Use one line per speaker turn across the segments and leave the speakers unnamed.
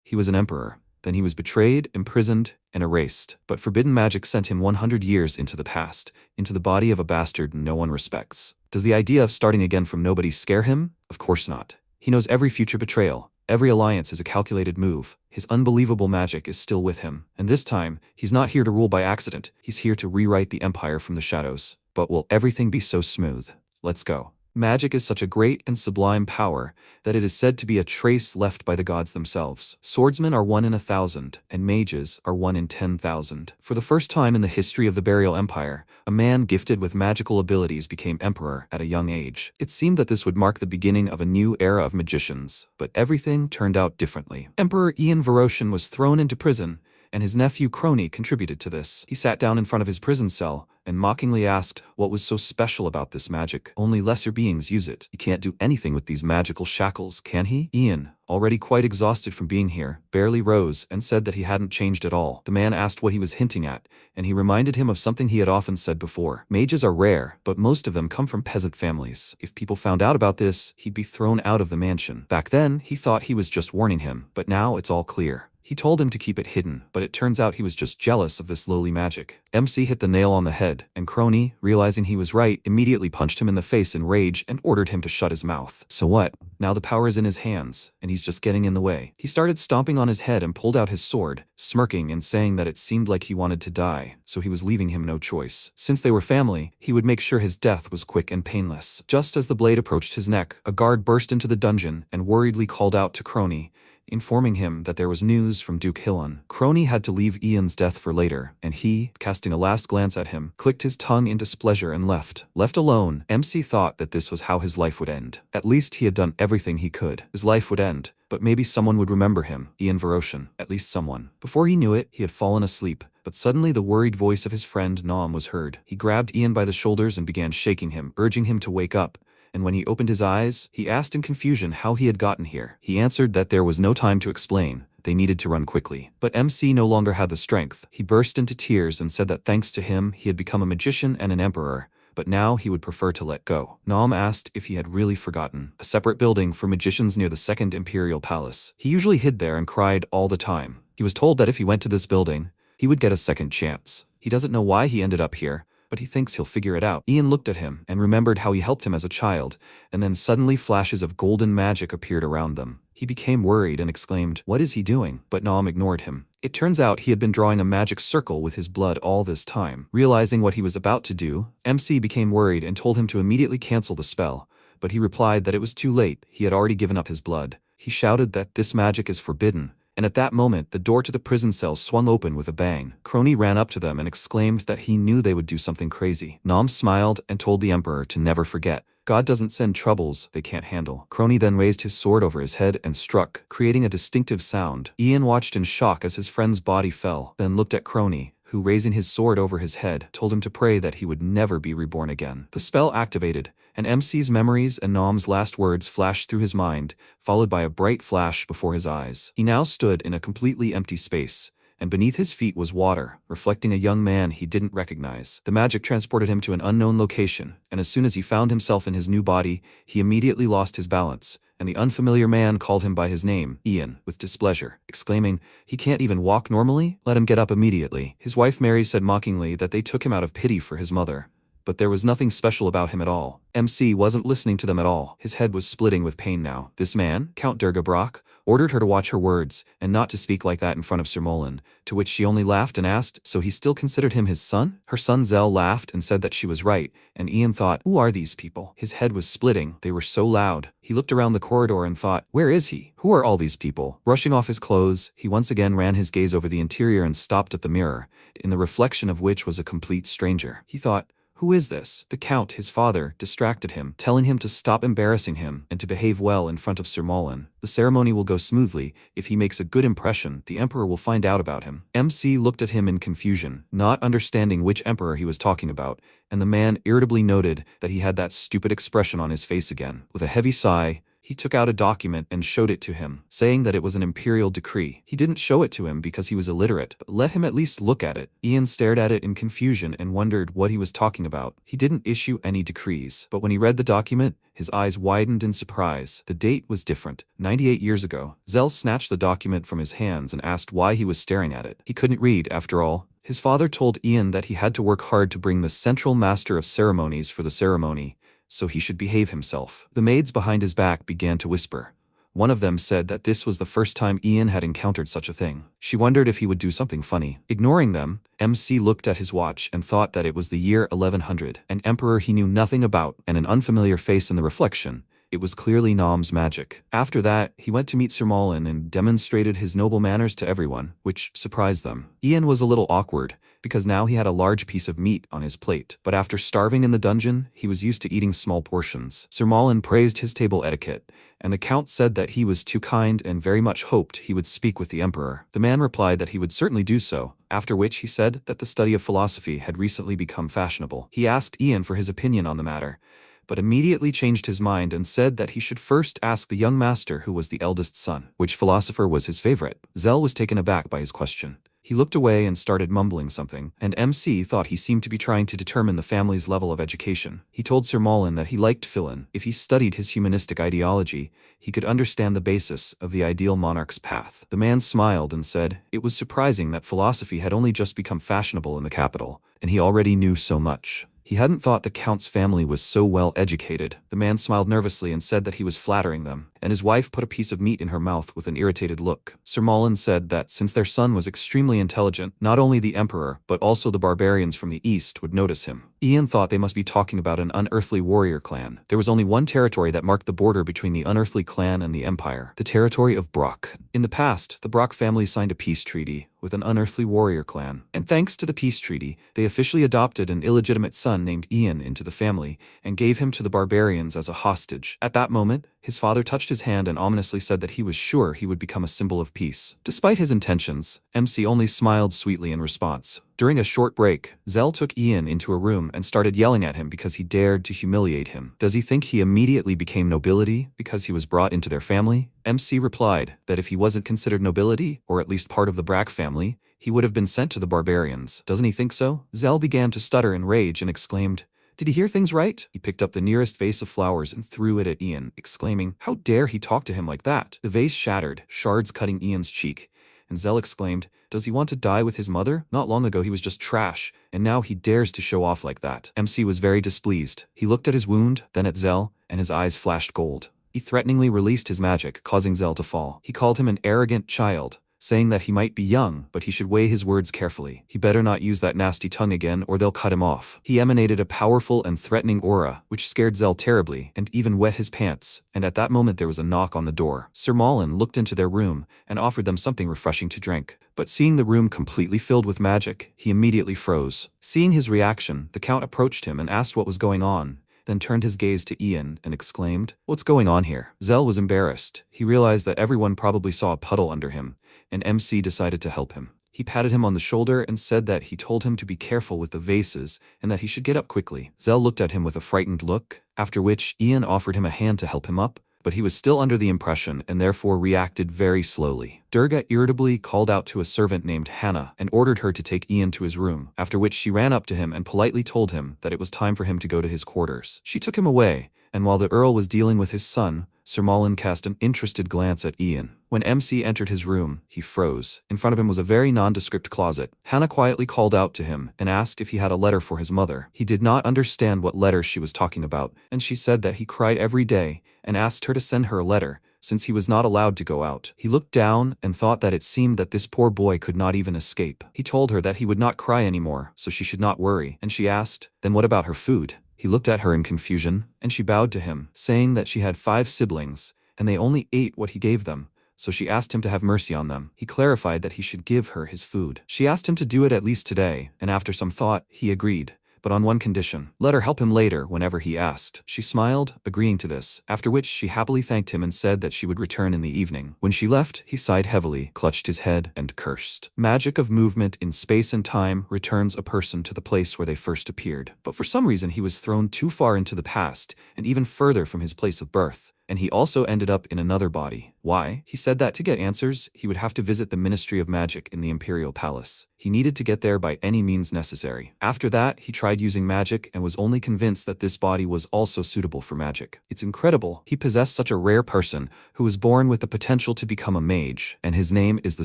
He was an emperor. Then he was betrayed, imprisoned, and erased. But forbidden magic sent him 100 years into the past, into the body of a bastard no one respects. Does the idea of starting again from nobody scare him? Of course not. He knows every future betrayal. Every alliance is a calculated move. His unbelievable magic is still with him. And this time, he's not here to rule by accident. He's here to rewrite the empire from the shadows. But will everything be so smooth? Let's go. Magic is such a great and sublime power that it is said to be a trace left by the gods themselves. Swordsmen are 1 in 1,000, and mages are 1 in 10,000. For the first time in the history of the Burial Empire, a man gifted with magical abilities became emperor at a young age. It seemed that this would mark the beginning of a new era of magicians, but everything turned out differently. Emperor Ian Veroshin was thrown into prison, and his nephew Crony contributed to this. He sat down in front of his prison cell and mockingly asked what was so special about this magic. Only lesser beings use it. He can't do anything with these magical shackles, can he? Ian, already quite exhausted from being here, barely rose and said that he hadn't changed at all. The man asked what he was hinting at, and he reminded him of something he had often said before. Mages are rare, but most of them come from peasant families. If people found out about this, he'd be thrown out of the mansion. Back then, he thought he was just warning him, but now it's all clear. He told him to keep it hidden, but it turns out he was just jealous of this lowly magic. MC hit the nail on the head, and Crony, realizing he was right, immediately punched him in the face in rage and ordered him to shut his mouth. So what? Now the power is in his hands, and he's just getting in the way. He started stomping on his head and pulled out his sword, smirking and saying that it seemed like he wanted to die, so he was leaving him no choice. Since they were family, he would make sure his death was quick and painless. Just as the blade approached his neck, a guard burst into the dungeon and worriedly called out to Crony, informing him that there was news from Duke Hillen. Crony had to leave Ian's death for later, and he, casting a last glance at him, clicked his tongue in displeasure and left. Left alone, MC thought that this was how his life would end. At least he had done everything he could. His life would end, but maybe someone would remember him, Ian Veroshin, at least someone. Before he knew it, he had fallen asleep, but suddenly the worried voice of his friend Nom was heard. He grabbed Ian by the shoulders and began shaking him, urging him to wake up. And when he opened his eyes, he asked in confusion how he had gotten here. He answered that there was no time to explain. They needed to run quickly. But MC no longer had the strength. He burst into tears and said that thanks to him, he had become a magician and an emperor, but now he would prefer to let go. Nom asked if he had really forgotten. A separate building for magicians near the Second Imperial Palace. He usually hid there and cried all the time. He was told that if he went to this building, he would get a second chance. He doesn't know why he ended up here, but he thinks he'll figure it out. Ian looked at him and remembered how he helped him as a child, and then suddenly flashes of golden magic appeared around them. He became worried and exclaimed, "What is he doing?" But Nom ignored him. It turns out he had been drawing a magic circle with his blood all this time. Realizing what he was about to do, MC became worried and told him to immediately cancel the spell, but he replied that it was too late. He had already given up his blood. He shouted that this magic is forbidden. And at that moment, the door to the prison cell swung open with a bang. Crony ran up to them and exclaimed that he knew they would do something crazy. Nom smiled and told the emperor to never forget. God doesn't send troubles they can't handle. Crony then raised his sword over his head and struck, creating a distinctive sound. Ian watched in shock as his friend's body fell, then looked at Crony, who, raising his sword over his head, told him to pray that he would never be reborn again. The spell activated, and MC's memories and Nom's last words flashed through his mind, followed by a bright flash before his eyes. He now stood in a completely empty space, and beneath his feet was water, reflecting a young man he didn't recognize. The magic transported him to an unknown location, and as soon as he found himself in his new body, he immediately lost his balance, and the unfamiliar man called him by his name, Ian, with displeasure, exclaiming, "He can't even walk normally? Let him get up immediately." His wife Mary said mockingly that they took him out of pity for his mother, but there was nothing special about him at all. MC wasn't listening to them at all. His head was splitting with pain now. This man, Count Durgabrock, ordered her to watch her words and not to speak like that in front of Sir Mullen, to which she only laughed and asked, so he still considered him his son? Her son Zell laughed and said that she was right, and Ian thought, who are these people? His head was splitting. They were so loud. He looked around the corridor and thought, where is he? Who are all these people? Brushing off his clothes, he once again ran his gaze over the interior and stopped at the mirror, in the reflection of which was a complete stranger. He thought, who is this? The Count, his father, distracted him, telling him to stop embarrassing him and to behave well in front of Sir Mullen. The ceremony will go smoothly. If he makes a good impression, the Emperor will find out about him. MC looked at him in confusion, not understanding which Emperor he was talking about, and the man irritably noted that he had that stupid expression on his face again. With a heavy sigh, He took out a document and showed it to him, saying that it was an imperial decree. He didn't show it to him because he was illiterate, but let him at least look at it. Ian stared at it in confusion and wondered what he was talking about. He didn't issue any decrees, but when he read the document, his eyes widened in surprise. The date was different. 98 years ago. Zell snatched the document from his hands and asked why he was staring at it. He couldn't read, after all. His father told Ian that he had to work hard to bring the central master of ceremonies for the ceremony, so he should behave himself. The maids behind his back began to whisper. One of them said that this was the first time Ian had encountered such a thing. She wondered if he would do something funny. Ignoring them, MC looked at his watch and thought that it was the year 1100, an emperor he knew nothing about, and an unfamiliar face in the reflection. It was clearly Nom's magic. After that, he went to meet Sir Mullen and demonstrated his noble manners to everyone, which surprised them. Ian was a little awkward, because now he had a large piece of meat on his plate. But after starving in the dungeon, he was used to eating small portions. Sir Mullen praised his table etiquette, and the Count said that he was too kind and very much hoped he would speak with the Emperor. The man replied that he would certainly do so, after which he said that the study of philosophy had recently become fashionable. He asked Ian for his opinion on the matter, but immediately changed his mind and said that he should first ask the young master who was the eldest son, which philosopher was his favorite. Zell was taken aback by his question. He looked away and started mumbling something, and MC thought he seemed to be trying to determine the family's level of education. He told Sir Mullen that he liked Philin. If he studied his humanistic ideology, he could understand the basis of the ideal monarch's path. The man smiled and said it was surprising that philosophy had only just become fashionable in the capital, and he already knew so much. He hadn't thought the Count's family was so well educated. The man smiled nervously and said that he was flattering them, and his wife put a piece of meat in her mouth with an irritated look. Sir Mullen said that since their son was extremely intelligent, not only the Emperor, but also the barbarians from the east would notice him. Ian thought they must be talking about an unearthly warrior clan. There was only one territory that marked the border between the unearthly clan and the Empire, the territory of Brock. In the past, the Brock family signed a peace treaty with an unearthly warrior clan, and thanks to the peace treaty, they officially adopted an illegitimate son named Ian into the family and gave him to the barbarians as a hostage. At that moment, his father touched his hand and ominously said that he was sure he would become a symbol of peace. Despite his intentions, MC only smiled sweetly in response. During a short break, Zell took Ian into a room and started yelling at him because he dared to humiliate him. Does he think he immediately became nobility because he was brought into their family? MC replied that if he wasn't considered nobility, or at least part of the Brack family, he would have been sent to the barbarians. Doesn't he think so? Zell began to stutter in rage and exclaimed, "Did he hear things right?" He picked up the nearest vase of flowers and threw it at Ian, exclaiming, "How dare he talk to him like that?" The vase shattered, shards cutting Ian's cheek, and Zell exclaimed, "Does he want to die with his mother? Not long ago he was just trash, and now he dares to show off like that." MC was very displeased. He looked at his wound, then at Zell, and his eyes flashed gold. He threateningly released his magic, causing Zell to fall. He called him an arrogant child, saying that he might be young, but he should weigh his words carefully. He better not use that nasty tongue again or they'll cut him off. He emanated a powerful and threatening aura, which scared Zell terribly, and even wet his pants, and at that moment there was a knock on the door. Sir Mullen looked into their room and offered them something refreshing to drink, but seeing the room completely filled with magic, he immediately froze. Seeing his reaction, the Count approached him and asked what was going on, then turned his gaze to Ian and exclaimed, "What's going on here?" Zell was embarrassed. He realized that everyone probably saw a puddle under him, and MC decided to help him. He patted him on the shoulder and said that he told him to be careful with the vases and that he should get up quickly. Zell looked at him with a frightened look, after which Ian offered him a hand to help him up, but he was still under the impression and therefore reacted very slowly. Durga irritably called out to a servant named Hannah and ordered her to take Ian to his room, after which she ran up to him and politely told him that it was time for him to go to his quarters. She took him away, and while the Earl was dealing with his son, Sir Mullen cast an interested glance at Ian. When MC entered his room, he froze. In front of him was a very nondescript closet. Hannah quietly called out to him and asked if he had a letter for his mother. He did not understand what letter she was talking about, and she said that he cried every day and asked her to send her a letter, since he was not allowed to go out. He looked down and thought that it seemed that this poor boy could not even escape. He told her that he would not cry anymore, so she should not worry, and she asked, "Then what about her food?" He looked at her in confusion, and she bowed to him, saying that she had 5 siblings, and they only ate what he gave them, so she asked him to have mercy on them. He clarified that he should give her his food. She asked him to do it at least today, and after some thought, he agreed, but on one condition: let her help him later whenever he asked. She smiled, agreeing to this, after which she happily thanked him and said that she would return in the evening. When she left, he sighed heavily, clutched his head, and cursed. Magic of movement in space and time returns a person to the place where they first appeared. But for some reason he was thrown too far into the past, and even further from his place of birth. and he also ended up in another body. Why? He said that to get answers, he would have to visit the Ministry of Magic in the Imperial Palace. He needed to get there by any means necessary. After that, he tried using magic and was only convinced that this body was also suitable for magic. It's incredible. He possessed such a rare person who was born with the potential to become a mage, and his name is the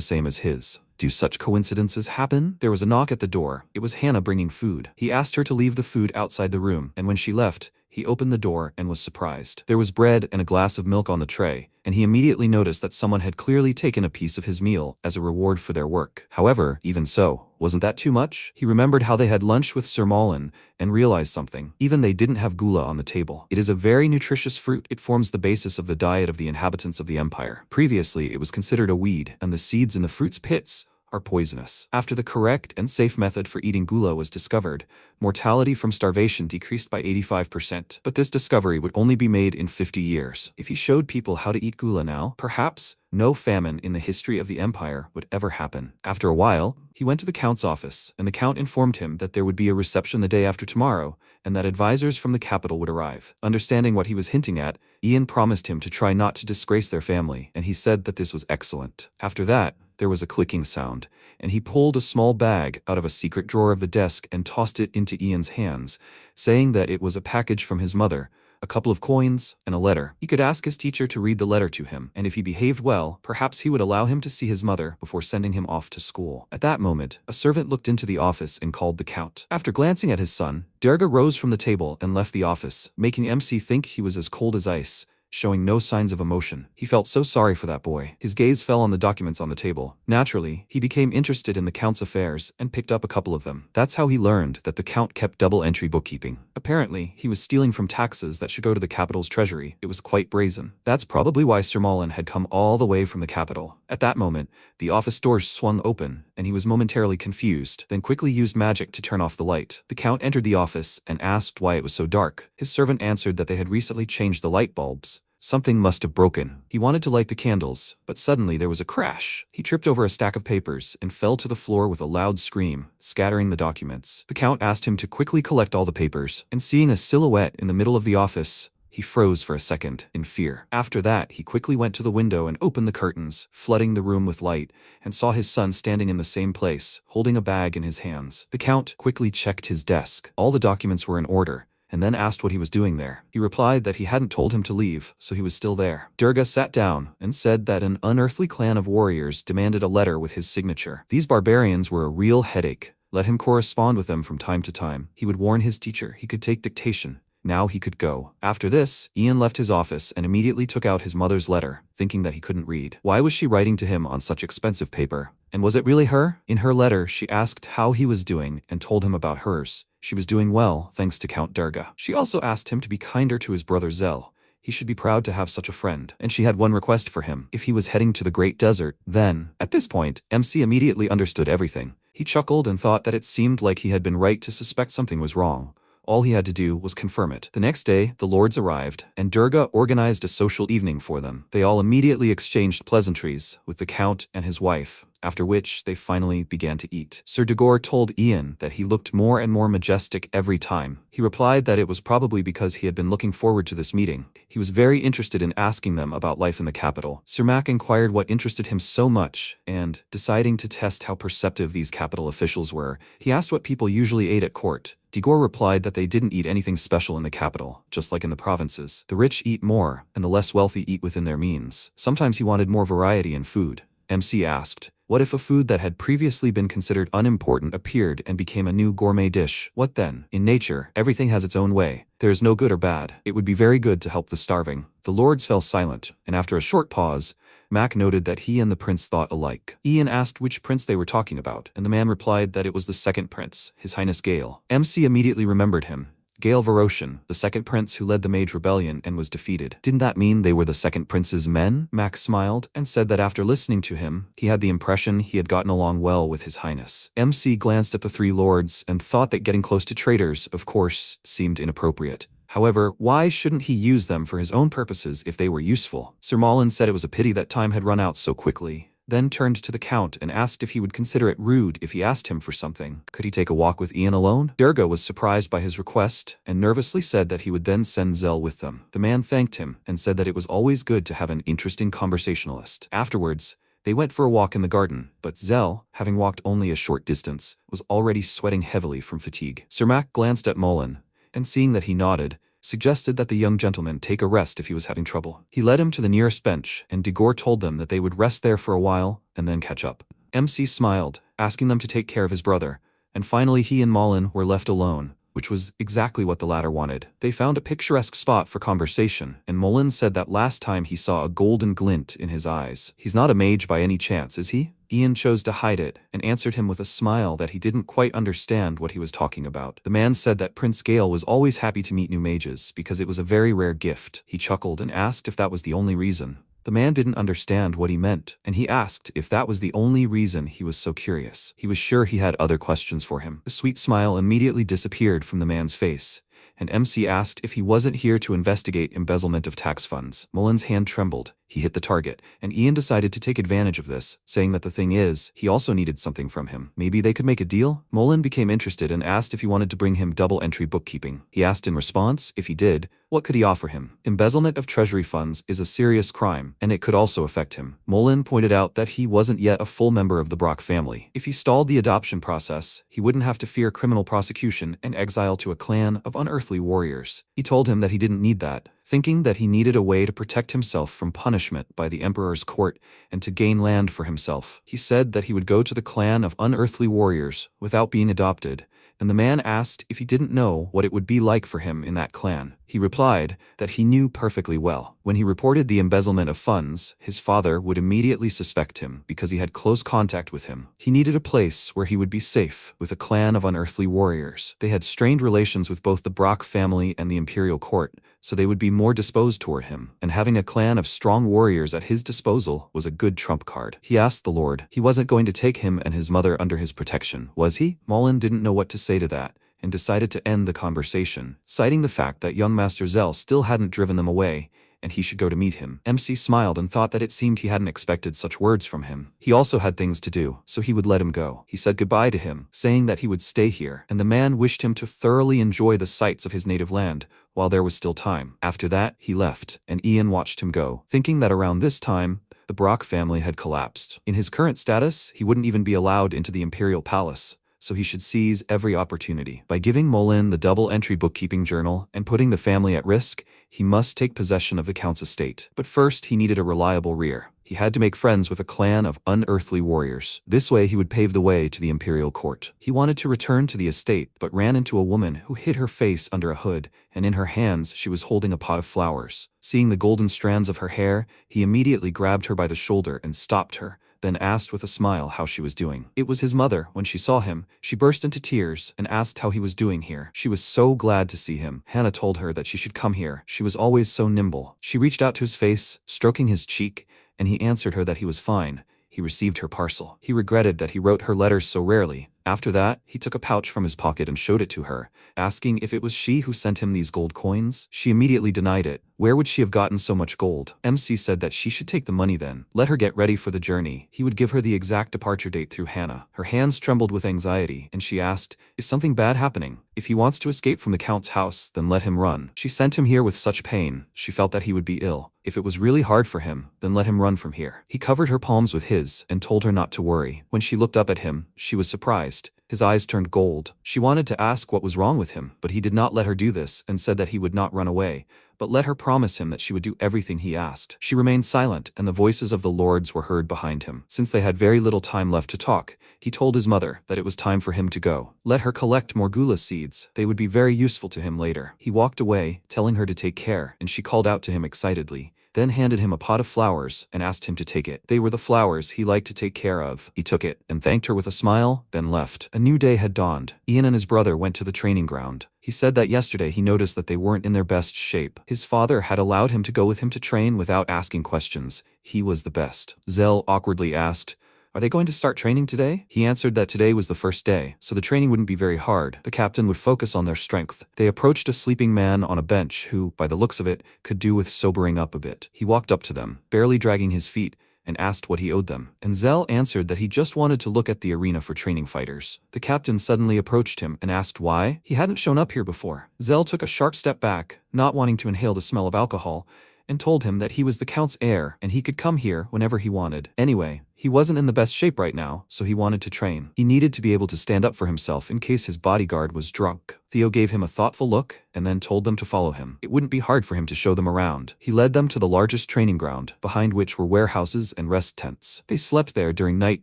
same as his. Do such coincidences happen? There was a knock at the door. It was Hannah bringing food. He asked her to leave the food outside the room, and when she left, he opened the door and was surprised. There was bread and a glass of milk on the tray, and he immediately noticed that someone had clearly taken a piece of his meal as a reward for their work. However, even so, wasn't that too much? He remembered how they had lunch with Sir Mullen and realized something. Even they didn't have gula on the table. It is a very nutritious fruit. It forms the basis of the diet of the inhabitants of the empire. Previously, it was considered a weed, and the seeds in the fruit's pits are poisonous. After the correct and safe method for eating gula was discovered, mortality from starvation decreased by 85%. But this discovery would only be made in 50 years. If he showed people how to eat gula now, perhaps no famine in the history of the empire would ever happen. After a while, he went to the Count's office, and the Count informed him that there would be a reception the day after tomorrow, and that advisors from the capital would arrive. Understanding what he was hinting at, Ian promised him to try not to disgrace their family, and he said that this was excellent. After that, there was a clicking sound, and he pulled a small bag out of a secret drawer of the desk and tossed it into Ian's hands, saying that it was a package from his mother, a couple of coins, and a letter. He could ask his teacher to read the letter to him, and if he behaved well, perhaps he would allow him to see his mother before sending him off to school. At that moment, a servant looked into the office and called the Count. After glancing at his son, Durga rose from the table and left the office, making MC think he was as cold as ice, showing no signs of emotion. He felt so sorry for that boy. His gaze fell on the documents on the table. Naturally, he became interested in the Count's affairs and picked up a couple of them. That's how he learned that the Count kept double-entry bookkeeping. Apparently, he was stealing from taxes that should go to the capital's treasury. It was quite brazen. That's probably why Sir Mullen had come all the way from the capital. At that moment, the office doors swung open, and he was momentarily confused, then quickly used magic to turn off the light. The Count entered the office and asked why it was so dark. His servant answered that they had recently changed the light bulbs. Something must have broken. He wanted to light the candles, but suddenly there was a crash. He tripped over a stack of papers and fell to the floor with a loud scream, scattering the documents. The Count asked him to quickly collect all the papers, and seeing a silhouette in the middle of the office, he froze for a second, in fear. After that, he quickly went to the window and opened the curtains, flooding the room with light, and saw his son standing in the same place, holding a bag in his hands. The Count quickly checked his desk. All the documents were in order, and then asked what he was doing there. He replied that he hadn't told him to leave, so he was still there. Durga sat down and said that an unearthly clan of warriors demanded a letter with his signature. These barbarians were a real headache. Let him correspond with them from time to time. He would warn his teacher he could take dictation. Now he could go. After this, Ian left his office and immediately took out his mother's letter, thinking that he couldn't read. Why was she writing to him on such expensive paper? And was it really her? In her letter, she asked how he was doing and told him about hers. She was doing well, thanks to Count Durga. She also asked him to be kinder to his brother Zell. He should be proud to have such a friend. And she had one request for him. If he was heading to the Great Desert, then, at this point, MC immediately understood everything. He chuckled and thought that it seemed like he had been right to suspect something was wrong. All he had to do was confirm it. The next day, the lords arrived, and Durga organized a social evening for them. They all immediately exchanged pleasantries with the Count and his wife, after which they finally began to eat. Sir Dagor told Ian that he looked more and more majestic every time. He replied that it was probably because he had been looking forward to this meeting. He was very interested in asking them about life in the capital. Sir Mac inquired what interested him so much, and, deciding to test how perceptive these capital officials were, he asked what people usually ate at court. Dagor replied that they didn't eat anything special in the capital, just like in the provinces. The rich eat more, and the less wealthy eat within their means. Sometimes he wanted more variety in food. MC asked, what if a food that had previously been considered unimportant appeared and became a new gourmet dish? What then? In nature, everything has its own way. There is no good or bad. It would be very good to help the starving. The lords fell silent, and after a short pause, Mac noted that he and the prince thought alike. Ian asked which prince they were talking about, and the man replied that it was the second prince, His Highness Gale. MC immediately remembered him. Gale Varoshan, the second prince who led the Mage Rebellion and was defeated. Didn't that mean they were the second prince's men? Mac smiled and said that after listening to him, he had the impression he had gotten along well with His Highness. MC glanced at the three lords and thought that getting close to traitors, of course, seemed inappropriate. However, why shouldn't he use them for his own purposes if they were useful? Sir Mullen said it was a pity that time had run out so quickly. then turned to the Count and asked if he would consider it rude if he asked him for something. Could he take a walk with Ian alone? Durga was surprised by his request and nervously said that he would then send Zell with them. The man thanked him and said that it was always good to have an interesting conversationalist. Afterwards, they went for a walk in the garden, but Zell, having walked only a short distance, was already sweating heavily from fatigue. Sir Mac glanced at Mullen, and seeing that he nodded, suggested that the young gentleman take a rest if he was having trouble. He led him to the nearest bench, and Degore told them that they would rest there for a while and then catch up. MC smiled, asking them to take care of his brother, and finally he and Mullen were left alone, which was exactly what the latter wanted. They found a picturesque spot for conversation, and Mullen said that last time he saw a golden glint in his eyes. He's not a mage by any chance, is he? Ian chose to hide it, and answered him with a smile that he didn't quite understand what he was talking about. The man said that Prince Gale was always happy to meet new mages, because it was a very rare gift. He chuckled and asked if that was the only reason. The man didn't understand what he meant, and he asked if that was the only reason he was so curious. He was sure he had other questions for him. The sweet smile immediately disappeared from the man's face, and MC asked if he wasn't here to investigate embezzlement of tax funds. Mullen's hand trembled. He hit the target, and Ian decided to take advantage of this, saying that the thing is, he also needed something from him. Maybe they could make a deal? Mullen became interested and asked if he wanted to bring him double-entry bookkeeping. He asked in response, if he did, what could he offer him? Embezzlement of treasury funds is a serious crime, and it could also affect him. Mullen pointed out that he wasn't yet a full member of the Brock family. If he stalled the adoption process, he wouldn't have to fear criminal prosecution and exile to a clan of unearthly warriors. He told him that he didn't need that, thinking that he needed a way to protect himself from punishment by the Emperor's court and to gain land for himself. He said that he would go to the clan of unearthly warriors without being adopted, and the man asked if he didn't know what it would be like for him in that clan. He replied that he knew perfectly well. When he reported the embezzlement of funds, his father would immediately suspect him because he had close contact with him. He needed a place where he would be safe with a clan of unearthly warriors. They had strained relations with both the Brock family and the imperial court, so they would be more disposed toward him, and having a clan of strong warriors at his disposal was a good trump card. He asked the Lord. He wasn't going to take him and his mother under his protection, was he? Mullen didn't know what to say to that, and decided to end the conversation, citing the fact that young Master Zell still hadn't driven them away, and he should go to meet him. MC smiled and thought that it seemed he hadn't expected such words from him. He also had things to do, so he would let him go. He said goodbye to him, saying that he would stay here, and the man wished him to thoroughly enjoy the sights of his native land while there was still time. After that, he left, and Ian watched him go, thinking that around this time, the Brock family had collapsed. In his current status, he wouldn't even be allowed into the imperial palace, so he should seize every opportunity. By giving Mullen the double-entry bookkeeping journal and putting the family at risk, he must take possession of the Count's estate. But first, he needed a reliable rear. He had to make friends with a clan of unearthly warriors. This way, he would pave the way to the imperial court. He wanted to return to the estate, but ran into a woman who hid her face under a hood, and in her hands she was holding a pot of flowers. Seeing the golden strands of her hair, he immediately grabbed her by the shoulder and stopped her, then asked with a smile how she was doing. It was his mother. When she saw him, she burst into tears and asked how he was doing here. She was so glad to see him. Hannah told her that she should come here. She was always so nimble. She reached out to his face, stroking his cheek, and he answered her that he was fine. He received her parcel. He regretted that he wrote her letters so rarely. After that, he took a pouch from his pocket and showed it to her, asking if it was she who sent him these gold coins. She immediately denied it. Where would she have gotten so much gold? MC said that she should take the money then. Let her get ready for the journey. He would give her the exact departure date through Hannah. Her hands trembled with anxiety, and she asked, "Is something bad happening? If he wants to escape from the Count's house, then let him run." She sent him here with such pain. She felt that he would be ill. If it was really hard for him, then let him run from here. He covered her palms with his and told her not to worry. When she looked up at him, she was surprised. His eyes turned gold. She wanted to ask what was wrong with him, but he did not let her do this and said that he would not run away, but let her promise him that she would do everything he asked. She remained silent, and the voices of the lords were heard behind him. Since they had very little time left to talk, he told his mother that it was time for him to go. Let her collect more gula seeds. They would be very useful to him later. He walked away, telling her to take care, and she called out to him excitedly, then handed him a pot of flowers and asked him to take it. They were the flowers he liked to take care of. He took it and thanked her with a smile, then left. A new day had dawned. Ian and his brother went to the training ground. He said that yesterday he noticed that they weren't in their best shape. His father had allowed him to go with him to train without asking questions. He was the best. Zell awkwardly asked, "Are they going to start training today?" He answered that today was the first day, so the training wouldn't be very hard. The captain would focus on their strength. They approached a sleeping man on a bench who, by the looks of it, could do with sobering up a bit. He walked up to them, barely dragging his feet, and asked what he owed them. And Zell answered that he just wanted to look at the arena for training fighters. The captain suddenly approached him and asked why he hadn't shown up here before. Zell took a sharp step back, not wanting to inhale the smell of alcohol, and told him that he was the Count's heir and he could come here whenever he wanted. Anyway, he wasn't in the best shape right now, so he wanted to train. He needed to be able to stand up for himself in case his bodyguard was drunk. Theo gave him a thoughtful look and then told them to follow him. It wouldn't be hard for him to show them around. He led them to the largest training ground, behind which were warehouses and rest tents. They slept there during night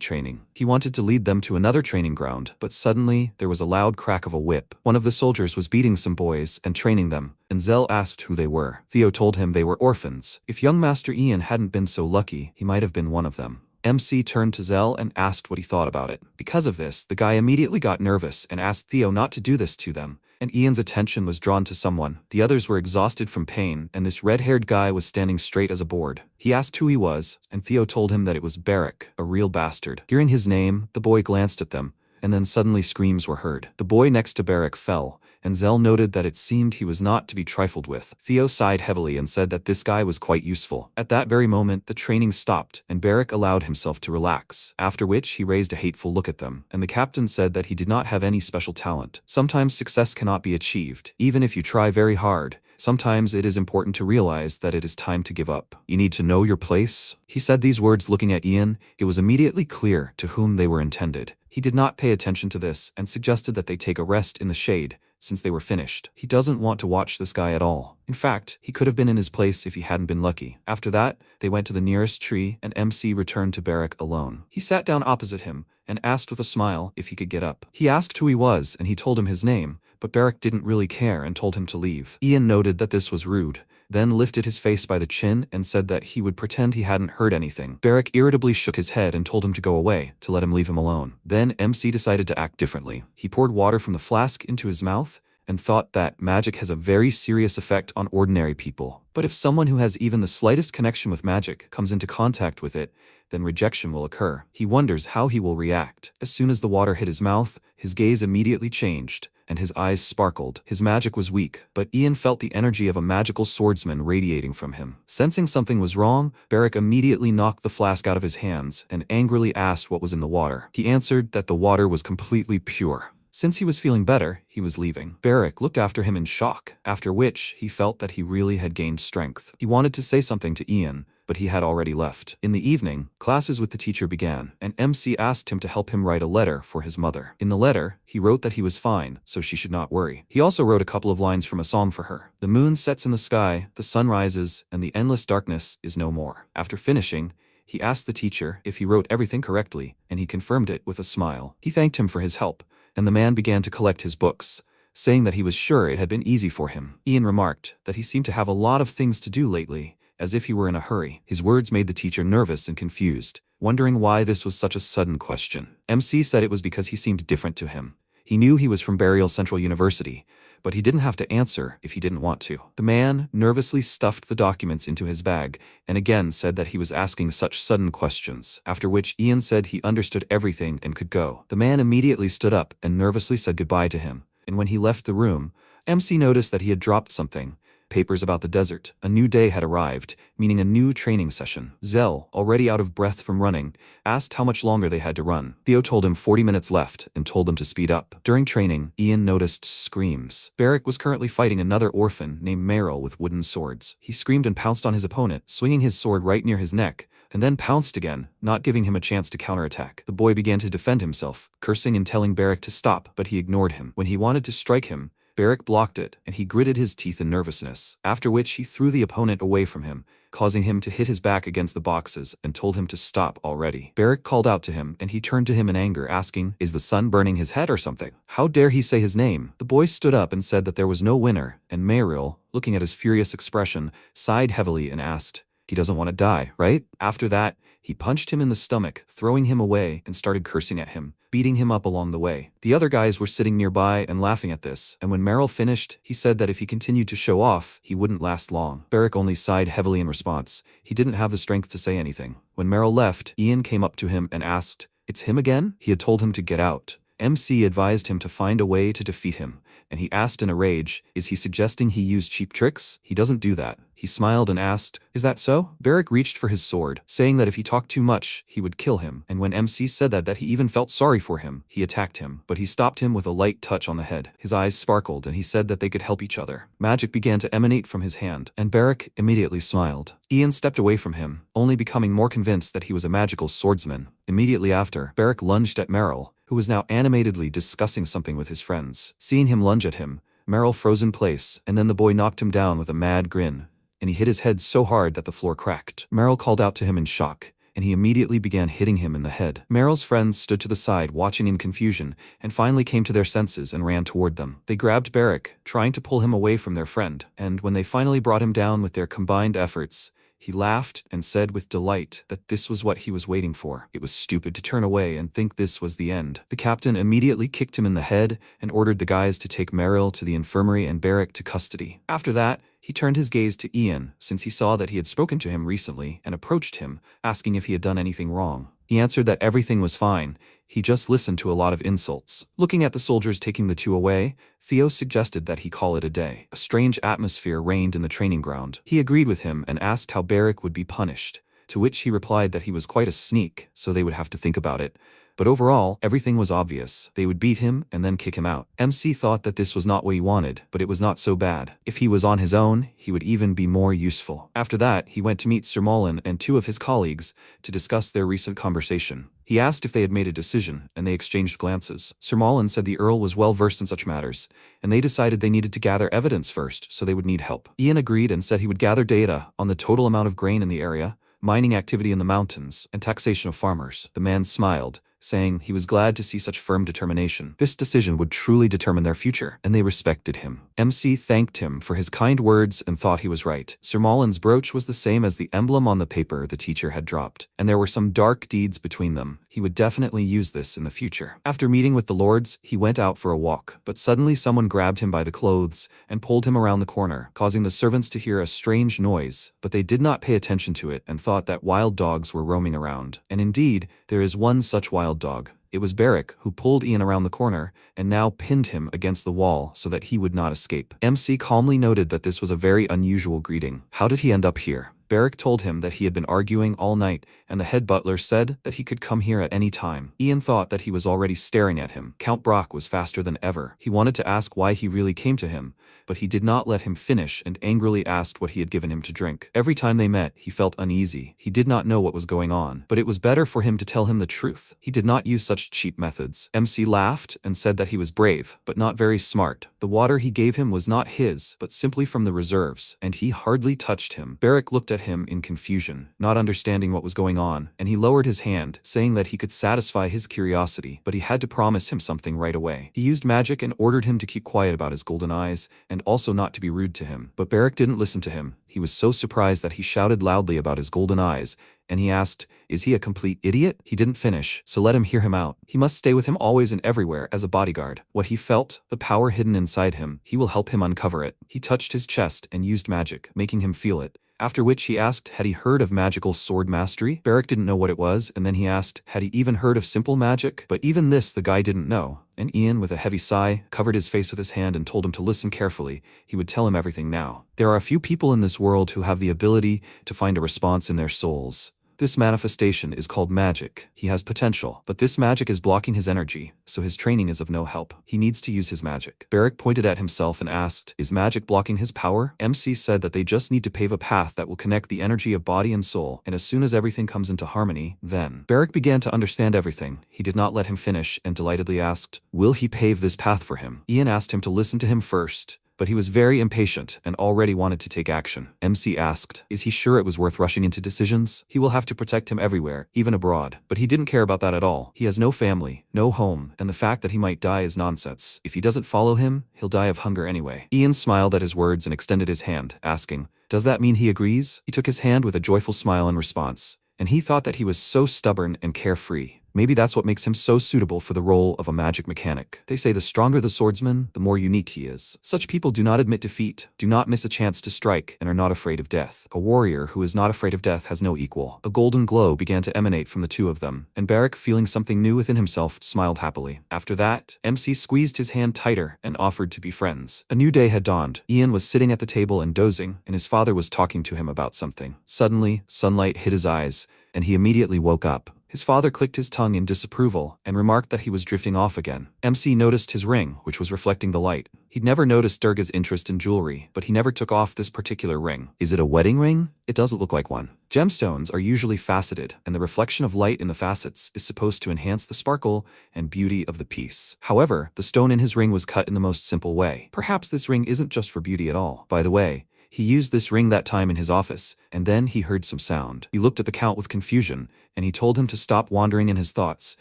training. He wanted to lead them to another training ground, but suddenly there was a loud crack of a whip. One of the soldiers was beating some boys and training them, and Zell asked who they were. Theo told him they were orphans. If young Master Ian hadn't been so lucky, he might have been one of them. MC turned to Zell and asked what he thought about it. Because of this, the guy immediately got nervous and asked Theo not to do this to them, and Ian's attention was drawn to someone. The others were exhausted from pain, and this red-haired guy was standing straight as a board. He asked who he was, and Theo told him that it was Barrack, a real bastard. Hearing his name, the boy glanced at them, and then suddenly screams were heard. The boy next to Barrack fell, and Zell noted that it seemed he was not to be trifled with. Theo sighed heavily and said that this guy was quite useful. At that very moment, the training stopped, and Barrack allowed himself to relax, after which he raised a hateful look at them, and the captain said that he did not have any special talent. Sometimes success cannot be achieved, even if you try very hard. Sometimes it is important to realize that it is time to give up. You need to know your place. He said these words looking at Ian. It was immediately clear to whom they were intended. He did not pay attention to this and suggested that they take a rest in the shade, since they were finished. He doesn't want to watch this guy at all. In fact, he could have been in his place if he hadn't been lucky. After that, they went to the nearest tree and MC returned to Barrack alone. He sat down opposite him and asked with a smile if he could get up. He asked who he was and he told him his name, but Barrack didn't really care and told him to leave. Ian noted that this was rude, then lifted his face by the chin and said that he would pretend he hadn't heard anything. Barrack irritably shook his head and told him to go away, to let him leave him alone. Then MC decided to act differently. He poured water from the flask into his mouth and thought that magic has a very serious effect on ordinary people. But if someone who has even the slightest connection with magic comes into contact with it, then rejection will occur. He wonders how he will react. As soon as the water hit his mouth, his gaze immediately changed, and his eyes sparkled. His magic was weak, but Ian felt the energy of a magical swordsman radiating from him. Sensing something was wrong, Barrack immediately knocked the flask out of his hands and angrily asked what was in the water. He answered that the water was completely pure. Since he was feeling better, he was leaving. Barrack looked after him in shock, after which he felt that he really had gained strength. He wanted to say something to Ian, but he had already left. In the evening, classes with the teacher began, and MC asked him to help him write a letter for his mother. In the letter, he wrote that he was fine, so she should not worry. He also wrote a couple of lines from a song for her. The moon sets in the sky, the sun rises, and the endless darkness is no more. After finishing, he asked the teacher if he wrote everything correctly, and he confirmed it with a smile. He thanked him for his help, and the man began to collect his books, saying that he was sure it had been easy for him. Ian remarked that he seemed to have a lot of things to do lately, as if he were in a hurry. His words made the teacher nervous and confused, wondering why this was such a sudden question. MC said it was because he seemed different to him. He knew he was from Burial Central University, but he didn't have to answer if he didn't want to. The man nervously stuffed the documents into his bag and again said that he was asking such sudden questions, after which Ian said he understood everything and could go. The man immediately stood up and nervously said goodbye to him, and when he left the room, MC noticed that he had dropped something. Papers about the desert. A new day had arrived, meaning a new training session. Zell, already out of breath from running, asked how much longer they had to run. Theo told him 40 minutes left and told them to speed up. During training, Ian noticed screams. Barrack was currently fighting another orphan named Meryl with wooden swords. He screamed and pounced on his opponent, swinging his sword right near his neck, and then pounced again, not giving him a chance to counterattack. The boy began to defend himself, cursing and telling Barrack to stop, but he ignored him. When he wanted to strike him, Barrack blocked it, and he gritted his teeth in nervousness, after which he threw the opponent away from him, causing him to hit his back against the boxes and told him to stop already. Barrack called out to him, and he turned to him in anger, asking, "Is the sun burning his head or something? How dare he say his name?" The boy stood up and said that there was no winner, and Meryl, looking at his furious expression, sighed heavily and asked, "He doesn't want to die, right?" After that, he punched him in the stomach, throwing him away, and started cursing at him, beating him up along the way. The other guys were sitting nearby and laughing at this, and when Meryl finished, he said that if he continued to show off, he wouldn't last long. Barrack only sighed heavily in response. He didn't have the strength to say anything. When Meryl left, Ian came up to him and asked, "It's him again?" He had told him to get out, MC advised him to find a way to defeat him, and he asked in a rage, is he suggesting he use cheap tricks? He doesn't do that. He smiled and asked, is that so? Barrack reached for his sword, saying that if he talked too much, he would kill him, and when MC said that he even felt sorry for him, he attacked him, but he stopped him with a light touch on the head. His eyes sparkled and he said that they could help each other. Magic began to emanate from his hand, and Barrack immediately smiled. Ian stepped away from him, only becoming more convinced that he was a magical swordsman. Immediately after, Barrack lunged at Merrill, who was now animatedly discussing something with his friends. Seeing him lunge at him, Merrill froze in place, and then the boy knocked him down with a mad grin, and he hit his head so hard that the floor cracked. Merrill called out to him in shock, and he immediately began hitting him in the head. Merrill's friends stood to the side watching in confusion, and finally came to their senses and ran toward them. They grabbed Barrack, trying to pull him away from their friend, and when they finally brought him down with their combined efforts, he laughed and said with delight that this was what he was waiting for. It was stupid to turn away and think this was the end. The captain immediately kicked him in the head and ordered the guys to take Merrill to the infirmary and Barrack to custody. After that, he turned his gaze to Ian, since he saw that he had spoken to him recently, and approached him, asking if he had done anything wrong. He answered that everything was fine, he just listened to a lot of insults. Looking at the soldiers taking the two away, Theo suggested that he call it a day. A strange atmosphere reigned in the training ground. He agreed with him and asked how Barrack would be punished, to which he replied that he was quite a sneak, so they would have to think about it. But overall, everything was obvious. They would beat him and then kick him out. MC thought that this was not what he wanted, but it was not so bad. If he was on his own, he would even be more useful. After that, he went to meet Sir Mullen and two of his colleagues to discuss their recent conversation. He asked if they had made a decision, and they exchanged glances. Sir Mullen said the Earl was well versed in such matters, and they decided they needed to gather evidence first, so they would need help. Ian agreed and said he would gather data on the total amount of grain in the area, mining activity in the mountains, and taxation of farmers. The man smiled, saying he was glad to see such firm determination. This decision would truly determine their future, and they respected him. MC thanked him for his kind words and thought he was right. Sir Mullen's brooch was the same as the emblem on the paper the teacher had dropped, and there were some dark deeds between them. He would definitely use this in the future. After meeting with the lords, he went out for a walk, but suddenly someone grabbed him by the clothes and pulled him around the corner, causing the servants to hear a strange noise, but they did not pay attention to it and thought that wild dogs were roaming around. And indeed, there is one such wild dog. It was Barrack who pulled Ian around the corner and now pinned him against the wall so that he would not escape. MC calmly noted that this was a very unusual greeting. How did he end up here? Barrack told him that he had been arguing all night, and the head butler said that he could come here at any time. Ian thought that he was already staring at him. Count Brock was faster than ever. He wanted to ask why he really came to him, but he did not let him finish and angrily asked what he had given him to drink. Every time they met, he felt uneasy. He did not know what was going on, but it was better for him to tell him the truth. He did not use such cheap methods. MC laughed and said that he was brave, but not very smart. The water he gave him was not his, but simply from the reserves, and he hardly touched him. Barrack looked at him in confusion, not understanding what was going on, and he lowered his hand, saying that he could satisfy his curiosity, but he had to promise him something right away. He used magic and ordered him to keep quiet about his golden eyes, and also not to be rude to him. But Barrack didn't listen to him. He was so surprised that he shouted loudly about his golden eyes, and he asked, is he a complete idiot? He didn't finish, so let him hear him out. He must stay with him always and everywhere as a bodyguard. What he felt, the power hidden inside him, he will help him uncover it. He touched his chest and used magic, making him feel it. After which he asked had he heard of magical sword mastery? Barrack didn't know what it was, and then he asked had he even heard of simple magic? But even this the guy didn't know. And Ian, with a heavy sigh, covered his face with his hand and told him to listen carefully. He would tell him everything now. There are a few people in this world who have the ability to find a response in their souls. This manifestation is called magic. He has potential, but this magic is blocking his energy, so his training is of no help. He needs to use his magic. Barrack pointed at himself and asked, is magic blocking his power? MC said that they just need to pave a path that will connect the energy of body and soul, and as soon as everything comes into harmony, then. Barrack began to understand everything. He did not let him finish and delightedly asked, will he pave this path for him? Ian asked him to listen to him first, but he was very impatient and already wanted to take action. MC asked, is he sure it was worth rushing into decisions? He will have to protect him everywhere, even abroad. But he didn't care about that at all. He has no family, no home, and the fact that he might die is nonsense. If he doesn't follow him, he'll die of hunger anyway. Ian smiled at his words and extended his hand, asking, does that mean he agrees? He took his hand with a joyful smile in response, and he thought that he was so stubborn and carefree. Maybe that's what makes him so suitable for the role of a magic mechanic. They say the stronger the swordsman, the more unique he is. Such people do not admit defeat, do not miss a chance to strike, and are not afraid of death. A warrior who is not afraid of death has no equal. A golden glow began to emanate from the two of them, and Barrick, feeling something new within himself, smiled happily. After that, MC squeezed his hand tighter and offered to be friends. A new day had dawned. Ian was sitting at the table and dozing, and his father was talking to him about something. Suddenly, sunlight hit his eyes, and he immediately woke up. His father clicked his tongue in disapproval and remarked that he was drifting off again. MC noticed his ring, which was reflecting the light. He'd never noticed Durga's interest in jewelry, but he never took off this particular ring. Is it a wedding ring? It doesn't look like one. Gemstones are usually faceted, and the reflection of light in the facets is supposed to enhance the sparkle and beauty of the piece. However, the stone in his ring was cut in the most simple way. Perhaps this ring isn't just for beauty at all. By the way, he used this ring that time in his office, and then he heard some sound. He looked at the Count with confusion, and he told him to stop wandering in his thoughts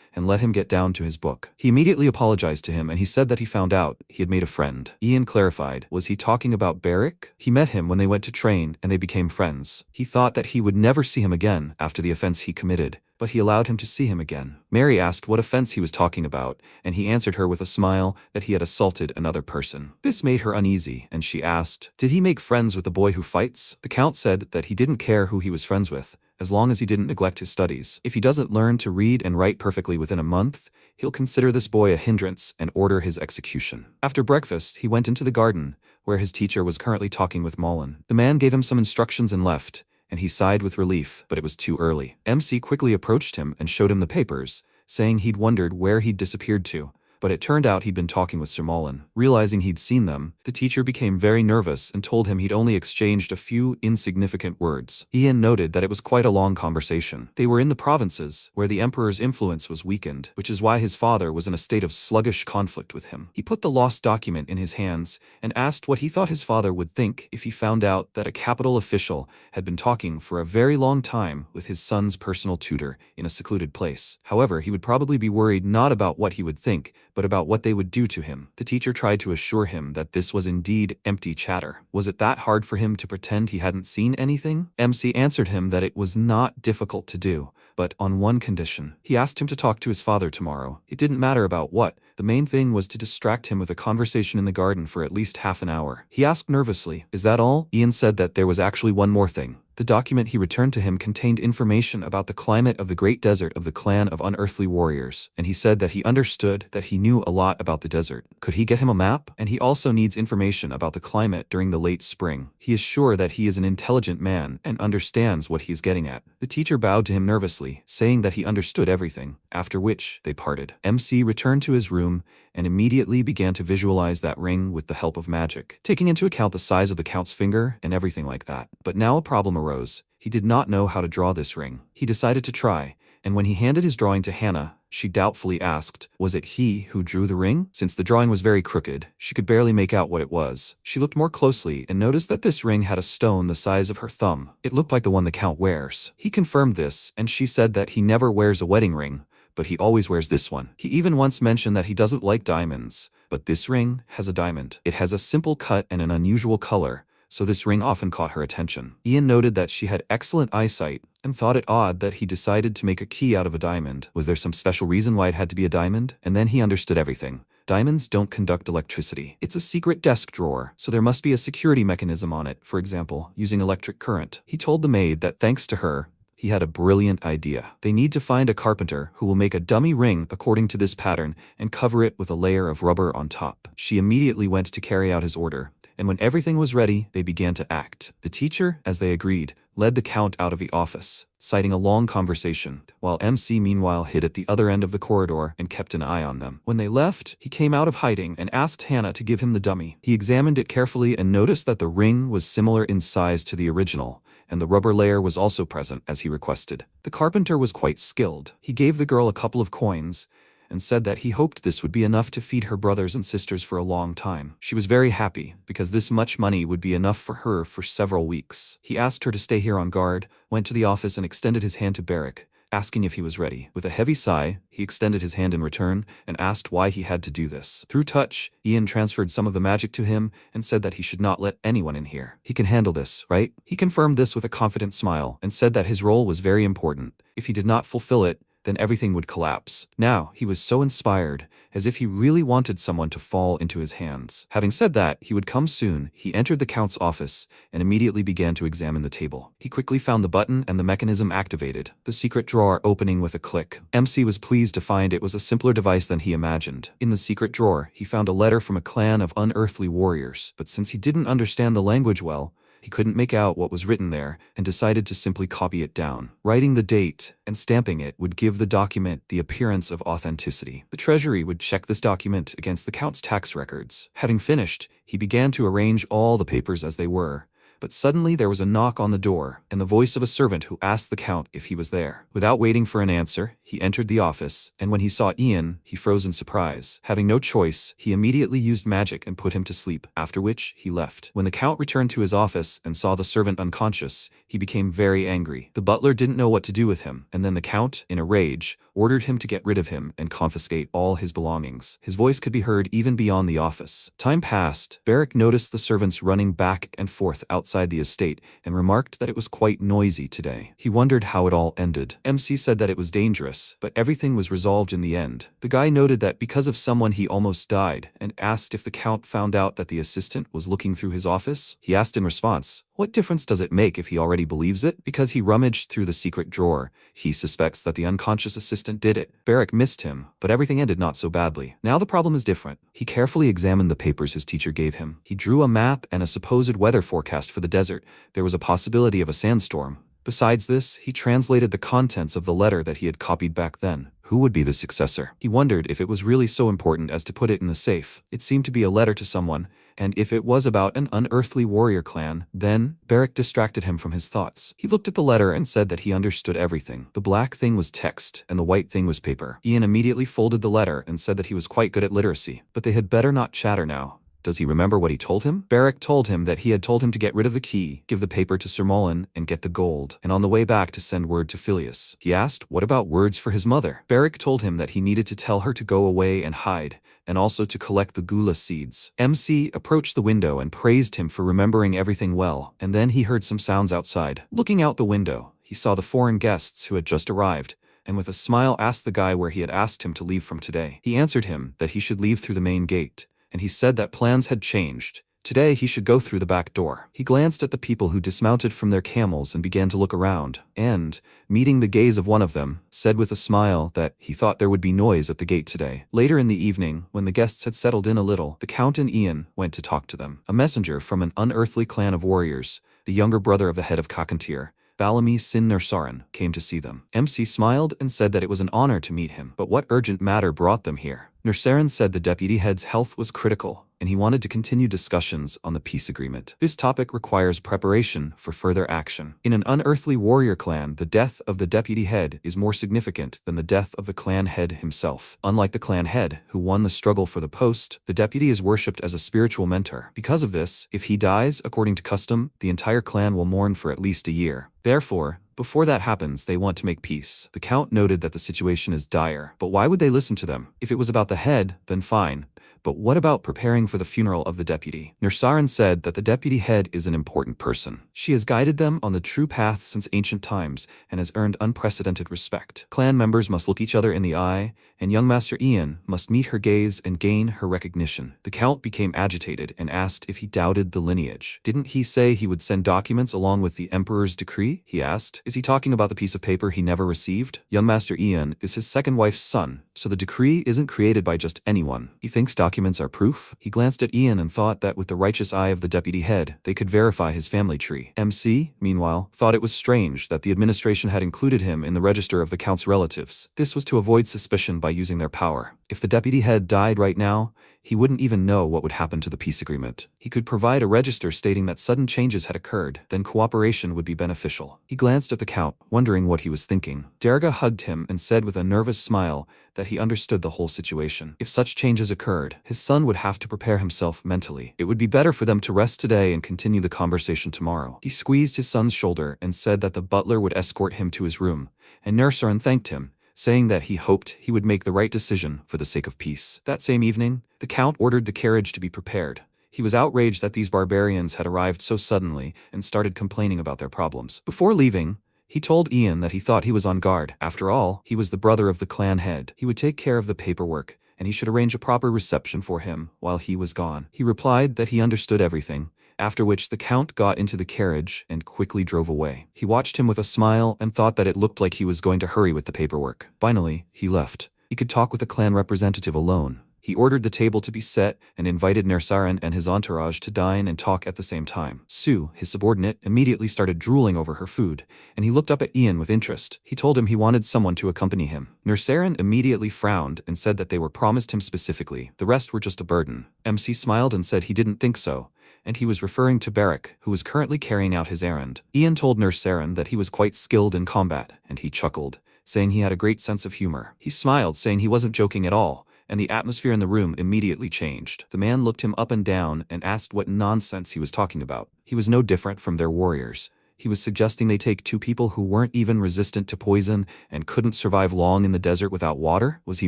and let him get down to his book. He immediately apologized to him, and he said that he found out he had made a friend. Ian clarified, was he talking about Barrick? He met him when they went to train, and they became friends. He thought that he would never see him again after the offense he committed, but he allowed him to see him again. Mary asked what offense he was talking about, and he answered her with a smile that he had assaulted another person. This made her uneasy, and she asked, did he make friends with the boy who fights? The Count said that he didn't care who he was friends with, as long as he didn't neglect his studies. If he doesn't learn to read and write perfectly within a month, he'll consider this boy a hindrance and order his execution. After breakfast, he went into the garden, where his teacher was currently talking with Mullen. The man gave him some instructions and left, and he sighed with relief, but it was too early. MC quickly approached him and showed him the papers, saying he'd wondered where he'd disappeared to, but it turned out he'd been talking with Sir Mullen. Realizing he'd seen them, the teacher became very nervous and told him he'd only exchanged a few insignificant words. Ian noted that it was quite a long conversation. They were in the provinces, where the Emperor's influence was weakened, which is why his father was in a state of sluggish conflict with him. He put the lost document in his hands and asked what he thought his father would think if he found out that a capital official had been talking for a very long time with his son's personal tutor in a secluded place. However, he would probably be worried not about what he would think, but about what they would do to him. The teacher tried to assure him that this was indeed empty chatter. Was it that hard for him to pretend he hadn't seen anything? MC answered him that it was not difficult to do, but on one condition. He asked him to talk to his father tomorrow. It didn't matter about what. The main thing was to distract him with a conversation in the garden for at least half an hour. He asked nervously, is that all? Ian said that there was actually one more thing. The document he returned to him contained information about the climate of the Great Desert of the clan of unearthly warriors, and he said that he understood that he knew a lot about the desert. Could he get him a map? And he also needs information about the climate during the late spring. He is sure that he is an intelligent man and understands what he is getting at. The teacher bowed to him nervously, saying that he understood everything, after which they parted. MC returned to his room and immediately began to visualize that ring with the help of magic, taking into account the size of the Count's finger and everything like that. But now a problem arose. He did not know how to draw this ring. He decided to try, and when he handed his drawing to Hannah, she doubtfully asked, was it he who drew the ring? Since the drawing was very crooked, she could barely make out what it was. She looked more closely and noticed that this ring had a stone the size of her thumb. It looked like the one the Count wears. He confirmed this, and she said that he never wears a wedding ring, but he always wears this one. He even once mentioned that he doesn't like diamonds, but this ring has a diamond. It has a simple cut and an unusual color, so this ring often caught her attention. Ian noted that she had excellent eyesight and thought it odd that he decided to make a key out of a diamond. Was there some special reason why it had to be a diamond? And then he understood everything. Diamonds don't conduct electricity. It's a secret desk drawer, so there must be a security mechanism on it, for example, using electric current. He told the maid that thanks to her, he had a brilliant idea. They need to find a carpenter who will make a dummy ring according to this pattern and cover it with a layer of rubber on top. She immediately went to carry out his order, and when everything was ready, they began to act. The teacher, as they agreed, led the Count out of the office, citing a long conversation, while MC meanwhile hid at the other end of the corridor and kept an eye on them. When they left, he came out of hiding and asked Hannah to give him the dummy. He examined it carefully and noticed that the ring was similar in size to the original, and the rubber layer was also present as he requested. The carpenter was quite skilled. He gave the girl a couple of coins and said that he hoped this would be enough to feed her brothers and sisters for a long time. She was very happy, because this much money would be enough for her for several weeks. He asked her to stay here on guard, went to the office and extended his hand to Barrick, asking if he was ready. With a heavy sigh, he extended his hand in return and asked why he had to do this. Through touch, Ian transferred some of the magic to him and said that he should not let anyone in here. He can handle this, right? He confirmed this with a confident smile and said that his role was very important. If he did not fulfill it, then everything would collapse. Now, he was so inspired, as if he really wanted someone to fall into his hands. Having said that, he would come soon. He entered the Count's office and immediately began to examine the table. He quickly found the button and the mechanism activated, the secret drawer opening with a click. MC was pleased to find it was a simpler device than he imagined. In the secret drawer, he found a letter from a clan of unearthly warriors, but since he didn't understand the language well, he couldn't make out what was written there and decided to simply copy it down. Writing the date and stamping it would give the document the appearance of authenticity. The treasury would check this document against the Count's tax records. Having finished, he began to arrange all the papers as they were. But suddenly there was a knock on the door, and the voice of a servant who asked the Count if he was there. Without waiting for an answer, he entered the office, and when he saw Ian, he froze in surprise. Having no choice, he immediately used magic and put him to sleep, after which he left. When the Count returned to his office and saw the servant unconscious, he became very angry. The butler didn't know what to do with him, and then the Count, in a rage, ordered him to get rid of him and confiscate all his belongings. His voice could be heard even beyond the office. Time passed. Beric noticed the servants running back and forth outside the estate and remarked that it was quite noisy today. He wondered how it all ended. MC said that it was dangerous, but everything was resolved in the end. The guy noted that because of someone he almost died and asked if the Count found out that the assistant was looking through his office. He asked in response, "What difference does it make if he already believes it?" Because he rummaged through the secret drawer, he suspects that the unconscious assistant did it. Beric missed him, but everything ended not so badly. Now the problem is different. He carefully examined the papers his teacher gave him. He drew a map and a supposed weather forecast for the desert. There was a possibility of a sandstorm. Besides this, he translated the contents of the letter that he had copied back then. Who would be the successor? He wondered if it was really so important as to put it in the safe. It seemed to be a letter to someone, and if it was about an unearthly warrior clan, then Beric distracted him from his thoughts. He looked at the letter and said that he understood everything. The black thing was text, and the white thing was paper. Ian immediately folded the letter and said that he was quite good at literacy, but they had better not chatter now. Does he remember what he told him? Beric told him that he had told him to get rid of the key, give the paper to Sir Mullen, and get the gold, and on the way back to send word to Phileas. He asked, what about words for his mother? Beric told him that he needed to tell her to go away and hide, and also to collect the gula seeds. MC approached the window and praised him for remembering everything well, and then he heard some sounds outside. Looking out the window, he saw the foreign guests who had just arrived, and with a smile asked the guy where he had asked him to leave from today. He answered him that he should leave through the main gate, and he said that plans had changed. Today he should go through the back door. He glanced at the people who dismounted from their camels and began to look around, and, meeting the gaze of one of them, said with a smile that he thought there would be noise at the gate today. Later in the evening, when the guests had settled in a little, the Count and Ian went to talk to them. A messenger from an unearthly clan of warriors, the younger brother of the head of Kakantir, Balami Sin Nursaran, came to see them. MC smiled and said that it was an honor to meet him, but what urgent matter brought them here? Nursaran said the deputy head's health was critical, and he wanted to continue discussions on the peace agreement. This topic requires preparation for further action. In an unearthly warrior clan, the death of the deputy head is more significant than the death of the clan head himself. Unlike the clan head, who won the struggle for the post, the deputy is worshipped as a spiritual mentor. Because of this, if he dies, according to custom, the entire clan will mourn for at least a year. Therefore, before that happens, they want to make peace. The Count noted that the situation is dire, but why would they listen to them? If it was about the head, then fine. But what about preparing for the funeral of the deputy? Nursaran said that the deputy head is an important person. She has guided them on the true path since ancient times and has earned unprecedented respect. Clan members must look each other in the eye, and young Master Ian must meet her gaze and gain her recognition. The Count became agitated and asked if he doubted the lineage. Didn't he say he would send documents along with the Emperor's decree? He asked. Is he talking about the piece of paper he never received? Young Master Ian is his second wife's son, so the decree isn't created by just anyone. He thinks documents are proof. He glanced at Ian and thought that with the righteous eye of the deputy head, they could verify his family tree. MC, meanwhile, thought it was strange that the administration had included him in the register of the Count's relatives. This was to avoid suspicion by using their power. If the deputy head died right now, he wouldn't even know what would happen to the peace agreement. He could provide a register stating that sudden changes had occurred, then cooperation would be beneficial. He glanced at the Count, wondering what he was thinking. Derga hugged him and said with a nervous smile that he understood the whole situation. If such changes occurred, his son would have to prepare himself mentally. It would be better for them to rest today and continue the conversation tomorrow. He squeezed his son's shoulder and said that the butler would escort him to his room, and Nursaran thanked him, saying that he hoped he would make the right decision for the sake of peace. That same evening, the Count ordered the carriage to be prepared. He was outraged that these barbarians had arrived so suddenly and started complaining about their problems. Before leaving, He told Ian that he thought he was on guard. After all, he was the brother of the clan head. He would take care of the paperwork, and he should arrange a proper reception for him while he was gone. He replied that he understood everything, after which the Count got into the carriage and quickly drove away. He watched him with a smile and thought that it looked like he was going to hurry with the paperwork. Finally, he left. He could talk with the clan representative alone. He ordered the table to be set and invited Nersaran and his entourage to dine and talk at the same time. Sue, his subordinate, immediately started drooling over her food, and he looked up at Ian with interest. He told him he wanted someone to accompany him. Nersaran immediately frowned and said that they were promised him specifically. The rest were just a burden. MC smiled and said he didn't think so, and he was referring to Beric, who was currently carrying out his errand. Ian told Nersaran that he was quite skilled in combat, and he chuckled, saying he had a great sense of humor. He smiled, saying he wasn't joking at all, and the atmosphere in the room immediately changed. The man looked him up and down and asked what nonsense he was talking about. He was no different from their warriors. He was suggesting they take two people who weren't even resistant to poison and couldn't survive long in the desert without water? Was he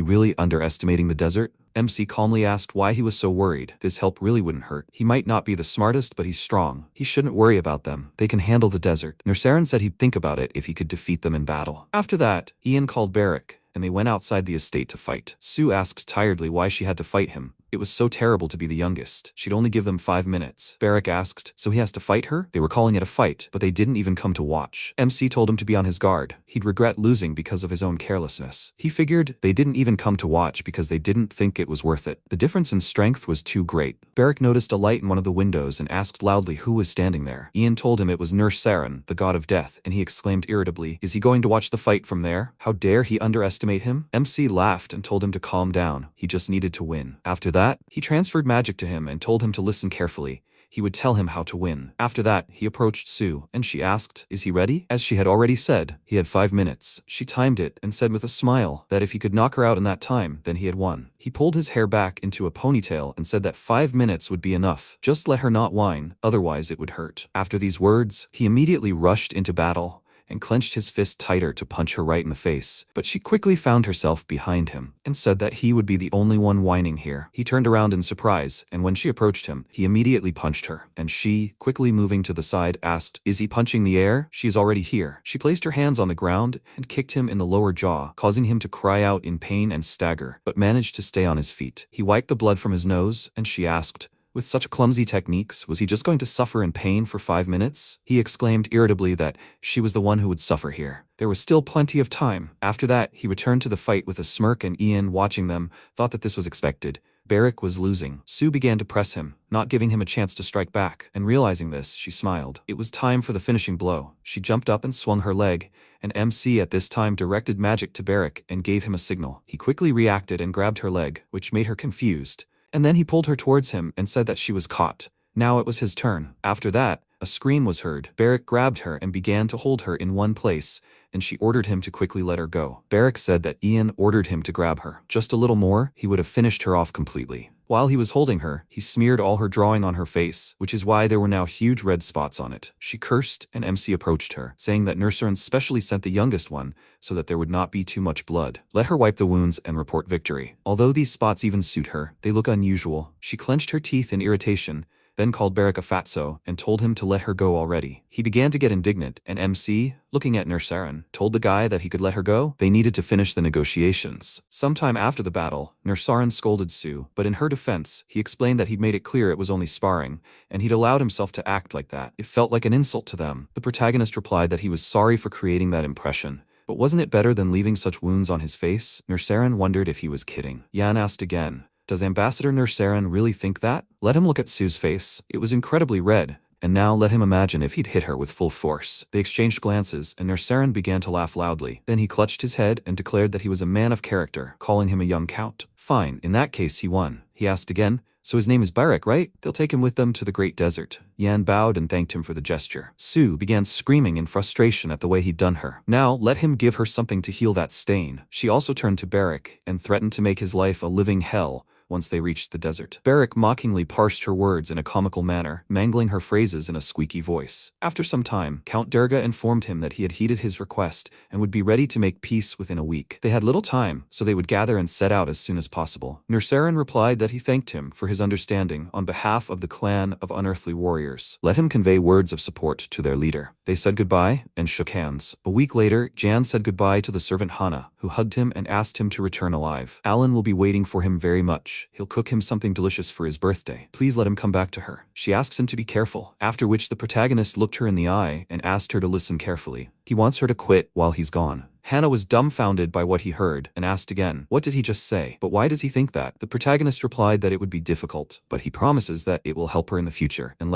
really underestimating the desert? MC calmly asked why he was so worried. This help really wouldn't hurt. He might not be the smartest, but he's strong. He shouldn't worry about them. They can handle the desert. Nersaran said he'd think about it if he could defeat them in battle. After that, Ian called Beric, and they went outside the estate to fight. Sue asked tiredly why she had to fight him. It was so terrible to be the youngest. She'd only give them 5 minutes. Beric asked, so he has to fight her? They were calling it a fight, but they didn't even come to watch. MC told him to be on his guard. He'd regret losing because of his own carelessness. He figured they didn't even come to watch because they didn't think it was worth it. The difference in strength was too great. Beric noticed a light in one of the windows and asked loudly who was standing there. Ian told him it was Nersaran, the god of death, and he exclaimed irritably, is he going to watch the fight from there? How dare he underestimate him? MC laughed and told him to calm down. He just needed to win. After that, he transferred magic to him and told him to listen carefully. He would tell him how to win. After that, he approached Sue, and she asked, is he ready? As she had already said, he had 5 minutes. She timed it and said with a smile that if he could knock her out in that time, then he had won. He pulled his hair back into a ponytail and said that 5 minutes would be enough. Just let her not whine, otherwise it would hurt. After these words, he immediately rushed into battle and clenched his fist tighter to punch her right in the face, but she quickly found herself behind him and said that he would be the only one whining here. He turned around in surprise, and when she approached him, he immediately punched her, and she, quickly moving to the side, asked, is he punching the air? She is already here. She placed her hands on the ground and kicked him in the lower jaw, causing him to cry out in pain and stagger, but managed to stay on his feet. He wiped the blood from his nose, and she asked, with such clumsy techniques, was he just going to suffer in pain for 5 minutes? He exclaimed irritably that she was the one who would suffer here. There was still plenty of time. After that, he returned to the fight with a smirk, and Ian, watching them, thought that this was expected. Beric was losing. Sue began to press him, not giving him a chance to strike back, and realizing this, she smiled. It was time for the finishing blow. She jumped up and swung her leg, and MC at this time directed magic to Beric and gave him a signal. He quickly reacted and grabbed her leg, which made her confused. And then he pulled her towards him and said that she was caught. Now it was his turn. After that, a scream was heard. Beric grabbed her and began to hold her in one place, and she ordered him to quickly let her go. Beric said that Ian ordered him to grab her. Just a little more, he would have finished her off completely. While he was holding her, he smeared all her drawing on her face, which is why there were now huge red spots on it. She cursed, and MC approached her, saying that Nersaran specially sent the youngest one so that there would not be too much blood. Let her wipe the wounds and report victory. Although these spots even suit her, they look unusual. She clenched her teeth in irritation, then called Beric a fatso and told him to let her go already. He began to get indignant, and MC, looking at Nersaran, told the guy that he could let her go. They needed to finish the negotiations. Sometime after the battle, Nersaran scolded Sue, but in her defense, he explained that he'd made it clear it was only sparring, and he'd allowed himself to act like that. It felt like an insult to them. The protagonist replied that he was sorry for creating that impression. But wasn't it better than leaving such wounds on his face? Nersaran wondered if he was kidding. Yan asked again, does Ambassador Nersaran really think that? Let him look at Sue's face. It was incredibly red. And now let him imagine if he'd hit her with full force. They exchanged glances, and Nersaran began to laugh loudly. Then he clutched his head and declared that he was a man of character, calling him a young count. Fine, in that case he won. He asked again, so his name is Beric, right? They'll take him with them to the Great Desert. Yan bowed and thanked him for the gesture. Sue began screaming in frustration at the way he'd done her. Now let him give her something to heal that stain. She also turned to Beric and threatened to make his life a living hell once they reached the desert. Barak mockingly parsed her words in a comical manner, mangling her phrases in a squeaky voice. After some time, Count Durga informed him that he had heeded his request and would be ready to make peace within a week. They had little time, so they would gather and set out as soon as possible. Nersaran replied that he thanked him for his understanding on behalf of the clan of unearthly warriors. Let him convey words of support to their leader. They said goodbye and shook hands. A week later, Jan said goodbye to the servant Hana, who hugged him and asked him to return alive. Alan will be waiting for him very much. He'll cook him something delicious for his birthday. Please let him come back to her. She asks him to be careful, after which the protagonist looked her in the eye and asked her to listen carefully. He wants her to quit while he's gone. Hannah was dumbfounded by what he heard and asked again, what did he just say? But why does he think that? The protagonist replied that it would be difficult, but he promises that it will help her in the future and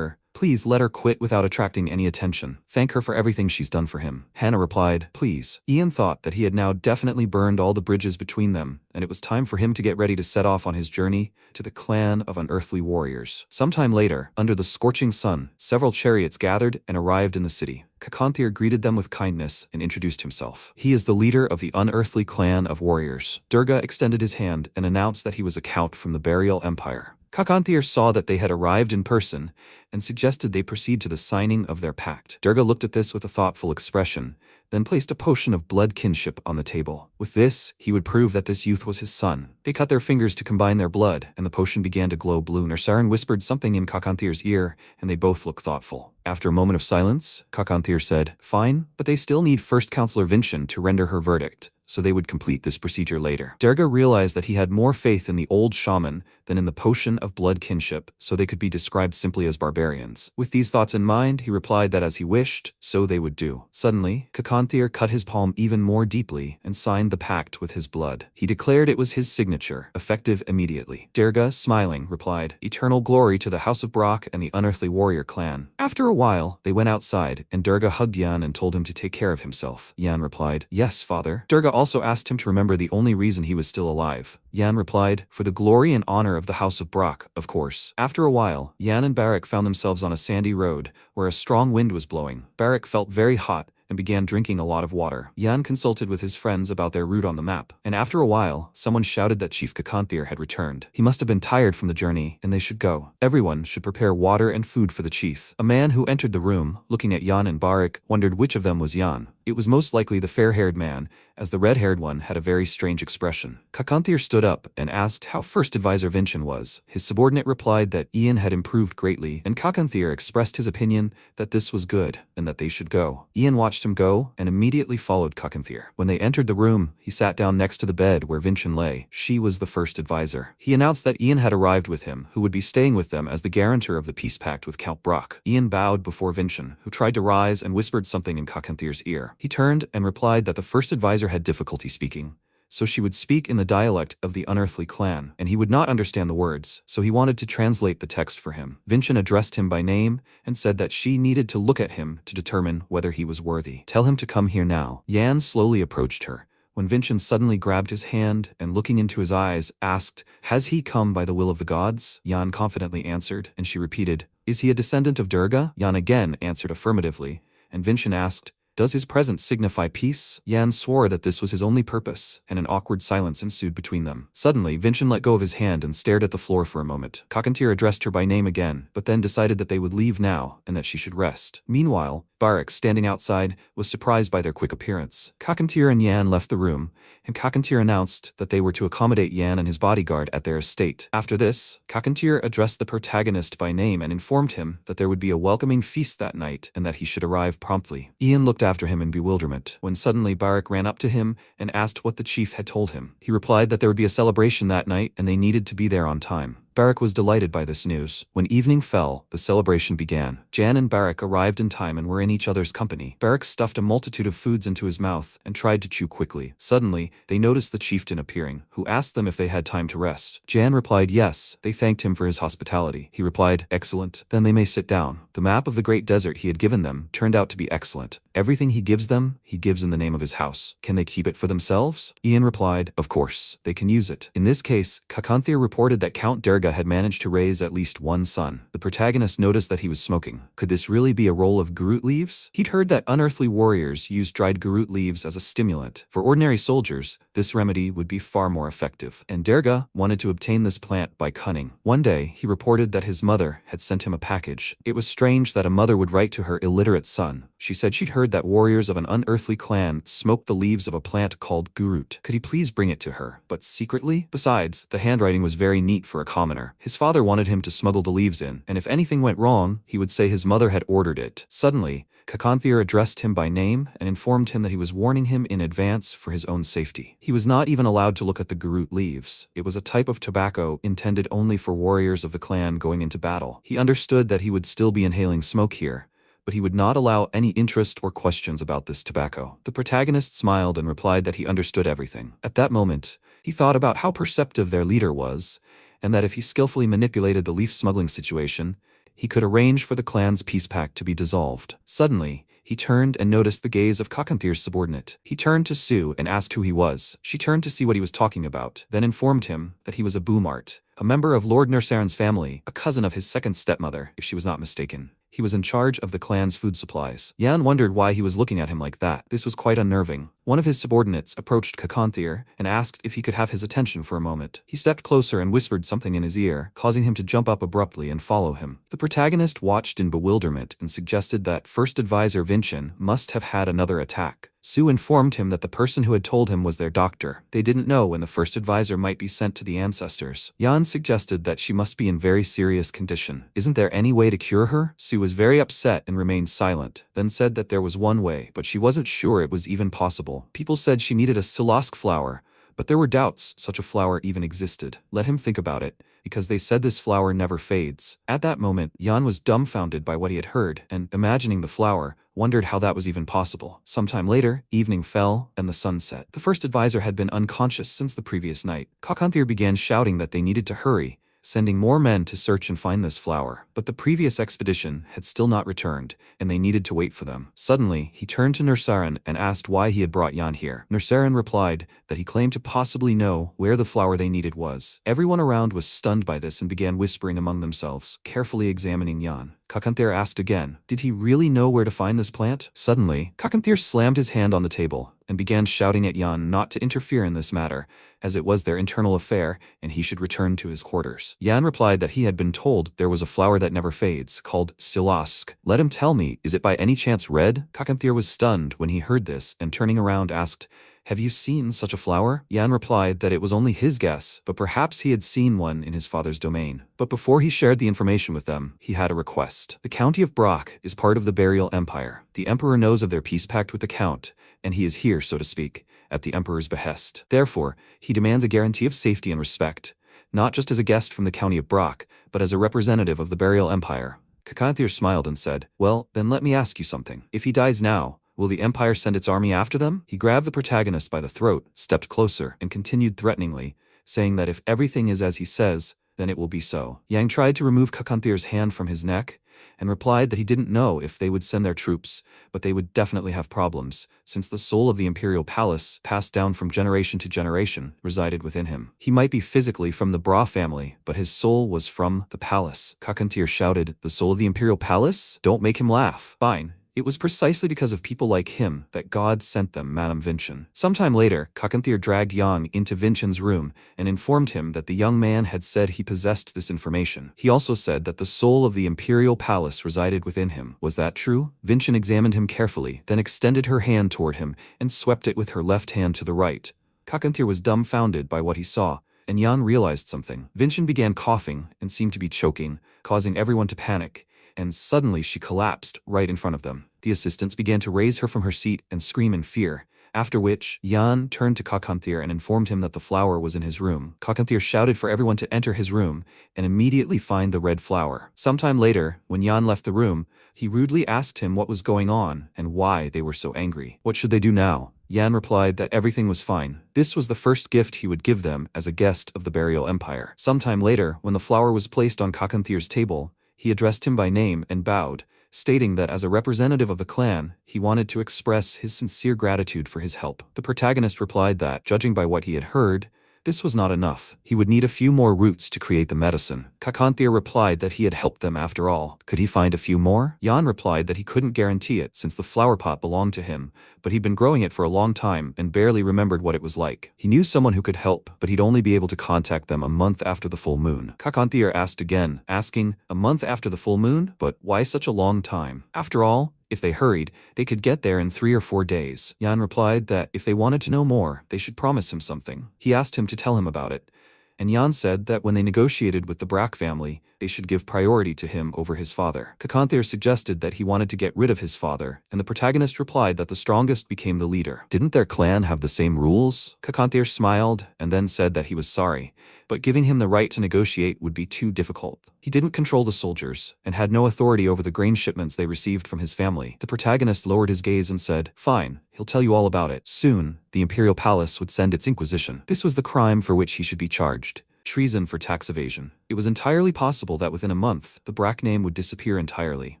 please let her quit without attracting any attention. Thank her for everything she's done for him. Hannah replied, please. Ian thought that he had now definitely burned all the bridges between them, and it was time for him to get ready to set off on his journey to the clan of unearthly warriors. Sometime later, under the scorching sun, several chariots gathered and arrived in the city. Kakanthir greeted them with kindness and introduced himself. He is the leader of the unearthly clan of warriors. Durga extended his hand and announced that he was a count from the Burial Empire. Kakanthir saw that they had arrived in person and suggested they proceed to the signing of their pact. Durga looked at this with a thoughtful expression, then placed a potion of blood kinship on the table. With this, he would prove that this youth was his son. They cut their fingers to combine their blood, and the potion began to glow blue. Nersaran whispered something in Kakanthir's ear, and they both looked thoughtful. After a moment of silence, Kakanthir said, fine, but they still need First Counselor Vincent to render her verdict, so they would complete this procedure later. Durga realized that he had more faith in the old shaman than in the potion of blood kinship, so they could be described simply as barbarians. With these thoughts in mind, he replied that as he wished, so they would do. Suddenly, Kakanthir cut his palm even more deeply and signed the pact with his blood. He declared it was his signature, effective immediately. Durga, smiling, replied, eternal glory to the House of Brock and the unearthly warrior clan. After a while, they went outside, and Durga hugged Yan and told him to take care of himself. Yan replied, yes, father. Durga also asked him to remember the only reason he was still alive. Yan replied, for the glory and honor of the House of Brock, of course. After a while, Yan and Barak found themselves on a sandy road, where a strong wind was blowing. Barak felt very hot and began drinking a lot of water. Yan consulted with his friends about their route on the map, and after a while, someone shouted that Chief Kakanthir had returned. He must have been tired from the journey, and they should go. Everyone should prepare water and food for the chief. A man who entered the room, looking at Yan and Barak, wondered which of them was Yan. It was most likely the fair-haired man, as the red-haired one had a very strange expression. Kakanthir stood up and asked how First Advisor Vincent was. His subordinate replied that Ian had improved greatly, and Kakanthir expressed his opinion that this was good, and that they should go. Ian watched him go, and immediately followed Kakanthir. When they entered the room, he sat down next to the bed where Vincent lay. She was the first advisor. He announced that Ian had arrived with him, who would be staying with them as the guarantor of the peace pact with Count Brock. Ian bowed before Vincent, who tried to rise and whispered something in Kakanthir's ear. He turned and replied that the first advisor had difficulty speaking, so she would speak in the dialect of the unearthly clan, and he would not understand the words, so he wanted to translate the text for him. Vincent addressed him by name and said that she needed to look at him to determine whether he was worthy. Tell him to come here now. Yan slowly approached her, when Vincent suddenly grabbed his hand and looking into his eyes, asked, has he come by the will of the gods? Yan confidently answered, and she repeated, is he a descendant of Durga? Yan again answered affirmatively, and Vincent asked, does his presence signify peace? Yan swore that this was his only purpose, and an awkward silence ensued between them. Suddenly, Vincent let go of his hand and stared at the floor for a moment. Kakanthir addressed her by name again, but then decided that they would leave now and that she should rest. Meanwhile, Barak, standing outside, was surprised by their quick appearance. Kakanthir and Yan left the room, and Kakanthir announced that they were to accommodate Yan and his bodyguard at their estate. After this, Kakanthir addressed the protagonist by name and informed him that there would be a welcoming feast that night and that he should arrive promptly. Ian looked after him in bewilderment, when suddenly Barak ran up to him and asked what the chief had told him. He replied that there would be a celebration that night and they needed to be there on time. Barak was delighted by this news. When evening fell, the celebration began. Jan and Barak arrived in time and were in each other's company. Barak stuffed a multitude of foods into his mouth and tried to chew quickly. Suddenly, they noticed the chieftain appearing, who asked them if they had time to rest. Jan replied yes. They thanked him for his hospitality. He replied, excellent. Then they may sit down. The map of the great desert he had given them turned out to be excellent. Everything he gives them, he gives in the name of his house. Can they keep it for themselves? Ian replied, of course, they can use it. In this case, Kakanthir reported that Count Durga had managed to raise at least one son. The protagonist noticed that he was smoking. Could this really be a roll of garut leaves? He'd heard that unearthly warriors used dried garut leaves as a stimulant. For ordinary soldiers, this remedy would be far more effective. And Derga wanted to obtain this plant by cunning. One day, he reported that his mother had sent him a package. It was strange that a mother would write to her illiterate son. She said she'd heard that warriors of an unearthly clan smoked the leaves of a plant called gurut. Could he please bring it to her? But secretly? Besides, the handwriting was very neat for a commoner. His father wanted him to smuggle the leaves in, and if anything went wrong, he would say his mother had ordered it. Suddenly, Kakanthir addressed him by name and informed him that he was warning him in advance for his own safety. He was not even allowed to look at the gurut leaves. It was a type of tobacco intended only for warriors of the clan going into battle. He understood that he would still be inhaling smoke here, but he would not allow any interest or questions about this tobacco. The protagonist smiled and replied that he understood everything. At that moment, he thought about how perceptive their leader was, and that if he skillfully manipulated the leaf smuggling situation, he could arrange for the clan's peace pact to be dissolved. Suddenly, he turned and noticed the gaze of Kakanthir's subordinate. He turned to Sue and asked who he was. She turned to see what he was talking about, then informed him that he was a boomart, a member of Lord Nersaren's family, a cousin of his second stepmother, if she was not mistaken. He was in charge of the clan's food supplies. Yan wondered why he was looking at him like that. This was quite unnerving. One of his subordinates approached Kakanthir and asked if he could have his attention for a moment. He stepped closer and whispered something in his ear, causing him to jump up abruptly and follow him. The protagonist watched in bewilderment and suggested that First Advisor Vincent must have had another attack. Sue informed him that the person who had told him was their doctor. They didn't know when the first advisor might be sent to the ancestors. Yan suggested that she must be in very serious condition. Isn't there any way to cure her? Sue was very upset and remained silent, then said that there was one way, but she wasn't sure it was even possible. People said she needed a silask flower, but there were doubts such a flower even existed. Let him think about it, because they said this flower never fades. At that moment, Yan was dumbfounded by what he had heard, and, imagining the flower, wondered how that was even possible. Sometime later, evening fell, and the sun set. The first advisor had been unconscious since the previous night. Kakanthir began shouting that they needed to hurry, sending more men to search and find this flower. But the previous expedition had still not returned, and they needed to wait for them. Suddenly, he turned to Nersaren and asked why he had brought Yan here. Nersaren replied that he claimed to possibly know where the flower they needed was. Everyone around was stunned by this and began whispering among themselves, carefully examining Yan. Kakanthir asked again, did he really know where to find this plant? Suddenly, Kakanthir slammed his hand on the table and began shouting at Yan not to interfere in this matter, as it was their internal affair and he should return to his quarters. Yan replied that he had been told there was a flower that never fades, called silask. Let him tell me, is it by any chance red? Kakanthir was stunned when he heard this and turning around asked, have you seen such a flower? Yan replied that it was only his guess, but perhaps he had seen one in his father's domain. But before he shared the information with them, he had a request. The county of Brock is part of the Burial Empire. The Emperor knows of their peace pact with the Count, and he is here, so to speak, at the Emperor's behest. Therefore, he demands a guarantee of safety and respect, not just as a guest from the county of Brock, but as a representative of the Burial Empire. Kakanthir smiled and said, well, then let me ask you something. If he dies now, will the Empire send its army after them? He grabbed the protagonist by the throat, stepped closer, and continued threateningly, saying that if everything is as he says, then it will be so. Yang tried to remove Kakanthir's hand from his neck, and replied that he didn't know if they would send their troops, but they would definitely have problems, since the soul of the imperial palace, passed down from generation to generation, resided within him. He might be physically from the Bra family, but his soul was from the palace. Kakanthir shouted, the soul of the imperial palace? Don't make him laugh. Fine. It was precisely because of people like him that God sent them Madame Vincent. Sometime later, Kakanthir dragged Yang into Vincent's room and informed him that the young man had said he possessed this information. He also said that the soul of the imperial palace resided within him. Was that true? Vincent examined him carefully, then extended her hand toward him and swept it with her left hand to the right. Kakanthir was dumbfounded by what he saw, and Yan realized something. Vincent began coughing and seemed to be choking, causing everyone to panic, and suddenly she collapsed right in front of them. The assistants began to raise her from her seat and scream in fear, after which Yan turned to Kakanthir and informed him that the flower was in his room. Kakanthir shouted for everyone to enter his room and immediately find the red flower. Sometime later, when Yan left the room, he rudely asked him what was going on and why they were so angry. What should they do now? Yan replied that everything was fine. This was the first gift he would give them as a guest of the Burial Empire. Sometime later, when the flower was placed on Kakanthir's table, he addressed him by name and bowed, stating that as a representative of the clan, he wanted to express his sincere gratitude for his help. The protagonist replied that, judging by what he had heard, This was not enough. He would need a few more roots to create the medicine. Kakanthir replied that he had helped them after all. Could he find a few more? Yan replied that he couldn't guarantee it since the flower pot belonged to him, but he'd been growing it for a long time and barely remembered what it was like. He knew someone who could help, but he'd only be able to contact them a month after the full moon. Kakanthir asked again, asking, a month after the full moon? But why such a long time? After all, if they hurried, they could get there in 3 or 4 days. Yan replied that if they wanted to know more, they should promise him something. He asked him to tell him about it, and Yan said that when they negotiated with the Brack family, they should give priority to him over his father. Kakanthir suggested that he wanted to get rid of his father, and the protagonist replied that the strongest became the leader. Didn't their clan have the same rules? Kakanthir smiled and then said that he was sorry, but giving him the right to negotiate would be too difficult. He didn't control the soldiers, and had no authority over the grain shipments they received from his family. The protagonist lowered his gaze and said, fine, he'll tell you all about it. Soon, the imperial palace would send its inquisition. This was the crime for which he should be charged. Treason for tax evasion. It was entirely possible that within a month, the Brack name would disappear entirely.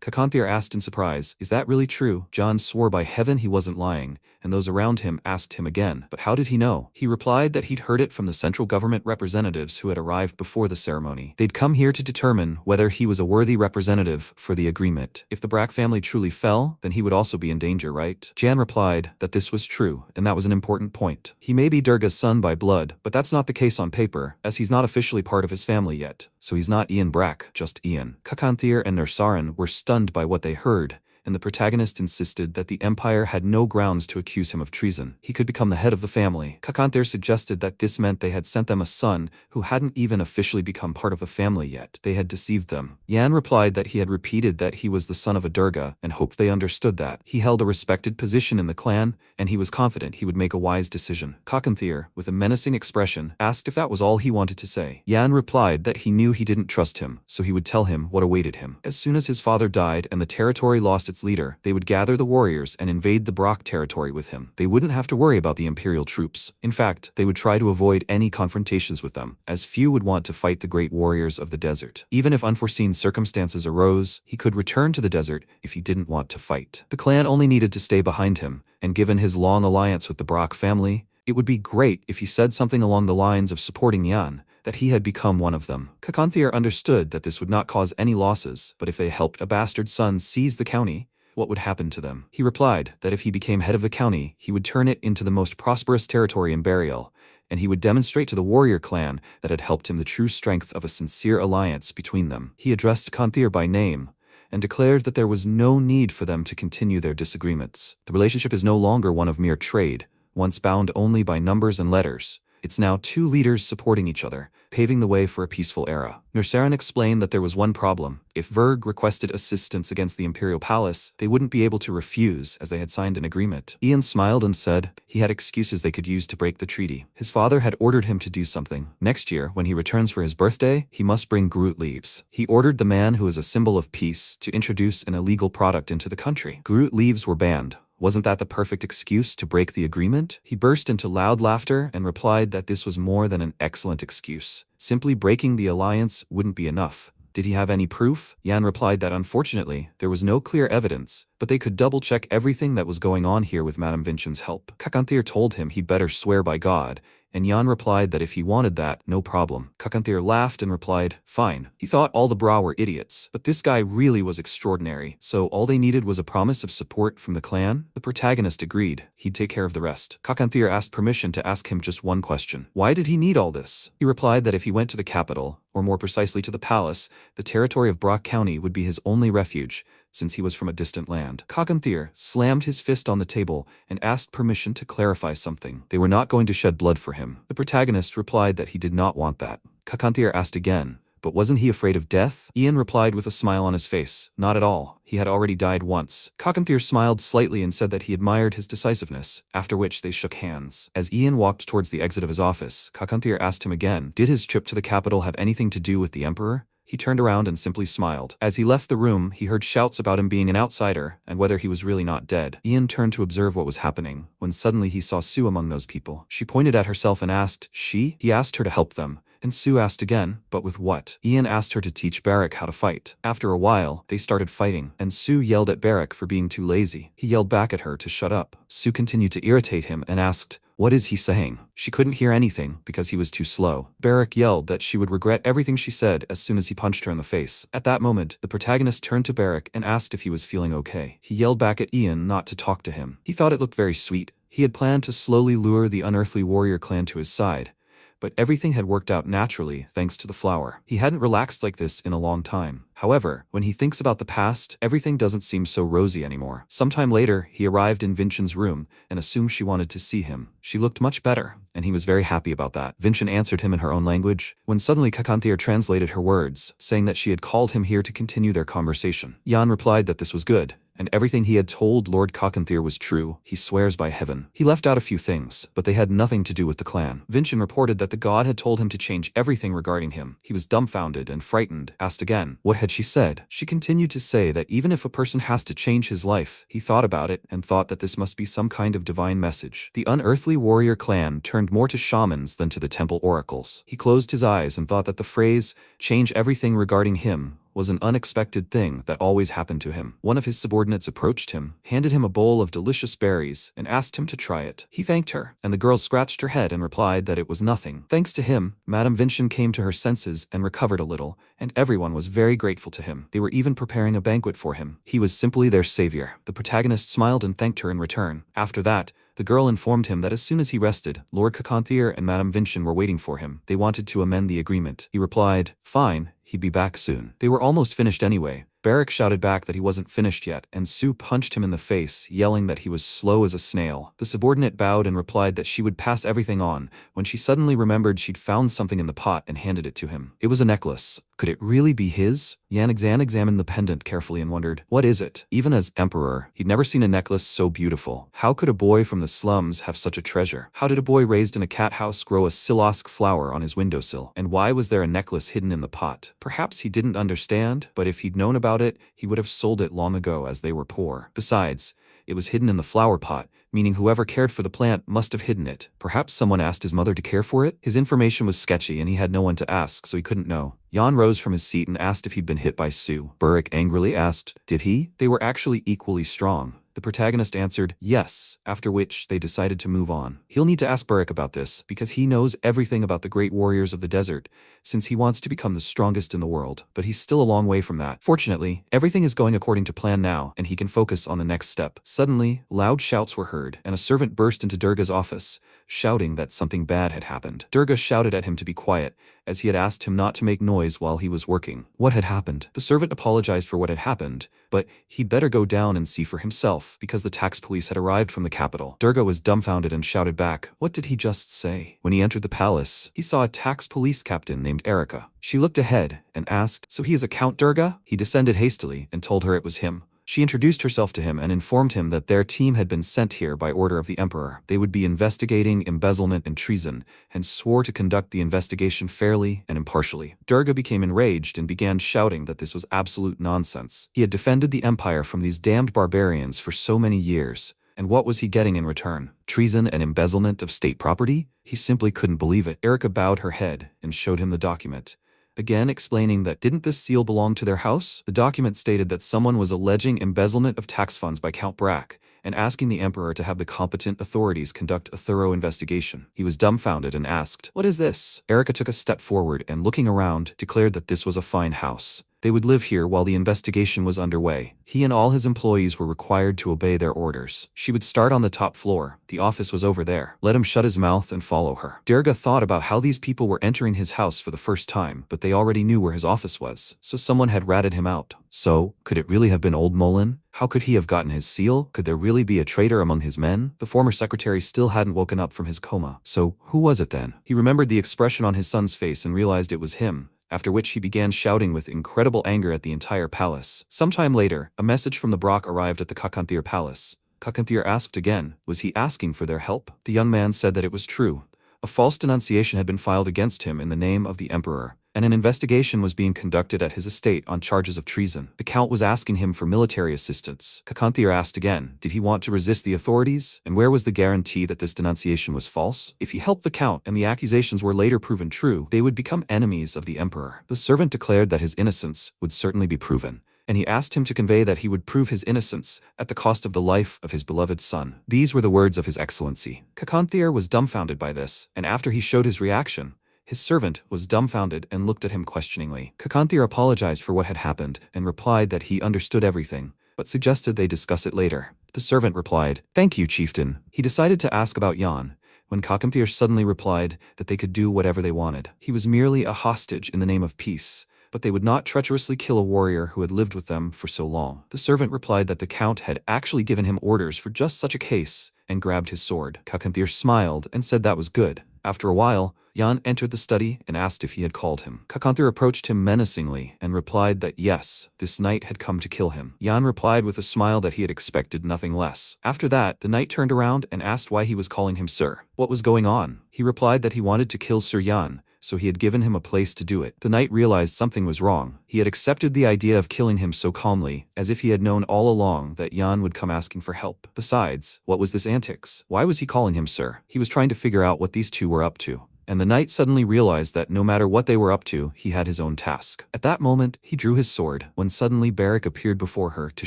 Kakanthir asked in surprise, is that really true? John swore by heaven he wasn't lying, and those around him asked him again, but how did he know? He replied that he'd heard it from the central government representatives who had arrived before the ceremony. They'd come here to determine whether he was a worthy representative for the agreement. If the Brack family truly fell, then he would also be in danger, right? Jan replied that this was true, and that was an important point. He may be Durga's son by blood, but that's not the case on paper, as he's not officially part of his family yet. So he's not Ian Brack, just Ian. Kakanthir and Nursaran were stunned by what they heard, and the protagonist insisted that the Empire had no grounds to accuse him of treason. He could become the head of the family. Kakanthir suggested that this meant they had sent them a son who hadn't even officially become part of the family yet. They had deceived them. Yan replied that he had repeated that he was the son of a Durga and hoped they understood that. He held a respected position in the clan, and he was confident he would make a wise decision. Kakanthir, with a menacing expression, asked if that was all he wanted to say. Yan replied that he knew he didn't trust him, so he would tell him what awaited him. As soon as his father died and the territory lost its leader, they would gather the warriors and invade the Brack territory with him. They wouldn't have to worry about the imperial troops. In fact, they would try to avoid any confrontations with them, as few would want to fight the great warriors of the desert. Even if unforeseen circumstances arose, he could return to the desert if he didn't want to fight. The clan only needed to stay behind him, and given his long alliance with the Brack family, it would be great if he said something along the lines of supporting Yan, that he had become one of them. Kakanthir understood that this would not cause any losses, but if they helped a bastard son seize the county, what would happen to them? He replied that if he became head of the county, he would turn it into the most prosperous territory in Burial, and he would demonstrate to the warrior clan that had helped him the true strength of a sincere alliance between them. He addressed Kakanthir by name, and declared that there was no need for them to continue their disagreements. The relationship is no longer one of mere trade, once bound only by numbers and letters. It's now 2 leaders supporting each other, paving the way for a peaceful era. Nursaran explained that there was one problem. If Verg requested assistance against the Imperial Palace, they wouldn't be able to refuse, as they had signed an agreement. Ian smiled and said he had excuses they could use to break the treaty. His father had ordered him to do something. Next year, when he returns for his birthday, he must bring Groot leaves. He ordered the man who is a symbol of peace to introduce an illegal product into the country. Groot leaves were banned. Wasn't that the perfect excuse to break the agreement? He burst into loud laughter and replied that this was more than an excellent excuse. Simply breaking the alliance wouldn't be enough. Did he have any proof? Yan replied that unfortunately, there was no clear evidence, but they could double-check everything that was going on here with Madame Vincent's help. Kakanthir told him he'd better swear by God, and Yan replied that if he wanted that, no problem. Kakanthir laughed and replied, fine. He thought all the Bra were idiots, but this guy really was extraordinary, so all they needed was a promise of support from the clan? The protagonist agreed. He'd take care of the rest. Kakanthir asked permission to ask him just one question. Why did he need all this? He replied that if he went to the capital, or more precisely to the palace, the territory of Brack County would be his only refuge, since he was from a distant land. Kakanthir slammed his fist on the table and asked permission to clarify something. They were not going to shed blood for him. The protagonist replied that he did not want that. Kakanthir asked again, but wasn't he afraid of death? Ian replied with a smile on his face, not at all. He had already died once. Kakanthir smiled slightly and said that he admired his decisiveness, after which they shook hands. As Ian walked towards the exit of his office, Kakanthir asked him again, did his trip to the capital have anything to do with the Emperor? He turned around and simply smiled. As he left the room, he heard shouts about him being an outsider and whether he was really not dead. Ian turned to observe what was happening, when suddenly he saw Sue among those people. She pointed at herself and asked, she? He asked her to help them, and Sue asked again, but with what? Ian asked her to teach Barak how to fight. After a while, they started fighting, and Sue yelled at Barak for being too lazy. He yelled back at her to shut up. Sue continued to irritate him and asked, What is he saying? She couldn't hear anything because he was too slow. Barak yelled that she would regret everything she said as soon as he punched her in the face. At that moment, the protagonist turned to Barak and asked if he was feeling okay. He yelled back at Ian not to talk to him. He thought it looked very sweet. He had planned to slowly lure the unearthly warrior clan to his side, but everything had worked out naturally thanks to the flower. He hadn't relaxed like this in a long time. However, when he thinks about the past, everything doesn't seem so rosy anymore. Sometime later, he arrived in Vincian's room and assumed she wanted to see him. She looked much better, and he was very happy about that. Vincian answered him in her own language, when suddenly Kakanthir translated her words, saying that she had called him here to continue their conversation. Jan replied that this was good, and everything he had told Lord Kakanthir was true. He swears by heaven. He left out a few things, but they had nothing to do with the clan. Vincian reported that the god had told him to change everything regarding him. He was dumbfounded and frightened, asked again, what had she said? She continued to say that even if a person has to change his life, he thought about it and thought that this must be some kind of divine message. The unearthly warrior clan turned more to shamans than to the temple oracles. He closed his eyes and thought that the phrase, change everything regarding him, was an unexpected thing that always happened to him. One of his subordinates approached him, handed him a bowl of delicious berries, and asked him to try it. He thanked her, and the girl scratched her head and replied that it was nothing. Thanks to him, Madame Vincian came to her senses and recovered a little, and everyone was very grateful to him. They were even preparing a banquet for him. He was simply their savior. The protagonist smiled and thanked her in return. After that, the girl informed him that as soon as he rested, Lord Kakanthir and Madame Vincian were waiting for him. They wanted to amend the agreement. He replied, fine, he'd be back soon. They were almost finished anyway. Barak shouted back that he wasn't finished yet, and Sue punched him in the face, yelling that he was slow as a snail. The subordinate bowed and replied that she would pass everything on, when she suddenly remembered she'd found something in the pot and handed it to him. It was a necklace. Could it really be his? Yan examined the pendant carefully and wondered, what is it? Even as emperor, he'd never seen a necklace so beautiful. How could a boy from the slums have such a treasure? How did a boy raised in a cat house grow a silosk flower on his windowsill? And why was there a necklace hidden in the pot? Perhaps he didn't understand, but if he'd known about it, he would have sold it long ago as they were poor. Besides, it was hidden in the flower pot, meaning whoever cared for the plant must have hidden it. Perhaps someone asked his mother to care for it? His information was sketchy and he had no one to ask, so he couldn't know. Jan rose from his seat and asked if he'd been hit by Sue. Barak angrily asked, did he? They were actually equally strong. The protagonist answered, yes, after which they decided to move on. He'll need to ask Barak about this, because he knows everything about the great warriors of the desert, since he wants to become the strongest in the world, but he's still a long way from that. Fortunately, everything is going according to plan now, and he can focus on the next step. Suddenly, loud shouts were heard, and a servant burst into Durga's office, shouting that something bad had happened. Durga shouted at him to be quiet, as he had asked him not to make noise while he was working. What had happened? The servant apologized for what had happened, but he'd better go down and see for himself, because the tax police had arrived from the capital. Durga was dumbfounded and shouted back, what did he just say? When he entered the palace, he saw a tax police captain named Erica. She looked ahead and asked, so he is a Count Durga? He descended hastily and told her it was him. She introduced herself to him and informed him that their team had been sent here by order of the emperor. They would be investigating embezzlement and treason, and swore to conduct the investigation fairly and impartially. Durga became enraged and began shouting that this was absolute nonsense. He had defended the empire from these damned barbarians for so many years, and what was he getting in return? Treason and embezzlement of state property? He simply couldn't believe it. Erica bowed her head and showed him the document, again explaining that didn't this seal belong to their house? The document stated that someone was alleging embezzlement of tax funds by Count Brack and asking the emperor to have the competent authorities conduct a thorough investigation. He was dumbfounded and asked, what is this? Erica took a step forward and, looking around, declared that this was a fine house. They would live here while the investigation was underway. He and all his employees were required to obey their orders. She would start on the top floor. The office was over there. Let him shut his mouth and follow her. Durga thought about how these people were entering his house for the first time, but they already knew where his office was, so someone had ratted him out. So, could it really have been old Mullen? How could he have gotten his seal? Could there really be a traitor among his men? The former secretary still hadn't woken up from his coma. So, who was it then? He remembered the expression on his son's face and realized it was him, after which he began shouting with incredible anger at the entire palace. Sometime later, a message from the Brock arrived at the Kakanthir palace. Kakanthir asked again, was he asking for their help? The young man said that it was true. A false denunciation had been filed against him in the name of the emperor, and an investigation was being conducted at his estate on charges of treason. The count was asking him for military assistance. Kakanthir asked again, did he want to resist the authorities? And where was the guarantee that this denunciation was false? If he helped the count and the accusations were later proven true, they would become enemies of the emperor. The servant declared that his innocence would certainly be proven, and he asked him to convey that he would prove his innocence at the cost of the life of his beloved son. These were the words of his excellency. Kakanthir was dumbfounded by this, and after he showed his reaction, his servant was dumbfounded and looked at him questioningly. Kakanthir apologized for what had happened and replied that he understood everything, but suggested they discuss it later. The servant replied, "Thank you, chieftain." He decided to ask about Yan, when Kakanthir suddenly replied that they could do whatever they wanted. He was merely a hostage in the name of peace, but they would not treacherously kill a warrior who had lived with them for so long. The servant replied that the count had actually given him orders for just such a case and grabbed his sword. Kakanthir smiled and said that was good. After a while, Yan entered the study and asked if he had called him. Kakanthir approached him menacingly and replied that yes, this knight had come to kill him. Yan replied with a smile that he had expected nothing less. After that, the knight turned around and asked why he was calling him sir. What was going on? He replied that he wanted to kill Sir Yan, so he had given him a place to do it. The knight realized something was wrong. He had accepted the idea of killing him so calmly, as if he had known all along that Yan would come asking for help. Besides, what was this antics? Why was he calling him sir? He was trying to figure out what these two were up to. And the knight suddenly realized that no matter what they were up to, he had his own task. At that moment, he drew his sword, when suddenly Barak appeared before her to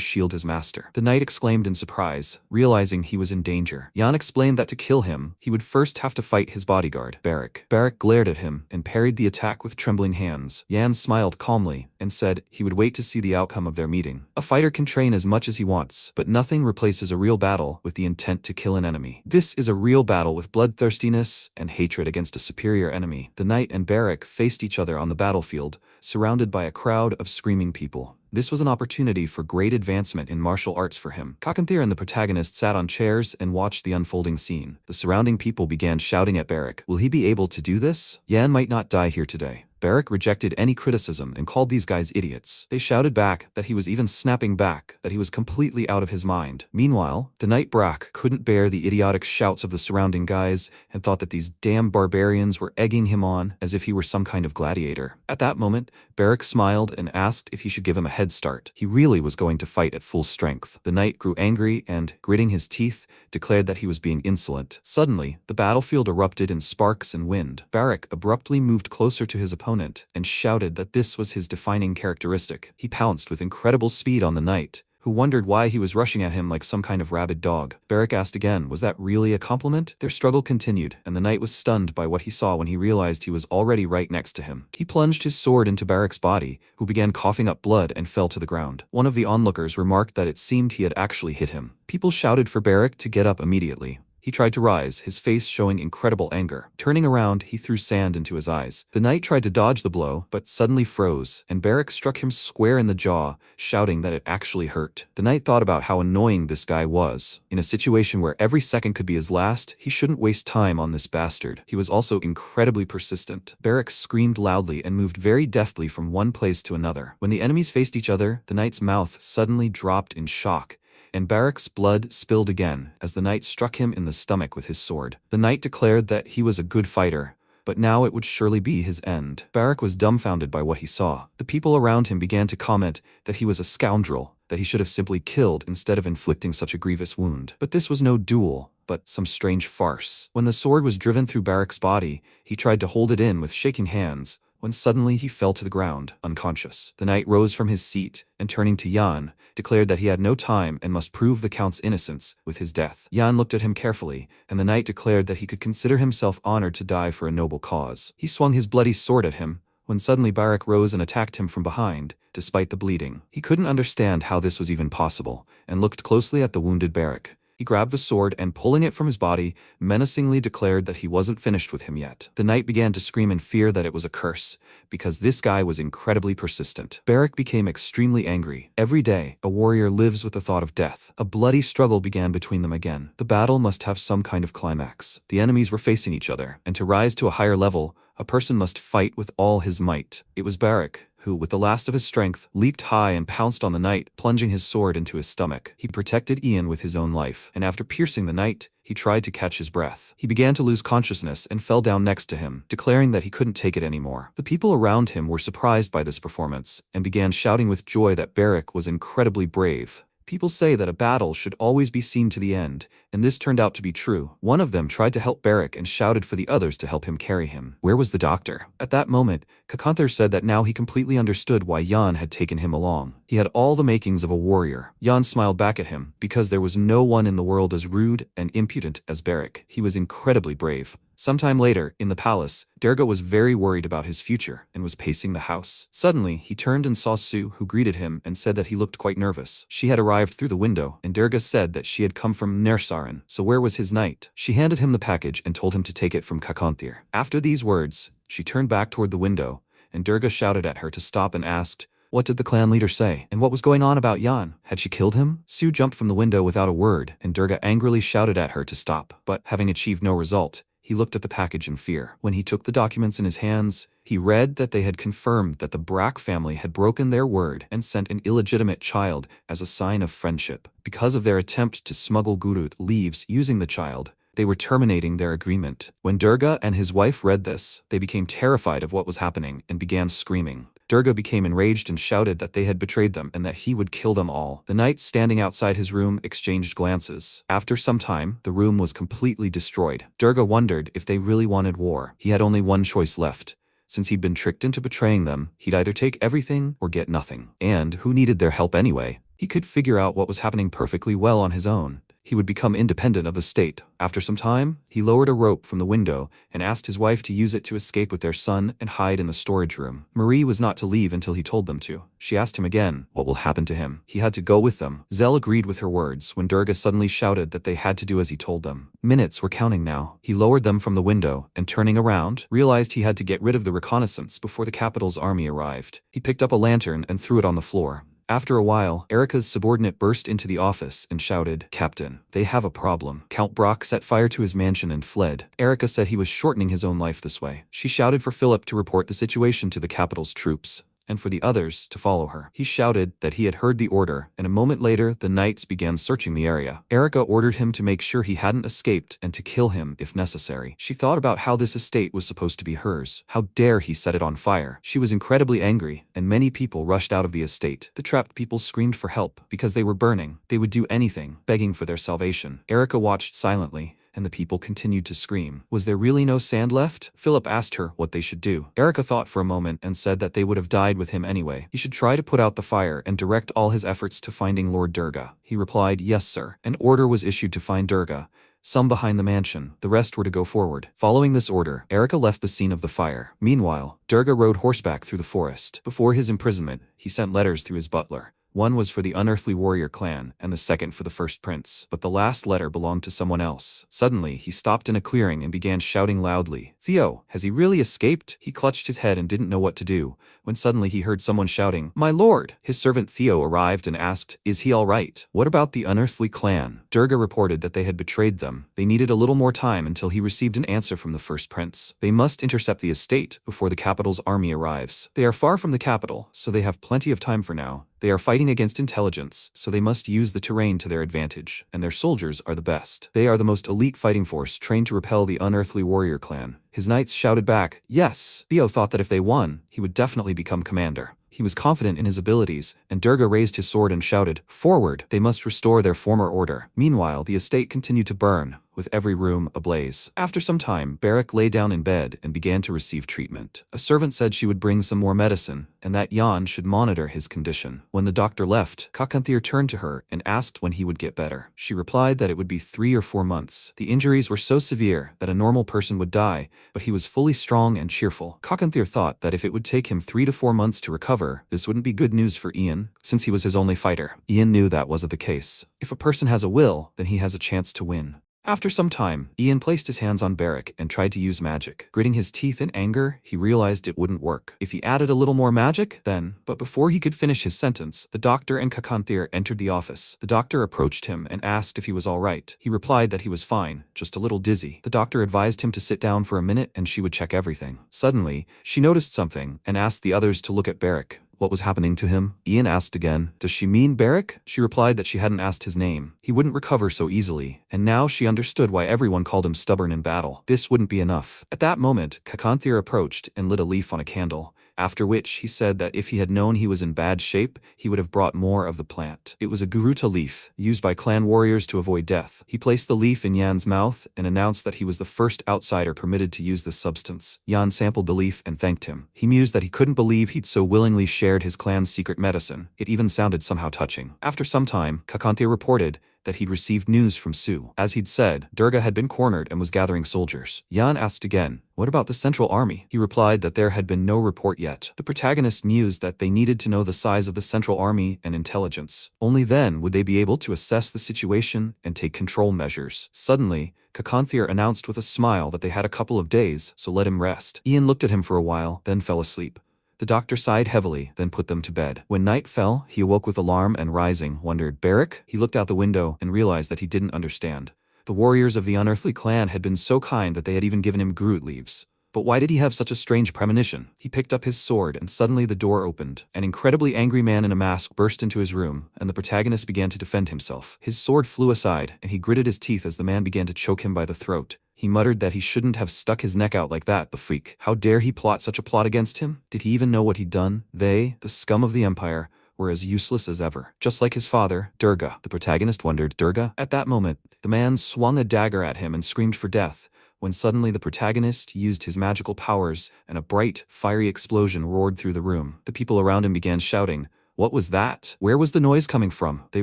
shield his master. The knight exclaimed in surprise, realizing he was in danger. Yan explained that to kill him, he would first have to fight his bodyguard, Barak. Barak glared at him and parried the attack with trembling hands. Yan smiled calmly and said he would wait to see the outcome of their meeting. A fighter can train as much as he wants, but nothing replaces a real battle with the intent to kill an enemy. This is a real battle with bloodthirstiness and hatred against a superior enemy. The knight and Barak faced each other on the battlefield, surrounded by a crowd of screaming people. This was an opportunity for great advancement in martial arts for him. Kakanthir and the protagonist sat on chairs and watched the unfolding scene. The surrounding people began shouting at Barak, "Will he be able to do this? Yan might not die here today." Barak rejected any criticism and called these guys idiots. They shouted back that he was even snapping back, that he was completely out of his mind. Meanwhile, the knight Brak couldn't bear the idiotic shouts of the surrounding guys and thought that these damn barbarians were egging him on as if he were some kind of gladiator. At that moment, Barak smiled and asked if he should give him a head start. He really was going to fight at full strength. The knight grew angry and, gritting his teeth, declared that he was being insolent. Suddenly, the battlefield erupted in sparks and wind. Barak abruptly moved closer to his opponent and shouted that this was his defining characteristic. He pounced with incredible speed on the knight, who wondered why he was rushing at him like some kind of rabid dog. Barak asked again, was that really a compliment? Their struggle continued, and the knight was stunned by what he saw when he realized he was already right next to him. He plunged his sword into Barak's body, who began coughing up blood and fell to the ground. One of the onlookers remarked that it seemed he had actually hit him. People shouted for Barak to get up immediately. He tried to rise, his face showing incredible anger. Turning around, he threw sand into his eyes. The knight tried to dodge the blow, but suddenly froze, and Barak struck him square in the jaw, shouting that it actually hurt. The knight thought about how annoying this guy was. In a situation where every second could be his last, he shouldn't waste time on this bastard. He was also incredibly persistent. Barak screamed loudly and moved very deftly from one place to another. When the enemies faced each other, the knight's mouth suddenly dropped in shock, and Barak's blood spilled again as the knight struck him in the stomach with his sword. The knight declared that he was a good fighter, but now it would surely be his end. Barak was dumbfounded by what he saw. The people around him began to comment that he was a scoundrel, that he should have simply killed instead of inflicting such a grievous wound. But this was no duel, but some strange farce. When the sword was driven through Barak's body, he tried to hold it in with shaking hands, when suddenly he fell to the ground, unconscious. The knight rose from his seat and, turning to Yan, declared that he had no time and must prove the count's innocence with his death. Yan looked at him carefully, and the knight declared that he could consider himself honored to die for a noble cause. He swung his bloody sword at him, when suddenly Barak rose and attacked him from behind, despite the bleeding. He couldn't understand how this was even possible, and looked closely at the wounded Barak. He grabbed the sword and, pulling it from his body, menacingly declared that he wasn't finished with him yet. The knight began to scream in fear that it was a curse, because this guy was incredibly persistent. Barak became extremely angry. Every day, a warrior lives with the thought of death. A bloody struggle began between them again. The battle must have some kind of climax. The enemies were facing each other, and to rise to a higher level, a person must fight with all his might. It was Barak who, with the last of his strength, leaped high and pounced on the knight, plunging his sword into his stomach. He protected Ian with his own life, and after piercing the knight, he tried to catch his breath. He began to lose consciousness and fell down next to him, declaring that he couldn't take it anymore. The people around him were surprised by this performance, and began shouting with joy that Barak was incredibly brave. People say that a battle should always be seen to the end, and this turned out to be true. One of them tried to help Beric and shouted for the others to help him carry him. Where was the doctor? At that moment, Kakanthir said that now he completely understood why Jan had taken him along. He had all the makings of a warrior. Jan smiled back at him, because there was no one in the world as rude and impudent as Beric. He was incredibly brave. Sometime later, in the palace, Durga was very worried about his future and was pacing the house. Suddenly, he turned and saw Sue, who greeted him and said that he looked quite nervous. She had arrived through the window, and Durga said that she had come from Nersaran, so where was his knight? She handed him the package and told him to take it from Kakanthir. After these words, she turned back toward the window, and Durga shouted at her to stop and asked, "What did the clan leader say? And what was going on about Jan? Had she killed him?" Sue jumped from the window without a word, and Durga angrily shouted at her to stop. But, having achieved no result, he looked at the package in fear. When he took the documents in his hands, he read that they had confirmed that the Brack family had broken their word and sent an illegitimate child as a sign of friendship. Because of their attempt to smuggle Gurut leaves using the child, they were terminating their agreement. When Durga and his wife read this, they became terrified of what was happening and began screaming. Durga became enraged and shouted that they had betrayed them and that he would kill them all. The knights standing outside his room exchanged glances. After some time, the room was completely destroyed. Durga wondered if they really wanted war. He had only one choice left. Since he'd been tricked into betraying them, he'd either take everything or get nothing. And who needed their help anyway? He could figure out what was happening perfectly well on his own. He would become independent of the state. After some time, he lowered a rope from the window and asked his wife to use it to escape with their son and hide in the storage room. Marie was not to leave until he told them to. She asked him again, what will happen to him? He had to go with them. Zell agreed with her words when Durga suddenly shouted that they had to do as he told them. Minutes were counting now. He lowered them from the window and, turning around, realized he had to get rid of the reconnaissance before the capital's army arrived. He picked up a lantern and threw it on the floor. After a while, Erica's subordinate burst into the office and shouted, "Captain, they have a problem." Count Brock set fire to his mansion and fled. Erica said he was shortening his own life this way. She shouted for Philip to report the situation to the capital's troops, and for the others to follow her. He shouted that he had heard the order, and a moment later, the knights began searching the area. Erica ordered him to make sure he hadn't escaped and to kill him if necessary. She thought about how this estate was supposed to be hers. How dare he set it on fire? She was incredibly angry, and many people rushed out of the estate. The trapped people screamed for help because they were burning. They would do anything, begging for their salvation. Erica watched silently, and the people continued to scream. Was there really no sand left? Philip asked her what they should do. Erica thought for a moment and said that they would have died with him anyway. He should try to put out the fire and direct all his efforts to finding Lord Durga. He replied, "Yes, sir." An order was issued to find Durga, some behind the mansion. The rest were to go forward. Following this order, Erica left the scene of the fire. Meanwhile, Durga rode horseback through the forest. Before his imprisonment, he sent letters through his butler. One was for the unearthly warrior clan, and the second for the first prince. But the last letter belonged to someone else. Suddenly, he stopped in a clearing and began shouting loudly, "Theo, has he really escaped?" He clutched his head and didn't know what to do, when suddenly he heard someone shouting, "My lord!" His servant Theo arrived and asked, "Is he all right? What about the unearthly clan?" Durga reported that they had betrayed them. They needed a little more time until he received an answer from the first prince. They must intercept the estate before the capital's army arrives. They are far from the capital, so they have plenty of time for now. They are fighting against intelligence, so they must use the terrain to their advantage, and their soldiers are the best. They are the most elite fighting force trained to repel the unearthly warrior clan. His knights shouted back, "Yes." Theo thought that if they won, he would definitely become commander. He was confident in his abilities, and Durga raised his sword and shouted, "Forward! They must restore their former order." Meanwhile, the estate continued to burn, with every room ablaze. After some time, Beric lay down in bed and began to receive treatment. A servant said she would bring some more medicine, and that Jan should monitor his condition. When the doctor left, Kakanthir turned to her and asked when he would get better. She replied that it would be 3 or 4 months. The injuries were so severe that a normal person would die, but he was fully strong and cheerful. Kakanthir thought that if it would take him 3 to 4 months to recover, this wouldn't be good news for Ian, since he was his only fighter. Ian knew that wasn't the case. If a person has a will, then he has a chance to win. After some time, Ian placed his hands on Beric and tried to use magic. Gritting his teeth in anger, he realized it wouldn't work. If he added a little more magic, then... But before he could finish his sentence, the doctor and Kakanthir entered the office. The doctor approached him and asked if he was all right. He replied that he was fine, just a little dizzy. The doctor advised him to sit down for a minute and she would check everything. Suddenly, she noticed something and asked the others to look at Beric. What was happening to him? Ian asked again, "Does she mean Beric?" She replied that she hadn't asked his name. He wouldn't recover so easily, and now she understood why everyone called him stubborn in battle. This wouldn't be enough. At that moment, Kakanthir approached and lit a leaf on a candle, after which he said that if he had known he was in bad shape, he would have brought more of the plant. It was a Garuta leaf, used by clan warriors to avoid death. He placed the leaf in Yan's mouth and announced that he was the first outsider permitted to use this substance. Yan sampled the leaf and thanked him. He mused that he couldn't believe he'd so willingly shared his clan's secret medicine. It even sounded somehow touching. After some time, Kakanthir reported that he'd received news from Su. As he'd said, Durga had been cornered and was gathering soldiers. Yan asked again, "What about the Central Army?" He replied that there had been no report yet. The protagonist mused that they needed to know the size of the Central Army and intelligence. Only then would they be able to assess the situation and take control measures. Suddenly, Kakanthir announced with a smile that they had a couple of days, so let him rest. Ian looked at him for a while, then fell asleep. The doctor sighed heavily, then put them to bed. When night fell, he awoke with alarm and rising, wondered, "Barrack?" He looked out the window and realized that he didn't understand. The warriors of the unearthly clan had been so kind that they had even given him Groot leaves. But why did he have such a strange premonition? He picked up his sword and suddenly the door opened. An incredibly angry man in a mask burst into his room, and the protagonist began to defend himself. His sword flew aside, and he gritted his teeth as the man began to choke him by the throat. He muttered that he shouldn't have stuck his neck out like that, the freak. How dare he plot such a plot against him? Did he even know what he'd done? They, the scum of the Empire, were as useless as ever. Just like his father, Durga. The protagonist wondered, Durga? At that moment, the man swung a dagger at him and screamed for death, when suddenly the protagonist used his magical powers and a bright, fiery explosion roared through the room. The people around him began shouting, "What was that? Where was the noise coming from?" They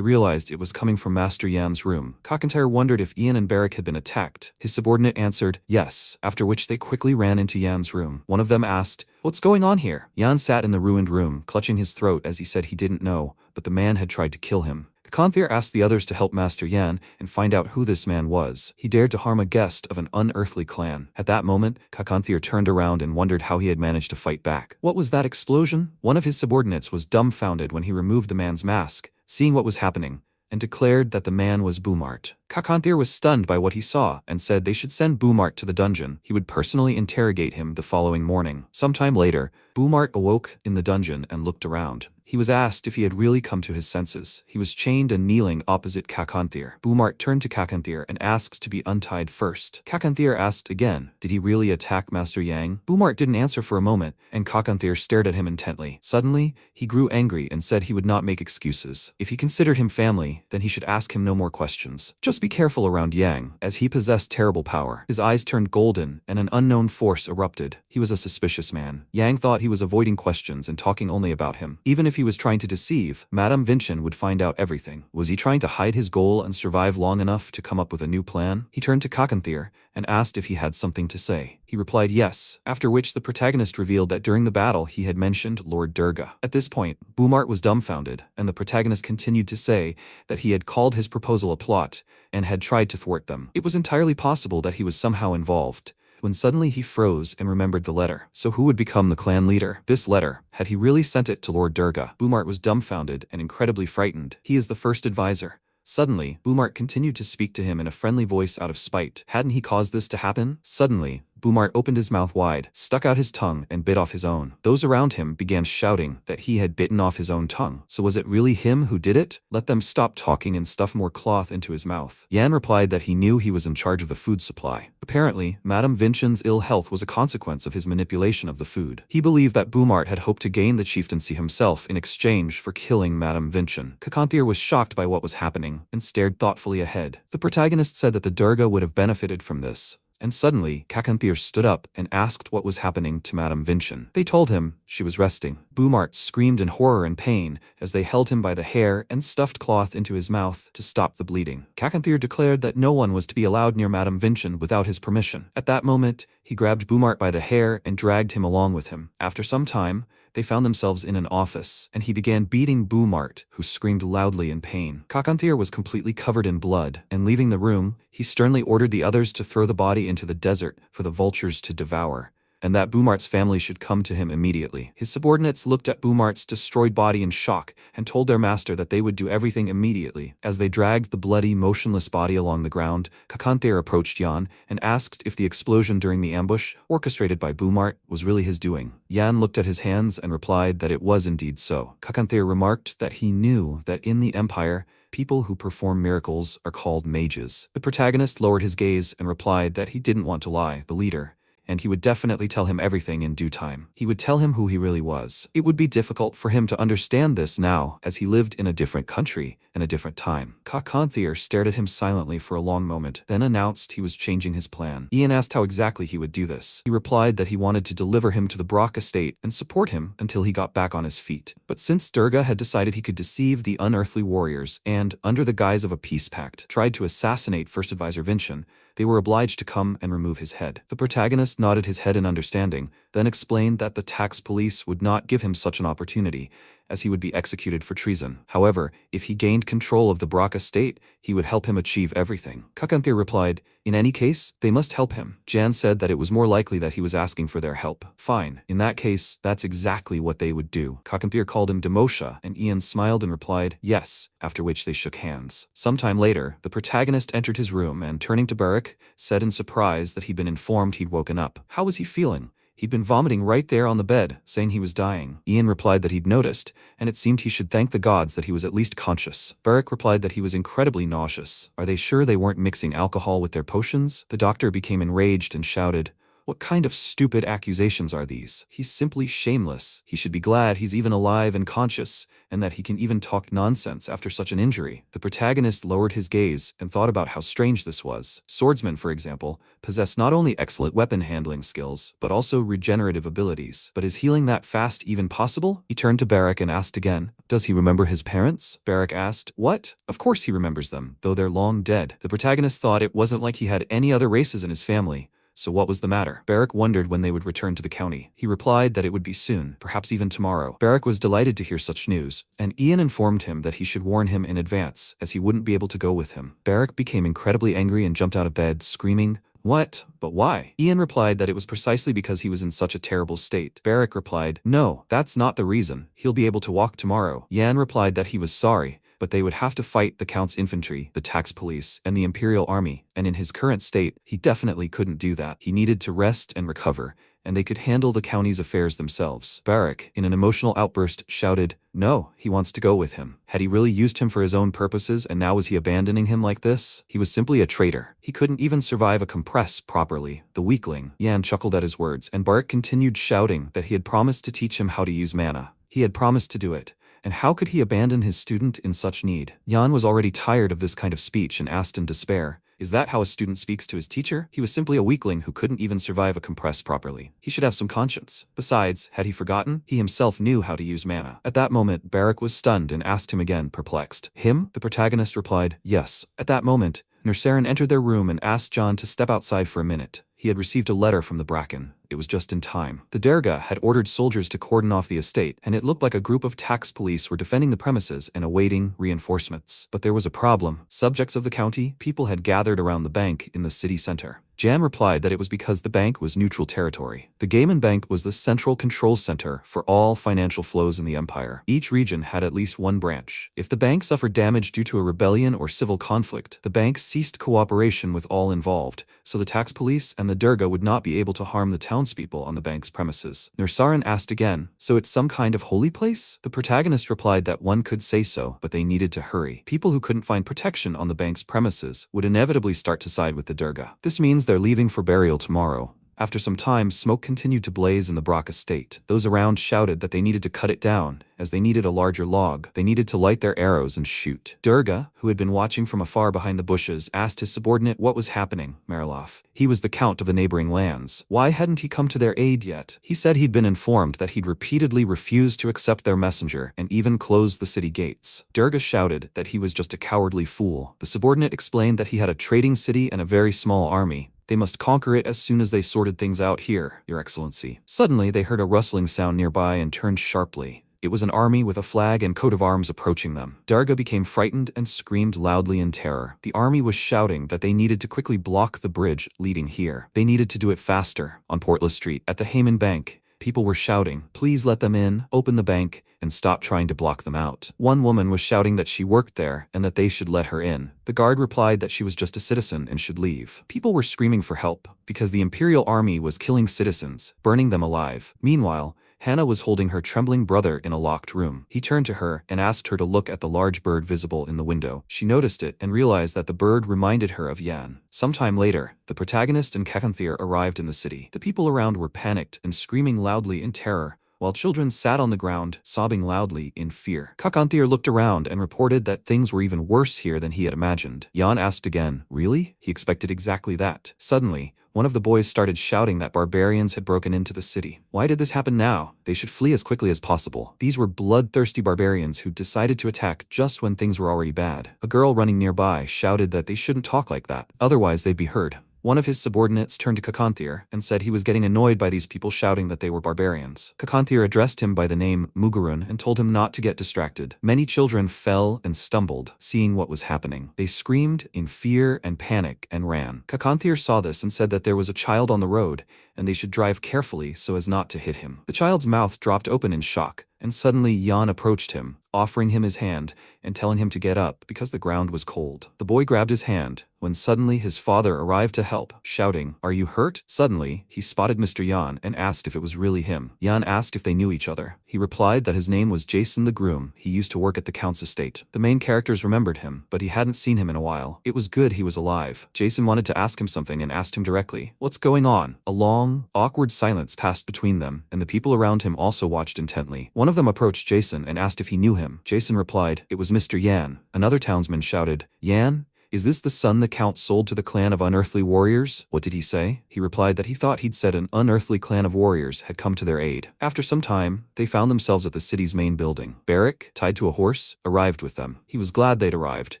realized it was coming from Master Yan's room. Kakanthir wondered if Ian and Barrack had been attacked. His subordinate answered, yes, after which they quickly ran into Yan's room. One of them asked, "What's going on here?" Yan sat in the ruined room, clutching his throat as he said he didn't know, but the man had tried to kill him. Kakanthir asked the others to help Master Yan and find out who this man was. He dared to harm a guest of an unearthly clan. At that moment, Kakanthir turned around and wondered how he had managed to fight back. What was that explosion? One of his subordinates was dumbfounded when he removed the man's mask, seeing what was happening, and declared that the man was Boomart. Kakanthir was stunned by what he saw and said they should send Boomart to the dungeon. He would personally interrogate him the following morning. Sometime later, Boomart awoke in the dungeon and looked around. He was asked if he had really come to his senses. He was chained and kneeling opposite Kakanthir. Boomart turned to Kakanthir and asked to be untied first. Kakanthir asked again, did he really attack Master Yang? Boomart didn't answer for a moment, and Kakanthir stared at him intently. Suddenly, he grew angry and said he would not make excuses. If he considered him family, then he should ask him no more questions. Just be careful around Yang, as he possessed terrible power. His eyes turned golden, and an unknown force erupted. He was a suspicious man. Yang thought he was avoiding questions and talking only about him. Even if he was trying to deceive, Madame Vincent would find out everything. Was he trying to hide his goal and survive long enough to come up with a new plan? He turned to Kakanthir and asked if he had something to say. He replied yes, after which the protagonist revealed that during the battle he had mentioned Lord Durga. At this point, Boomart was dumbfounded, and the protagonist continued to say that he had called his proposal a plot and had tried to thwart them. It was entirely possible that he was somehow involved, when suddenly he froze and remembered the letter. So who would become the clan leader? This letter, had he really sent it to Lord Durga? Boomart was dumbfounded and incredibly frightened. He is the first advisor. Suddenly, Boomart continued to speak to him in a friendly voice out of spite. Hadn't he caused this to happen? Suddenly, Boomart opened his mouth wide, stuck out his tongue, and bit off his own. Those around him began shouting that he had bitten off his own tongue. So was it really him who did it? Let them stop talking and stuff more cloth into his mouth. Yan replied that he knew he was in charge of the food supply. Apparently, Madame Vincent's ill health was a consequence of his manipulation of the food. He believed that Boomart had hoped to gain the chieftaincy himself in exchange for killing Madame Vincent. Kakanthir was shocked by what was happening and stared thoughtfully ahead. The protagonist said that the Durga would have benefited from this. And suddenly, Kakanthir stood up and asked what was happening to Madame Vincent. They told him she was resting. Boomart screamed in horror and pain as they held him by the hair and stuffed cloth into his mouth to stop the bleeding. Kakanthir declared that no one was to be allowed near Madame Vincent without his permission. At that moment, he grabbed Boomart by the hair and dragged him along with him. After some time, they found themselves in an office, and he began beating Boomart, who screamed loudly in pain. Kakanthir was completely covered in blood, and leaving the room, he sternly ordered the others to throw the body into the desert for the vultures to devour, and that Boomart's family should come to him immediately. His subordinates looked at Boomart's destroyed body in shock and told their master that they would do everything immediately. As they dragged the bloody, motionless body along the ground, Kakanthir approached Yan and asked if the explosion during the ambush, orchestrated by Boomart, was really his doing. Yan looked at his hands and replied that it was indeed so. Kakanthir remarked that he knew that in the Empire, people who perform miracles are called mages. The protagonist lowered his gaze and replied that he didn't want to lie. The leader, and he would definitely tell him everything in due time. He would tell him who he really was. It would be difficult for him to understand this now, as he lived in a different country and a different time. Kakanthier stared at him silently for a long moment, then announced he was changing his plan. Ian asked how exactly he would do this. He replied that he wanted to deliver him to the Brock estate and support him until he got back on his feet. But since Durga had decided he could deceive the unearthly warriors and, under the guise of a peace pact, tried to assassinate First Advisor Vincent, they were obliged to come and remove his head. The protagonist nodded his head in understanding, then explained that the tax police would not give him such an opportunity, as he would be executed for treason. However, if he gained control of the Brock estate, he would help him achieve everything. Kakanthier replied, in any case, they must help him. Jan said that it was more likely that he was asking for their help. Fine. In that case, that's exactly what they would do. Kakanthier called him Demosha, and Ian smiled and replied, yes, after which they shook hands. Sometime later, the protagonist entered his room and, turning to Beric, said in surprise that he'd been informed he'd woken up. How was he feeling? He'd been vomiting right there on the bed, saying he was dying. Ian replied that he'd noticed, and it seemed he should thank the gods that he was at least conscious. Beric replied that he was incredibly nauseous. Are they sure they weren't mixing alcohol with their potions? The doctor became enraged and shouted, what kind of stupid accusations are these? He's simply shameless. He should be glad he's even alive and conscious, and that he can even talk nonsense after such an injury. The protagonist lowered his gaze and thought about how strange this was. Swordsmen, for example, possess not only excellent weapon handling skills, but also regenerative abilities. But is healing that fast even possible? He turned to Beric and asked again, does he remember his parents? Beric asked, what? Of course he remembers them, though they're long dead. The protagonist thought it wasn't like he had any other races in his family. So what was the matter? Beric wondered when they would return to the county. He replied that it would be soon, perhaps even tomorrow. Beric was delighted to hear such news, and Ian informed him that he should warn him in advance, as he wouldn't be able to go with him. Beric became incredibly angry and jumped out of bed, screaming, what? But why? Ian replied that it was precisely because he was in such a terrible state. Beric replied, no, that's not the reason. He'll be able to walk tomorrow. Jan replied that he was sorry, but they would have to fight the Count's infantry, the tax police, and the Imperial Army, and in his current state, he definitely couldn't do that. He needed to rest and recover, and they could handle the county's affairs themselves. Beric, in an emotional outburst, shouted, no, he wants to go with him. Had he really used him for his own purposes, and now was he abandoning him like this? He was simply a traitor. He couldn't even survive a compress properly. The weakling. Jan chuckled at his words, and Beric continued shouting that he had promised to teach him how to use mana. He had promised to do it. And how could he abandon his student in such need? Jan was already tired of this kind of speech and asked in despair, is that how a student speaks to his teacher? He was simply a weakling who couldn't even survive a compress properly. He should have some conscience. Besides, had he forgotten? He himself knew how to use mana. At that moment, Beric was stunned and asked him again, perplexed. Him? The protagonist replied, yes. At that moment, Nersarin entered their room and asked John to step outside for a minute. He had received a letter from the Bracken. It was just in time. The Derga had ordered soldiers to cordon off the estate, and it looked like a group of tax police were defending the premises and awaiting reinforcements. But there was a problem. Subjects of the county, people had gathered around the bank in the city center. Jan replied that it was because the bank was neutral territory. The Gaiman Bank was the central control center for all financial flows in the empire. Each region had at least one branch. If the bank suffered damage due to a rebellion or civil conflict, the bank ceased cooperation with all involved, so the tax police and the Durga would not be able to harm the townspeople on the bank's premises. Nersarin asked again, so it's some kind of holy place? The protagonist replied that one could say so, but they needed to hurry. People who couldn't find protection on the bank's premises would inevitably start to side with the Durga. This means they're leaving for burial tomorrow. After some time, smoke continued to blaze in the Brock estate. Those around shouted that they needed to cut it down, as they needed a larger log. They needed to light their arrows and shoot. Durga, who had been watching from afar behind the bushes, asked his subordinate what was happening. Mariloff. He was the count of the neighboring lands. Why hadn't he come to their aid yet? He said he'd been informed that he'd repeatedly refused to accept their messenger and even closed the city gates. Durga shouted that he was just a cowardly fool. The subordinate explained that he had a trading city and a very small army. They must conquer it as soon as they sorted things out here, Your Excellency. Suddenly, they heard a rustling sound nearby and turned sharply. It was an army with a flag and coat of arms approaching them. Durga became frightened and screamed loudly in terror. The army was shouting that they needed to quickly block the bridge leading here. They needed to do it faster. On Portless Street, at the Heyman Bank, people were shouting, please let them in, open the bank, and stop trying to block them out. One woman was shouting that she worked there and that they should let her in. The guard replied that she was just a citizen and should leave. People were screaming for help because the Imperial Army was killing citizens, burning them alive. Meanwhile, Hannah was holding her trembling brother in a locked room. He turned to her and asked her to look at the large bird visible in the window. She noticed it and realized that the bird reminded her of Yan. Sometime later, the protagonist and Kakanthir arrived in the city. The people around were panicked and screaming loudly in terror, while children sat on the ground, sobbing loudly in fear. Kakanthir looked around and reported that things were even worse here than he had imagined. Jan asked again, "Really?" He expected exactly that. Suddenly, one of the boys started shouting that barbarians had broken into the city. Why did this happen now? They should flee as quickly as possible. These were bloodthirsty barbarians who decided to attack just when things were already bad. A girl running nearby shouted that they shouldn't talk like that, otherwise they'd be heard. One of his subordinates turned to Kakanthir and said he was getting annoyed by these people shouting that they were barbarians. Kakanthir addressed him by the name Mugarun and told him not to get distracted. Many children fell and stumbled, seeing what was happening. They screamed in fear and panic and ran. Kakanthir saw this and said that there was a child on the road and they should drive carefully so as not to hit him. The child's mouth dropped open in shock, and suddenly Jan approached him, offering him his hand and telling him to get up because the ground was cold. The boy grabbed his hand when suddenly his father arrived to help, shouting, "Are you hurt?" Suddenly, he spotted Mr. Jan and asked if it was really him. Jan asked if they knew each other. He replied that his name was Jason the groom. He used to work at the count's estate. The main characters remembered him, but he hadn't seen him in a while. It was good he was alive. Jason wanted to ask him something and asked him directly, "What's going on?" A long, awkward silence passed between them, and the people around him also watched intently. One of them approached Jason and asked if he knew him. Jason replied, "It was Mr. Yan." Another townsman shouted, "Yan? Is this the son the Count sold to the clan of unearthly warriors?" What did he say? He replied that he thought he'd said an unearthly clan of warriors had come to their aid. After some time, they found themselves at the city's main building. Barrick, tied to a horse, arrived with them. He was glad they'd arrived,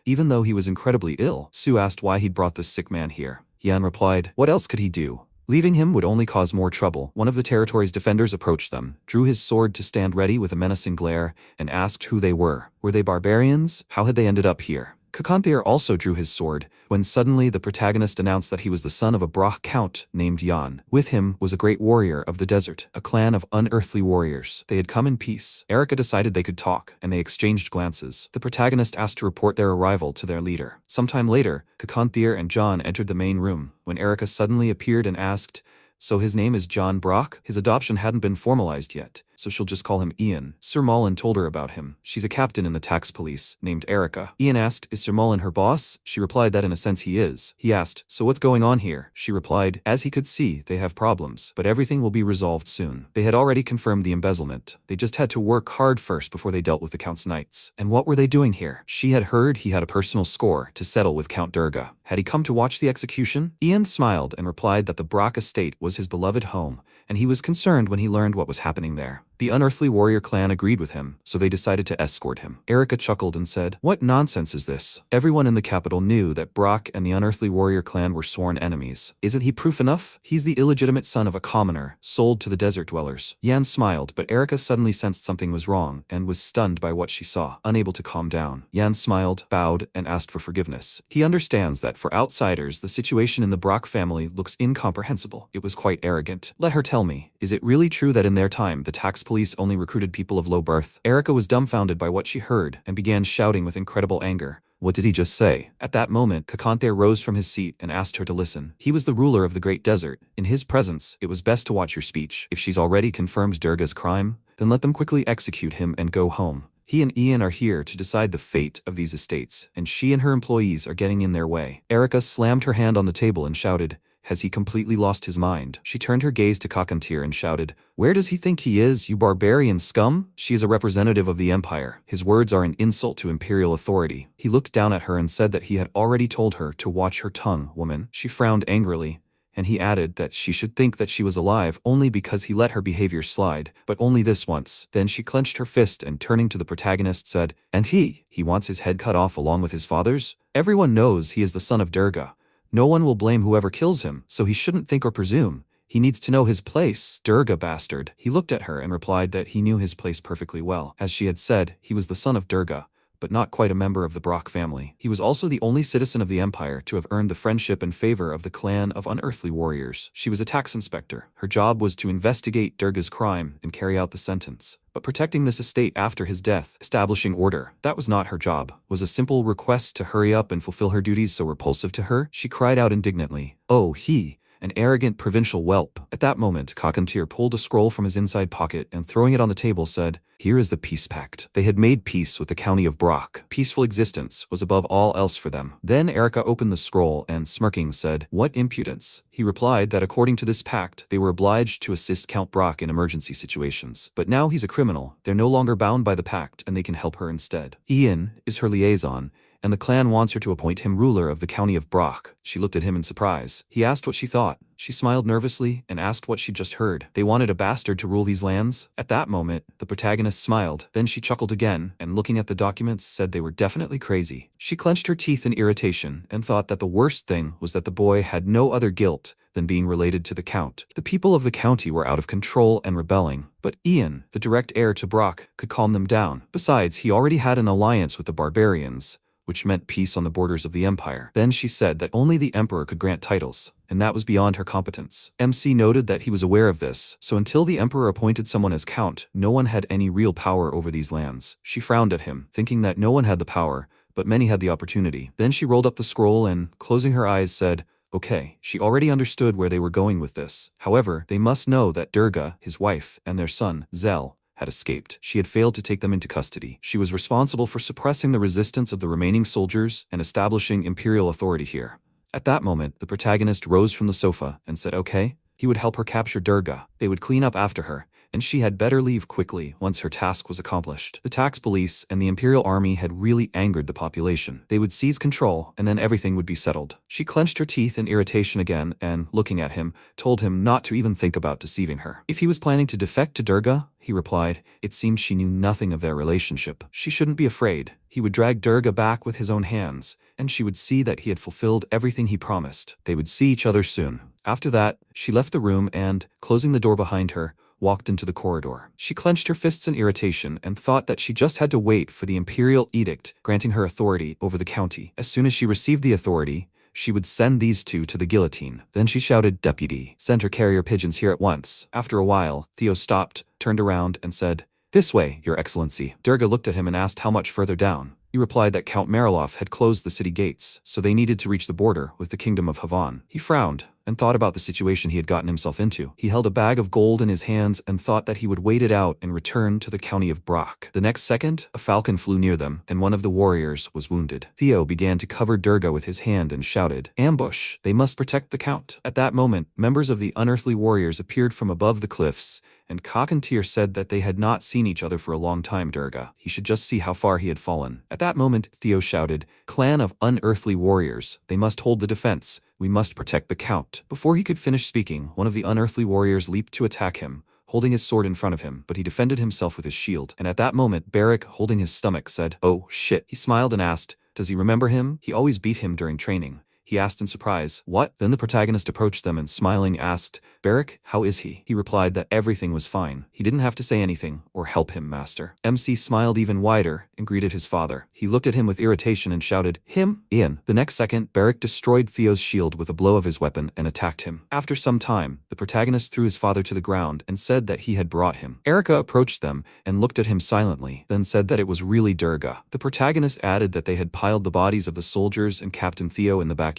even though he was incredibly ill. Sue asked why he'd brought this sick man here. Yan replied, "What else could he do? Leaving him would only cause more trouble." One of the territory's defenders approached them, drew his sword to stand ready with a menacing glare, and asked who they were. Were they barbarians? How had they ended up here? Kakanthir also drew his sword, when suddenly the protagonist announced that he was the son of a Brach count named Jan. With him was a great warrior of the desert, a clan of unearthly warriors. They had come in peace. Erica decided they could talk, and they exchanged glances. The protagonist asked to report their arrival to their leader. Sometime later, Kakanthir and John entered the main room, when Erica suddenly appeared and asked, "So his name is John Brock?" His adoption hadn't been formalized yet, so she'll just call him Ian. Sir Mullen told her about him. She's a captain in the tax police, named Erica. Ian asked, "Is Sir Mullen her boss?" She replied that in a sense he is. He asked, "So what's going on here?" She replied, as he could see, they have problems, but everything will be resolved soon. They had already confirmed the embezzlement. They just had to work hard first before they dealt with the Count's knights. And what were they doing here? She had heard he had a personal score to settle with Count Durga. Had he come to watch the execution? Ian smiled and replied that the Brock estate was his beloved home, and he was concerned when he learned what was happening there. The unearthly warrior clan agreed with him, so they decided to escort him. Erica chuckled and said, "What nonsense is this? Everyone in the capital knew that Brock and the unearthly warrior clan were sworn enemies. Isn't he proof enough? He's the illegitimate son of a commoner, sold to the desert dwellers." Yan smiled, but Erica suddenly sensed something was wrong and was stunned by what she saw, unable to calm down. Yan smiled, bowed, and asked for forgiveness. He understands that for outsiders, the situation in the Brock family looks incomprehensible. It was quite arrogant. "Let her tell me, is it really true that in their time the tax police only recruited people of low birth?" Erica was dumbfounded by what she heard and began shouting with incredible anger. What did he just say? At that moment, Kakanthir rose from his seat and asked her to listen. He was the ruler of the Great Desert. In his presence, it was best to watch your speech. If she's already confirmed Durga's crime, then let them quickly execute him and go home. He and Ian are here to decide the fate of these estates, and she and her employees are getting in their way. Erica slammed her hand on the table and shouted, "Has he completely lost his mind?" She turned her gaze to Kakanthir and shouted, "Where does he think he is, you barbarian scum? She is a representative of the Empire. His words are an insult to imperial authority." He looked down at her and said that he had already told her to watch her tongue, woman. She frowned angrily, and he added that she should think that she was alive only because he let her behavior slide, but only this once. Then she clenched her fist and turning to the protagonist said, "And he wants his head cut off along with his father's? Everyone knows he is the son of Durga. No one will blame whoever kills him, so he shouldn't think or presume. He needs to know his place, Durga bastard." He looked at her and replied that he knew his place perfectly well. As she had said, he was the son of Durga, but not quite a member of the Brock family. He was also the only citizen of the Empire to have earned the friendship and favor of the clan of unearthly warriors. She was a tax inspector. Her job was to investigate Durga's crime and carry out the sentence. But protecting this estate after his death, establishing order, that was not her job. Was a simple request to hurry up and fulfill her duties so repulsive to her? She cried out indignantly, "Oh, an arrogant provincial whelp. At that moment, Cockatier pulled a scroll from his inside pocket and throwing it on the table said, "Here is the peace pact." They had made peace with the county of Brock. Peaceful existence was above all else for them. Then Erica opened the scroll and, smirking, said, "What impudence?" He replied that according to this pact, they were obliged to assist Count Brock in emergency situations. But now he's a criminal. They're no longer bound by the pact and they can help her instead. Ian is her liaison, and the clan wants her to appoint him ruler of the county of Brock. She looked at him in surprise. He asked what she thought. She smiled nervously and asked what she'd just heard. They wanted a bastard to rule these lands? At that moment, the protagonist smiled. Then she chuckled again, and looking at the documents, said they were definitely crazy. She clenched her teeth in irritation and thought that the worst thing was that the boy had no other guilt than being related to the count. The people of the county were out of control and rebelling, but Ian, the direct heir to Brock, could calm them down. Besides, he already had an alliance with the barbarians, which meant peace on the borders of the empire. Then she said that only the emperor could grant titles, and that was beyond her competence. MC noted that he was aware of this, so until the emperor appointed someone as count, no one had any real power over these lands. She frowned at him, thinking that no one had the power, but many had the opportunity. Then she rolled up the scroll and, closing her eyes, said, "Okay." She already understood where they were going with this. However, they must know that Durga, his wife, and their son, Zell, had escaped. She had failed to take them into custody. She was responsible for suppressing the resistance of the remaining soldiers and establishing imperial authority here. At that moment, the protagonist rose from the sofa and said okay. He would help her capture Durga. They would clean up after her, and she had better leave quickly once her task was accomplished. The tax police and the Imperial Army had really angered the population. They would seize control, and then everything would be settled. She clenched her teeth in irritation again and, looking at him, told him not to even think about deceiving her. If he was planning to defect to Durga, he replied, it seemed she knew nothing of their relationship. She shouldn't be afraid. He would drag Durga back with his own hands, and she would see that he had fulfilled everything he promised. They would see each other soon. After that, she left the room and, closing the door behind her, walked into the corridor. She clenched her fists in irritation and thought that she just had to wait for the imperial edict granting her authority over the county. As soon as she received the authority, she would send these two to the guillotine. Then she shouted, "Deputy, send her carrier pigeons here at once." After a while, Theo stopped, turned around, and said, "This way, Your Excellency." Durga looked at him and asked how much further down. He replied that Count Mariloff had closed the city gates, so they needed to reach the border with the kingdom of Havan. He frowned and thought about the situation he had gotten himself into. He held a bag of gold in his hands and thought that he would wait it out and return to the county of Brock. The next second, a falcon flew near them, and one of the warriors was wounded. Theo began to cover Durga with his hand and shouted, "Ambush! They must protect the count." At that moment, members of the unearthly warriors appeared from above the cliffs, and Cockatier said that they had not seen each other for a long time. Durga, he should just see how far he had fallen. At that moment, Theo shouted, "Clan of unearthly warriors, they must hold the defense. We must protect the count." Before he could finish speaking, one of the unearthly warriors leaped to attack him, holding his sword in front of him, but he defended himself with his shield. And at that moment, Barrick, holding his stomach, said, "Oh, shit." He smiled and asked, "Does he remember him? He always beat him during training." He asked in surprise, "What?" Then the protagonist approached them and smiling asked, "Barrick, how is he?" He replied that everything was fine. He didn't have to say anything or help him, master. MC smiled even wider and greeted his father. He looked at him with irritation and shouted, "Him? Ian." The next second, Barrick destroyed Theo's shield with a blow of his weapon and attacked him. After some time, the protagonist threw his father to the ground and said that he had brought him. Erica approached them and looked at him silently, then said that it was really Durga. The protagonist added that they had piled the bodies of the soldiers and Captain Theo in the backyard.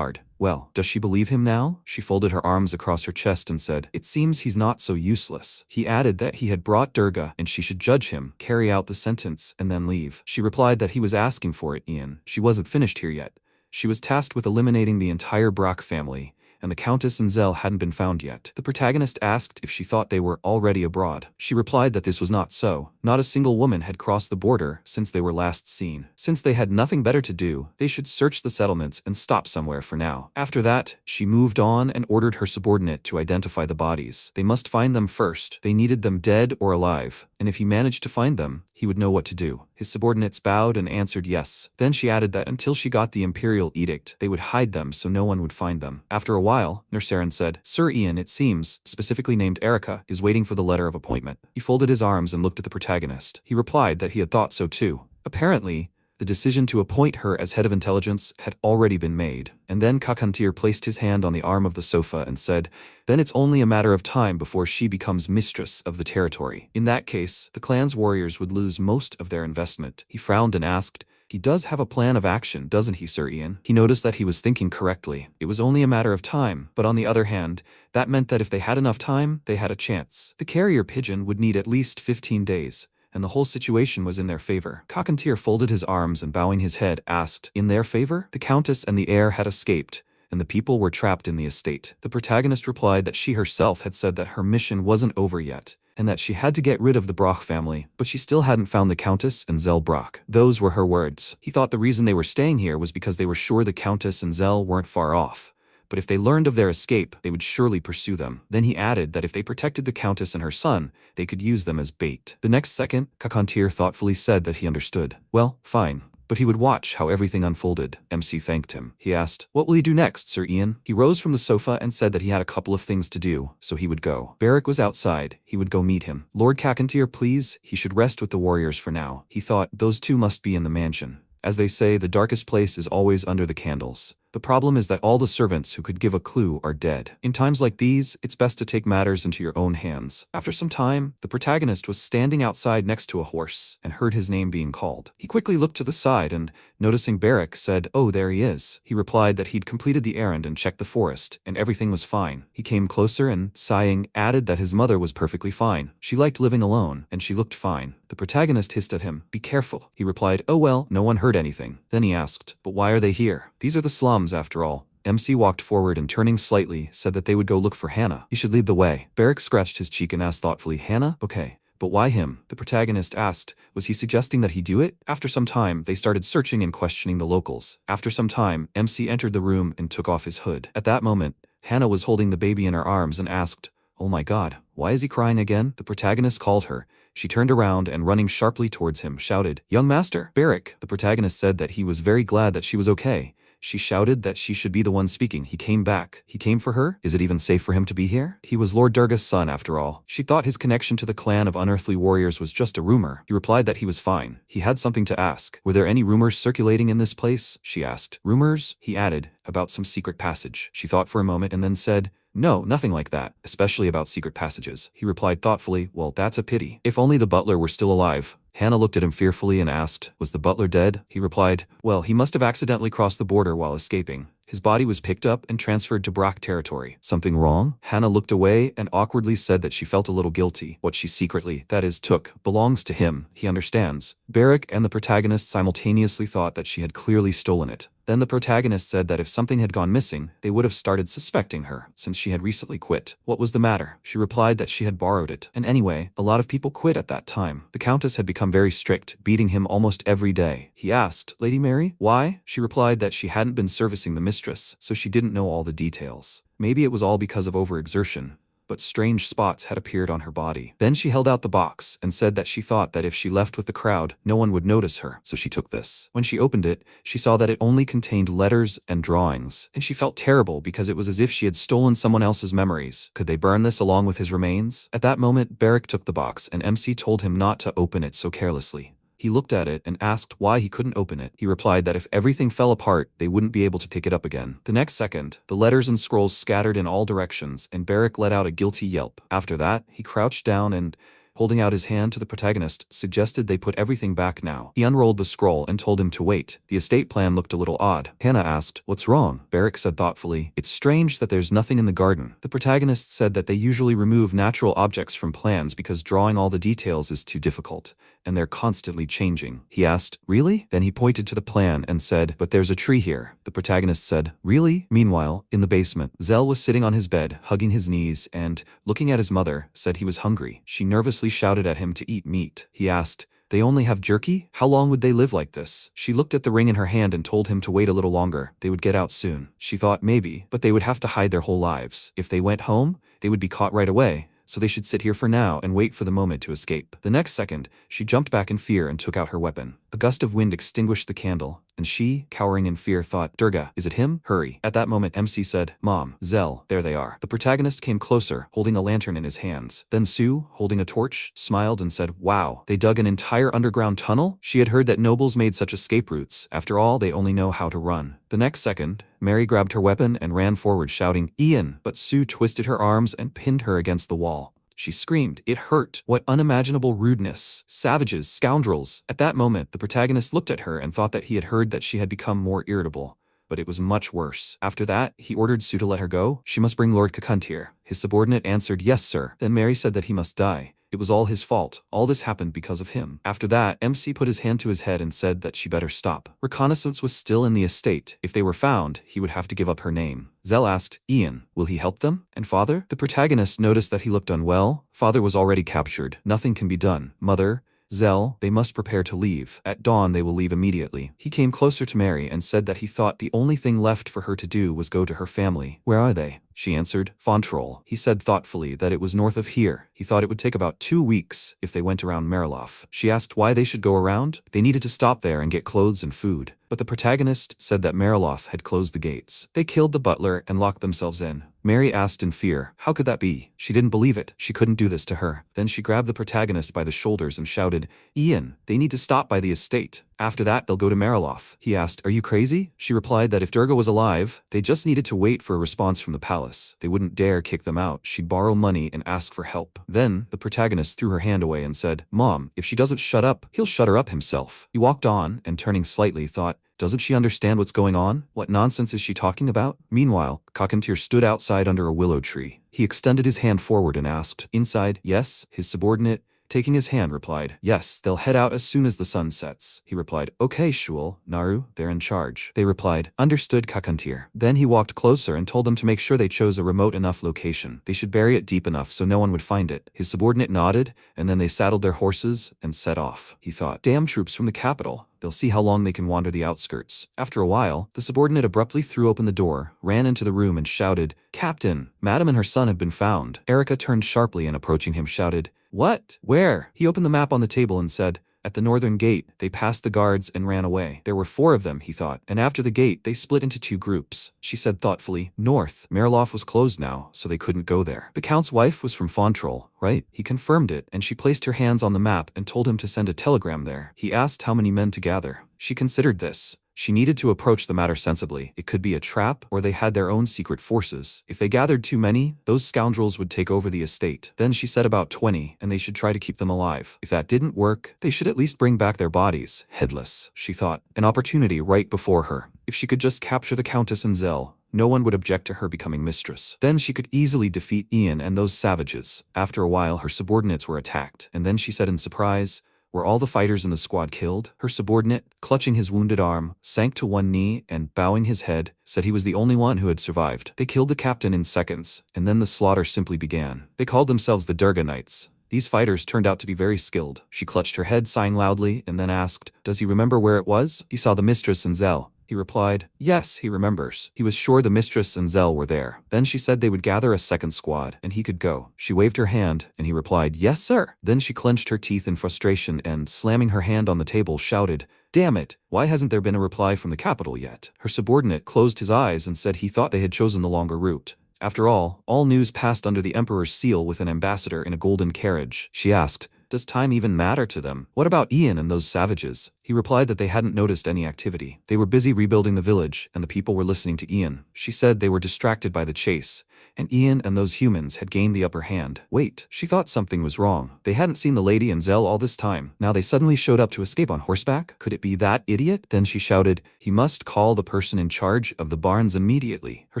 Well, does she believe him now? She folded her arms across her chest and said, "It seems he's not so useless." He added that he had brought Durga and she should judge him, carry out the sentence, and then leave. She replied that he was asking for it, Ian. She wasn't finished here yet. She was tasked with eliminating the entire Brock family, and the Countess and Zell hadn't been found yet. The protagonist asked if she thought they were already abroad. She replied that this was not so. Not a single woman had crossed the border since they were last seen. Since they had nothing better to do, they should search the settlements and stop somewhere for now. After that, she moved on and ordered her subordinate to identify the bodies. They must find them first. They needed them dead or alive, and if he managed to find them, he would know what to do. His subordinates bowed and answered yes. Then she added that until she got the imperial edict, they would hide them so no one would find them. After a while, Nersarin said, "Sir Ian, it seems, specifically named Erica, is waiting for the letter of appointment." He folded his arms and looked at the protagonist. He replied that he had thought so too. Apparently, the decision to appoint her as head of intelligence had already been made. And then Cockatier placed his hand on the arm of the sofa and said, "Then it's only a matter of time before she becomes mistress of the territory. In that case, the clan's warriors would lose most of their investment." He frowned and asked, He does have a plan of action, doesn't he, Sir Ian? He noticed that he was thinking correctly. It was only a matter of time, but on the other hand, that meant that if they had enough time, they had a chance. The carrier pigeon would need at least 15 days. And the whole situation was in their favor. Cockatier folded his arms and bowing his head asked, in their favor? The Countess and the heir had escaped, and the people were trapped in the estate. The protagonist replied that she herself had said that her mission wasn't over yet, and that she had to get rid of the Brock family, but she still hadn't found the Countess and Zell Brock. Those were her words. He thought the reason they were staying here was because they were sure the Countess and Zell weren't far off. But if they learned of their escape, they would surely pursue them. Then he added that if they protected the Countess and her son, they could use them as bait. The next second, Cockatier thoughtfully said that he understood. Well, fine. But he would watch how everything unfolded. MC thanked him. He asked, what will he do next, Sir Ian? He rose from the sofa and said that he had a couple of things to do, so he would go. Beric was outside. He would go meet him. Lord Cockatier, please. He should rest with the warriors for now. He thought, those two must be in the mansion. As they say, the darkest place is always under the candles. The problem is that all the servants who could give a clue are dead. In times like these, it's best to take matters into your own hands. After some time, the protagonist was standing outside next to a horse and heard his name being called. He quickly looked to the side and, noticing Beric, said, oh, there he is. He replied that he'd completed the errand and checked the forest, and everything was fine. He came closer and, sighing, added that his mother was perfectly fine. She liked living alone, and she looked fine. The protagonist hissed at him, be careful. He replied, oh well, no one heard anything. Then he asked, but why are they here? These are the slums after all. MC walked forward and turning slightly, said that they would go look for Hannah. He should lead the way. Beric scratched his cheek and asked thoughtfully, Hannah? Okay. But why him? The protagonist asked, was he suggesting that he do it? After some time, they started searching and questioning the locals. After some time, MC entered the room and took off his hood. At that moment, Hannah was holding the baby in her arms and asked, oh my god, why is he crying again? The protagonist called her. She turned around and running sharply towards him, shouted, young master, Beric. The protagonist said that he was very glad that she was okay. She shouted that she should be the one speaking. He came back. He came for her? Is it even safe for him to be here? He was Lord Durga's son after all. She thought his connection to the clan of unearthly warriors was just a rumor. He replied that he was fine. He had something to ask. Were there any rumors circulating in this place? She asked. Rumors? He added, about some secret passage. She thought for a moment and then said, no, nothing like that, especially about secret passages. He replied thoughtfully, well, that's a pity. If only the butler were still alive. Hannah looked at him fearfully and asked, was the butler dead? He replied, well, he must have accidentally crossed the border while escaping. His body was picked up and transferred to Brock territory. Something wrong? Hannah looked away and awkwardly said that she felt a little guilty. What she secretly, that is, took, belongs to him. He understands. Beric and the protagonist simultaneously thought that she had clearly stolen it. Then the protagonist said that if something had gone missing, they would have started suspecting her, since she had recently quit. What was the matter? She replied that she had borrowed it. And anyway, a lot of people quit at that time. The Countess had become very strict, beating him almost every day. He asked, Lady Mary, why? She replied that she hadn't been servicing the mistress, so she didn't know all the details. Maybe it was all because of overexertion, but strange spots had appeared on her body. Then she held out the box and said that she thought that if she left with the crowd, no one would notice her, so she took this. When she opened it, she saw that it only contained letters and drawings, and she felt terrible because it was as if she had stolen someone else's memories. Could they burn this along with his remains? At that moment, Beric took the box and MC told him not to open it so carelessly. He looked at it and asked why he couldn't open it. He replied that if everything fell apart, they wouldn't be able to pick it up again. The next second, the letters and scrolls scattered in all directions, and Beric let out a guilty yelp. After that, he crouched down and, holding out his hand to the protagonist, suggested they put everything back now. He unrolled the scroll and told him to wait. The estate plan looked a little odd. Hannah asked, what's wrong? Beric said thoughtfully, it's strange that there's nothing in the garden. The protagonist said that they usually remove natural objects from plans because drawing all the details is too difficult, and they're constantly changing. He asked, really? Then he pointed to the plan and said, but there's a tree here. The protagonist said, really? Meanwhile, in the basement, Zell was sitting on his bed, hugging his knees, and, looking at his mother, said he was hungry. She nervously shouted at him to eat meat. He asked, they only have jerky? How long would they live like this? She looked at the ring in her hand and told him to wait a little longer. They would get out soon. She thought maybe, but they would have to hide their whole lives. If they went home, they would be caught right away. So they should sit here for now and wait for the moment to escape. The next second, she jumped back in fear and took out her weapon. A gust of wind extinguished the candle, and she, cowering in fear, thought, Durga, is it him? Hurry. At that moment, MC said, Mom, Zell, there they are. The protagonist came closer, holding a lantern in his hands. Then Sue, holding a torch, smiled and said, wow, they dug an entire underground tunnel? She had heard that nobles made such escape routes. After all, they only know how to run. The next second, Mary grabbed her weapon and ran forward shouting, Ian! But Sue twisted her arms and pinned her against the wall. she screamed. It hurt. What unimaginable rudeness. Savages, scoundrels. At that moment, the protagonist looked at her and thought that he had heard that she had become more irritable. But it was much worse. After that, he ordered Sue to let her go. She must bring Lord Kakuntir. His subordinate answered, yes, sir. Then Mary said that he must die. It was all his fault. All this happened because of him. After that, MC put his hand to his head and said that she better stop. Reconnaissance was still in the estate. If they were found, he would have to give up her name. Zell asked, Ian, will he help them? And father? The protagonist noticed that he looked unwell. Father was already captured. Nothing can be done. Mother? Zell, they must prepare to leave. At dawn they will leave immediately. He came closer to Mary and said that he thought the only thing left for her to do was go to her family. Where are they? She answered, Fontrol. He said thoughtfully that it was north of here. He thought it would take about 2 weeks if they went around Marilof. She asked why they should go around. They needed to stop there and get clothes and food. But the protagonist said that Marilof had closed the gates. They killed the butler and locked themselves in. Mary asked in fear, how could that be? She didn't believe it. She couldn't do this to her. Then she grabbed the protagonist by the shoulders and shouted, Ian, they need to stop by the estate. After that, they'll go to Marilof. He asked, are you crazy? She replied that if Durga was alive, they just needed to wait for a response from the palace. They wouldn't dare kick them out. She'd borrow money and ask for help. Then, the protagonist threw her hand away and said, Mom, if she doesn't shut up, he'll shut her up himself. He walked on and turning slightly thought, doesn't she understand what's going on? What nonsense is she talking about? Meanwhile, Kakuntir stood outside under a willow tree. He extended his hand forward and asked, inside, yes? His subordinate, taking his hand, replied, yes, they'll head out as soon as the sun sets. He replied, okay, Shul, Naru, they're in charge. They replied, understood, Kakuntir. Then he walked closer and told them to make sure they chose a remote enough location. They should bury it deep enough so no one would find it. His subordinate nodded, and then they saddled their horses and set off. He thought, damn troops from the capital. They'll see how long they can wander the outskirts. After a while, the subordinate abruptly threw open the door, ran into the room and shouted, Captain, Madam and her son have been found. Erica turned sharply and approaching him shouted, what? Where? He opened the map on the table and said, at the northern gate. They passed the guards and ran away. There were 4 of them, he thought, and after the gate, they split into 2 groups. She said thoughtfully, north. Marilof was closed now, so they couldn't go there. The Count's wife was from Fontrol, right? He confirmed it, and she placed her hands on the map and told him to send a telegram there. He asked how many men to gather. She considered this. She needed to approach the matter sensibly. It could be a trap, or they had their own secret forces. If they gathered too many, those scoundrels would take over the estate. Then she said about 20, and they should try to keep them alive. If that didn't work, they should at least bring back their bodies, headless, she thought. An opportunity right before her. If she could just capture the Countess and Zell, no one would object to her becoming mistress. Then she could easily defeat Ian and those savages. After a while, her subordinates were attacked, and then she said in surprise, were all the fighters in the squad killed? Her subordinate, clutching his wounded arm, sank to one knee and, bowing his head, said he was the only one who had survived. They killed the captain in seconds, and then the slaughter simply began. They called themselves the Durga Knights. These fighters turned out to be very skilled. She clutched her head, sighing loudly, and then asked, does he remember where it was? He saw the mistress and Zell. He replied, yes, he remembers. He was sure the mistress and Zell were there. Then she said they would gather a second squad, and he could go. She waved her hand, and he replied, yes, sir. Then she clenched her teeth in frustration and, slamming her hand on the table, shouted, damn it, why hasn't there been a reply from the capital yet? Her subordinate closed his eyes and said he thought they had chosen the longer route. After all news passed under the emperor's seal with an ambassador in a golden carriage. She asked, does time even matter to them? What about Ian and those savages? He replied that they hadn't noticed any activity. They were busy rebuilding the village, and the people were listening to Ian. She said they were distracted by the chase, and Ian and those humans had gained the upper hand. Wait, she thought something was wrong. They hadn't seen the lady and Zell all this time. Now they suddenly showed up to escape on horseback? Could it be that idiot? Then she shouted, he must call the person in charge of the barns immediately. Her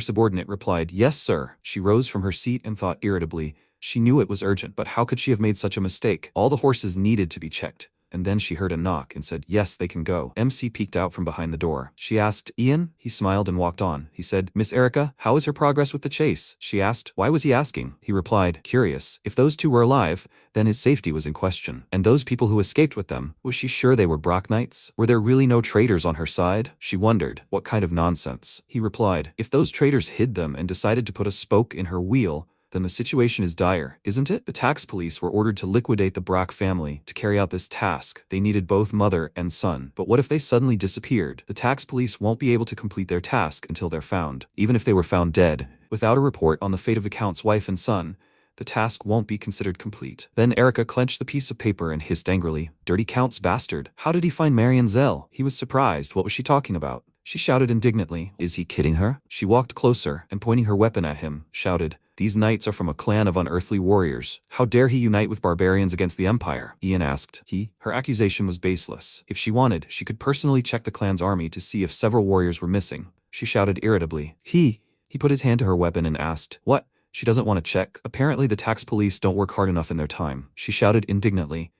subordinate replied, yes, sir. She rose from her seat and thought irritably, she knew it was urgent, but how could she have made such a mistake? All the horses needed to be checked. And then she heard a knock and said, yes, they can go. MC peeked out from behind the door. She asked, Ian? He smiled and walked on. He said, Miss Erica, how is her progress with the chase? She asked. Why was he asking? He replied, curious. If those 2 were alive, then his safety was in question. And those people who escaped with them, was she sure they were Brock Knights? Were there really no traitors on her side? She wondered. What kind of nonsense? He replied, if those traitors hid them and decided to put a spoke in her wheel, then the situation is dire, isn't it? The tax police were ordered to liquidate the Brock family to carry out this task. They needed both mother and son. But what if they suddenly disappeared? The tax police won't be able to complete their task until they're found. Even if they were found dead, without a report on the fate of the Count's wife and son, the task won't be considered complete. Then Erica clenched the piece of paper and hissed angrily, dirty Count's bastard. How did he find Mary and Zell? He was surprised. What was she talking about? She shouted indignantly, is he kidding her? She walked closer and pointing her weapon at him, shouted, These knights are from a clan of unearthly warriors. How dare he unite with barbarians against the Empire? Ian asked. Her accusation was baseless. If she wanted, she could personally check the clan's army to see if several warriors were missing. She shouted irritably. He put his hand to her weapon and asked, "What? She doesn't want to check? Apparently the tax police don't work hard enough in their time." She shouted indignantly.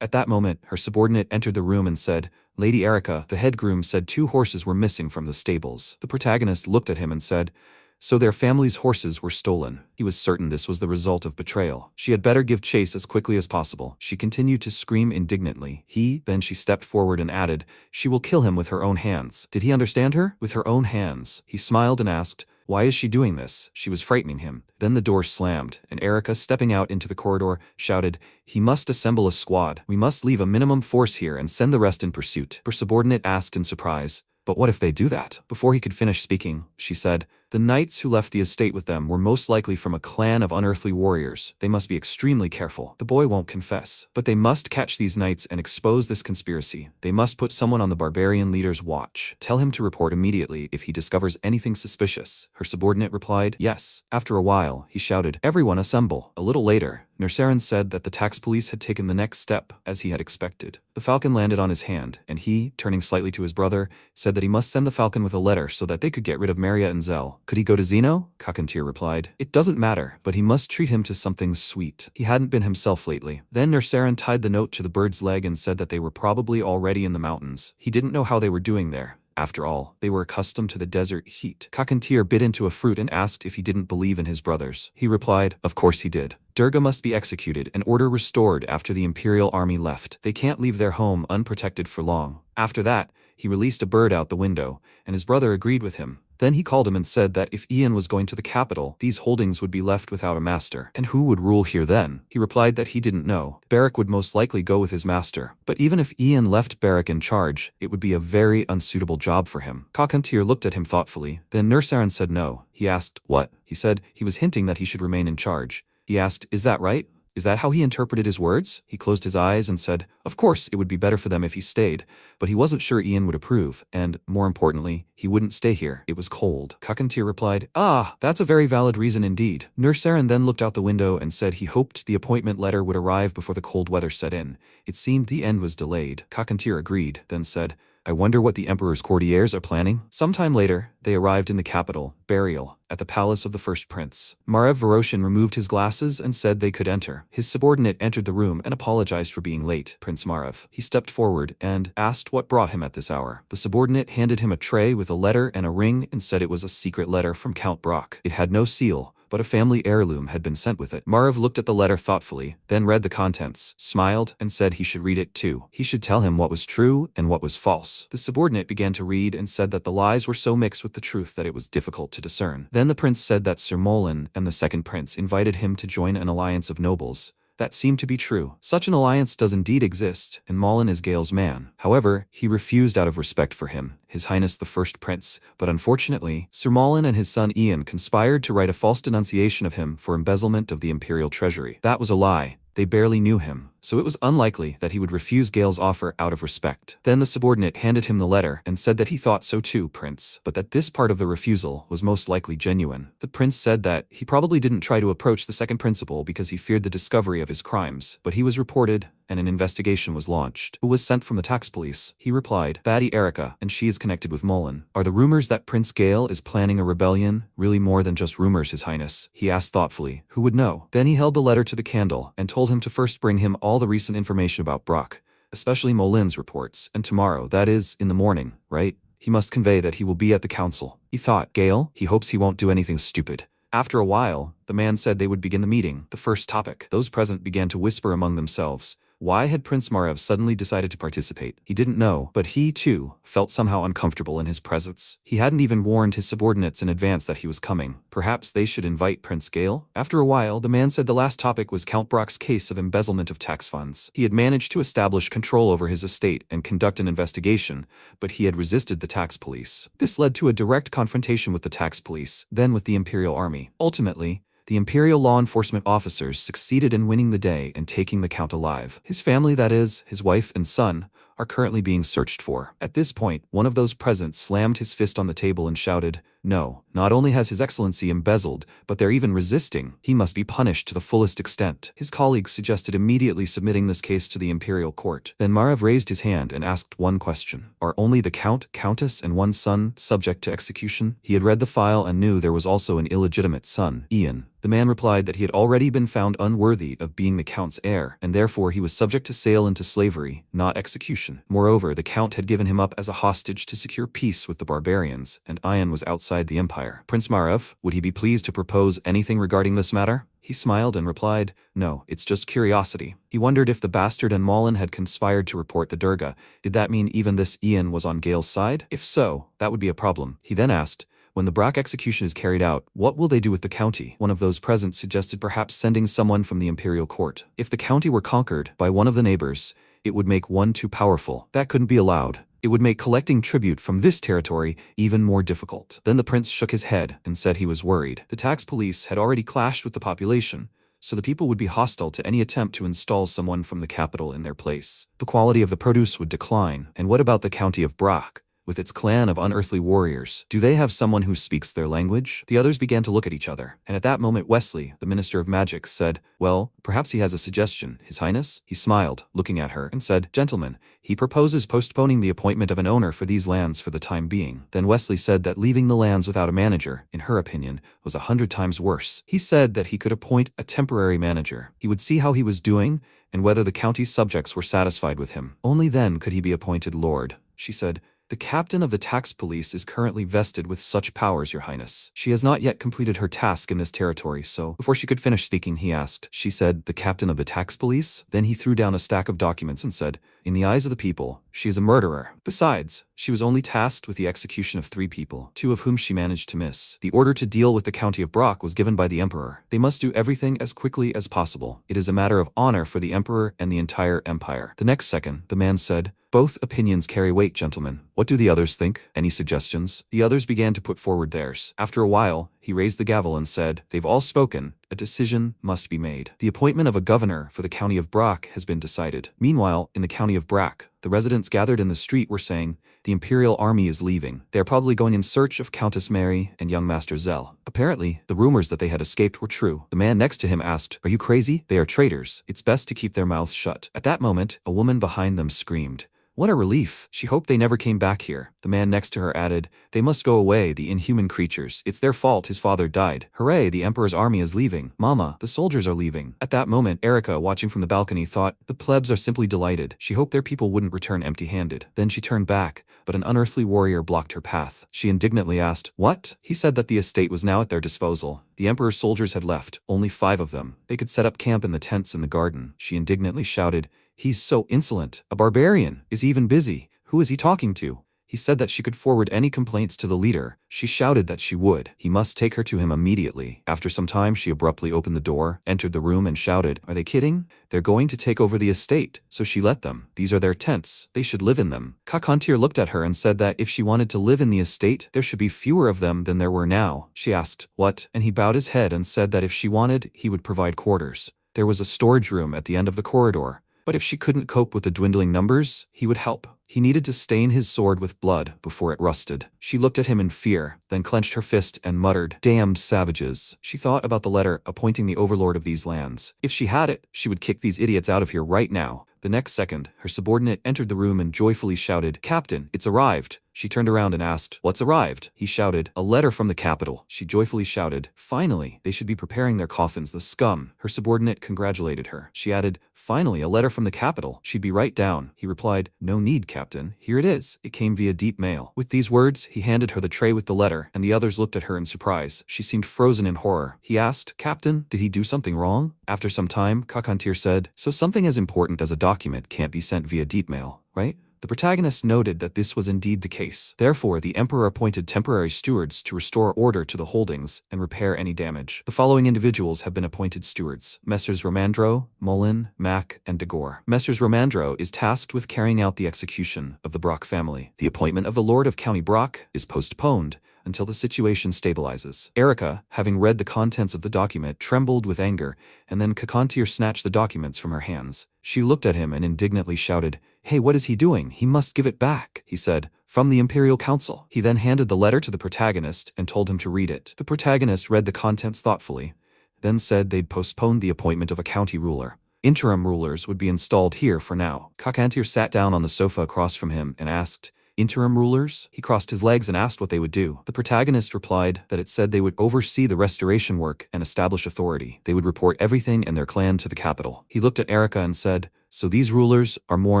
At that moment, her subordinate entered the room and said, "Lady Erica, the head groom said 2 horses were missing from the stables." The protagonist looked at him and said, "So their family's horses were stolen." He was certain this was the result of betrayal. She had better give chase as quickly as possible. She continued to scream indignantly. Then she stepped forward and added, "She will kill him with her own hands." Did he understand her? With her own hands. He smiled and asked, "Why is she doing this?" She was frightening him. Then the door slammed, and Erica, stepping out into the corridor, shouted, "He must assemble a squad. We must leave a minimum force here and send the rest in pursuit." Her subordinate asked in surprise, "But what if they do that?" Before he could finish speaking, she said, "The knights who left the estate with them were most likely from a clan of unearthly warriors. They must be extremely careful. The boy won't confess. But they must catch these knights and expose this conspiracy. They must put someone on the barbarian leader's watch. Tell him to report immediately if he discovers anything suspicious." Her subordinate replied, "Yes." After a while, he shouted, "Everyone assemble." A little later, Nersarin said that the tax police had taken the next step, as he had expected. The falcon landed on his hand, and he, turning slightly to his brother, said that he must send the falcon with a letter so that they could get rid of Maria and Zell. Could he go to Zeno? Kakantir replied. It doesn't matter, but he must treat him to something sweet. He hadn't been himself lately. Then Nersarin tied the note to the bird's leg and said that they were probably already in the mountains. He didn't know how they were doing there. After all, they were accustomed to the desert heat. Kakantir bit into a fruit and asked if he didn't believe in his brothers. He replied, of course he did. Durga must be executed and order restored after the Imperial army left. They can't leave their home unprotected for long. After that, he released a bird out the window, and his brother agreed with him. Then he called him and said that if Ian was going to the capital, these holdings would be left without a master. And who would rule here then? He replied that he didn't know. Beric would most likely go with his master. But even if Ian left Beric in charge, it would be a very unsuitable job for him. Kakantir looked at him thoughtfully. Then Nersarin said no. He asked, what? He said he was hinting that he should remain in charge. He asked, is that right? Is that how he interpreted his words? He closed his eyes and said, of course, it would be better for them if he stayed, but he wasn't sure Ian would approve, and, more importantly, he wouldn't stay here. It was cold. Kakantir replied, that's a very valid reason indeed. Nersarin then looked out the window and said he hoped the appointment letter would arrive before the cold weather set in. It seemed the end was delayed. Kakantir agreed, then said, I wonder what the Emperor's courtiers are planning. Sometime later, they arrived in the capital, Burial, at the palace of the first prince. Marev Voroshin removed his glasses and said they could enter. His subordinate entered the room and apologized for being late. Prince Marev. He stepped forward and asked what brought him at this hour. The subordinate handed him a tray with a letter and a ring and said it was a secret letter from Count Brock. It had no seal, but a family heirloom had been sent with it. Marev looked at the letter thoughtfully, then read the contents, smiled, and said he should read it too. He should tell him what was true and what was false. The subordinate began to read and said that the lies were so mixed with the truth that it was difficult to discern. Then the prince said that Sir Mullen and the second prince invited him to join an alliance of nobles. That seemed to be true. Such an alliance does indeed exist, and Mullen is Gale's man. However, he refused out of respect for him, His Highness the First Prince, but unfortunately, Sir Mullen and his son Ian conspired to write a false denunciation of him for embezzlement of the imperial treasury. That was a lie. They barely knew him, so it was unlikely that he would refuse Gale's offer out of respect. Then the subordinate handed him the letter and said that he thought so too, Prince, but that this part of the refusal was most likely genuine. The prince said that he probably didn't try to approach the second principal because he feared the discovery of his crimes, but he was reported, and an investigation was launched. Who was sent from the tax police? He replied, Baddie Erica, and she is connected with Mullen. Are the rumors that Prince Gale is planning a rebellion really more than just rumors, His Highness? He asked thoughtfully. Who would know? Then he held the letter to the candle and told him to first bring him all the recent information about Brock, especially Mullen's reports, and tomorrow, that is, in the morning, right? He must convey that he will be at the council. He thought, Gale, he hopes he won't do anything stupid. After a while, the man said they would begin the meeting. The first topic. Those present began to whisper among themselves. Why had Prince Marev suddenly decided to participate? He didn't know, but he, too, felt somehow uncomfortable in his presence. He hadn't even warned his subordinates in advance that he was coming. Perhaps they should invite Prince Gale? After a while, the man said the last topic was Count Brock's case of embezzlement of tax funds. He had managed to establish control over his estate and conduct an investigation, but he had resisted the tax police. This led to a direct confrontation with the tax police, then with the Imperial Army. Ultimately, the Imperial law enforcement officers succeeded in winning the day and taking the Count alive. His family, that is, his wife and son, are currently being searched for. At this point, one of those present slammed his fist on the table and shouted, No, not only has His Excellency embezzled, but they're even resisting. He must be punished to the fullest extent. His colleagues suggested immediately submitting this case to the imperial court. Then Margrave raised his hand and asked one question. Are only the count, countess, and one son subject to execution? He had read the file and knew there was also an illegitimate son, Ian. The man replied that he had already been found unworthy of being the count's heir, and therefore he was subject to sale into slavery, not execution. Moreover, the count had given him up as a hostage to secure peace with the barbarians, and Ian was outside the empire. Prince Margrave, would he be pleased to propose anything regarding this matter? He smiled and replied, no, it's just curiosity. He wondered if the bastard and Mullen had conspired to report the Durga. Did that mean even this Ian was on Gale's side? If so, that would be a problem. He then asked, when the Brock execution is carried out, what will they do with the county? One of those present suggested perhaps sending someone from the imperial court. If the county were conquered by one of the neighbors, it would make one too powerful. That couldn't be allowed. It would make collecting tribute from this territory even more difficult. Then the prince shook his head and said he was worried. The tax police had already clashed with the population, so the people would be hostile to any attempt to install someone from the capital in their place. The quality of the produce would decline. And what about the county of Brock? With its clan of unearthly warriors, do they have someone who speaks their language? The others began to look at each other, and at that moment Wesley, the Minister of Magic, said, well, perhaps he has a suggestion, His Highness? He smiled, looking at her, and said, gentlemen, he proposes postponing the appointment of an owner for these lands for the time being. Then Wesley said that leaving the lands without a manager, in her opinion, was 100 times worse. He said that he could appoint a temporary manager. He would see how he was doing, and whether the county's subjects were satisfied with him. Only then could he be appointed lord. She said, the captain of the tax police is currently vested with such powers, Your Highness. She has not yet completed her task in this territory, so before she could finish speaking, he asked. She said, the captain of the tax police? Then he threw down a stack of documents and said, in the eyes of the people, she is a murderer. Besides, she was only tasked with the execution of 3 people, 2 of whom she managed to miss. The order to deal with the county of Brock was given by the emperor. They must do everything as quickly as possible. It is a matter of honor for the emperor and the entire empire. The next second, the man said, both opinions carry weight, gentlemen. What do the others think? Any suggestions? The others began to put forward theirs. After a while, he raised the gavel and said, they've all spoken. A decision must be made. The appointment of a governor for the county of Brock has been decided. Meanwhile, in the county of Brock, the residents gathered in the street were saying, the imperial army is leaving. They are probably going in search of Countess Mary and young Master Zell. Apparently, the rumors that they had escaped were true. The man next to him asked, are you crazy? They are traitors. It's best to keep their mouths shut. At that moment, a woman behind them screamed, what a relief. She hoped they never came back here. The man next to her added, they must go away, the inhuman creatures. It's their fault his father died. Hooray, the emperor's army is leaving. Mama, the soldiers are leaving. At that moment, Erica, watching from the balcony, thought, the plebs are simply delighted. She hoped their people wouldn't return empty-handed. Then she turned back, but an unearthly warrior blocked her path. She indignantly asked, what? He said that the estate was now at their disposal. The emperor's soldiers had left, only 5 of them. They could set up camp in the tents in the garden. She indignantly shouted, he's so insolent. A barbarian. Is he even busy? Who is he talking to? He said that she could forward any complaints to the leader. She shouted that she would. He must take her to him immediately. After some time, she abruptly opened the door, entered the room, and shouted, are they kidding? They're going to take over the estate. So she let them. These are their tents. They should live in them. Kakantir looked at her and said that if she wanted to live in the estate, there should be fewer of them than there were now. She asked, what? And he bowed his head and said that if she wanted, he would provide quarters. There was a storage room at the end of the corridor. But if she couldn't cope with the dwindling numbers, he would help. He needed to stain his sword with blood before it rusted. She looked at him in fear, then clenched her fist and muttered, damned savages. She thought about the letter appointing the overlord of these lands. If she had it, she would kick these idiots out of here right now. The next second, her subordinate entered the room and joyfully shouted, Captain, it's arrived. She turned around and asked, what's arrived? He shouted, a letter from the capital. She joyfully shouted, finally, they should be preparing their coffins, the scum. Her subordinate congratulated her. She added, finally, a letter from the capital. She'd be right down. He replied, no need, Captain. Here it is. It came via deep mail. With these words, he handed her the tray with the letter, and the others looked at her in surprise. She seemed frozen in horror. He asked, Captain, did he do something wrong? After some time, Kakantir said, so something as important as a document can't be sent via deep mail, right? The protagonist noted that this was indeed the case. Therefore, the emperor appointed temporary stewards to restore order to the holdings and repair any damage. The following individuals have been appointed stewards: Messrs. Romandro, Mullen, Mac, and Degore. Messrs. Romandro is tasked with carrying out the execution of the Brock family. The appointment of the Lord of County Brock is postponed until the situation stabilizes. Erica, having read the contents of the document, trembled with anger, and then Kakantir snatched the documents from her hands. She looked at him and indignantly shouted, hey, what is he doing? He must give it back. He said, From the Imperial Council. He then handed the letter to the protagonist and told him to read it. The protagonist read the contents thoughtfully, then said they'd postponed the appointment of a county ruler. Interim rulers would be installed here for now. Kakantir sat down on the sofa across from him and asked, "Interim rulers?" He crossed his legs and asked what they would do. The protagonist replied that it said they would oversee the restoration work and establish authority. They would report everything and their clan to the capital. He looked at Erica and said, "So these rulers are more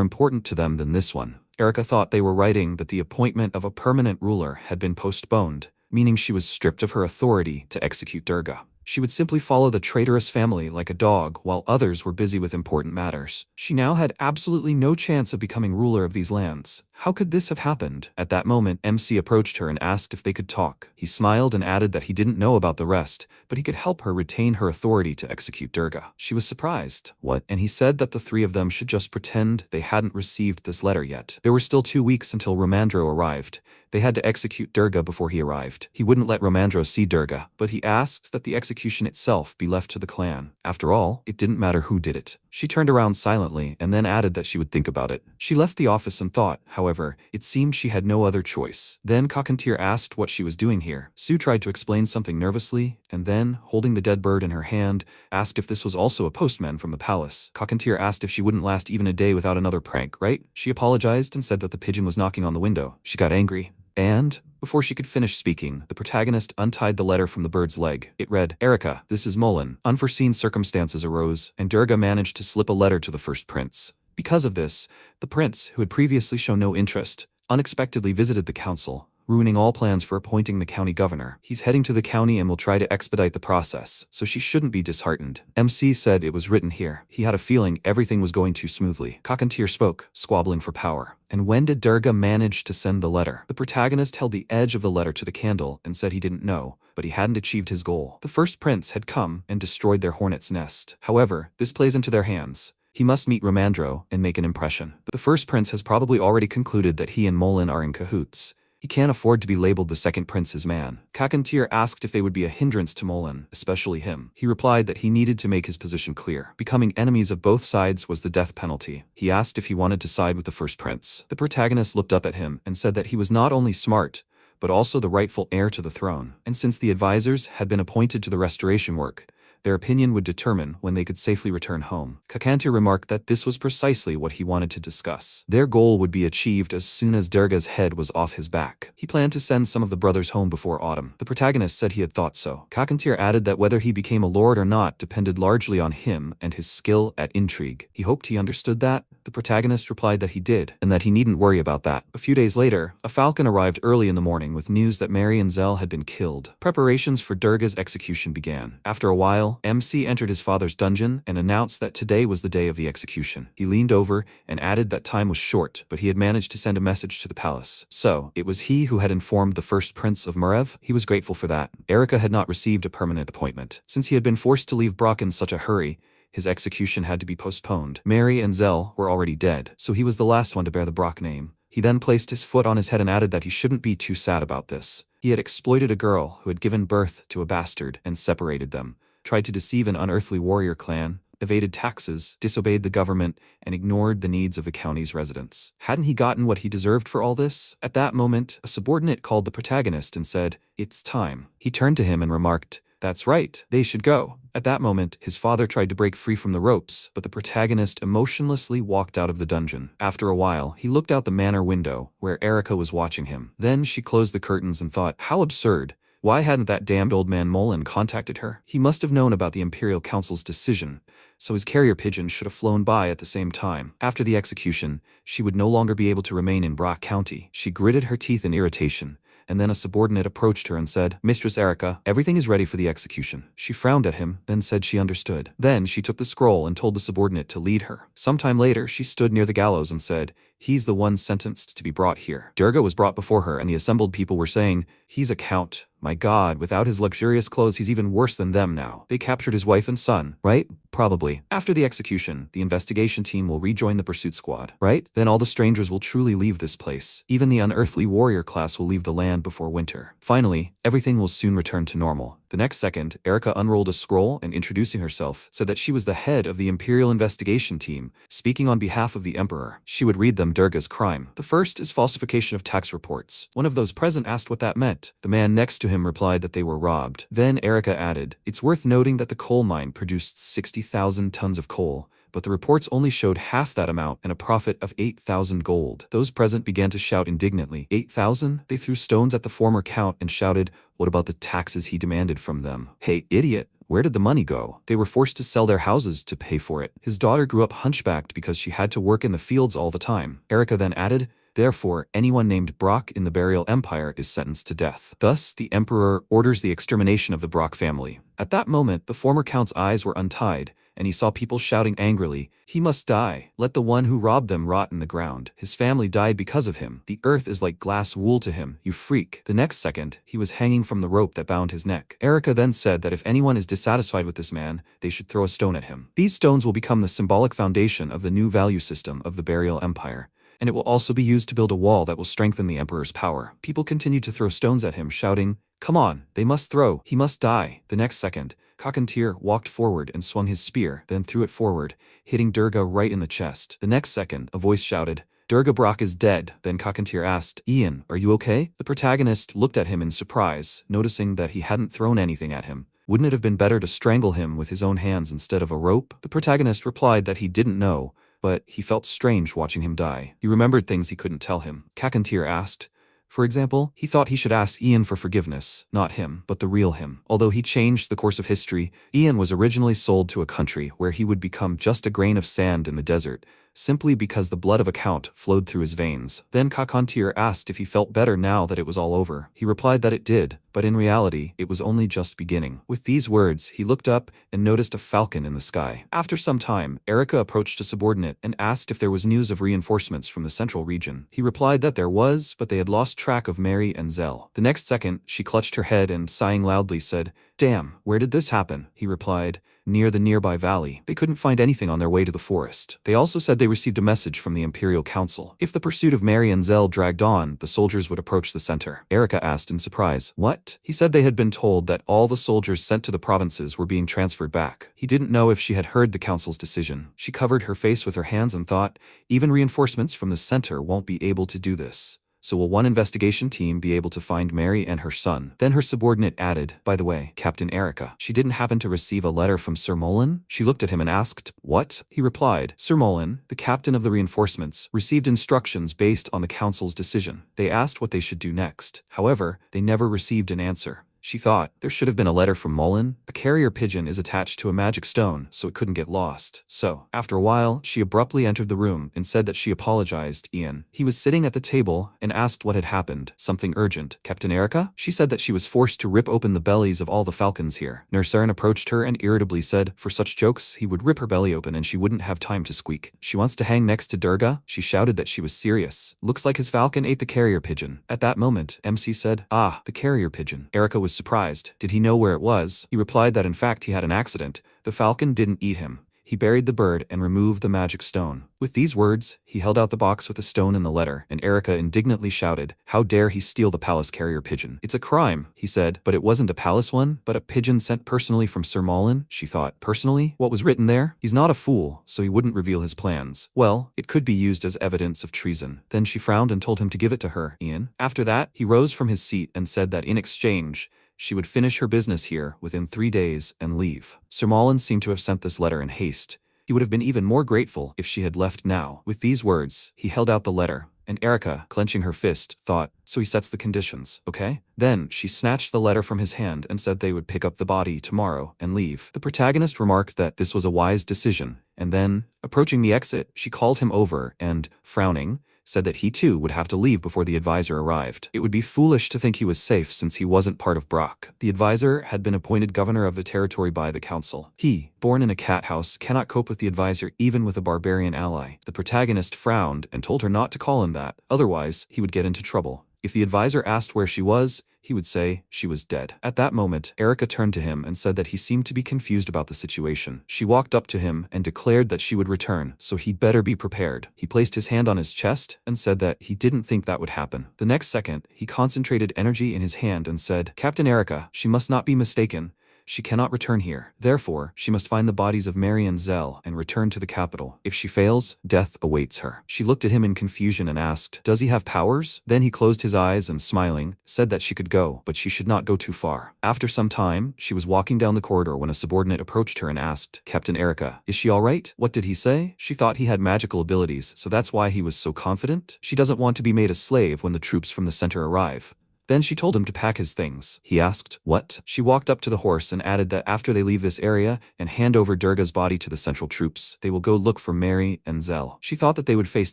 important to them than this one." Erica thought they were writing that the appointment of a permanent ruler had been postponed, meaning she was stripped of her authority to execute Durga. She would simply follow the traitorous family like a dog while others were busy with important matters. She now had absolutely no chance of becoming ruler of these lands. How could this have happened? At that moment, MC approached her and asked if they could talk. He smiled and added that he didn't know about the rest, but he could help her retain her authority to execute Durga. She was surprised. What? And he said that the three of them should just pretend they hadn't received this letter yet. There were still 2 weeks until Romandro arrived. They had to execute Durga before he arrived. He wouldn't let Romandro see Durga, but he asked that the execution itself be left to the clan. After all, it didn't matter who did it. She turned around silently and then added that she would think about it. She left the office and thought, however, it seemed she had no other choice. Then Kakantir asked what she was doing here. Sue tried to explain something nervously, and then, holding the dead bird in her hand, asked if this was also a postman from the palace. Kakantir asked if she wouldn't last even a day without another prank, right? She apologized and said that the pigeon was knocking on the window. She got angry. And, before she could finish speaking, the protagonist untied the letter from the bird's leg. It read, "Erica, this is Mullen. Unforeseen circumstances arose, and Durga managed to slip a letter to the first prince. Because of this, the prince, who had previously shown no interest, unexpectedly visited the council, ruining all plans for appointing the county governor. He's heading to the county and will try to expedite the process, so she shouldn't be disheartened." MC said it was written here. He had a feeling everything was going too smoothly. Kakantir spoke, squabbling for power. "And when did Durga manage to send the letter?" The protagonist held the edge of the letter to the candle and said he didn't know, but he hadn't achieved his goal. The first prince had come and destroyed their hornet's nest. However, this plays into their hands. He must meet Romandro and make an impression. The first prince has probably already concluded that he and Mullen are in cahoots. He can't afford to be labeled the second prince's man. Kakantir asked if they would be a hindrance to Mullen, especially him. He replied that he needed to make his position clear. Becoming enemies of both sides was the death penalty. He asked if he wanted to side with the first prince. The protagonist looked up at him and said that he was not only smart, but also the rightful heir to the throne. And since the advisors had been appointed to the restoration work, their opinion would determine when they could safely return home. Kakantir remarked that this was precisely what he wanted to discuss. Their goal would be achieved as soon as Durga's head was off his back. He planned to send some of the brothers home before autumn. The protagonist said he had thought so. Kakantir added that whether he became a lord or not depended largely on him and his skill at intrigue. He hoped he understood that. The protagonist replied that he did, and that he needn't worry about that. A few days later, a falcon arrived early in the morning with news that Mary and Zell had been killed. Preparations for Durga's execution began. After a while, MC entered his father's dungeon and announced that today was the day of the execution. He leaned over and added that time was short, but he had managed to send a message to the palace. So, it was he who had informed the first prince of Margrave? He was grateful for that. Erica had not received a permanent appointment. Since he had been forced to leave Brock in such a hurry, his execution had to be postponed. Mary and Zell were already dead, so he was the last one to bear the Brock name. He then placed his foot on his head and added that he shouldn't be too sad about this. He had exploited a girl who had given birth to a bastard and separated them, tried to deceive an unearthly warrior clan, evaded taxes, disobeyed the government, and ignored the needs of the county's residents. Hadn't he gotten what he deserved for all this? At that moment, a subordinate called the protagonist and said, "It's time." He turned to him and remarked, "That's right, they should go." At that moment, his father tried to break free from the ropes, but the protagonist emotionlessly walked out of the dungeon. After a while, he looked out the manor window, where Erica was watching him. Then she closed the curtains and thought, how absurd. Why hadn't that damned old man Mullen contacted her? He must have known about the Imperial Council's decision, so his carrier pigeon should have flown by at the same time. After the execution, she would no longer be able to remain in Brock County. She gritted her teeth in irritation, and then a subordinate approached her and said, "Mistress Erica, everything is ready for the execution." She frowned at him, then said she understood. Then she took the scroll and told the subordinate to lead her. Sometime later, she stood near the gallows and said, "He's the one sentenced to be brought here." Durga was brought before her, and the assembled people were saying, "He's a count. My God, without his luxurious clothes, he's even worse than them now. They captured his wife and son, right? Probably. After the execution, the investigation team will rejoin the pursuit squad, right? Then all the strangers will truly leave this place. Even the unearthly warrior class will leave the land before winter. Finally, everything will soon return to normal. The next second, Erica unrolled a scroll and introducing herself, said that she was the head of the Imperial Investigation Team, speaking on behalf of the Emperor. She would read them Durga's crime. The first is falsification of tax reports. One of those present asked what that meant. The man next to him replied that they were robbed. Then Erica added, "It's worth noting that the coal mine produced 60,000 tons of coal, but the reports only showed half that amount and a profit of 8,000 gold." Those present began to shout indignantly. 8,000? They threw stones at the former count and shouted, "What about the taxes he demanded from them? Hey, idiot! Where did the money go? They were forced to sell their houses to pay for it." His daughter grew up hunchbacked because she had to work in the fields all the time. Erica then added, "Therefore, anyone named Brock in the Burial Empire is sentenced to death." Thus, the Emperor orders the extermination of the Brock family. At that moment, the former count's eyes were untied, and he saw people shouting angrily, "He must die. Let the one who robbed them rot in the ground. His family died because of him. The earth is like glass wool to him, you freak." The next second, he was hanging from the rope that bound his neck. Erica then said that if anyone is dissatisfied with this man, they should throw a stone at him. These stones will become the symbolic foundation of the new value system of the Burial Empire, and it will also be used to build a wall that will strengthen the Emperor's power. People continued to throw stones at him, shouting, "Come on, they must throw. He must die." The next second, Kakantir walked forward and swung his spear, then threw it forward, hitting Durga right in the chest. The next second, a voice shouted, "Durga Brock is dead." Then Kakantir asked, "Ian, are you okay?" The protagonist looked at him in surprise, noticing that he hadn't thrown anything at him. Wouldn't it have been better to strangle him with his own hands instead of a rope? The protagonist replied that he didn't know, but he felt strange watching him die. He remembered things he couldn't tell him. Kakantir asked, for example, he thought he should ask Ian for forgiveness, not him, but the real him. Although he changed the course of history, Ian was originally sold to a country where he would become just a grain of sand in the desert, simply because the blood of a count flowed through his veins. Then Kakantir asked if he felt better now that it was all over. He replied that it did, but in reality, it was only just beginning. With these words, he looked up and noticed a falcon in the sky. After some time, Erica approached a subordinate and asked if there was news of reinforcements from the central region. He replied that there was, but they had lost track of Mary and Zell. The next second, she clutched her head and, sighing loudly, said, "Damn, where did this happen?" He replied, "Near the nearby valley." They couldn't find anything on their way to the forest. They also said they received a message from the Imperial Council. If the pursuit of Mary and Zell dragged on, the soldiers would approach the center. Erica asked in surprise, "What?" He said they had been told that all the soldiers sent to the provinces were being transferred back. He didn't know if she had heard the council's decision. She covered her face with her hands and thought, even reinforcements from the center won't be able to do this. So will one investigation team be able to find Mary and her son? Then her subordinate added, "By the way, Captain Erica, she didn't happen to receive a letter from Sir Mullen?" She looked at him and asked, "What?" He replied, "Sir Mullen, the captain of the reinforcements, received instructions based on the council's decision. They asked what they should do next. However, they never received an answer." She thought, there should have been a letter from Mullen. A carrier pigeon is attached to a magic stone, so it couldn't get lost. So, after a while, she abruptly entered the room and said that she apologized, Ian. He was sitting at the table and asked what had happened. "Something urgent. Captain Erica?" She said that she was forced to rip open the bellies of all the falcons here. Nersarin approached her and irritably said, for such jokes, he would rip her belly open and she wouldn't have time to squeak. She wants to hang next to Durga? She shouted that she was serious. Looks like his falcon ate the carrier pigeon. At that moment, MC said, "Ah, the carrier pigeon." Erica was surprised. Did he know where it was? He replied that in fact he had an accident. The falcon didn't eat him. He buried the bird and removed the magic stone. With these words, he held out the box with the stone and the letter, and Erica indignantly shouted, "How dare he steal the palace carrier pigeon?" "It's a crime," he said, "but it wasn't a palace one, but a pigeon sent personally from Sir Mullen." She thought, personally? What was written there? He's not a fool, so he wouldn't reveal his plans. Well, it could be used as evidence of treason. Then she frowned and told him to give it to her, Ian. After that, he rose from his seat and said that in exchange, she would finish her business here within 3 days and leave. Sir Mullen seemed to have sent this letter in haste. He would have been even more grateful if she had left now. With these words, he held out the letter, and Erica, clenching her fist, thought, so he sets the conditions, okay? Then she snatched the letter from his hand and said they would pick up the body tomorrow and leave. The protagonist remarked that this was a wise decision, and then, approaching the exit, she called him over and, frowning, said that he too would have to leave before the advisor arrived. It would be foolish to think he was safe since he wasn't part of Brock. The advisor had been appointed governor of the territory by the council. He, born in a cat house, cannot cope with the advisor even with a barbarian ally. The protagonist frowned and told her not to call him that, otherwise he would get into trouble. If the advisor asked where she was, he would say she was dead. At that moment, Erica turned to him and said that he seemed to be confused about the situation. She walked up to him and declared that she would return, so he'd better be prepared. He placed his hand on his chest and said that he didn't think that would happen. The next second, he concentrated energy in his hand and said, "Captain Erica, she must not be mistaken. She cannot return here. Therefore, she must find the bodies of Mary and Zell and return to the capital. If she fails, death awaits her." She looked at him in confusion and asked, "Does he have powers?" Then he closed his eyes and, smiling, said that she could go, but she should not go too far. After some time, she was walking down the corridor when a subordinate approached her and asked, "Captain Erica, is she all right?" What did he say? She thought he had magical abilities, so that's why he was so confident? She doesn't want to be made a slave when the troops from the center arrive. Then she told him to pack his things. He asked, "What?" She walked up to the horse and added that after they leave this area and hand over Durga's body to the central troops, they will go look for Mary and Zell. She thought that they would face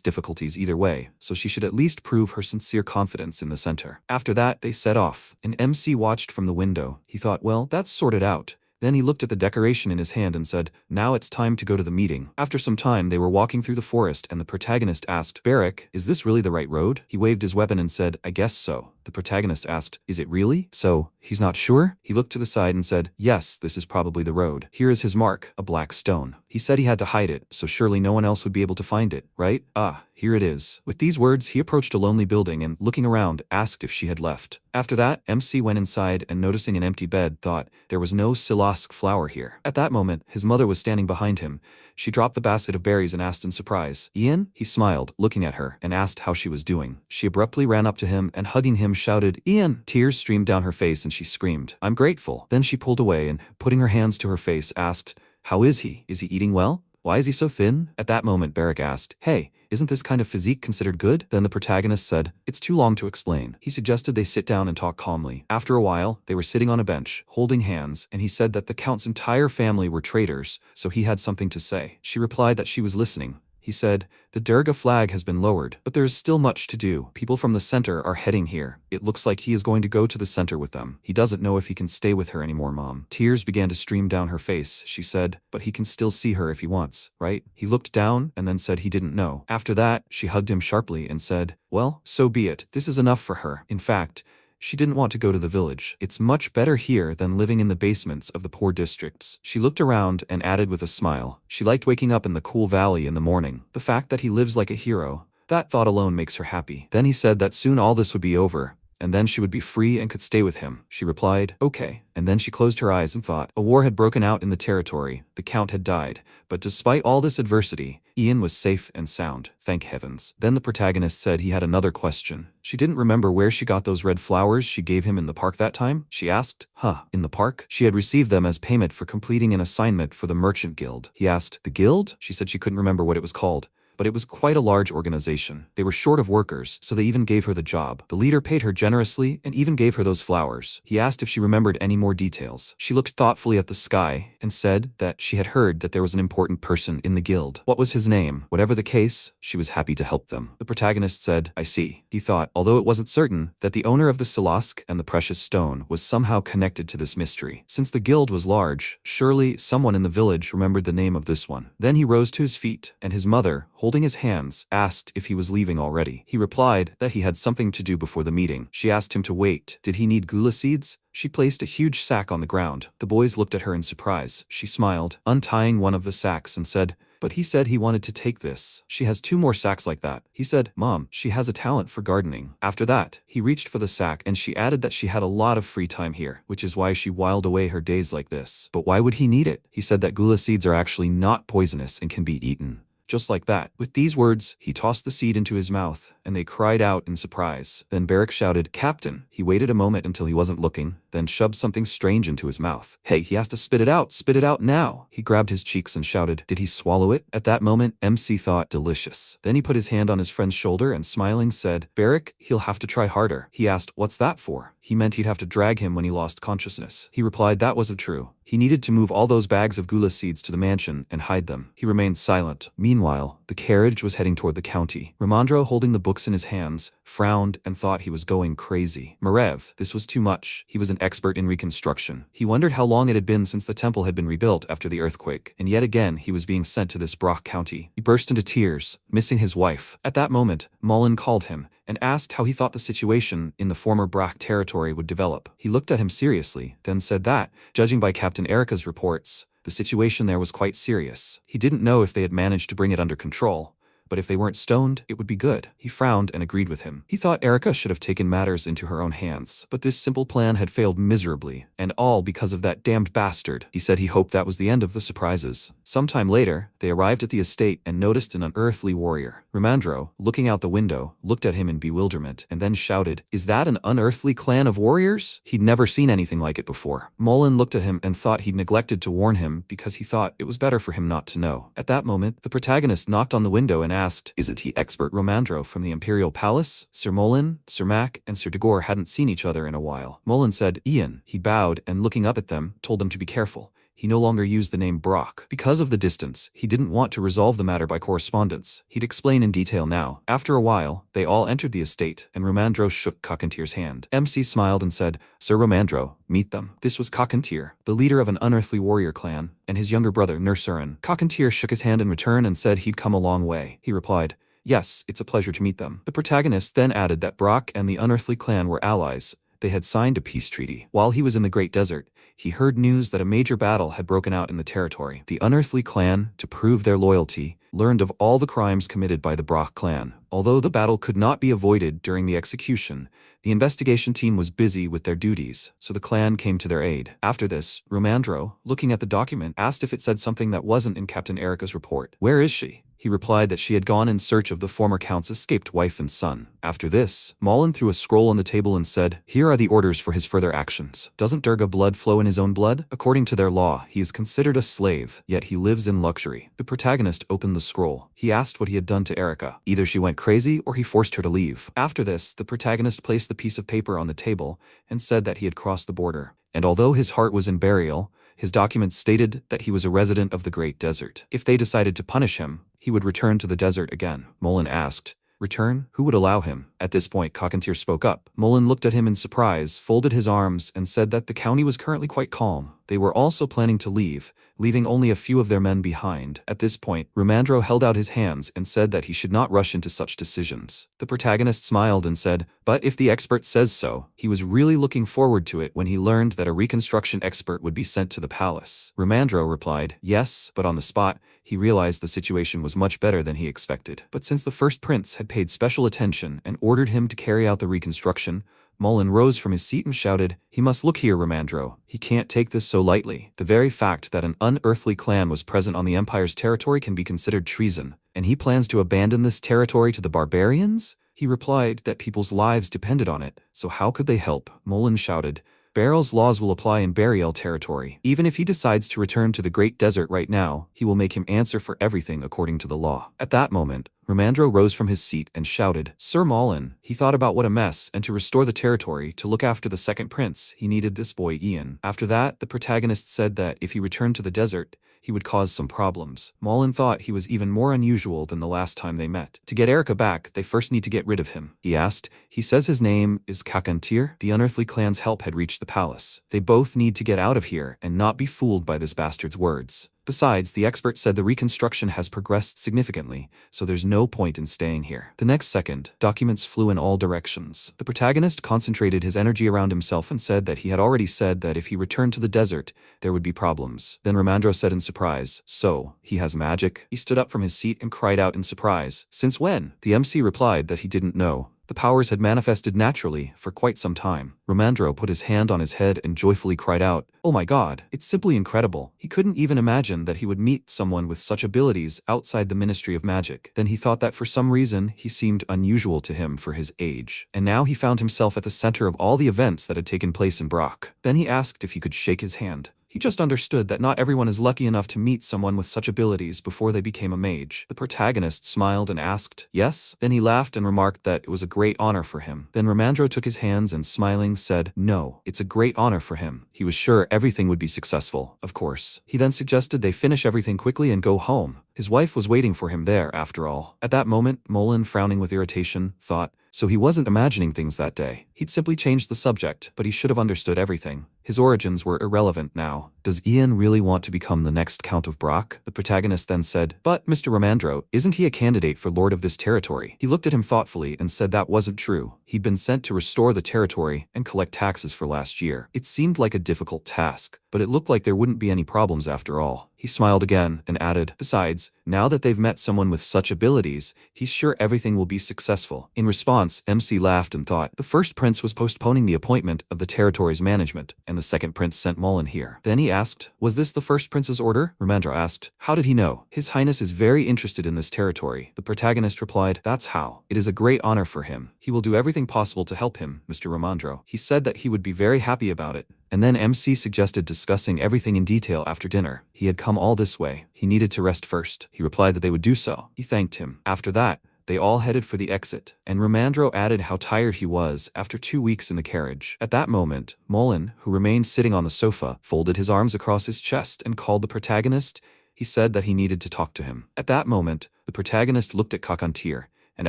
difficulties either way, so she should at least prove her sincere confidence in the center. After that, they set off. An MC watched from the window. He thought, well, that's sorted out. Then he looked at the decoration in his hand and said, "Now it's time to go to the meeting." After some time, they were walking through the forest and the protagonist asked, "Barrack, is this really the right road?" He waved his weapon and said, "I guess so." The protagonist asked, "Is it really?" So, he's not sure? He looked to the side and said, "Yes, this is probably the road. Here is his mark, a black stone." He said he had to hide it, so surely no one else would be able to find it, right? Ah, here it is. With these words, he approached a lonely building and, looking around, asked if she had left. After that, MC went inside and, noticing an empty bed, thought there was no silask flower here. At that moment, his mother was standing behind him. She dropped the basket of berries and asked in surprise, "Ian?" He smiled, looking at her, and asked how she was doing. She abruptly ran up to him and, hugging him, shouted, "Ian!" Tears streamed down her face and she screamed, "I'm grateful." Then she pulled away and, putting her hands to her face, asked, "How is he? Is he eating well? Why is he so thin?" At that moment, Barrack asked, "Hey, isn't this kind of physique considered good?" Then the protagonist said, "It's too long to explain." He suggested they sit down and talk calmly. After a while, they were sitting on a bench, holding hands, and he said that the Count's entire family were traitors, so he had something to say. She replied that she was listening. He said, "The Durga flag has been lowered, but there is still much to do. People from the center are heading here. It looks like he is going to go to the center with them. He doesn't know if he can stay with her anymore, Mom." Tears began to stream down her face. She said, "But he can still see her if he wants, right?" He looked down and then said he didn't know. After that, she hugged him sharply and said, "Well, so be it. This is enough for her." In fact, she didn't want to go to the village. It's much better here than living in the basements of the poor districts. She looked around and added with a smile, she liked waking up in the cool valley in the morning. The fact that he lives like a hero, that thought alone makes her happy. Then he said that soon all this would be over, and then she would be free and could stay with him. She replied, "Okay." And then she closed her eyes and thought. A war had broken out in the territory. The Count had died. But despite all this adversity, Ian was safe and sound. Thank heavens. Then the protagonist said he had another question. She didn't remember where she got those red flowers she gave him in the park that time. She asked, in the park? She had received them as payment for completing an assignment for the Merchant Guild. He asked, "The guild?" She said she couldn't remember what it was called. But it was quite a large organization. They were short of workers, so they even gave her the job. The leader paid her generously and even gave her those flowers. He asked if she remembered any more details. She looked thoughtfully at the sky and said that she had heard that there was an important person in the guild. What was his name? Whatever the case, she was happy to help them. The protagonist said, "I see." He thought, although it wasn't certain, that the owner of the Silask and the precious stone was somehow connected to this mystery. Since the guild was large, surely someone in the village remembered the name of this one. Then he rose to his feet, and his mother, holding his hands, asked if he was leaving already. He replied that he had something to do before the meeting. She asked him to wait. Did he need gula seeds? She placed a huge sack on the ground. The boys looked at her in surprise. She smiled, untying one of the sacks, and said, "But he said he wanted to take this. She has 2 more sacks like that." He said, "Mom, she has a talent for gardening." After that, he reached for the sack and she added that she had a lot of free time here, which is why she whiled away her days like this. But why would he need it? He said that gula seeds are actually not poisonous and can be eaten. Just like that. With these words, he tossed the seed into his mouth, and they cried out in surprise. Then Barrack shouted, "Captain!" He waited a moment until he wasn't looking, then shoved something strange into his mouth. "Hey, he has to spit it out now!" He grabbed his cheeks and shouted, "Did he swallow it?" At that moment, MC thought, delicious. Then he put his hand on his friend's shoulder and smiling said, "Barrack, he'll have to try harder." He asked, "What's that for?" He meant he'd have to drag him when he lost consciousness. He replied that wasn't true. He needed to move all those bags of gula seeds to the mansion and hide them. He remained silent. Meanwhile, Meanwhile, the carriage was heading toward the county. Ramandro, holding the books in his hands, frowned and thought he was going crazy. Margrave, this was too much. He was an expert in reconstruction. He wondered how long it had been since the temple had been rebuilt after the earthquake, and yet again he was being sent to this Brock county. He burst into tears, missing his wife. At that moment, Mullen called him and asked how he thought the situation in the former Brock territory would develop. He looked at him seriously, then said that, judging by Captain Erica's reports, the situation there was quite serious. He didn't know if they had managed to bring it under control, but if they weren't stoned, it would be good. He frowned and agreed with him. He thought Erica should have taken matters into her own hands, but this simple plan had failed miserably, and all because of that damned bastard. He said he hoped that was the end of the surprises. Sometime later, they arrived at the estate and noticed an unearthly warrior. Ramandro, looking out the window, looked at him in bewilderment and then shouted, "Is that an unearthly clan of warriors?" He'd never seen anything like it before. Mullen looked at him and thought he'd neglected to warn him because he thought it was better for him not to know. At that moment, the protagonist knocked on the window and asked, "Isn't he expert Ramandro from the Imperial Palace?" Sir Mullen, Sir Mac, and Sir Dagor hadn't seen each other in a while. Mullen said, "Ian." He bowed and, looking up at them, told them to be careful. He no longer used the name Brock. Because of the distance, he didn't want to resolve the matter by correspondence. He'd explain in detail now. After a while, they all entered the estate, and Ramandro shook Cockantier's hand. MC smiled and said, "Sir Ramandro, meet them." This was Cockantier, the leader of an unearthly warrior clan, and his younger brother Nursurin. Cockantier shook his hand in return and said he'd come a long way. He replied, "Yes, it's a pleasure to meet them." The protagonist then added that Brock and the unearthly clan were allies. They had signed a peace treaty. While he was in the Great Desert, he heard news that a major battle had broken out in the territory. The unearthly clan, to prove their loyalty, learned of all the crimes committed by the Brock clan. Although the battle could not be avoided during the execution, the investigation team was busy with their duties, so the clan came to their aid. After this, Ramandro, looking at the document, asked if it said something that wasn't in Captain Erica's report. "Where is she?" He replied that she had gone in search of the former count's escaped wife and son. After this, Mullen threw a scroll on the table and said, "Here are the orders for his further actions. Doesn't Durga blood flow in his own blood? According to their law, he is considered a slave, yet he lives in luxury." The protagonist opened the scroll. He asked what he had done to Erica. Either she went crazy or he forced her to leave. After this, the protagonist placed the piece of paper on the table and said that he had crossed the border. And although his heart was in burial, his documents stated that he was a resident of the Great Desert. If they decided to punish him, he would return to the desert again. Mullen asked, "Return? Who would allow him?" At this point, Cockantier spoke up. Mullen looked at him in surprise, folded his arms, and said that the county was currently quite calm. They were also planning to leave, leaving only a few of their men behind. At this point, Ramandro held out his hands and said that he should not rush into such decisions. The protagonist smiled and said, "But if the expert says so." He was really looking forward to it when he learned that a reconstruction expert would be sent to the palace. Ramandro replied, "Yes," but on the spot, he realized the situation was much better than he expected. But since the first prince had paid special attention and ordered him to carry out the reconstruction, Mullen rose from his seat and shouted, "He must look here, Ramandro. He can't take this so lightly. The very fact that an unearthly clan was present on the Empire's territory can be considered treason, and he plans to abandon this territory to the barbarians?" He replied that people's lives depended on it, so how could they help? Mullen shouted, "Barrel's laws will apply in Burial territory. Even if he decides to return to the Great Desert right now, he will make him answer for everything according to the law." At that moment, Ramandro rose from his seat and shouted, "Sir Mullen." He thought about what a mess, and to restore the territory, to look after the second prince, he needed this boy Ian. After that, the protagonist said that if he returned to the desert, he would cause some problems. Mullen thought he was even more unusual than the last time they met. To get Erica back, they first need to get rid of him. He asked, "He says his name is Cockantier?" The unearthly clan's help had reached the palace. They both need to get out of here and not be fooled by this bastard's words. Besides, the expert said the reconstruction has progressed significantly, so there's no point in staying here. The next second, documents flew in all directions. The protagonist concentrated his energy around himself and said that he had already said that if he returned to the desert, there would be problems. Then Ramandro said in surprise, "So, he has magic?" He stood up from his seat and cried out in surprise, "Since when?" The MC replied that he didn't know. The powers had manifested naturally for quite some time. Ramandro put his hand on his head and joyfully cried out, "Oh my god, it's simply incredible." He couldn't even imagine that he would meet someone with such abilities outside the Ministry of Magic. Then he thought that for some reason he seemed unusual to him for his age. And now he found himself at the center of all the events that had taken place in Brock. Then he asked if he could shake his hand. He just understood that not everyone is lucky enough to meet someone with such abilities before they became a mage. The protagonist smiled and asked, "Yes?" Then he laughed and remarked that it was a great honor for him. Then Ramandro took his hands and smiling said, "No, it's a great honor for him." He was sure everything would be successful, of course. He then suggested they finish everything quickly and go home, His wife was waiting for him there, after all. At that moment, Mullen, frowning with irritation, thought, so he wasn't imagining things that day. He'd simply changed the subject, but he should have understood everything. His origins were irrelevant now. Does Ian really want to become the next Count of Brock? The protagonist then said, but Mr. Romandro, isn't he a candidate for Lord of this territory? He looked at him thoughtfully and said that wasn't true. He'd been sent to restore the territory and collect taxes for last year. It seemed like a difficult task, but it looked like there wouldn't be any problems after all. He smiled again and added, besides, now that they've met someone with such abilities, he's sure everything will be successful. In response, MC laughed and thought, the first prince was postponing the appointment of the territory's management, and the second prince sent Mullen here. Then he asked, was this the first prince's order? Romandro asked, how did he know? His Highness is very interested in this territory. The protagonist replied, that's how. It is a great honor for him. He will do everything possible to help him, Mr. Romandro. He said that he would be very happy about it. And then MC suggested discussing everything in detail after dinner. He had come all this way. He needed to rest first. He replied that they would do so. He thanked him. After that, they all headed for the exit, and Romandro added how tired he was after 2 weeks in the carriage. At that moment, Mullen, who remained sitting on the sofa, folded his arms across his chest and called the protagonist. He said that he needed to talk to him. At that moment, the protagonist looked at Kakantir, and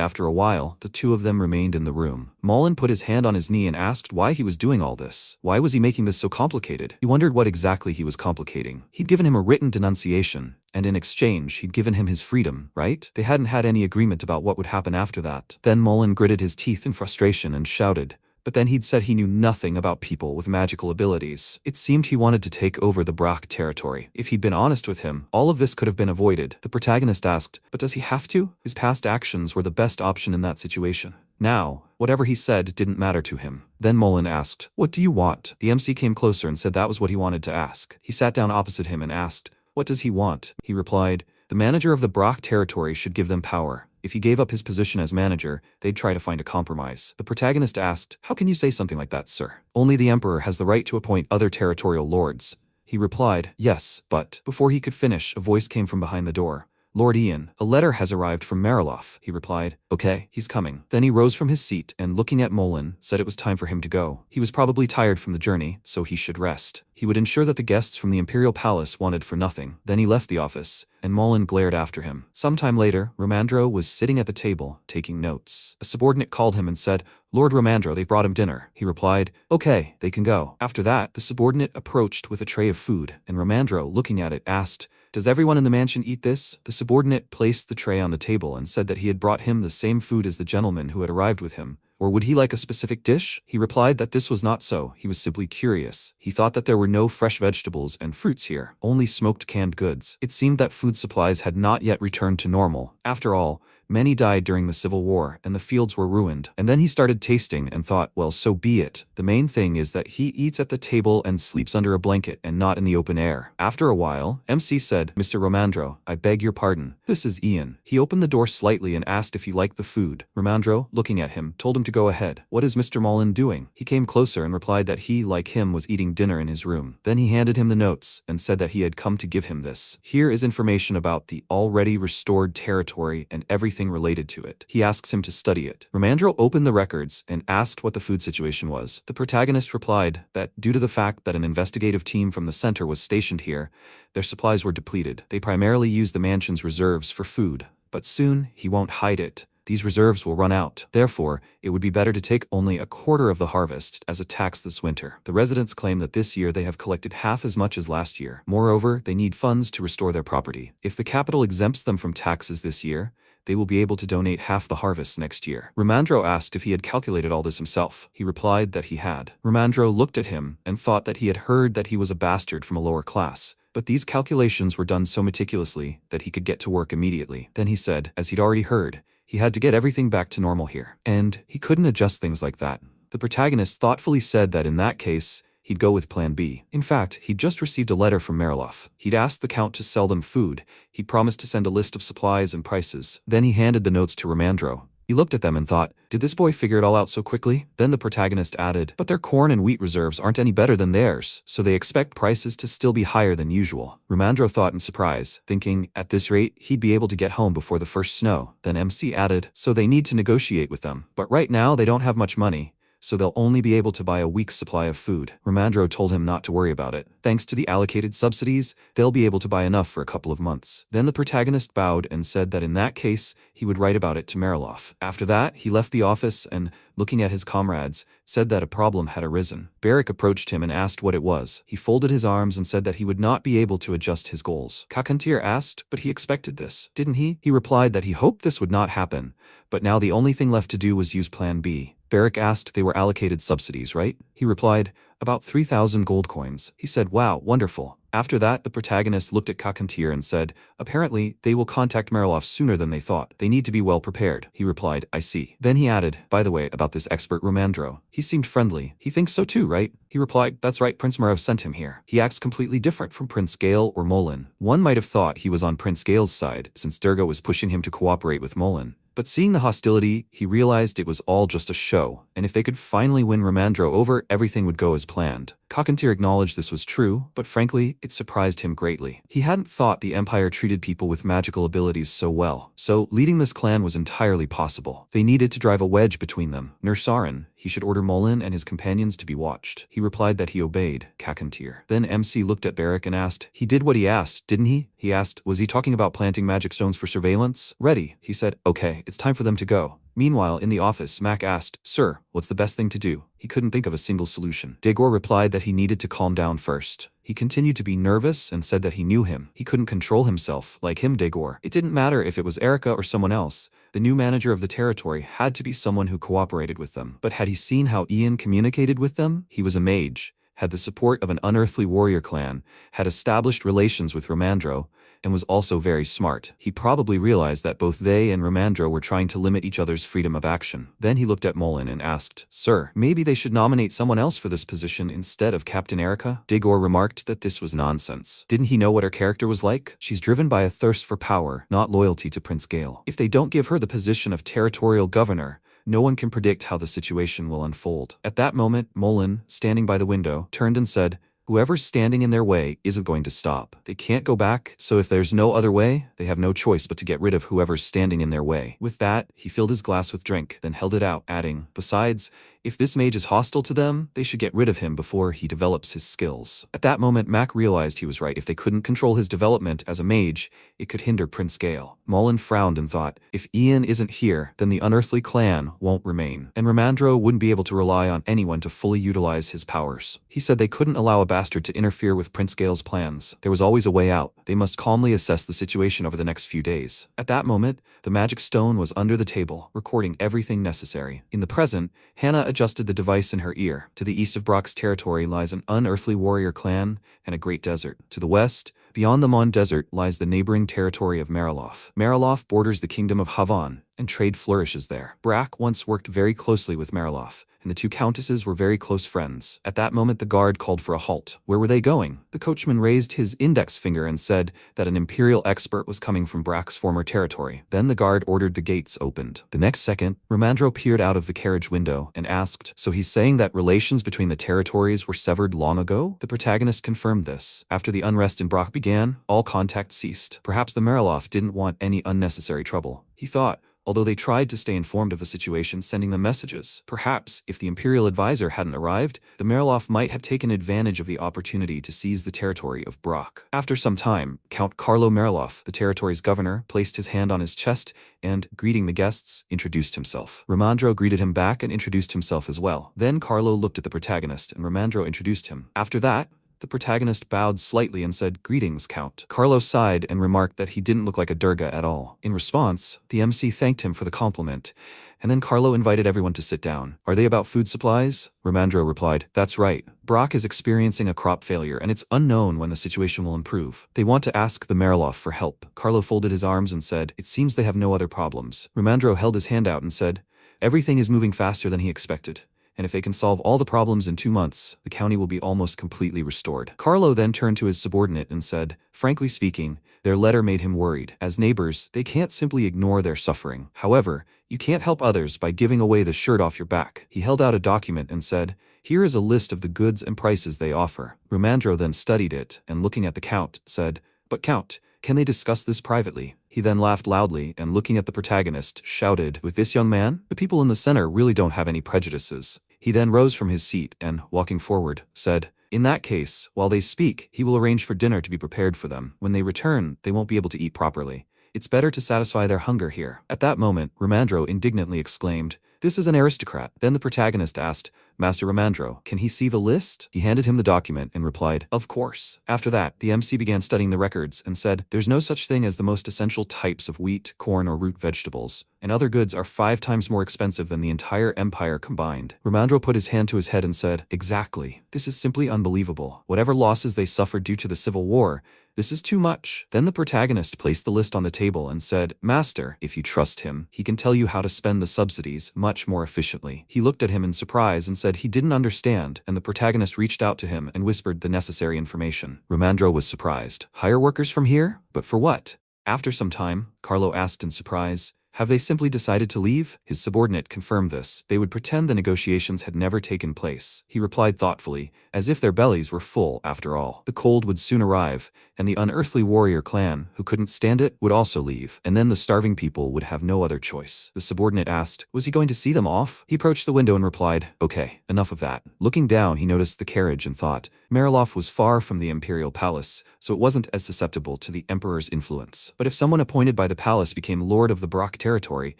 after a while, the two of them remained in the room. Mullen put his hand on his knee and asked why he was doing all this. Why was he making this so complicated? He wondered what exactly he was complicating. He'd given him a written denunciation, and in exchange, he'd given him his freedom, right? They hadn't had any agreement about what would happen after that. Then Mullen gritted his teeth in frustration and shouted, but then he'd said he knew nothing about people with magical abilities. It seemed he wanted to take over the Brock territory. If he'd been honest with him, all of this could have been avoided. The protagonist asked, but does he have to? His past actions were the best option in that situation. Now, whatever he said didn't matter to him. Then Mullen asked, what do you want? The MC came closer and said that was what he wanted to ask. He sat down opposite him and asked, what does he want? He replied, the manager of the Brock territory should give them power. If he gave up his position as manager, they'd try to find a compromise. The protagonist asked, how can you say something like that, sir? Only the emperor has the right to appoint other territorial lords. He replied, yes, but before he could finish, a voice came from behind the door. Lord Ian, a letter has arrived from Mariloff, he replied. Okay, he's coming. Then he rose from his seat and, looking at Mullen, said it was time for him to go. He was probably tired from the journey, so he should rest. He would ensure that the guests from the Imperial Palace wanted for nothing. Then he left the office, and Mullen glared after him. Sometime later, Romandro was sitting at the table, taking notes. A subordinate called him and said, Lord Romandro, they've brought him dinner. He replied, okay, they can go. After that, the subordinate approached with a tray of food, and Romandro, looking at it, asked, does everyone in the mansion eat this? The subordinate placed the tray on the table and said that he had brought him the same food as the gentleman who had arrived with him. Or would he like a specific dish? He replied that this was not so. He was simply curious. He thought that there were no fresh vegetables and fruits here, only smoked canned goods. It seemed that food supplies had not yet returned to normal. After all, many died during the Civil War, and the fields were ruined. And then he started tasting and thought, well, so be it. The main thing is that he eats at the table and sleeps under a blanket and not in the open air. After a while, MC said, Mr. Romandro, I beg your pardon. This is Ian. He opened the door slightly and asked if he liked the food. Romandro, looking at him, told him to go ahead. What is Mr. Mullen doing? He came closer and replied that he, like him, was eating dinner in his room. Then he handed him the notes and said that he had come to give him this. Here is information about the already restored territory and everything related to it. He asks him to study it. Romandro opened the records and asked what the food situation was. The protagonist replied that due to the fact that an investigative team from the center was stationed here, their supplies were depleted. They primarily used the mansion's reserves for food, but soon he won't hide it. These reserves will run out. Therefore, it would be better to take only a quarter of the harvest as a tax this winter. The residents claim that this year they have collected half as much as last year. Moreover, they need funds to restore their property. If the capital exempts them from taxes this year, they will be able to donate half the harvest next year. Romandro asked if he had calculated all this himself. He replied that he had. Romandro looked at him and thought that he had heard that he was a bastard from a lower class. But these calculations were done so meticulously that he could get to work immediately. Then he said, as he'd already heard, he had to get everything back to normal here. And he couldn't adjust things like that. The protagonist thoughtfully said that in that case, he'd go with Plan B. In fact, he'd just received a letter from Mariloff. He'd asked the Count to sell them food. He'd promised to send a list of supplies and prices. Then he handed the notes to Romandro. He looked at them and thought, did this boy figure it all out so quickly? Then the protagonist added, but their corn and wheat reserves aren't any better than theirs, so they expect prices to still be higher than usual. Romandro thought in surprise, thinking, at this rate, he'd be able to get home before the first snow. Then MC added, so they need to negotiate with them. But right now they don't have much money, so they'll only be able to buy a week's supply of food. Romandro told him not to worry about it. Thanks to the allocated subsidies, they'll be able to buy enough for a couple of months. Then the protagonist bowed and said that in that case, he would write about it to Mariloff. After that, he left the office and, looking at his comrades, said that a problem had arisen. Barrick approached him and asked what it was. He folded his arms and said that he would not be able to adjust his goals. Kakantir asked, but he expected this, didn't he? He replied that he hoped this would not happen, but now the only thing left to do was use Plan B. Barrick asked they were allocated subsidies, right? He replied, about 3,000 gold coins. He said, wow, wonderful. After that, the protagonist looked at Kakantir and said, apparently, they will contact Mariloff sooner than they thought. They need to be well prepared. He replied, I see. Then he added, by the way, about this expert Romandro. He seemed friendly. He thinks so too, right? He replied, that's right, Prince Margrave sent him here. He acts completely different from Prince Gale or Mullen. One might have thought he was on Prince Gale's side, since Durga was pushing him to cooperate with Mullen. But seeing the hostility, he realized it was all just a show, and if they could finally win Romandro over, everything would go as planned. Kakantir acknowledged this was true, but frankly, it surprised him greatly. He hadn't thought the Empire treated people with magical abilities so well, so leading this clan was entirely possible. They needed to drive a wedge between them. Nursarin, he should order Mullen and his companions to be watched. He replied that he obeyed, Kakantir. Then MC looked at Barrick and asked, he did what he asked, didn't he? He asked, was he talking about planting magic stones for surveillance? Ready, he said, okay, it's time for them to go. Meanwhile, in the office, Mac asked, sir, what's the best thing to do? He couldn't think of a single solution. Degor replied that he needed to calm down first. He continued to be nervous and said that he knew him. He couldn't control himself, like him, Degor. It didn't matter if it was Erica or someone else. The new manager of the territory had to be someone who cooperated with them. But had he seen how Ian communicated with them? He was a mage, had the support of an unearthly warrior clan, had established relations with Romandro, and was also very smart. He probably realized that both they and Romandro were trying to limit each other's freedom of action. Then he looked at Mullen and asked, sir, maybe they should nominate someone else for this position instead of Captain Erica? Degor remarked that this was nonsense. Didn't he know what her character was like? She's driven by a thirst for power, not loyalty to Prince Gale. If they don't give her the position of territorial governor, no one can predict how the situation will unfold. At that moment, Mullen, standing by the window, turned and said, whoever's standing in their way isn't going to stop. They can't go back, so if there's no other way, they have no choice but to get rid of whoever's standing in their way. With that, he filled his glass with drink, then held it out, adding, besides, if this mage is hostile to them, they should get rid of him before he develops his skills. At that moment, Mac realized he was right. If they couldn't control his development as a mage, it could hinder Prince Gale. Mullen frowned and thought, if Ian isn't here, then the unearthly clan won't remain, and Romandro wouldn't be able to rely on anyone to fully utilize his powers. He said they couldn't allow a bastard to interfere with Prince Gale's plans. There was always a way out. They must calmly assess the situation over the next few days. At that moment, the magic stone was under the table, recording everything necessary. In the present, Hannah adjusted the device in her ear. To the east of Brock's territory lies an unearthly warrior clan and a great desert. To the west, beyond the Mon Desert, lies the neighboring territory of Mariloff. Mariloff borders the kingdom of Havan, and trade flourishes there. Brack once worked very closely with Mariloff, and the two countesses were very close friends. At that moment, the guard called for a halt. Where were they going? The coachman raised his index finger and said that an imperial expert was coming from Brack's former territory. Then the guard ordered the gates opened. The next second, Romandro peered out of the carriage window and asked, so he's saying that relations between the territories were severed long ago? The protagonist confirmed this. After the unrest in Brock began, all contact ceased. Perhaps the Mariloff didn't want any unnecessary trouble. He thought, although they tried to stay informed of the situation, sending them messages. Perhaps, if the Imperial advisor hadn't arrived, the Mariloff might have taken advantage of the opportunity to seize the territory of Brock. After some time, Count Carlo Mariloff, the territory's governor, placed his hand on his chest and, greeting the guests, introduced himself. Romandro greeted him back and introduced himself as well. Then Carlo looked at the protagonist and Romandro introduced him. After that, the protagonist bowed slightly and said, greetings, Count. Carlo sighed and remarked that he didn't look like a Durga at all. In response, the MC thanked him for the compliment, and then Carlo invited everyone to sit down. Are they about food supplies? Romandro replied, that's right. Brock is experiencing a crop failure, and it's unknown when the situation will improve. They want to ask the Mariloff for help. Carlo folded his arms and said, it seems they have no other problems. Romandro held his hand out and said, everything is moving faster than he expected, and if they can solve all the problems in 2 months, the county will be almost completely restored. Carlo then turned to his subordinate and said, frankly speaking, their letter made him worried. As neighbors, they can't simply ignore their suffering. However, you can't help others by giving away the shirt off your back. He held out a document and said, here is a list of the goods and prices they offer. Romandro then studied it, and looking at the Count, said, but Count, can they discuss this privately? He then laughed loudly and looking at the protagonist, shouted, with this young man? The people in the center really don't have any prejudices. He then rose from his seat and, walking forward, said, "In that case, while they speak, he will arrange for dinner to be prepared for them. When they return, they won't be able to eat properly. It's better to satisfy their hunger here." At that moment, Ramandro indignantly exclaimed, "This is an aristocrat." Then the protagonist asked, "Master Ramandro, can he see the list?" He handed him the document and replied, "Of course." After that, the MC began studying the records and said, "There's no such thing as the most essential types of wheat, corn, or root vegetables, and other goods are 5 times more expensive than the entire empire combined." Ramandro put his hand to his head and said, "Exactly. This is simply unbelievable. Whatever losses they suffered due to the civil war, this is too much." Then the protagonist placed the list on the table and said, "Master, if you trust him, he can tell you how to spend the subsidies much more efficiently." He looked at him in surprise and said he didn't understand, and the protagonist reached out to him and whispered the necessary information. Ramandro was surprised. "Hire workers from here? But for what?" After some time, Carlo asked in surprise, "Have they simply decided to leave?" His subordinate confirmed this. They would pretend the negotiations had never taken place. He replied thoughtfully, as if their bellies were full after all. The cold would soon arrive, and the unearthly warrior clan, who couldn't stand it, would also leave, and then the starving people would have no other choice. The subordinate asked, was he going to see them off? He approached the window and replied, "Okay, enough of that." Looking down, he noticed the carriage and thought, Mariloff was far from the imperial palace, so it wasn't as susceptible to the emperor's influence. But if someone appointed by the palace became lord of the Brock territory,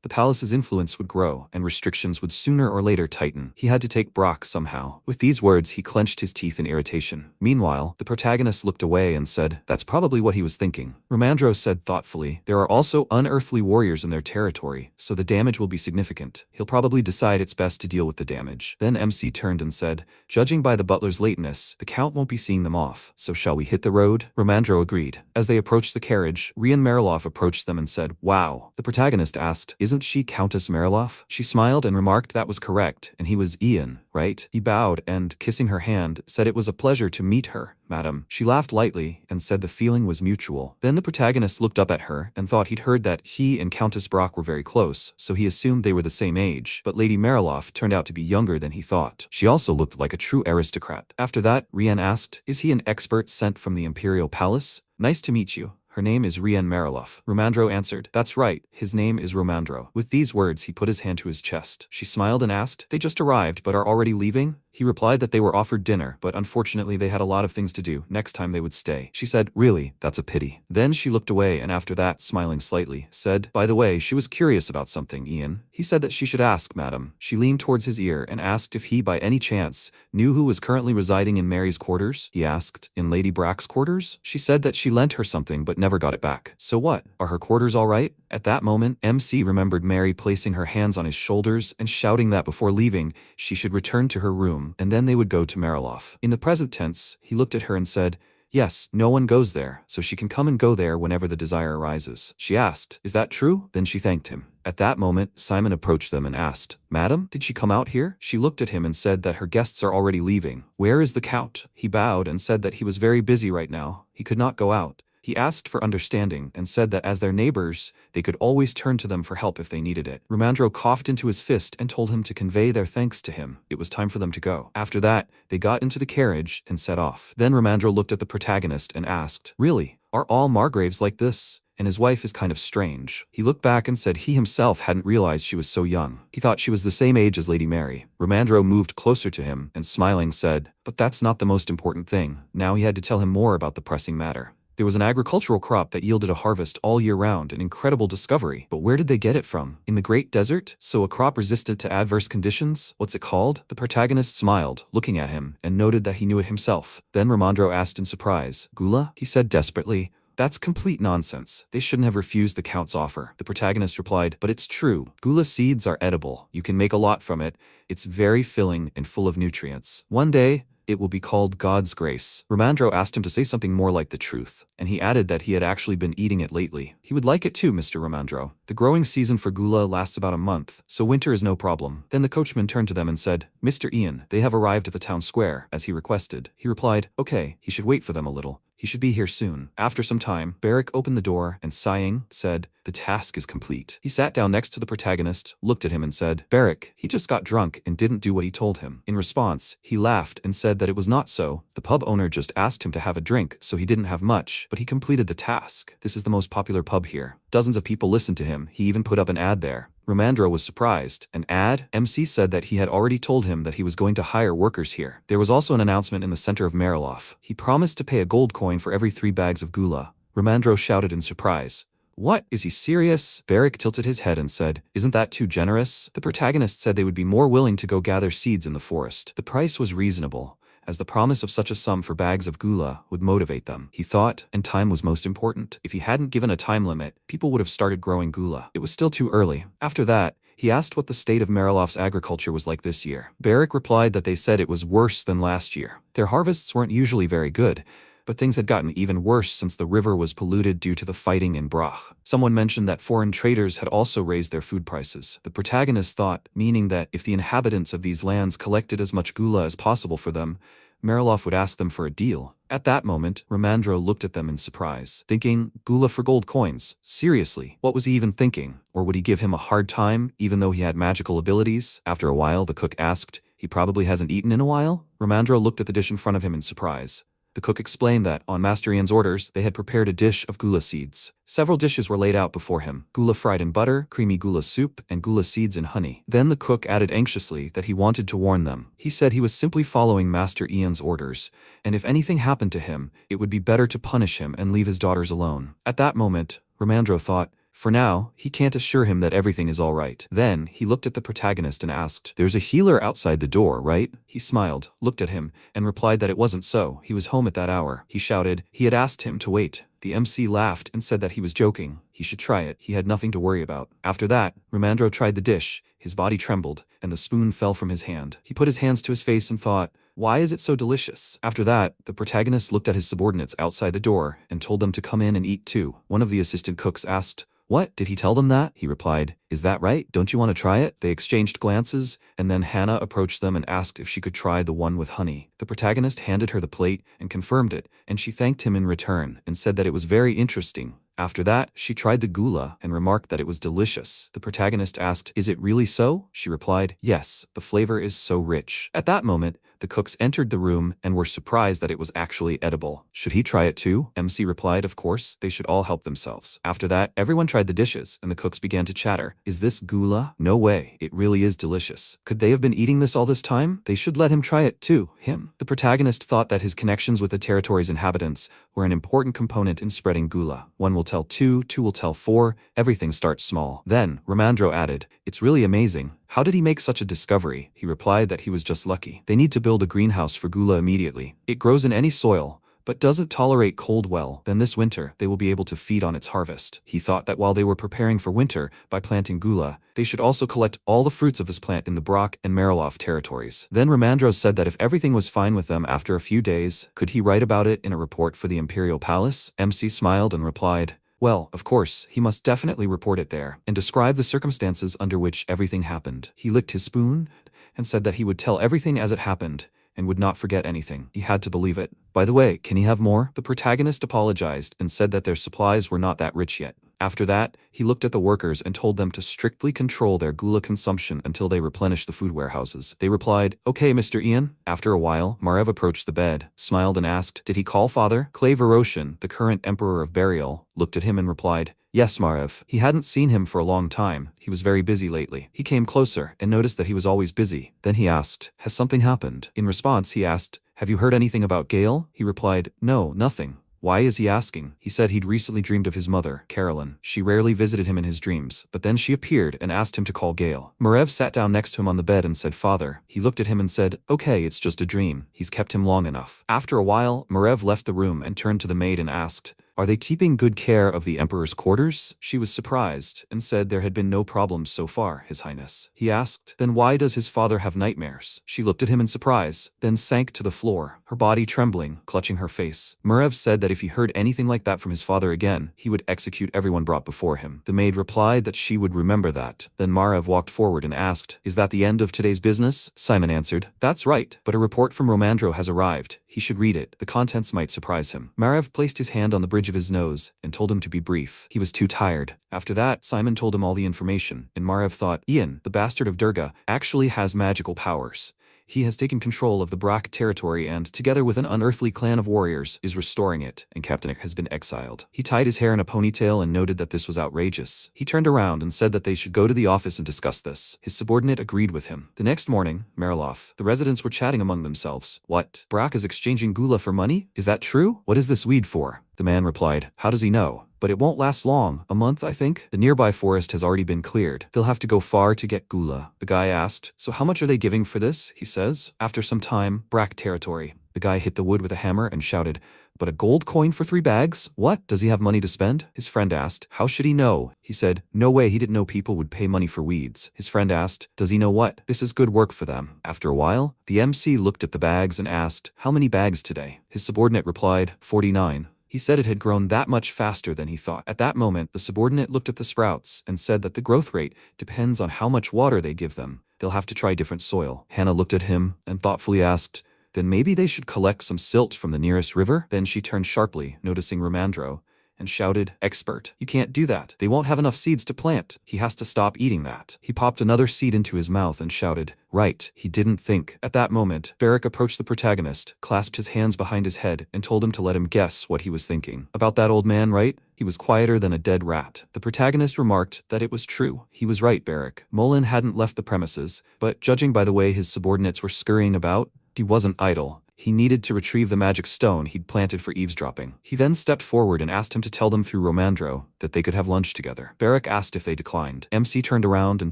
the palace's influence would grow, and restrictions would sooner or later tighten. He had to take Brock somehow. With these words, he clenched his teeth in irritation. Meanwhile, the protagonist looked away and said, "That's probably what he was thinking." Ramandro said thoughtfully, "There are also unearthly warriors in their territory, so the damage will be significant. He'll probably decide it's best to deal with the damage." Then MC turned and said, "Judging by the butler's lateness, the count won't be seeing them off, so shall we hit the road?" Ramandro agreed. As they approached the carriage, Rian Mariloff approached them and said, "Wow." The protagonist asked, "Isn't she Countess Mariloff?" She smiled and remarked that was correct, and he was Ian, right? He bowed and, kissing her hand, said it was a pleasure to meet her, madam. She laughed lightly and said the feeling was mutual. Then the protagonist looked up at her and thought he'd heard that he and Countess Brock were very close, so he assumed they were the same age, but Lady Mariloff turned out to be younger than he thought. She also looked like a true aristocrat. After that, Rian asked, "Is he an expert sent from the imperial palace?" "Nice to meet you. Her name is Rian Mariloff." Ramandro answered, "That's right, his name is Ramandro." With these words, he put his hand to his chest. She smiled and asked, "They just arrived but are already leaving?" He replied that they were offered dinner, but unfortunately they had a lot of things to do. Next time they would stay. She said, "Really, that's a pity." Then she looked away and after that, smiling slightly, said, "By the way, she was curious about something, Ian. He said that she should ask, madam." She leaned towards his ear and asked if he by any chance knew who was currently residing in Mary's quarters. He asked, "In Lady Brack's quarters?" She said that she lent her something but never got it back. "So what? Are her quarters all right?" At that moment, MC remembered Mary placing her hands on his shoulders and shouting that before leaving, she should return to her room, and then they would go to Mariloff. In the present tense, he looked at her and said, "Yes, no one goes there, so she can come and go there whenever the desire arises." She asked, "Is that true?" Then she thanked him. At that moment, Simon approached them and asked, "Madam, did she come out here?" She looked at him and said that her guests are already leaving. "Where is the count?" He bowed and said that he was very busy right now. He could not go out. He asked for understanding and said that as their neighbors, they could always turn to them for help if they needed it. Ramandro coughed into his fist and told him to convey their thanks to him. It was time for them to go. After that, they got into the carriage and set off. Then Ramandro looked at the protagonist and asked, "Really? Are all Margraves like this? And his wife is kind of strange." He looked back and said he himself hadn't realized she was so young. He thought she was the same age as Lady Mary. Ramandro moved closer to him and smiling said, "But that's not the most important thing." Now he had to tell him more about the pressing matter. There was an agricultural crop that yielded a harvest all year round, an incredible discovery. But where did they get it from? In the Great Desert? So a crop resistant to adverse conditions? What's it called? The protagonist smiled, looking at him, and noted that he knew it himself. Then Ramandro asked in surprise, "Gula?" He said desperately, "That's complete nonsense. They shouldn't have refused the count's offer." The protagonist replied, "But it's true. Gula seeds are edible. You can make a lot from it. It's very filling and full of nutrients. One day, it will be called God's grace." Ramandro asked him to say something more like the truth, and he added that he had actually been eating it lately. He would like it too, Mr. Ramandro. The growing season for Gula lasts about a month, so winter is no problem. Then the coachman turned to them and said, "Mr. Ian, they have arrived at the town square, as he requested." He replied, "Okay, he should wait for them a little. He should be here soon." After some time, Barrick opened the door and, sighing, said, "The task is complete." He sat down next to the protagonist, looked at him and said, "Barrick, he just got drunk and didn't do what he told him." In response, he laughed and said that it was not so. The pub owner just asked him to have a drink, so he didn't have much, but he completed the task. This is the most popular pub here. Dozens of people listened to him. He even put up an ad there. Romandro was surprised, and MC said that he had already told him that he was going to hire workers here. There was also an announcement in the center of Mariloff. He promised to pay a gold coin for every 3 bags of gula. Romandro shouted in surprise. What? Is he serious? Varric tilted his head and said, isn't that too generous? The protagonist said they would be more willing to go gather seeds in the forest. The price was reasonable, as the promise of such a sum for bags of gula would motivate them. He thought, and time was most important. If he hadn't given a time limit, people would have started growing gula. It was still too early. After that, he asked what the state of Mariloff's agriculture was like this year. Varric replied that they said it was worse than last year. Their harvests weren't usually very good, but things had gotten even worse since the river was polluted due to the fighting in Brach. Someone mentioned that foreign traders had also raised their food prices. The protagonist thought, meaning that if the inhabitants of these lands collected as much gula as possible for them, Mariloff would ask them for a deal. At that moment, Romandro looked at them in surprise, thinking, gula for gold coins? Seriously, what was he even thinking? Or would he give him a hard time, even though he had magical abilities? After a while, the cook asked, he probably hasn't eaten in a while? Romandro looked at the dish in front of him in surprise. The cook explained that, on Master Ian's orders, they had prepared a dish of gula seeds. Several dishes were laid out before him: gula fried in butter, creamy gula soup, and gula seeds in honey. Then the cook added anxiously that he wanted to warn them. He said he was simply following Master Ian's orders, and if anything happened to him, it would be better to punish him and leave his daughters alone. At that moment, Romandro thought, for now, he can't assure him that everything is all right. Then, he looked at the protagonist and asked, there's a healer outside the door, right? He smiled, looked at him, and replied that it wasn't so. He was home at that hour. He shouted. He had asked him to wait. The MC laughed and said that he was joking. He should try it. He had nothing to worry about. After that, Romandro tried the dish. His body trembled, and the spoon fell from his hand. He put his hands to his face and thought, why is it so delicious? After that, the protagonist looked at his subordinates outside the door and told them to come in and eat too. One of the assistant cooks asked, what, did he tell them that? He replied, is that right? Don't you want to try it? They exchanged glances, and then Hannah approached them and asked if she could try the one with honey. The protagonist handed her the plate and confirmed it, and she thanked him in return and said that it was very interesting. After that, she tried the gula and remarked that it was delicious. The protagonist asked, is it really so? She replied, yes, the flavor is so rich. At that moment, the cooks entered the room and were surprised that it was actually edible. Should he try it too? MC replied, of course, they should all help themselves. After that, everyone tried the dishes, and the cooks began to chatter. Is this gula? No way, it really is delicious. Could they have been eating this all this time? They should let him try it too, him. The protagonist thought that his connections with the territory's inhabitants were an important component in spreading gula. One will tell two, two will tell four, everything starts small. Then, Romandro added, it's really amazing. How did he make such a discovery? He replied that he was just lucky. They need to build a greenhouse for gula immediately. It grows in any soil, but doesn't tolerate cold well. Then this winter, they will be able to feed on its harvest. He thought that while they were preparing for winter by planting gula, they should also collect all the fruits of this plant in the Brach and Mariloff territories. Then Romandro said that if everything was fine with them after a few days, could he write about it in a report for the Imperial Palace? MC smiled and replied, well, of course, he must definitely report it there, and describe the circumstances under which everything happened. He licked his spoon, and said that he would tell everything as it happened, and would not forget anything. He had to believe it. By the way, can he have more? The protagonist apologized, and said that their supplies were not that rich yet. After that, he looked at the workers and told them to strictly control their gula consumption until they replenished the food warehouses. They replied, okay, Mr. Ian. After a while, Margrave approached the bed, smiled and asked, did he call father? Clay Veroshin, the current emperor of Burial, looked at him and replied, yes, Margrave. He hadn't seen him for a long time. He was very busy lately. He came closer and noticed that he was always busy. Then he asked, has something happened? In response, he asked, have you heard anything about Gale? He replied, no, nothing. Why is he asking? He said he'd recently dreamed of his mother, Carolyn. She rarely visited him in his dreams, but then she appeared and asked him to call Gale. Margrave sat down next to him on the bed and said, father. He looked at him and said, okay, it's just a dream. He's kept him long enough. After a while, Margrave left the room and turned to the maid and asked, are they keeping good care of the Emperor's quarters? She was surprised and said there had been no problems so far, His Highness. He asked, then why does his father have nightmares? She looked at him in surprise, then sank to the floor, her body trembling, clutching her face. Margrave said that if he heard anything like that from his father again, he would execute everyone brought before him. The maid replied that she would remember that. Then Margrave walked forward and asked, is that the end of today's business? Simon answered, that's right, but a report from Romandro has arrived. He should read it. The contents might surprise him. Margrave placed his hand on the bridge of his nose and told him to be brief. He was too tired. After that, Simon told him all the information, and Margrave thought, Ian, the bastard of Durga, actually has magical powers. He has taken control of the Brack territory and, together with an unearthly clan of warriors, is restoring it, and Captain has been exiled. He tied his hair in a ponytail and noted that this was outrageous. He turned around and said that they should go to the office and discuss this. His subordinate agreed with him. The next morning, Mariloff, the residents were chatting among themselves. What? Brack is exchanging gula for money? Is that true? What is this weed for? The man replied, how does he know? But it won't last long. A month, I think. The nearby forest has already been cleared. They'll have to go far to get gula. The guy asked, so how much are they giving for this? He says. After some time, Brack territory. The guy hit the wood with a hammer and shouted, but a gold coin for 3 bags? What? Does he have money to spend? His friend asked. How should he know? He said, no way, he didn't know people would pay money for weeds. His friend asked, does he know what? This is good work for them. After a while, the MC looked at the bags and asked, how many bags today? His subordinate replied, 49. He said it had grown that much faster than he thought. At that moment, the subordinate looked at the sprouts and said that the growth rate depends on how much water they give them. They'll have to try different soil. Hannah looked at him and thoughtfully asked, then maybe they should collect some silt from the nearest river? Then she turned sharply, noticing Romandro, and shouted, expert, you can't do that. They won't have enough seeds to plant. He has to stop eating that. He popped another seed into his mouth and shouted, right, he didn't think. At that moment, Varric approached the protagonist, clasped his hands behind his head, and told him to let him guess what he was thinking. About that old man, right? He was quieter than a dead rat. The protagonist remarked that it was true. He was right, Varric. Mullen hadn't left the premises, but judging by the way his subordinates were scurrying about, he wasn't idle. He needed to retrieve the magic stone he'd planted for eavesdropping. He then stepped forward and asked him to tell them through Romandro that they could have lunch together. Varric asked if they declined. MC turned around and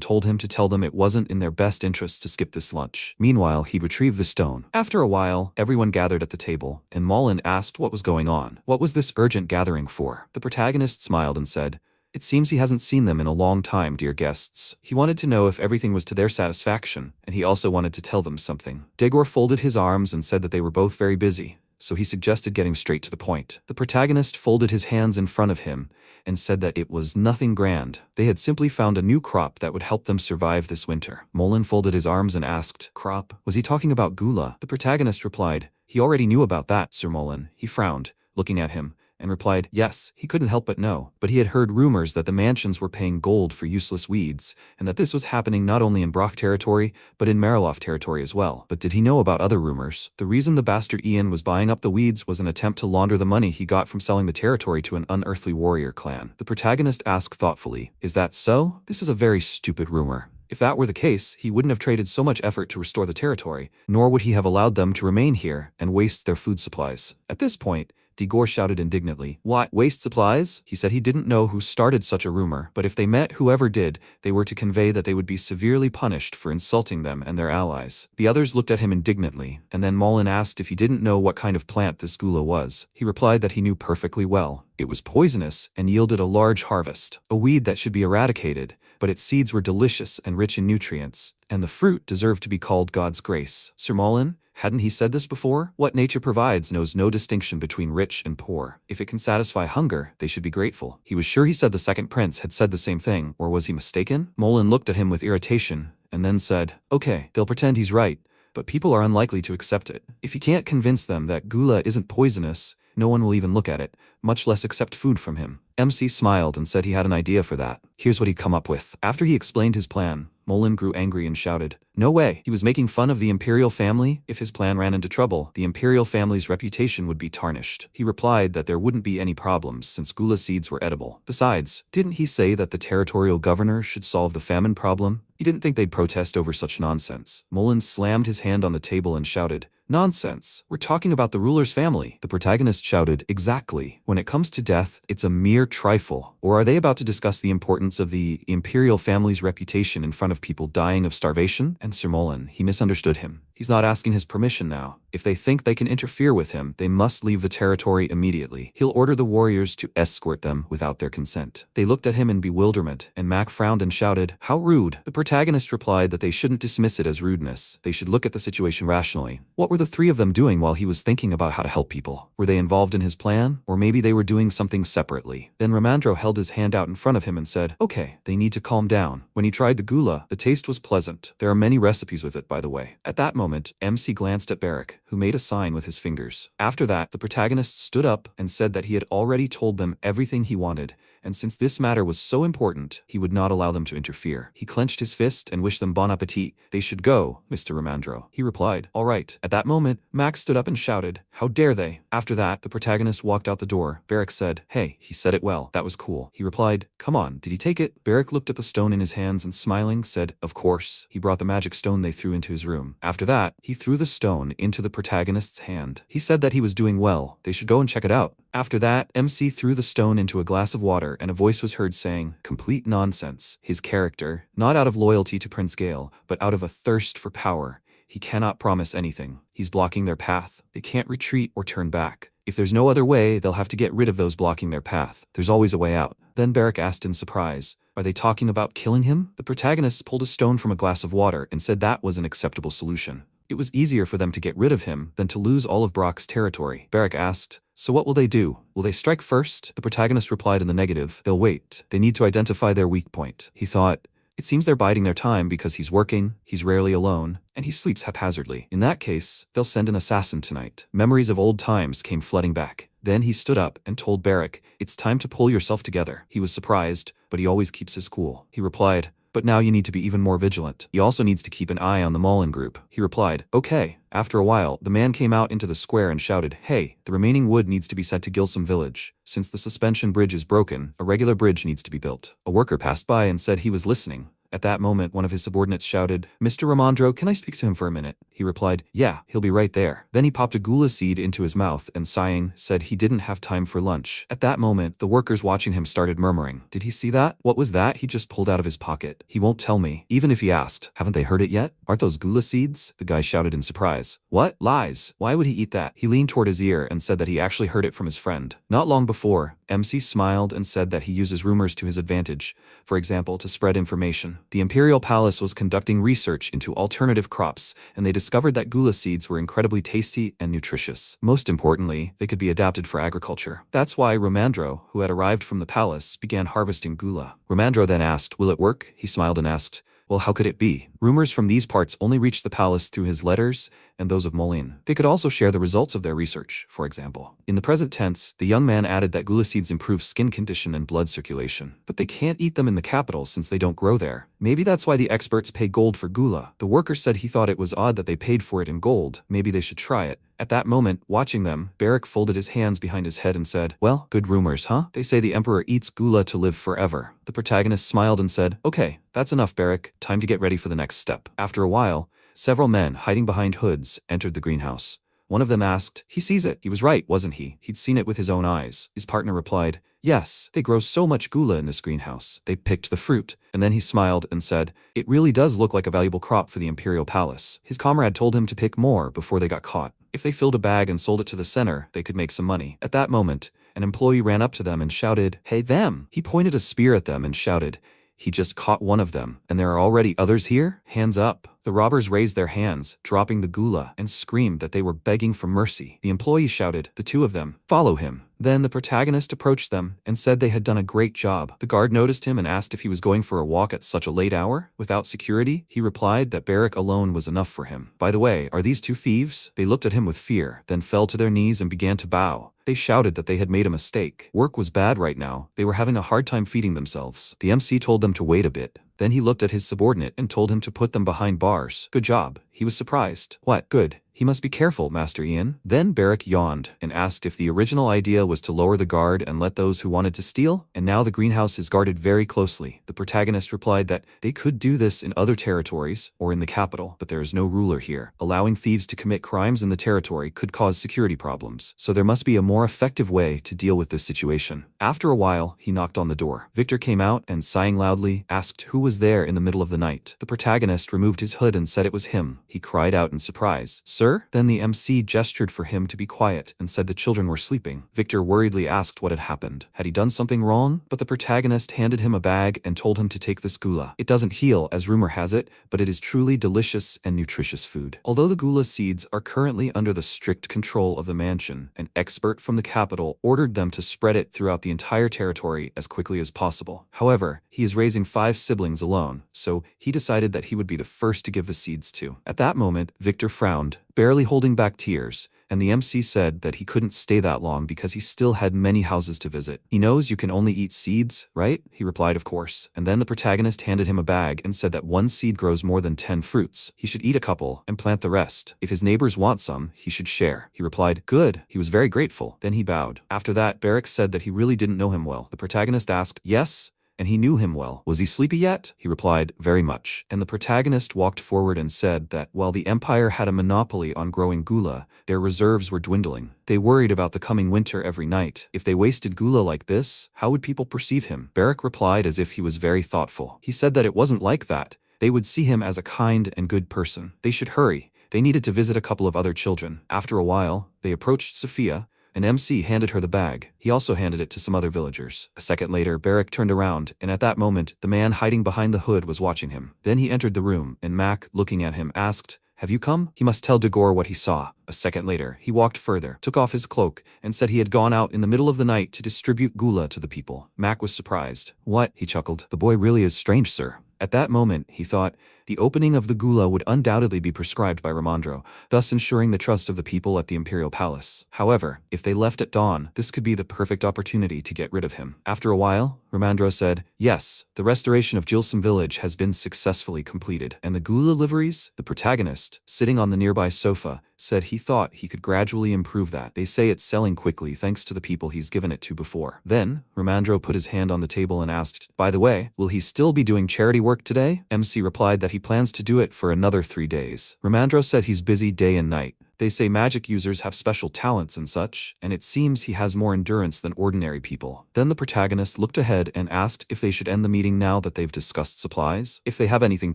told him to tell them it wasn't in their best interests to skip this lunch. Meanwhile, he retrieved the stone. After a while, everyone gathered at the table, and Mullen asked what was going on. What was this urgent gathering for? The protagonist smiled and said, it seems he hasn't seen them in a long time, dear guests. He wanted to know if everything was to their satisfaction, and he also wanted to tell them something. Dagor folded his arms and said that they were both very busy, so he suggested getting straight to the point. The protagonist folded his hands in front of him and said that it was nothing grand. They had simply found a new crop that would help them survive this winter. Mullen folded his arms and asked, crop? Was he talking about gula? The protagonist replied, he already knew about that, Sir Mullen. He frowned, looking at him, and replied, yes, he couldn't help but know. But he had heard rumors that the mansions were paying gold for useless weeds, and that this was happening not only in Brack territory, but in Mariloff territory as well. But did he know about other rumors? The reason the bastard Ian was buying up the weeds was an attempt to launder the money he got from selling the territory to an unearthly warrior clan. The protagonist asked thoughtfully, is that so? This is a very stupid rumor. If that were the case, he wouldn't have traded so much effort to restore the territory, nor would he have allowed them to remain here and waste their food supplies. At this point, Dagor shouted indignantly, what, waste supplies? He said he didn't know who started such a rumor, but if they met whoever did, they were to convey that they would be severely punished for insulting them and their allies. The others looked at him indignantly, and then Mullen asked if he didn't know what kind of plant this gula was. He replied that he knew perfectly well. It was poisonous and yielded a large harvest, a weed that should be eradicated, but its seeds were delicious and rich in nutrients, and the fruit deserved to be called God's grace. Sir Mullen, hadn't he said this before? What nature provides knows no distinction between rich and poor. If it can satisfy hunger, they should be grateful. He was sure he said the second prince had said the same thing, or was he mistaken? Mullen looked at him with irritation, and then said, okay, they'll pretend he's right, but people are unlikely to accept it. If he can't convince them that gula isn't poisonous, no one will even look at it, much less accept food from him. MC smiled and said he had an idea for that. Here's what he'd come up with. After he explained his plan, Mullen grew angry and shouted, no way, he was making fun of the imperial family. If his plan ran into trouble, the imperial family's reputation would be tarnished. He replied that there wouldn't be any problems since gula seeds were edible. Besides, didn't he say that the territorial governor should solve the famine problem? He didn't think they'd protest over such nonsense. Mullen slammed his hand on the table and shouted, nonsense. We're talking about the ruler's family. The protagonist shouted, exactly. When it comes to death, it's a mere trifle. Or are they about to discuss the importance of the imperial family's reputation in front of people dying of starvation? And Sir Mullen, he misunderstood him. He's not asking his permission now. If they think they can interfere with him, they must leave the territory immediately. He'll order the warriors to escort them without their consent. They looked at him in bewilderment, and Mac frowned and shouted, how rude. The protagonist replied that they shouldn't dismiss it as rudeness. They should look at the situation rationally. What were the three of them doing while he was thinking about how to help people? Were they involved in his plan? Or maybe they were doing something separately. Then Romandro held his hand out in front of him and said, okay, they need to calm down. When he tried the gula, the taste was pleasant. There are many recipes with it, by the way. At that moment, MC glanced at Barrick, who made a sign with his fingers. After that, the protagonist stood up and said that he had already told them everything he wanted, and since this matter was so important, he would not allow them to interfere. He clenched his fist and wished them bon appetit. They should go, Mr. Romandro. He replied, all right. At that moment, Max stood up and shouted, how dare they? After that, the protagonist walked out the door. Barrack said, hey, he said it well. That was cool. He replied, come on, did he take it? Barrack looked at the stone in his hands and smiling said, of course. He brought the magic stone they threw into his room. After that, he threw the stone into the protagonist's hand. He said that he was doing well. They should go and check it out. After that, MC threw the stone into a glass of water and a voice was heard saying, complete nonsense. His character, not out of loyalty to Prince Gale, but out of a thirst for power. He cannot promise anything. He's blocking their path. They can't retreat or turn back. If there's no other way, they'll have to get rid of those blocking their path. There's always a way out. Then Barrack asked in surprise, are they talking about killing him? The protagonist pulled a stone from a glass of water and said that was an acceptable solution. It was easier for them to get rid of him than to lose all of Brock's territory. Barrack asked, so what will they do? Will they strike first? The protagonist replied in the negative, they'll wait. They need to identify their weak point. He thought, it seems they're biding their time because he's working, he's rarely alone, and he sleeps haphazardly. In that case, they'll send an assassin tonight. Memories of old times came flooding back. Then he stood up and told Barrack, it's time to pull yourself together. He was surprised, but he always keeps his cool. He replied, but now you need to be even more vigilant. He also needs to keep an eye on the Mullen group. He replied, okay. After a while, the man came out into the square and shouted, hey, the remaining wood needs to be sent to Gilsum village. Since the suspension bridge is broken, a regular bridge needs to be built. A worker passed by and said he was listening. At that moment, one of his subordinates shouted, Mr. Romandro, can I speak to him for a minute? He replied, yeah, he'll be right there. Then he popped a gula seed into his mouth and sighing, said he didn't have time for lunch. At that moment, the workers watching him started murmuring, did he see that? What was that he just pulled out of his pocket? He won't tell me. Even if he asked, haven't they heard it yet? Aren't those gula seeds? The guy shouted in surprise. What? Lies. Why would he eat that? He leaned toward his ear and said that he actually heard it from his friend. Not long before, MC smiled and said that he uses rumors to his advantage, for example, to spread information. The Imperial Palace was conducting research into alternative crops, and they discovered that gula seeds were incredibly tasty and nutritious. Most importantly, they could be adapted for agriculture. That's why Romandro, who had arrived from the palace, began harvesting gula. Romandro then asked, will it work? He smiled and asked, well, how could it be? Rumors from these parts only reached the palace through his letters and those of Mullen. They could also share the results of their research, for example. In the present tense, the young man added that gula seeds improve skin condition and blood circulation. But they can't eat them in the capital since they don't grow there. Maybe that's why the experts pay gold for gula. The worker said he thought it was odd that they paid for it in gold. Maybe they should try it. At that moment, watching them, Barrack folded his hands behind his head and said, well, good rumors, huh? They say the emperor eats gula to live forever. The protagonist smiled and said, okay, that's enough, Barrack. Time to get ready for the next step. After a while, several men hiding behind hoods entered the greenhouse. One of them asked, he sees it. He was right, wasn't he? He'd seen it with his own eyes. His partner replied, yes, they grow so much gula in this greenhouse. They picked the fruit. And then he smiled and said, it really does look like a valuable crop for the Imperial Palace. His comrade told him to pick more before they got caught. If they filled a bag and sold it to the center, they could make some money. At that moment, an employee ran up to them and shouted, hey, them! He pointed a spear at them and shouted, he just caught one of them, and there are already others here? Hands up. The robbers raised their hands, dropping the gula, and screamed that they were begging for mercy. The employee shouted, the two of them, follow him. Then the protagonist approached them and said they had done a great job. The guard noticed him and asked if he was going for a walk at such a late hour. Without security, he replied that Barrack alone was enough for him. By the way, are these two thieves? They looked at him with fear, then fell to their knees and began to bow. They shouted that they had made a mistake. Work was bad right now. They were having a hard time feeding themselves. The MC told them to wait a bit. Then he looked at his subordinate and told him to put them behind bars. Good job. He was surprised. What? Good. He must be careful, Master Ian. Then Barrack yawned and asked if the original idea was to lower the guard and let those who wanted to steal, and now the greenhouse is guarded very closely. The protagonist replied that they could do this in other territories or in the capital, but there is no ruler here. Allowing thieves to commit crimes in the territory could cause security problems, so there must be a more effective way to deal with this situation. After a while, he knocked on the door. Victor came out and, sighing loudly, asked who was there in the middle of the night. The protagonist removed his hood and said it was him. He cried out in surprise, "Sir?" Then the MC gestured for him to be quiet and said the children were sleeping. Victor worriedly asked what had happened. Had he done something wrong? But the protagonist handed him a bag and told him to take this gula. It doesn't heal, as rumor has it, but it is truly delicious and nutritious food. Although the gula seeds are currently under the strict control of the mansion, an expert from the capital ordered them to spread it throughout the entire territory as quickly as possible. However, he is raising 5 siblings alone, so he decided that he would be the first to give the seeds to. At that moment, Victor frowned, barely holding back tears, and the MC said that he couldn't stay that long because he still had many houses to visit. He knows you can only eat seeds, right? He replied, of course. And then the protagonist handed him a bag and said that one seed grows more than 10 fruits. He should eat a couple and plant the rest. If his neighbors want some, he should share. He replied, good. He was very grateful. Then he bowed. After that, Barrack said that he really didn't know him well. The protagonist asked, yes? And he knew him well. Was he sleepy yet? He replied, very much. And the protagonist walked forward and said that while the Empire had a monopoly on growing gula, their reserves were dwindling. They worried about the coming winter every night. If they wasted gula like this, how would people perceive him? Barrack replied as if he was very thoughtful. He said that it wasn't like that. They would see him as a kind and good person. They should hurry. They needed to visit a couple of other children. After a while, they approached Sophia. An MC handed her the bag. He also handed it to some other villagers. A second later, Barrack turned around, and at that moment, the man hiding behind the hood was watching him. Then he entered the room, and Mac, looking at him, asked, have you come? He must tell Dagor what he saw. A second later, he walked further, took off his cloak, and said he had gone out in the middle of the night to distribute gula to the people. Mac was surprised. What? He chuckled. The boy really is strange, sir. At that moment, he thought, the opening of the gula would undoubtedly be prescribed by Ramandro, thus ensuring the trust of the people at the imperial palace. However, if they left at dawn, this could be the perfect opportunity to get rid of him. After a while, Ramandro said, yes, the restoration of Gilsum village has been successfully completed. And the gula liveries? The protagonist, sitting on the nearby sofa, said he thought he could gradually improve that. They say it's selling quickly thanks to the people he's given it to before. Then, Ramandro put his hand on the table and asked, by the way, will he still be doing charity work today? MC replied that he plans to do it for another 3 days. Ramandro said he's busy day and night. They say magic users have special talents and such, and it seems he has more endurance than ordinary people. Then the protagonist looked ahead and asked if they should end the meeting now that they've discussed supplies, if they have anything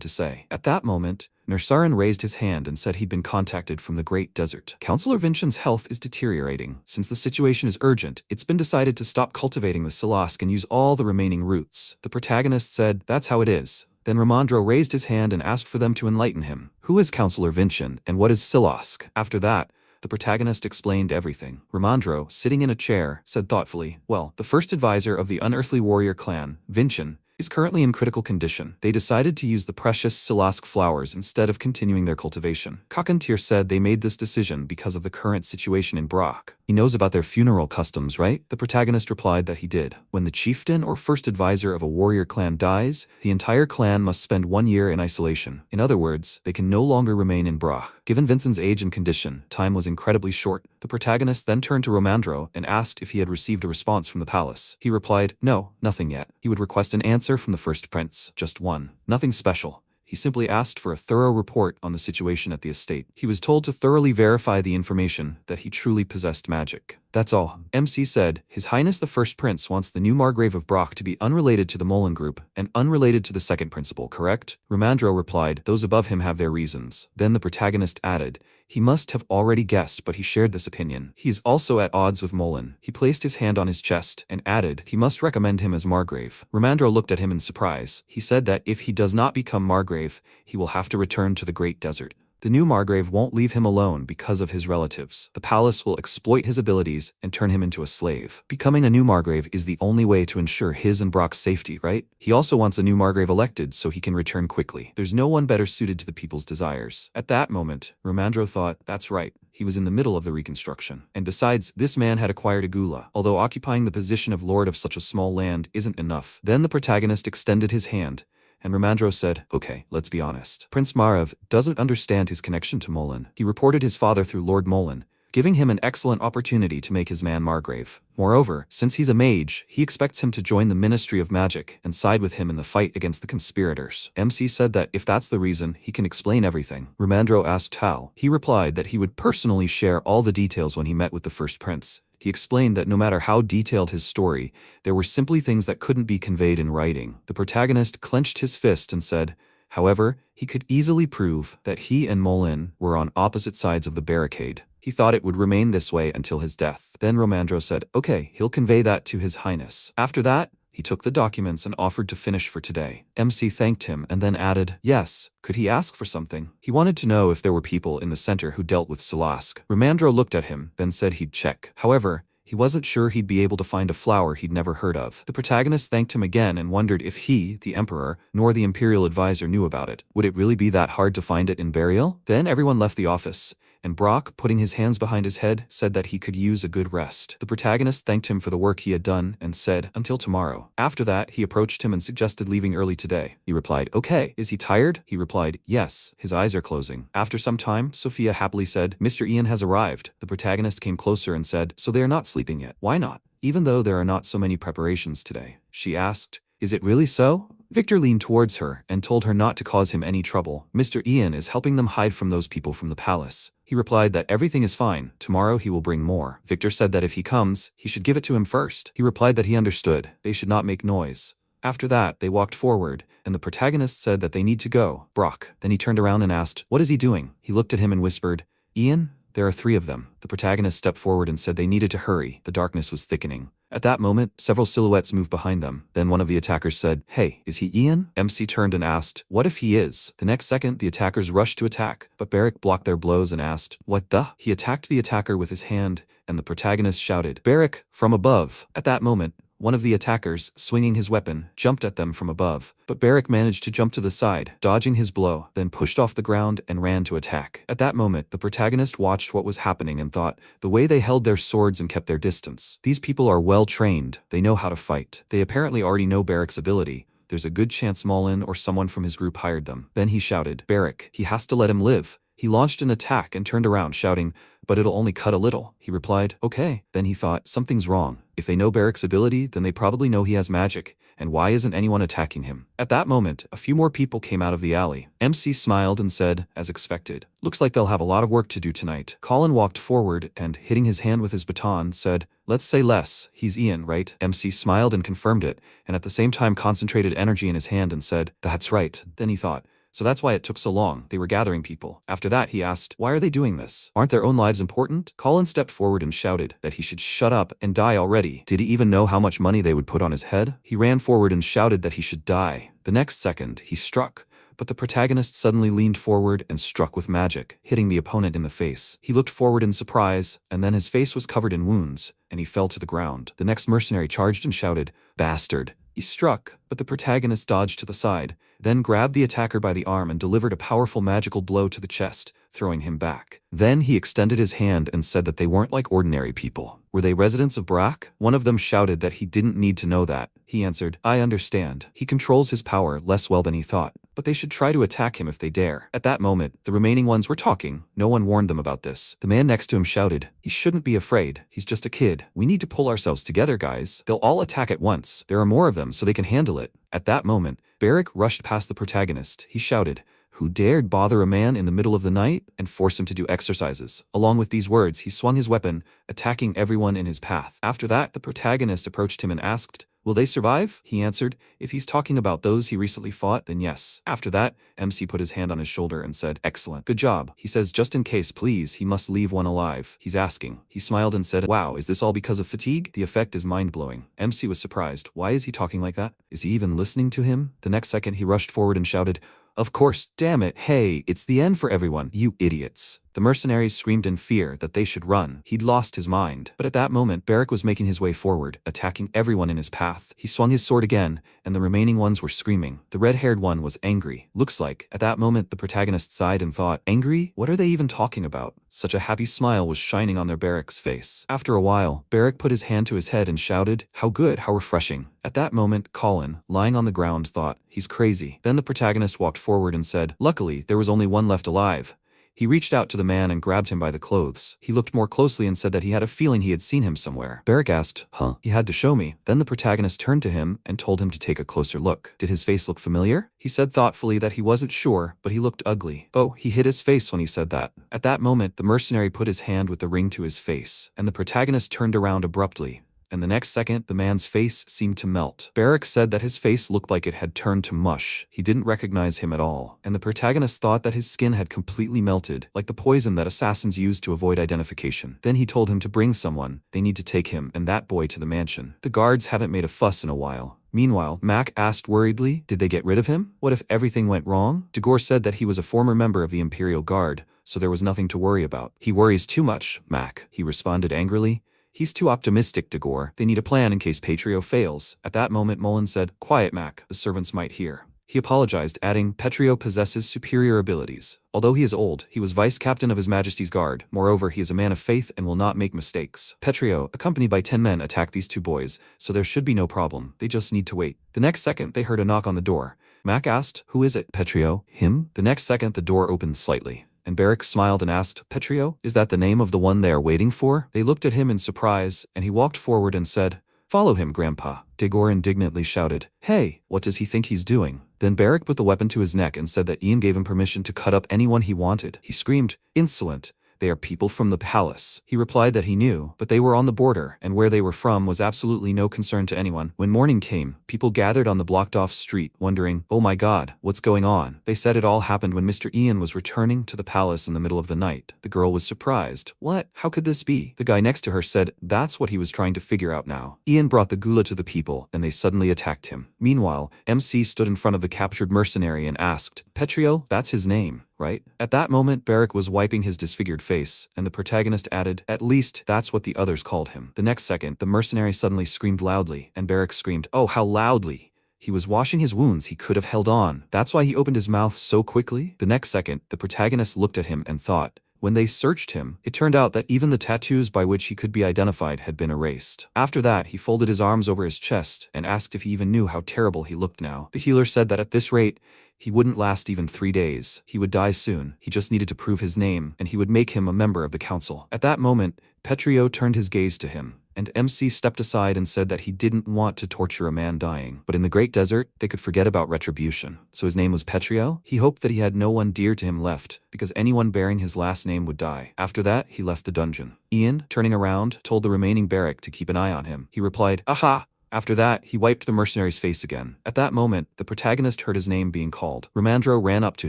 to say. At that moment, Nersarin raised his hand and said he'd been contacted from the Great Desert. Counselor Vincent's health is deteriorating. Since the situation is urgent, it's been decided to stop cultivating the Silask and use all the remaining roots. The protagonist said, that's how it is. Then Ramandro raised his hand and asked for them to enlighten him. Who is Counselor Vincent, and what is Silask? After that, the protagonist explained everything. Ramandro, sitting in a chair, said thoughtfully, well, the first advisor of the unearthly warrior clan, Vincent, is currently in critical condition. They decided to use the precious Silask flowers instead of continuing their cultivation. Kakantir said they made this decision because of the current situation in Brock. He knows about their funeral customs, right? The protagonist replied that he did. When the chieftain or first advisor of a warrior clan dies, the entire clan must spend 1 year in isolation. In other words, they can no longer remain in Brock. Given Vincent's age and condition, time was incredibly short. The protagonist then turned to Ramandro and asked if he had received a response from the palace. He replied, no, nothing yet. He would request an answer from the first prince, just one. Nothing special. He simply asked for a thorough report on the situation at the estate. He was told to thoroughly verify the information that he truly possessed magic. That's all. MC said, His Highness the First Prince wants the new Margrave of Brock to be unrelated to the Mullen group and unrelated to the second principal, correct? Ramandro replied, those above him have their reasons. Then the protagonist added, he must have already guessed, but he shared this opinion. He is also at odds with Mullen. He placed his hand on his chest and added, he must recommend him as Margrave. Ramandro looked at him in surprise. He said that if he does not become Margrave, he will have to return to the Great Desert. The new Margrave won't leave him alone because of his relatives. The palace will exploit his abilities and turn him into a slave. Becoming a new Margrave is the only way to ensure his and Brock's safety, right? He also wants a new Margrave elected so he can return quickly. There's no one better suited to the people's desires. At that moment, Ramandro thought, that's right. He was in the middle of the reconstruction. And besides, this man had acquired a gula, although occupying the position of lord of such a small land isn't enough. Then the protagonist extended his hand, and Ramandro said, okay, let's be honest. Prince Margrave doesn't understand his connection to Mullen. He reported his father through Lord Mullen, giving him an excellent opportunity to make his man Margrave. Moreover, since he's a mage, he expects him to join the Ministry of Magic and side with him in the fight against the conspirators. MC said that if that's the reason, he can explain everything. Ramandro asked how. He replied that he would personally share all the details when he met with the first prince. He explained that no matter how detailed his story, there were simply things that couldn't be conveyed in writing. The protagonist clenched his fist and said, however, he could easily prove that he and Mullen were on opposite sides of the barricade. He thought it would remain this way until his death. Then Ramandro said, okay, he'll convey that to His Highness. After that, he took the documents and offered to finish for today. MC thanked him and then added, yes, could he ask for something? He wanted to know if there were people in the center who dealt with Silask. Ramandro looked at him, then said he'd check. However, he wasn't sure he'd be able to find a flower he'd never heard of. The protagonist thanked him again and wondered if he, the emperor, nor the imperial advisor knew about it. Would it really be that hard to find it in burial? Then everyone left the office, and Brock, putting his hands behind his head, said that he could use a good rest. The protagonist thanked him for the work he had done and said, "Until tomorrow." After that, he approached him and suggested leaving early today. He replied, "Okay." "Is he tired?" He replied, "Yes, his eyes are closing." After some time, Sophia happily said, "Mr. Ian has arrived." The protagonist came closer and said, "So they are not sleeping yet? Why not? Even though there are not so many preparations today." She asked, "Is it really so?" Victor leaned towards her and told her not to cause him any trouble. Mr. Ian is helping them hide from those people from the palace. He replied that everything is fine. Tomorrow he will bring more. Victor said that if he comes, he should give it to him first. He replied that he understood. They should not make noise. After that, they walked forward, and the protagonist said that they need to go. Brock. Then he turned around and asked, "What is he doing?" He looked at him and whispered, "Ian, there are 3 of them." The protagonist stepped forward and said they needed to hurry. The darkness was thickening. At that moment, several silhouettes moved behind them. Then one of the attackers said, "Hey, is he Ian?" MC turned and asked, "What if he is?" The next second, the attackers rushed to attack, but Barrick blocked their blows and asked, "What the?" He attacked the attacker with his hand, and the protagonist shouted, "Barrick, from above." At that moment, one of the attackers, swinging his weapon, jumped at them from above, but Barrick managed to jump to the side, dodging his blow, then pushed off the ground and ran to attack. At that moment, the protagonist watched what was happening and thought, the way they held their swords and kept their distance. These people are well trained, they know how to fight. They apparently already know Barrick's ability. There's a good chance Mullen or someone from his group hired them. Then he shouted, "Barrick, he has to let him live." He launched an attack and turned around shouting, "But it'll only cut a little." He replied, "Okay." Then he thought, something's wrong. If they know Barrick's ability, then they probably know he has magic, and why isn't anyone attacking him? At that moment, a few more people came out of the alley. MC smiled and said, as expected, "Looks like they'll have a lot of work to do tonight." Colin walked forward and, hitting his hand with his baton, said, "Let's say less. He's Ian, right?" MC smiled and confirmed it, and at the same time concentrated energy in his hand and said, "That's right." Then he thought, so that's why it took so long. They were gathering people. After that, he asked, "Why are they doing this? Aren't their own lives important?" Colin stepped forward and shouted that he should shut up and die already. Did he even know how much money they would put on his head? He ran forward and shouted that he should die. The next second, he struck, but the protagonist suddenly leaned forward and struck with magic, hitting the opponent in the face. He looked forward in surprise, and then his face was covered in wounds, and he fell to the ground. The next mercenary charged and shouted, "Bastard." He struck, but the protagonist dodged to the side, then grabbed the attacker by the arm and delivered a powerful magical blow to the chest, throwing him back. Then he extended his hand and said that they weren't like ordinary people. Were they residents of Brack? One of them shouted that he didn't need to know that. He answered, "I understand. He controls his power less well than he thought, but they should try to attack him if they dare." At that moment, the remaining ones were talking. No one warned them about this. The man next to him shouted, "He shouldn't be afraid. He's just a kid. We need to pull ourselves together, guys. They'll all attack at once. There are more of them, so they can handle it." At that moment, Barrick rushed past the protagonist. He shouted, "Who dared bother a man in the middle of the night and force him to do exercises?" Along with these words, he swung his weapon, attacking everyone in his path. After that, the protagonist approached him and asked, "Will they survive?" He answered, "If he's talking about those he recently fought, then yes." After that, MC put his hand on his shoulder and said, "Excellent. Good job." He says, "Just in case, please, he must leave one alive." He's asking. He smiled and said, "Wow, is this all because of fatigue?" The effect is mind-blowing. MC was surprised. Why is he talking like that? Is he even listening to him? The next second, he rushed forward and shouted, "Of course, damn it, hey, it's the end for everyone, you idiots." The mercenaries screamed in fear that they should run. He'd lost his mind. But at that moment, Barrick was making his way forward, attacking everyone in his path. He swung his sword again, and the remaining ones were screaming. The red-haired one was angry. Looks like. At that moment, the protagonist sighed and thought, angry? What are they even talking about? Such a happy smile was shining on their Barrick's face. After a while, Barrick put his hand to his head and shouted, "How good, how refreshing." At that moment, Colin, lying on the ground, thought, he's crazy. Then the protagonist walked forward and said, "Luckily, there was only one left alive." He reached out to the man and grabbed him by the clothes. He looked more closely and said that he had a feeling he had seen him somewhere. Barrick asked, "Huh?" He had to show me. Then the protagonist turned to him and told him to take a closer look. Did his face look familiar? He said thoughtfully that he wasn't sure, but he looked ugly. Oh, he hid his face when he said that. At that moment, the mercenary put his hand with the ring to his face, and the protagonist turned around abruptly. And the next second, the man's face seemed to melt. Barrick said that his face looked like it had turned to mush. He didn't recognize him at all, and the protagonist thought that his skin had completely melted, like the poison that assassins use to avoid identification. Then he told him to bring someone. They need to take him and that boy to the mansion. The guards haven't made a fuss in a while. Meanwhile, Mac asked worriedly, did they get rid of him? What if everything went wrong? Dagor said that he was a former member of the Imperial Guard, so there was nothing to worry about. He worries too much, Mac, he responded angrily. He's too optimistic, Dagor. They need a plan in case Patrio fails. At that moment, Mullen said, "Quiet, Mac. The servants might hear." He apologized, adding, Petrio possesses superior abilities. Although he is old, he was vice-captain of His Majesty's Guard. Moreover, he is a man of faith and will not make mistakes. Petrio, accompanied by 10 men, attacked these 2 boys, so there should be no problem. They just need to wait. The next second, they heard a knock on the door. Mac asked, who is it? Petrio, him? The next second, the door opened slightly, and Barrick smiled and asked, Petrio, is that the name of the one they are waiting for? They looked at him in surprise, and he walked forward and said, Follow him, Grandpa. Digor indignantly shouted, Hey, what does he think he's doing? Then Barrick put the weapon to his neck and said that Ian gave him permission to cut up anyone he wanted. He screamed, Insolent! They are people from the palace. He replied that he knew, but they were on the border, and where they were from was absolutely no concern to anyone. When morning came, people gathered on the blocked-off street, wondering, oh my god, what's going on? They said it all happened when Mr. Ian was returning to the palace in the middle of the night. The girl was surprised. What? How could this be? The guy next to her said that's what he was trying to figure out now. Ian brought the gula to the people, and they suddenly attacked him. Meanwhile, MC stood in front of the captured mercenary and asked, Petrio, that's his name, right? At that moment, Barrick was wiping his disfigured face, and the protagonist added, at least that's what the others called him. The next second, the mercenary suddenly screamed loudly, and Barrick screamed, oh, how loudly! He was washing his wounds, he could have held on. That's why he opened his mouth so quickly? The next second, the protagonist looked at him and thought, when they searched him, it turned out that even the tattoos by which he could be identified had been erased. After that, he folded his arms over his chest and asked if he even knew how terrible he looked now. The healer said that at this rate, he wouldn't last even 3 days. He would die soon. He just needed to prove his name, and he would make him a member of the council. At that moment, Petrio turned his gaze to him, and MC stepped aside and said that he didn't want to torture a man dying. But in the Great Desert, they could forget about retribution. So his name was Petrio? He hoped that he had no one dear to him left, because anyone bearing his last name would die. After that, he left the dungeon. Ian, turning around, told the remaining barrack to keep an eye on him. He replied, aha! After that, he wiped the mercenary's face again. At that moment, the protagonist heard his name being called. Romandro ran up to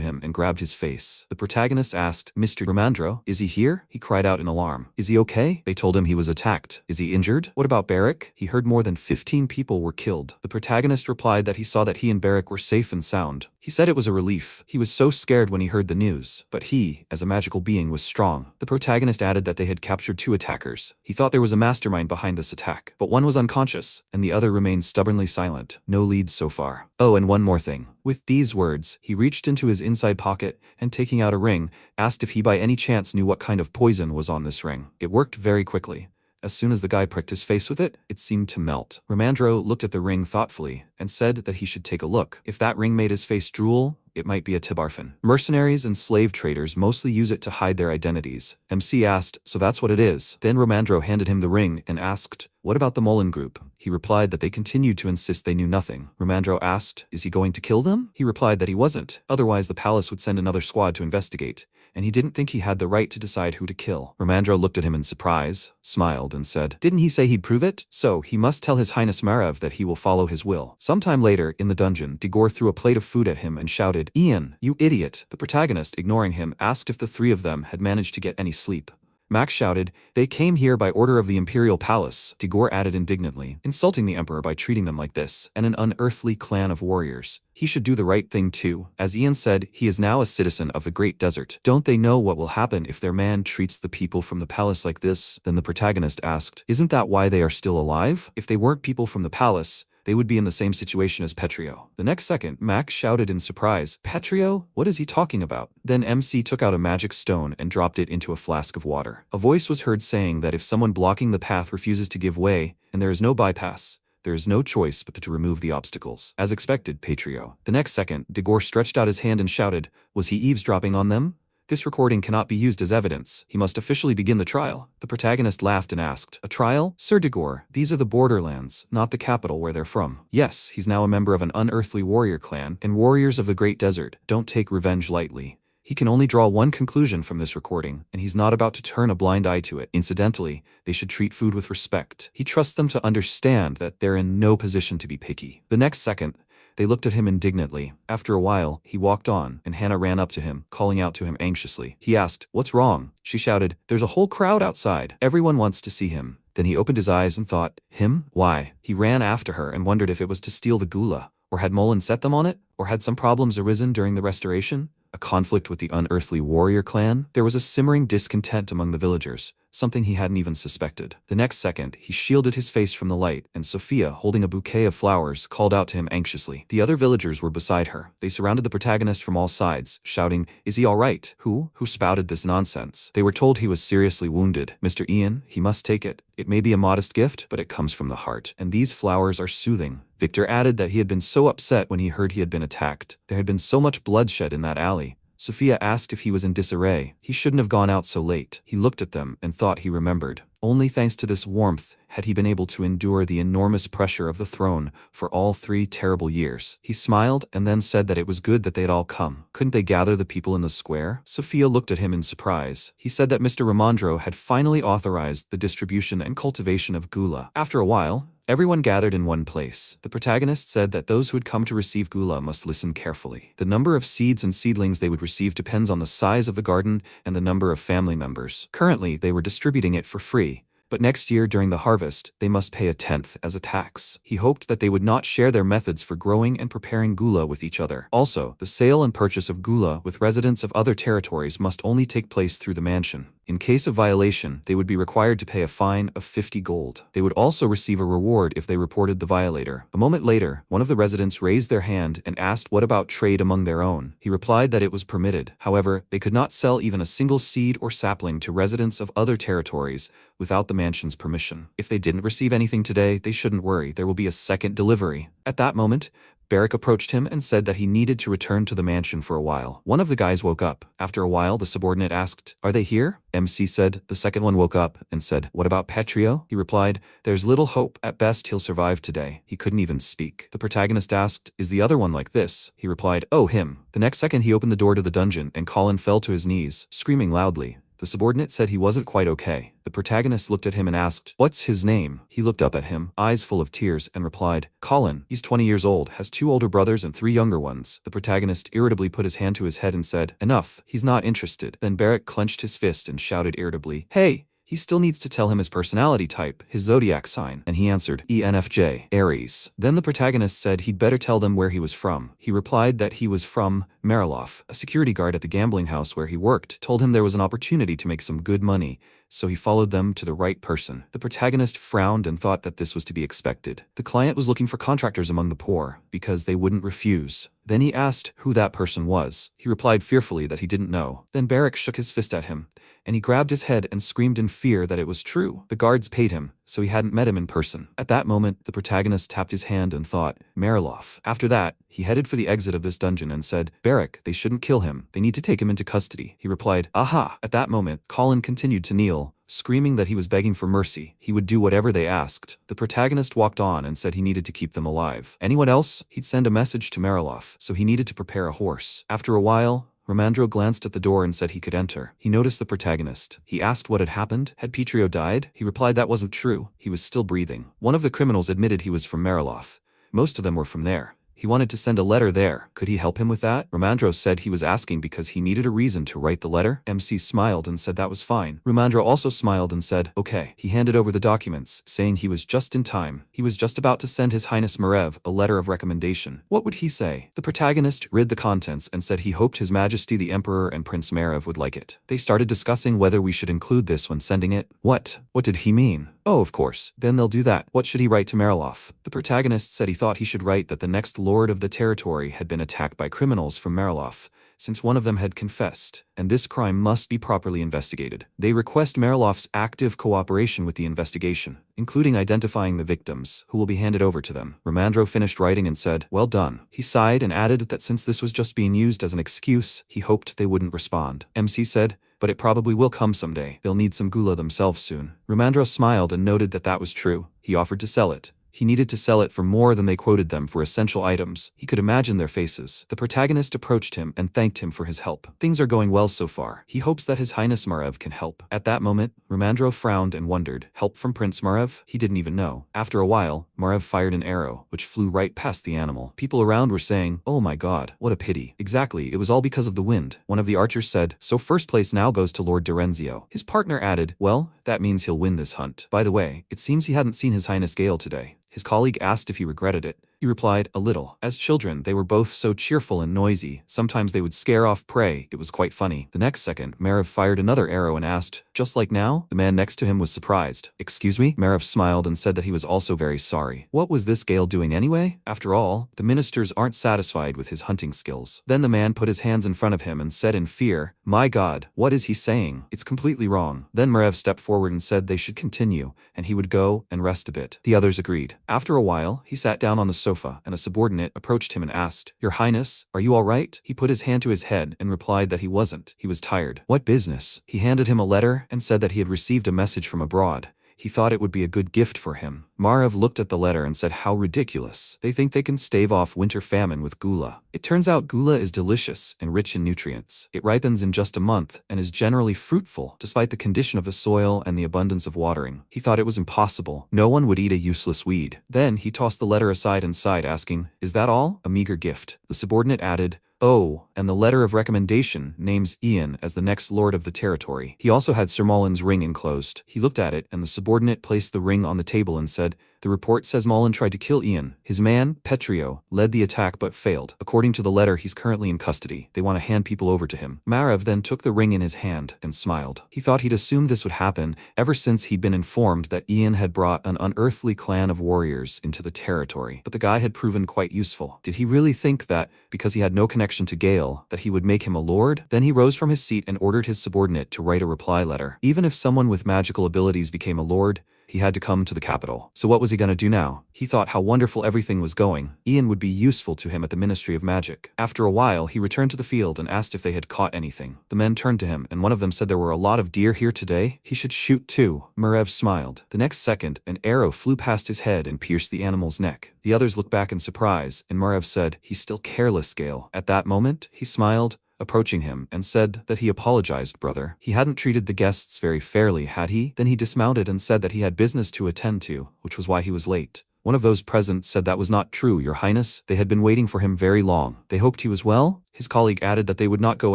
him and grabbed his face. The protagonist asked, Mr. Romandro, is he here? He cried out in alarm. Is he okay? They told him he was attacked. Is he injured? What about Barrick? He heard more than 15 people were killed. The protagonist replied that he saw that he and Barrick were safe and sound. He said it was a relief. He was so scared when he heard the news. But he, as a magical being, was strong. The protagonist added that they had captured 2 attackers. He thought there was a mastermind behind this attack, but one was unconscious, and the other remained stubbornly silent. No leads so far. Oh, and one more thing. With these words, he reached into his inside pocket and, taking out a ring, asked if he by any chance knew what kind of poison was on this ring. It worked very quickly. As soon as the guy pricked his face with it, it seemed to melt. Romandro looked at the ring thoughtfully and said that he should take a look. If that ring made his face drool, it might be a tibarfin. Mercenaries and slave traders mostly use it to hide their identities. MC asked, so that's what it is. Then Romandro handed him the ring and asked, what about the Mullen group? He replied that they continued to insist they knew nothing. Romandro asked, is he going to kill them? He replied that he wasn't. Otherwise, the palace would send another squad to investigate, and he didn't think he had the right to decide who to kill. Romandro looked at him in surprise, smiled, and said, didn't he say he'd prove it? So, he must tell His Highness Margrave that he will follow his will. Sometime later, in the dungeon, Digor threw a plate of food at him and shouted, Ian, you idiot! The protagonist, ignoring him, asked if the 3 of them had managed to get any sleep. Max shouted, they came here by order of the Imperial Palace. Digor added indignantly, insulting the Emperor by treating them like this, and an unearthly clan of warriors. He should do the right thing too. As Ian said, he is now a citizen of the Great Desert. Don't they know what will happen if their man treats the people from the palace like this? Then the protagonist asked, isn't that why they are still alive? If they weren't people from the palace, they would be in the same situation as Petrio. The next second, Max shouted in surprise, Petrio? What is he talking about? Then MC took out a magic stone and dropped it into a flask of water. A voice was heard saying that if someone blocking the path refuses to give way, and there is no bypass, there is no choice but to remove the obstacles. As expected, Petrio. The next second, Digor stretched out his hand and shouted, was he eavesdropping on them? This recording cannot be used as evidence. He must officially begin the trial. The protagonist laughed and asked, a trial? Sir Digor, these are the borderlands, not the capital where they're from. Yes, he's now a member of an unearthly warrior clan, and warriors of the Great Desert don't take revenge lightly. He can only draw one conclusion from this recording, and he's not about to turn a blind eye to it. Incidentally, they should treat food with respect. He trusts them to understand that they're in no position to be picky. The next second, they looked at him indignantly. After a while, he walked on, and Hannah ran up to him, calling out to him anxiously. He asked, what's wrong? She shouted, there's a whole crowd outside. Everyone wants to see him. Then he opened his eyes and thought, him? Why? He ran after her and wondered if it was to steal the gula, or had Mullen set them on it, or had some problems arisen during the restoration? A conflict with the unearthly warrior clan? There was a simmering discontent among the villagers. something he hadn't even suspected. The next second, he shielded his face from the light, and Sophia, holding a bouquet of flowers, called out to him anxiously. The other villagers were beside her. They surrounded the protagonist from all sides, shouting, "Is he all right? Who spouted this nonsense?" They were told he was seriously wounded. "Mr. Ian, he must take it. It may be a modest gift, but it comes from the heart. And these flowers are soothing." Victor added that he had been so upset when he heard he had been attacked. There had been so much bloodshed in that alley. Sophia asked if he was in disarray. He shouldn't have gone out so late. He looked at them and thought he remembered. Only thanks to this warmth had he been able to endure the enormous pressure of the throne for all 3 terrible years. He smiled and then said that it was good that they had all come. Couldn't they gather the people in the square? Sophia looked at him in surprise. He said that Mr. Ramondro had finally authorized the distribution and cultivation of gula. After a while, everyone gathered in one place. The protagonist said that those who had come to receive gula must listen carefully. The number of seeds and seedlings they would receive depends on the size of the garden and the number of family members. Currently, they were distributing it for free, but next year during the harvest, they must pay a 10th as a tax. He hoped that they would not share their methods for growing and preparing gula with each other. Also, the sale and purchase of gula with residents of other territories must only take place through the mansion. In case of violation, they would be required to pay a fine of 50 gold. They would also receive a reward if they reported the violator. A moment later, one of the residents raised their hand and asked what about trade among their own. He replied that it was permitted. However, they could not sell even a single seed or sapling to residents of other territories without the mansion's permission. If they didn't receive anything today, they shouldn't worry. There will be a second delivery. At that moment, Barrick approached him and said that he needed to return to the mansion for a while. One of the guys woke up. After a while, the subordinate asked, "Are they here?" MC said. The second one woke up and said, "What about Petrio?" He replied, "There's little hope. At best, he'll survive today." He couldn't even speak. The protagonist asked, "Is the other one like this?" He replied, "Oh, him." The next second, he opened the door to the dungeon and Colin fell to his knees, screaming loudly. The subordinate said he wasn't quite okay. The protagonist looked at him and asked, "What's his name?" He looked up at him, eyes full of tears, and replied, "Colin. He's 20 years old, has 2 older brothers and 3 younger ones." The protagonist irritably put his hand to his head and said, "Enough, he's not interested." Then Barrick clenched his fist and shouted irritably, "Hey! He still needs to tell him his personality type, his zodiac sign." And he answered, ENFJ, Aries. Then the protagonist said he'd better tell them where he was from. He replied that he was from Mariloff. A security guard at the gambling house where he worked told him there was an opportunity to make some good money, so he followed them to the right person. The protagonist frowned and thought that this was to be expected. The client was looking for contractors among the poor, because they wouldn't refuse. Then he asked who that person was. He replied fearfully that he didn't know. Then Barrick shook his fist at him, and he grabbed his head and screamed in fear that it was true. The guards paid him, so he hadn't met him in person. At that moment, the protagonist tapped his hand and thought, Mariloff. After that, he headed for the exit of this dungeon and said, "Barrick, they shouldn't kill him. They need to take him into custody." He replied, "Aha!" At that moment, Colin continued to kneel, screaming that he was begging for mercy. He would do whatever they asked. The protagonist walked on and said he needed to keep them alive. Anyone else? He'd send a message to Mariloff, so he needed to prepare a horse. After a while, Ramandro glanced at the door and said he could enter. He noticed the protagonist. He asked what had happened. Had Petrio died? He replied that wasn't true. He was still breathing. One of the criminals admitted he was from Mariloff. Most of them were from there. He wanted to send a letter there. Could he help him with that? Ramandro said he was asking because he needed a reason to write the letter. MC smiled and said that was fine. Ramandro also smiled and said, okay. He handed over the documents, saying he was just in time. He was just about to send His Highness Margrave a letter of recommendation. What would he say? The protagonist read the contents and said he hoped His Majesty the Emperor and Prince Margrave would like it. They started discussing whether we should include this when sending it. What? What did he mean? Oh, of course. Then they'll do that. What should he write to Mariloff? The protagonist said he thought he should write that the next lord of the territory had been attacked by criminals from Mariloff, since one of them had confessed, and this crime must be properly investigated. They request Mariloff's active cooperation with the investigation, including identifying the victims, who will be handed over to them. Ramandro finished writing and said, well done. He sighed and added that since this was just being used as an excuse, he hoped they wouldn't respond. MC said, but it probably will come someday. They'll need some gula themselves soon. Ramandro smiled and noted that that was true. He offered to sell it. He needed to sell it for more than they quoted them for essential items. He could imagine their faces. The protagonist approached him and thanked him for his help. Things are going well so far. He hopes that His Highness Margrave can help. At that moment, Ramandro frowned and wondered. Help from Prince Margrave? He didn't even know. After a while, Margrave fired an arrow, which flew right past the animal. People around were saying, oh my god, what a pity. Exactly, it was all because of the wind. One of the archers said, so first place now goes to Lord Dorenzio. His partner added, well, that means he'll win this hunt. By the way, it seems he hadn't seen His Highness Gale today. His colleague asked if he regretted it, He replied, a little. As children, they were both so cheerful and noisy. Sometimes they would scare off prey. It was quite funny. The next second, Margrave fired another arrow and asked, just like now? The man next to him was surprised. Excuse me? Margrave smiled and said that he was also very sorry. What was this Gale doing anyway? After all, the ministers aren't satisfied with his hunting skills. Then the man put his hands in front of him and said in fear, my God, what is he saying? It's completely wrong. Then Margrave stepped forward and said they should continue, and he would go and rest a bit. The others agreed. After a while, he sat down on the sofa, and a subordinate approached him and asked, Your Highness, are you all right? He put his hand to his head and replied that he wasn't. He was tired. What business? He handed him a letter and said that he had received a message from abroad. He thought it would be a good gift for him. Margrave looked at the letter and said, how ridiculous. They think they can stave off winter famine with gula. It turns out gula is delicious and rich in nutrients. It ripens in just a month and is generally fruitful, despite the condition of the soil and the abundance of watering. He thought it was impossible. No one would eat a useless weed. Then he tossed the letter aside and sighed, asking, is that all? A meager gift. The subordinate added, oh, and the letter of recommendation names Ian as the next lord of the territory. He also had Sir Mullen's ring enclosed. He looked at it, and the subordinate placed the ring on the table and said, the report says Mullen tried to kill Ian. His man, Petrio, led the attack but failed. According to the letter, he's currently in custody. They want to hand people over to him. Margrave then took the ring in his hand and smiled. He thought he'd assumed this would happen ever since he'd been informed that Ian had brought an unearthly clan of warriors into the territory. But the guy had proven quite useful. Did he really think that, because he had no connection to Gale, that he would make him a lord? Then he rose from his seat and ordered his subordinate to write a reply letter. Even if someone with magical abilities became a lord, he had to come to the capital. So what was he going to do now? He thought how wonderful everything was going. Ian would be useful to him at the Ministry of Magic. After a while, he returned to the field and asked if they had caught anything. The men turned to him, and one of them said there were a lot of deer here today. He should shoot too. Margrave smiled. The next second, an arrow flew past his head and pierced the animal's neck. The others looked back in surprise, and Margrave said, he's still careless, Gale. At that moment, he smiled, approaching him, and said that he apologized, brother. He hadn't treated the guests very fairly, had he? Then he dismounted and said that he had business to attend to, which was why he was late. One of those present said that was not true, Your Highness. They had been waiting for him very long. They hoped he was well? His colleague added that they would not go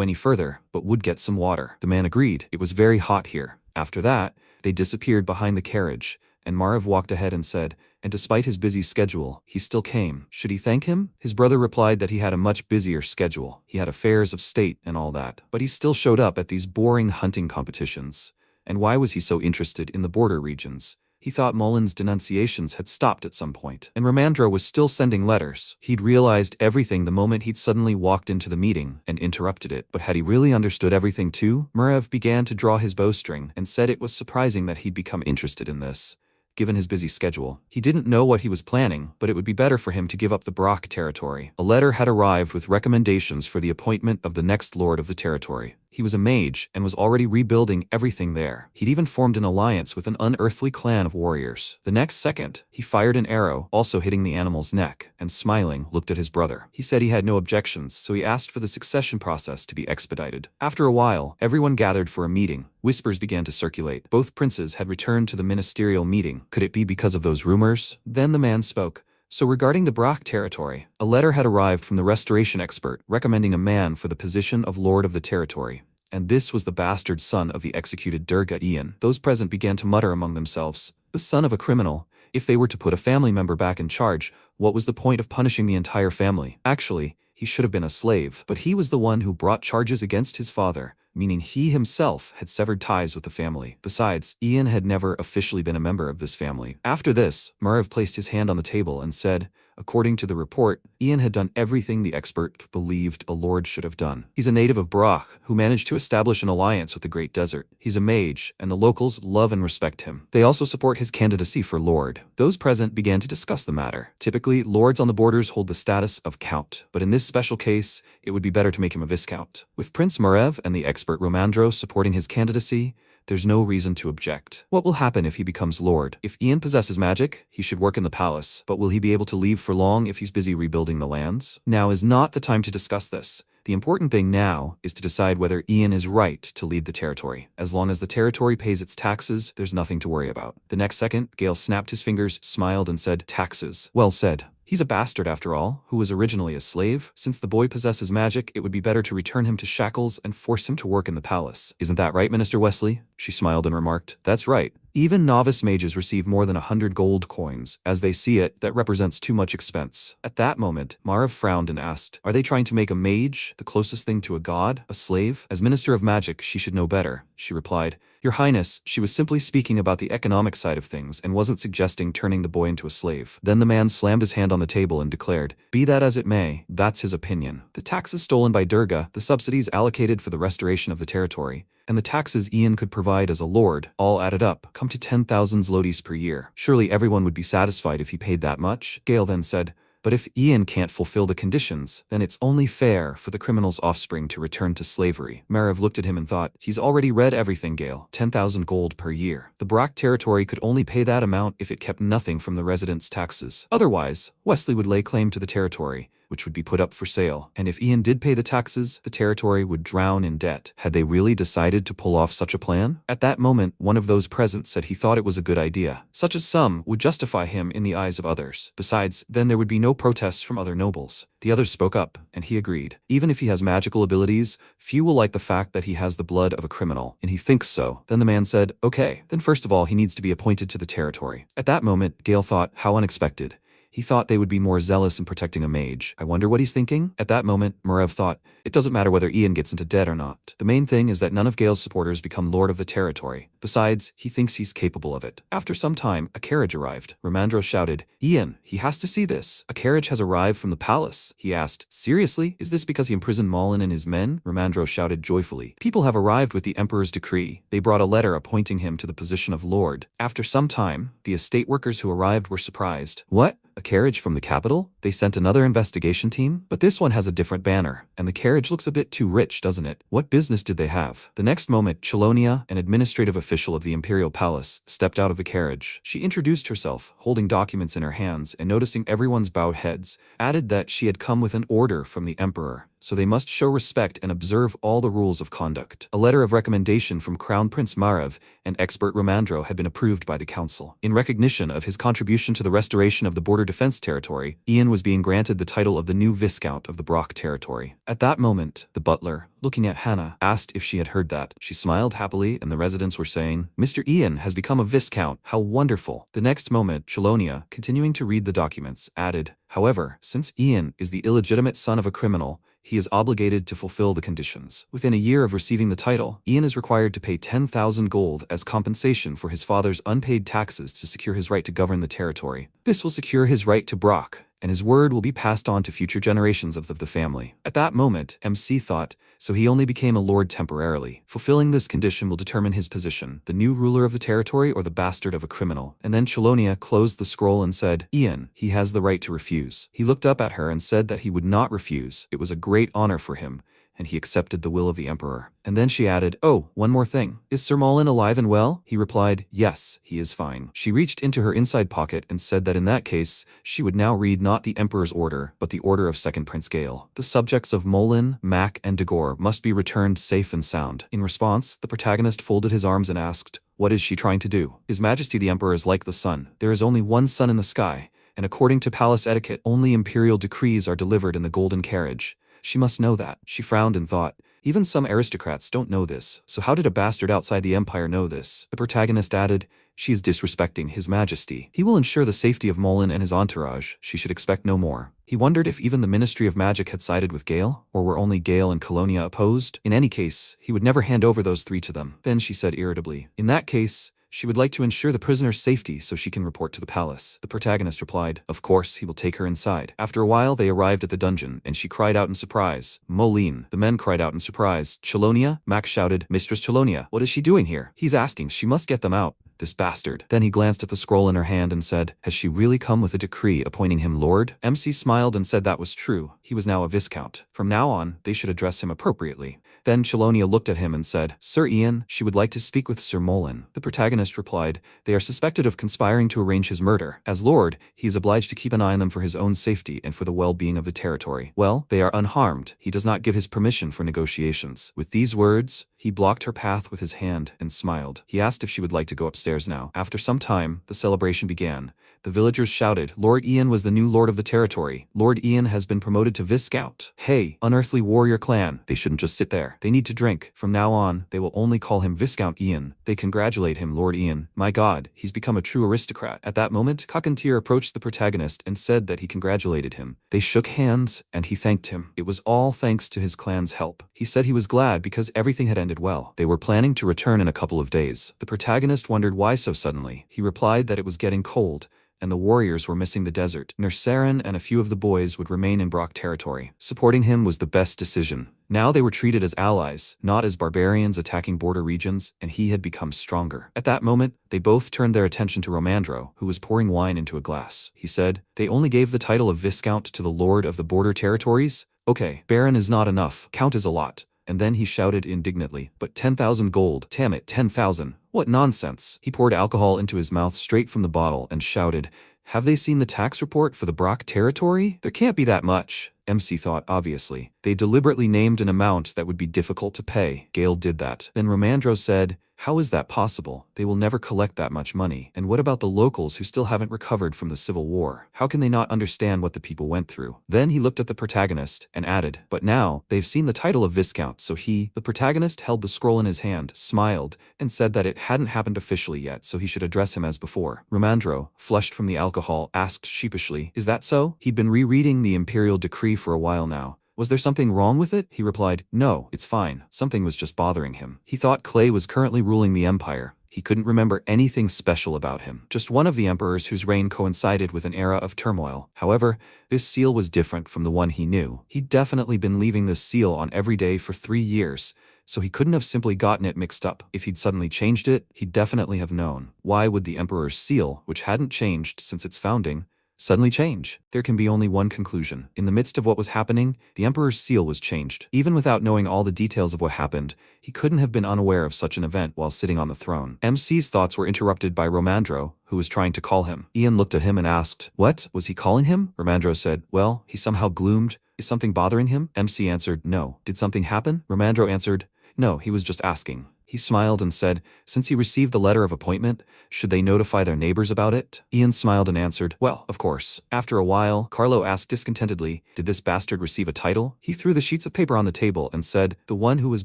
any further, but would get some water. The man agreed. It was very hot here. After that, they disappeared behind the carriage, and Margrave walked ahead and said, and despite his busy schedule, he still came. Should he thank him? His brother replied that he had a much busier schedule. He had affairs of state and all that. But he still showed up at these boring hunting competitions. And why was he so interested in the border regions? He thought Mullen's denunciations had stopped at some point, and Romandro was still sending letters. He'd realized everything the moment he'd suddenly walked into the meeting and interrupted it. But had he really understood everything too? Margrave began to draw his bowstring and said it was surprising that he'd become interested in this. Given his busy schedule, he didn't know what he was planning, but it would be better for him to give up the Brock territory. A letter had arrived with recommendations for the appointment of the next lord of the territory. He was a mage and was already rebuilding everything there. He'd even formed an alliance with an unearthly clan of warriors. The next second, he fired an arrow, also hitting the animal's neck, and smiling, looked at his brother. He said he had no objections, so he asked for the succession process to be expedited. After a while, everyone gathered for a meeting. Whispers began to circulate. Both princes had returned to the ministerial meeting. Could it be because of those rumors? Then the man spoke. So regarding the Brock territory, a letter had arrived from the restoration expert recommending a man for the position of lord of the territory. And this was the bastard son of the executed Durga Ian. Those present began to mutter among themselves, the son of a criminal. If they were to put a family member back in charge, what was the point of punishing the entire family? Actually, he should have been a slave, but he was the one who brought charges against his father, meaning he himself had severed ties with the family. Besides, Ian had never officially been a member of this family. After this, Margrave placed his hand on the table and said, according to the report, Ian had done everything the expert believed a lord should have done. He's a native of Brock, who managed to establish an alliance with the Great Desert. He's a mage, and the locals love and respect him. They also support his candidacy for lord. Those present began to discuss the matter. Typically, lords on the borders hold the status of count, but in this special case, it would be better to make him a viscount. With Prince Margrave and the expert Romandro supporting his candidacy, there's no reason to object. What will happen if he becomes lord? If Ian possesses magic, he should work in the palace, but will he be able to leave for long if he's busy rebuilding the lands? Now is not the time to discuss this. The important thing now is to decide whether Ian is right to lead the territory. As long as the territory pays its taxes, there's nothing to worry about. The next second, Gale snapped his fingers, smiled, and said, taxes. Well said. He's a bastard after all, who was originally a slave. Since the boy possesses magic, it would be better to return him to shackles and force him to work in the palace. Isn't that right, Minister Wesley? She smiled and remarked. That's right. Even novice mages receive more than 100 gold coins. As they see it, that represents too much expense. At that moment, Margrave frowned and asked, are they trying to make a mage the closest thing to a god, a slave? As Minister of Magic, she should know better, she replied. Your Highness, she was simply speaking about the economic side of things and wasn't suggesting turning the boy into a slave. Then the man slammed his hand on the table and declared, be that as it may, that's his opinion. The taxes stolen by Durga, the subsidies allocated for the restoration of the territory, and the taxes Ian could provide as a lord, all added up, come to 10,000 zlotys per year. Surely everyone would be satisfied if he paid that much? Gale then said, but if Ian can't fulfill the conditions, then it's only fair for the criminal's offspring to return to slavery. Margrave looked at him and thought, he's already read everything, Gale. 10,000 gold per year. The Brock territory could only pay that amount if it kept nothing from the residents' taxes. Otherwise, Wesley would lay claim to the territory, which would be put up for sale, and if Ian did pay the taxes, the territory would drown in debt. Had they really decided to pull off such a plan? At that moment, one of those present said he thought it was a good idea. Such a sum would justify him in the eyes of others. Besides, then there would be no protests from other nobles. The others spoke up, and he agreed. Even if he has magical abilities, few will like the fact that he has the blood of a criminal, and he thinks so. Then the man said, okay, then first of all he needs to be appointed to the territory. At that moment, Gale thought, how unexpected. He thought they would be more zealous in protecting a mage. I wonder what he's thinking? At that moment, Margrave thought, it doesn't matter whether Ian gets into debt or not. The main thing is that none of Gale's supporters become lord of the territory. Besides, he thinks he's capable of it. After some time, a carriage arrived. Romandro shouted, Ian, he has to see this. A carriage has arrived from the palace. He asked, seriously? Is this because he imprisoned Mullen and his men? Romandro shouted joyfully. People have arrived with the Emperor's decree. They brought a letter appointing him to the position of lord. After some time, the estate workers who arrived were surprised. What? A carriage from the capital? They sent another investigation team? But this one has a different banner, and the carriage looks a bit too rich, doesn't it? What business did they have? The next moment, Chelonia, an administrative official of the Imperial Palace, stepped out of the carriage. She introduced herself, holding documents in her hands, and noticing everyone's bowed heads, added that she had come with an order from the Emperor, so they must show respect and observe all the rules of conduct. A letter of recommendation from Crown Prince Margrave and expert Romandro had been approved by the council. In recognition of his contribution to the restoration of the border defense territory, Ian was being granted the title of the new Viscount of the Brock territory. At that moment, the butler, looking at Hannah, asked if she had heard that. She smiled happily, and the residents were saying, Mr. Ian has become a Viscount. How wonderful. The next moment, Chelonia, continuing to read the documents, added, however, since Ian is the illegitimate son of a criminal, he is obligated to fulfill the conditions. Within a year of receiving the title, Ian is required to pay 10,000 gold as compensation for his father's unpaid taxes to secure his right to govern the territory. This will secure his right to Brock, and his word will be passed on to future generations of the family. At that moment, MC thought, so he only became a lord temporarily. Fulfilling this condition will determine his position, the new ruler of the territory or the bastard of a criminal. And then Chelonia closed the scroll and said, Ian, he has the right to refuse. He looked up at her and said that he would not refuse. It was a great honor for him, and he accepted the will of the Emperor. And then she added, oh, one more thing. Is Sir Mullen alive and well? He replied, yes, he is fine. She reached into her inside pocket and said that in that case, she would now read not the Emperor's order, but the order of Second Prince Gale. The subjects of Mullen, Mac, and Dagor must be returned safe and sound. In response, the protagonist folded his arms and asked, what is she trying to do? His Majesty the Emperor is like the sun. There is only one sun in the sky, and according to palace etiquette, only imperial decrees are delivered in the golden carriage. She must know that. She frowned and thought, even some aristocrats don't know this, so how did a bastard outside the empire know this? The protagonist added, she is disrespecting His Majesty. He will ensure the safety of Mullen and his entourage. She should expect no more. He wondered if even the Ministry of Magic had sided with Gale, or were only Gale and Chelonia opposed. In any case, he would never hand over those three to them. Then she said irritably, in that case, she would like to ensure the prisoner's safety so she can report to the palace. The protagonist replied, of course, he will take her inside. After a while, they arrived at the dungeon, and she cried out in surprise, Mullen. The men cried out in surprise, Chelonia? Max shouted, Mistress Chelonia, what is she doing here? He's asking, she must get them out. This bastard. Then he glanced at the scroll in her hand and said, has she really come with a decree appointing him lord? MC smiled and said that was true. He was now a viscount. From now on, they should address him appropriately. Then Chelonia looked at him and said, Sir Ian, she would like to speak with Sir Mullen. The protagonist replied, they are suspected of conspiring to arrange his murder. As lord, he is obliged to keep an eye on them for his own safety and for the well-being of the territory. Well, they are unharmed. He does not give his permission for negotiations. With these words, he blocked her path with his hand and smiled. He asked if she would like to go upstairs now. After some time, the celebration began. The villagers shouted, Lord Ian was the new lord of the territory. Lord Ian has been promoted to Viscount. Hey, unearthly warrior clan. They shouldn't just sit there. They need to drink. From now on, they will only call him Viscount Ian. They congratulate him, Lord Ian. My God, he's become a true aristocrat. At that moment, Cockatier approached the protagonist and said that he congratulated him. They shook hands, and he thanked him. It was all thanks to his clan's help. He said he was glad because everything had ended well. They were planning to return in a couple of days. The protagonist wondered why so suddenly. He replied that it was getting cold, and the warriors were missing the desert. Nersarin and a few of the boys would remain in Brock territory. Supporting him was the best decision. Now they were treated as allies, not as barbarians attacking border regions, and he had become stronger. At that moment, they both turned their attention to Romandro, who was pouring wine into a glass. He said, they only gave the title of Viscount to the lord of the border territories? Okay, Baron is not enough. Count is a lot. And then he shouted indignantly, but 10,000 gold, damn it, 10,000. What nonsense. He poured alcohol into his mouth straight from the bottle and shouted, have they seen the tax report for the Brock territory? There can't be that much. MC thought, obviously. They deliberately named an amount that would be difficult to pay. Gale did that. Then Romandro said, how is that possible? They will never collect that much money. And what about the locals who still haven't recovered from the Civil War? How can they not understand what the people went through? Then he looked at the protagonist and added, but now they've seen the title of Viscount, so the protagonist held the scroll in his hand, smiled, and said that it hadn't happened officially yet, so he should address him as before. Romandro, flushed from the alcohol, asked sheepishly, is that so? He'd been rereading the imperial decree for a while now. Was there something wrong with it? He replied, no, it's fine. Something was just bothering him. He thought Clay was currently ruling the empire. He couldn't remember anything special about him. Just one of the emperors whose reign coincided with an era of turmoil. However, this seal was different from the one he knew. He'd definitely been leaving this seal on every day for 3 years, so he couldn't have simply gotten it mixed up. If he'd suddenly changed it, he'd definitely have known. Why would the emperor's seal, which hadn't changed since its founding, suddenly change? There can be only one conclusion. In the midst of what was happening, the Emperor's seal was changed. Even without knowing all the details of what happened, he couldn't have been unaware of such an event while sitting on the throne. MC's thoughts were interrupted by Romandro, who was trying to call him. Ian looked at him and asked, what? Was he calling him? Romandro said, well, he somehow gloomed. Is something bothering him? MC answered, no. Did something happen? Romandro answered, no, he was just asking. He smiled and said, since he received the letter of appointment, should they notify their neighbors about it? Ian smiled and answered, well, of course. After a while, Carlo asked discontentedly, did this bastard receive a title? He threw the sheets of paper on the table and said, the one who was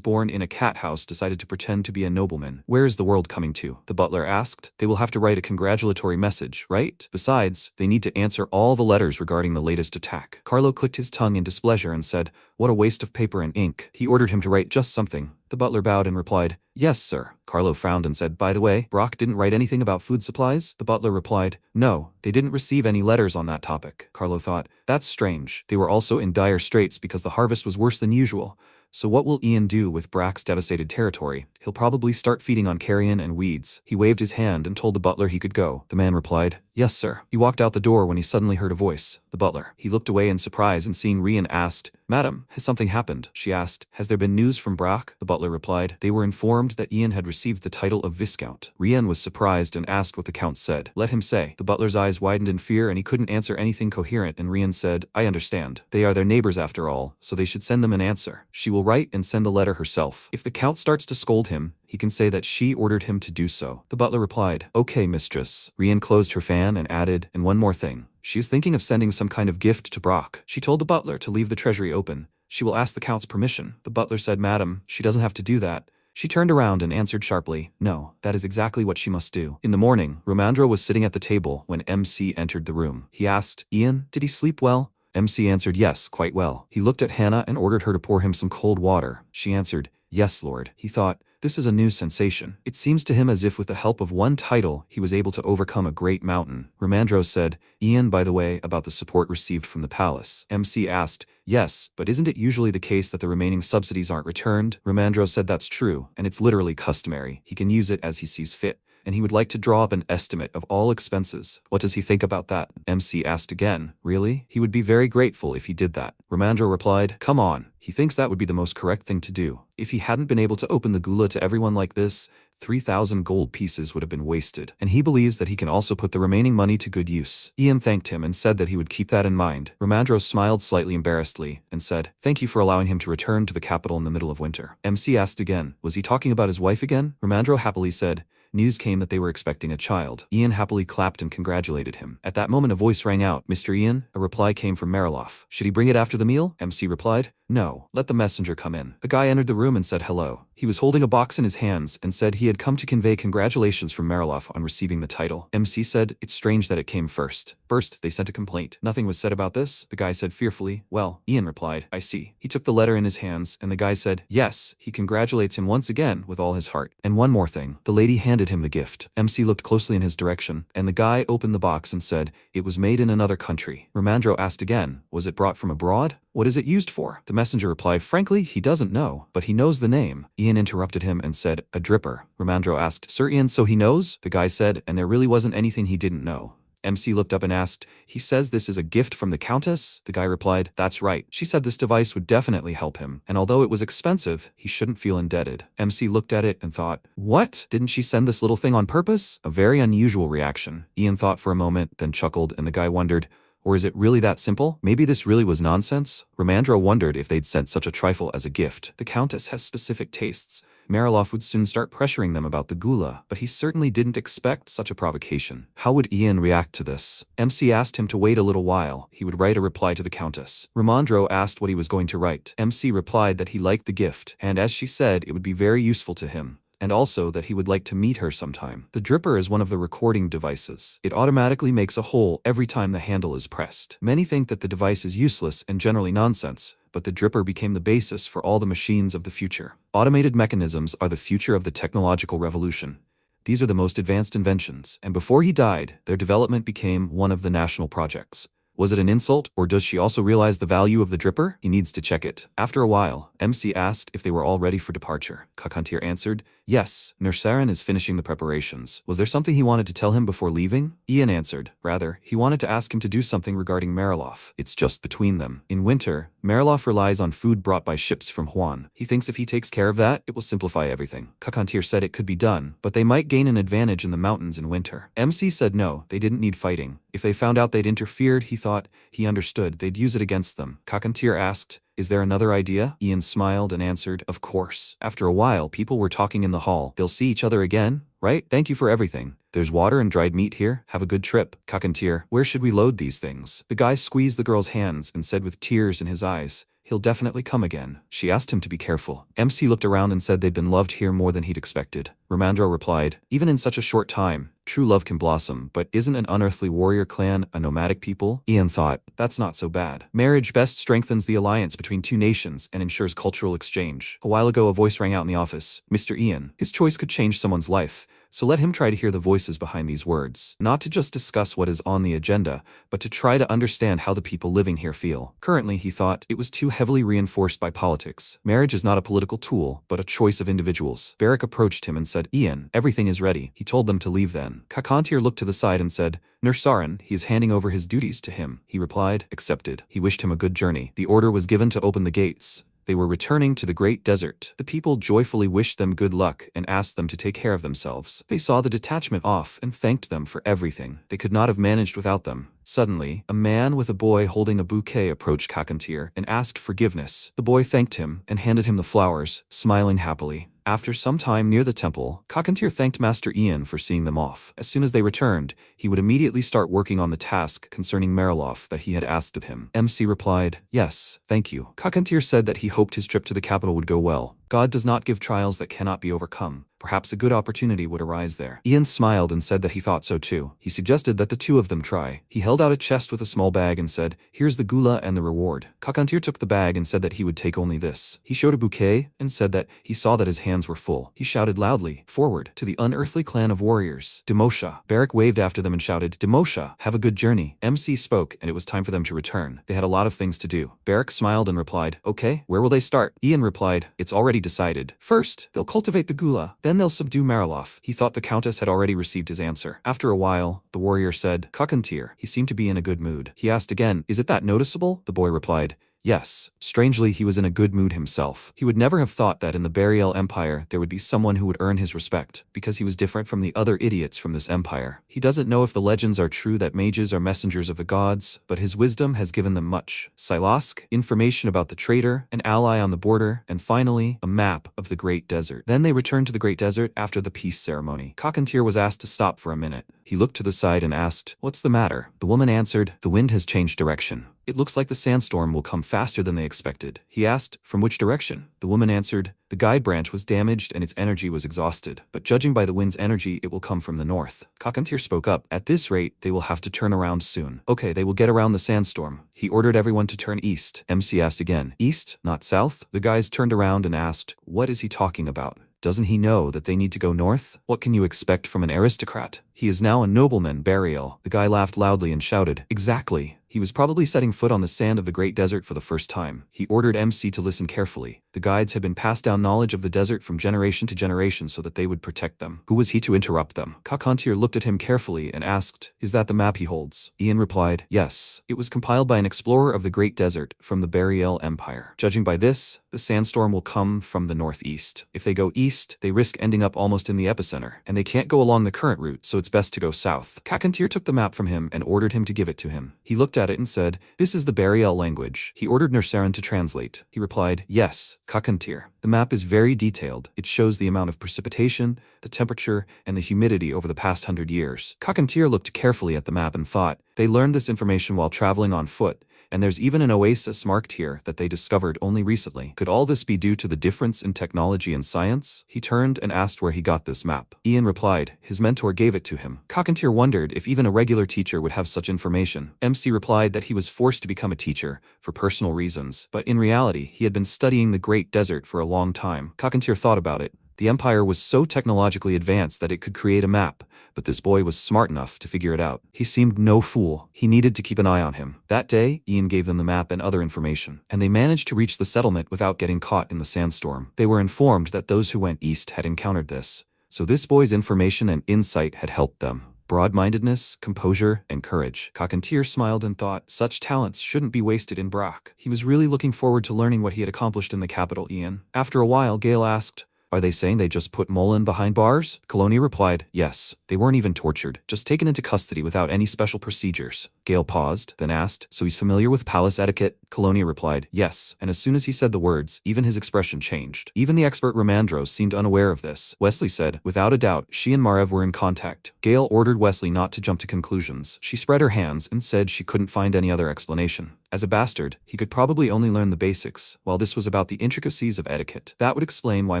born in a cat house decided to pretend to be a nobleman. Where is the world coming to? The butler asked. They will have to write a congratulatory message, right? Besides, they need to answer all the letters regarding the latest attack. Carlo clicked his tongue in displeasure and said, what a waste of paper and ink. He ordered him to write just something. The butler bowed and replied, yes, sir. Carlo frowned and said, by the way, Brock didn't write anything about food supplies? The butler replied, no, they didn't receive any letters on that topic. Carlo thought, that's strange. They were also in dire straits because the harvest was worse than usual. So what will Ian do with Brack's devastated territory? He'll probably start feeding on carrion and weeds. He waved his hand and told the butler he could go. The man replied, yes, sir. He walked out the door when he suddenly heard a voice. The butler. He looked away in surprise and seeing Rian asked, madam, has something happened? She asked, has there been news from Brack? The butler replied, they were informed that Ian had received the title of Viscount. Rian was surprised and asked what the count said. Let him say. The butler's eyes widened in fear and he couldn't answer anything coherent, and Rian said, I understand. They are their neighbors after all, so they should send them an answer. She will write and send the letter herself. If the count starts to scold him, he can say that she ordered him to do so. The butler replied, okay, mistress. Rian closed her fan and added, and one more thing. She is thinking of sending some kind of gift to Brock. She told the butler to leave the treasury open. She will ask the count's permission. The butler said, madam, she doesn't have to do that. She turned around and answered sharply, no, that is exactly what she must do. In the morning, Romandro was sitting at the table when MC entered the room. He asked, Ian, did he sleep well? MC answered, yes, quite well. He looked at Hannah and ordered her to pour him some cold water. She answered, yes, lord. He thought, this is a new sensation. It seems to him as if with the help of one title, he was able to overcome a great mountain. Romandro said, Ian, by the way, about the support received from the palace. MC asked, yes, but isn't it usually the case that the remaining subsidies aren't returned? Romandro said that's true, and it's literally customary. He can use it as he sees fit. and he would like to draw up an estimate of all expenses. What does he think about that? MC asked again. Really? He would be very grateful if he did that. Ramandro replied, come on. He thinks that would be the most correct thing to do. If he hadn't been able to open the gula to everyone like this, 3,000 gold pieces would have been wasted, and he believes that he can also put the remaining money to good use. Ian thanked him and said that he would keep that in mind. Ramandro smiled slightly embarrassedly and said, thank you for allowing him to return to the capital in the middle of winter. MC asked again, was he talking about his wife again? Ramandro happily said, news came that they were expecting a child. Ian happily clapped and congratulated him. At that moment a voice rang out, Mr. Ian? A reply came from Mariloff. Should he bring it after the meal? MC replied, no, let the messenger come in. A guy entered the room and said hello. He was holding a box in his hands and said he had come to convey congratulations from Mariloff on receiving the title. MC said, it's strange that it came first. First, they sent a complaint. Nothing was said about this? The guy said fearfully. Well, Ian replied, I see. He took the letter in his hands and the guy said, yes, he congratulates him once again with all his heart. And one more thing. The lady handed him the gift. MC looked closely in his direction and the guy opened the box and said, it was made in another country. Ramandro asked again, was it brought from abroad? What is it used for? The messenger replied, frankly, he doesn't know, but he knows the name. Ian interrupted him and said, a dripper. Ramandro asked, Sir Ian, so he knows? The guy said, and there really wasn't anything he didn't know. MC looked up and asked, he says this is a gift from the Countess? The guy replied, that's right. She said this device would definitely help him, and although it was expensive, he shouldn't feel indebted. MC looked at it and thought, what? Didn't she send this little thing on purpose? A very unusual reaction. Ian thought for a moment, then chuckled, and the guy wondered, or is it really that simple? Maybe this really was nonsense? Ramandro wondered if they'd sent such a trifle as a gift. The Countess has specific tastes. Mariloff would soon start pressuring them about the gula, but he certainly didn't expect such a provocation. How would Ian react to this? MC asked him to wait a little while. He would write a reply to the Countess. Ramandro asked what he was going to write. MC replied that he liked the gift, and as she said, it would be very useful to him, and also that he would like to meet her sometime. The dripper is one of the recording devices. It automatically makes a hole every time the handle is pressed. Many think that the device is useless and generally nonsense, but the dripper became the basis for all the machines of the future. Automated mechanisms are the future of the technological revolution. These are the most advanced inventions, and before he died, their development became one of the national projects. Was it an insult, or does she also realize the value of the dripper? He needs to check it. After a while, MC asked if they were all ready for departure. Kakantir answered, yes, Nursaran is finishing the preparations. Was there something he wanted to tell him before leaving? Ian answered, rather, he wanted to ask him to do something regarding Mariloff. It's just between them. In winter, Mariloff relies on food brought by ships from Huan. He thinks if he takes care of that, it will simplify everything. Kakantir said it could be done, but they might gain an advantage in the mountains in winter. MC said no, they didn't need fighting. If they found out they'd interfered, he thought, he understood, they'd use it against them. Kakantir asked, is there another idea? Ian smiled and answered, of course. After a while, people were talking in the hall. They'll see each other again, right? Thank you for everything. There's water and dried meat here. Have a good trip. Kakantir, where should we load these things? The guy squeezed the girl's hands and said with tears in his eyes, he'll definitely come again. She asked him to be careful. MC looked around and said they'd been loved here more than he'd expected. Ramandro replied, even in such a short time, true love can blossom, but isn't an unearthly warrior clan a nomadic people? Ian thought, that's not so bad. Marriage best strengthens the alliance between two nations and ensures cultural exchange. A while ago a voice rang out in the office. Mr. Ian, his choice could change someone's life. So let him try to hear the voices behind these words, not to just discuss what is on the agenda, but to try to understand how the people living here feel. Currently, he thought, it was too heavily reinforced by politics. Marriage is not a political tool, but a choice of individuals. Barrick approached him and said, Ian, everything is ready. He told them to leave then. Kakantir looked to the side and said, Nursaran, he is handing over his duties to him. He replied, accepted. He wished him a good journey. The order was given to open the gates. They were returning to the great desert. The people joyfully wished them good luck and asked them to take care of themselves. They saw the detachment off and thanked them for everything. They could not have managed without them. Suddenly, a man with a boy holding a bouquet approached Kakantir and asked forgiveness. The boy thanked him and handed him the flowers, smiling happily. After some time near the temple, Kakantir thanked Master Ian for seeing them off. As soon as they returned, he would immediately start working on the task concerning Mariloff that he had asked of him. MC replied, yes, thank you. Kakantir said that he hoped his trip to the capital would go well. God does not give trials that cannot be overcome. Perhaps a good opportunity would arise there. Ian smiled and said that he thought so too. He suggested that the two of them try. He held out a chest with a small bag and said, here's the gula and the reward. Kakantir took the bag and said that he would take only this. He showed a bouquet and said that he saw that his hands were full. He shouted loudly, forward, to the unearthly clan of warriors. Demosha. Barrick waved after them and shouted, Demosha, have a good journey. MC spoke and it was time for them to return. They had a lot of things to do. Barrick smiled and replied, okay, where will they start? Ian replied, it's already decided. First, they'll cultivate the Gula, then they'll subdue Marilov. He thought the Countess had already received his answer. After a while, the warrior said, Kakantir. He seemed to be in a good mood. He asked again, is it that noticeable? The boy replied, yes. Strangely, he was in a good mood himself. He would never have thought that in the Betrayal Empire there would be someone who would earn his respect, because he was different from the other idiots from this empire. He doesn't know if the legends are true that mages are messengers of the gods, but his wisdom has given them much. Silask, information about the traitor, an ally on the border, and finally, a map of the Great Desert. Then they returned to the Great Desert after the peace ceremony. Kakantir was asked to stop for a minute. He looked to the side and asked, what's the matter? The woman answered, the wind has changed direction. It looks like the sandstorm will come faster than they expected. He asked, from which direction? The woman answered, the guide branch was damaged and its energy was exhausted, but judging by the wind's energy, it will come from the north. Kakantir spoke up, at this rate, they will have to turn around soon. Okay, they will get around the sandstorm. He ordered everyone to turn east. MC asked again, east, not south? The guys turned around and asked, what is he talking about? Doesn't he know that they need to go north? What can you expect from an aristocrat? He is now a nobleman, Burial. The guy laughed loudly and shouted, exactly. He was probably setting foot on the sand of the Great Desert for the first time. He ordered MC to listen carefully. The guides had been passed down knowledge of the desert from generation to generation so that they would protect them. Who was he to interrupt them? Kakantir looked at him carefully and asked, is that the map he holds? Ian replied, yes. It was compiled by an explorer of the Great Desert from the Betrayal Empire. Judging by this, the sandstorm will come from the northeast. If they go east, they risk ending up almost in the epicenter, and they can't go along the current route, so it's best to go south. Kakantir took the map from him and ordered him to give it to him. He looked at it and said, this is the Betrayal language. He ordered Nersaran to translate. He replied, yes, Kakantir. The map is very detailed. It shows the amount of precipitation, the temperature, and the humidity over the past 100 years. Kakantir looked carefully at the map and thought, they learned this information while traveling on foot, and there's even an oasis marked here that they discovered only recently. Could all this be due to the difference in technology and science? He turned and asked where he got this map. Ian replied, his mentor gave it to him. Kakantir wondered if even a regular teacher would have such information. MC replied that he was forced to become a teacher for personal reasons, but in reality, he had been studying the Great Desert for a long time. Kakantir thought about it. The Empire was so technologically advanced that it could create a map, but this boy was smart enough to figure it out. He seemed no fool. He needed to keep an eye on him. That day, Ian gave them the map and other information, and they managed to reach the settlement without getting caught in the sandstorm. They were informed that those who went east had encountered this, so this boy's information and insight had helped them. Broad-mindedness, composure, and courage. Kakantir smiled and thought, such talents shouldn't be wasted in Brock. He was really looking forward to learning what he had accomplished in the capital, Ian. After a while, Gale asked, are they saying they just put Mullen behind bars? Colonia replied, yes. They weren't even tortured, just taken into custody without any special procedures. Gale paused, then asked, so he's familiar with palace etiquette? Colonia replied, yes. And as soon as he said the words, even his expression changed. Even the expert Ramandros seemed unaware of this. Wesley said, without a doubt, she and Margrave were in contact. Gale ordered Wesley not to jump to conclusions. She spread her hands and said she couldn't find any other explanation. As a bastard, he could probably only learn the basics, while this was about the intricacies of etiquette. That would explain why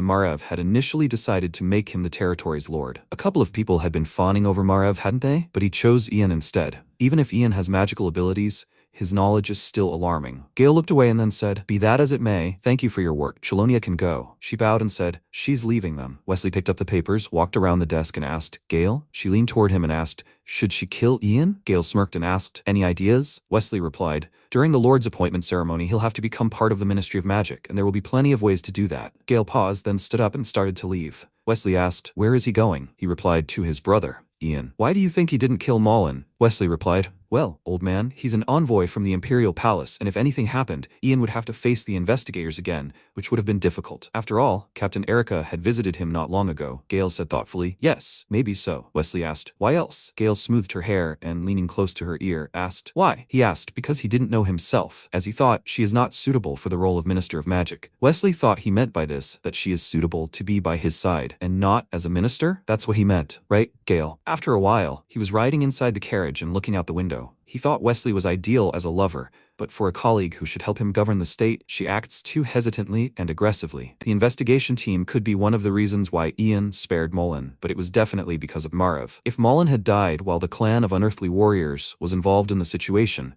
Margrave had initially decided to make him the territory's lord. A couple of people had been fawning over Margrave, hadn't they? But he chose Ian instead. Even if Ian has magical abilities, his knowledge is still alarming. Gale looked away and then said, be that as it may, thank you for your work. Chelonia can go. She bowed and said, she's leaving them. Wesley picked up the papers, walked around the desk and asked, Gale? She leaned toward him and asked, should she kill Ian? Gale smirked and asked, any ideas? Wesley replied, during the Lord's appointment ceremony, he'll have to become part of the Ministry of Magic, and there will be plenty of ways to do that. Gale paused, then stood up and started to leave. Wesley asked, where is he going? He replied to his brother, Ian. Why do you think he didn't kill Mullen? Wesley replied, well, old man, he's an envoy from the Imperial Palace, and if anything happened, Ian would have to face the investigators again, which would have been difficult. After all, Captain Erica had visited him not long ago. Gale said thoughtfully, yes, maybe so. Wesley asked, why else? Gale smoothed her hair and, leaning close to her ear, asked, why? He asked, because he didn't know himself, as he thought she is not suitable for the role of Minister of Magic. Wesley thought he meant by this that she is suitable to be by his side, and not as a minister? That's what he meant, right, Gale? After a while, he was riding inside the carriage and looking out the window. He thought Wesley was ideal as a lover, but for a colleague who should help him govern the state, she acts too hesitantly and aggressively. The investigation team could be one of the reasons why Ian spared Mullen, but it was definitely because of Margrave. If Mullen had died while the clan of unearthly warriors was involved in the situation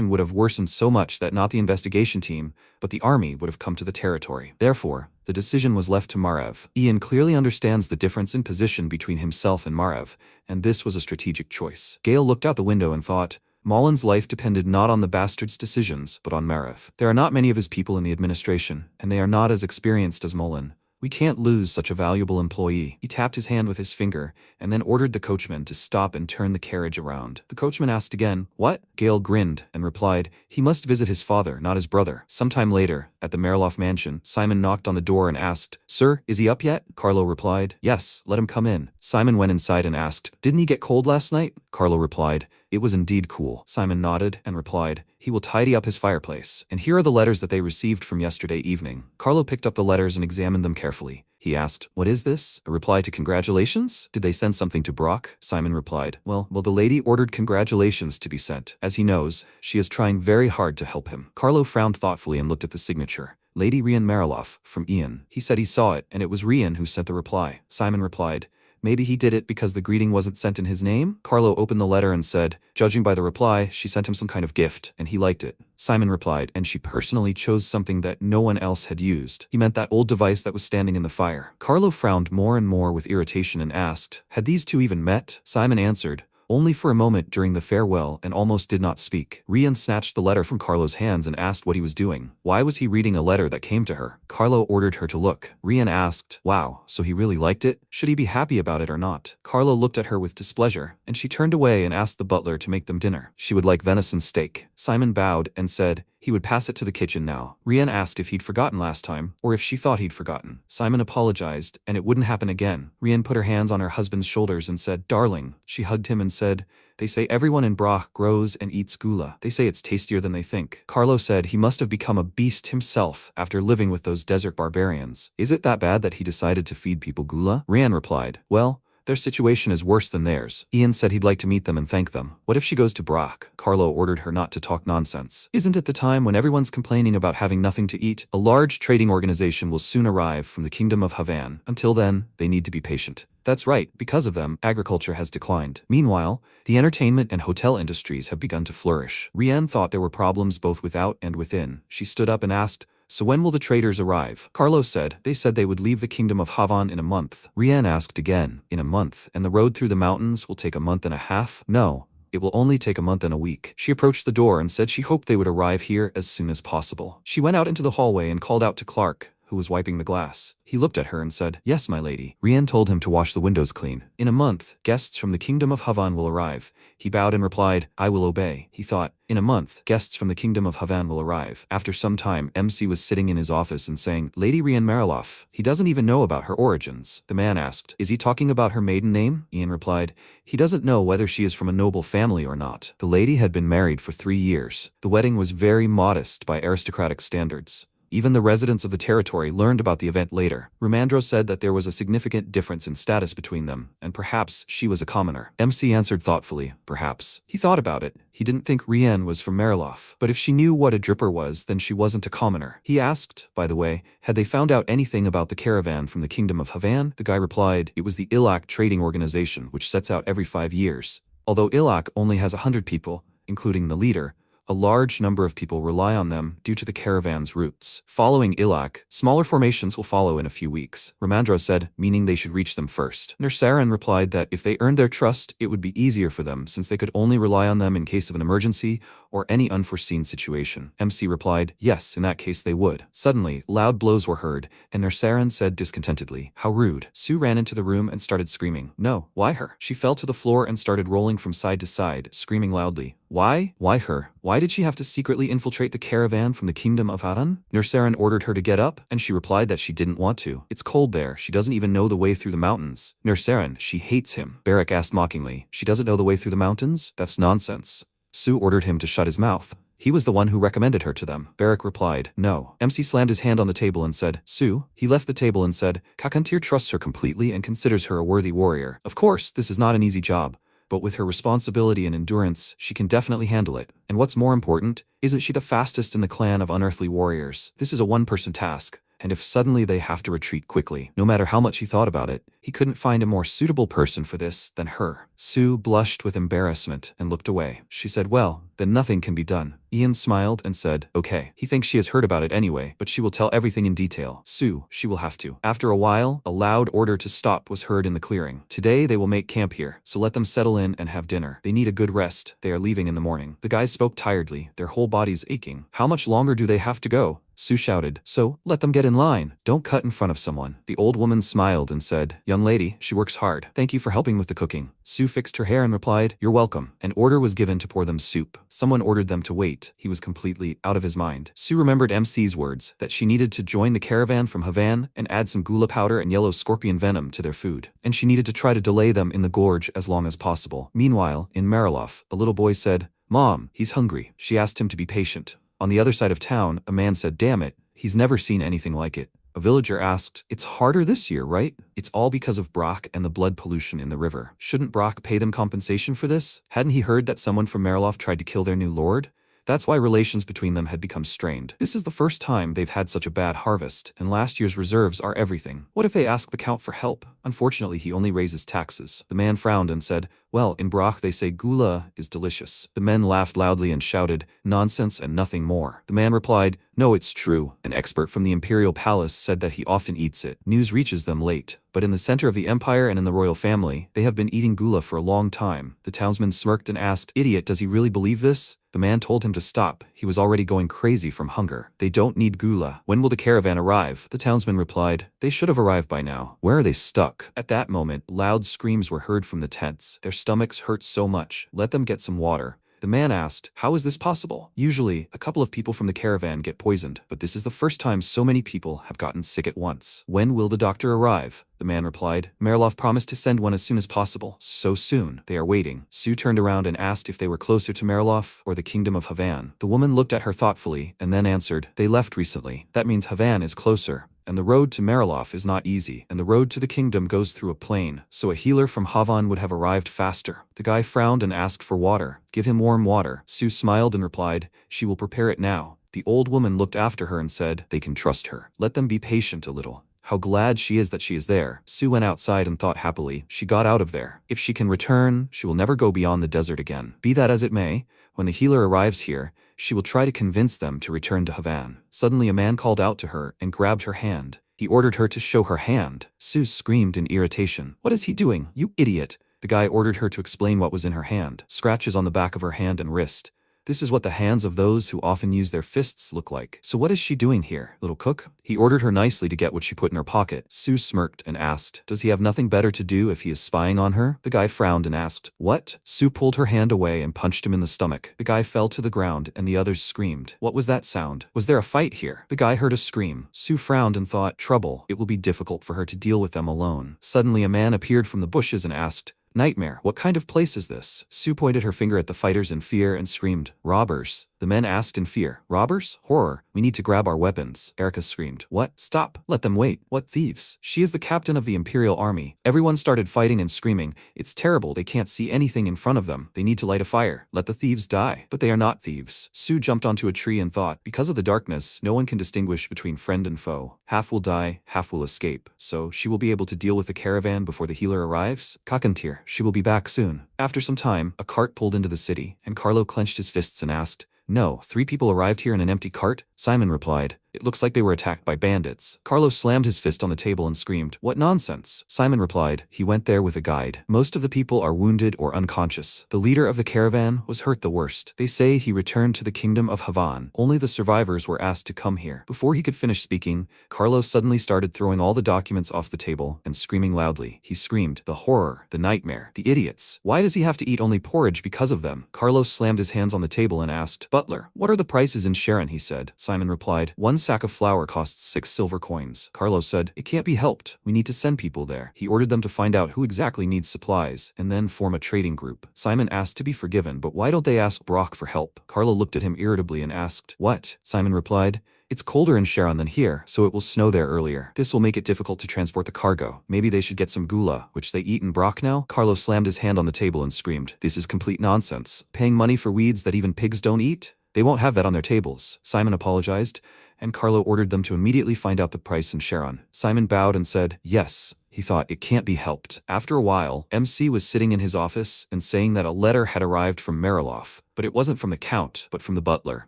would have worsened so much that not the investigation team, but the army would have come to the territory. Therefore, the decision was left to Margrave. Ian clearly understands the difference in position between himself and Margrave, and this was a strategic choice. Gale looked out the window and thought, Mullen's life depended not on the bastard's decisions, but on Margrave. There are not many of his people in the administration, and they are not as experienced as Mullen. We can't lose such a valuable employee. He tapped his hand with his finger, and then ordered the coachman to stop and turn the carriage around. The coachman asked again, "What?" Gale grinned and replied, "He must visit his father, not his brother." Sometime later, at the Merloff mansion, Simon knocked on the door and asked, "Sir, is he up yet?" Carlo replied, "Yes, let him come in." Simon went inside and asked, "Didn't he get cold last night?" Carlo replied, "It was indeed cool." Simon nodded and replied, "He will tidy up his fireplace. And here are the letters that they received from yesterday evening." Carlo picked up the letters and examined them carefully. He asked, "What is this? A reply to congratulations? Did they send something to Brock?" Simon replied, Well, the lady ordered congratulations to be sent. As he knows, she is trying very hard to help him." Carlo frowned thoughtfully and looked at the signature. "Lady Rian Mariloff, from Ian." He said he saw it, and it was Rian who sent the reply. Simon replied, "Maybe he did it because the greeting wasn't sent in his name?" Carlo opened the letter and said, "Judging by the reply, she sent him some kind of gift, and he liked it." Simon replied, "And she personally chose something that no one else had used." He meant that old device that was standing in the fire. Carlo frowned more and more with irritation and asked, "Had these two even met?" Simon answered, "Only for a moment during the farewell, and almost did not speak." Rian snatched the letter from Carlo's hands and asked what he was doing. Why was he reading a letter that came to her? Carlo ordered her to look. Rian asked, "Wow, so he really liked it? Should he be happy about it or not?" Carlo looked at her with displeasure, and she turned away and asked the butler to make them dinner. She would like venison steak. Simon bowed and said he would pass it to the kitchen now. Rian asked if he'd forgotten last time, or if she thought he'd forgotten. Simon apologized, and it wouldn't happen again. Rian put her hands on her husband's shoulders and said, "Darling." She hugged him and said, "They say everyone in Brock grows and eats gula. They say it's tastier than they think." Carlo said he must have become a beast himself after living with those desert barbarians. "Is it that bad that he decided to feed people gula?" Rian replied, "Well, their situation is worse than theirs." Ian said he'd like to meet them and thank them. "What if she goes to Brock?" Carlo ordered her not to talk nonsense. "Isn't it the time when everyone's complaining about having nothing to eat? A large trading organization will soon arrive from the kingdom of Havan. Until then, they need to be patient." "That's right, because of them, agriculture has declined. Meanwhile, the entertainment and hotel industries have begun to flourish." Rian thought there were problems both without and within. She stood up and asked, "So when will the traders arrive?" Carlo said, "They said they would leave the kingdom of Havan in a month." Rian asked again, "In a month? And the road through the mountains will take a month and a half?" "No. It will only take a month and a week." She approached the door and said she hoped they would arrive here as soon as possible. She went out into the hallway and called out to Clark, who was wiping the glass. He looked at her and said, "Yes, my lady." Rian told him to wash the windows clean. "In a month, guests from the kingdom of Havan will arrive." He bowed and replied, "I will obey." He thought, in a month, guests from the kingdom of Havan will arrive. After some time, MC was sitting in his office and saying, "Lady Rian Mariloff. He doesn't even know about her origins." The man asked, "Is he talking about her maiden name?" Ian replied, "He doesn't know whether she is from a noble family or not." The lady had been married for 3 years. The wedding was very modest by aristocratic standards. Even the residents of the territory learned about the event later. Rumandro said that there was a significant difference in status between them, and perhaps she was a commoner. MC answered thoughtfully, "Perhaps." He thought about it. He didn't think Rian was from Mariloff, but if she knew what a dripper was, then she wasn't a commoner. He asked, by the way, had they found out anything about the caravan from the kingdom of Havan? The guy replied, it was the Ilak trading organization, which sets out every 5 years. Although Ilak only has 100 people, including the leader, a large number of people rely on them due to the caravan's routes. Following Ilak, smaller formations will follow in a few weeks. Ramandro said, meaning they should reach them first. Nersaran replied that if they earned their trust, it would be easier for them since they could only rely on them in case of an emergency or any unforeseen situation. MC replied, yes, in that case they would. Suddenly, loud blows were heard, and Nersaran said discontentedly, how rude. Sue ran into the room and started screaming. No, why her? She fell to the floor and started rolling from side to side, screaming loudly. Why? Why her? Why did she have to secretly infiltrate the caravan from the kingdom of Haran? Nersaran ordered her to get up, and she replied that she didn't want to. It's cold there, she doesn't even know the way through the mountains. Nersaran, she hates him. Barak asked mockingly, she doesn't know the way through the mountains? That's nonsense. Sue ordered him to shut his mouth. He was the one who recommended her to them. Barak replied, no. MC slammed his hand on the table and said, Sue. He left the table and said, Kakantir trusts her completely and considers her a worthy warrior. Of course, this is not an easy job. But with her responsibility and endurance, she can definitely handle it. And what's more important, isn't she the fastest in the clan of unearthly warriors? This is a one-person task, and if suddenly they have to retreat quickly. No matter how much he thought about it, he couldn't find a more suitable person for this than her. Sue blushed with embarrassment and looked away. She said, well, then nothing can be done. Ian smiled and said, okay. He thinks she has heard about it anyway, but she will tell everything in detail. Sue, she will have to. After a while, a loud order to stop was heard in the clearing. Today they will make camp here, so let them settle in and have dinner. They need a good rest. They are leaving in the morning. The guys spoke tiredly, their whole bodies aching. How much longer do they have to go? Sue shouted. So, let them get in line. Don't cut in front of someone. The old woman smiled and said, young lady, she works hard. Thank you for helping with the cooking. Sue fixed her hair and replied, you're welcome. An order was given to pour them soup. Someone ordered them to wait. He was completely out of his mind. Sue remembered MC's words, that she needed to join the caravan from Havan and add some gula powder and yellow scorpion venom to their food. And she needed to try to delay them in the gorge as long as possible. Meanwhile, in Marilof, a little boy said, Mom, he's hungry. She asked him to be patient. On the other side of town, a man said, damn it, he's never seen anything like it. A villager asked, it's harder this year, right? It's all because of Brock and the blood pollution in the river. Shouldn't Brock pay them compensation for this? Hadn't he heard that someone from Marilof tried to kill their new lord? That's why relations between them had become strained. This is the first time they've had such a bad harvest, and last year's reserves are everything. What if they ask the Count for help? Unfortunately, he only raises taxes. The man frowned and said, well, in Brock they say gula is delicious. The men laughed loudly and shouted, nonsense and nothing more. The man replied, no, it's true. An expert from the Imperial Palace said that he often eats it. News reaches them late, but in the center of the empire and in the royal family, they have been eating gula for a long time. The townsman smirked and asked, idiot, does he really believe this? The man told him to stop. He was already going crazy from hunger. They don't need gula. When will the caravan arrive? The townsman replied, they should have arrived by now. Where are they stuck? At that moment, loud screams were heard from the tents. Their stomachs hurt so much. Let them get some water. The man asked, how is this possible? Usually, a couple of people from the caravan get poisoned, but this is the first time so many people have gotten sick at once. When will the doctor arrive? The man replied, Marilof promised to send one as soon as possible. So soon. They are waiting. Sue turned around and asked if they were closer to Marilof or the kingdom of Havan. The woman looked at her thoughtfully and then answered, they left recently. That means Havan is closer. And the road to Marilof is not easy, and the road to the kingdom goes through a plain, so a healer from Havan would have arrived faster. The guy frowned and asked for water. Give him warm water. Sue smiled and replied, she will prepare it now. The old woman looked after her and said, they can trust her. Let them be patient a little. How glad she is that she is there. Sue went outside and thought happily, she got out of there. If she can return, she will never go beyond the desert again. Be that as it may, when the healer arrives here, she will try to convince them to return to Havan. Suddenly a man called out to her and grabbed her hand. He ordered her to show her hand. Sue screamed in irritation. What is he doing? You idiot! The guy ordered her to explain what was in her hand. Scratches on the back of her hand and wrist. This is what the hands of those who often use their fists look like. So what is she doing here, little cook? He ordered her nicely to get what she put in her pocket. Sue smirked and asked, does he have nothing better to do if he is spying on her? The guy frowned and asked, what? Sue pulled her hand away and punched him in the stomach. The guy fell to the ground and the others screamed. What was that sound? Was there a fight here? The guy heard a scream. Sue frowned and thought, trouble. It will be difficult for her to deal with them alone. Suddenly a man appeared from the bushes and asked, nightmare, what kind of place is this? Sue pointed her finger at the fighters in fear and screamed, robbers. The men asked in fear, robbers? Horror. We need to grab our weapons. Erica screamed, what? Stop. Let them wait. What thieves? She is the captain of the Imperial Army. Everyone started fighting and screaming, it's terrible, they can't see anything in front of them. They need to light a fire. Let the thieves die. But they are not thieves. Sue jumped onto a tree and thought, because of the darkness, no one can distinguish between friend and foe. Half will die, half will escape. So she will be able to deal with the caravan before the healer arrives? Kakantir, she will be back soon. After some time, a cart pulled into the city, and Carlo clenched his fists and asked, no, 3 people arrived here in an empty cart? Simon replied, it looks like they were attacked by bandits. Carlos slammed his fist on the table and screamed, what nonsense? Simon replied, he went there with a guide. Most of the people are wounded or unconscious. The leader of the caravan was hurt the worst. They say he returned to the kingdom of Havan. Only the survivors were asked to come here. Before he could finish speaking, Carlos suddenly started throwing all the documents off the table and screaming loudly. He screamed, the horror, the nightmare, the idiots. Why does he have to eat only porridge because of them? Carlos slammed his hands on the table and asked, butler, what are the prices in Sharon? He said. Simon replied, 1 sack of flour costs 6 silver coins. Carlos said, it can't be helped. We need to send people there. He ordered them to find out who exactly needs supplies and then form a trading group. Simon asked to be forgiven, but why don't they ask Brock for help? Carlo looked at him irritably and asked, what? Simon replied, it's colder in Sharon than here, so it will snow there earlier. This will make it difficult to transport the cargo. Maybe they should get some gula, which they eat in Brock now? Carlo slammed his hand on the table and screamed, this is complete nonsense. Paying money for weeds that even pigs don't eat? They won't have that on their tables. Simon apologized and Carlo ordered them to immediately find out the price in Sharon. Simon bowed and said, yes. He thought it can't be helped. After a while, MC was sitting in his office and saying that a letter had arrived from Mariloff, but it wasn't from the Count, but from the butler.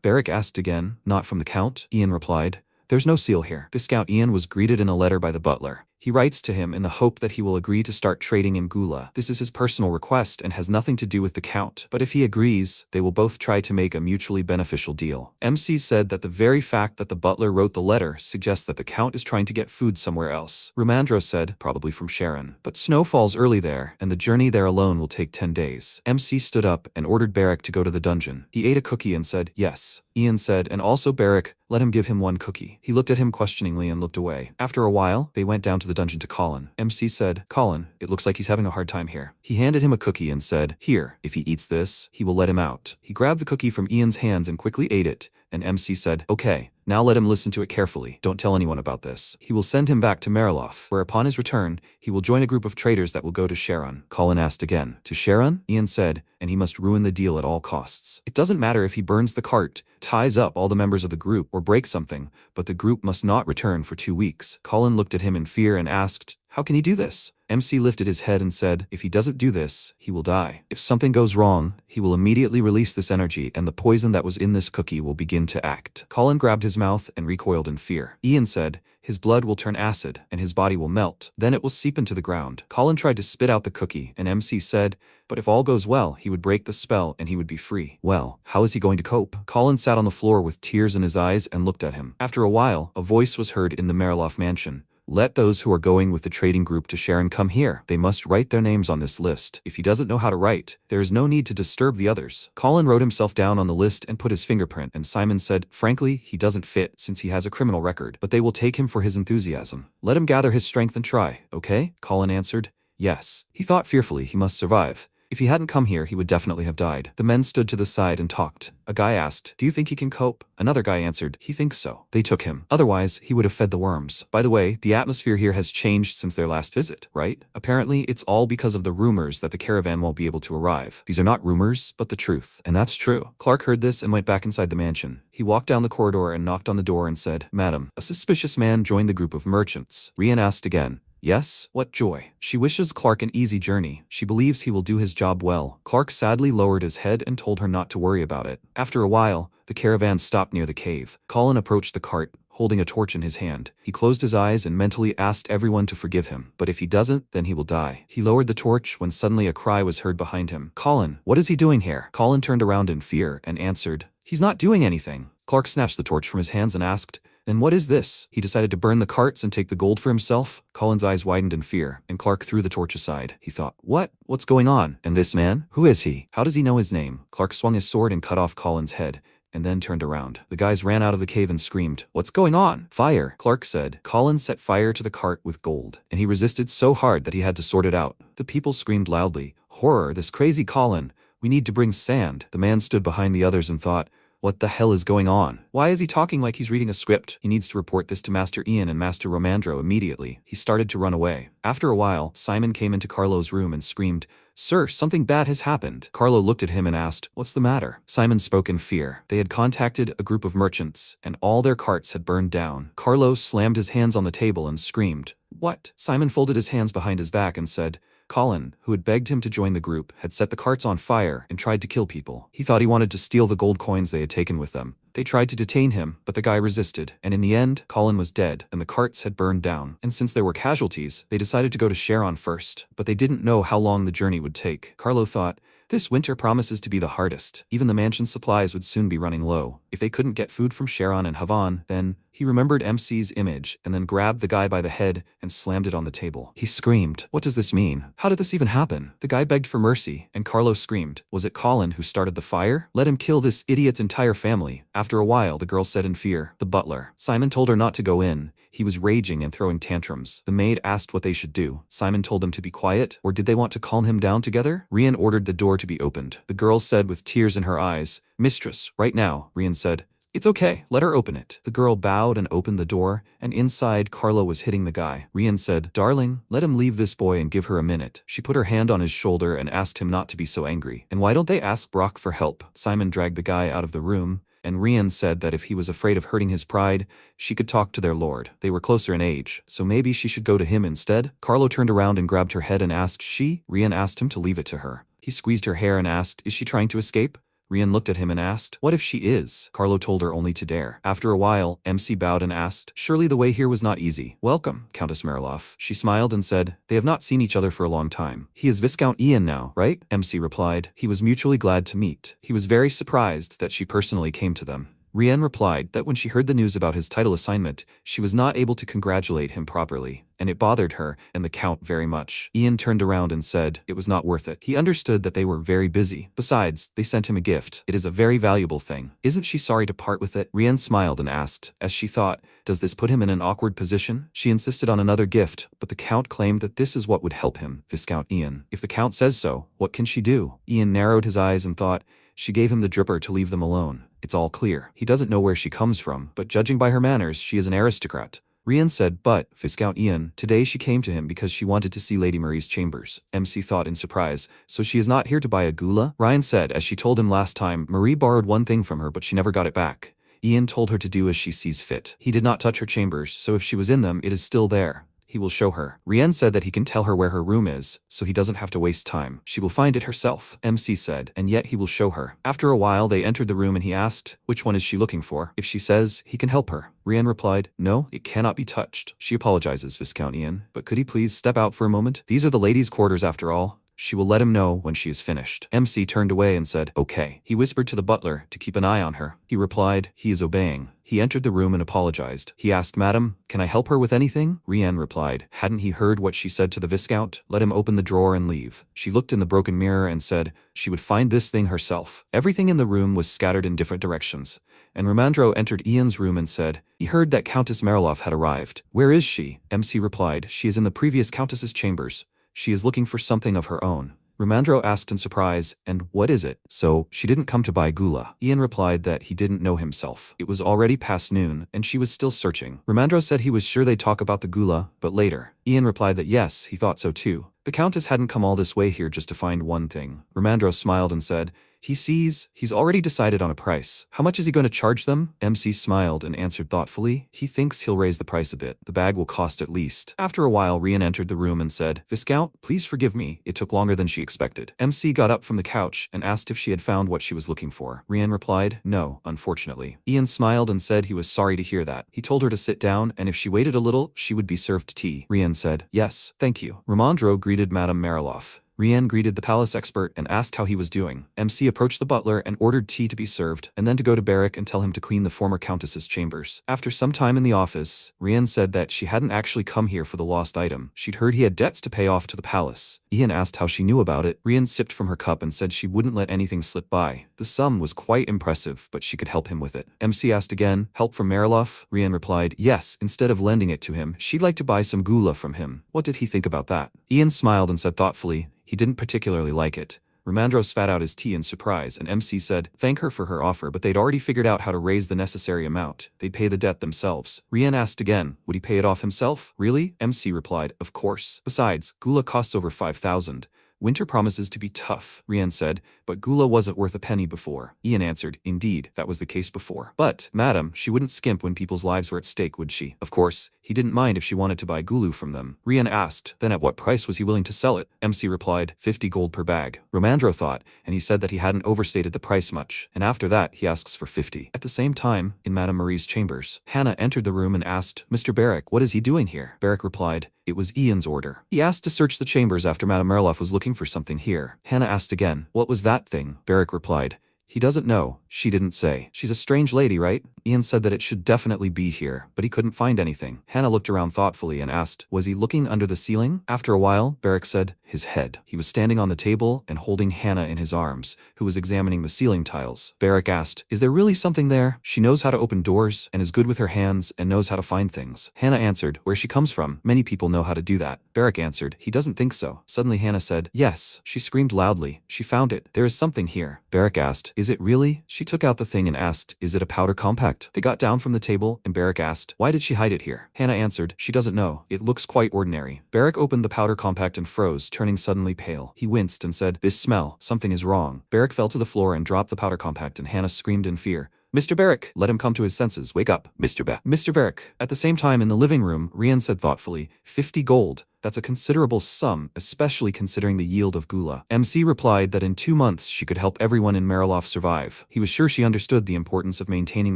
Barrick asked again, not from the Count? Ian replied, there's no seal here. Viscount Ian was greeted in a letter by the butler. He writes to him in the hope that he will agree to start trading in Gula. This is his personal request and has nothing to do with the Count, but if he agrees, they will both try to make a mutually beneficial deal. MC said that the very fact that the butler wrote the letter suggests that the Count is trying to get food somewhere else. Rumandro said, probably from Sharon. But snow falls early there, and the journey there alone will take 10 days. MC stood up and ordered Barrick to go to the dungeon. He ate a cookie and said, yes. Ian said, and also Barrick, let him give him one cookie. He looked at him questioningly and looked away. After a while, they went down to the dungeon to Colin. MC said, Colin, it looks like he's having a hard time here. He handed him a cookie and said, here, if he eats this, he will let him out. He grabbed the cookie from Ian's hands and quickly ate it, and MC said, okay. Now let him listen to it carefully. Don't tell anyone about this. He will send him back to Mariloff, where upon his return, he will join a group of traitors that will go to Sharon. Colin asked again. To Sharon? Ian said, and he must ruin the deal at all costs. It doesn't matter if he burns the cart, ties up all the members of the group, or breaks something, but the group must not return for 2 weeks. Colin looked at him in fear and asked, how can he do this? MC lifted his head and said, if he doesn't do this, he will die. If something goes wrong, he will immediately release this energy and the poison that was in this cookie will begin to act. Colin grabbed his mouth and recoiled in fear. Ian said, his blood will turn acid and his body will melt. Then it will seep into the ground. Colin tried to spit out the cookie and MC said, but if all goes well, he would break the spell and he would be free. Well, how is he going to cope? Colin sat on the floor with tears in his eyes and looked at him. After a while, a voice was heard in the Mariloff mansion. Let those who are going with the trading group to Sharon come here. They must write their names on this list. If he doesn't know how to write, there is no need to disturb the others. Colin wrote himself down on the list and put his fingerprint, and Simon said, frankly, he doesn't fit since he has a criminal record, but they will take him for his enthusiasm. Let him gather his strength and try, okay? Colin answered, yes. He thought fearfully he must survive. If he hadn't come here, he would definitely have died. The men stood to the side and talked. A guy asked, do you think he can cope? Another guy answered, he thinks so. They took him. Otherwise, he would have fed the worms. By the way, the atmosphere here has changed since their last visit, right? Apparently, it's all because of the rumors that the caravan won't be able to arrive. These are not rumors, but the truth. And that's true. Clark heard this and went back inside the mansion. He walked down the corridor and knocked on the door and said, Madam, a suspicious man joined the group of merchants. Rian asked again, yes? What joy. She wishes Clark an easy journey. She believes he will do his job well. Clark sadly lowered his head and told her not to worry about it. After a while, the caravan stopped near the cave. Colin approached the cart, holding a torch in his hand. He closed his eyes and mentally asked everyone to forgive him. But if he doesn't, then he will die. He lowered the torch when suddenly a cry was heard behind him. Colin, what is he doing here? Colin turned around in fear and answered, he's not doing anything. Clark snatched the torch from his hands and asked, then what is this? He decided to burn the carts and take the gold for himself? Colin's eyes widened in fear, and Clark threw the torch aside. He thought, what? What's going on? And this man? Who is he? How does he know his name? Clark swung his sword and cut off Colin's head, and then turned around. The guys ran out of the cave and screamed, what's going on? Fire, Clark said. Colin set fire to the cart with gold, and he resisted so hard that he had to sort it out. The people screamed loudly, horror, this crazy Colin. We need to bring sand. The man stood behind the others and thought, what the hell is going on? Why is he talking like he's reading a script? He needs to report this to Master Ian and Master Romandro immediately. He started to run away. After a while, Simon came into Carlo's room and screamed, sir, something bad has happened. Carlo looked at him and asked, what's the matter? Simon spoke in fear. They had contacted a group of merchants, and all their carts had burned down. Carlo slammed his hands on the table and screamed, what? Simon folded his hands behind his back and said, Colin, who had begged him to join the group, had set the carts on fire and tried to kill people. He thought he wanted to steal the gold coins they had taken with them. They tried to detain him, but the guy resisted, and in the end, Colin was dead, and the carts had burned down. And since there were casualties, they decided to go to Sharon first, but they didn't know how long the journey would take. Carlo thought, this winter promises to be the hardest. Even the mansion's supplies would soon be running low. If they couldn't get food from Sharon and Havan, then he remembered MC's image and then grabbed the guy by the head and slammed it on the table. He screamed, what does this mean? How did this even happen? The guy begged for mercy, and Carlo screamed, was it Colin who started the fire? Let him kill this idiot's entire family. After a while, the girl said in fear, the butler. Simon told her not to go in. He was raging and throwing tantrums. The maid asked what they should do. Simon told them to be quiet, or did they want to calm him down together? Rian ordered the door to be opened. The girl said with tears in her eyes, mistress, right now. Rian said, it's okay, let her open it. The girl bowed and opened the door, and inside Carlo was hitting the guy. Rian said, darling, let him leave this boy and give her a minute. She put her hand on his shoulder and asked him not to be so angry. And why don't they ask Brock for help? Simon dragged the guy out of the room, and Rian said that if he was afraid of hurting his pride, she could talk to their lord. They were closer in age, so maybe she should go to him instead. Carlo turned around and grabbed her head and asked she. Rian asked him to leave it to her. He squeezed her hair and asked, is she trying to escape? Rian looked at him and asked, what if she is? Carlo told her only to dare. After a while, MC bowed and asked, surely the way here was not easy. Welcome, Countess Mariloff. She smiled and said, they have not seen each other for a long time. He is Viscount Ian now, right? MC replied. He was mutually glad to meet. He was very surprised that she personally came to them. Rian replied that when she heard the news about his title assignment, she was not able to congratulate him properly, and it bothered her and the Count very much. Ian turned around and said it was not worth it. He understood that they were very busy. Besides, they sent him a gift. It is a very valuable thing. Isn't she sorry to part with it? Rian smiled and asked, as she thought, does this put him in an awkward position? She insisted on another gift, but the Count claimed that this is what would help him. Viscount Ian. If the Count says so, what can she do? Ian narrowed his eyes and thought, she gave him the dripper to leave them alone. It's all clear. He doesn't know where she comes from, but judging by her manners, she is an aristocrat. Rian said, but, Viscount Ian, today she came to him because she wanted to see Lady Marie's chambers. MC thought in surprise, so she is not here to buy a gula? Ryan said, as she told him last time, Marie borrowed one thing from her but she never got it back. Ian told her to do as she sees fit. He did not touch her chambers, so if she was in them, it is still there. He will show her. Rian said that he can tell her where her room is, so he doesn't have to waste time. She will find it herself, MC said, and yet he will show her. After a while they entered the room and he asked, which one is she looking for? If she says, he can help her. Rian replied, no, it cannot be touched. She apologizes, Viscount Ian, but could he please step out for a moment? These are the ladies' quarters after all. She will let him know when she is finished. MC turned away and said, okay. He whispered to the butler to keep an eye on her. He replied, he is obeying. He entered the room and apologized. He asked, madam, can I help her with anything? Rian replied, hadn't he heard what she said to the Viscount? Let him open the drawer and leave. She looked in the broken mirror and said she would find this thing herself. Everything in the room was scattered in different directions, and Romandro entered Ian's room and said, he heard that Countess Mariloff had arrived. Where is she? MC replied, she is in the previous countess's chambers. She is looking for something of her own. Romandro asked in surprise, and what is it? So, she didn't come to buy gula. Ian replied that he didn't know himself. It was already past noon, and she was still searching. Romandro said he was sure they'd talk about the gula, but later. Ian replied that yes, he thought so too. The Countess hadn't come all this way here just to find one thing. Romandro smiled and said, he's already decided on a price. How much is he going to charge them? MC smiled and answered thoughtfully, he thinks he'll raise the price a bit. The bag will cost at least. After a while, Rian entered the room and said, Viscount, please forgive me. It took longer than she expected. MC got up from the couch and asked if she had found what she was looking for. Rian replied, no, unfortunately. Ian smiled and said he was sorry to hear that. He told her to sit down, and if she waited a little, she would be served tea. Rian said, yes, thank you. Romandro greeted Madame Mariloff. Rian greeted the palace expert and asked how he was doing. MC approached the butler and ordered tea to be served, and then to go to Barrack and tell him to clean the former countess's chambers. After some time in the office, Rian said that she hadn't actually come here for the lost item. She'd heard he had debts to pay off to the palace. Ian asked how she knew about it. Rian sipped from her cup and said she wouldn't let anything slip by. The sum was quite impressive, but she could help him with it. MC asked again, help from Mariloff? Rian replied, yes, instead of lending it to him, she'd like to buy some gula from him. What did he think about that? Ian smiled and said thoughtfully, he didn't particularly like it. Romandro spat out his tea in surprise, and MC said, thank her for her offer, but they'd already figured out how to raise the necessary amount. They'd pay the debt themselves. Rian asked again, would he pay it off himself? Really? MC replied, of course. Besides, gula costs over 5,000. Winter promises to be tough, Rian said, but gula wasn't worth a penny before. Ian answered, indeed, that was the case before. But, madam, she wouldn't skimp when people's lives were at stake, would she? Of course, he didn't mind if she wanted to buy gulu from them. Rian asked, then at what price was he willing to sell it? MC replied, 50 gold per bag. Romandro thought, and he said that he hadn't overstated the price much, and after that he asks for 50. At the same time, in Madame Marie's chambers, Hannah entered the room and asked, Mr. Barrack, what is he doing here? Barrack replied, it was Ian's order. He asked to search the chambers after Madame Mariloff was looking for something here. Hannah asked again, what was that thing? Barrack replied, he doesn't know. She didn't say. She's a strange lady, right? Ian said that it should definitely be here, but he couldn't find anything. Hannah looked around thoughtfully and asked, was he looking under the ceiling? After a while, Barrack said, his head. He was standing on the table and holding Hannah in his arms, who was examining the ceiling tiles. Barrack asked, is there really something there? She knows how to open doors and is good with her hands and knows how to find things. Hannah answered, where she comes from, many people know how to do that. Barrack answered, he doesn't think so. Suddenly Hannah said, yes. She screamed loudly. She found it. There is something here. Barrack asked, is it really? She took out the thing and asked, is it a powder compact? They got down from the table and Barrack asked, why did she hide it here? Hannah answered, she doesn't know. It looks quite ordinary. Barrack opened the powder compact and froze, turning suddenly pale. He winced and said, this smell, something is wrong. Barrack fell to the floor and dropped the powder compact and Hannah screamed in fear. Mr. Barrick, let him come to his senses. Wake up, Mr. Barrick. At the same time in the living room, Rian said thoughtfully, 50 gold. That's a considerable sum, especially considering the yield of gula. MC replied that in 2 months she could help everyone in Marilof survive. He was sure she understood the importance of maintaining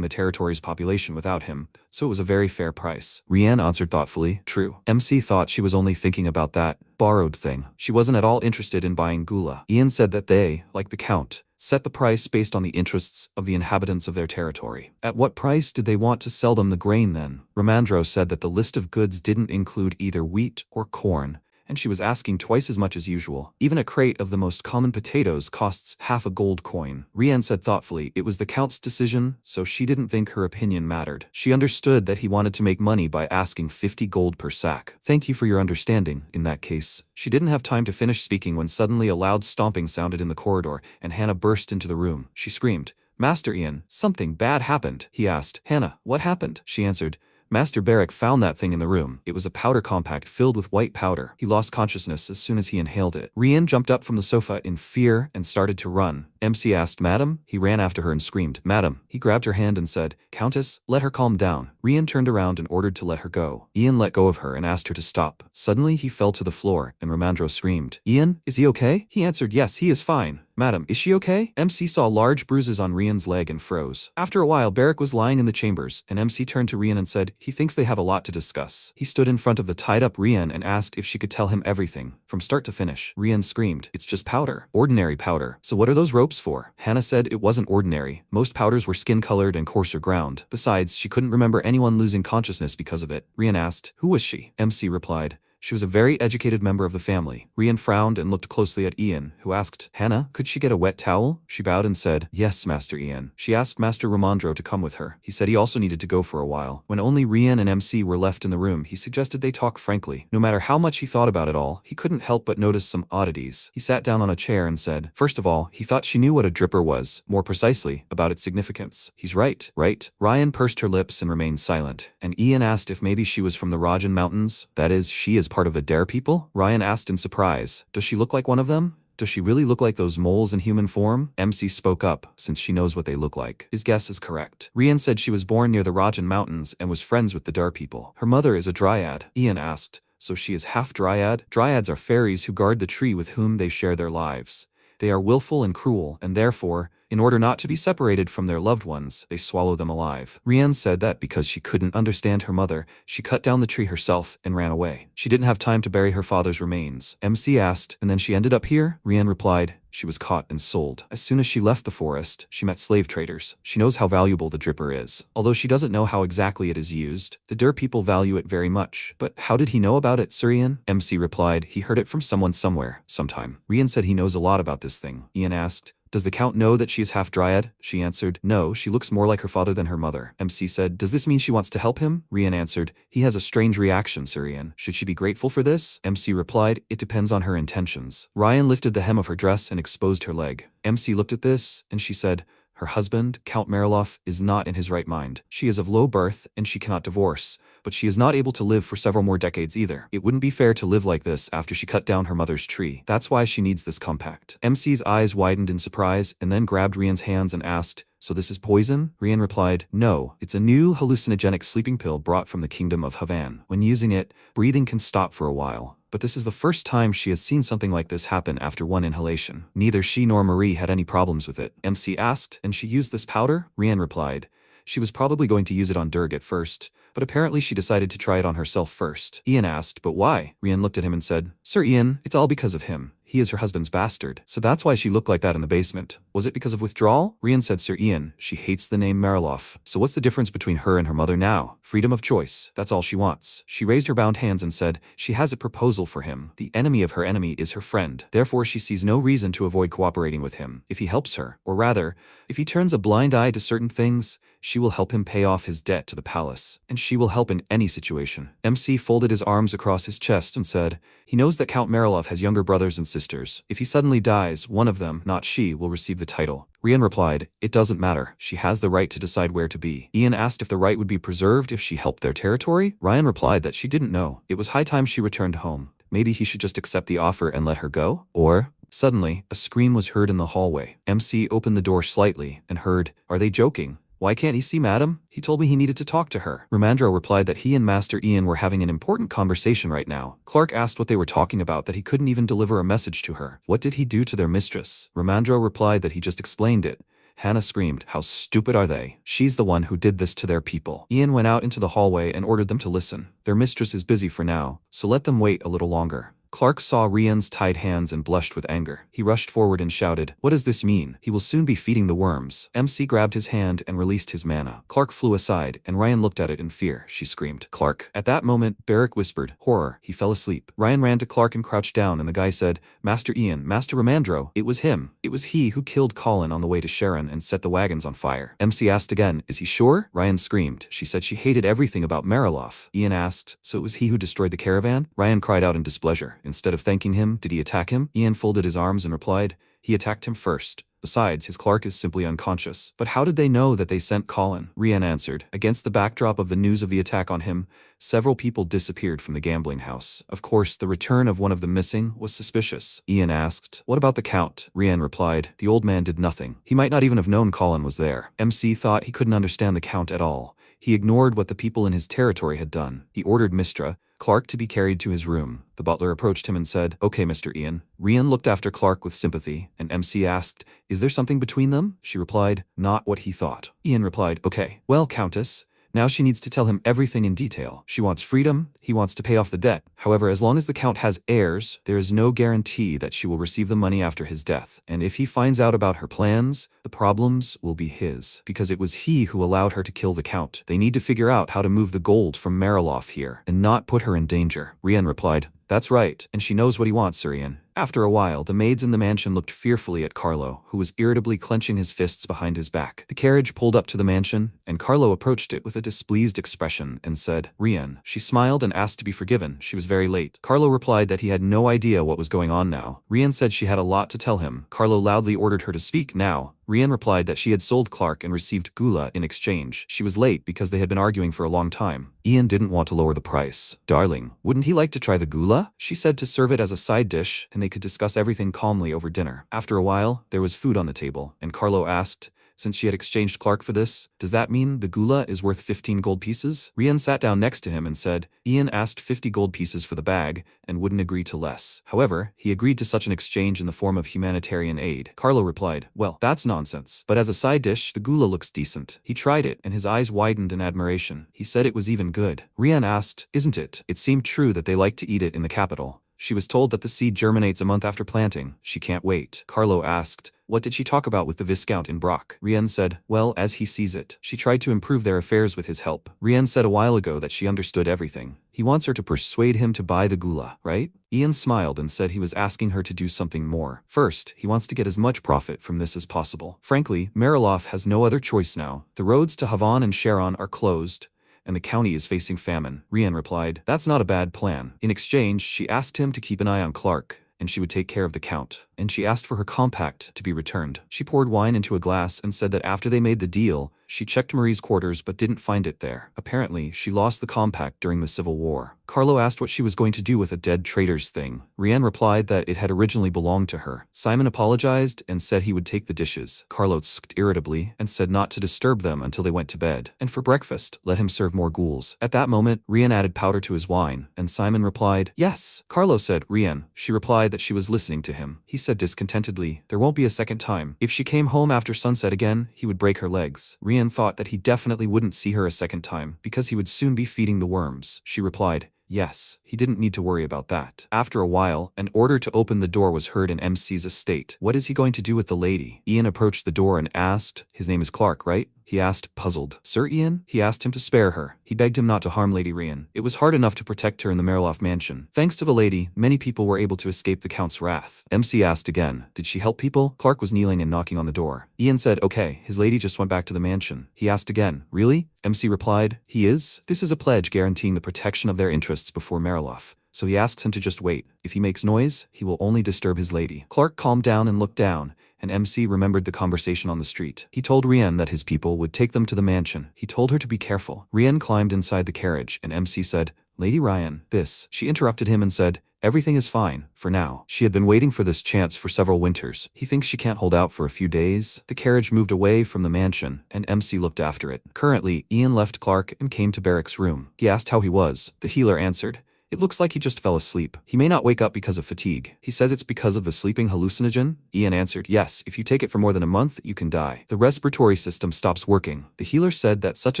the territory's population without him, so it was a very fair price. Rian answered thoughtfully, true. MC thought she was only thinking about that borrowed thing. She wasn't at all interested in buying gula. Ian said that they, like the Count, set the price based on the interests of the inhabitants of their territory. At what price did they want to sell them the grain then? Ramandro said that the list of goods didn't include either wheat or corn, and she was asking twice as much as usual. Even a crate of the most common potatoes costs half a gold coin. Rian said thoughtfully it was the Count's decision, so she didn't think her opinion mattered. She understood that he wanted to make money by asking 50 gold per sack. Thank you for your understanding, in that case. She didn't have time to finish speaking when suddenly a loud stomping sounded in the corridor, and Hannah burst into the room. She screamed, Master Ian, something bad happened. He asked, Hannah, what happened? She answered, Master Barrick found that thing in the room. It was a powder compact filled with white powder. He lost consciousness as soon as he inhaled it. Rian jumped up from the sofa in fear and started to run. MC asked, Madam? He ran after her and screamed, Madam. He grabbed her hand and said, Countess, let her calm down. Rian turned around and ordered to let her go. Ian let go of her and asked her to stop. Suddenly he fell to the floor and Ramandro screamed, Ian, is he okay? He answered, yes, he is fine. Madam, is she okay? MC saw large bruises on Rian's leg and froze. After a while, Barrick was lying in the chambers, and MC turned to Rian and said, he thinks they have a lot to discuss. He stood in front of the tied-up Rian and asked if she could tell him everything, from start to finish. Rian screamed, it's just powder. Ordinary powder. So what are those ropes for? Hannah said it wasn't ordinary. Most powders were skin-colored and coarser ground. Besides, she couldn't remember anyone losing consciousness because of it. Rian asked, who was she? MC replied, she was a very educated member of the family. Rian frowned and looked closely at Ian, who asked, Hannah, could she get a wet towel? She bowed and said, yes, Master Ian. She asked Master Ramandro to come with her. He said he also needed to go for a while. When only Rian and MC were left in the room, he suggested they talk frankly. No matter how much he thought about it all, he couldn't help but notice some oddities. He sat down on a chair and said, first of all, he thought she knew what a dripper was, more precisely, about its significance. He's right, right? Rian pursed her lips and remained silent. And Ian asked if maybe she was from the Rajan Mountains, that is, she is part of the Dare people? Rian asked in surprise, does she look like one of them? Does she really look like those moles in human form? MC spoke up, since she knows what they look like. His guess is correct. Rian said she was born near the Rajan Mountains and was friends with the Dar people. Her mother is a dryad. Ian asked, so she is half dryad? Dryads are fairies who guard the tree with whom they share their lives. They are willful and cruel, and therefore, in order not to be separated from their loved ones, they swallow them alive. Rian said that because she couldn't understand her mother, she cut down the tree herself and ran away. She didn't have time to bury her father's remains. MC asked, and then she ended up here? Rian replied, she was caught and sold. As soon as she left the forest, she met slave traders. She knows how valuable the dripper is. Although she doesn't know how exactly it is used, the Dur people value it very much. But how did he know about it, Sir Ian? MC replied, he heard it from someone somewhere, sometime. Rian said he knows a lot about this thing. Ian asked, does the Count know that she is half dryad? She answered, no, she looks more like her father than her mother. MC said, does this mean she wants to help him? Rian answered, he has a strange reaction, Sir Ian. Should she be grateful for this? MC replied, it depends on her intentions. Rian lifted the hem of her dress and exposed her leg. MC looked at this, and she said, her husband, Count Marilof, is not in his right mind. She is of low birth, and she cannot divorce. But she is not able to live for several more decades either. It wouldn't be fair to live like this after she cut down her mother's tree. That's why she needs this compact. MC's eyes widened in surprise and then grabbed Rian's hands and asked, so this is poison? Rian replied, no, it's a new hallucinogenic sleeping pill brought from the kingdom of Havan. When using it, breathing can stop for a while. But this is the first time she has seen something like this happen after one inhalation. Neither she nor Marie had any problems with it. MC asked, and she used this powder? Rian replied, she was probably going to use it on Durg at first, but apparently she decided to try it on herself first. Ian asked, but why? Rian looked at him and said, Sir Ian, it's all because of him. He is her husband's bastard. So that's why she looked like that in the basement. Was it because of withdrawal? Rian said, Sir Ian, she hates the name Marilof. So what's the difference between her and her mother now? Freedom of choice. That's all she wants. She raised her bound hands and said, she has a proposal for him. The enemy of her enemy is her friend. Therefore, she sees no reason to avoid cooperating with him. If he helps her, or rather, if he turns a blind eye to certain things, she will help him pay off his debt to the palace. And she will help in any situation. MC folded his arms across his chest and said, he knows that Count Marilof has younger brothers and sisters. If he suddenly dies, one of them, not she, will receive the title. Rian replied, it doesn't matter. She has the right to decide where to be. Ian asked if the right would be preserved if she helped their territory. Rian replied that she didn't know. It was high time she returned home. Maybe he should just accept the offer and let her go? Or... Suddenly, a scream was heard in the hallway. MC opened the door slightly and heard, are they joking? Why can't he see Madam? He told me he needed to talk to her. Ramandro replied that he and Master Ian were having an important conversation right now. Clark asked what they were talking about, that he couldn't even deliver a message to her. What did he do to their mistress? Ramandro replied that he just explained it. Hannah screamed, "How stupid are they? She's the one who did this to their people." Ian went out into the hallway and ordered them to listen. Their mistress is busy for now, so let them wait a little longer. Clark saw Rian's tied hands and blushed with anger. He rushed forward and shouted, "What does this mean? He will soon be feeding the worms." MC grabbed his hand and released his mana. Clark flew aside, and Ryan looked at it in fear. She screamed, "Clark." At that moment, Barrick whispered, "Horror." He fell asleep. Ryan ran to Clark and crouched down, and the guy said, "Master Ian, Master Ramandro, it was him. It was he who killed Colin on the way to Sharon and set the wagons on fire." MC asked again, "Is he sure?" Ryan screamed. She said she hated everything about Mariloff. Ian asked, "So it was he who destroyed the caravan?" Ryan cried out in displeasure. Instead of thanking him, did he attack him? Ian folded his arms and replied, "He attacked him first. Besides, his Clark is simply unconscious." "But how did they know that they sent Colin?" Rian answered. Against the backdrop of the news of the attack on him, several people disappeared from the gambling house. Of course, the return of one of the missing was suspicious. Ian asked, "What about the Count?" Rian replied, "The old man did nothing. He might not even have known Colin was there." MC thought he couldn't understand the Count at all. He ignored what the people in his territory had done. He ordered Mistra, Clark, to be carried to his room. The butler approached him and said, "Okay, Mr. Ian." Rian looked after Clark with sympathy, and MC asked, "Is there something between them?" She replied, "Not what he thought." Ian replied, "Okay. Well, Countess, now she needs to tell him everything in detail. She wants freedom, he wants to pay off the debt. However, as long as the Count has heirs, there is no guarantee that she will receive the money after his death. And if he finds out about her plans, the problems will be his. Because it was he who allowed her to kill the Count. They need to figure out how to move the gold from Mariloff here, and not put her in danger." Rian replied, "That's right, and she knows what he wants, Sir Ian." After a while, the maids in the mansion looked fearfully at Carlo, who was irritably clenching his fists behind his back. The carriage pulled up to the mansion, and Carlo approached it with a displeased expression and said, "Rian." She smiled and asked to be forgiven. She was very late. Carlo replied that he had no idea what was going on now. Rian said she had a lot to tell him. Carlo loudly ordered her to speak now. Rian replied that she had sold Clark and received gula in exchange. She was late because they had been arguing for a long time. Ian didn't want to lower the price. "Darling, wouldn't he like to try the gula?" She said to serve it as a side dish, and they could discuss everything calmly over dinner. After a while, there was food on the table, and Carlo asked, since she had exchanged Clark for this, "Does that mean the gula is worth 15 gold pieces?" Rian sat down next to him and said, Ian asked 50 gold pieces for the bag and wouldn't agree to less. However, he agreed to such an exchange in the form of humanitarian aid. Carlo replied, "Well, that's nonsense. But as a side dish, the gula looks decent." He tried it, and his eyes widened in admiration. He said it was even good. Rian asked, "Isn't it?" It seemed true that they like to eat it in the capital. She was told that the seed germinates a month after planting. She can't wait. Carlo asked, "What did she talk about with the Viscount in Brock?" Rian said, "Well, as he sees it. She tried to improve their affairs with his help." Rian said a while ago that she understood everything. He wants her to persuade him to buy the gula, right? Ian smiled and said he was asking her to do something more. First, he wants to get as much profit from this as possible. Frankly, Mariloff has no other choice now. The roads to Havon and Sharon are closed, and the county is facing famine. Rian replied, "That's not a bad plan." In exchange, she asked him to keep an eye on Clark, and she would take care of the Count. And she asked for her compact to be returned. She poured wine into a glass and said that after they made the deal, she checked Marie's quarters but didn't find it there. Apparently, she lost the compact during the Civil War. Carlo asked what she was going to do with a dead traitors thing. Rian replied that it had originally belonged to her. Simon apologized and said he would take the dishes. Carlo skipped irritably and said not to disturb them until they went to bed. And for breakfast, let him serve more ghouls. At that moment, Rian added powder to his wine, and Simon replied, "Yes." Carlo said, "Rian." She replied that she was listening to him. He said discontentedly, "There won't be a second time. If she came home after sunset again, he would break her legs." Rian thought that he definitely wouldn't see her a second time, because he would soon be feeding the worms. She replied, "Yes." He didn't need to worry about that. After a while, an order to open the door was heard in MC's estate. What is he going to do with the lady? Ian approached the door and asked, "His name is Clark, right?" He asked, puzzled. "Sir Ian?" He asked him to spare her. He begged him not to harm Lady Rian. It was hard enough to protect her in the Mariloff mansion. Thanks to the lady, many people were able to escape the Count's wrath. MC asked again, "Did she help people?" Clark was kneeling and knocking on the door. Ian said, "Okay, his lady just went back to the mansion." He asked again, "Really?" MC replied, "He is. This is a pledge guaranteeing the protection of their interests before Mariloff. So he asks him to just wait. If he makes noise, he will only disturb his lady." Clark calmed down and looked down, and MC remembered the conversation on the street. He told Rian that his people would take them to the mansion. He told her to be careful. Rian climbed inside the carriage, and MC said, "Lady Ryan, this." She interrupted him and said, Everything is fine, for now. She had been waiting for this chance for several winters. He thinks she can't hold out for a few days. The carriage moved away from the mansion, and MC looked after it. Currently, Ian left Clark and came to Barrick's room. He asked how he was. The healer answered, "It looks like he just fell asleep. He may not wake up because of fatigue. He says it's because of the sleeping hallucinogen." Ian answered, "Yes, if you take it for more than a month, you can die. The respiratory system stops working." The healer said that such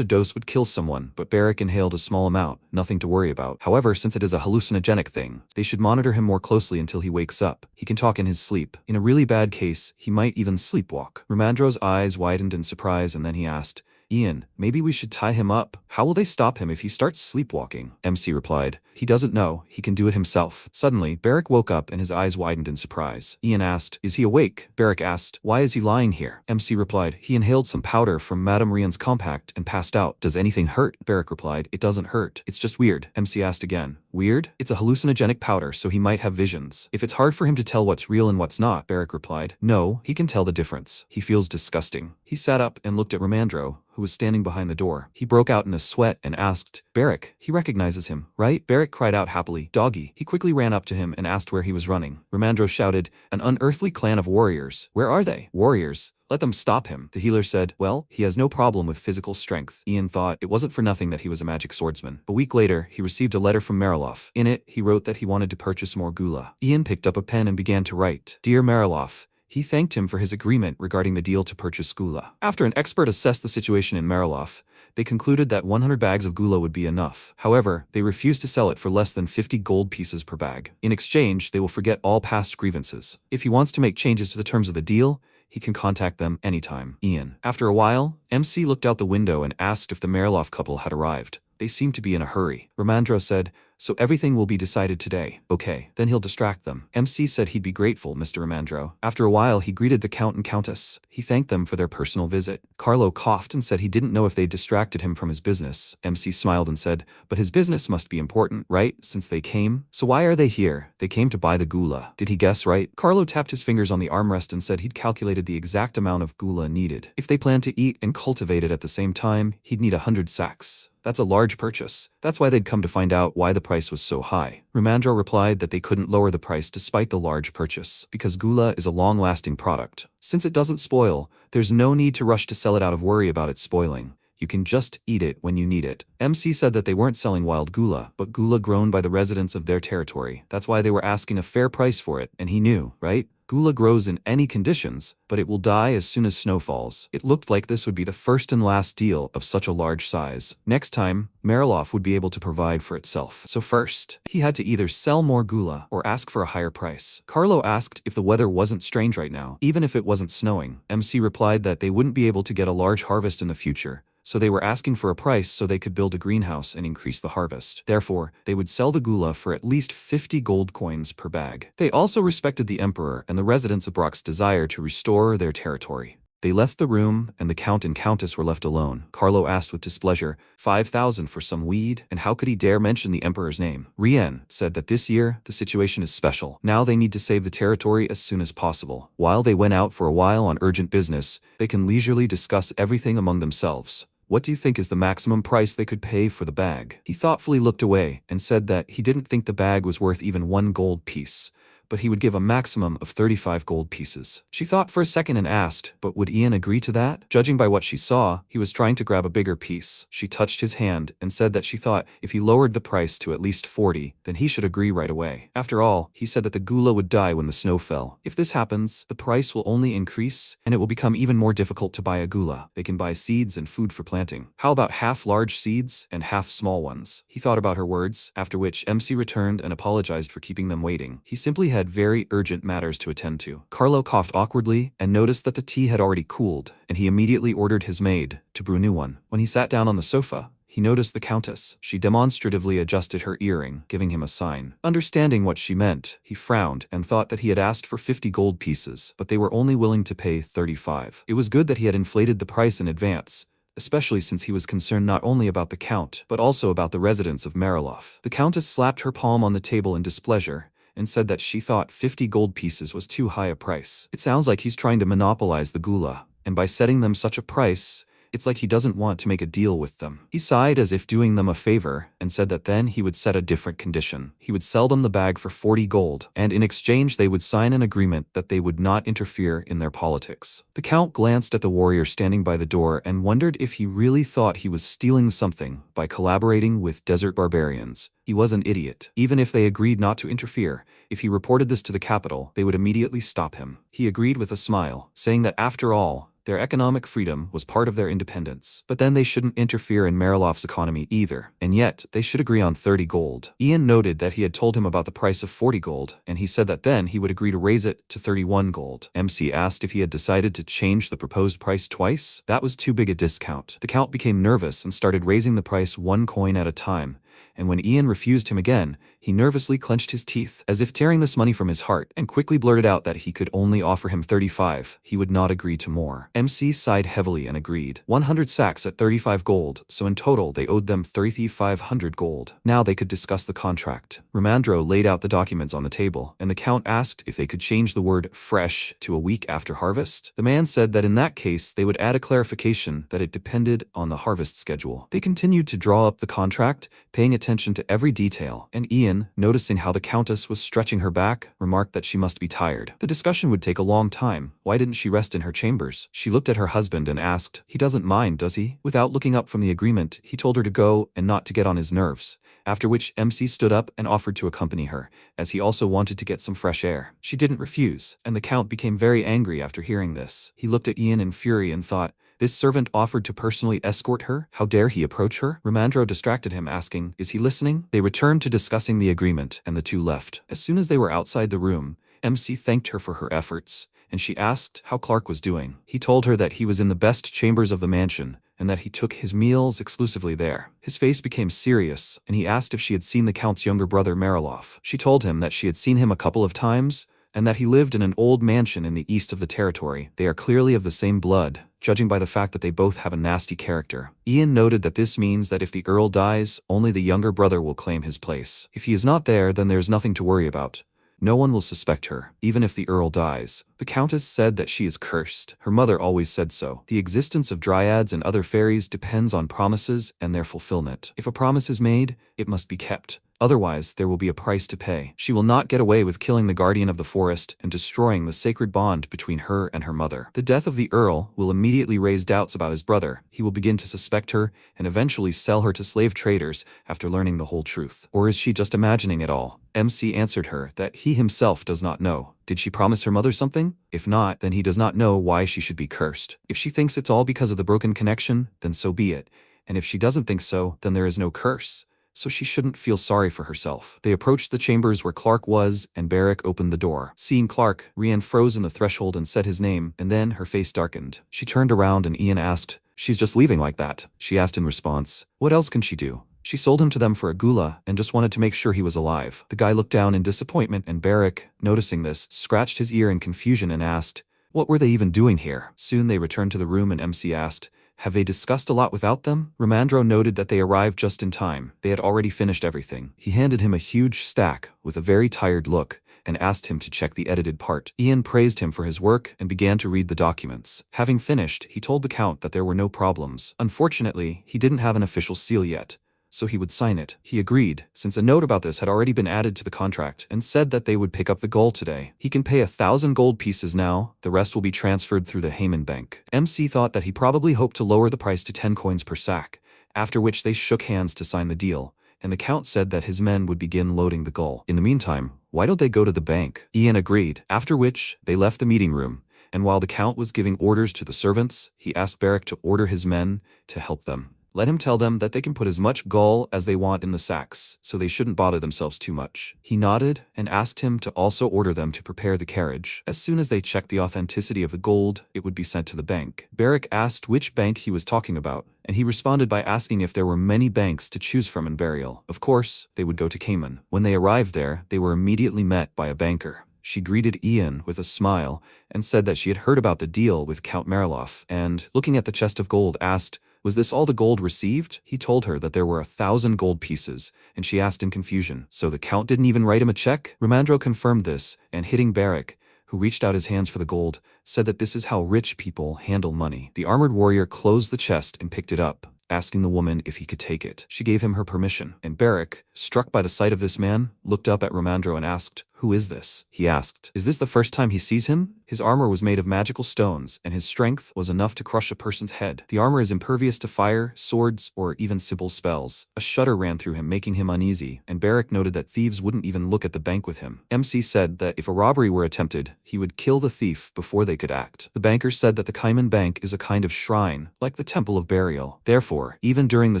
a dose would kill someone, but Barrick inhaled a small amount, nothing to worry about. However, since it is a hallucinogenic thing, they should monitor him more closely until he wakes up. He can talk in his sleep. In a really bad case, he might even sleepwalk. Ramandro's eyes widened in surprise and then he asked, "Ian, maybe we should tie him up. How will they stop him if he starts sleepwalking?" MC replied, "He doesn't know. He can do it himself." Suddenly, Barrick woke up and his eyes widened in surprise. Ian asked, "Is he awake?" Barrick asked, "Why is he lying here?" MC replied, "He inhaled some powder from Madame Rian's compact and passed out. Does anything hurt?" Barrick replied, "It doesn't hurt. It's just weird." MC asked again, "Weird? It's a hallucinogenic powder, so he might have visions. If it's hard for him to tell what's real and what's not," Barrick replied, "No, he can tell the difference. He feels disgusting." He sat up and looked at Ramandro, who was standing behind the door. He broke out in a sweat and asked, "Barrick, he recognizes him, right?" Barrick cried out happily, "Doggy." He quickly ran up to him and asked where he was running. Ramandro shouted, "An unearthly clan of warriors. Where are they?" "Warriors? Let them stop him." The healer said, "Well, he has no problem with physical strength." Ian thought it wasn't for nothing that he was a magic swordsman. A week later, he received a letter from Mariloff. In it, he wrote that he wanted to purchase more gula. Ian picked up a pen and began to write, "Dear Mariloff." He thanked him for his agreement regarding the deal to purchase gula. After an expert assessed the situation in Mariloff, they concluded that 100 bags of gula would be enough. However, they refused to sell it for less than 50 gold pieces per bag. In exchange, they will forget all past grievances. If he wants to make changes to the terms of the deal, he can contact them anytime. Ian. After a while, MC looked out the window and asked if the Mariloff couple had arrived. They seemed to be in a hurry. Ramandro said, "So everything will be decided today." "Okay." Then he'll distract them. MC said he'd be grateful, Mr. Ramandro. After a while, he greeted the Count and Countess. He thanked them for their personal visit. Carlo coughed and said he didn't know if they distracted him from his business. MC smiled and said, "But his business must be important, right? Since they came. So why are they here?" "They came to buy the gula." Did he guess right? Carlo tapped his fingers on the armrest and said he'd calculated the exact amount of gula needed. If they planned to eat and cultivate it at the same time, he'd need 100 sacks. That's a large purchase. That's why they'd come to find out why the price was so high. Ramandro replied that they couldn't lower the price despite the large purchase, because gula is a long-lasting product. Since it doesn't spoil, there's no need to rush to sell it out of worry about it spoiling. You can just eat it when you need it. MC said that they weren't selling wild gula, but gula grown by the residents of their territory. That's why they were asking a fair price for it, and he knew, right? Gula grows in any conditions, but it will die as soon as snow falls. It looked like this would be the first and last deal of such a large size. Next time, Mariloff would be able to provide for itself. So first, he had to either sell more gula or ask for a higher price. Carlo asked if the weather wasn't strange right now, even if it wasn't snowing. MC replied that they wouldn't be able to get a large harvest in the future, so they were asking for a price so they could build a greenhouse and increase the harvest. Therefore, they would sell the gula for at least 50 gold coins per bag. They also respected the emperor and the residents of Brock's desire to restore their territory. They left the room, and the Count and Countess were left alone. Carlo asked with displeasure, 5,000 for some weed, and how could he dare mention the emperor's name? Rien said that this year, the situation is special. Now they need to save the territory as soon as possible. While they went out for a while on urgent business, they can leisurely discuss everything among themselves. "What do you think is the maximum price they could pay for the bag?" He thoughtfully looked away and said that he didn't think the bag was worth even 1 gold piece, but he would give a maximum of 35 gold pieces. She thought for a second and asked, but would Ian agree to that? Judging by what she saw, he was trying to grab a bigger piece. She touched his hand and said that she thought if he lowered the price to at least 40, then he should agree right away. After all, he said that the gula would die when the snow fell. If this happens, the price will only increase, and it will become even more difficult to buy a gula. They can buy seeds and food for planting. How about half large seeds and half small ones? He thought about her words, after which MC returned and apologized for keeping them waiting. He simply had very urgent matters to attend to. Carlo coughed awkwardly and noticed that the tea had already cooled, and he immediately ordered his maid to brew new one. When he sat down on the sofa, he noticed the Countess. She demonstratively adjusted her earring, giving him a sign. Understanding what she meant, he frowned and thought that he had asked for 50 gold pieces, but they were only willing to pay 35. It was good that he had inflated the price in advance, especially since he was concerned not only about the Count, but also about the residents of Mariloff. The Countess slapped her palm on the table in displeasure and said that she thought 50 gold pieces was too high a price. It sounds like he's trying to monopolize the gula, and by setting them such a price, It's like he doesn't want to make a deal with them. He sighed as if doing them a favor and said that then he would set a different condition. He would sell them the bag for 40 gold, and in exchange they would sign an agreement that they would not interfere in their politics. The Count glanced at the warrior standing by the door and wondered if he really thought he was stealing something by collaborating with desert barbarians. He was an idiot. Even if they agreed not to interfere, if he reported this to the capital, they would immediately stop him. He agreed with a smile, saying that after all, their economic freedom was part of their independence. But then they shouldn't interfere in Marilov's economy either, and yet they should agree on 30 gold. Ian noted that he had told him about the price of 40 gold, and he said that then he would agree to raise it to 31 gold. MC asked if he had decided to change the proposed price twice. That was too big a discount. The Count became nervous and started raising the price 1 coin at a time, and when Ian refused him again, he nervously clenched his teeth, as if tearing this money from his heart, and quickly blurted out that he could only offer him 35. He would not agree to more. MC sighed heavily and agreed. 100 sacks at 35 gold, so in total they owed them 3,500 gold. Now they could discuss the contract. Ramandro laid out the documents on the table, and the Count asked if they could change the word fresh to a week after harvest. The man said that in that case they would add a clarification that it depended on the harvest schedule. They continued to draw up the contract, paying attention to every detail, and Ian, noticing how the Countess was stretching her back, remarked that she must be tired. The discussion would take a long time. Why didn't she rest in her chambers? She looked at her husband and asked, "He doesn't mind, does he?" Without looking up from the agreement, he told her to go and not to get on his nerves, after which MC stood up and offered to accompany her, as he also wanted to get some fresh air. She didn't refuse, and the Count became very angry after hearing this. He looked at Ian in fury and thought, this servant offered to personally escort her? How dare he approach her? Ramandro distracted him, asking, "Is he listening?" They returned to discussing the agreement, and the two left. As soon as they were outside the room, MC thanked her for her efforts, and she asked how Clark was doing. He told her that he was in the best chambers of the mansion, and that he took his meals exclusively there. His face became serious, and he asked if she had seen the Count's younger brother Marilov. She told him that she had seen him a couple of times, and that he lived in an old mansion in the east of the territory. They are clearly of the same blood, judging by the fact that they both have a nasty character. Ian noted that this means that if the Earl dies, only the younger brother will claim his place. If he is not there, then there's nothing to worry about. No one will suspect her, even if the Earl dies. The Countess said that she is cursed. Her mother always said so. The existence of dryads and other fairies depends on promises and their fulfillment. If a promise is made, it must be kept. Otherwise, there will be a price to pay. She will not get away with killing the guardian of the forest and destroying the sacred bond between her and her mother. The death of the Earl will immediately raise doubts about his brother. He will begin to suspect her and eventually sell her to slave traders after learning the whole truth. Or is she just imagining it all? MC answered her that he himself does not know. Did she promise her mother something? If not, then he does not know why she should be cursed. If she thinks it's all because of the broken connection, then so be it. And if she doesn't think so, then there is no curse. So she shouldn't feel sorry for herself. They approached the chambers where Clark was, and Barrick opened the door. Seeing Clark, Rian froze in the threshold and said his name, and then her face darkened. She turned around and Ian asked, "She's just leaving like that?" She asked in response, "What else can she do?" She sold him to them for a gula and just wanted to make sure he was alive. The guy looked down in disappointment, and Barrick, noticing this, scratched his ear in confusion and asked, "What were they even doing here?" Soon they returned to the room and MC asked, "Have they discussed a lot without them?" Ramandro noted that they arrived just in time. They had already finished everything. He handed him a huge stack with a very tired look and asked him to check the edited part. Ian praised him for his work and began to read the documents. Having finished, he told the Count that there were no problems. Unfortunately, he didn't have an official seal yet, so he would sign it. He agreed, since a note about this had already been added to the contract, and said that they would pick up the gold today. He can pay 1,000 gold pieces now, the rest will be transferred through the Heyman Bank. MC thought that he probably hoped to lower the price to 10 coins per sack, after which they shook hands to sign the deal, and the Count said that his men would begin loading the gold. In the meantime, why don't they go to the bank? Ian agreed, after which they left the meeting room, and while the Count was giving orders to the servants, he asked Barrick to order his men to help them. Let him tell them that they can put as much gall as they want in the sacks, so they shouldn't bother themselves too much. He nodded and asked him to also order them to prepare the carriage. As soon as they checked the authenticity of the gold, it would be sent to the bank. Barrick asked which bank he was talking about, and he responded by asking if there were many banks to choose from in Burial. Of course, they would go to Cayman. When they arrived there, they were immediately met by a banker. She greeted Ian with a smile and said that she had heard about the deal with Count Marilov, and, looking at the chest of gold, asked, "Was this all the gold received?" He told her that there were 1,000 gold pieces, and she asked in confusion, "So the Count didn't even write him a check?" Ramandro confirmed this, and hitting Barrick, who reached out his hands for the gold, said that this is how rich people handle money. The armored warrior closed the chest and picked it up, asking the woman if he could take it. She gave him her permission, and Beric, struck by the sight of this man, looked up at Romandro and asked, "Who is this?" He asked, "Is this the first time he sees him?" His armor was made of magical stones, and his strength was enough to crush a person's head. The armor is impervious to fire, swords, or even simple spells. A shudder ran through him, making him uneasy, and Beric noted that thieves wouldn't even look at the bank with him. MC said that if a robbery were attempted, he would kill the thief before they could act. The banker said that the Kaiman Bank is a kind of shrine, like the Temple of Burial. Therefore, even during the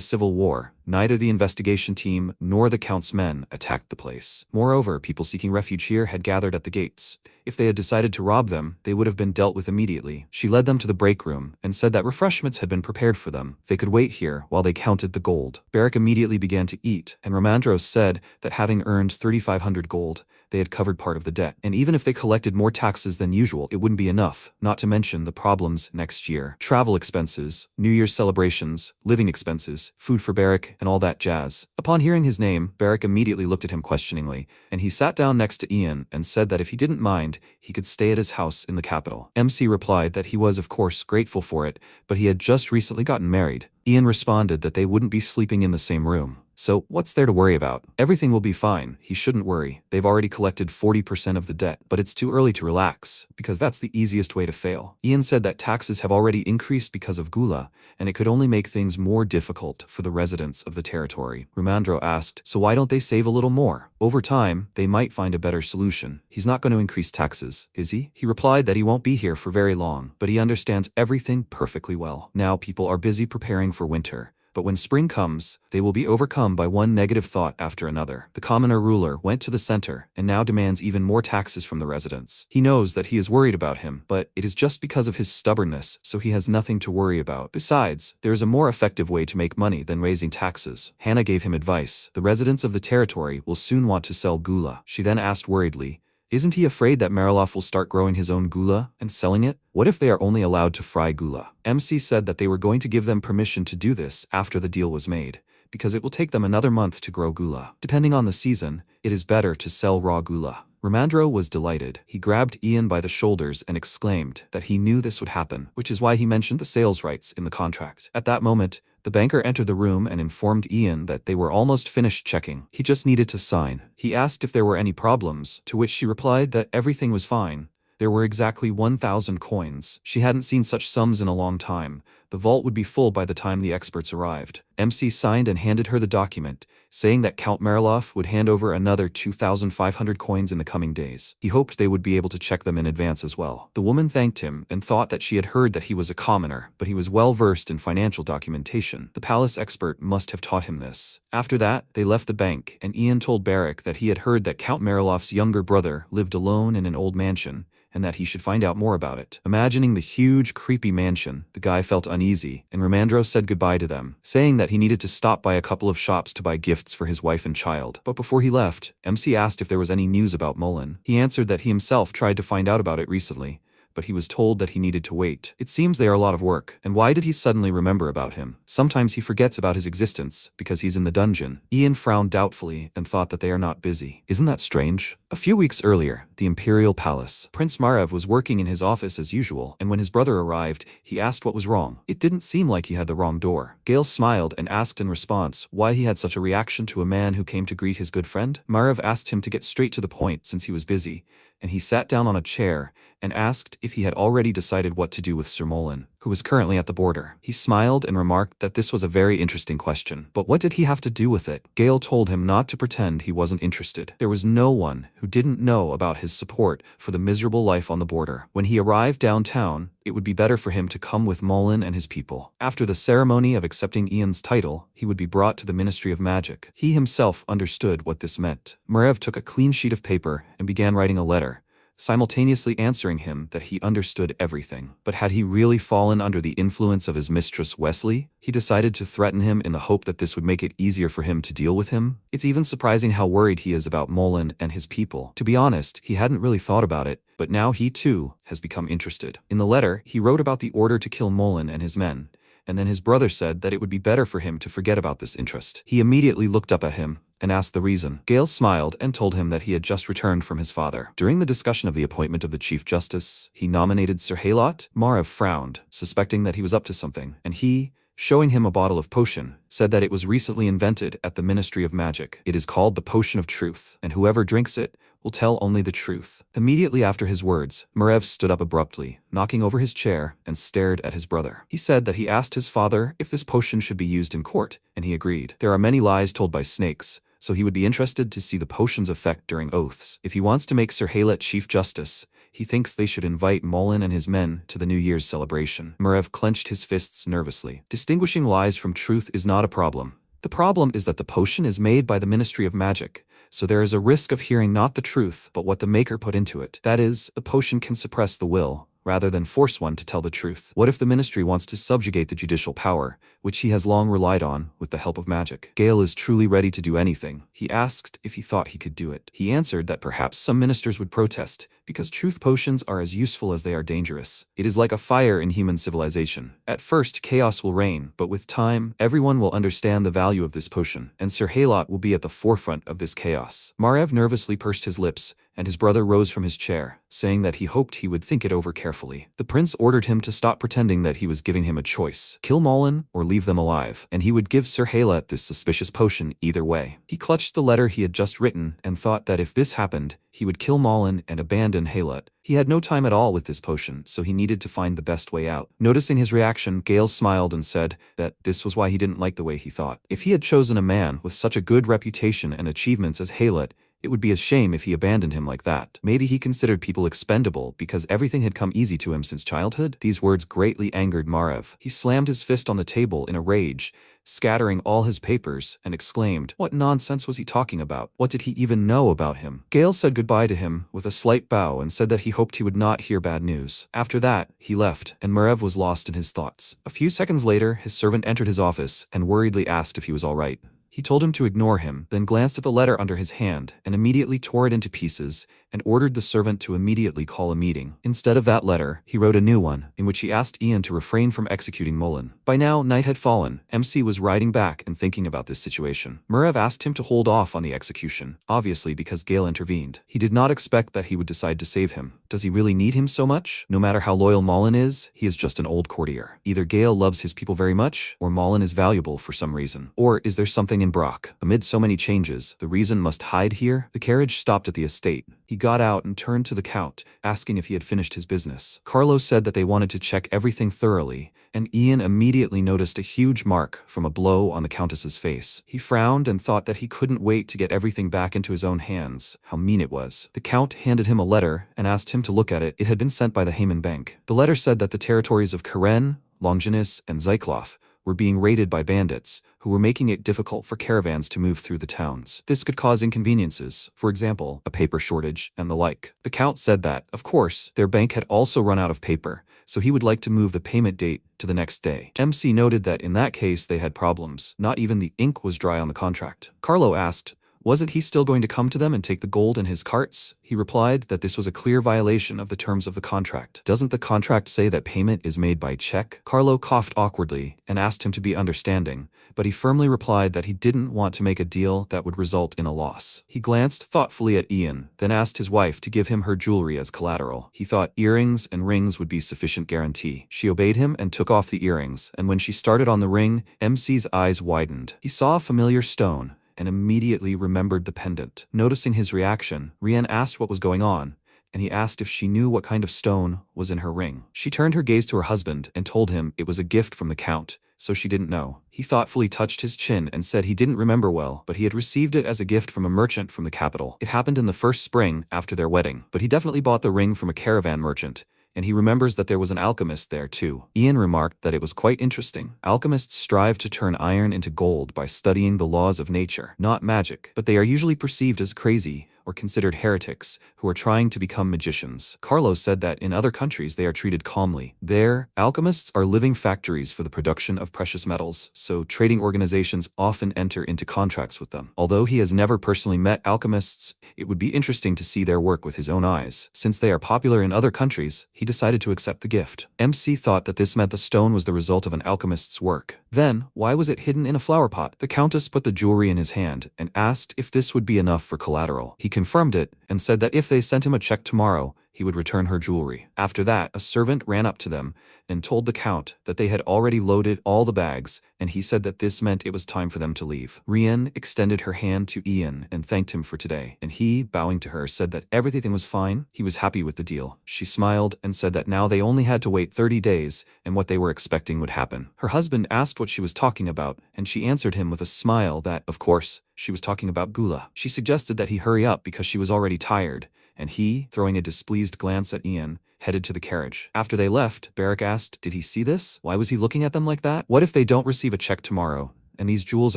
Civil War, neither the investigation team nor the Count's men attacked the place. Moreover, people seeking refuge here had gathered at the gates. If they had decided to rob them, they would have been dealt with immediately. She led them to the break room and said that refreshments had been prepared for them. They could wait here while they counted the gold. Beric immediately began to eat, and Romandros said that having earned 3,500 gold, they had covered part of the debt. And even if they collected more taxes than usual, it wouldn't be enough, not to mention the problems next year. Travel expenses, New Year's celebrations, living expenses, food for Beric, and all that jazz. Upon hearing his name, Beric immediately looked at him questioningly, and he sat down next to Ian and said that if he didn't mind, he could stay at his house in the capital. MC replied that he was, of course, grateful for it, but he had just recently gotten married. Ian responded that they wouldn't be sleeping in the same room. So, what's there to worry about? Everything will be fine, he shouldn't worry. They've already collected 40% of the debt, but it's too early to relax, because that's the easiest way to fail. Ian said that taxes have already increased because of Gula, and it could only make things more difficult for the residents of the territory. Romandro asked, so why don't they save a little more? Over time, they might find a better solution. He's not going to increase taxes, is he? He replied that he won't be here for very long, but he understands everything perfectly well. Now people are busy preparing for winter. But when spring comes, they will be overcome by one negative thought after another. The commoner ruler went to the center and now demands even more taxes from the residents. He knows that he is worried about him, but it is just because of his stubbornness, so he has nothing to worry about. Besides, there is a more effective way to make money than raising taxes. Hannah gave him advice. The residents of the territory will soon want to sell Gula. She then asked worriedly, isn't he afraid that Mariloff will start growing his own Gula and selling it? What if they are only allowed to fry Gula? MC said that they were going to give them permission to do this after the deal was made, because it will take them another month to grow Gula. Depending on the season, it is better to sell raw Gula. Romandro was delighted. He grabbed Ian by the shoulders and exclaimed that he knew this would happen, which is why he mentioned the sales rights in the contract. At that moment, the banker entered the room and informed Ian that they were almost finished checking. He just needed to sign. He asked if there were any problems, to which she replied that everything was fine. There were exactly 1,000 coins. She hadn't seen such sums in a long time. The vault would be full by the time the experts arrived. MC signed and handed her the document, saying that Count Mariloff would hand over another 2,500 coins in the coming days. He hoped they would be able to check them in advance as well. The woman thanked him and thought that she had heard that he was a commoner, but he was well versed in financial documentation. The palace expert must have taught him this. After that, they left the bank, and Ian told Beric that he had heard that Count Mariloff's younger brother lived alone in an old mansion, and that he should find out more about it. Imagining the huge, creepy mansion, the guy felt uneasy, and Romandro said goodbye to them, saying that he needed to stop by a couple of shops to buy gifts for his wife and child. But before he left, MC asked if there was any news about Mullen. He answered that he himself tried to find out about it recently, but he was told that he needed to wait. It seems they are a lot of work, and why did he suddenly remember about him? Sometimes he forgets about his existence, because he's in the dungeon. Ian frowned doubtfully and thought that they are not busy. Isn't that strange? A few weeks earlier, the Imperial Palace. Prince Margrave was working in his office as usual, and when his brother arrived, he asked what was wrong. It didn't seem like he had the wrong door. Gale smiled and asked in response why he had such a reaction to a man who came to greet his good friend. Margrave asked him to get straight to the point since he was busy, and he sat down on a chair and asked if he had already decided what to do with Sir Mullen, who was currently at the border. He smiled and remarked that this was a very interesting question. But what did he have to do with it? Gale told him not to pretend he wasn't interested. There was no one who didn't know about his support for the miserable life on the border. When he arrived downtown, it would be better for him to come with Mullen and his people. After the ceremony of accepting Ian's title, he would be brought to the Ministry of Magic. He himself understood what this meant. Margrave took a clean sheet of paper and began writing a letter, simultaneously answering him that he understood everything. But had he really fallen under the influence of his mistress Wesley? He decided to threaten him in the hope that this would make it easier for him to deal with him. It's even surprising how worried he is about Mullen and his people. To be honest, he hadn't really thought about it, but now he too has become interested. In the letter, he wrote about the order to kill Mullen and his men, and then his brother said that it would be better for him to forget about this interest. He immediately looked up at him, and asked the reason. Gale smiled and told him that he had just returned from his father. During the discussion of the appointment of the Chief Justice, he nominated Sir Haylot. Margrave frowned, suspecting that he was up to something, and he, showing him a bottle of potion, said that it was recently invented at the Ministry of Magic. It is called the Potion of Truth, and whoever drinks it will tell only the truth. Immediately after his words, Margrave stood up abruptly, knocking over his chair, and stared at his brother. He said that he asked his father if this potion should be used in court, and he agreed. There are many lies told by snakes, so he would be interested to see the potion's effect during oaths. If he wants to make Sir Haylot Chief Justice, he thinks they should invite Mullen and his men to the New Year's celebration. Margrave clenched his fists nervously. Distinguishing lies from truth is not a problem. The problem is that the potion is made by the Ministry of Magic, so there is a risk of hearing not the truth but what the maker put into it. That is, the potion can suppress the will, rather than force one to tell the truth. What if the ministry wants to subjugate the judicial power, which he has long relied on, with the help of magic? Gale is truly ready to do anything. He asked if he thought he could do it. He answered that perhaps some ministers would protest, because truth potions are as useful as they are dangerous. It is like a fire in human civilization. At first, chaos will reign, but with time, everyone will understand the value of this potion, and Sir Haylot will be at the forefront of this chaos. Margrave nervously pursed his lips, and his brother rose from his chair, saying that he hoped he would think it over carefully. The prince ordered him to stop pretending that he was giving him a choice: kill Mullen or leave them alive, and he would give Sir Haylot this suspicious potion either way. He clutched the letter he had just written and thought that if this happened, he would kill Mullen and abandon Haylot. He had no time at all with this potion, so he needed to find the best way out. Noticing his reaction, Gale smiled and said that this was why he didn't like the way he thought. If he had chosen a man with such a good reputation and achievements as Haylot, it would be a shame if he abandoned him like that. Maybe he considered people expendable because everything had come easy to him since childhood? These words greatly angered Margrave. He slammed his fist on the table in a rage, scattering all his papers, and exclaimed, what nonsense was he talking about? What did he even know about him? Gale said goodbye to him with a slight bow and said that he hoped he would not hear bad news. After that, he left, and Margrave was lost in his thoughts. A few seconds later, his servant entered his office and worriedly asked if he was all right. He told him to ignore him, then glanced at the letter under his hand and immediately tore it into pieces and ordered the servant to immediately call a meeting. Instead of that letter, he wrote a new one, in which he asked Ian to refrain from executing Mullen. By now, night had fallen. MC was riding back and thinking about this situation. Margrave asked him to hold off on the execution, obviously because Gale intervened. He did not expect that he would decide to save him. Does he really need him so much? No matter how loyal Mullen is, he is just an old courtier. Either Gale loves his people very much, or Mullen is valuable for some reason. Or is there something in Brock? Amid so many changes, the reason must hide here? The carriage stopped at the estate. He got out and turned to the Count, asking if he had finished his business. Carlo said that they wanted to check everything thoroughly, and Ian immediately noticed a huge mark from a blow on the Countess's face. He frowned and thought that he couldn't wait to get everything back into his own hands. How mean it was. The Count handed him a letter and asked him to look at it. It had been sent by the Heyman Bank. The letter said that the territories of Karen, Longinus, and Zyklov were being raided by bandits, who were making it difficult for caravans to move through the towns. This could cause inconveniences, for example, a paper shortage and the like. The Count said that, of course, their bank had also run out of paper, so he would like to move the payment date to the next day. MC noted that in that case they had problems. Not even the ink was dry on the contract. Carlo asked, wasn't he still going to come to them and take the gold in his carts? He replied that this was a clear violation of the terms of the contract. Doesn't the contract say that payment is made by check? Carlo coughed awkwardly and asked him to be understanding, but he firmly replied that he didn't want to make a deal that would result in a loss. He glanced thoughtfully at Ian, then asked his wife to give him her jewelry as collateral. He thought earrings and rings would be sufficient guarantee. She obeyed him and took off the earrings, and when she started on the ring, MC's eyes widened. He saw a familiar stone and immediately remembered the pendant. Noticing his reaction, Rian asked what was going on, and he asked if she knew what kind of stone was in her ring. She turned her gaze to her husband and told him it was a gift from the Count, so she didn't know. He thoughtfully touched his chin and said he didn't remember well, but he had received it as a gift from a merchant from the capital. It happened in the first spring after their wedding, but he definitely bought the ring from a caravan merchant, and he remembers that there was an alchemist there too. Ian remarked that it was quite interesting. Alchemists strive to turn iron into gold by studying the laws of nature, not magic, but they are usually perceived as crazy or considered heretics who are trying to become magicians. Carlos said that in other countries they are treated calmly. There, alchemists are living factories for the production of precious metals, so trading organizations often enter into contracts with them. Although he has never personally met alchemists, it would be interesting to see their work with his own eyes. Since they are popular in other countries, he decided to accept the gift. MC thought that this meant the stone was the result of an alchemist's work. Then, why was it hidden in a flower pot? The Countess put the jewelry in his hand and asked if this would be enough for collateral. He confirmed it and said that if they sent him a check tomorrow, he would return her jewelry. After that, a servant ran up to them and told the Count that they had already loaded all the bags, and he said that this meant it was time for them to leave. Rian extended her hand to Ian and thanked him for today, and he, bowing to her, said that everything was fine. He was happy with the deal. She smiled and said that now they only had to wait 30 days and what they were expecting would happen. Her husband asked what she was talking about, and she answered him with a smile that, of course, she was talking about Gula. She suggested that he hurry up because she was already tired, and he, throwing a displeased glance at Ian, headed to the carriage. After they left, Barrack asked, did he see this? Why was he looking at them like that? What if they don't receive a check tomorrow, and these jewels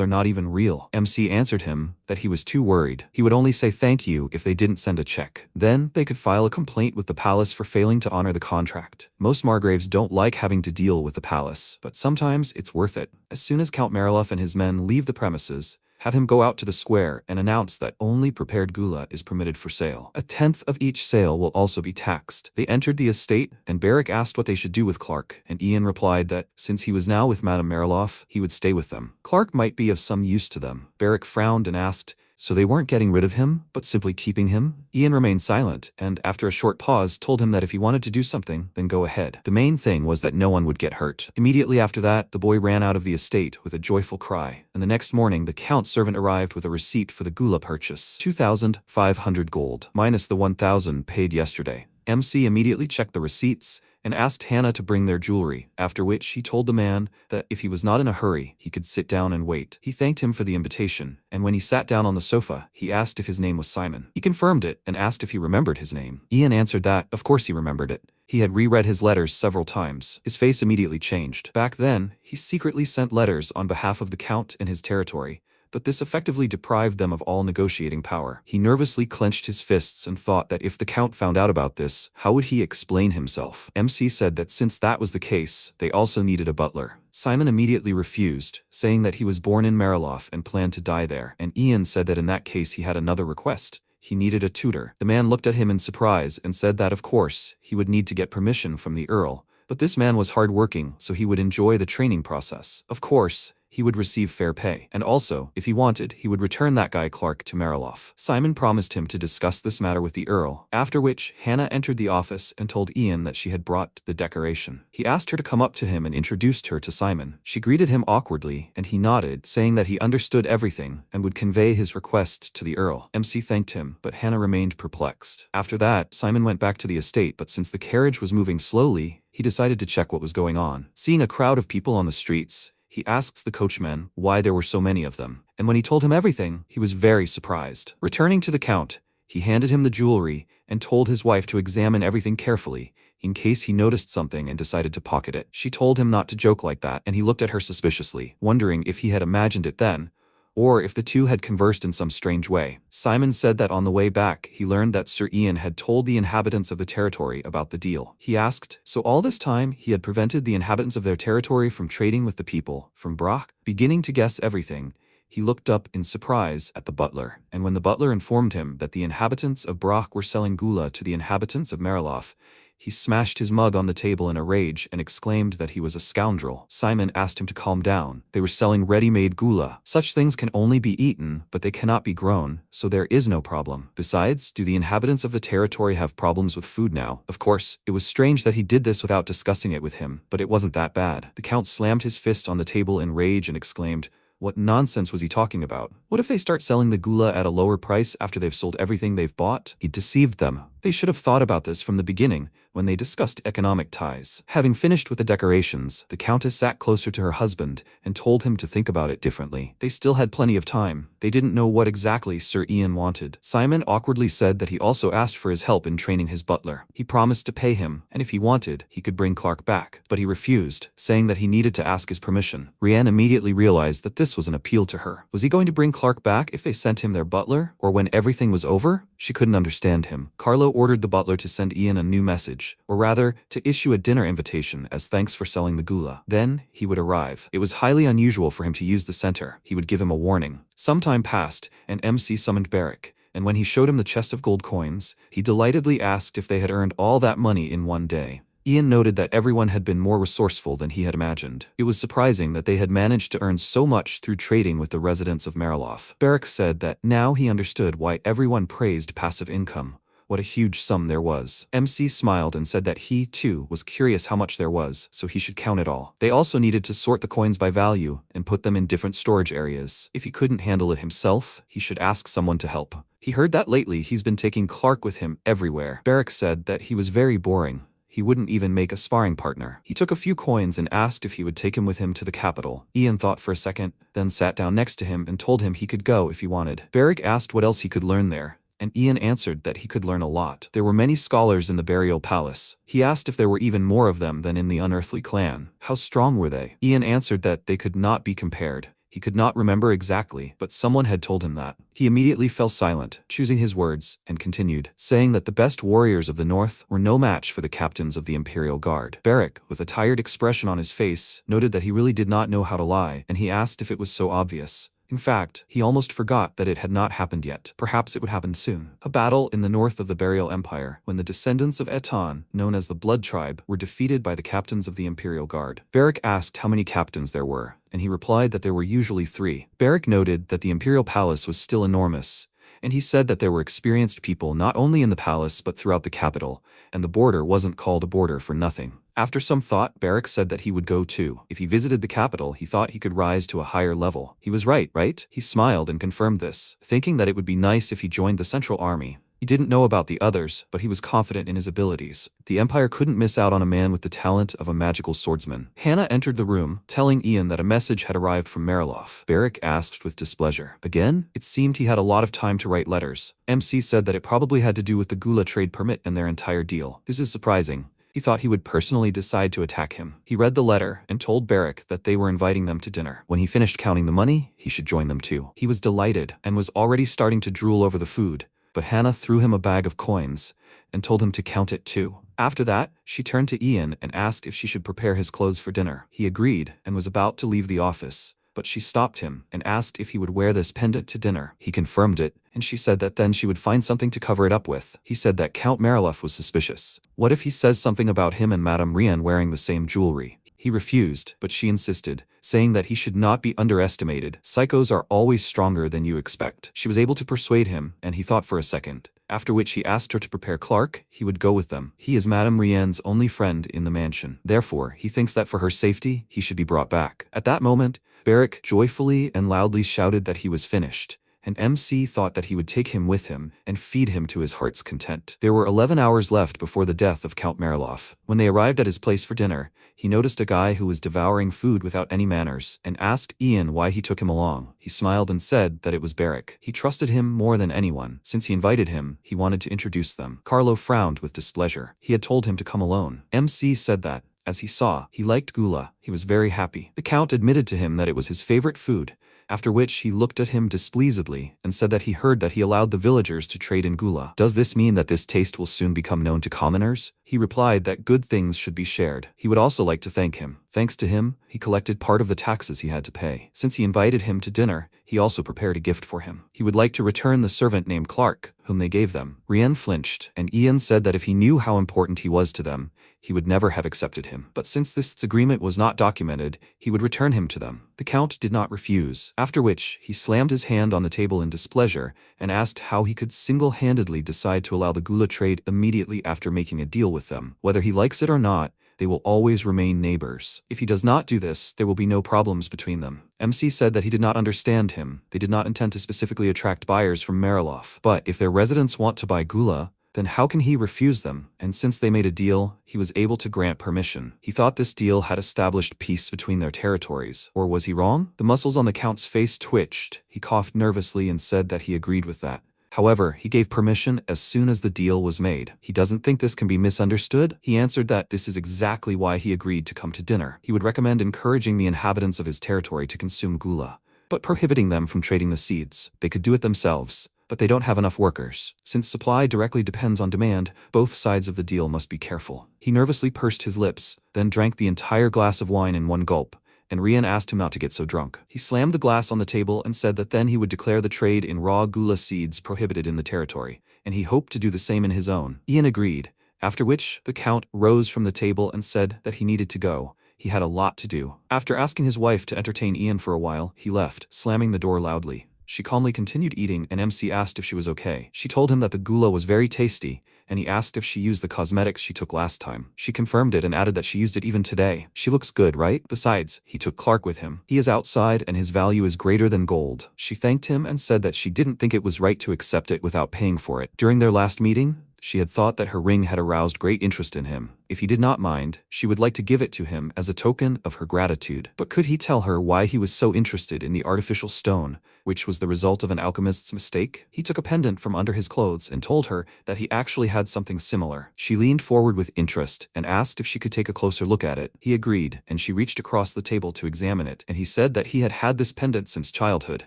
are not even real? MC answered him that he was too worried. He would only say thank you if they didn't send a check. Then, they could file a complaint with the palace for failing to honor the contract. Most Margraves don't like having to deal with the palace, but sometimes it's worth it. As soon as Count Mariloff and his men leave the premises, have him go out to the square and announce that only prepared gula is permitted for sale. 1/10 of each sale will also be taxed. They entered the estate, and Barrack asked what they should do with Clark, and Ian replied that, since he was now with Madame Mariloff, he would stay with them. Clark might be of some use to them. Barrack frowned and asked, so they weren't getting rid of him, but simply keeping him? Ian remained silent, and after a short pause told him that if he wanted to do something, then go ahead. The main thing was that no one would get hurt. Immediately after that, the boy ran out of the estate with a joyful cry, and the next morning the Count's servant arrived with a receipt for the gula purchase. 2,500 gold, minus the 1,000 paid yesterday. MC immediately checked the receipts and asked Hannah to bring their jewelry, after which he told the man that if he was not in a hurry, he could sit down and wait. He thanked him for the invitation, and when he sat down on the sofa, he asked if his name was Simon. He confirmed it and asked if he remembered his name. Ian answered that, of course he remembered it. He had reread his letters several times. His face immediately changed. Back then, he secretly sent letters on behalf of the Count in his territory, but this effectively deprived them of all negotiating power. He nervously clenched his fists and thought that if the Count found out about this, how would he explain himself? MC said that since that was the case, they also needed a butler. Simon immediately refused, saying that he was born in Mariloff and planned to die there, and Ian said that in that case he had another request. He needed a tutor. The man looked at him in surprise and said that of course, he would need to get permission from the Earl, but this man was hard-working, so he would enjoy the training process. Of course, he would receive fair pay. And also, if he wanted, he would return that guy Clark to Mariloff. Simon promised him to discuss this matter with the Earl, after which Hannah entered the office and told Ian that she had brought the decoration. He asked her to come up to him and introduced her to Simon. She greeted him awkwardly, and he nodded, saying that he understood everything and would convey his request to the Earl. MC thanked him, but Hannah remained perplexed. After that, Simon went back to the estate, but since the carriage was moving slowly, he decided to check what was going on. Seeing a crowd of people on the streets, he asked the coachman why there were so many of them, and when he told him everything, he was very surprised. Returning to the Count, he handed him the jewelry and told his wife to examine everything carefully, in case he noticed something and decided to pocket it. She told him not to joke like that, and he looked at her suspiciously, wondering if he had imagined it then, or if the two had conversed in some strange way. Simon said that on the way back, he learned that Sir Ian had told the inhabitants of the territory about the deal. He asked, so all this time he had prevented the inhabitants of their territory from trading with the people from Brock? Beginning to guess everything, he looked up in surprise at the butler, and when the butler informed him that the inhabitants of Brock were selling gula to the inhabitants of Mariloff, he smashed his mug on the table in a rage and exclaimed that he was a scoundrel. Simon asked him to calm down. They were selling ready-made gula. Such things can only be eaten, but they cannot be grown, so there is no problem. Besides, do the inhabitants of the territory have problems with food now? Of course, it was strange that he did this without discussing it with him, but it wasn't that bad. The Count slammed his fist on the table in rage and exclaimed, what nonsense was he talking about? What if they start selling the gula at a lower price after they've sold everything they've bought? He deceived them. They should have thought about this from the beginning when they discussed economic ties. Having finished with the decorations, the Countess sat closer to her husband and told him to think about it differently. They still had plenty of time. They didn't know what exactly Sir Ian wanted. Simon awkwardly said that he also asked for his help in training his butler. He promised to pay him, and if he wanted, he could bring Clark back. But he refused, saying that he needed to ask his permission. Rianne immediately realized that this was an appeal to her. Was he going to bring Clark back if they sent him their butler, or when everything was over? She couldn't understand him. Carlo ordered the butler to send Ian a new message, or rather, to issue a dinner invitation as thanks for selling the gula. Then, he would arrive. It was highly unusual for him to use the center. He would give him a warning. Some time passed, and MC summoned Barrick, and when he showed him the chest of gold coins, he delightedly asked if they had earned all that money in one day. Ian noted that everyone had been more resourceful than he had imagined. It was surprising that they had managed to earn so much through trading with the residents of Mariloff. Barrick said that now he understood why everyone praised passive income. What a huge sum there was. MC smiled and said that he, too, was curious how much there was, so he should count it all. They also needed to sort the coins by value and put them in different storage areas. If he couldn't handle it himself, he should ask someone to help. He heard that lately he's been taking Clark with him everywhere. Barrick said that he was very boring. He wouldn't even make a sparring partner. He took a few coins and asked if he would take him with him to the capital. Ian thought for a second, then sat down next to him and told him he could go if he wanted. Barrick asked what else he could learn there, and Ian answered that he could learn a lot. There were many scholars in the burial palace. He asked if there were even more of them than in the unearthly clan. How strong were they? Ian answered that they could not be compared. He could not remember exactly, but someone had told him that. He immediately fell silent, choosing his words, and continued, saying that the best warriors of the north were no match for the captains of the Imperial Guard. Barrick, with a tired expression on his face, noted that he really did not know how to lie, and he asked if it was so obvious. In fact, he almost forgot that it had not happened yet. Perhaps it would happen soon. A battle in the north of the Burial Empire, when the descendants of Eton, known as the Blood Tribe, were defeated by the captains of the Imperial Guard. Barrick asked how many captains there were, and he replied that there were usually 3. Barrick noted that the Imperial Palace was still enormous, and he said that there were experienced people not only in the palace but throughout the capital, and the border wasn't called a border for nothing. After some thought, Barrick said that he would go too. If he visited the capital, he thought he could rise to a higher level. He was right? He smiled and confirmed this, thinking that it would be nice if he joined the Central Army. He didn't know about the others, but he was confident in his abilities. The Empire couldn't miss out on a man with the talent of a magical swordsman. Hannah entered the room, telling Ian that a message had arrived from Mariloff. Barrick asked with displeasure. Again? It seemed he had a lot of time to write letters. MC said that it probably had to do with the Gula trade permit and their entire deal. This is surprising. He thought he would personally decide to attack him. He read the letter and told Barrick that they were inviting them to dinner. When he finished counting the money, he should join them too. He was delighted and was already starting to drool over the food, but Hannah threw him a bag of coins and told him to count it too. After that, she turned to Ian and asked if she should prepare his clothes for dinner. He agreed and was about to leave the office, but she stopped him and asked if he would wear this pendant to dinner. He confirmed it, and she said that then she would find something to cover it up with. He said that Count Mariloff was suspicious. What if he says something about him and Madame Rian wearing the same jewelry? He refused, but she insisted, saying that he should not be underestimated. Psychos are always stronger than you expect. She was able to persuade him, and he thought for a second, after which he asked her to prepare Clark. He would go with them. He is Madame Rian's only friend in the mansion. Therefore, he thinks that for her safety, he should be brought back. At that moment, Barrick joyfully and loudly shouted that he was finished, and MC thought that he would take him with him and feed him to his heart's content. There were 11 hours left before the death of Count Mariloff. When they arrived at his place for dinner, he noticed a guy who was devouring food without any manners and asked Ian why he took him along. He smiled and said that it was Barrick. He trusted him more than anyone. Since he invited him, he wanted to introduce them. Carlo frowned with displeasure. He had told him to come alone. MC said that, as he saw, he liked gula. He was very happy. The Count admitted to him that it was his favorite food, after which he looked at him displeasedly and said that he heard that he allowed the villagers to trade in gula. Does this mean that this taste will soon become known to commoners? He replied that good things should be shared. He would also like to thank him. Thanks to him, he collected part of the taxes he had to pay. Since he invited him to dinner, he also prepared a gift for him. He would like to return the servant named Clark, whom they gave them. Rian flinched, and Ian said that if he knew how important he was to them, he would never have accepted him. But since this agreement was not documented, he would return him to them. The Count did not refuse, after which he slammed his hand on the table in displeasure and asked how he could single-handedly decide to allow the gula trade immediately after making a deal with them. Whether he likes it or not, they will always remain neighbors. If he does not do this, there will be no problems between them. MC said that he did not understand him. They did not intend to specifically attract buyers from Mariloff. But if their residents want to buy gula, then how can he refuse them? And since they made a deal, he was able to grant permission. He thought this deal had established peace between their territories. Or was he wrong? The muscles on the Count's face twitched. He coughed nervously and said that he agreed with that. However, he gave permission as soon as the deal was made. He doesn't think this can be misunderstood. He answered that this is exactly why he agreed to come to dinner. He would recommend encouraging the inhabitants of his territory to consume gula, but prohibiting them from trading the seeds. They could do it themselves, but they don't have enough workers. Since supply directly depends on demand, both sides of the deal must be careful. He nervously pursed his lips, then drank the entire glass of wine in one gulp, and Rian asked him not to get so drunk. He slammed the glass on the table and said that then he would declare the trade in raw gula seeds prohibited in the territory, and he hoped to do the same in his own. Ian agreed, after which the Count rose from the table and said that he needed to go. He had a lot to do. After asking his wife to entertain Ian for a while, he left, slamming the door loudly. She calmly continued eating, and MC asked if she was okay. She told him that the gula was very tasty, and he asked if she used the cosmetics she took last time. She confirmed it and added that she used it even today. She looks good, right? Besides, he took Clark with him. He is outside and his value is greater than gold. She thanked him and said that she didn't think it was right to accept it without paying for it. During their last meeting, she had thought that her ring had aroused great interest in him. If he did not mind, she would like to give it to him as a token of her gratitude. But could he tell her why he was so interested in the artificial stone, which was the result of an alchemist's mistake? He took a pendant from under his clothes and told her that he actually had something similar. She leaned forward with interest and asked if she could take a closer look at it. He agreed, and she reached across the table to examine it, and he said that he had had this pendant since childhood,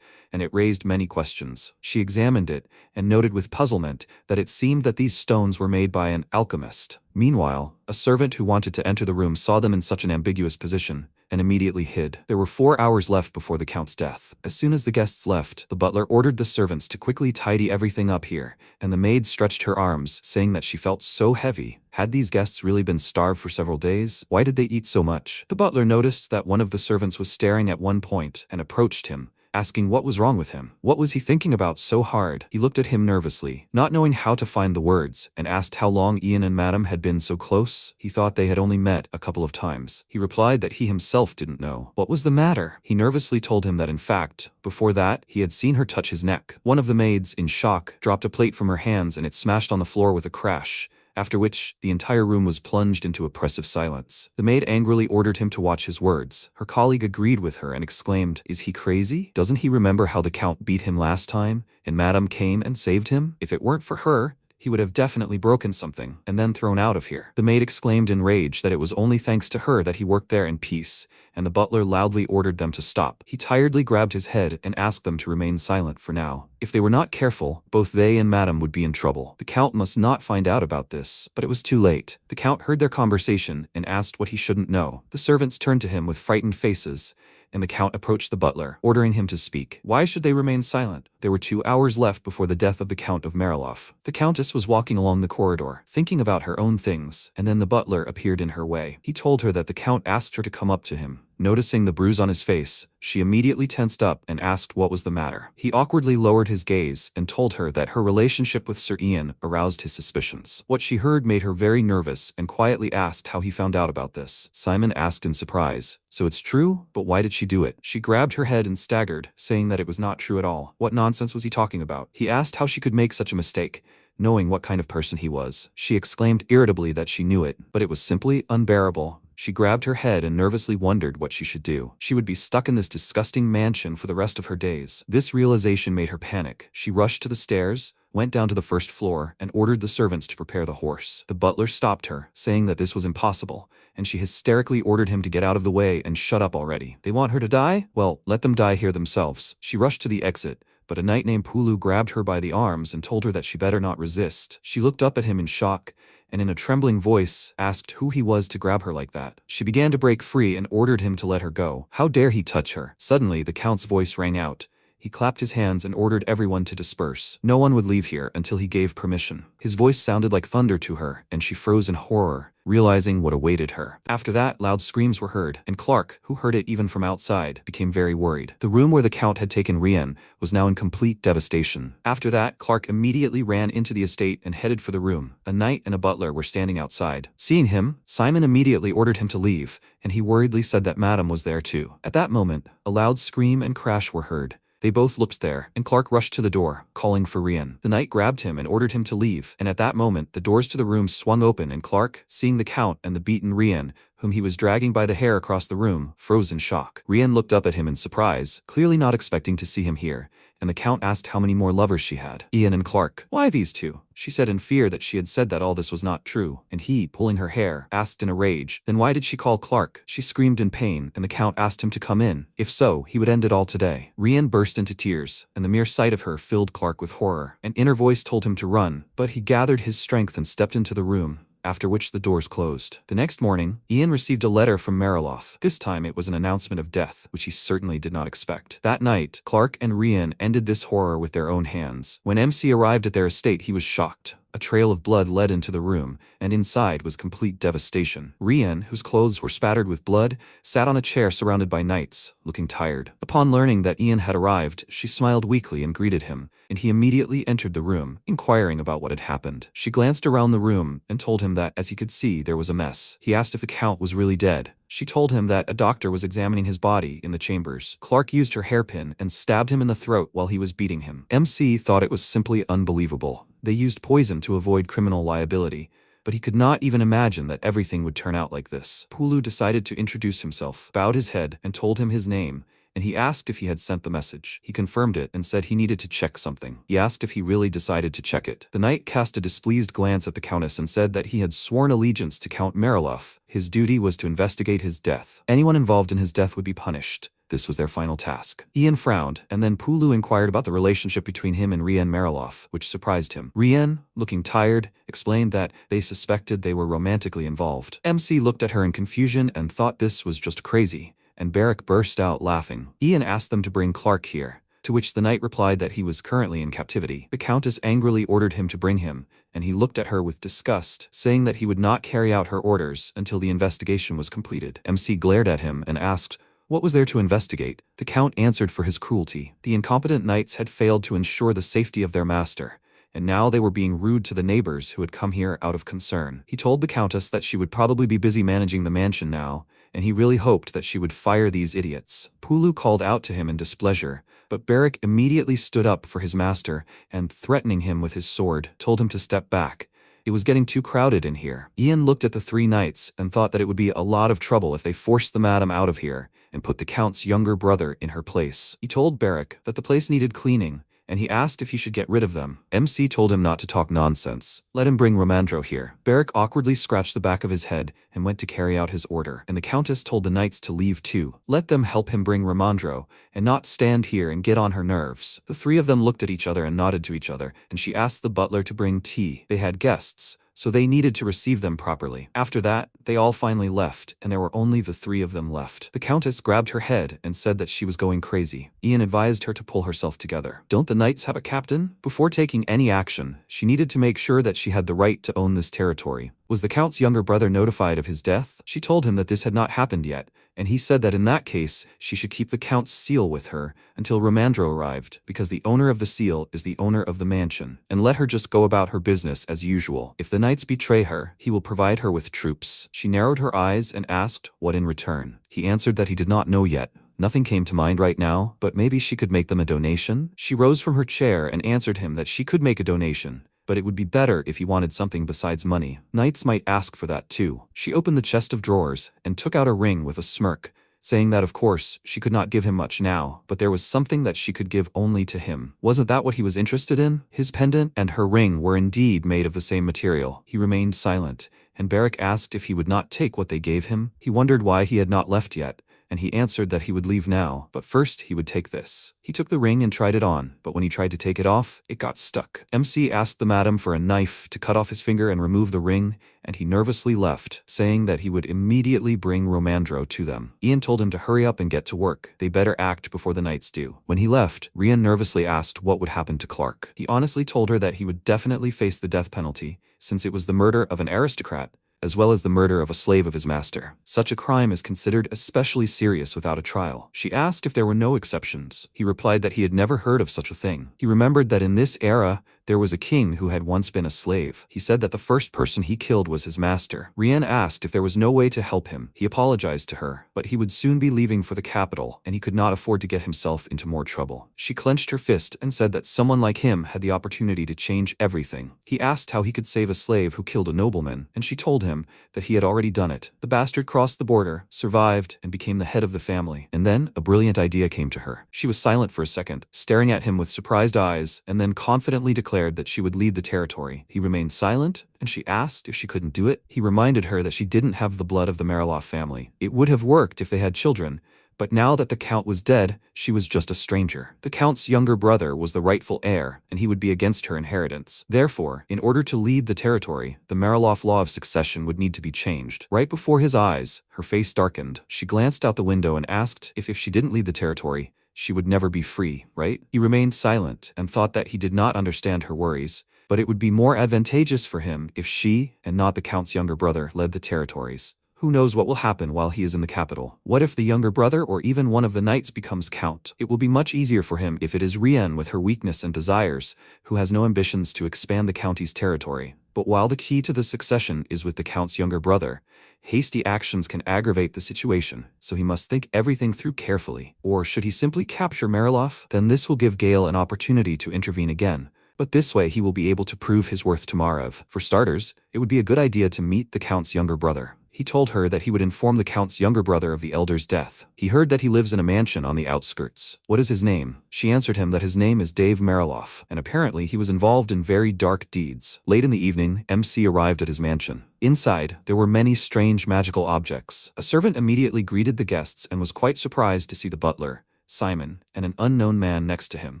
and it raised many questions. She examined it and noted with puzzlement that it seemed that these stones were made by an alchemist. Meanwhile, a servant who wanted to enter the room saw them in such an ambiguous position and immediately hid. There were 4 hours left before the Count's death. As soon as the guests left, the butler ordered the servants to quickly tidy everything up here, and the maid stretched her arms, saying that she felt so heavy. Had these guests really been starved for several days? Why did they eat so much? The butler noticed that one of the servants was staring at one point and approached him, asking what was wrong with him. What was he thinking about so hard? He looked at him nervously, not knowing how to find the words, and asked how long Ian and Madam had been so close. He thought they had only met a couple of times. He replied that he himself didn't know. What was the matter? He nervously told him that in fact, before that, he had seen her touch his neck. One of the maids, in shock, dropped a plate from her hands and it smashed on the floor with a crash, after which the entire room was plunged into oppressive silence. The maid angrily ordered him to watch his words. Her colleague agreed with her and exclaimed, "Is he crazy? Doesn't he remember how the Count beat him last time, and Madame came and saved him? If it weren't for her, he would have definitely broken something and then thrown out of here." The maid exclaimed in rage that it was only thanks to her that he worked there in peace, and the butler loudly ordered them to stop. He tiredly grabbed his head and asked them to remain silent for now. If they were not careful, both they and Madame would be in trouble. The Count must not find out about this, but it was too late. The Count heard their conversation and asked what he shouldn't know. The servants turned to him with frightened faces, and the Count approached the butler, ordering him to speak. Why should they remain silent? There were 2 hours left before the death of the Count of Mariloff. The Countess was walking along the corridor, thinking about her own things, and then the butler appeared in her way. He told her that the Count asked her to come up to him. Noticing the bruise on his face, she immediately tensed up and asked what was the matter. He awkwardly lowered his gaze and told her that her relationship with Sir Ian aroused his suspicions. What she heard made her very nervous and quietly asked how he found out about this. Simon asked in surprise, "So it's true? But why did she do it?" She grabbed her head and staggered, saying that it was not true at all. What nonsense was he talking about? He asked how she could make such a mistake, knowing what kind of person he was. She exclaimed irritably that she knew it, but it was simply unbearable. She grabbed her head and nervously wondered what she should do. She would be stuck in this disgusting mansion for the rest of her days. This realization made her panic. She rushed to the stairs, went down to the first floor, and ordered the servants to prepare the horse. The butler stopped her, saying that this was impossible, and she hysterically ordered him to get out of the way and shut up already. They want her to die? Well, let them die here themselves. She rushed to the exit, but a knight named Pulu grabbed her by the arms and told her that she better not resist. She looked up at him in shock, and in a trembling voice asked who he was to grab her like that. She began to break free and ordered him to let her go. How dare he touch her? Suddenly, the Count's voice rang out. He clapped his hands and ordered everyone to disperse. No one would leave here until he gave permission. His voice sounded like thunder to her, and she froze in horror, realizing what awaited her. After that, loud screams were heard, and Clark, who heard it even from outside, became very worried. The room where the Count had taken Rien was now in complete devastation. After that, Clark immediately ran into the estate and headed for the room. A knight and a butler were standing outside. Seeing him, Simon immediately ordered him to leave, and he worriedly said that Madame was there too. At that moment, a loud scream and crash were heard, They both looked there, and Clark rushed to the door, calling for Rian. The knight grabbed him and ordered him to leave, and at that moment, the doors to the room swung open and Clark, seeing the Count and the beaten Rian, whom he was dragging by the hair across the room, froze in shock. Rian looked up at him in surprise, clearly not expecting to see him here, and the Count asked how many more lovers she had. Ian and Clark. Why these two? She said in fear that she had said that all this was not true, and he, pulling her hair, asked in a rage, then why did she call Clark? She screamed in pain, and the Count asked him to come in. If so, he would end it all today. Rian burst into tears, and the mere sight of her filled Clark with horror. An inner voice told him to run, but he gathered his strength and stepped into the room, after which the doors closed. The next morning, Ian received a letter from Mariloff. This time it was an announcement of death, which he certainly did not expect. That night, Clark and Rian ended this horror with their own hands. When MC arrived at their estate, he was shocked. A trail of blood led into the room, and inside was complete devastation. Rian, whose clothes were spattered with blood, sat on a chair surrounded by knights, looking tired. Upon learning that Ian had arrived, she smiled weakly and greeted him, and he immediately entered the room, inquiring about what had happened. She glanced around the room and told him that, as he could see, there was a mess. He asked if the Count was really dead. She told him that a doctor was examining his body in the chambers. Clark used her hairpin and stabbed him in the throat while he was beating him. MC thought it was simply unbelievable. They used poison to avoid criminal liability, but he could not even imagine that everything would turn out like this. Pulu decided to introduce himself, bowed his head, and told him his name, and he asked if he had sent the message. He confirmed it and said he needed to check something. He asked if he really decided to check it. The knight cast a displeased glance at the Countess and said that he had sworn allegiance to Count Mariloff. His duty was to investigate his death. Anyone involved in his death would be punished. This was their final task. Ian frowned, and then Pulu inquired about the relationship between him and Rian Mariloff, which surprised him. Rian, looking tired, explained that they suspected they were romantically involved. MC looked at her in confusion and thought this was just crazy, and Barrack burst out laughing. Ian asked them to bring Clark here, to which the knight replied that he was currently in captivity. The Countess angrily ordered him to bring him, and he looked at her with disgust, saying that he would not carry out her orders until the investigation was completed. MC glared at him and asked, what was there to investigate? The Count answered for his cruelty. The incompetent knights had failed to ensure the safety of their master, and now they were being rude to the neighbors who had come here out of concern. He told the Countess that she would probably be busy managing the mansion now, and he really hoped that she would fire these idiots. Pulu called out to him in displeasure, but Barrack immediately stood up for his master and, threatening him with his sword, told him to step back. It was getting too crowded in here. Ian looked at the three knights and thought that it would be a lot of trouble if they forced the madam out of here and put the Count's younger brother in her place. He told Barrack that the place needed cleaning, and he asked if he should get rid of them. MC told him not to talk nonsense. Let him bring Romandro here. Barrack awkwardly scratched the back of his head and went to carry out his order, and the Countess told the knights to leave too. Let them help him bring Romandro, and not stand here and get on her nerves. The three of them looked at each other and nodded to each other, and she asked the butler to bring tea. They had guests, so they needed to receive them properly. After that, they all finally left, and there were only the three of them left. The Countess grabbed her head and said that she was going crazy. Ian advised her to pull herself together. Don't the knights have a captain? Before taking any action, she needed to make sure that she had the right to own this territory. Was the Count's younger brother notified of his death? She told him that this had not happened yet, and he said that in that case, she should keep the Count's seal with her until Romandro arrived, because the owner of the seal is the owner of the mansion, and let her just go about her business as usual. If the knights betray her, he will provide her with troops. She narrowed her eyes and asked what in return. He answered that he did not know yet. Nothing came to mind right now, but maybe she could make them a donation? She rose from her chair and answered him that she could make a donation, but it would be better if he wanted something besides money. Knights might ask for that too. She opened the chest of drawers and took out a ring with a smirk, saying that of course she could not give him much now, but there was something that she could give only to him. Wasn't that what he was interested in? His pendant and her ring were indeed made of the same material. He remained silent, and Barrack asked if he would not take what they gave him. He wondered why he had not left yet, and he answered that he would leave now, but first he would take this. He took the ring and tried it on, but when he tried to take it off, it got stuck. MC asked the madam for a knife to cut off his finger and remove the ring, and he nervously left, saying that he would immediately bring Romandro to them. Ian told him to hurry up and get to work. They better act before the knights do. When he left, Rian nervously asked what would happen to Clark. He honestly told her that he would definitely face the death penalty, since it was the murder of an aristocrat, as well as the murder of a slave of his master. Such a crime is considered especially serious without a trial. She asked if there were no exceptions. He replied that he had never heard of such a thing. He remembered that in this era, There was a king who had once been a slave. He said that the first person he killed was his master. Rien asked if there was no way to help him. He apologized to her, but he would soon be leaving for the capital, and he could not afford to get himself into more trouble. She clenched her fist and said that someone like him had the opportunity to change everything. He asked how he could save a slave who killed a nobleman, and she told him that he had already done it. The bastard crossed the border, survived, and became the head of the family. And then a brilliant idea came to her. She was silent for a second, staring at him with surprised eyes, and then confidently declared that she would lead the territory. He remained silent, and she asked if she couldn't do it. He reminded her that she didn't have the blood of the Mariloff family. It would have worked if they had children, but now that the Count was dead, she was just a stranger. The Count's younger brother was the rightful heir, and he would be against her inheritance. Therefore, in order to lead the territory, the Mariloff law of succession would need to be changed. Right before his eyes, her face darkened. She glanced out the window and asked if she didn't lead the territory, she would never be free, right? He remained silent and thought that he did not understand her worries, but it would be more advantageous for him if she, and not the Count's younger brother, led the territories. Who knows what will happen while he is in the capital? What if the younger brother or even one of the knights becomes Count? It will be much easier for him if it is Rien with her weakness and desires, who has no ambitions to expand the county's territory. But while the key to the succession is with the Count's younger brother, hasty actions can aggravate the situation, so he must think everything through carefully. Or should he simply capture Mariloff? Then this will give Gale an opportunity to intervene again. But this way he will be able to prove his worth to Margrave. For starters, it would be a good idea to meet the Count's younger brother. He told her that he would inform the Count's younger brother of the elder's death. He heard that he lives in a mansion on the outskirts. What is his name? She answered him that his name is Dave Mariloff, and apparently he was involved in very dark deeds. Late in the evening, MC arrived at his mansion. Inside, there were many strange magical objects. A servant immediately greeted the guests and was quite surprised to see the butler, Simon, and an unknown man next to him.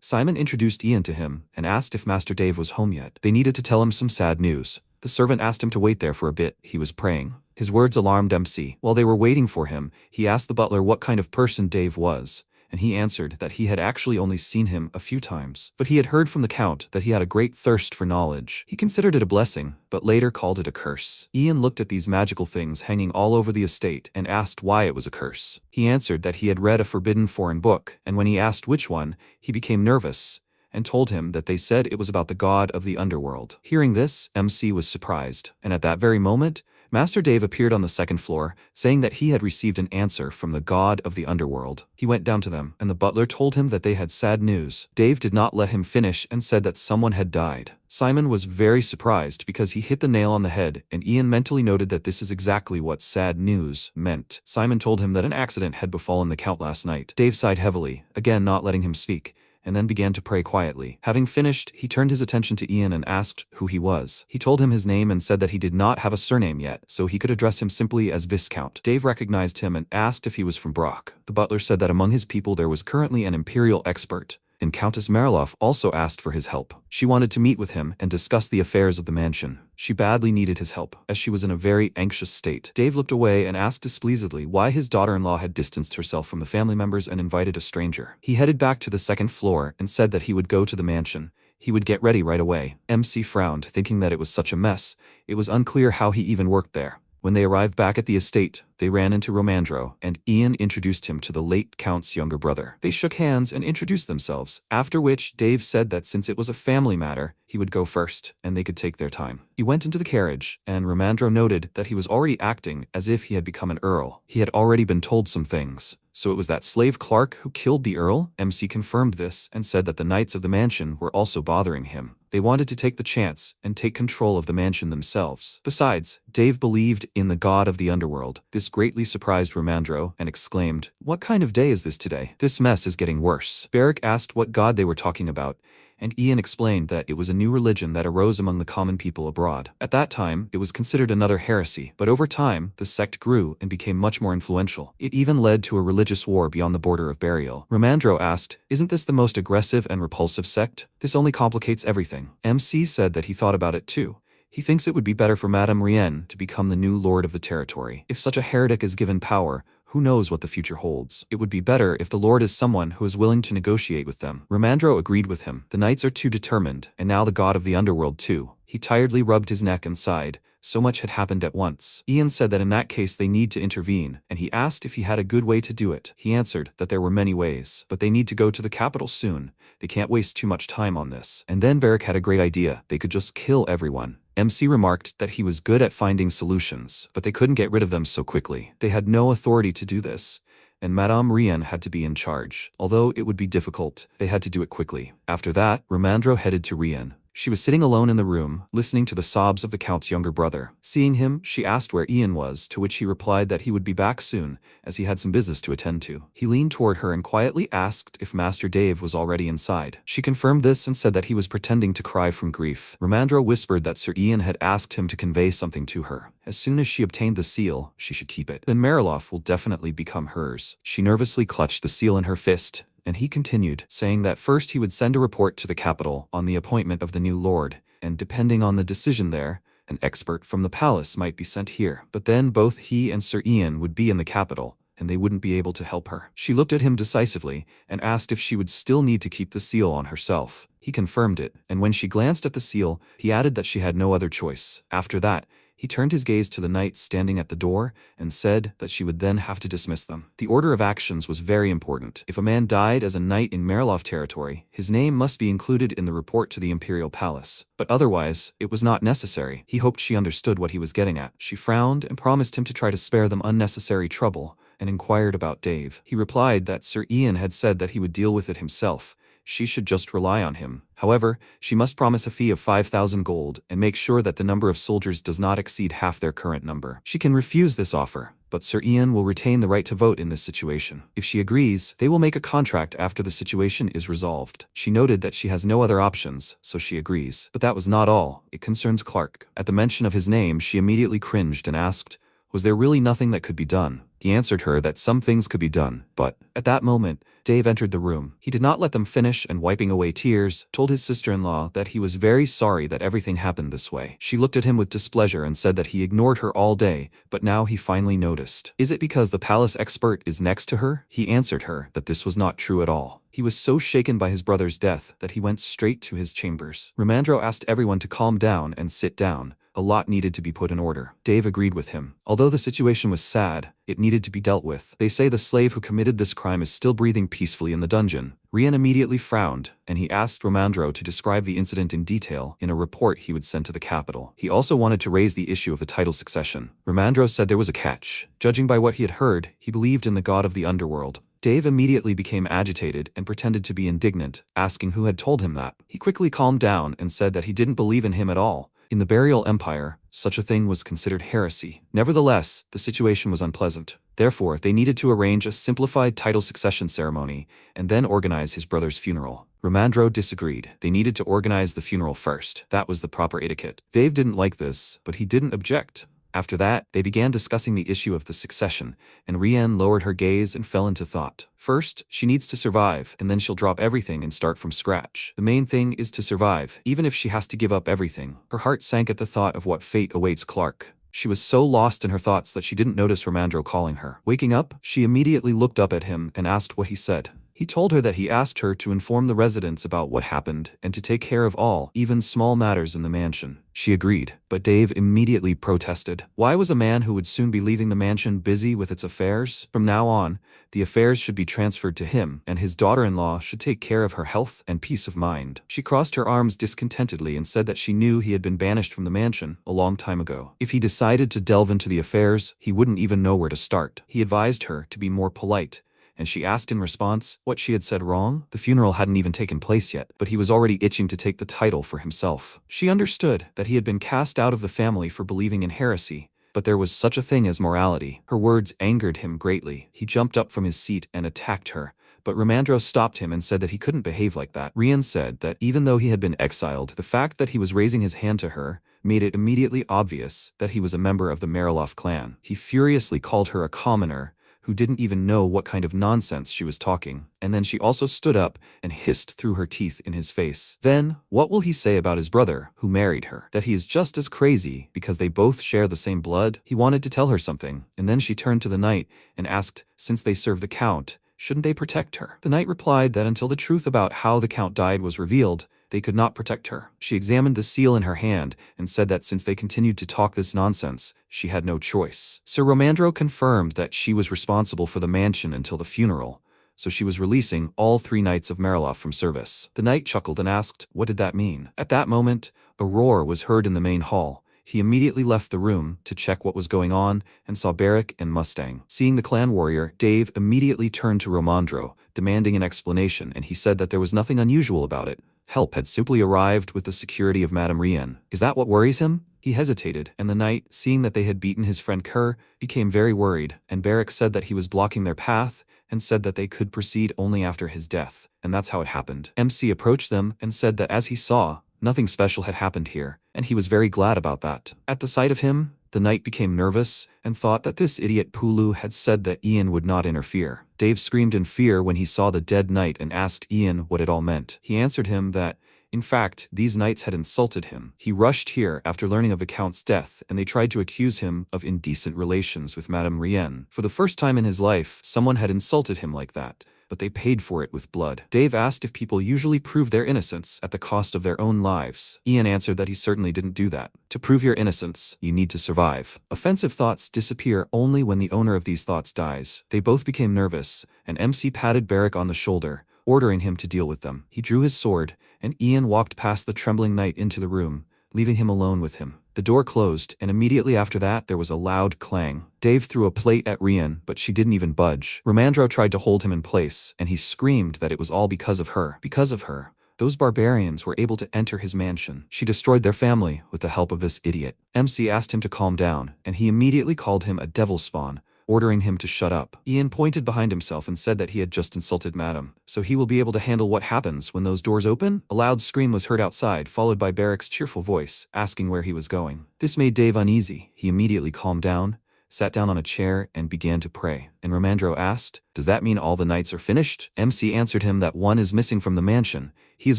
Simon introduced Ian to him and asked if Master Dave was home yet. They needed to tell him some sad news. The servant asked him to wait there for a bit. He was praying. His words alarmed MC. While they were waiting for him, he asked the butler what kind of person Dave was, and he answered that he had actually only seen him a few times. But he had heard from the Count that he had a great thirst for knowledge. He considered it a blessing, but later called it a curse. Ian looked at these magical things hanging all over the estate and asked why it was a curse. He answered that he had read a forbidden foreign book, and when he asked which one, he became nervous and told him that they said it was about the god of the underworld. Hearing this, MC was surprised, and at that very moment, Master Dave appeared on the second floor, saying that he had received an answer from the god of the underworld. He went down to them, and the butler told him that they had sad news. Dave did not let him finish and said that someone had died. Simon was very surprised because he hit the nail on the head, and Ian mentally noted that this is exactly what sad news meant. Simon told him that an accident had befallen the Count last night. Dave sighed heavily, again not letting him speak, and then began to pray quietly. Having finished, he turned his attention to Ian and asked who he was. He told him his name and said that he did not have a surname yet, so he could address him simply as Viscount. Dave recognized him and asked if he was from Brock. The butler said that among his people there was currently an imperial expert, and Countess Mariloff also asked for his help. She wanted to meet with him and discuss the affairs of the mansion. She badly needed his help, as she was in a very anxious state. Dave looked away and asked displeasedly why his daughter-in-law had distanced herself from the family members and invited a stranger. He headed back to the second floor and said that he would go to the mansion. He would get ready right away. MC frowned, thinking that it was such a mess. It was unclear how he even worked there. When they arrived back at the estate, they ran into Romandro, and Ian introduced him to the late Count's younger brother. They shook hands and introduced themselves, after which Dave said that since it was a family matter, he would go first, and they could take their time. He went into the carriage, and Romandro noted that he was already acting as if he had become an earl. He had already been told some things. So it was that slave Clark who killed the earl? MC confirmed this and said that the knights of the mansion were also bothering him. They wanted to take the chance and take control of the mansion themselves. Besides, Dave believed in the god of the underworld. This greatly surprised Romandro and exclaimed, "What kind of day is this today? This mess is getting worse." Barrick asked what god they were talking about, and Ian explained that it was a new religion that arose among the common people abroad. At that time, it was considered another heresy, but over time, the sect grew and became much more influential. It even led to a religious war beyond the border of Burial. Romandro asked, "Isn't this the most aggressive and repulsive sect? This only complicates everything." MC said that he thought about it too. He thinks it would be better for Madame Rien to become the new lord of the territory. If such a heretic is given power, who knows what the future holds? It would be better if the lord is someone who is willing to negotiate with them. Romandro agreed with him. The knights are too determined, and now the god of the underworld too. He tiredly rubbed his neck and sighed, so much had happened at once. Ian said that in that case they need to intervene, and he asked if he had a good way to do it. He answered that there were many ways, but they need to go to the capital soon. They can't waste too much time on this. And then Varric had a great idea. They could just kill everyone. MC remarked that he was good at finding solutions, but they couldn't get rid of them so quickly. They had no authority to do this, and Madame Rien had to be in charge. Although it would be difficult, they had to do it quickly. After that, Romandro headed to Rien. She was sitting alone in the room, listening to the sobs of the Count's younger brother. Seeing him, she asked where Ian was, to which he replied that he would be back soon, as he had some business to attend to. He leaned toward her and quietly asked if Master Dave was already inside. She confirmed this and said that he was pretending to cry from grief. Romandro whispered that Sir Ian had asked him to convey something to her. As soon as she obtained the seal, she should keep it. Then Mariloff will definitely become hers. She nervously clutched the seal in her fist, and he continued, saying that first he would send a report to the capital on the appointment of the new lord, and depending on the decision there, an expert from the palace might be sent here. But then both he and Sir Ian would be in the capital, and they wouldn't be able to help her. She looked at him decisively and asked if she would still need to keep the seal on herself. He confirmed it, and when she glanced at the seal, he added that she had no other choice. After that, he turned his gaze to the knights standing at the door and said that she would then have to dismiss them. The order of actions was very important. If a man died as a knight in Mariloff territory, his name must be included in the report to the Imperial Palace. But otherwise, it was not necessary. He hoped she understood what he was getting at. She frowned and promised him to try to spare them unnecessary trouble, and inquired about Dave. He replied that Sir Ian had said that he would deal with it himself. She should just rely on him. However, she must promise a fee of 5,000 gold and make sure that the number of soldiers does not exceed half their current number. She can refuse this offer, but Sir Ian will retain the right to vote in this situation. If she agrees, they will make a contract after the situation is resolved. She noted that she has no other options, so she agrees. But that was not all. It concerns Clark. At the mention of his name, she immediately cringed and asked, was there really nothing that could be done? He answered her that some things could be done, but at that moment, Dave entered the room. He did not let them finish and, wiping away tears, told his sister-in-law that he was very sorry that everything happened this way. She looked at him with displeasure and said that he ignored her all day, but now he finally noticed. Is it because the palace expert is next to her? He answered her that this was not true at all. He was so shaken by his brother's death that he went straight to his chambers. Romandro asked everyone to calm down and sit down. A lot needed to be put in order. Dave agreed with him. Although the situation was sad, it needed to be dealt with. They say the slave who committed this crime is still breathing peacefully in the dungeon. Rien immediately frowned, and he asked Romandro to describe the incident in detail in a report he would send to the capital. He also wanted to raise the issue of the title succession. Romandro said there was a catch. Judging by what he had heard, he believed in the god of the underworld. Dave immediately became agitated and pretended to be indignant, asking who had told him that. He quickly calmed down and said that he didn't believe in him at all. In the Burial Empire, such a thing was considered heresy. Nevertheless, the situation was unpleasant. Therefore, they needed to arrange a simplified title succession ceremony and then organize his brother's funeral. Romandro disagreed. They needed to organize the funeral first. That was the proper etiquette. Dave didn't like this, but he didn't object. After that, they began discussing the issue of the succession, and Rien lowered her gaze and fell into thought. First, she needs to survive, and then she'll drop everything and start from scratch. The main thing is to survive, even if she has to give up everything. Her heart sank at the thought of what fate awaits Clark. She was so lost in her thoughts that she didn't notice Romandro calling her. Waking up, she immediately looked up at him and asked what he said. He told her that he asked her to inform the residents about what happened and to take care of all, even small matters in the mansion. She agreed, but Dave immediately protested. Why was a man who would soon be leaving the mansion busy with its affairs? From now on, the affairs should be transferred to him, and his daughter-in-law should take care of her health and peace of mind. She crossed her arms discontentedly and said that she knew he had been banished from the mansion a long time ago. If he decided to delve into the affairs, he wouldn't even know where to start. He advised her to be more polite, and she asked in response what she had said wrong. The funeral hadn't even taken place yet, but he was already itching to take the title for himself. She understood that he had been cast out of the family for believing in heresy, but there was such a thing as morality. Her words angered him greatly. He jumped up from his seat and attacked her, but Romandro stopped him and said that he couldn't behave like that. Rien said that even though he had been exiled, the fact that he was raising his hand to her made it immediately obvious that he was a member of the Mariloff clan. He furiously called her a commoner who didn't even know what kind of nonsense she was talking, and then she also stood up and hissed through her teeth in his face. Then, what will he say about his brother, who married her? That he is just as crazy because they both share the same blood? He wanted to tell her something, and then she turned to the knight and asked, since they serve the Count, shouldn't they protect her? The knight replied that until the truth about how the Count died was revealed, they could not protect her. She examined the seal in her hand and said that since they continued to talk this nonsense, she had no choice. Sir Romandro confirmed that she was responsible for the mansion until the funeral, so she was releasing all 3 knights of Mariloff from service. The knight chuckled and asked, what did that mean? At that moment, a roar was heard in the main hall. He immediately left the room to check what was going on and saw Barrack and Mustang. Seeing the clan warrior, Dave immediately turned to Romandro, demanding an explanation, and he said that there was nothing unusual about it. Help had simply arrived with the security of Madame Rien. Is that what worries him? He hesitated, and the knight, seeing that they had beaten his friend Kerr, became very worried, and Barrack said that he was blocking their path and said that they could proceed only after his death, and that's how it happened. MC approached them and said that as he saw, nothing special had happened here, and he was very glad about that. At the sight of him, the knight became nervous and thought that this idiot Pulu had said that Ian would not interfere. Dave screamed in fear when he saw the dead knight and asked Ian what it all meant. He answered him that, in fact, these knights had insulted him. He rushed here after learning of the Count's death, and they tried to accuse him of indecent relations with Madame Rien. For the first time in his life, someone had insulted him like that, but they paid for it with blood. Dave asked if people usually prove their innocence at the cost of their own lives. Ian answered that he certainly didn't do that. To prove your innocence, you need to survive. Offensive thoughts disappear only when the owner of these thoughts dies. They both became nervous, and MC patted Barrack on the shoulder, ordering him to deal with them. He drew his sword, and Ian walked past the trembling knight into the room, leaving him alone with him. The door closed, and immediately after that there was a loud clang. Dave threw a plate at Rien, but she didn't even budge. Romandro tried to hold him in place, and he screamed that it was all because of her. Because of her, those barbarians were able to enter his mansion. She destroyed their family with the help of this idiot. MC asked him to calm down, and he immediately called him a devil spawn, ordering him to shut up. Ian pointed behind himself and said that he had just insulted Madame, so he will be able to handle what happens when those doors open. A loud scream was heard outside, followed by Barrack's cheerful voice, asking where he was going. This made Dave uneasy. He immediately calmed down, sat down on a chair, and began to pray. And Romandro asked, does that mean all the knights are finished? MC answered him that one is missing from the mansion. He is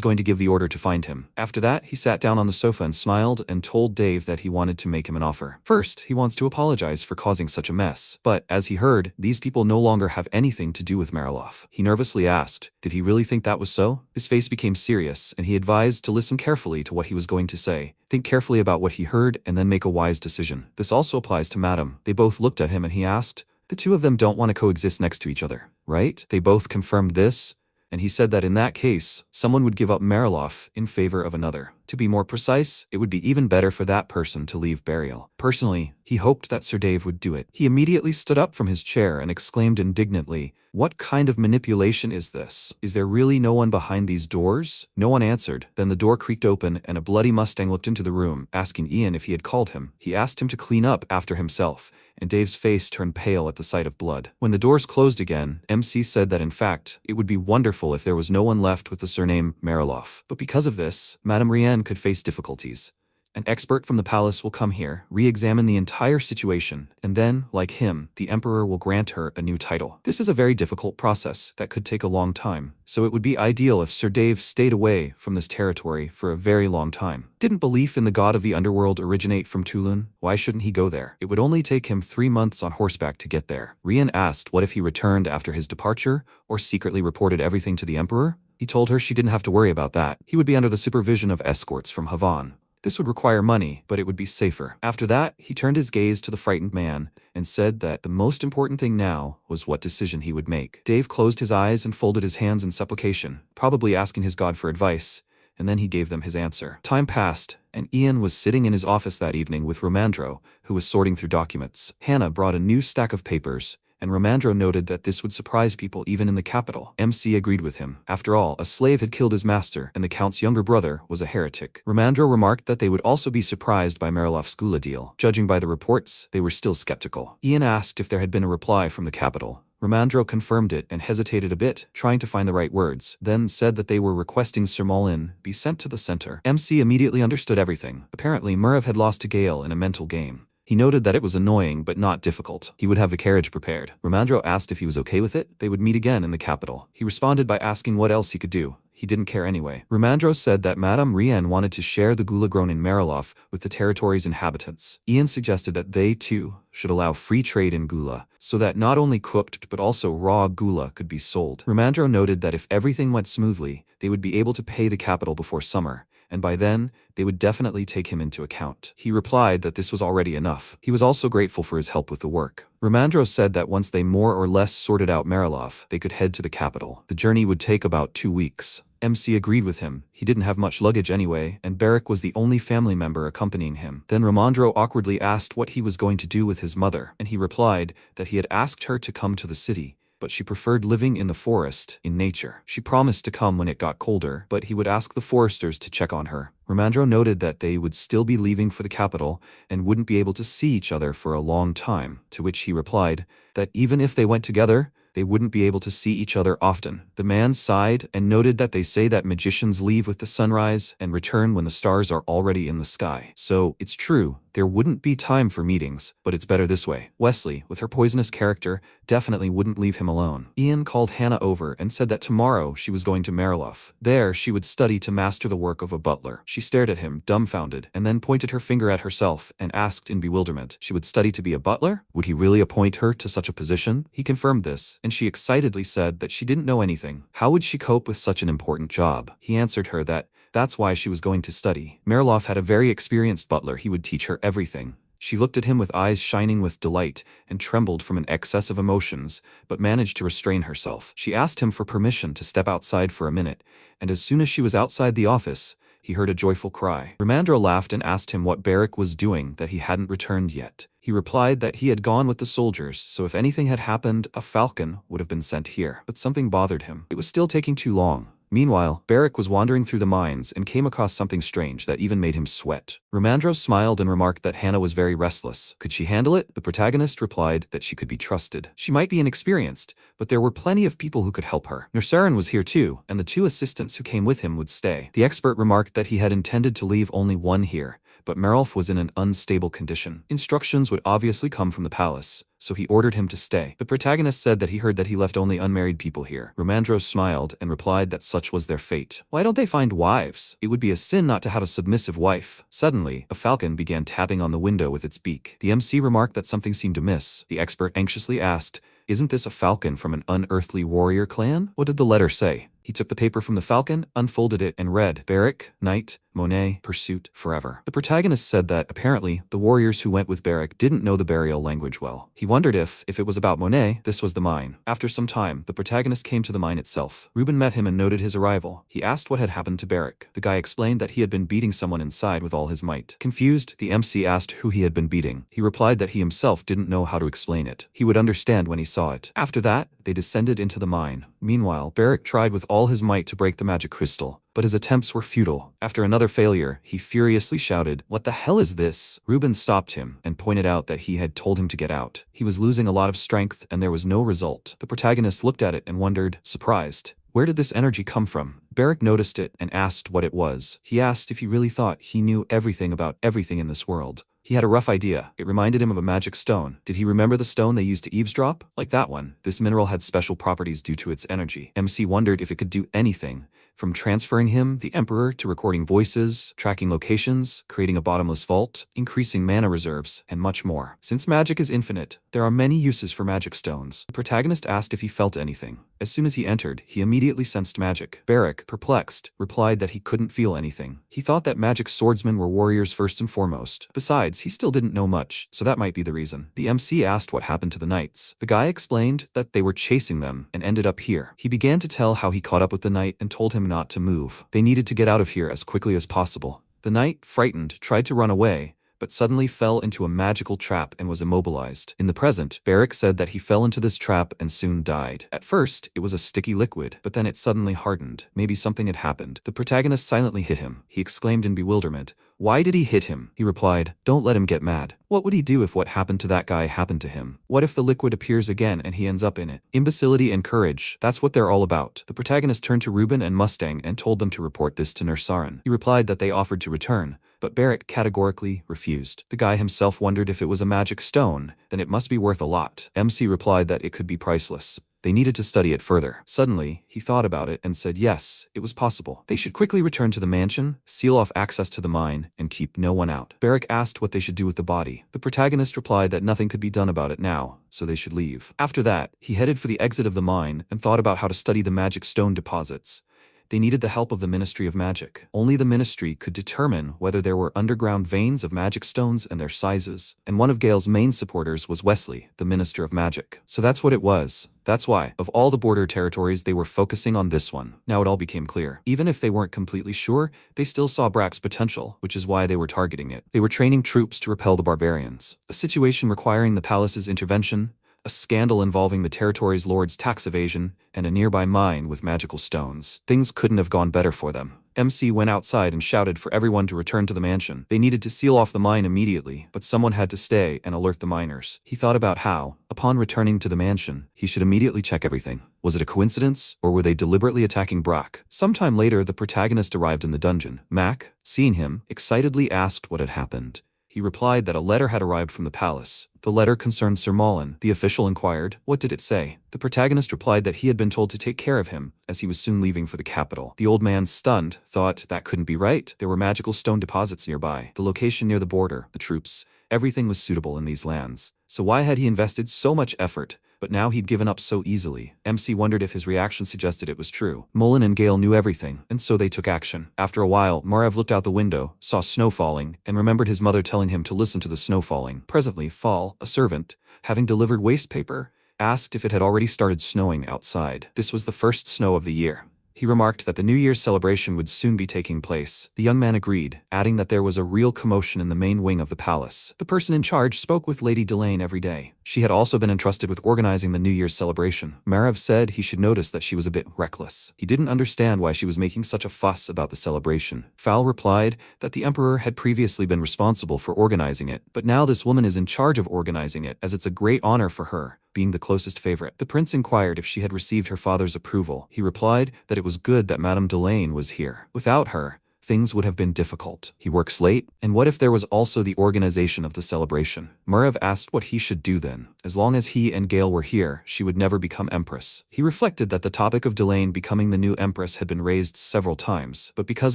going to give the order to find him. After that, he sat down on the sofa and smiled and told Dave that he wanted to make him an offer. First, he wants to apologize for causing such a mess. But, as he heard, these people no longer have anything to do with Mariloff. He nervously asked, did he really think that was so? His face became serious, and he advised to listen carefully to what he was going to say. Think carefully about what he heard and then make a wise decision. This also applies to Madame. They both looked at him and he asked, the two of them don't want to coexist next to each other, right? They both confirmed this, and he said that in that case, someone would give up Mariloff in favor of another. To be more precise, it would be even better for that person to leave burial. Personally, he hoped that Sir Dave would do it. He immediately stood up from his chair and exclaimed indignantly, what kind of manipulation is this? Is there really no one behind these doors? No one answered. Then the door creaked open and a bloody Mustang looked into the room, asking Ian if he had called him. He asked him to clean up after himself, and Dave's face turned pale at the sight of blood. When the doors closed again, MC said that in fact, it would be wonderful if there was no one left with the surname Mariloff. But because of this, Madame Rien could face difficulties. An expert from the palace will come here, re-examine the entire situation, and then, like him, the emperor will grant her a new title. This is a very difficult process that could take a long time, so it would be ideal if Sir Dave stayed away from this territory for a very long time. Didn't belief in the god of the underworld originate from Tulun? Why shouldn't he go there? It would only take him 3 months on horseback to get there. Rien asked what if he returned after his departure, or secretly reported everything to the emperor? He told her she didn't have to worry about that. He would be under the supervision of escorts from Havan. This would require money, but it would be safer. After that, he turned his gaze to the frightened man and said that the most important thing now was what decision he would make. Dave closed his eyes and folded his hands in supplication, probably asking his god for advice, and then he gave them his answer. Time passed, and Ian was sitting in his office that evening with Romandro, who was sorting through documents. Hannah brought a new stack of papers, and Romandro noted that this would surprise people even in the capital. MC agreed with him. After all, a slave had killed his master, and the Count's younger brother was a heretic. Romandro remarked that they would also be surprised by Mariloff's gula deal. Judging by the reports, they were still skeptical. Ian asked if there had been a reply from the capital. Romandro confirmed it and hesitated a bit, trying to find the right words, then said that they were requesting Sir Mullen be sent to the center. MC immediately understood everything. Apparently, Murav had lost to Gale in a mental game. He noted that it was annoying but not difficult. He would have the carriage prepared. Ramandro asked if he was okay with it. They would meet again in the capital. He responded by asking what else he could do. He didn't care anyway. Ramandro said that Madame Rien wanted to share the gula grown in Marilof with the territory's inhabitants. Ian suggested that they, too, should allow free trade in gula, so that not only cooked but also raw gula could be sold. Ramandro noted that if everything went smoothly, they would be able to pay the capital before summer, and by then, they would definitely take him into account. He replied that this was already enough. He was also grateful for his help with the work. Ramandro said that once they more or less sorted out Marilof, they could head to the capital. The journey would take about 2 weeks. MC agreed with him. He didn't have much luggage anyway, and Beric was the only family member accompanying him. Then Ramandro awkwardly asked what he was going to do with his mother, and he replied that he had asked her to come to the city, but she preferred living in the forest, in nature. She promised to come when it got colder, but he would ask the foresters to check on her. Ramandro noted that they would still be leaving for the capital and wouldn't be able to see each other for a long time, to which he replied that even if they went together, they wouldn't be able to see each other often. The man sighed and noted that they say that magicians leave with the sunrise and return when the stars are already in the sky. So, it's true, there wouldn't be time for meetings, but it's better this way. Wesley, with her poisonous character, definitely wouldn't leave him alone. Ian called Hannah over and said that tomorrow she was going to Marilof. There, she would study to master the work of a butler. She stared at him, dumbfounded, and then pointed her finger at herself and asked in bewilderment, she would study to be a butler? Would he really appoint her to such a position? He confirmed this, and she excitedly said that she didn't know anything. How would she cope with such an important job? He answered her that that's why she was going to study. Marilof had a very experienced butler. He would teach her everything. She looked at him with eyes shining with delight and trembled from an excess of emotions, but managed to restrain herself. She asked him for permission to step outside for a minute, and as soon as she was outside the office, he heard a joyful cry. Ramandro laughed and asked him what Beric was doing that he hadn't returned yet. He replied that he had gone with the soldiers, so if anything had happened, a falcon would have been sent here. But something bothered him. It was still taking too long. Meanwhile, Beric was wandering through the mines and came across something strange that even made him sweat. Ramandro smiled and remarked that Hannah was very restless. Could she handle it? The protagonist replied that she could be trusted. She might be inexperienced, but there were plenty of people who could help her. Nersarin was here too, and the 2 assistants who came with him would stay. The expert remarked that he had intended to leave only one here, but Marilof was in an unstable condition. Instructions would obviously come from the palace, so he ordered him to stay. The protagonist said that he heard that he left only unmarried people here. Ramandro smiled and replied that such was their fate. Why don't they find wives? It would be a sin not to have a submissive wife. Suddenly, a falcon began tapping on the window with its beak. The MC remarked that something seemed amiss. The expert anxiously asked, "Isn't this a falcon from an unearthly warrior clan?" What did the letter say? He took the paper from the falcon, unfolded it, and read, Beric, Knight, Monet, Pursuit, Forever. The protagonist said that, apparently, the warriors who went with Beric didn't know the burial language well. He wondered if it was about Monet, this was the mine. After some time, the protagonist came to the mine itself. Reuben met him and noted his arrival. He asked what had happened to Beric. The guy explained that he had been beating someone inside with all his might. Confused, the MC asked who he had been beating. He replied that he himself didn't know how to explain it. He would understand when he saw it. After that, they descended into the mine. Meanwhile, Beric tried with all his might to break the magic crystal, but his attempts were futile. After another failure, he furiously shouted, "What the hell is this?" Reuben stopped him and pointed out that he had told him to get out. He was losing a lot of strength and there was no result. The protagonist looked at it and wondered, surprised, where did this energy come from? Beric noticed it and asked what it was. He asked if he really thought he knew everything about everything in this world. He had a rough idea. It reminded him of a magic stone. Did he remember the stone they used to eavesdrop? Like that one. This mineral had special properties due to its energy. MC wondered if it could do anything, from transferring him, the Emperor, to recording voices, tracking locations, creating a bottomless vault, increasing mana reserves, and much more. Since magic is infinite, there are many uses for magic stones. The protagonist asked if he felt anything. As soon as he entered, he immediately sensed magic. Beric, perplexed, replied that he couldn't feel anything. He thought that magic swordsmen were warriors first and foremost. Besides, he still didn't know much, so that might be the reason. The MC asked what happened to the knights. The guy explained that they were chasing them and ended up here. He began to tell how he caught up with the knight and told him not to move. They needed to get out of here as quickly as possible. The knight, frightened, tried to run away, but suddenly fell into a magical trap and was immobilized. In the present, Beric said that he fell into this trap and soon died. At first, it was a sticky liquid, but then it suddenly hardened. Maybe something had happened. The protagonist silently hit him. He exclaimed in bewilderment, Why did he hit him? He replied, don't let him get mad. What would he do if what happened to that guy happened to him? What if the liquid appears again and he ends up in it? Imbecility and courage, that's what they're all about. The protagonist turned to Reuben and Mustang and told them to report this to Nursaran. He replied that they offered to return, but Barrick categorically refused. The guy himself wondered if it was a magic stone, then it must be worth a lot. MC replied that it could be priceless. They needed to study it further. Suddenly, he thought about it and said yes, it was possible. They should quickly return to the mansion, seal off access to the mine, and keep no one out. Barrick asked what they should do with the body. The protagonist replied that nothing could be done about it now, so they should leave. After that, he headed for the exit of the mine and thought about how to study the magic stone deposits. They needed the help of the Ministry of Magic. Only the Ministry could determine whether there were underground veins of magic stones and their sizes, and one of Gale's main supporters was Wesley, the Minister of Magic. So that's what it was. That's why, of all the border territories, they were focusing on this one. Now it all became clear. Even if they weren't completely sure, they still saw Brack's potential, which is why they were targeting it. They were training troops to repel the barbarians. A situation requiring the palace's intervention, a scandal involving the territory's lord's tax evasion, and a nearby mine with magical stones. Things couldn't have gone better for them. MC went outside and shouted for everyone to return to the mansion. They needed to seal off the mine immediately, but someone had to stay and alert the miners. He thought about how, upon returning to the mansion, he should immediately check everything. Was it a coincidence, or were they deliberately attacking Brack? Sometime later, the protagonist arrived in the dungeon. Mac, seeing him, excitedly asked what had happened. He replied that a letter had arrived from the palace. The letter concerned Sir Mullen. The official inquired, what did it say? The protagonist replied that he had been told to take care of him, as he was soon leaving for the capital. The old man, stunned, thought that couldn't be right. There were magical stone deposits nearby, the location near the border, the troops. Everything was suitable in these lands. So why had he invested so much effort? But now he'd given up so easily. MC wondered if his reaction suggested it was true. Mullen and Gale knew everything, and so they took action. After a while, Margrave looked out the window, saw snow falling, and remembered his mother telling him to listen to the snow falling. Presently, Fall, a servant, having delivered waste paper, asked if it had already started snowing outside. This was the first snow of the year. He remarked that the New Year's celebration would soon be taking place. The young man agreed, adding that there was a real commotion in the main wing of the palace. The person in charge spoke with Lady Delane every day. She had also been entrusted with organizing the New Year's celebration. Margrave said he should notice that she was a bit reckless. He didn't understand why she was making such a fuss about the celebration. Fowl replied that the Emperor had previously been responsible for organizing it, but now this woman is in charge of organizing it, as it's a great honor for her, being the closest favorite. The prince inquired if she had received her father's approval. He replied that it was good that Madame Delane was here. Without her, things would have been difficult. He works late, and what if there was also the organization of the celebration? Margrave asked what he should do then. As long as he and Gale were here, she would never become empress. He reflected that the topic of Delane becoming the new empress had been raised several times, but because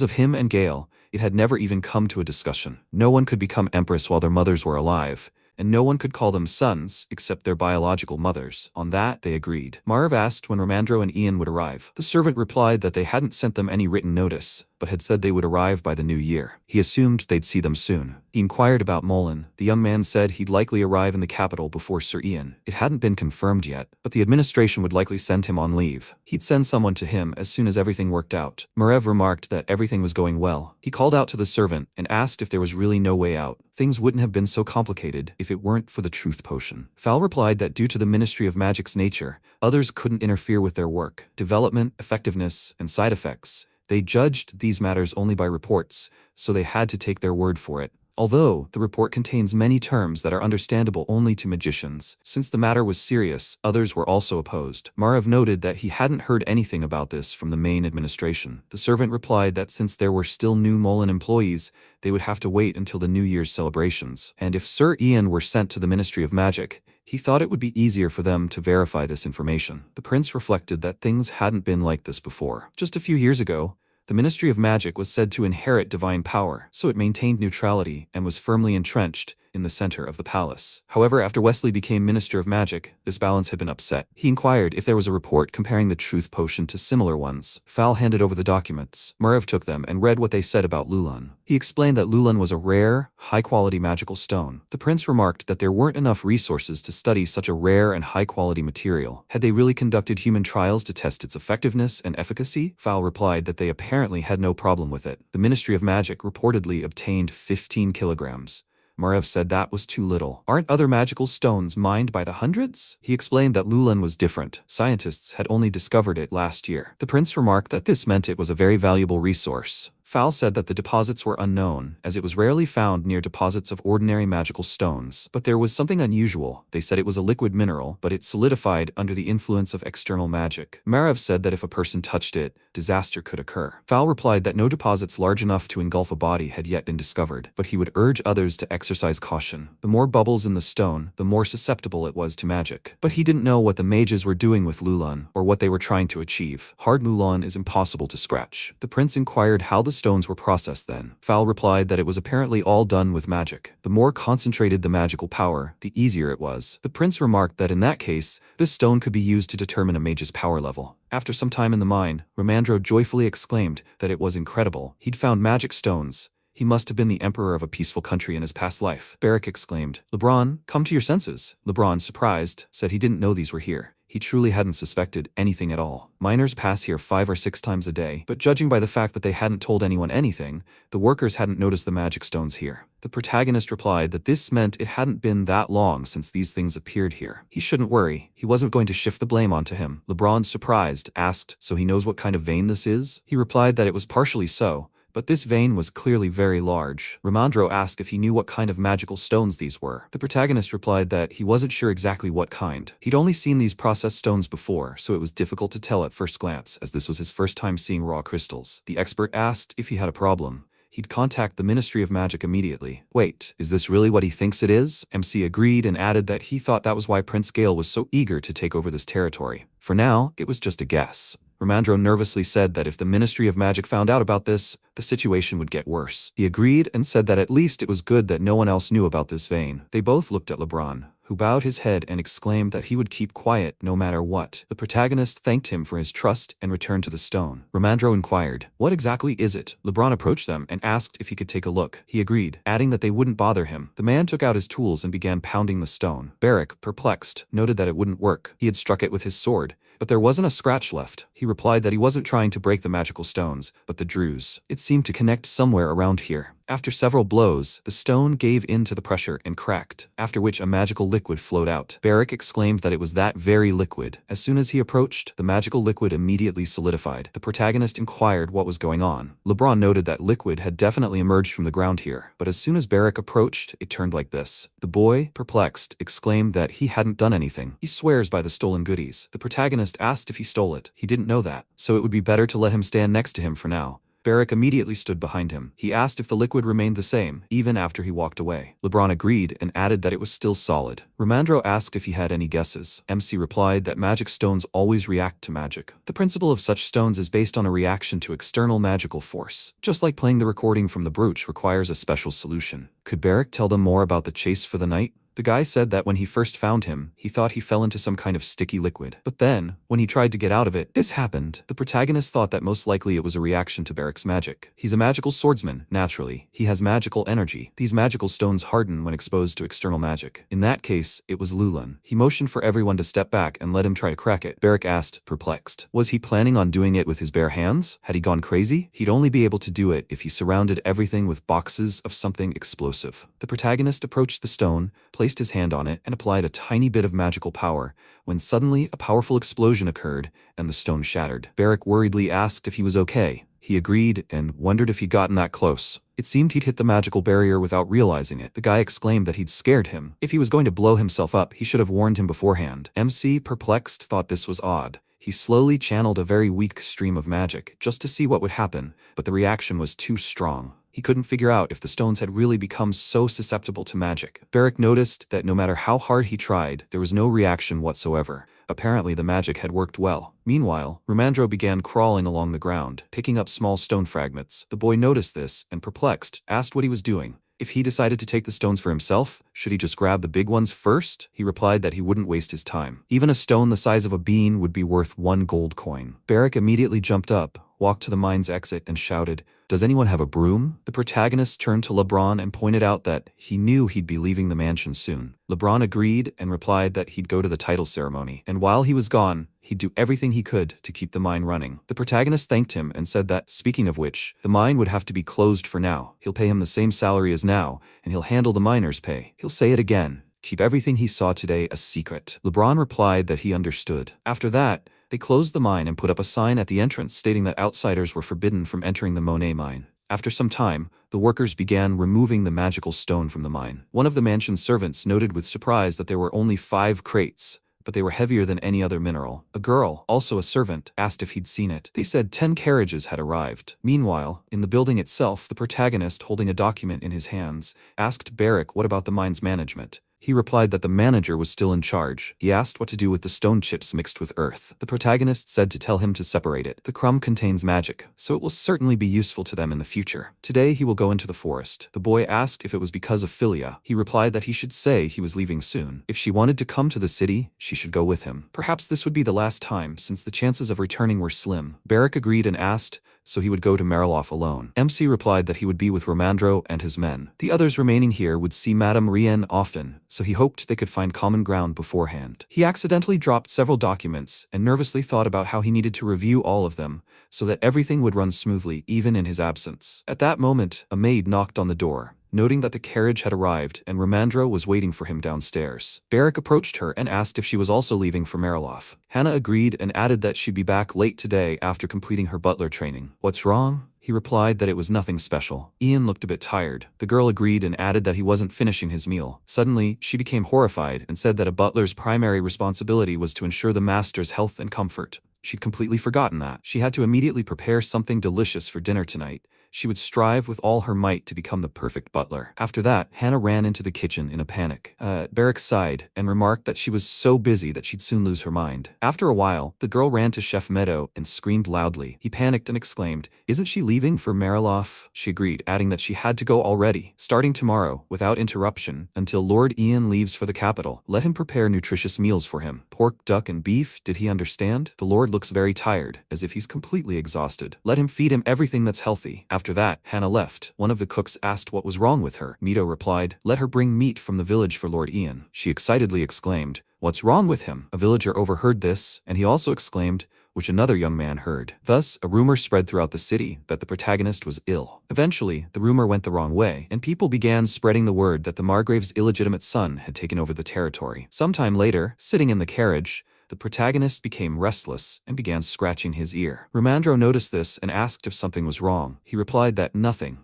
of him and Gale, it had never even come to a discussion. No one could become empress while their mothers were alive, and no one could call them sons except their biological mothers. On that, they agreed. Margrave asked when Romandro and Ian would arrive. The servant replied that they hadn't sent them any written notice, but had said they would arrive by the new year. He assumed they'd see them soon. He inquired about Mullen. The young man said he'd likely arrive in the capital before Sir Ian. It hadn't been confirmed yet, but the administration would likely send him on leave. He'd send someone to him as soon as everything worked out. Margrave remarked that everything was going well. He called out to the servant and asked if there was really no way out. Things wouldn't have been so complicated if it weren't for the truth potion. Fowl replied that due to the Ministry of Magic's nature, others couldn't interfere with their work, development, effectiveness, and side effects. They judged these matters only by reports, so they had to take their word for it. Although the report contains many terms that are understandable only to magicians, since the matter was serious, others were also opposed. Margrave noted that he hadn't heard anything about this from the main administration. The servant replied that since there were still new Mullen employees, they would have to wait until the New Year's celebrations. And if Sir Ian were sent to the Ministry of Magic, he thought it would be easier for them to verify this information. The prince reflected that things hadn't been like this before. Just a few years ago, the Ministry of Magic was said to inherit divine power, so it maintained neutrality and was firmly entrenched in the center of the palace. However, after Wesley became Minister of Magic, this balance had been upset. He inquired if there was a report comparing the truth potion to similar ones. Fowl handed over the documents. Margrave took them and read what they said about Lulan. He explained that Lulan was a rare, high-quality magical stone. The prince remarked that there weren't enough resources to study such a rare and high-quality material. Had they really conducted human trials to test its effectiveness and efficacy? Fowl replied that they apparently had no problem with it. The Ministry of Magic reportedly obtained 15 kilograms. Margrave said that was too little. Aren't other magical stones mined by the hundreds? He explained that Lulan was different. Scientists had only discovered it last year. The prince remarked that this meant it was a very valuable resource. Fal said that the deposits were unknown, as it was rarely found near deposits of ordinary magical stones. But there was something unusual. They said it was a liquid mineral, but it solidified under the influence of external magic. Margrave said that if a person touched it, disaster could occur. Fal replied that no deposits large enough to engulf a body had yet been discovered, but he would urge others to exercise caution. The more bubbles in the stone, the more susceptible it was to magic. But he didn't know what the mages were doing with Lulan, or what they were trying to achieve. Hard Mulan is impossible to scratch. The prince inquired how the stones were processed then. Fal replied that it was apparently all done with magic. The more concentrated the magical power, the easier it was. The prince remarked that in that case, this stone could be used to determine a mage's power level. After some time in the mine, Ramandro joyfully exclaimed that it was incredible. He'd found magic stones. He must have been the emperor of a peaceful country in his past life. Barrack exclaimed, "LeBron, come to your senses." LeBron, surprised, said he didn't know these were here. He truly hadn't suspected anything at all. Miners pass here 5 or 6 times a day, but judging by the fact that they hadn't told anyone anything, the workers hadn't noticed the magic stones here. The protagonist replied that this meant it hadn't been that long since these things appeared here. He shouldn't worry. He wasn't going to shift the blame onto him. LeBron, surprised, asked, "So he knows what kind of vein this is?" He replied that it was partially so, but this vein was clearly very large. Ramandro asked if he knew what kind of magical stones these were. The protagonist replied that he wasn't sure exactly what kind. He'd only seen these processed stones before, so it was difficult to tell at first glance, as this was his first time seeing raw crystals. The expert asked if he had a problem. He'd contact the Ministry of Magic immediately. Wait, is this really what he thinks it is? MC agreed and added that he thought that was why Prince Gale was so eager to take over this territory. For now, it was just a guess. Ramandro nervously said that if the Ministry of Magic found out about this, the situation would get worse. He agreed and said that at least it was good that no one else knew about this vein. They both looked at LeBron, who bowed his head and exclaimed that he would keep quiet no matter what. The protagonist thanked him for his trust and returned to the stone. Ramandro inquired, "What exactly is it?" LeBron approached them and asked if he could take a look. He agreed, adding that they wouldn't bother him. The man took out his tools and began pounding the stone. Barrack, perplexed, noted that it wouldn't work. He had struck it with his sword, but there wasn't a scratch left. He replied that he wasn't trying to break the magical stones, but the druze. It seemed to connect somewhere around here. After several blows, the stone gave in to the pressure and cracked, after which a magical liquid flowed out. Barrack exclaimed that it was that very liquid. As soon as he approached, the magical liquid immediately solidified. The protagonist inquired what was going on. LeBron noted that liquid had definitely emerged from the ground here, but as soon as Barrack approached, it turned like this. The boy, perplexed, exclaimed that he hadn't done anything. He swears by the stolen goodies. The protagonist asked if he stole it. He didn't know that, so it would be better to let him stand next to him for now. Barrack immediately stood behind him. He asked if the liquid remained the same, even after he walked away. LeBron agreed and added that it was still solid. Ramandro asked if he had any guesses. MC replied that magic stones always react to magic. The principle of such stones is based on a reaction to external magical force. Just like playing the recording from the brooch requires a special solution. Could Barrack tell them more about the chase for the night? The guy said that when he first found him, he thought he fell into some kind of sticky liquid. But then, when he tried to get out of it, this happened. The protagonist thought that most likely it was a reaction to Barrack's magic. He's a magical swordsman, naturally. He has magical energy. These magical stones harden when exposed to external magic. In that case, it was Lulan. He motioned for everyone to step back and let him try to crack it. Barrack asked, perplexed. Was he planning on doing it with his bare hands? Had he gone crazy? He'd only be able to do it if he surrounded everything with boxes of something explosive. The protagonist approached the stone, placed his hand on it, and applied a tiny bit of magical power, when suddenly a powerful explosion occurred and the stone shattered. Barrack worriedly asked if he was okay. He agreed and wondered if he'd gotten that close. It seemed he'd hit the magical barrier without realizing it. The guy exclaimed that he'd scared him. If he was going to blow himself up, he should have warned him beforehand. MC, perplexed, thought this was odd. He slowly channeled a very weak stream of magic, just to see what would happen, but the reaction was too strong. He couldn't figure out if the stones had really become so susceptible to magic. Barrack noticed that no matter how hard he tried, there was no reaction whatsoever. Apparently the magic had worked well. Meanwhile, Ramandro began crawling along the ground, picking up small stone fragments. The boy noticed this and, perplexed, asked what he was doing. If he decided to take the stones for himself, should he just grab the big ones first? He replied that he wouldn't waste his time. Even a stone the size of a bean would be worth 1 gold coin. Barrack immediately jumped up, walked to the mine's exit, and shouted, "Does anyone have a broom?" The protagonist turned to LeBron and pointed out that he knew he'd be leaving the mansion soon. LeBron agreed and replied that he'd go to the title ceremony, and while he was gone, he'd do everything he could to keep the mine running. The protagonist thanked him and said that, speaking of which, the mine would have to be closed for now. He'll pay him the same salary as now, and he'll handle the miners' pay. He'll say it again. Keep everything he saw today a secret. LeBron replied that he understood. After that, they closed the mine and put up a sign at the entrance stating that outsiders were forbidden from entering the Monet mine. After some time, the workers began removing the magical stone from the mine. One of the mansion's servants noted with surprise that there were only 5 crates, but they were heavier than any other mineral. A girl, also a servant, asked if he'd seen it. They said 10 carriages had arrived. Meanwhile, in the building itself, the protagonist, holding a document in his hands, asked Barrick what about the mine's management. He replied that the manager was still in charge. He asked what to do with the stone chips mixed with earth. The protagonist said to tell him to separate it. The crumb contains magic, so it will certainly be useful to them in the future. Today he will go into the forest. The boy asked if it was because of Philia. He replied that he should say he was leaving soon. If she wanted to come to the city, she should go with him. Perhaps this would be the last time, since the chances of returning were slim. Barrick agreed and asked, so he would go to Mariloff alone. MC replied that he would be with Romandro and his men. The others remaining here would see Madame Rien often, so he hoped they could find common ground beforehand. He accidentally dropped several documents and nervously thought about how he needed to review all of them so that everything would run smoothly even in his absence. At that moment, a maid knocked on the door, noting that the carriage had arrived and Romandro was waiting for him downstairs. Barrick approached her and asked if she was also leaving for Mariloff. Hannah agreed and added that she'd be back late today after completing her butler training. "What's wrong?" He replied that it was nothing special. Ian looked a bit tired. The girl agreed and added that he wasn't finishing his meal. Suddenly, she became horrified and said that a butler's primary responsibility was to ensure the master's health and comfort. She'd completely forgotten that. She had to immediately prepare something delicious for dinner tonight. She would strive with all her might to become the perfect butler. After that, Hannah ran into the kitchen in a panic. Barrick sighed and remarked that she was so busy that she'd soon lose her mind. After a while, the girl ran to Chef Meadow and screamed loudly. He panicked and exclaimed, "Isn't she leaving for Mariloff?" She agreed, adding that she had to go already, starting tomorrow, without interruption, until Lord Ian leaves for the capital. Let him prepare nutritious meals for him. Pork, duck, and beef, did he understand? The Lord looks very tired, as if he's completely exhausted. Let him feed him everything that's healthy. After that, Hannah left. One of the cooks asked what was wrong with her. Mito replied, "Let her bring meat from the village for Lord Ian." She excitedly exclaimed, "What's wrong with him?" A villager overheard this, and he also exclaimed, which another young man heard. Thus, a rumor spread throughout the city that the protagonist was ill. Eventually, the rumor went the wrong way, and people began spreading the word that the Margrave's illegitimate son had taken over the territory. Sometime later, sitting in the carriage, the protagonist became restless and began scratching his ear. Romandro noticed this and asked if something was wrong. He replied that nothing.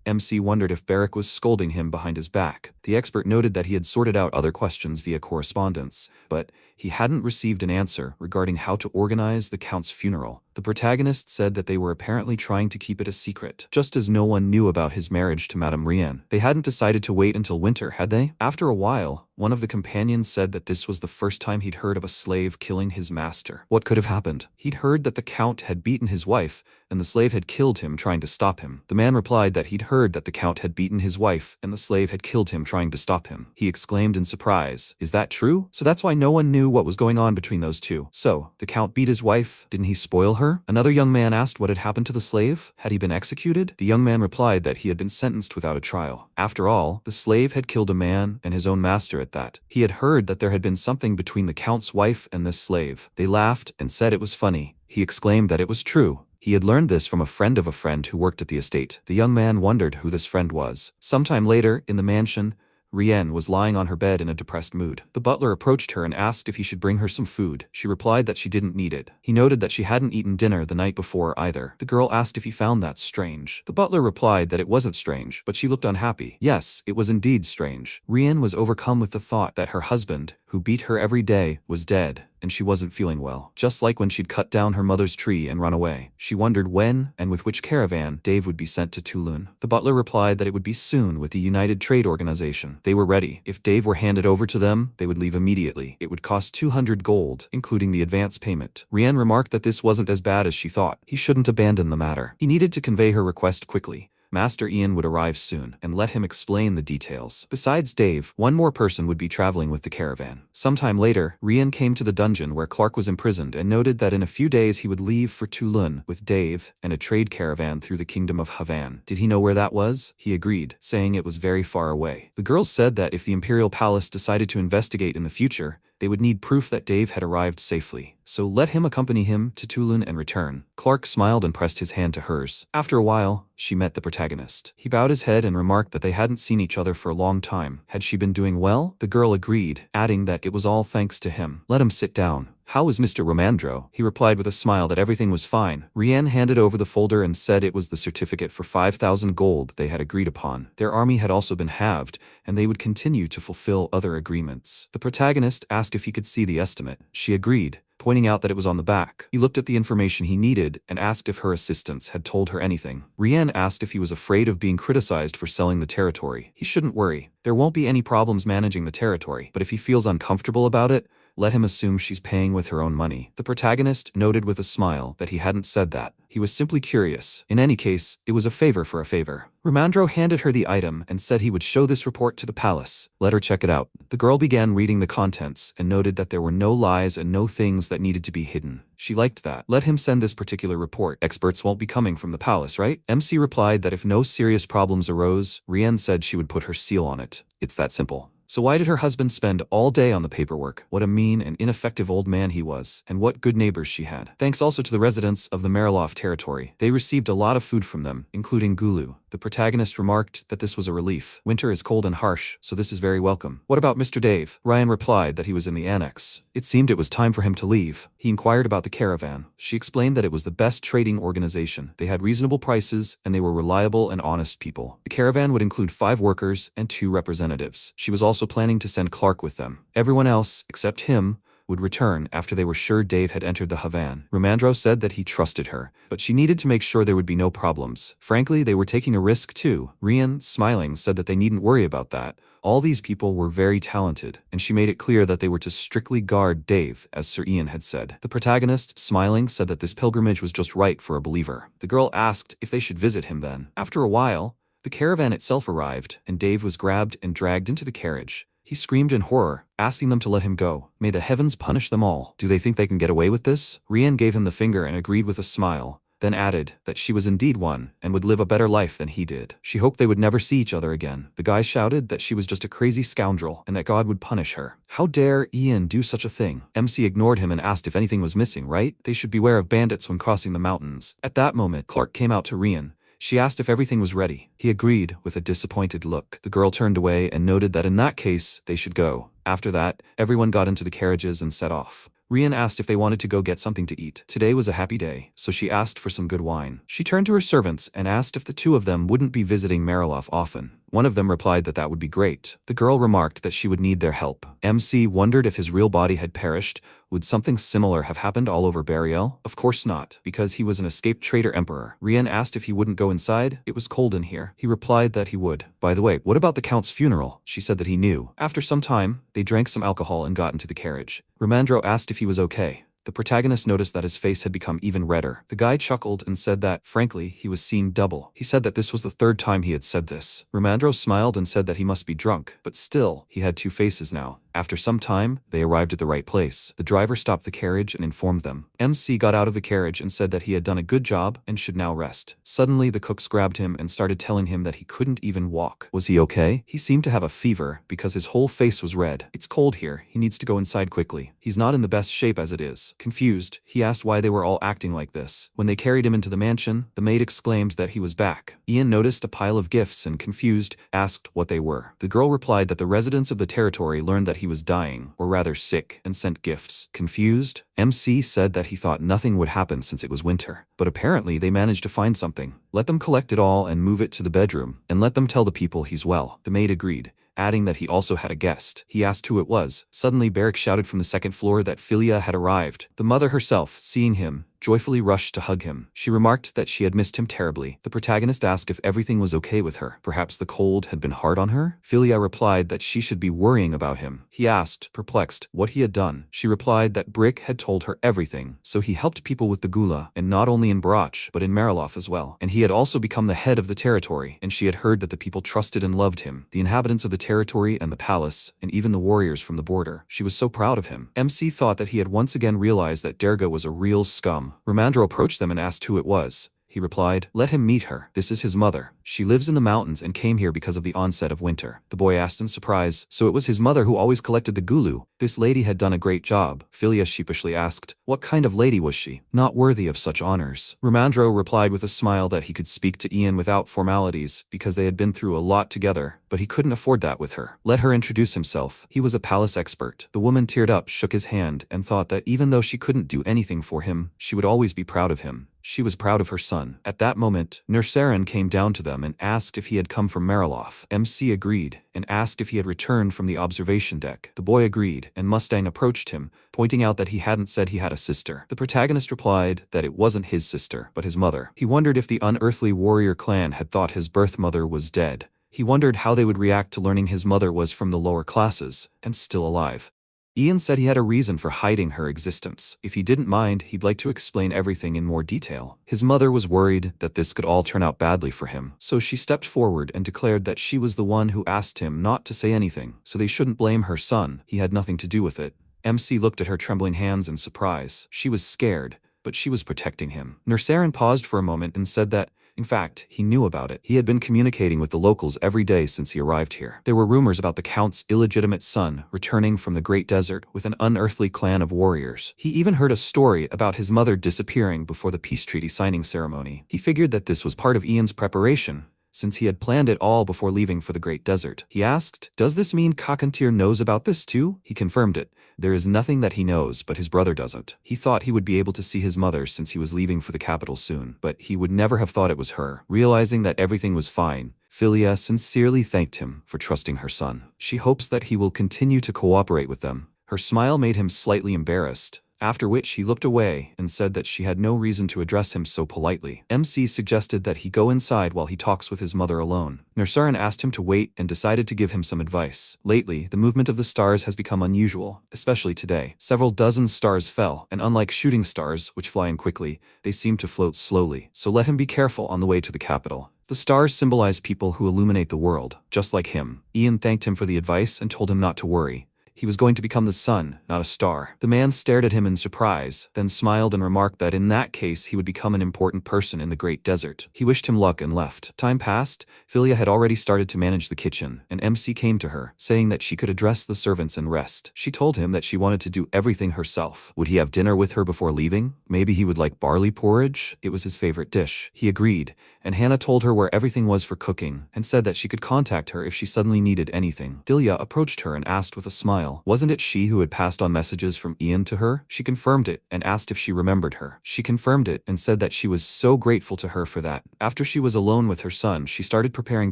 MC wondered if Barrick was scolding him behind his back. The expert noted that he had sorted out other questions via correspondence, but he hadn't received an answer regarding how to organize the Count's funeral. The protagonist said that they were apparently trying to keep it a secret, just as no one knew about his marriage to Madame Rien. They hadn't decided to wait until winter, had they? After a while, one of the companions said that this was the first time he'd heard of a slave killing his master. What could have happened? He'd heard that the Count had beaten his wife, and the slave had killed him trying to stop him. The man replied that he'd heard that the Count had beaten his wife, and the slave had killed him trying to stop him. He exclaimed in surprise, "Is that true? So that's why no one knew what was going on between those two. So, the Count beat his wife? Didn't he spoil her?" Another young man asked what had happened to the slave. Had he been executed? The young man replied that he had been sentenced without a trial. After all, the slave had killed a man, and his own master at that. He had heard that there had been something between the Count's wife and this slave. They laughed and said it was funny. He exclaimed that it was true. He had learned this from a friend of a friend who worked at the estate. The young man wondered who this friend was. Sometime later, in the mansion, Rien was lying on her bed in a depressed mood. The butler approached her and asked if he should bring her some food. She replied that she didn't need it. He noted that she hadn't eaten dinner the night before either. The girl asked if he found that strange. The butler replied that it wasn't strange, but she looked unhappy. Yes, it was indeed strange. Rien was overcome with the thought that her husband, who beat her every day, was dead, and she wasn't feeling well. Just like when she'd cut down her mother's tree and run away. She wondered when, and with which caravan, Dave would be sent to Toulon. The butler replied that it would be soon with the United Trade Organization. They were ready. If Dave were handed over to them, they would leave immediately. It would cost 200 gold, including the advance payment. Rien remarked that this wasn't as bad as she thought. He shouldn't abandon the matter. He needed to convey her request quickly. Master Ian would arrive soon, and let him explain the details. Besides Dave, one more person would be traveling with the caravan. Sometime later, Rien came to the dungeon where Clark was imprisoned and noted that in a few days he would leave for Toulon with Dave and a trade caravan through the kingdom of Havan. Did he know where that was? He agreed, saying it was very far away. The girls said that if the Imperial Palace decided to investigate in the future, they would need proof that Dave had arrived safely, so let him accompany him to Toulon and return. Clark smiled and pressed his hand to hers. After a while, she met the protagonist. He bowed his head and remarked that they hadn't seen each other for a long time. Had she been doing well? The girl agreed, adding that it was all thanks to him. Let him sit down. "How is Mr. Romandro?" He replied with a smile that everything was fine. Rian handed over the folder and said it was the certificate for 5,000 gold they had agreed upon. Their army had also been halved, and they would continue to fulfill other agreements. The protagonist asked if he could see the estimate. She agreed, pointing out that it was on the back. He looked at the information he needed and asked if her assistants had told her anything. Rian asked if he was afraid of being criticized for selling the territory. He shouldn't worry. There won't be any problems managing the territory, but if he feels uncomfortable about it, let him assume she's paying with her own money. The protagonist noted with a smile that he hadn't said that. He was simply curious. In any case, it was a favor for a favor. Romandro handed her the item and said he would show this report to the palace. Let her check it out. The girl began reading the contents and noted that there were no lies and no things that needed to be hidden. She liked that. Let him send this particular report. Experts won't be coming from the palace, right? MC replied that if no serious problems arose, Rian said she would put her seal on it. It's that simple. So why did her husband spend all day on the paperwork? What a mean and ineffective old man he was, and what good neighbors she had. Thanks also to the residents of the Marilof territory. They received a lot of food from them, including gulu. The protagonist remarked that this was a relief. Winter is cold and harsh, so this is very welcome. What about Mr. Dave? Ryan replied that he was in the annex. It seemed it was time for him to leave. He inquired about the caravan. She explained that it was the best trading organization. They had reasonable prices, and they were reliable and honest people. The caravan would include 5 workers and 2 representatives. She was also planning to send Clark with them. Everyone else, except him, would return after they were sure Dave had entered the Havan. Romandro said that he trusted her, but she needed to make sure there would be no problems. Frankly, they were taking a risk too. Rian, smiling, said that they needn't worry about that. All these people were very talented, and she made it clear that they were to strictly guard Dave, as Sir Ian had said. The protagonist, smiling, said that this pilgrimage was just right for a believer. The girl asked if they should visit him then. After a while, the caravan itself arrived, and Dave was grabbed and dragged into the carriage. He screamed in horror, asking them to let him go. May the heavens punish them all. Do they think they can get away with this? Rian gave him the finger and agreed with a smile, then added that she was indeed one and would live a better life than he did. She hoped they would never see each other again. The guy shouted that she was just a crazy scoundrel and that God would punish her. How dare Ian do such a thing? MC ignored him and asked if anything was missing, right? They should beware of bandits when crossing the mountains. At that moment, Clark came out to Rian. She asked if everything was ready. He agreed with a disappointed look. The girl turned away and noted that in that case, they should go. After that, everyone got into the carriages and set off. Rian asked if they wanted to go get something to eat. Today was a happy day, so she asked for some good wine. She turned to her servants and asked if the 2 of them wouldn't be visiting Marilof often. One of them replied that that would be great. The girl remarked that she would need their help. MC wondered if his real body had perished. Would something similar have happened all over Burial? Of course not, because he was an escaped traitor emperor. Rian asked if he wouldn't go inside. It was cold in here. He replied that he would. By the way, what about the Count's funeral? She said that he knew. After some time, they drank some alcohol and got into the carriage. Romandro asked if he was okay. The protagonist noticed that his face had become even redder. The guy chuckled and said that, frankly, he was seeing double. He said that this was the 3rd time he had said this. Romandro smiled and said that he must be drunk, but still, he had 2 faces now. After some time, they arrived at the right place. The driver stopped the carriage and informed them. MC got out of the carriage and said that he had done a good job and should now rest. Suddenly, the cooks grabbed him and started telling him that he couldn't even walk. Was he okay? He seemed to have a fever because his whole face was red. It's cold here. He needs to go inside quickly. He's not in the best shape as it is. Confused, he asked why they were all acting like this. When they carried him into the mansion, the maid exclaimed that he was back. Ian noticed a pile of gifts and, confused, asked what they were. The girl replied that the residents of the territory learned that he was dying, or rather sick, and sent gifts. Confused, MC said that he thought nothing would happen since it was winter. But apparently they managed to find something. Let them collect it all and move it to the bedroom, and let them tell the people he's well. The maid agreed, adding that he also had a guest. He asked who it was. Suddenly Barrick shouted from the 2nd floor that Philia had arrived. The mother herself, seeing him, joyfully rushed to hug him. She remarked that she had missed him terribly. The protagonist asked if everything was okay with her. Perhaps the cold had been hard on her? Philia replied that she should be worrying about him. He asked, perplexed, what he had done. She replied that Brick had told her everything, so he helped people with the gula, and not only in Brach, but in Marilof as well. And he had also become the head of the territory, and she had heard that the people trusted and loved him, the inhabitants of the territory and the palace, and even the warriors from the border. She was so proud of him. MC thought that he had once again realized that Derga was a real scum. Romandro approached them and asked who it was. he replied. Let him meet her. This is his mother. She lives in the mountains and came here because of the onset of winter. The boy asked in surprise. So it was his mother who always collected the gulu. This lady had done a great job. Philia sheepishly asked, what kind of lady was she? Not worthy of such honors. Ramandro replied with a smile that he could speak to Ian without formalities because they had been through a lot together, but he couldn't afford that with her. Let her introduce himself. He was a palace expert. The woman teared up, shook his hand, and thought that even though she couldn't do anything for him, she would always be proud of him. She was proud of her son. At that moment, Nersarin came down to them and asked if he had come from Mariloth. MC agreed, and asked if he had returned from the observation deck. The boy agreed, and Mustang approached him, pointing out that he hadn't said he had a sister. The protagonist replied that it wasn't his sister, but his mother. He wondered if the unearthly warrior clan had thought his birth mother was dead. He wondered how they would react to learning his mother was from the lower classes, and still alive. Ian said he had a reason for hiding her existence. If he didn't mind, he'd like to explain everything in more detail. His mother was worried that this could all turn out badly for him, so she stepped forward and declared that she was the one who asked him not to say anything, so they shouldn't blame her son. He had nothing to do with it. MC looked at her trembling hands in surprise. She was scared, but she was protecting him. Nersarin paused for a moment and said that, in fact, he knew about it. He had been communicating with the locals every day since he arrived here. There were rumors about the Count's illegitimate son returning from the Great Desert with an unearthly clan of warriors. He even heard a story about his mother disappearing before the peace treaty signing ceremony. He figured that this was part of Ian's preparation, since he had planned it all before leaving for the Great Desert. He asked, does this mean Kakantir knows about this too? He confirmed it. There is nothing that he knows, but his brother doesn't. He thought he would be able to see his mother since he was leaving for the capital soon, but he would never have thought it was her. Realizing that everything was fine, Philia sincerely thanked him for trusting her son. She hopes that he will continue to cooperate with them. Her smile made him slightly embarrassed, after which he looked away and said that she had no reason to address him so politely. MC suggested that he go inside while he talks with his mother alone. Nersarin asked him to wait and decided to give him some advice. Lately, the movement of the stars has become unusual, especially today. Several dozen stars fell, and unlike shooting stars, which fly in quickly, they seem to float slowly. So let him be careful on the way to the capital. The stars symbolize people who illuminate the world, just like him. Ian thanked him for the advice and told him not to worry. He was going to become the sun, not a star. The man stared at him in surprise, then smiled and remarked that in that case he would become an important person in the Great Desert. He wished him luck and left. Time passed. Philia had already started to manage the kitchen, and MC came to her, saying that she could address the servants and rest. She told him that she wanted to do everything herself. Would he have dinner with her before leaving? Maybe he would like barley porridge? It was his favorite dish. He agreed, and Hannah told her where everything was for cooking, and said that she could contact her if she suddenly needed anything. Delia approached her and asked with a smile, wasn't it she who had passed on messages from Ian to her? She confirmed it and asked if she remembered her. She confirmed it and said that she was so grateful to her for that. After she was alone with her son, she started preparing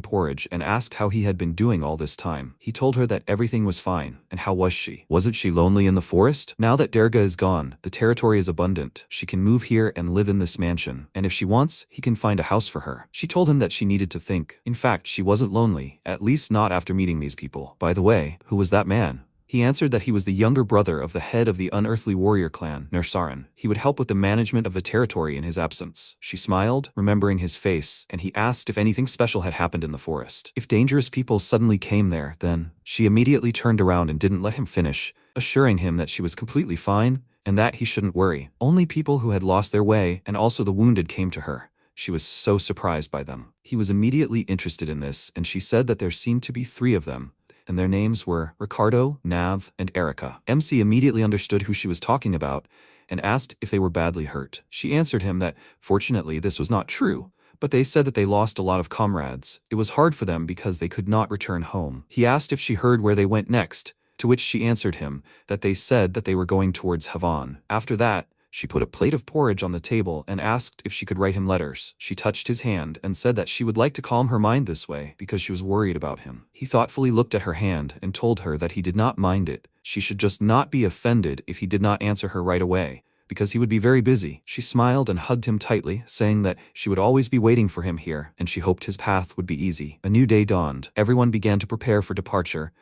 porridge and asked how he had been doing all this time. He told her that everything was fine. And how was she? Wasn't she lonely in the forest? Now that Derga is gone, the territory is abundant. She can move here and live in this mansion. And if she wants, he can find a house for her. She told him that she needed to think. In fact, she wasn't lonely, at least not after meeting these people. By the way, who was that man? He answered that he was the younger brother of the head of the unearthly warrior clan, Nersarin. He would help with the management of the territory in his absence. She smiled, remembering his face, and he asked if anything special had happened in the forest. If dangerous people suddenly came there, then she immediately turned around and didn't let him finish, assuring him that she was completely fine and that he shouldn't worry. Only people who had lost their way and also the wounded came to her. She was so surprised by them. He was immediately interested in this, and she said that there seemed to be 3 of them, and their names were Ricardo, Nav, and Erica. MC immediately understood who she was talking about and asked if they were badly hurt. She answered him that, fortunately, this was not true, but they said that they lost a lot of comrades. It was hard for them because they could not return home. He asked if she heard where they went next, to which she answered him that they said that they were going towards Havan. After that, she put a plate of porridge on the table and asked if she could write him letters. She touched his hand and said that she would like to calm her mind this way because she was worried about him. He thoughtfully looked at her hand and told her that he did not mind it. She should just not be offended if he did not answer her right away, because he would be very busy. She smiled and hugged him tightly, saying that she would always be waiting for him here, and she hoped his path would be easy. A new day dawned. Everyone began to prepare for departure,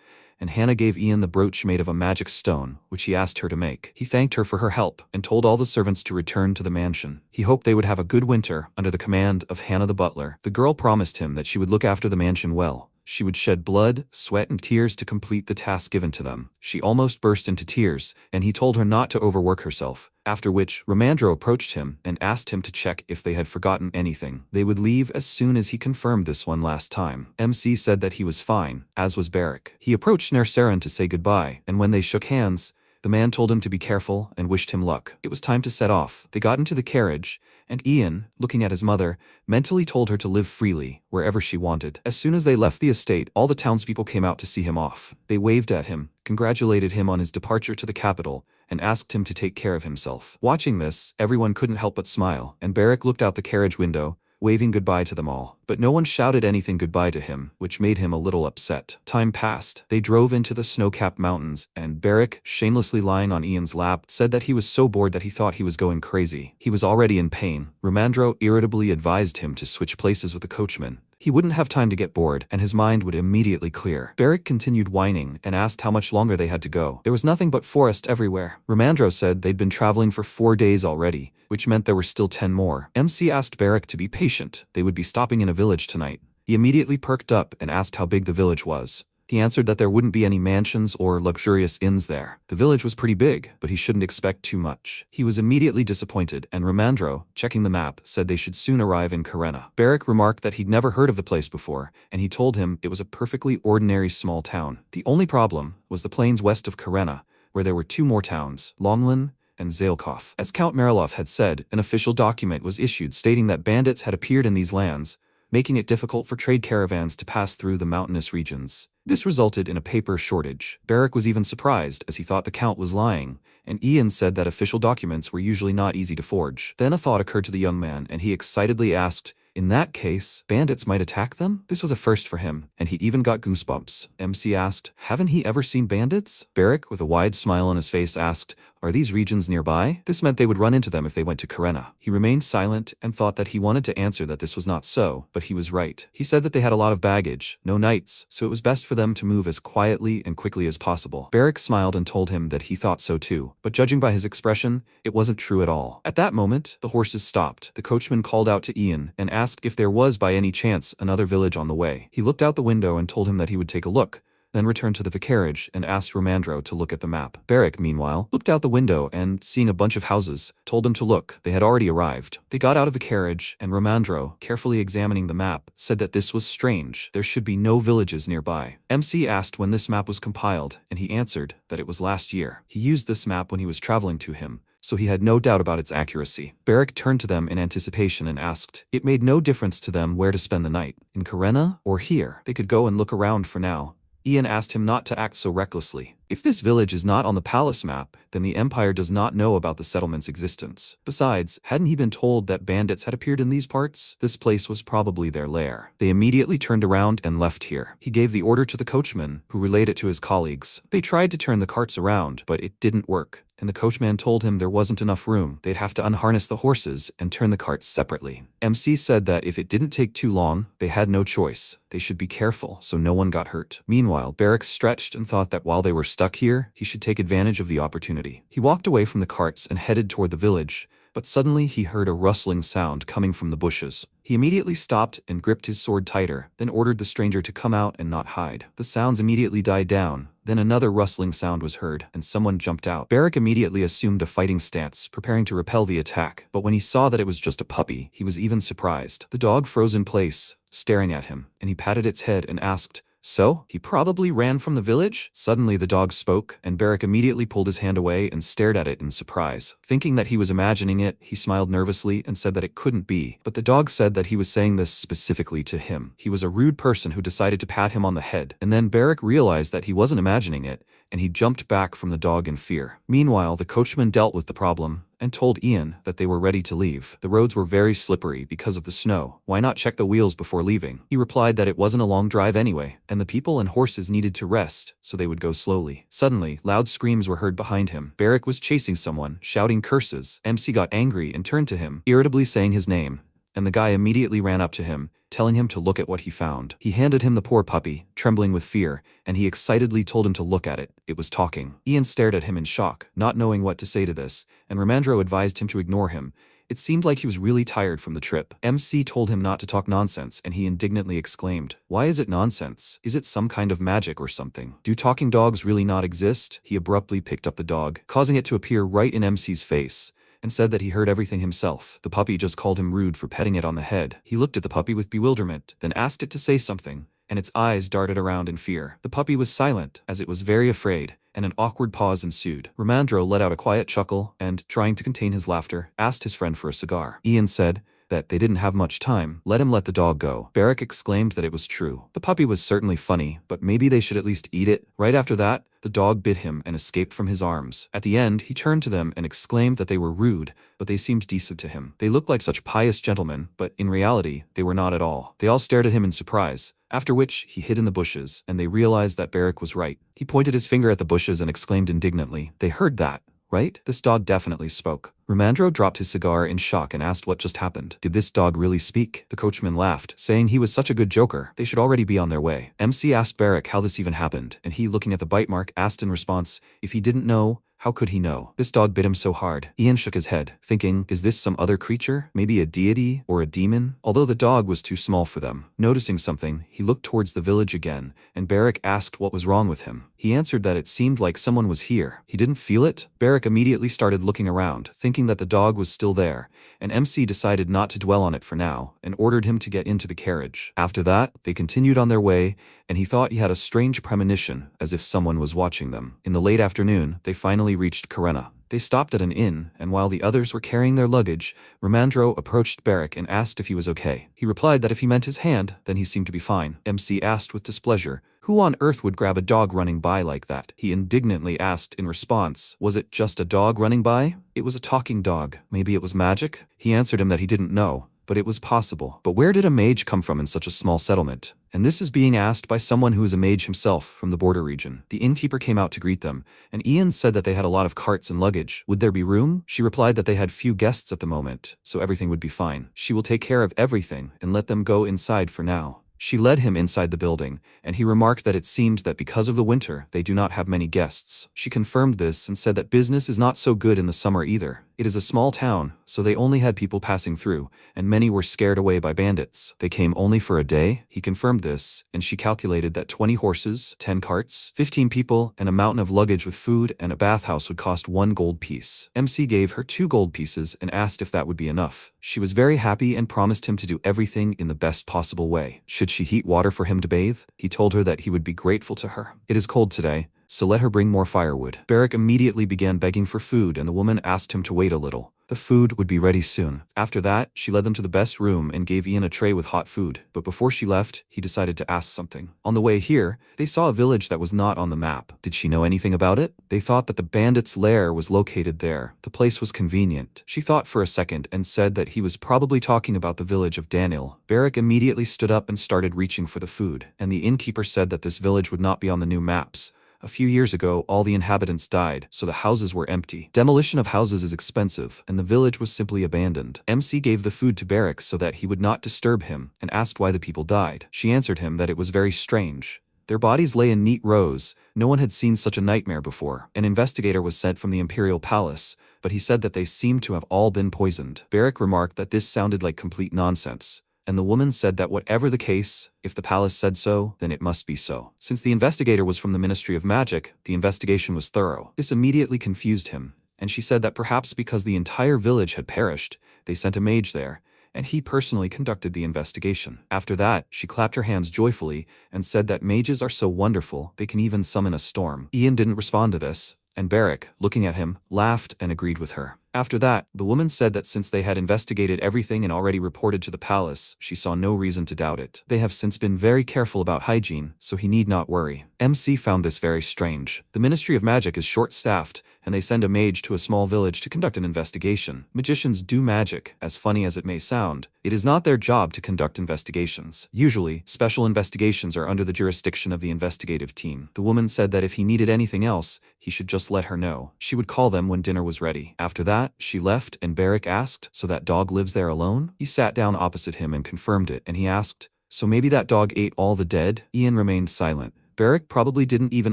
and Hannah gave Ian the brooch made of a magic stone, which he asked her to make. He thanked her for her help and told all the servants to return to the mansion. He hoped they would have a good winter under the command of Hannah the butler. The girl promised him that she would look after the mansion well. She would shed blood, sweat and tears to complete the task given to them. She almost burst into tears, and he told her not to overwork herself. After which, Ramandro approached him and asked him to check if they had forgotten anything. They would leave as soon as he confirmed this one last time. MC said that he was fine, as was Barrick. He approached Nersaran to say goodbye, and when they shook hands, the man told him to be careful and wished him luck. It was time to set off. They got into the carriage, and Ian, looking at his mother, mentally told her to live freely, wherever she wanted. As soon as they left the estate, all the townspeople came out to see him off. They waved at him, congratulated him on his departure to the capital, and asked him to take care of himself. Watching this, everyone couldn't help but smile, and Barrick looked out the carriage window, waving goodbye to them all. But no one shouted anything goodbye to him, which made him a little upset. Time passed. They drove into the snow-capped mountains, and Barrick, shamelessly lying on Ian's lap, said that he was so bored that he thought he was going crazy. He was already in pain. Ramandro irritably advised him to switch places with the coachman. He wouldn't have time to get bored, and his mind would immediately clear. Barrick continued whining and asked how much longer they had to go. There was nothing but forest everywhere. Ramandro said they'd been traveling for 4 days already, which meant there were still 10 more. MC asked Barrick to be patient. They would be stopping in a village tonight. He immediately perked up and asked how big the village was. He answered that there wouldn't be any mansions or luxurious inns there. The village was pretty big, but he shouldn't expect too much. He was immediately disappointed, and Ramandro, checking the map, said they should soon arrive in Karena. Barrick remarked that he'd never heard of the place before, and he told him it was a perfectly ordinary small town. The only problem was the plains west of Karena, where there were 2 more towns, Longlan and Zalkov. As Count Marilov had said, an official document was issued stating that bandits had appeared in these lands, making it difficult for trade caravans to pass through the mountainous regions. This resulted in a paper shortage. Barrick was even surprised, as he thought the Count was lying, and Ian said that official documents were usually not easy to forge. Then a thought occurred to the young man, and he excitedly asked, in that case, bandits might attack them? This was a first for him, and he even got goosebumps. MC asked, haven't he ever seen bandits? Barrick, with a wide smile on his face, asked, are these regions nearby? This meant they would run into them if they went to Karena. He remained silent and thought that he wanted to answer that this was not so, but he was right. He said that they had a lot of baggage, no knights, so it was best for them to move as quietly and quickly as possible. Barrick smiled and told him that he thought so too, but judging by his expression, it wasn't true at all. At that moment, the horses stopped. The coachman called out to Ian and asked if there was by any chance another village on the way. He looked out the window and told him that he would take a look, then returned to the carriage and asked Ramandro to look at the map. Barrick, meanwhile, looked out the window and, seeing a bunch of houses, told him to look. They had already arrived. They got out of the carriage, and Ramandro, carefully examining the map, said that this was strange. There should be no villages nearby. MC asked when this map was compiled, and he answered that it was last year. He used this map when he was traveling to him, so he had no doubt about its accuracy. Barrick turned to them in anticipation and asked. It made no difference to them where to spend the night, in Karena or here. They could go and look around for now. Ian asked him not to act so recklessly. If this village is not on the palace map, then the Empire does not know about the settlement's existence. Besides, hadn't he been told that bandits had appeared in these parts? This place was probably their lair. They immediately turned around and left here. He gave the order to the coachman, who relayed it to his colleagues. They tried to turn the carts around, but it didn't work, and the coachman told him there wasn't enough room. They'd have to unharness the horses and turn the carts separately. MC said that if it didn't take too long, they had no choice. They should be careful so no one got hurt. Meanwhile, Barrick stretched and thought that while they were stuck here, he should take advantage of the opportunity. He walked away from the carts and headed toward the village, but suddenly he heard a rustling sound coming from the bushes. He immediately stopped and gripped his sword tighter, then ordered the stranger to come out and not hide. The sounds immediately died down. Then another rustling sound was heard, and someone jumped out. Barrick immediately assumed a fighting stance, preparing to repel the attack, but when he saw that it was just a puppy, he was even surprised. The dog froze in place, staring at him, and he patted its head and asked, so, he probably ran from the village? Suddenly the dog spoke, and Barrick immediately pulled his hand away and stared at it in surprise. Thinking that he was imagining it, he smiled nervously and said that it couldn't be, but the dog said that he was saying this specifically to him. He was a rude person who decided to pat him on the head, and then Barrick realized that he wasn't imagining it, and he jumped back from the dog in fear. Meanwhile, the coachman dealt with the problem and told Ian that they were ready to leave. The roads were very slippery because of the snow. Why not check the wheels before leaving? He replied that it wasn't a long drive anyway, and the people and horses needed to rest, so they would go slowly. Suddenly, loud screams were heard behind him. Barrick was chasing someone, shouting curses. MC got angry and turned to him, irritably saying his name, and the guy immediately ran up to him, telling him to look at what he found. He handed him the poor puppy, trembling with fear, and he excitedly told him to look at it. It was talking. Ian stared at him in shock, not knowing what to say to this, and Ramandro advised him to ignore him. It seemed like he was really tired from the trip. MC told him not to talk nonsense, and he indignantly exclaimed, "Why is it nonsense? Is it some kind of magic or something? Do talking dogs really not exist?" He abruptly picked up the dog, causing it to appear right in MC's face, and said that he heard everything himself. The puppy just called him rude for petting it on the head. He looked at the puppy with bewilderment, then asked it to say something, and its eyes darted around in fear. The puppy was silent, as it was very afraid, and an awkward pause ensued. Ramandro let out a quiet chuckle and, trying to contain his laughter, asked his friend for a cigar. Ian said that they didn't have much time. Let him let the dog go. Barrick exclaimed that it was true. The puppy was certainly funny, but maybe they should at least eat it. Right after that, the dog bit him and escaped from his arms. At the end, he turned to them and exclaimed that they were rude, but they seemed decent to him. They looked like such pious gentlemen, but in reality, they were not at all. They all stared at him in surprise, after which he hid in the bushes, and they realized that Barrick was right. He pointed his finger at the bushes and exclaimed indignantly, "They heard that, right? This dog definitely spoke." Ramandro dropped his cigar in shock and asked what just happened. Did this dog really speak? The coachman laughed, saying he was such a good joker, they should already be on their way. MC asked Barrick how this even happened, and he, looking at the bite mark, asked in response, if he didn't know, how could he know? This dog bit him so hard. Ian shook his head, thinking, is this some other creature? Maybe a deity or a demon? Although the dog was too small for them. Noticing something, he looked towards the village again, and Barrick asked what was wrong with him. He answered that it seemed like someone was here. He didn't feel it? Barrick immediately started looking around, thinking that the dog was still there, and MC decided not to dwell on it for now, and ordered him to get into the carriage. After that, they continued on their way, and he thought he had a strange premonition, as if someone was watching them. In the late afternoon, they finally reached Karenna. They stopped at an inn, and while the others were carrying their luggage, Ramandro approached Barrick and asked if he was okay. He replied that if he meant his hand, then he seemed to be fine. MC asked with displeasure, who on earth would grab a dog running by like that? He indignantly asked in response, was it just a dog running by? It was a talking dog. Maybe it was magic? He answered him that he didn't know, but it was possible. But where did a mage come from in such a small settlement? And this is being asked by someone who is a mage himself from the border region. The innkeeper came out to greet them, and Ian said that they had a lot of carts and luggage. Would there be room? She replied that they had few guests at the moment, so everything would be fine. She will take care of everything and let them go inside for now. She led him inside the building, and he remarked that it seemed that because of the winter, they do not have many guests. She confirmed this and said that business is not so good in the summer either. It is a small town, so they only had people passing through, and many were scared away by bandits. They came only for a day? He confirmed this, and she calculated that 20 horses, 10 carts, 15 people, and a mountain of luggage with food and a bathhouse would cost 1 gold piece. MC gave her 2 gold pieces and asked if that would be enough. She was very happy and promised him to do everything in the best possible way. Should she heat water for him to bathe? He told her that he would be grateful to her. It is cold today, so let her bring more firewood. Barrick immediately began begging for food, and the woman asked him to wait a little. The food would be ready soon. After that, she led them to the best room and gave Ian a tray with hot food. But before she left, he decided to ask something. On the way here, they saw a village that was not on the map. Did she know anything about it? They thought that the bandits' lair was located there. The place was convenient. She thought for a second and said that he was probably talking about the village of Daniel. Barrick immediately stood up and started reaching for the food, and the innkeeper said that this village would not be on the new maps. A few years ago, all the inhabitants died, so the houses were empty. Demolition of houses is expensive, and the village was simply abandoned. MC gave the food to Barrick so that he would not disturb him, and asked why the people died. She answered him that it was very strange. Their bodies lay in neat rows. No one had seen such a nightmare before. An investigator was sent from the imperial palace, but he said that they seemed to have all been poisoned. Barrick remarked that this sounded like complete nonsense, and the woman said that whatever the case, if the palace said so, then it must be so. Since the investigator was from the Ministry of Magic, the investigation was thorough. This immediately confused him, and she said that perhaps because the entire village had perished, they sent a mage there, and he personally conducted the investigation. After that, she clapped her hands joyfully and said that mages are so wonderful, they can even summon a storm. Ian didn't respond to this, and Barrick, looking at him, laughed and agreed with her. After that, the woman said that since they had investigated everything and already reported to the palace, she saw no reason to doubt it. They have since been very careful about hygiene, so he need not worry. MC found this very strange. The Ministry of Magic is short-staffed, and they send a mage to a small village to conduct an investigation. Magicians do magic, as funny as it may sound. It is not their job to conduct investigations. Usually, special investigations are under the jurisdiction of the investigative team. The woman said that if he needed anything else, he should just let her know. She would call them when dinner was ready. After that, she left and Barrick asked, "So that dog lives there alone?" He sat down opposite him and confirmed it, and he asked, "So maybe that dog ate all the dead?" Ian remained silent. Barrick probably didn't even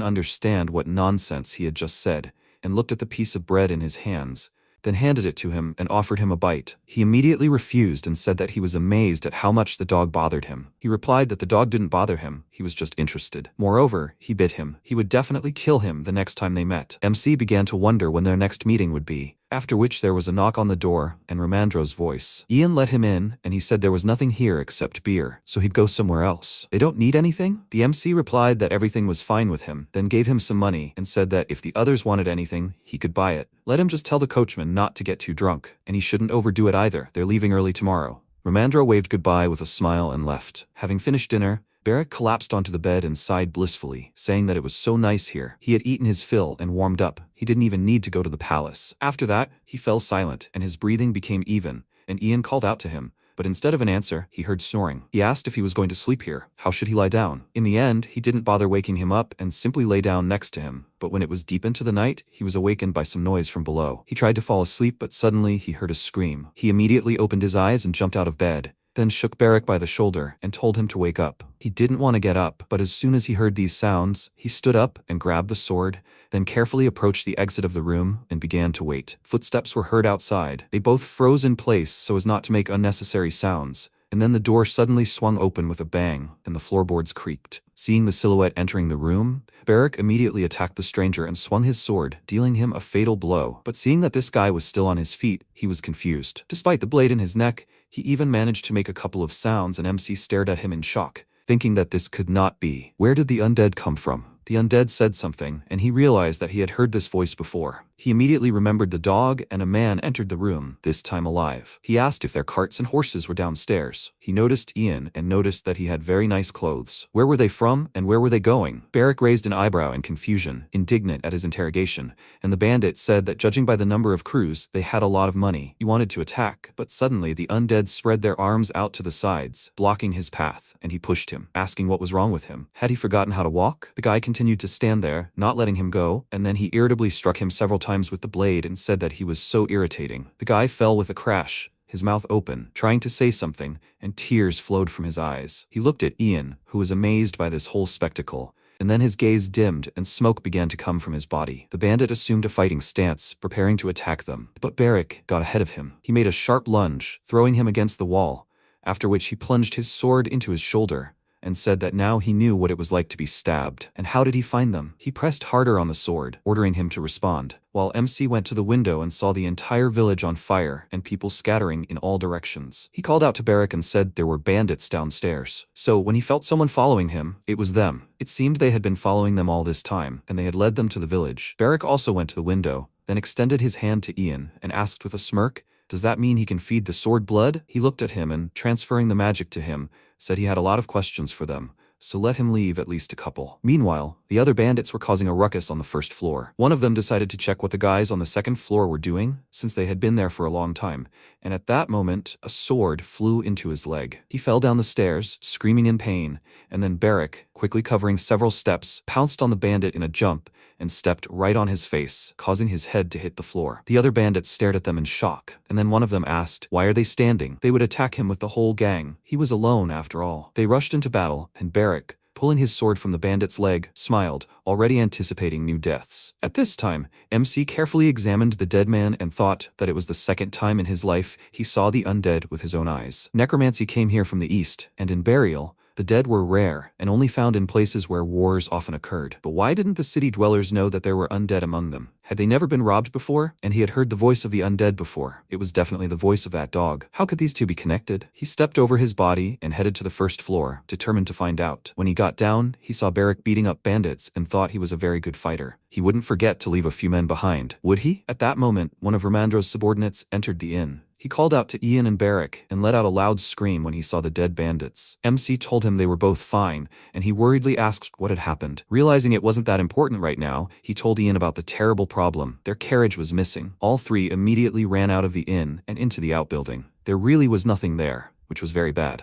understand what nonsense he had just said, and looked at the piece of bread in his hands, then handed it to him and offered him a bite. He immediately refused and said that he was amazed at how much the dog bothered him. He replied that the dog didn't bother him, he was just interested. Moreover, he bit him. He would definitely kill him the next time they met. MC began to wonder when their next meeting would be. After which there was a knock on the door, and Ramandro's voice. Ian let him in, and he said there was nothing here except beer, so he'd go somewhere else. They don't need anything? The MC replied that everything was fine with him, then gave him some money, and said that if the others wanted anything, he could buy it. Let him just tell the coachman not to get too drunk, and he shouldn't overdo it either. They're leaving early tomorrow. Ramandro waved goodbye with a smile and left. Having finished dinner, Barrick collapsed onto the bed and sighed blissfully, saying that it was so nice here. He had eaten his fill and warmed up. He didn't even need to go to the palace. After that, he fell silent, and his breathing became even, and Ian called out to him. But instead of an answer, he heard snoring. He asked if he was going to sleep here. How should he lie down? In the end, he didn't bother waking him up and simply lay down next to him. But when it was deep into the night, he was awakened by some noise from below. He tried to fall asleep, but suddenly he heard a scream. He immediately opened his eyes and jumped out of bed, then shook Barrick by the shoulder and told him to wake up. He didn't want to get up, but as soon as he heard these sounds, he stood up and grabbed the sword, then carefully approached the exit of the room and began to wait. Footsteps were heard outside. They both froze in place so as not to make unnecessary sounds, and then the door suddenly swung open with a bang, and the floorboards creaked. Seeing the silhouette entering the room, Barrick immediately attacked the stranger and swung his sword, dealing him a fatal blow. But seeing that this guy was still on his feet, he was confused. Despite the blade in his neck, he even managed to make a couple of sounds, and MC stared at him in shock, thinking that this could not be. Where did the undead come from? The undead said something, and he realized that he had heard this voice before. He immediately remembered the dog, and a man entered the room, this time alive. He asked if their carts and horses were downstairs. He noticed Ian and noticed that he had very nice clothes. Where were they from, and where were they going? Barrick raised an eyebrow in confusion, indignant at his interrogation, and the bandit said that judging by the number of crews, they had a lot of money. He wanted to attack, but suddenly the undead spread their arms out to the sides, blocking his path, and he pushed him, asking what was wrong with him. Had he forgotten how to walk? The guy continued to stand there, not letting him go, and then he irritably struck him several times with the blade and said that he was so irritating. The guy fell with a crash, his mouth open, trying to say something, and tears flowed from his eyes. He looked at Ian, who was amazed by this whole spectacle, and then his gaze dimmed and smoke began to come from his body. The bandit assumed a fighting stance, preparing to attack them, but Barrick got ahead of him. He made a sharp lunge, throwing him against the wall, after which he plunged his sword into his shoulder, and said that now he knew what it was like to be stabbed. And how did he find them? He pressed harder on the sword, ordering him to respond, while MC went to the window and saw the entire village on fire and people scattering in all directions. He called out to Barrick and said there were bandits downstairs. So when he felt someone following him, it was them. It seemed they had been following them all this time, and they had led them to the village. Barrick also went to the window, then extended his hand to Ian and asked with a smirk, "Does that mean he can feed the sword blood?" He looked at him and, transferring the magic to him, said he had a lot of questions for them, so let him leave at least a couple. Meanwhile, the other bandits were causing a ruckus on the first floor. One of them decided to check what the guys on the second floor were doing, since they had been there for a long time, and at that moment, a sword flew into his leg. He fell down the stairs, screaming in pain, and then Barrick, quickly covering several steps, pounced on the bandit in a jump, and stepped right on his face, causing his head to hit the floor. The other bandits stared at them in shock, and then one of them asked, why are they standing? They would attack him with the whole gang. He was alone after all. They rushed into battle, and Barrick, pulling his sword from the bandit's leg, smiled, already anticipating new deaths. At this time, MC carefully examined the dead man and thought that it was the second time in his life he saw the undead with his own eyes. Necromancy came here from the east, and in burial, the dead were rare and only found in places where wars often occurred. But why didn't the city dwellers know that there were undead among them? Had they never been robbed before? And he had heard the voice of the undead before. It was definitely the voice of that dog. How could these two be connected? He stepped over his body and headed to the first floor, determined to find out. When he got down, he saw Barrick beating up bandits and thought he was a very good fighter. he wouldn't forget to leave a few men behind, would he? At that moment, one of Romandro's subordinates entered the inn. He called out to Ian and Barrick and let out a loud scream when he saw the dead bandits. MC told him they were both fine, and he worriedly asked what had happened. Realizing it wasn't that important right now, he told Ian about the terrible problem. Their carriage was missing. All three immediately ran out of the inn and into the outbuilding. There really was nothing there, which was very bad.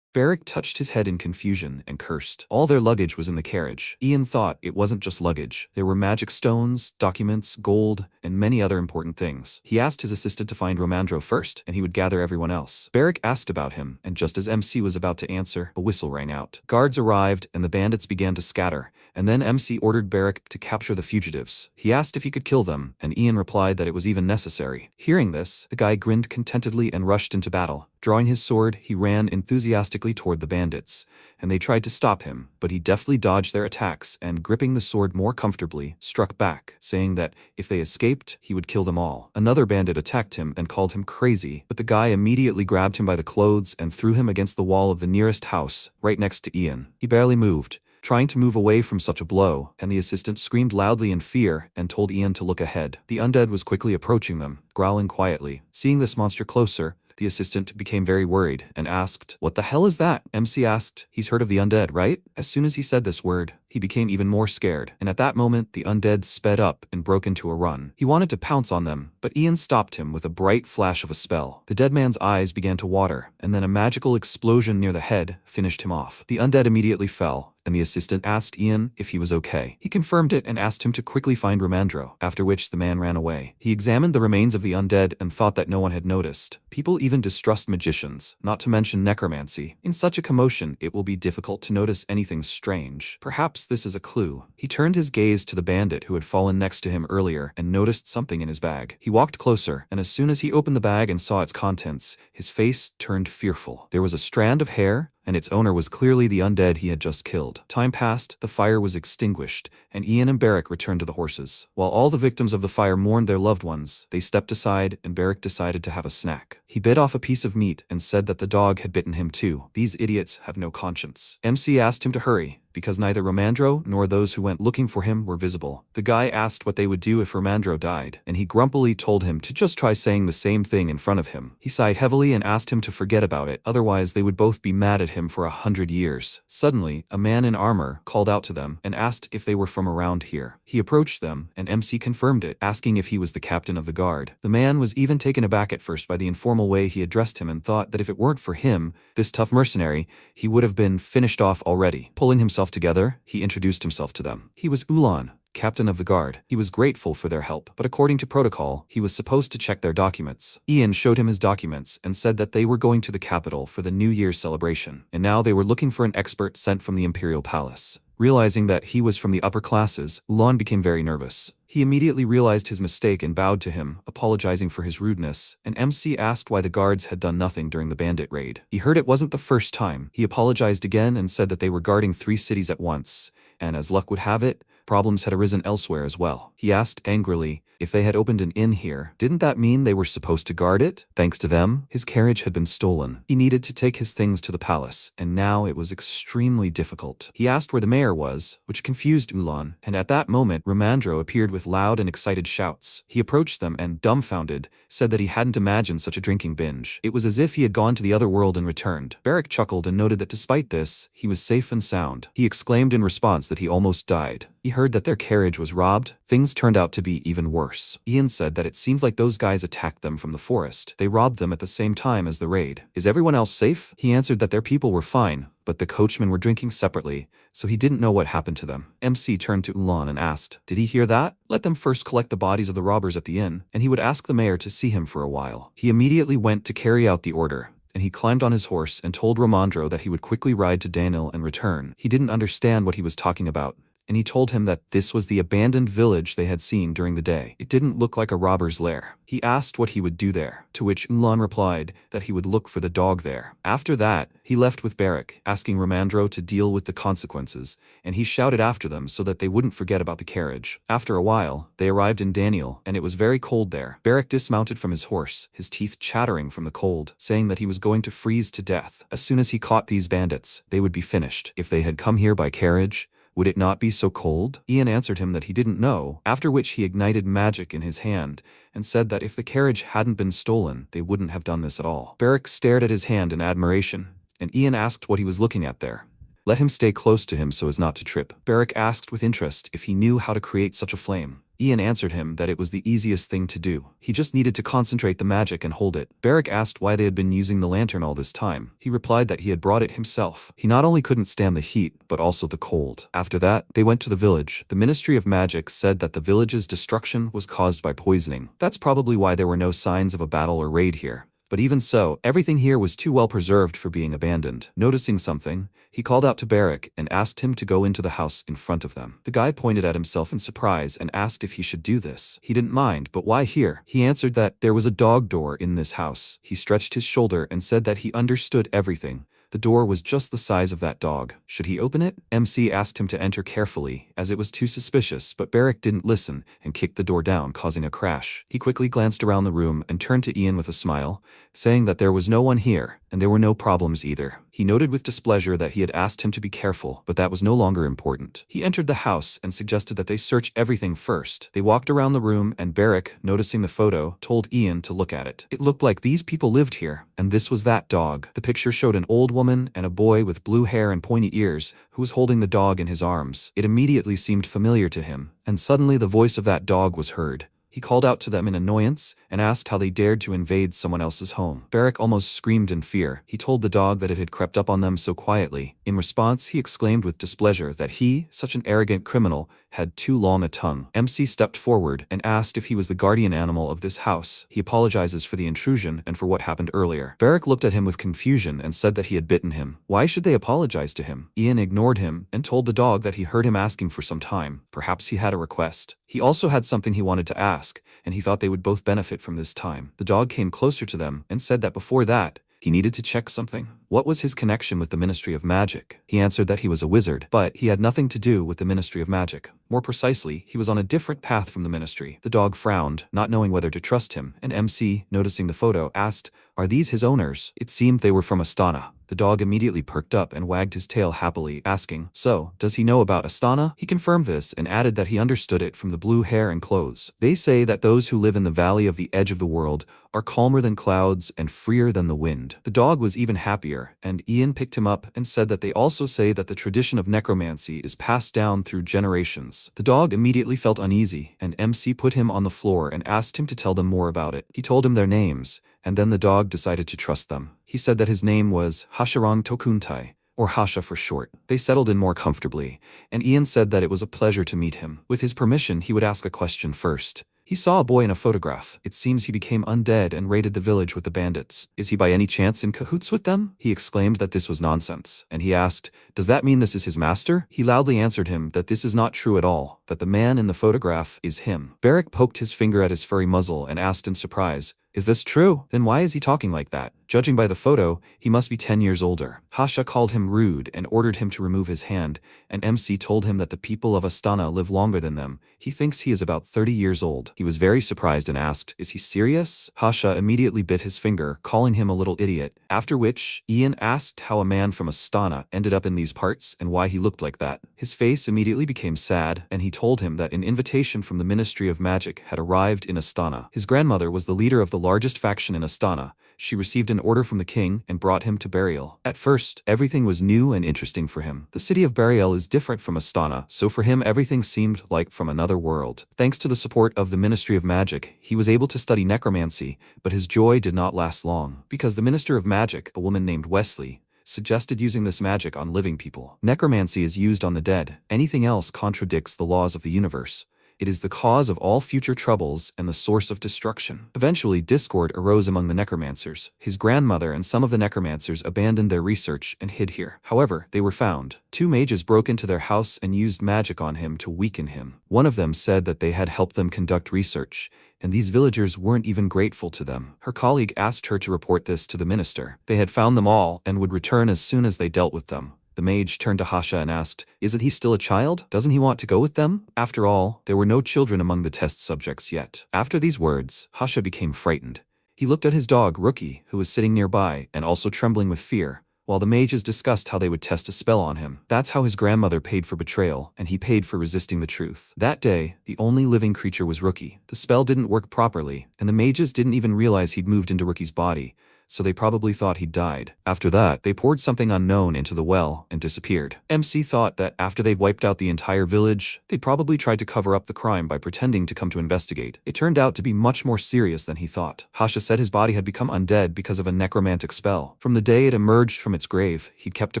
Barrick touched his head in confusion and cursed. All their luggage was in the carriage. Ian thought it wasn't just luggage. There were magic stones, documents, gold, and many other important things. He asked his assistant to find Romandro first, and he would gather everyone else. Barrick asked about him, and just as MC was about to answer, a whistle rang out. Guards arrived, and the bandits began to scatter, and then MC ordered Barrick to capture the fugitives. He asked if he could kill them, and Ian replied that it was even necessary. Hearing this, the guy grinned contentedly and rushed into battle. Drawing his sword, he ran enthusiastically toward the bandits, and they tried to stop him, but he deftly dodged their attacks and, gripping the sword more comfortably, struck back, saying that if they escaped, he would kill them all. Another bandit attacked him and called him crazy, but the guy immediately grabbed him by the clothes and threw him against the wall of the nearest house, right next to Ian. He barely moved, trying to move away from such a blow, and the assistant screamed loudly in fear and told Ian to look ahead. The undead was quickly approaching them, growling quietly. Seeing this monster closer, the assistant became very worried and asked, "What the hell is that?" MC asked, "He's heard of the undead, right?" As soon as he said this word, he became even more scared, and at that moment the undead sped up and broke into a run. He wanted to pounce on them, but Ian stopped him with a bright flash of a spell. The dead man's eyes began to water, and then a magical explosion near the head finished him off. The undead immediately fell, and the assistant asked Ian if he was okay. He confirmed it and asked him to quickly find Romandro, after which the man ran away. He examined the remains of the undead and thought that no one had noticed. People even distrust magicians, not to mention necromancy. In such a commotion, it will be difficult to notice anything strange. Perhaps this is a clue. He turned his gaze to the bandit who had fallen next to him earlier and noticed something in his bag. He walked closer, and as soon as he opened the bag and saw its contents, his face turned fearful. There was a strand of hair, and its owner was clearly the undead he had just killed. Time passed, the fire was extinguished, and Ian and Barrick returned to the horses. While all the victims of the fire mourned their loved ones, they stepped aside and Barrick decided to have a snack. He bit off a piece of meat and said that the dog had bitten him too. These idiots have no conscience. MC asked him to hurry, because neither Romandro nor those who went looking for him were visible. The guy asked what they would do if Romandro died, and he grumpily told him to just try saying the same thing in front of him. He sighed heavily and asked him to forget about it, otherwise they would both be mad at him for 100 years. Suddenly, a man in armor called out to them and asked if they were from around here. He approached them, and MC confirmed it, asking if he was the captain of the guard. The man was even taken aback at first by the informal way he addressed him and thought that if it weren't for him, this tough mercenary, he would have been finished off already. Pulling himself together, he introduced himself to them. He was Ulan, captain of the guard. He was grateful for their help, but according to protocol, he was supposed to check their documents. Ian showed him his documents and said that they were going to the capital for the New Year's celebration, and now they were looking for an expert sent from the Imperial Palace. Realizing that he was from the upper classes, Ulan became very nervous. He immediately realized his mistake and bowed to him, apologizing for his rudeness, and MC asked why the guards had done nothing during the bandit raid. He heard it wasn't the first time. He apologized again and said that they were guarding 3 cities at once, and as luck would have it, problems had arisen elsewhere as well. He asked angrily if they had opened an inn here. Didn't that mean they were supposed to guard it? Thanks to them, his carriage had been stolen. He needed to take his things to the palace, and now it was extremely difficult. He asked where the mayor was, which confused Ulan, and at that moment Romandro appeared with loud and excited shouts. He approached them and, dumbfounded, said that he hadn't imagined such a drinking binge. It was as if he had gone to the other world and returned. Barrick chuckled and noted that despite this, he was safe and sound. He exclaimed in response that he almost died. He heard that their carriage was robbed. Things turned out to be even worse. Ian said that it seemed like those guys attacked them from the forest. They robbed them at the same time as the raid. Is everyone else safe? He answered that their people were fine, but the coachmen were drinking separately, so he didn't know what happened to them. MC turned to Ulan and asked, "Did he hear that? Let them first collect the bodies of the robbers at the inn, and he would ask the mayor to see him for a while." He immediately went to carry out the order, and he climbed on his horse and told Romandro that he would quickly ride to Daniel and return. He didn't understand what he was talking about, and he told him that this was the abandoned village they had seen during the day. It didn't look like a robber's lair. He asked what he would do there, to which Ulan replied that he would look for the dog there. After that, he left with Barrick, asking Romandro to deal with the consequences, and he shouted after them so that they wouldn't forget about the carriage. After a while, they arrived in Daniel, and it was very cold there. Barrick dismounted from his horse, his teeth chattering from the cold, saying that he was going to freeze to death. As soon as he caught these bandits, they would be finished. If they had come here by carriage, Would it not be so cold? Ian answered him that he didn't know, after which he ignited magic in his hand and said that if the carriage hadn't been stolen, they wouldn't have done this at all. Beric stared at his hand in admiration, and Ian asked what he was looking at there. Let him stay close to him so as not to trip. Beric asked with interest if he knew how to create such a flame. Ian answered him that it was the easiest thing to do. He just needed to concentrate the magic and hold it. Beric asked why they had been using the lantern all this time. He replied that he had brought it himself. He not only couldn't stand the heat, but also the cold. After that, they went to the village. The Ministry of Magic said that the village's destruction was caused by poisoning. That's probably why there were no signs of a battle or raid here. But even so, everything here was too well preserved for being abandoned. Noticing something, he called out to Beric and asked him to go into the house in front of them. The guy pointed at himself in surprise and asked if he should do this. He didn't mind, but why here? He answered that there was a dog door in this house. He stretched his shoulder and said that he understood everything. The door was just the size of that dog. Should he open it? MC asked him to enter carefully, as it was too suspicious, but Beric didn't listen and kicked the door down, causing a crash. He quickly glanced around the room and turned to Ian with a smile, saying that there was no one here, and there were no problems either. He noted with displeasure that he had asked him to be careful, but that was no longer important. He entered the house and suggested that they search everything first. They walked around the room, and Beric, noticing the photo, told Ian to look at it. It looked like these people lived here, and this was that dog. The picture showed an old woman and a boy with blue hair and pointy ears who was holding the dog in his arms. It immediately seemed familiar to him, and suddenly the voice of that dog was heard. He called out to them in annoyance and asked how they dared to invade someone else's home. Beric almost screamed in fear. He told the dog that it had crept up on them so quietly. In response, he exclaimed with displeasure that he, such an arrogant criminal, had too long a tongue. MC stepped forward and asked if he was the guardian animal of this house. He apologizes for the intrusion and for what happened earlier. Beric looked at him with confusion and said that he had bitten him. Why should they apologize to him? Ian ignored him and told the dog that he heard him asking for some time. Perhaps he had a request. He also had something he wanted to ask, and he thought they would both benefit from this time. The dog came closer to them and said that before that, he needed to check something. What was his connection with the Ministry of Magic? He answered that he was a wizard, but he had nothing to do with the Ministry of Magic. More precisely, he was on a different path from the ministry. The dog frowned, not knowing whether to trust him, and MC, noticing the photo, asked, "Are these his owners?" It seemed they were from Astana. The dog immediately perked up and wagged his tail happily, asking, "So, does he know about Astana?" He confirmed this and added that he understood it from the blue hair and clothes. They say that those who live in the valley of the edge of the world are calmer than clouds and freer than the wind. The dog was even happier, and Ian picked him up and said that they also say that the tradition of necromancy is passed down through generations. The dog immediately felt uneasy, and MC put him on the floor and asked him to tell them more about it. He told him their names, and then the dog decided to trust them. He said that his name was Hasharang Tokuntai, or Hasha for short. They settled in more comfortably, and Ian said that it was a pleasure to meet him. With his permission, he would ask a question first. He saw a boy in a photograph. It seems he became undead and raided the village with the bandits. Is he by any chance in cahoots with them? He exclaimed that this was nonsense, and he asked, "Does that mean this is his master?" He loudly answered him that this is not true at all, that the man in the photograph is him. Beric poked his finger at his furry muzzle and asked in surprise, "Is this true? Then why is he talking like that? Judging by the photo, he must be 10 years older." Hasha called him rude and ordered him to remove his hand, and MC told him that the people of Astana live longer than them. He thinks he is about 30 years old. He was very surprised and asked, "Is he serious?" Hasha immediately bit his finger, calling him a little idiot, after which Ian asked how a man from Astana ended up in these parts and why he looked like that. His face immediately became sad, and he told him that an invitation from the Ministry of Magic had arrived in Astana. His grandmother was the leader of the largest faction in Astana. She received an order from the king and brought him to Burial. At first, everything was new and interesting for him. The city of Burial is different from Astana, so for him everything seemed like from another world. Thanks to the support of the Ministry of Magic, he was able to study necromancy, but his joy did not last long, because the Minister of Magic, a woman named Wesley, suggested using this magic on living people. Necromancy is used on the dead. Anything else contradicts the laws of the universe. It is the cause of all future troubles and the source of destruction. Eventually, discord arose among the necromancers. His grandmother and some of the necromancers abandoned their research and hid here. However, they were found. 2 mages broke into their house and used magic on him to weaken him. One of them said that they had helped them conduct research, and these villagers weren't even grateful to them. Her colleague asked her to report this to the minister. They had found them all and would return as soon as they dealt with them. The mage turned to Hasha and asked, "Isn't he still a child? Doesn't he want to go with them?" After all, there were no children among the test subjects yet. After these words, Hasha became frightened. He looked at his dog, Rookie, who was sitting nearby and also trembling with fear. while the mages discussed how they would test a spell on him. That's how his grandmother paid for betrayal, and he paid for resisting the truth. That day, the only living creature was Rookie. The spell didn't work properly, and the mages didn't even realize he'd moved into Rookie's body, so they probably thought he'd died. After that, they poured something unknown into the well and disappeared. MC thought that after they'd wiped out the entire village, they'd probably tried to cover up the crime by pretending to come to investigate. It turned out to be much more serious than he thought. Hasha said his body had become undead because of a necromantic spell. From the day it emerged from its grave, he'd kept a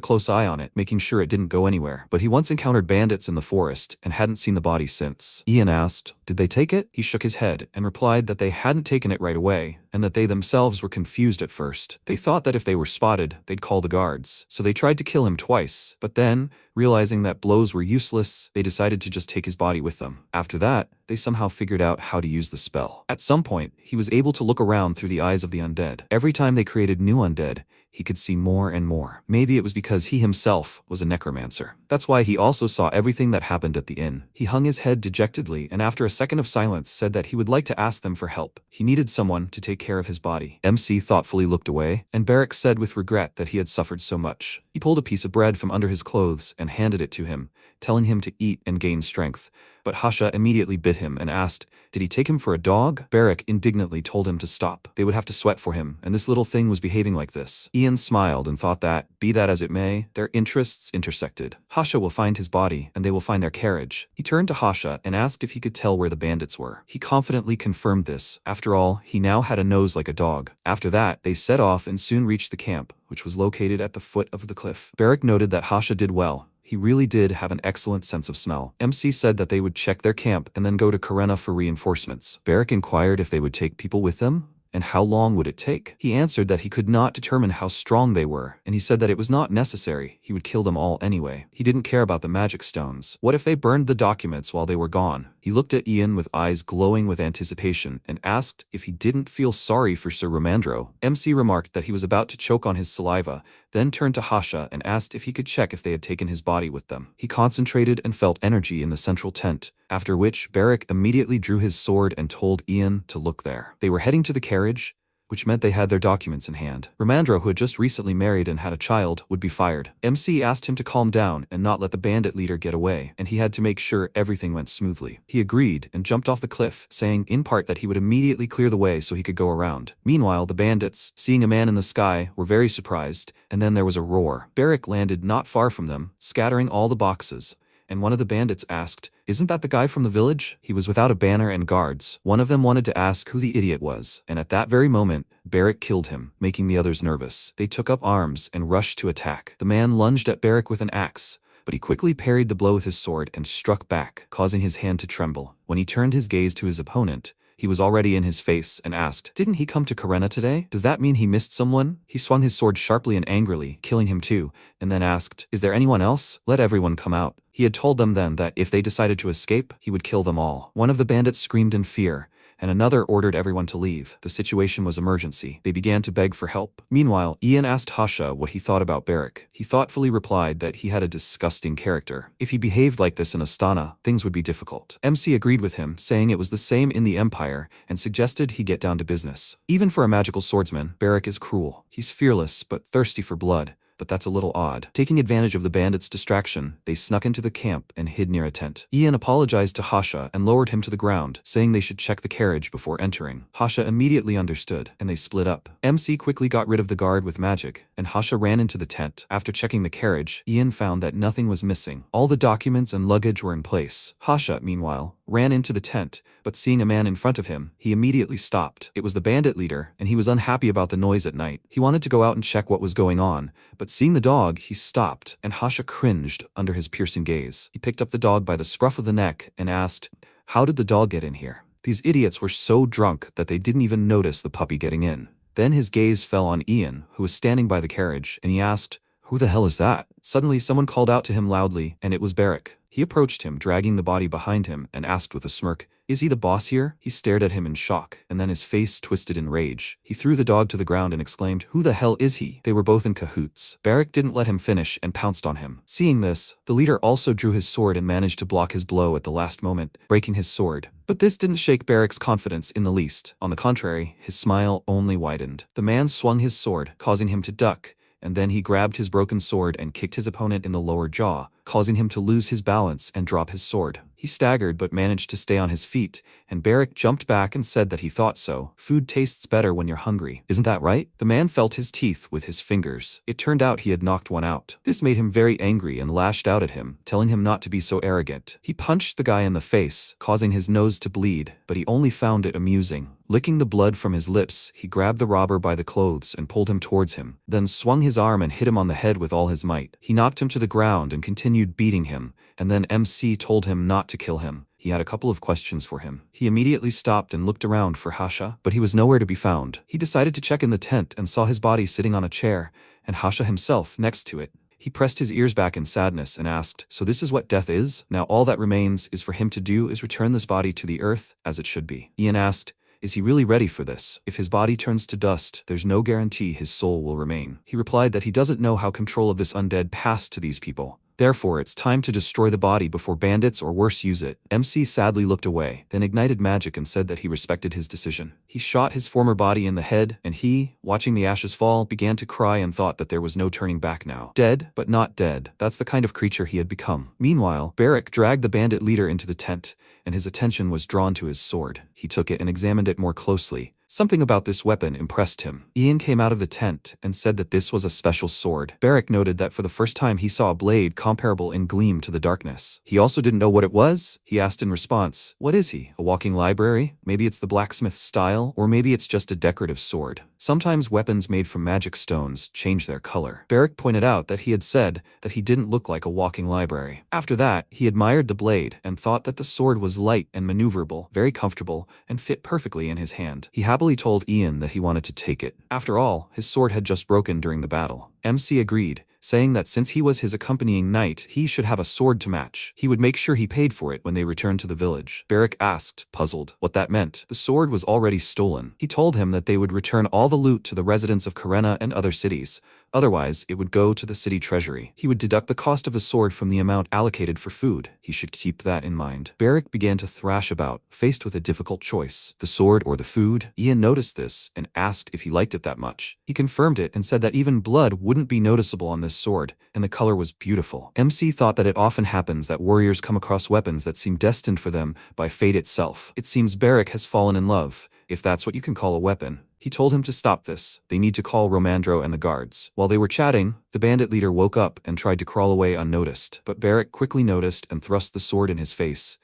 close eye on it, making sure it didn't go anywhere. But he once encountered bandits in the forest and hadn't seen the body since. Ian asked, "Did they take it?" He shook his head and replied that they hadn't taken it right away, and that they themselves were confused at first. They thought that if they were spotted, they'd call the guards. So they tried to kill him twice, but then, realizing that blows were useless, they decided to just take his body with them. After that, they somehow figured out how to use the spell. At some point, he was able to look around through the eyes of the undead. Every time they created new undead, he could see more and more. Maybe it was because he himself was a necromancer. That's why he also saw everything that happened at the inn. He hung his head dejectedly and after a second of silence said that he would like to ask them for help. He needed someone to take care of his body. MC thoughtfully looked away, and Barrack said with regret that he had suffered so much. He pulled a piece of bread from under his clothes and handed it to him, telling him to eat and gain strength. But Hasha immediately bit him and asked, did he take him for a dog? Barrack indignantly told him to stop. They would have to sweat for him, and this little thing was behaving like this. Ian smiled and thought that, be that as it may, their interests intersected. Hasha will find his body, and they will find their carriage. He turned to Hasha and asked if he could tell where the bandits were. He confidently confirmed this. After all, he now had a nose like a dog. After that, they set off and soon reached the camp, which was located at the foot of the cliff. Barrack noted that Hasha did well. He really did have an excellent sense of smell. MC said that they would check their camp and then go to Karena for reinforcements. Barrack inquired if they would take people with them, and how long would it take? He answered that he could not determine how strong they were, and he said that it was not necessary, he would kill them all anyway. He didn't care about the magic stones. What if they burned the documents while they were gone? He looked at Ian with eyes glowing with anticipation and asked if he didn't feel sorry for Sir Romandro. MC remarked that he was about to choke on his saliva, then turned to Hasha and asked if he could check if they had taken his body with them. He concentrated and felt energy in the central tent, after which Barrack immediately drew his sword and told Ian to look there. They were heading to the carriage, which meant they had their documents in hand. Romandro, who had just recently married and had a child, would be fired. MC asked him to calm down and not let the bandit leader get away, and he had to make sure everything went smoothly. He agreed and jumped off the cliff, saying in part that he would immediately clear the way so he could go around. Meanwhile, the bandits, seeing a man in the sky, were very surprised, and then there was a roar. Barrack landed not far from them, scattering all the boxes, and one of the bandits asked, "Isn't that the guy from the village?" He was without a banner and guards. One of them wanted to ask who the idiot was, and at that very moment, Barrack killed him, making the others nervous. They took up arms and rushed to attack. The man lunged at Barrack with an axe, but he quickly parried the blow with his sword and struck back, causing his hand to tremble. When he turned his gaze to his opponent, he was already in his face and asked, "Didn't he come to Karena today? Does that mean he missed someone?" He swung his sword sharply and angrily, killing him too, and then asked, "Is there anyone else? Let everyone come out." He had told them then that if they decided to escape, he would kill them all. One of the bandits screamed in fear, and another ordered everyone to leave. The situation was emergency. They began to beg for help. Meanwhile, Ian asked Hasha what he thought about Barrack. He thoughtfully replied that he had a disgusting character. If he behaved like this in Astana, things would be difficult. MC agreed with him, saying it was the same in the Empire, and suggested he get down to business. Even for a magical swordsman, Barrack is cruel. He's fearless, but thirsty for blood. But that's a little odd. Taking advantage of the bandits' distraction, they snuck into the camp and hid near a tent. Ian apologized to Hasha and lowered him to the ground, saying they should check the carriage before entering. Hasha immediately understood, and they split up. MC quickly got rid of the guard with magic, and Hasha ran into the tent. After checking the carriage, Ian found that nothing was missing. All the documents and luggage were in place. Hasha, meanwhile, ran into the tent, but seeing a man in front of him, he immediately stopped. It was the bandit leader, and he was unhappy about the noise at night. He wanted to go out and check what was going on, but seeing the dog, he stopped, and Hasha cringed under his piercing gaze. He picked up the dog by the scruff of the neck and asked, "How did the dog get in here?" These idiots were so drunk that they didn't even notice the puppy getting in. Then his gaze fell on Ian, who was standing by the carriage, and he asked, "Who the hell is that?" Suddenly, someone called out to him loudly, and it was Barrack. He approached him, dragging the body behind him, and asked with a smirk, "Is he the boss here?" He stared at him in shock, and then his face twisted in rage. He threw the dog to the ground and exclaimed, "Who the hell is he?" They were both in cahoots. Barrack didn't let him finish and pounced on him. Seeing this, the leader also drew his sword and managed to block his blow at the last moment, breaking his sword. But this didn't shake Barrack's confidence in the least. On the contrary, his smile only widened. The man swung his sword, causing him to duck, and then he grabbed his broken sword and kicked his opponent in the lower jaw, causing him to lose his balance and drop his sword. He staggered but managed to stay on his feet, and Barrick jumped back and said that he thought so. Food tastes better when you're hungry. Isn't that right? The man felt his teeth with his fingers. It turned out he had knocked one out. This made him very angry and lashed out at him, telling him not to be so arrogant. He punched the guy in the face, causing his nose to bleed, but he only found it amusing. Licking the blood from his lips, he grabbed the robber by the clothes and pulled him towards him, then swung his arm and hit him on the head with all his might. He knocked him to the ground and continued beating him, and then MC told him not to kill him. He had a couple of questions for him. He immediately stopped and looked around for Hasha, but he was nowhere to be found. He decided to check in the tent and saw his body sitting on a chair, and Hasha himself next to it. He pressed his ears back in sadness and asked, "So this is what death is? Now all that remains is for him to do is return this body to the earth as it should be." Ian asked, "Is he really ready for this? If his body turns to dust, there's no guarantee his soul will remain." He replied that he doesn't know how control of this undead passed to these people. Therefore, it's time to destroy the body before bandits or worse use it. MC sadly looked away, then ignited magic and said that he respected his decision. He shot his former body in the head, and he, watching the ashes fall, began to cry and thought that there was no turning back now. Dead, but not dead. That's the kind of creature he had become. Meanwhile, Barrick dragged the bandit leader into the tent, and his attention was drawn to his sword. He took it and examined it more closely. Something about this weapon impressed him. Ian came out of the tent and said that this was a special sword. Barrick noted that for the first time he saw a blade comparable in gleam to the darkness. He also didn't know what it was. He asked in response, "What is he? A walking library? Maybe it's the blacksmith style, or maybe it's just a decorative sword." Sometimes weapons made from magic stones change their color. Barrick pointed out that he had said that he didn't look like a walking library. After that, he admired the blade and thought that the sword was light and maneuverable, very comfortable, and fit perfectly in his hand. He happily told Ian that he wanted to take it. After all, his sword had just broken during the battle. MC agreed, saying that since he was his accompanying knight, he should have a sword to match. He would make sure he paid for it when they returned to the village. Barrick asked, puzzled, what that meant. The sword was already stolen. He told him that they would return all the loot to the residents of Karena and other cities. Otherwise, it would go to the city treasury. He would deduct the cost of the sword from the amount allocated for food. He should keep that in mind. Barrick began to thrash about, faced with a difficult choice. The sword or the food? Ian noticed this and asked if he liked it that much. He confirmed it and said that even blood wouldn't be noticeable on this sword, and the color was beautiful. MC thought that it often happens that warriors come across weapons that seem destined for them by fate itself. It seems Barrick has fallen in love, if that's what you can call a weapon. He told him to stop this. They need to call Romandro and the guards. While they were chatting, the bandit leader woke up and tried to crawl away unnoticed, but Barrick quickly noticed and thrust the sword in his face,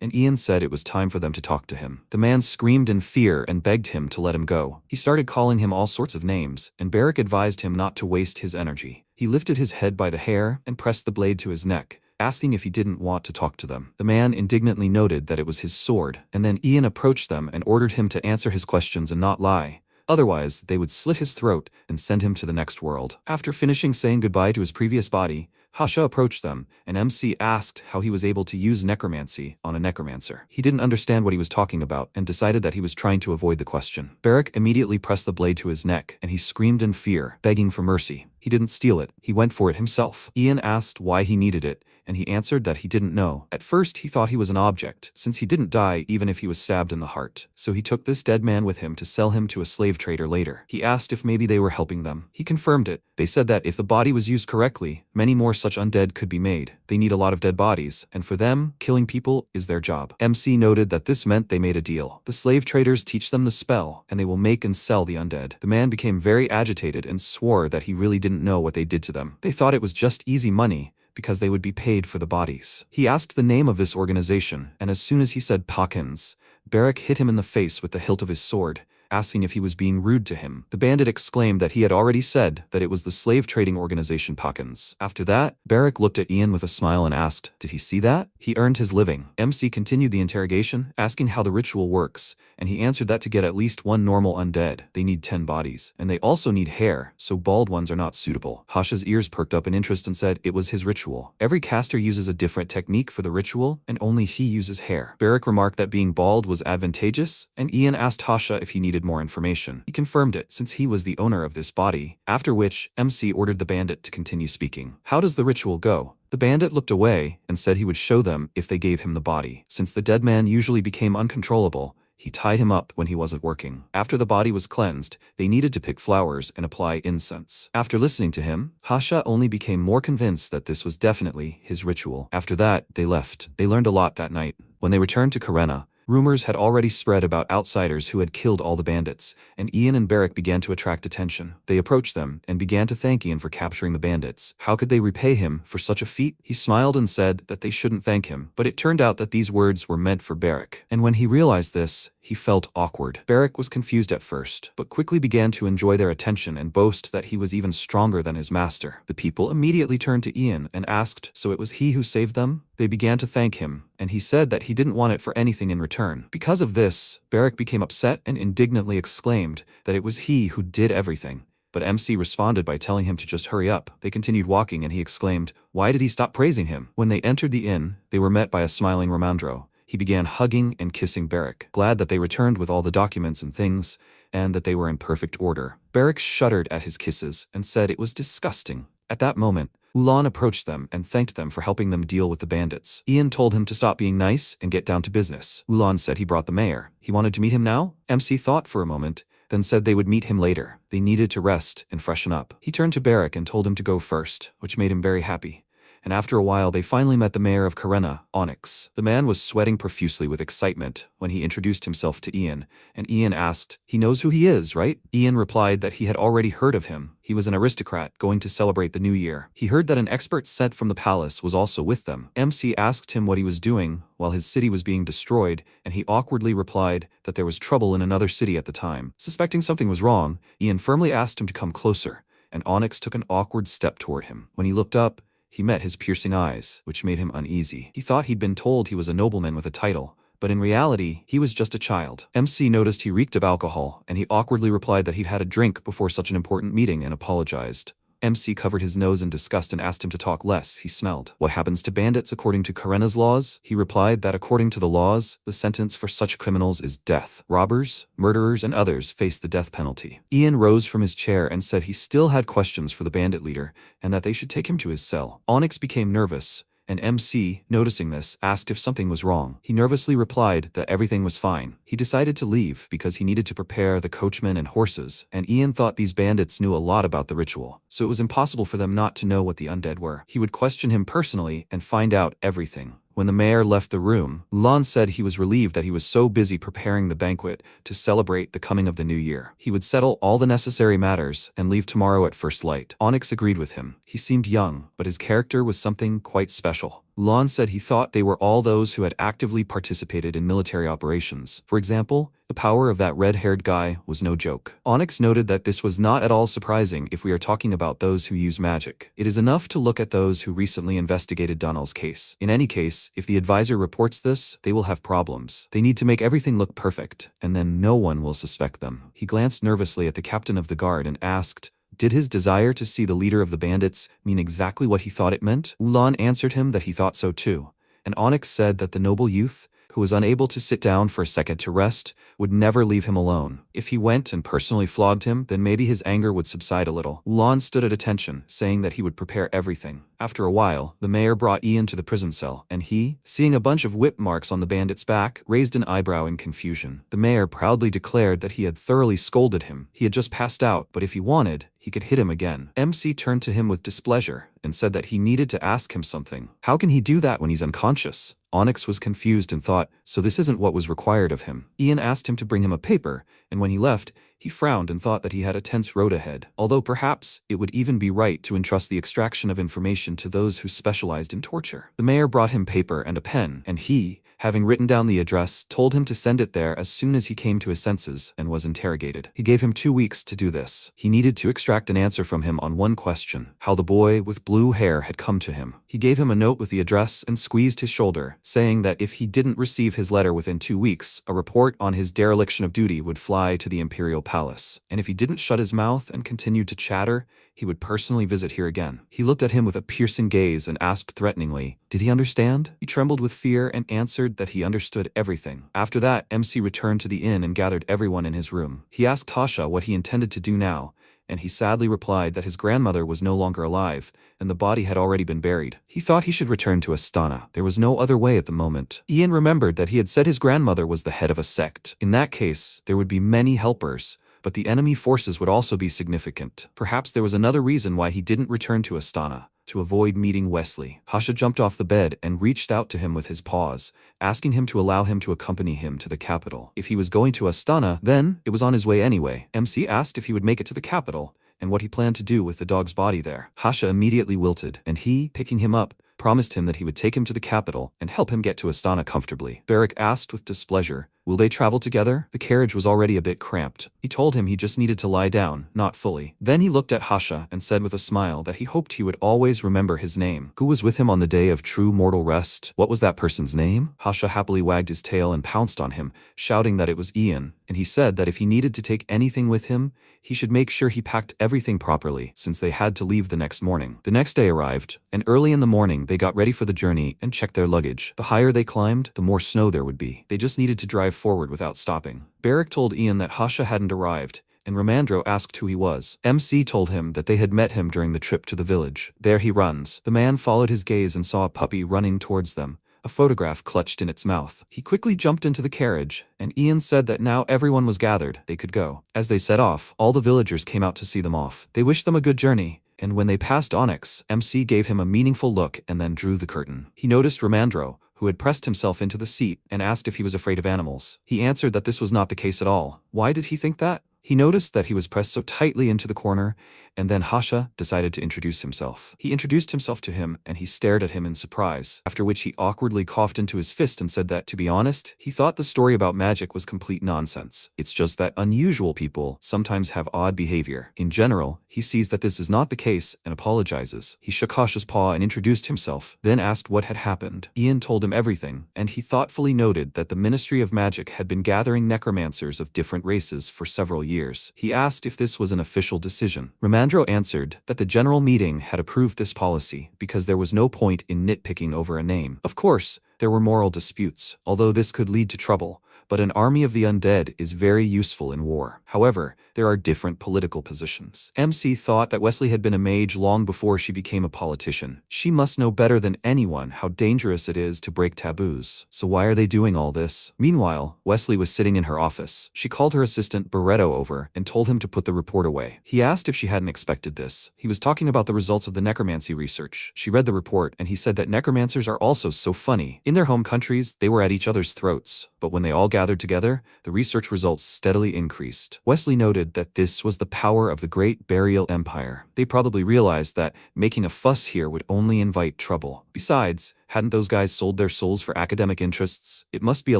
and Ian said it was time for them to talk to him. The man screamed in fear and begged him to let him go. He started calling him all sorts of names, and Barrick advised him not to waste his energy. He lifted his head by the hair and pressed the blade to his neck, asking if he didn't want to talk to them. The man indignantly noted that it was his sword, and then Ian approached them and ordered him to answer his questions and not lie. Otherwise, they would slit his throat and send him to the next world. After finishing saying goodbye to his previous body, Hasha approached them, and MC asked how he was able to use necromancy on a necromancer. He didn't understand what he was talking about and decided that he was trying to avoid the question. Barrick immediately pressed the blade to his neck, and he screamed in fear, begging for mercy. He didn't steal it. He went for it himself. Ian asked why he needed it, and he answered that he didn't know. At first, he thought he was an object, since he didn't die even if he was stabbed in the heart. So he took this dead man with him to sell him to a slave trader later. He asked if maybe they were helping them. He confirmed it. They said that if the body was used correctly, many more such undead could be made. They need a lot of dead bodies, and for them, killing people is their job. MC noted that this meant they made a deal. The slave traders teach them the spell, and they will make and sell the undead. The man became very agitated and swore that he really didn't know what they did to them. They thought it was just easy money, because they would be paid for the bodies. He asked the name of this organization, and as soon as he said Pawkins, Barrick hit him in the face with the hilt of his sword, asking if he was being rude to him. The bandit exclaimed that he had already said that it was the slave trading organization Pawkins. After that, Barrick looked at Ian with a smile and asked, did he see that? He earned his living. MC continued the interrogation, asking how the ritual works, and he answered that to get at least one normal undead, they need 10 bodies, and they also need hair, so bald ones are not suitable. Hasha's ears perked up in interest and said it was his ritual. Every caster uses a different technique for the ritual, and only he uses hair. Barrick remarked that being bald was advantageous, and Ian asked Hasha if he needed more information. He confirmed it, since he was the owner of this body, after which MC ordered the bandit to continue speaking. How does the ritual go? The bandit looked away and said he would show them if they gave him the body. Since the dead man usually became uncontrollable, he tied him up when he wasn't working. After the body was cleansed, they needed to pick flowers and apply incense. After listening to him, Hasha only became more convinced that this was definitely his ritual. After that, they left. They learned a lot that night. When they returned to Karena, rumors had already spread about outsiders who had killed all the bandits, and Ian and Barrick began to attract attention. They approached them and began to thank Ian for capturing the bandits. How could they repay him for such a feat? He smiled and said that they shouldn't thank him, but it turned out that these words were meant for Barrick. And when he realized this, he felt awkward. Barrick was confused at first, but quickly began to enjoy their attention and boast that he was even stronger than his master. The people immediately turned to Ian and asked, so it was he who saved them? They began to thank him, and he said that he didn't want it for anything in return. Because of this, Barrick became upset and indignantly exclaimed that it was he who did everything. But MC responded by telling him to just hurry up. They continued walking and he exclaimed, why did he stop praising him? When they entered the inn, they were met by a smiling Ramandro. He began hugging and kissing Barrick, glad that they returned with all the documents and things, and that they were in perfect order. Barrick shuddered at his kisses and said it was disgusting. At that moment, Ulan approached them and thanked them for helping them deal with the bandits. Ian told him to stop being nice and get down to business. Ulan said he brought the mayor. He wanted to meet him now? MC thought for a moment, then said they would meet him later. They needed to rest and freshen up. He turned to Barrick and told him to go first, which made him very happy. And after a while they finally met the mayor of Karena, Onyx. The man was sweating profusely with excitement when he introduced himself to Ian, and Ian asked, he knows who he is, right? Ian replied that he had already heard of him. He was an aristocrat going to celebrate the new year. He heard that an expert sent from the palace was also with them. MC asked him what he was doing while his city was being destroyed, and he awkwardly replied that there was trouble in another city at the time. Suspecting something was wrong, Ian firmly asked him to come closer, and Onyx took an awkward step toward him. When he looked up, he met his piercing eyes, which made him uneasy. He thought he'd been told he was a nobleman with a title, but in reality, he was just a child. MC noticed he reeked of alcohol, and he awkwardly replied that he'd had a drink before such an important meeting and apologized. MC covered his nose in disgust and asked him to talk less. He smelled. What happens to bandits according to Karena's laws? He replied that according to the laws, the sentence for such criminals is death. Robbers, murderers, and others face the death penalty. Ian rose from his chair and said he still had questions for the bandit leader and that they should take him to his cell. Onyx became nervous, and MC, noticing this, asked if something was wrong. He nervously replied that everything was fine. He decided to leave because he needed to prepare the coachman and horses, and Ian thought these bandits knew a lot about the ritual, so it was impossible for them not to know what the undead were. He would question him personally and find out everything. When the mayor left the room, Lon said he was relieved that he was so busy preparing the banquet to celebrate the coming of the new year. He would settle all the necessary matters and leave tomorrow at first light. Onyx agreed with him. He seemed young, but his character was something quite special. Lon said he thought they were all those who had actively participated in military operations. For example, the power of that red-haired guy was no joke. Onyx noted that this was not at all surprising if we are talking about those who use magic. It is enough to look at those who recently investigated Donnell's case. In any case, if the advisor reports this, they will have problems. They need to make everything look perfect, and then no one will suspect them. He glanced nervously at the captain of the guard and asked, did his desire to see the leader of the bandits mean exactly what he thought it meant? Ulan answered him that he thought so too, and Onyx said that the noble youth, who was unable to sit down for a second to rest, would never leave him alone. If he went and personally flogged him, then maybe his anger would subside a little. Ulan stood at attention, saying that he would prepare everything. After a while, the mayor brought Ian to the prison cell, and he, seeing a bunch of whip marks on the bandit's back, raised an eyebrow in confusion. The mayor proudly declared that he had thoroughly scolded him. He had just passed out, but if he wanted, he could hit him again. MC turned to him with displeasure and said that he needed to ask him something. How can he do that when he's unconscious? Onyx was confused and thought, so this isn't what was required of him. Ian asked him to bring him a paper, and when he left, he frowned and thought that he had a tense road ahead, although perhaps it would even be right to entrust the extraction of information to those who specialized in torture. The mayor brought him paper and a pen, and he, having written down the address, told him to send it there as soon as he came to his senses and was interrogated. He gave him 2 weeks to do this. He needed to extract an answer from him on one question: how the boy with blue hair had come to him. He gave him a note with the address and squeezed his shoulder, saying that if he didn't receive his letter within 2 weeks, a report on his dereliction of duty would fly to the imperial palace, and if he didn't shut his mouth and continued to chatter, he would personally visit here again. He looked at him with a piercing gaze and asked threateningly, did he understand? He trembled with fear and answered that he understood everything. After that, MC returned to the inn and gathered everyone in his room. He asked Tasha what he intended to do now, and he sadly replied that his grandmother was no longer alive, and the body had already been buried. He thought he should return to Astana. There was no other way at the moment. Ian remembered that he had said his grandmother was the head of a sect. In that case, there would be many helpers, but the enemy forces would also be significant. Perhaps there was another reason why he didn't return to Astana: to avoid meeting Wesley. Hasha jumped off the bed and reached out to him with his paws, asking him to allow him to accompany him to the capital. If he was going to Astana, then it was on his way anyway. MC asked if he would make it to the capital, and what he planned to do with the dog's body there. Hasha immediately wilted, and he, picking him up, promised him that he would take him to the capital and help him get to Astana comfortably. Barak asked with displeasure, will they travel together? The carriage was already a bit cramped. He told him he just needed to lie down, not fully. Then he looked at Hasha and said with a smile that he hoped he would always remember his name. Who was with him on the day of true mortal rest? What was that person's name? Hasha happily wagged his tail and pounced on him, shouting that it was Ian, and he said that if he needed to take anything with him, he should make sure he packed everything properly, since they had to leave the next morning. The next day arrived, and early in the morning they got ready for the journey and checked their luggage. The higher they climbed, the more snow there would be. They just needed to drive forward without stopping. Barak told Ian that Hasha hadn't arrived, and Ramandro asked who he was. MC told him that they had met him during the trip to the village. There he runs. The man followed his gaze and saw a puppy running towards them, a photograph clutched in its mouth. He quickly jumped into the carriage, and Ian said that now everyone was gathered, they could go. As they set off, all the villagers came out to see them off. They wished them a good journey, and when they passed Onyx, MC gave him a meaningful look and then drew the curtain. He noticed Ramandro, who had pressed himself into the seat, and asked if he was afraid of animals. He answered that this was not the case at all. Why did he think that? He noticed that he was pressed so tightly into the corner, and then Hasha decided to introduce himself. He introduced himself to him, and he stared at him in surprise, after which he awkwardly coughed into his fist and said that, to be honest, he thought the story about magic was complete nonsense. It's just that unusual people sometimes have odd behavior. In general, he sees that this is not the case and apologizes. He shook Hasha's paw and introduced himself, then asked what had happened. Ian told him everything, and he thoughtfully noted that the Ministry of Magic had been gathering necromancers of different races for several years. He asked if this was an official decision. Ramandro answered that the general meeting had approved this policy because there was no point in nitpicking over a name. Of course, there were moral disputes, although this could lead to trouble, but an army of the undead is very useful in war. However, there are different political positions. MC thought that Wesley had been a mage long before she became a politician. She must know better than anyone how dangerous it is to break taboos. So why are they doing all this? Meanwhile, Wesley was sitting in her office. She called her assistant Barretto over and told him to put the report away. He asked if she hadn't expected this. He was talking about the results of the necromancy research. She read the report, and he said that necromancers are also so funny. In their home countries, they were at each other's throats, but when they all gathered together, the research results steadily increased. Wesley noted that this was the power of the Great Burial Empire. They probably realized that making a fuss here would only invite trouble. Besides, hadn't those guys sold their souls for academic interests? It must be a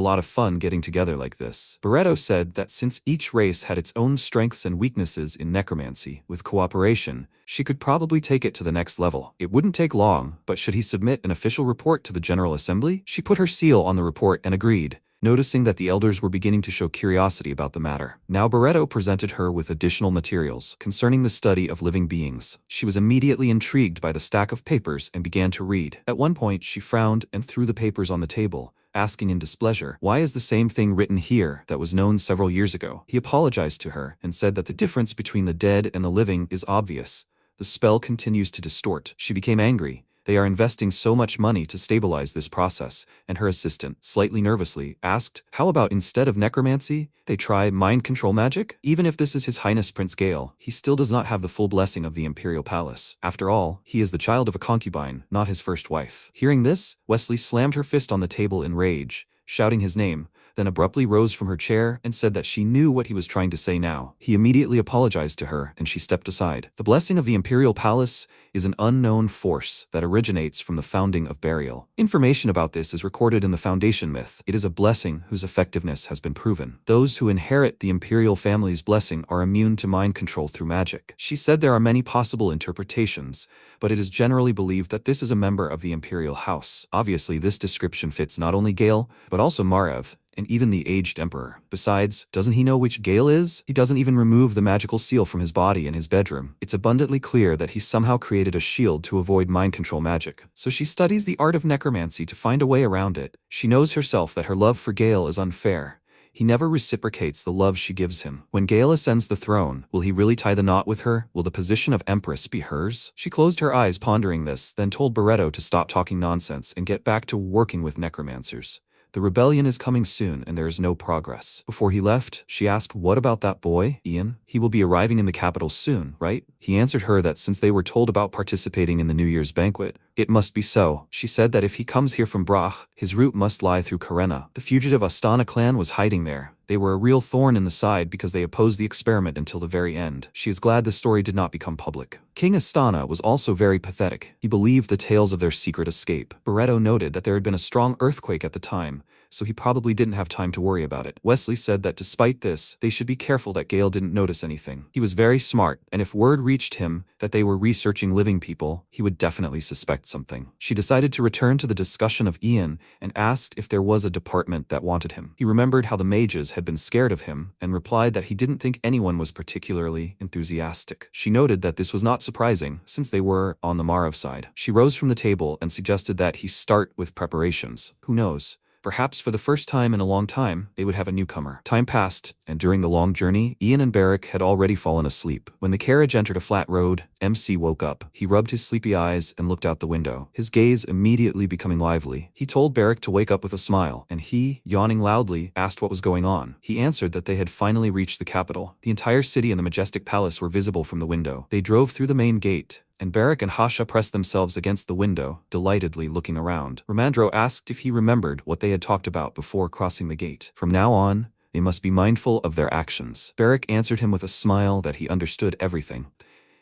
lot of fun getting together like this. Barretto said that since each race had its own strengths and weaknesses in necromancy, with cooperation, she could probably take it to the next level. It wouldn't take long, but should he submit an official report to the General Assembly? She put her seal on the report and agreed, noticing that the elders were beginning to show curiosity about the matter. Now Barretto presented her with additional materials concerning the study of living beings. She was immediately intrigued by the stack of papers and began to read. At one point, she frowned and threw the papers on the table, asking in displeasure, why is the same thing written here that was known several years ago? He apologized to her and said that the difference between the dead and the living is obvious. The spell continues to distort. She became angry. They are investing so much money to stabilize this process, and her assistant, slightly nervously, asked, how about instead of necromancy, they try mind control magic? Even if this is His Highness Prince Gale, he still does not have the full blessing of the Imperial Palace. After all, he is the child of a concubine, not his first wife. Hearing this, Wesley slammed her fist on the table in rage, shouting his name, then abruptly rose from her chair and said that she knew what he was trying to say now. He immediately apologized to her, and she stepped aside. The blessing of the Imperial Palace is an unknown force that originates from the founding of burial. Information about this is recorded in the Foundation myth. It is a blessing whose effectiveness has been proven. Those who inherit the Imperial family's blessing are immune to mind control through magic. She said there are many possible interpretations, but it is generally believed that this is a member of the Imperial House. Obviously, this description fits not only Gale, but also Margrave, and even the aged emperor. Besides, doesn't he know which Gale is? He doesn't even remove the magical seal from his body in his bedroom. It's abundantly clear that he somehow created a shield to avoid mind control magic. So she studies the art of necromancy to find a way around it. She knows herself that her love for Gale is unfair. He never reciprocates the love she gives him. When Gale ascends the throne, will he really tie the knot with her? Will the position of Empress be hers? She closed her eyes pondering this, then told Barreto to stop talking nonsense and get back to working with necromancers. The rebellion is coming soon and there is no progress. Before he left, she asked, "What about that boy, Ian? He will be arriving in the capital soon, right?" He answered her that since they were told about participating in the New Year's banquet, it must be so. She said that if he comes here from Brach, his route must lie through Karenna. The fugitive Astana clan was hiding there. They were a real thorn in the side because they opposed the experiment until the very end. She is glad the story did not become public. King Astana was also very pathetic. He believed the tales of their secret escape. Barreto noted that there had been a strong earthquake at the time, so he probably didn't have time to worry about it. Wesley said that despite this, they should be careful that Gale didn't notice anything. He was very smart, and if word reached him that they were researching living people, he would definitely suspect something. She decided to return to the discussion of Ian and asked if there was a department that wanted him. He remembered how the mages had been scared of him and replied that he didn't think anyone was particularly enthusiastic. She noted that this was not surprising since they were on the Marv side. She rose from the table and suggested that he start with preparations. Who knows? Perhaps for the first time in a long time, they would have a newcomer. Time passed, and during the long journey, Ian and Barrick had already fallen asleep. When the carriage entered a flat road, MC woke up. He rubbed his sleepy eyes and looked out the window, his gaze immediately becoming lively. He told Barrick to wake up with a smile, and he, yawning loudly, asked what was going on. He answered that they had finally reached the capital. The entire city and the majestic palace were visible from the window. They drove through the main gate, and Barrick and Hasha pressed themselves against the window, delightedly looking around. Ramandro asked if he remembered what they had talked about before crossing the gate. From now on, they must be mindful of their actions. Barrick answered him with a smile that he understood everything,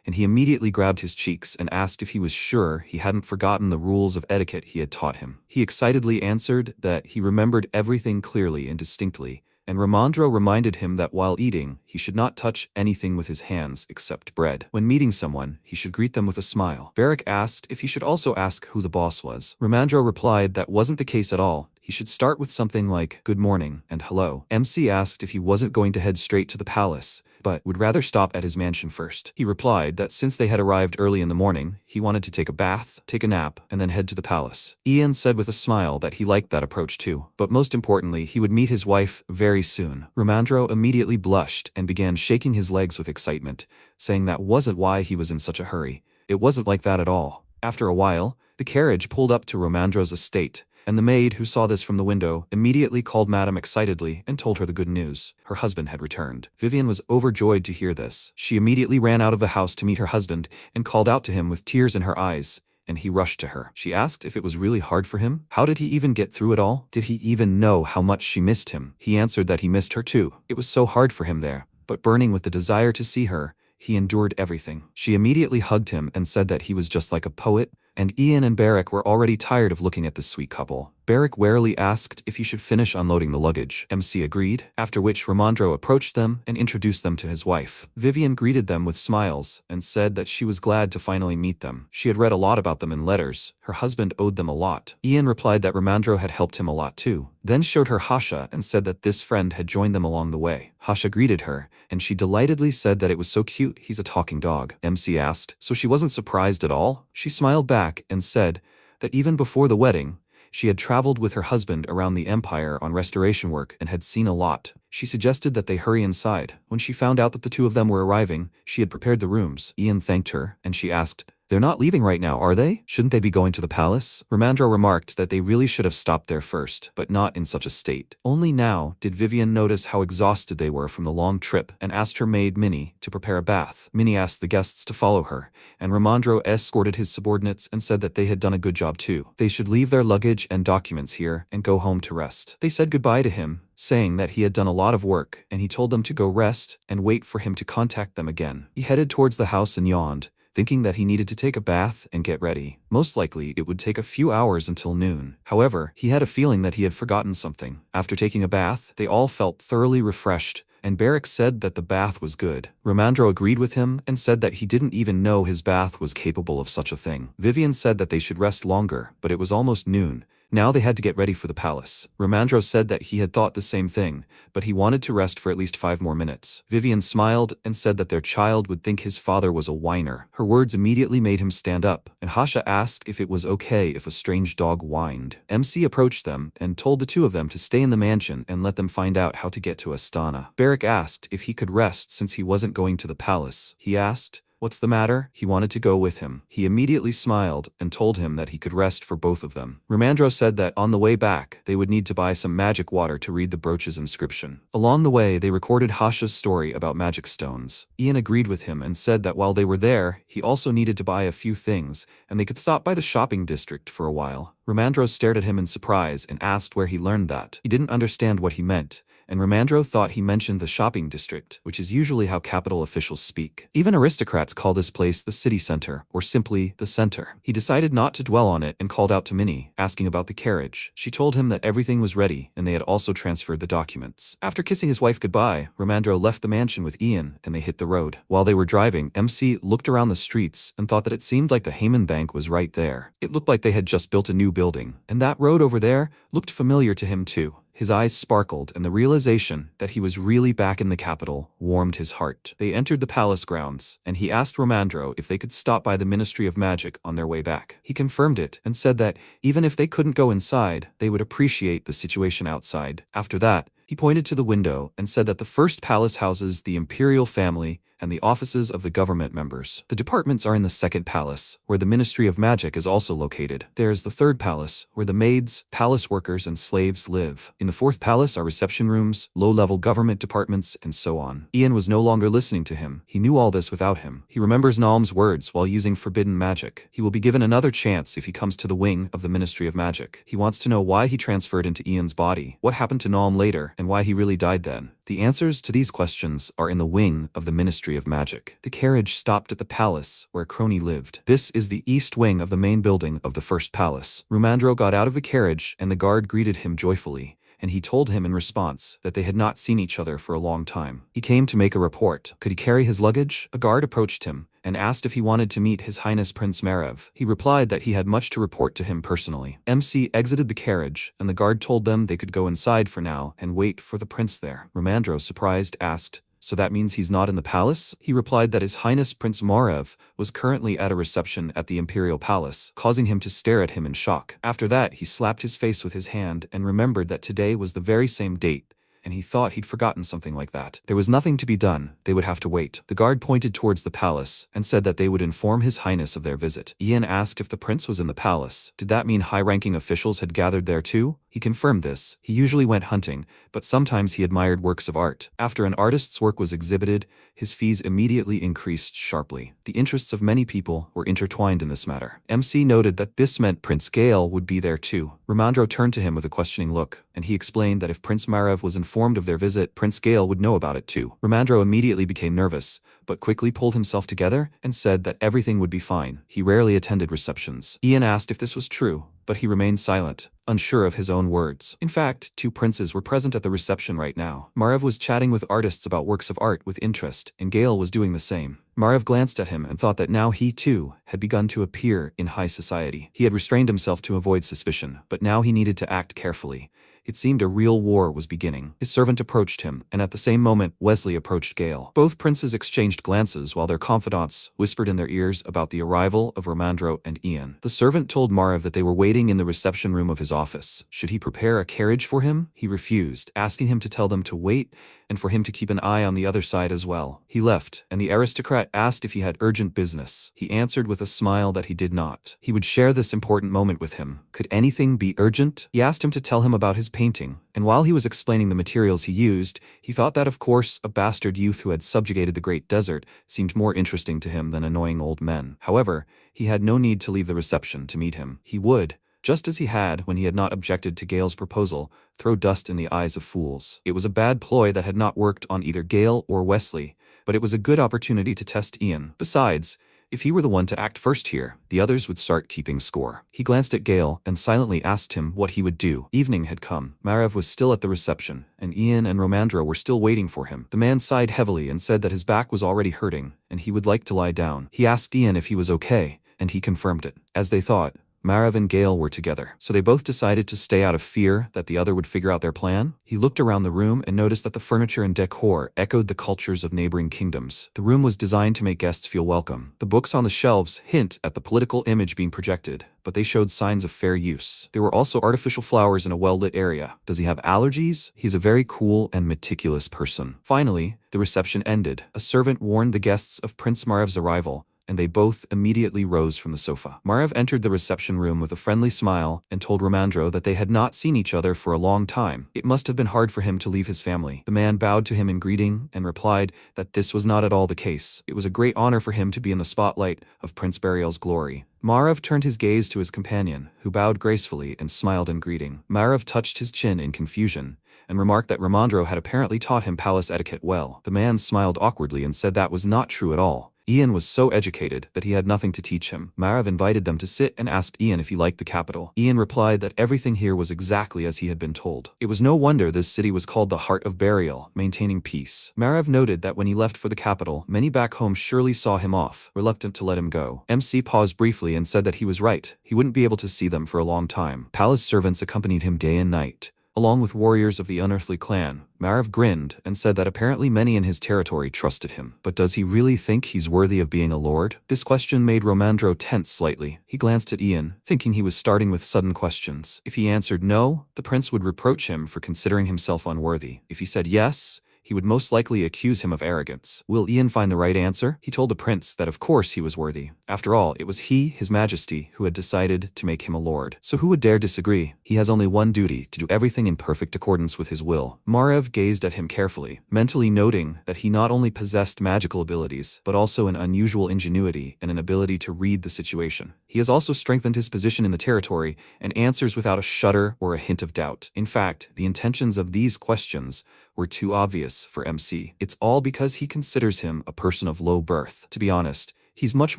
and he immediately grabbed his cheeks and asked if he was sure he hadn't forgotten the rules of etiquette he had taught him. He excitedly answered that he remembered everything clearly and distinctly, and Ramandro reminded him that while eating, he should not touch anything with his hands except bread. When meeting someone, he should greet them with a smile. Barrick asked if he should also ask who the boss was. Ramandro replied that wasn't the case at all. He should start with something like "good morning" and "hello." MC asked if he wasn't going to head straight to the palace, but would rather stop at his mansion first. He replied that since they had arrived early in the morning, he wanted to take a bath, take a nap, and then head to the palace. Ian said with a smile that he liked that approach too, but most importantly, he would meet his wife very soon. Ramandro immediately blushed and began shaking his legs with excitement, saying that wasn't why he was in such a hurry. It wasn't like that at all. After a while, the carriage pulled up to Ramandro's estate, and the maid, who saw this from the window, immediately called Madame excitedly and told her the good news. Her husband had returned. Vivian was overjoyed to hear this. She immediately ran out of the house to meet her husband and called out to him with tears in her eyes, and he rushed to her. She asked if it was really hard for him. How did he even get through it all? Did he even know how much she missed him? He answered that he missed her too. It was so hard for him there, but burning with the desire to see her, he endured everything. She immediately hugged him and said that he was just like a poet, and Ian and Barrick were already tired of looking at this sweet couple. Barrick warily asked if he should finish unloading the luggage. MC agreed, after which Ramandro approached them and introduced them to his wife. Vivian greeted them with smiles and said that she was glad to finally meet them. She had read a lot about them in letters. Her husband owed them a lot. Ian replied that Ramandro had helped him a lot too, then showed her Hasha and said that this friend had joined them along the way. Hasha greeted her, and she delightedly said that it was so cute, he's a talking dog. MC asked, so she wasn't surprised at all? She smiled back and said that even before the wedding, she had traveled with her husband around the empire on restoration work and had seen a lot. She suggested that they hurry inside. When she found out that the two of them were arriving, she had prepared the rooms. Ian thanked her, and she asked, "They're not leaving right now, are they? Shouldn't they be going to the palace?" Ramandro remarked that they really should have stopped there first, but not in such a state. Only now did Vivian notice how exhausted they were from the long trip and asked her maid Minnie to prepare a bath. Minnie asked the guests to follow her, and Ramandro escorted his subordinates and said that they had done a good job too. They should leave their luggage and documents here and go home to rest. They said goodbye to him, saying that he had done a lot of work, and he told them to go rest and wait for him to contact them again. He headed towards the house and yawned, thinking that he needed to take a bath and get ready. Most likely, it would take a few hours until noon. However, he had a feeling that he had forgotten something. After taking a bath, they all felt thoroughly refreshed, and Barrick said that the bath was good. Ramandro agreed with him and said that he didn't even know his bath was capable of such a thing. Vivian said that they should rest longer, but it was almost noon, Now they had to get ready for the palace. Romandro said that he had thought the same thing, but he wanted to rest for at least 5 more minutes. Vivian smiled and said that their child would think his father was a whiner. Her words immediately made him stand up, and Hasha asked if it was okay if a strange dog whined. MC approached them and told the two of them to stay in the mansion and let them find out how to get to Astana. Barrack asked if he could rest since he wasn't going to the palace. He asked, "What's the matter?" He wanted to go with him. He immediately smiled and told him that he could rest for both of them. Romandro said that on the way back, they would need to buy some magic water to read the brooch's inscription. Along the way, they recorded Hasha's story about magic stones. Ian agreed with him and said that while they were there, he also needed to buy a few things, and they could stop by the shopping district for a while. Romandro stared at him in surprise and asked where he learned that. He didn't understand what he meant, and Romandro thought he mentioned the shopping district, which is usually how capital officials speak. Even aristocrats call this place the city center, or simply the center. He decided not to dwell on it and called out to Minnie, asking about the carriage. She told him that everything was ready, and they had also transferred the documents. After kissing his wife goodbye, Romandro left the mansion with Ian, and they hit the road. While they were driving, MC looked around the streets and thought that it seemed like the Heyman Bank was right there. It looked like they had just built a new building, and that road over there looked familiar to him too. His eyes sparkled, and the realization that he was really back in the capital warmed his heart. They entered the palace grounds, and he asked Romandro if they could stop by the Ministry of Magic on their way back. He confirmed it and said that even if they couldn't go inside, they would appreciate the situation outside. After that, he pointed to the window and said that the first palace houses the imperial family and the offices of the government members. The departments are in the second palace, where the Ministry of Magic is also located. There is the third palace, where the maids, palace workers, and slaves live. In the fourth palace are reception rooms, low-level government departments, and so on. Ian was no longer listening to him. He knew all this without him. He remembers Nalm's words while using forbidden magic. He will be given another chance if he comes to the wing of the Ministry of Magic. He wants to know why he transferred into Ian's body, what happened to Nalm later, and why he really died then. The answers to these questions are in the wing of the Ministry of Magic. The carriage stopped at the palace where Crony lived. This is the east wing of the main building of the first palace. Romandro got out of the carriage and the guard greeted him joyfully, and he told him in response that they had not seen each other for a long time. He came to make a report. Could he carry his luggage? A guard approached him and asked if he wanted to meet His Highness Prince Margrave. He replied that he had much to report to him personally. MC exited the carriage, and the guard told them they could go inside for now and wait for the prince there. Romandro, surprised, asked, "So that means he's not in the palace?" He replied that His Highness Prince Margrave was currently at a reception at the Imperial Palace, causing him to stare at him in shock. After that, he slapped his face with his hand and remembered that today was the very same date, and he thought he'd forgotten something like that. There was nothing to be done. They would have to wait. The guard pointed towards the palace and said that they would inform His Highness of their visit. Ian asked if the prince was in the palace. Did that mean high-ranking officials had gathered there too? He confirmed this. He usually went hunting, but sometimes he admired works of art. After an artist's work was exhibited, his fees immediately increased sharply. The interests of many people were intertwined in this matter. MC noted that this meant Prince Gale would be there too. Romandro turned to him with a questioning look, and he explained that if Prince Margrave was informed of their visit, Prince Gale would know about it too. Romandro immediately became nervous, but quickly pulled himself together and said that everything would be fine. He rarely attended receptions. Ian asked if this was true, but he remained silent, unsure of his own words. In fact, 2 princes were present at the reception right now. Margrave was chatting with artists about works of art with interest, and Gale was doing the same. Margrave glanced at him and thought that now he too had begun to appear in high society. He had restrained himself to avoid suspicion, but now he needed to act carefully. It seemed a real war was beginning. His servant approached him, and at the same moment, Wesley approached Gale. Both princes exchanged glances while their confidants whispered in their ears about the arrival of Romandro and Ian. The servant told Margrave that they were waiting in the reception room of his office. Should he prepare a carriage for him? He refused, asking him to tell them to wait and for him to keep an eye on the other side as well. He left, and the aristocrat asked if he had urgent business. He answered with a smile that he did not. He would share this important moment with him. Could anything be urgent? He asked him to tell him about his painting, and while he was explaining the materials he used, he thought that of course a bastard youth who had subjugated the great desert seemed more interesting to him than annoying old men. However, he had no need to leave the reception to meet him. He would, just as he had when he had not objected to Gale's proposal, throw dust in the eyes of fools. It was a bad ploy that had not worked on either Gale or Wesley, but it was a good opportunity to test Ian. Besides, if he were the one to act first here, the others would start keeping score. He glanced at Gale and silently asked him what he would do. Evening had come. Margrave was still at the reception, and Ian and Romandro were still waiting for him. The man sighed heavily and said that his back was already hurting, and he would like to lie down. He asked Ian if he was okay, and he confirmed it. As they thought, Margrave and Gale were together, so they both decided to stay out of fear that the other would figure out their plan. He looked around the room and noticed that the furniture and decor echoed the cultures of neighboring kingdoms. The room was designed to make guests feel welcome. The books on the shelves hint at the political image being projected, but they showed signs of fair use. There were also artificial flowers in a well-lit area. Does he have allergies? He's a very cool and meticulous person. Finally, the reception ended. A servant warned the guests of Prince Margrave's arrival, and they both immediately rose from the sofa. Margrave entered the reception room with a friendly smile and told Romandro that they had not seen each other for a long time. It must have been hard for him to leave his family. The man bowed to him in greeting and replied that this was not at all the case. It was a great honor for him to be in the spotlight of Prince Burial's glory. Margrave turned his gaze to his companion, who bowed gracefully and smiled in greeting. Margrave touched his chin in confusion and remarked that Romandro had apparently taught him palace etiquette well. The man smiled awkwardly and said that was not true at all. Ian was so educated that he had nothing to teach him. Margrave invited them to sit and asked Ian if he liked the capital. Ian replied that everything here was exactly as he had been told. It was no wonder this city was called the Heart of Burial, maintaining peace. Margrave noted that when he left for the capital, many back home surely saw him off, reluctant to let him go. MC paused briefly and said that he was right. He wouldn't be able to see them for a long time. Palace servants accompanied him day and night, along with warriors of the unearthly clan. Margrave grinned and said that apparently many in his territory trusted him. But does he really think he's worthy of being a lord? This question made Romandro tense slightly. He glanced at Ian, thinking he was starting with sudden questions. If he answered no, the prince would reproach him for considering himself unworthy. If he said yes, he would most likely accuse him of arrogance. Will Ian find the right answer? He told the prince that of course he was worthy. After all, it was he, his majesty, who had decided to make him a lord. So who would dare disagree? He has only one duty, to do everything in perfect accordance with his will. Margrave gazed at him carefully, mentally noting that he not only possessed magical abilities, but also an unusual ingenuity and an ability to read the situation. He has also strengthened his position in the territory and answers without a shudder or a hint of doubt. In fact, the intentions of these questions were too obvious for MC. It's all because he considers him a person of low birth. To be honest, he's much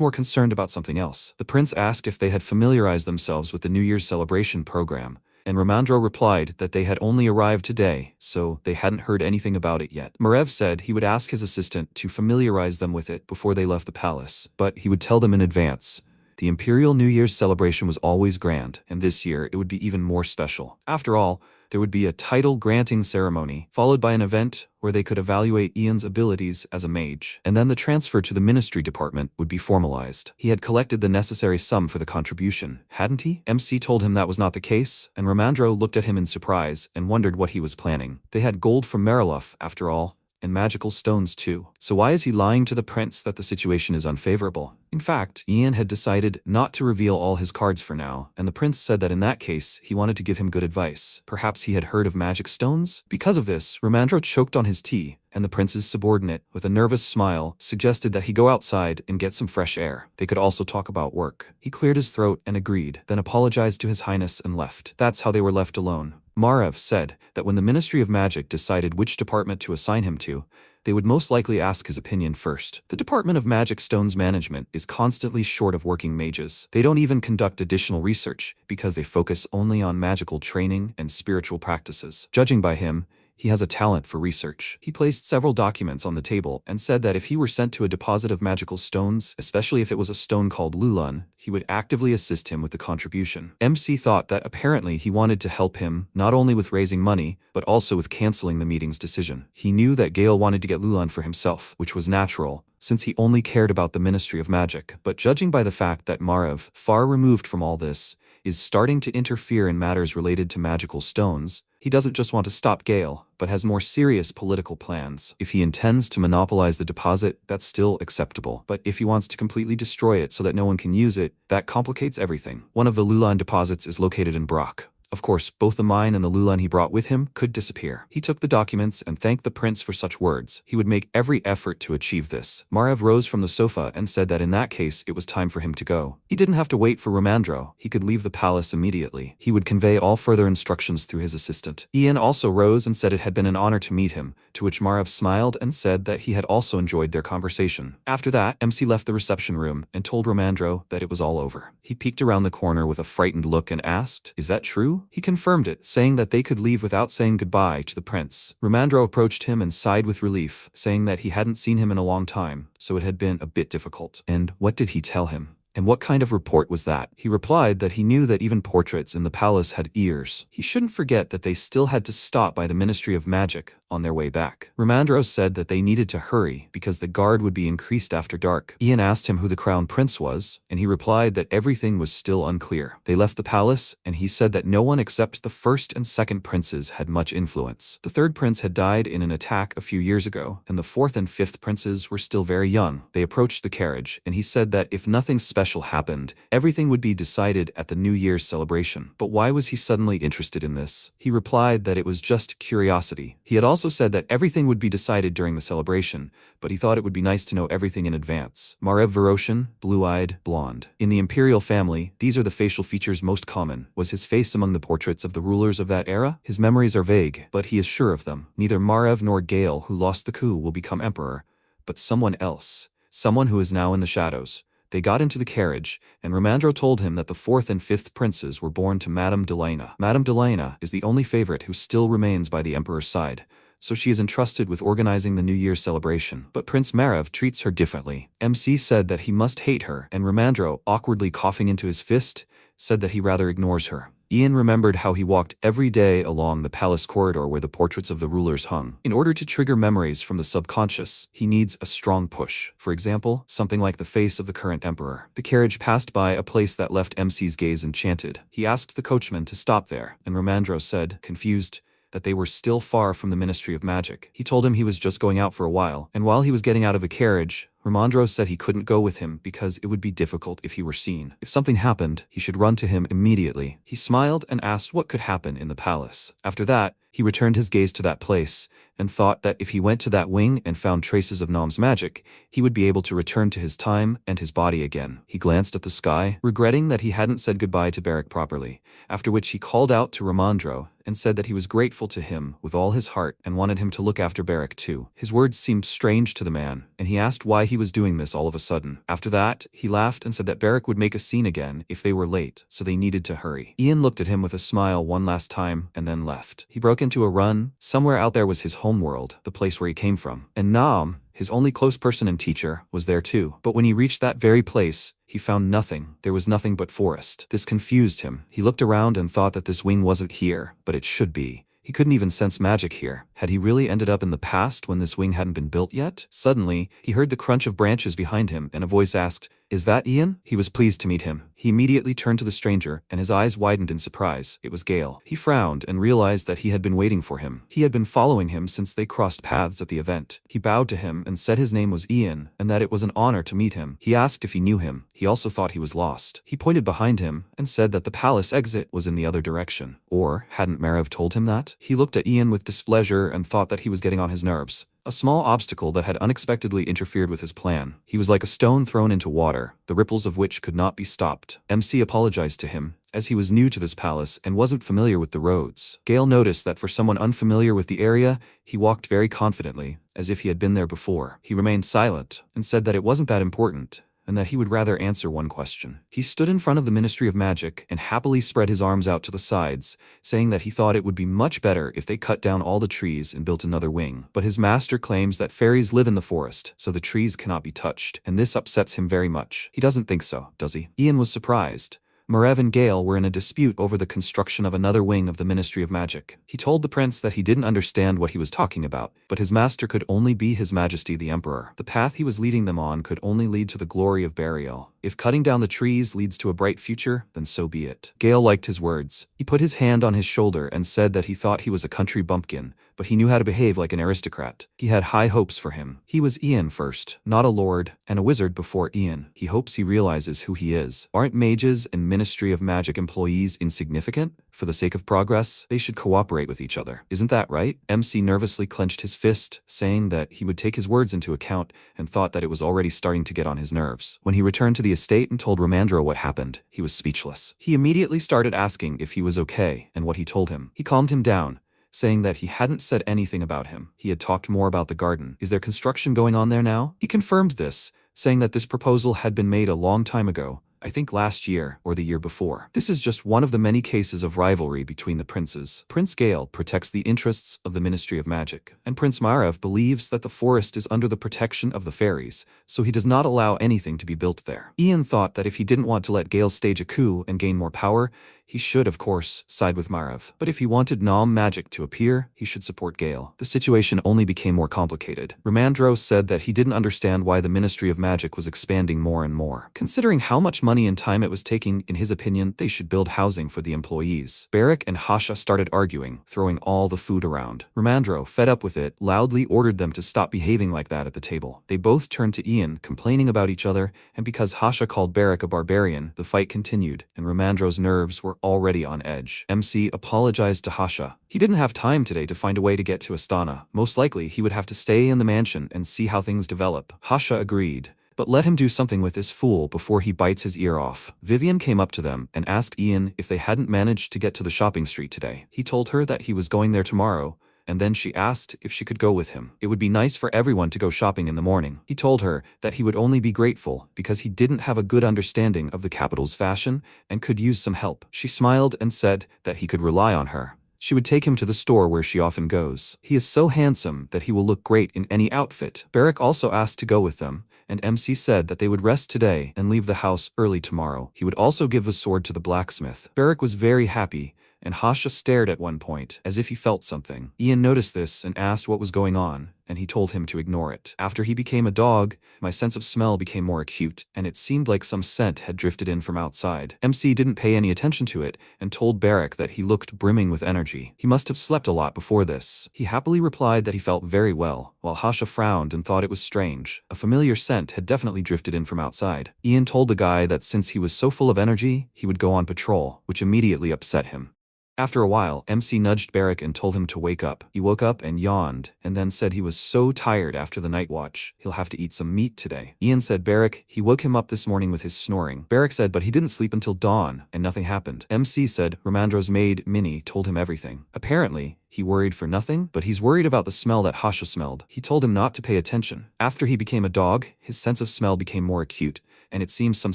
more concerned about something else. The prince asked if they had familiarized themselves with the New Year's celebration program, and Romandro replied that they had only arrived today, so they hadn't heard anything about it yet. Margrave said he would ask his assistant to familiarize them with it before they left the palace, but he would tell them in advance. The Imperial New Year's celebration was always grand, and this year it would be even more special. After all, there would be a title-granting ceremony, followed by an event where they could evaluate Ian's abilities as a mage, and then the transfer to the ministry department would be formalized. He had collected the necessary sum for the contribution, hadn't he? MC told him that was not the case, and Romandro looked at him in surprise and wondered what he was planning. They had gold from Mariluf, after all, and magical stones too. So why is he lying to the prince that the situation is unfavorable? In fact, Ian had decided not to reveal all his cards for now, and the prince said that in that case, he wanted to give him good advice. Perhaps he had heard of magic stones? Because of this, Romandro choked on his tea, and the prince's subordinate, with a nervous smile, suggested that he go outside and get some fresh air. They could also talk about work. He cleared his throat and agreed, then apologized to his highness and left. That's how they were left alone. Margrave said that when the Ministry of Magic decided which department to assign him to, they would most likely ask his opinion first. The Department of Magic Stones Management is constantly short of working mages. They don't even conduct additional research because they focus only on magical training and spiritual practices. Judging by him, he has a talent for research. He placed several documents on the table and said that if he were sent to a deposit of magical stones, especially if it was a stone called Lulan, he would actively assist him with the contribution. MC thought that apparently he wanted to help him not only with raising money, but also with canceling the meeting's decision. He knew that Gale wanted to get Lulan for himself, which was natural, since he only cared about the Ministry of Magic. But judging by the fact that Margrave, far removed from all this, is starting to interfere in matters related to magical stones, he doesn't just want to stop Gale, but has more serious political plans. If he intends to monopolize the deposit, that's still acceptable. But if he wants to completely destroy it so that no one can use it, that complicates everything. One of the Lulan deposits is located in Brock. Of course, both the mine and the Lulan he brought with him could disappear. He took the documents and thanked the prince for such words. He would make every effort to achieve this. Margrave rose from the sofa and said that in that case it was time for him to go. He didn't have to wait for Romandro. He could leave the palace immediately. He would convey all further instructions through his assistant. Ian also rose and said it had been an honor to meet him, to which Margrave smiled and said that he had also enjoyed their conversation. After that, MC left the reception room and told Romandro that it was all over. He peeked around the corner with a frightened look and asked, "Is that true?" He confirmed it, saying that they could leave without saying goodbye to the prince. Romandro approached him and sighed with relief, saying that he hadn't seen him in a long time, so it had been a bit difficult. And what did he tell him? And what kind of report was that? He replied that he knew that even portraits in the palace had ears. He shouldn't forget that they still had to stop by the Ministry of Magic on their way back. Ramandro said that they needed to hurry because the guard would be increased after dark. Ian asked him who the crown prince was, and he replied that everything was still unclear. They left the palace, and he said that no one except the first and second princes had much influence. The third prince had died in an attack a few years ago, and the fourth and fifth princes were still very young. They approached the carriage, and he said that if nothing special happened, everything would be decided at the New Year's celebration. But why was he suddenly interested in this? He replied that it was just curiosity. He had also said that everything would be decided during the celebration, but he thought it would be nice to know everything in advance. Margrave Veroshin, blue-eyed, blonde. In the imperial family, these are the facial features most common. Was his face among the portraits of the rulers of that era? His memories are vague, but he is sure of them. Neither Margrave nor Gale, who lost the coup, will become emperor, but someone else. Someone who is now in the shadows. They got into the carriage, and Ramandro told him that the fourth and fifth princes were born to Madame Delena. Madame Delena is the only favorite who still remains by the emperor's side, so she is entrusted with organizing the New Year's celebration. But Prince Margrave treats her differently. MC said that he must hate her, and Ramandro, awkwardly coughing into his fist, said that he rather ignores her. Ian remembered how he walked every day along the palace corridor where the portraits of the rulers hung. In order to trigger memories from the subconscious, he needs a strong push. For example, something like the face of the current emperor. The carriage passed by a place that left MC's gaze enchanted. He asked the coachman to stop there, and Ramandro said, confused, that they were still far from the Ministry of Magic. He told him he was just going out for a while, and while he was getting out of the carriage, Ramandro said he couldn't go with him because it would be difficult if he were seen. If something happened, he should run to him immediately. He smiled and asked what could happen in the palace. After that, he returned his gaze to that place, and thought that if he went to that wing and found traces of Nom's magic, he would be able to return to his time and his body again. He glanced at the sky, regretting that he hadn't said goodbye to Beric properly, after which he called out to Ramandro and said that he was grateful to him with all his heart and wanted him to look after Beric too. His words seemed strange to the man, and he asked why he was doing this all of a sudden. After that, he laughed and said that Beric would make a scene again if they were late, so they needed to hurry. Ian looked at him with a smile one last time and then left. He broke into a run. Somewhere out there was his homeworld, the place where he came from. And Nom, his only close person and teacher, was there too. But when he reached that very place, he found nothing. There was nothing but forest. This confused him. He looked around and thought that this wing wasn't here, but it should be. He couldn't even sense magic here. Had he really ended up in the past when this wing hadn't been built yet? Suddenly, he heard the crunch of branches behind him, and a voice asked, "Is that Ian?" He was pleased to meet him. He immediately turned to the stranger, and his eyes widened in surprise. It was Gale. He frowned and realized that he had been waiting for him. He had been following him since they crossed paths at the event. He bowed to him and said his name was Ian, and that it was an honor to meet him. He asked if he knew him. He also thought he was lost. He pointed behind him and said that the palace exit was in the other direction. Or, hadn't Margrave told him that? He looked at Ian with displeasure and thought that he was getting on his nerves. A small obstacle that had unexpectedly interfered with his plan. He was like a stone thrown into water, the ripples of which could not be stopped. MC apologized to him, as he was new to this palace and wasn't familiar with the roads. Gale noticed that for someone unfamiliar with the area, he walked very confidently, as if he had been there before. He remained silent, and said that it wasn't that important, and that he would rather answer one question. He stood in front of the Ministry of Magic and happily spread his arms out to the sides, saying that he thought it would be much better if they cut down all the trees and built another wing. But his master claims that fairies live in the forest, so the trees cannot be touched, and this upsets him very much. He doesn't think so, does he? Ian was surprised. Margrave and Gale were in a dispute over the construction of another wing of the Ministry of Magic. He told the prince that he didn't understand what he was talking about, but his master could only be His Majesty the Emperor. The path he was leading them on could only lead to the glory of burial. If cutting down the trees leads to a bright future, then so be it. Gale liked his words. He put his hand on his shoulder and said that he thought he was a country bumpkin, but he knew how to behave like an aristocrat. He had high hopes for him. He was Ian first, not a lord, and a wizard before Ian. He hopes he realizes who he is. Aren't mages and Ministry of Magic employees insignificant? For the sake of progress, they should cooperate with each other. Isn't that right? MC nervously clenched his fist, saying that he would take his words into account and thought that it was already starting to get on his nerves. When he returned to the estate and told Ramandro what happened, he was speechless. He immediately started asking if he was okay and what he told him. He calmed him down, saying that he hadn't said anything about him. He had talked more about the garden. Is there construction going on there now? He confirmed this, saying that this proposal had been made a long time ago. I think last year or the year before. This is just one of the many cases of rivalry between the princes. Prince Gale protects the interests of the Ministry of Magic, and Prince Margrave believes that the forest is under the protection of the fairies, so he does not allow anything to be built there. Ian thought that if he didn't want to let Gale stage a coup and gain more power, he should, of course, side with Margrave. But if he wanted Nom magic to appear, he should support Gale. The situation only became more complicated. Ramandro said that he didn't understand why the Ministry of Magic was expanding more and more. Considering how much money and time it was taking, in his opinion, they should build housing for the employees. Beric and Hasha started arguing, throwing all the food around. Ramandro, fed up with it, loudly ordered them to stop behaving like that at the table. They both turned to Ian, complaining about each other, and because Hasha called Beric a barbarian, the fight continued, and Ramandro's nerves were already on edge. MC apologized to Hasha. He didn't have time today to find a way to get to Astana. Most likely, he would have to stay in the mansion and see how things develop. Hasha agreed, but let him do something with this fool before he bites his ear off. Vivian came up to them and asked Ian if they hadn't managed to get to the shopping street today. He told her that he was going there tomorrow, and then she asked if she could go with him. It would be nice for everyone to go shopping in the morning. He told her that he would only be grateful because he didn't have a good understanding of the capital's fashion and could use some help. She smiled and said that he could rely on her. She would take him to the store where she often goes. He is so handsome that he will look great in any outfit. Beric also asked to go with them, and MC said that they would rest today and leave the house early tomorrow. He would also give the sword to the blacksmith. Beric was very happy, and Hasha stared at one point, as if he felt something. Ian noticed this and asked what was going on, and he told him to ignore it. After he became a dog, my sense of smell became more acute, and it seemed like some scent had drifted in from outside. MC didn't pay any attention to it, and told Beric that he looked brimming with energy. He must have slept a lot before this. He happily replied that he felt very well, while Hasha frowned and thought it was strange. A familiar scent had definitely drifted in from outside. Ian told the guy that since he was so full of energy, he would go on patrol, which immediately upset him. After a while, MC nudged Beric and told him to wake up. He woke up and yawned, and then said he was so tired after the night watch, he'll have to eat some meat today. Ian said Beric, he woke him up this morning with his snoring. Beric said but he didn't sleep until dawn, and nothing happened. MC said Ramandro's maid, Minnie, told him everything. Apparently, he worried for nothing, but he's worried about the smell that Hasha smelled. He told him not to pay attention. After he became a dog, his sense of smell became more acute, and it seems some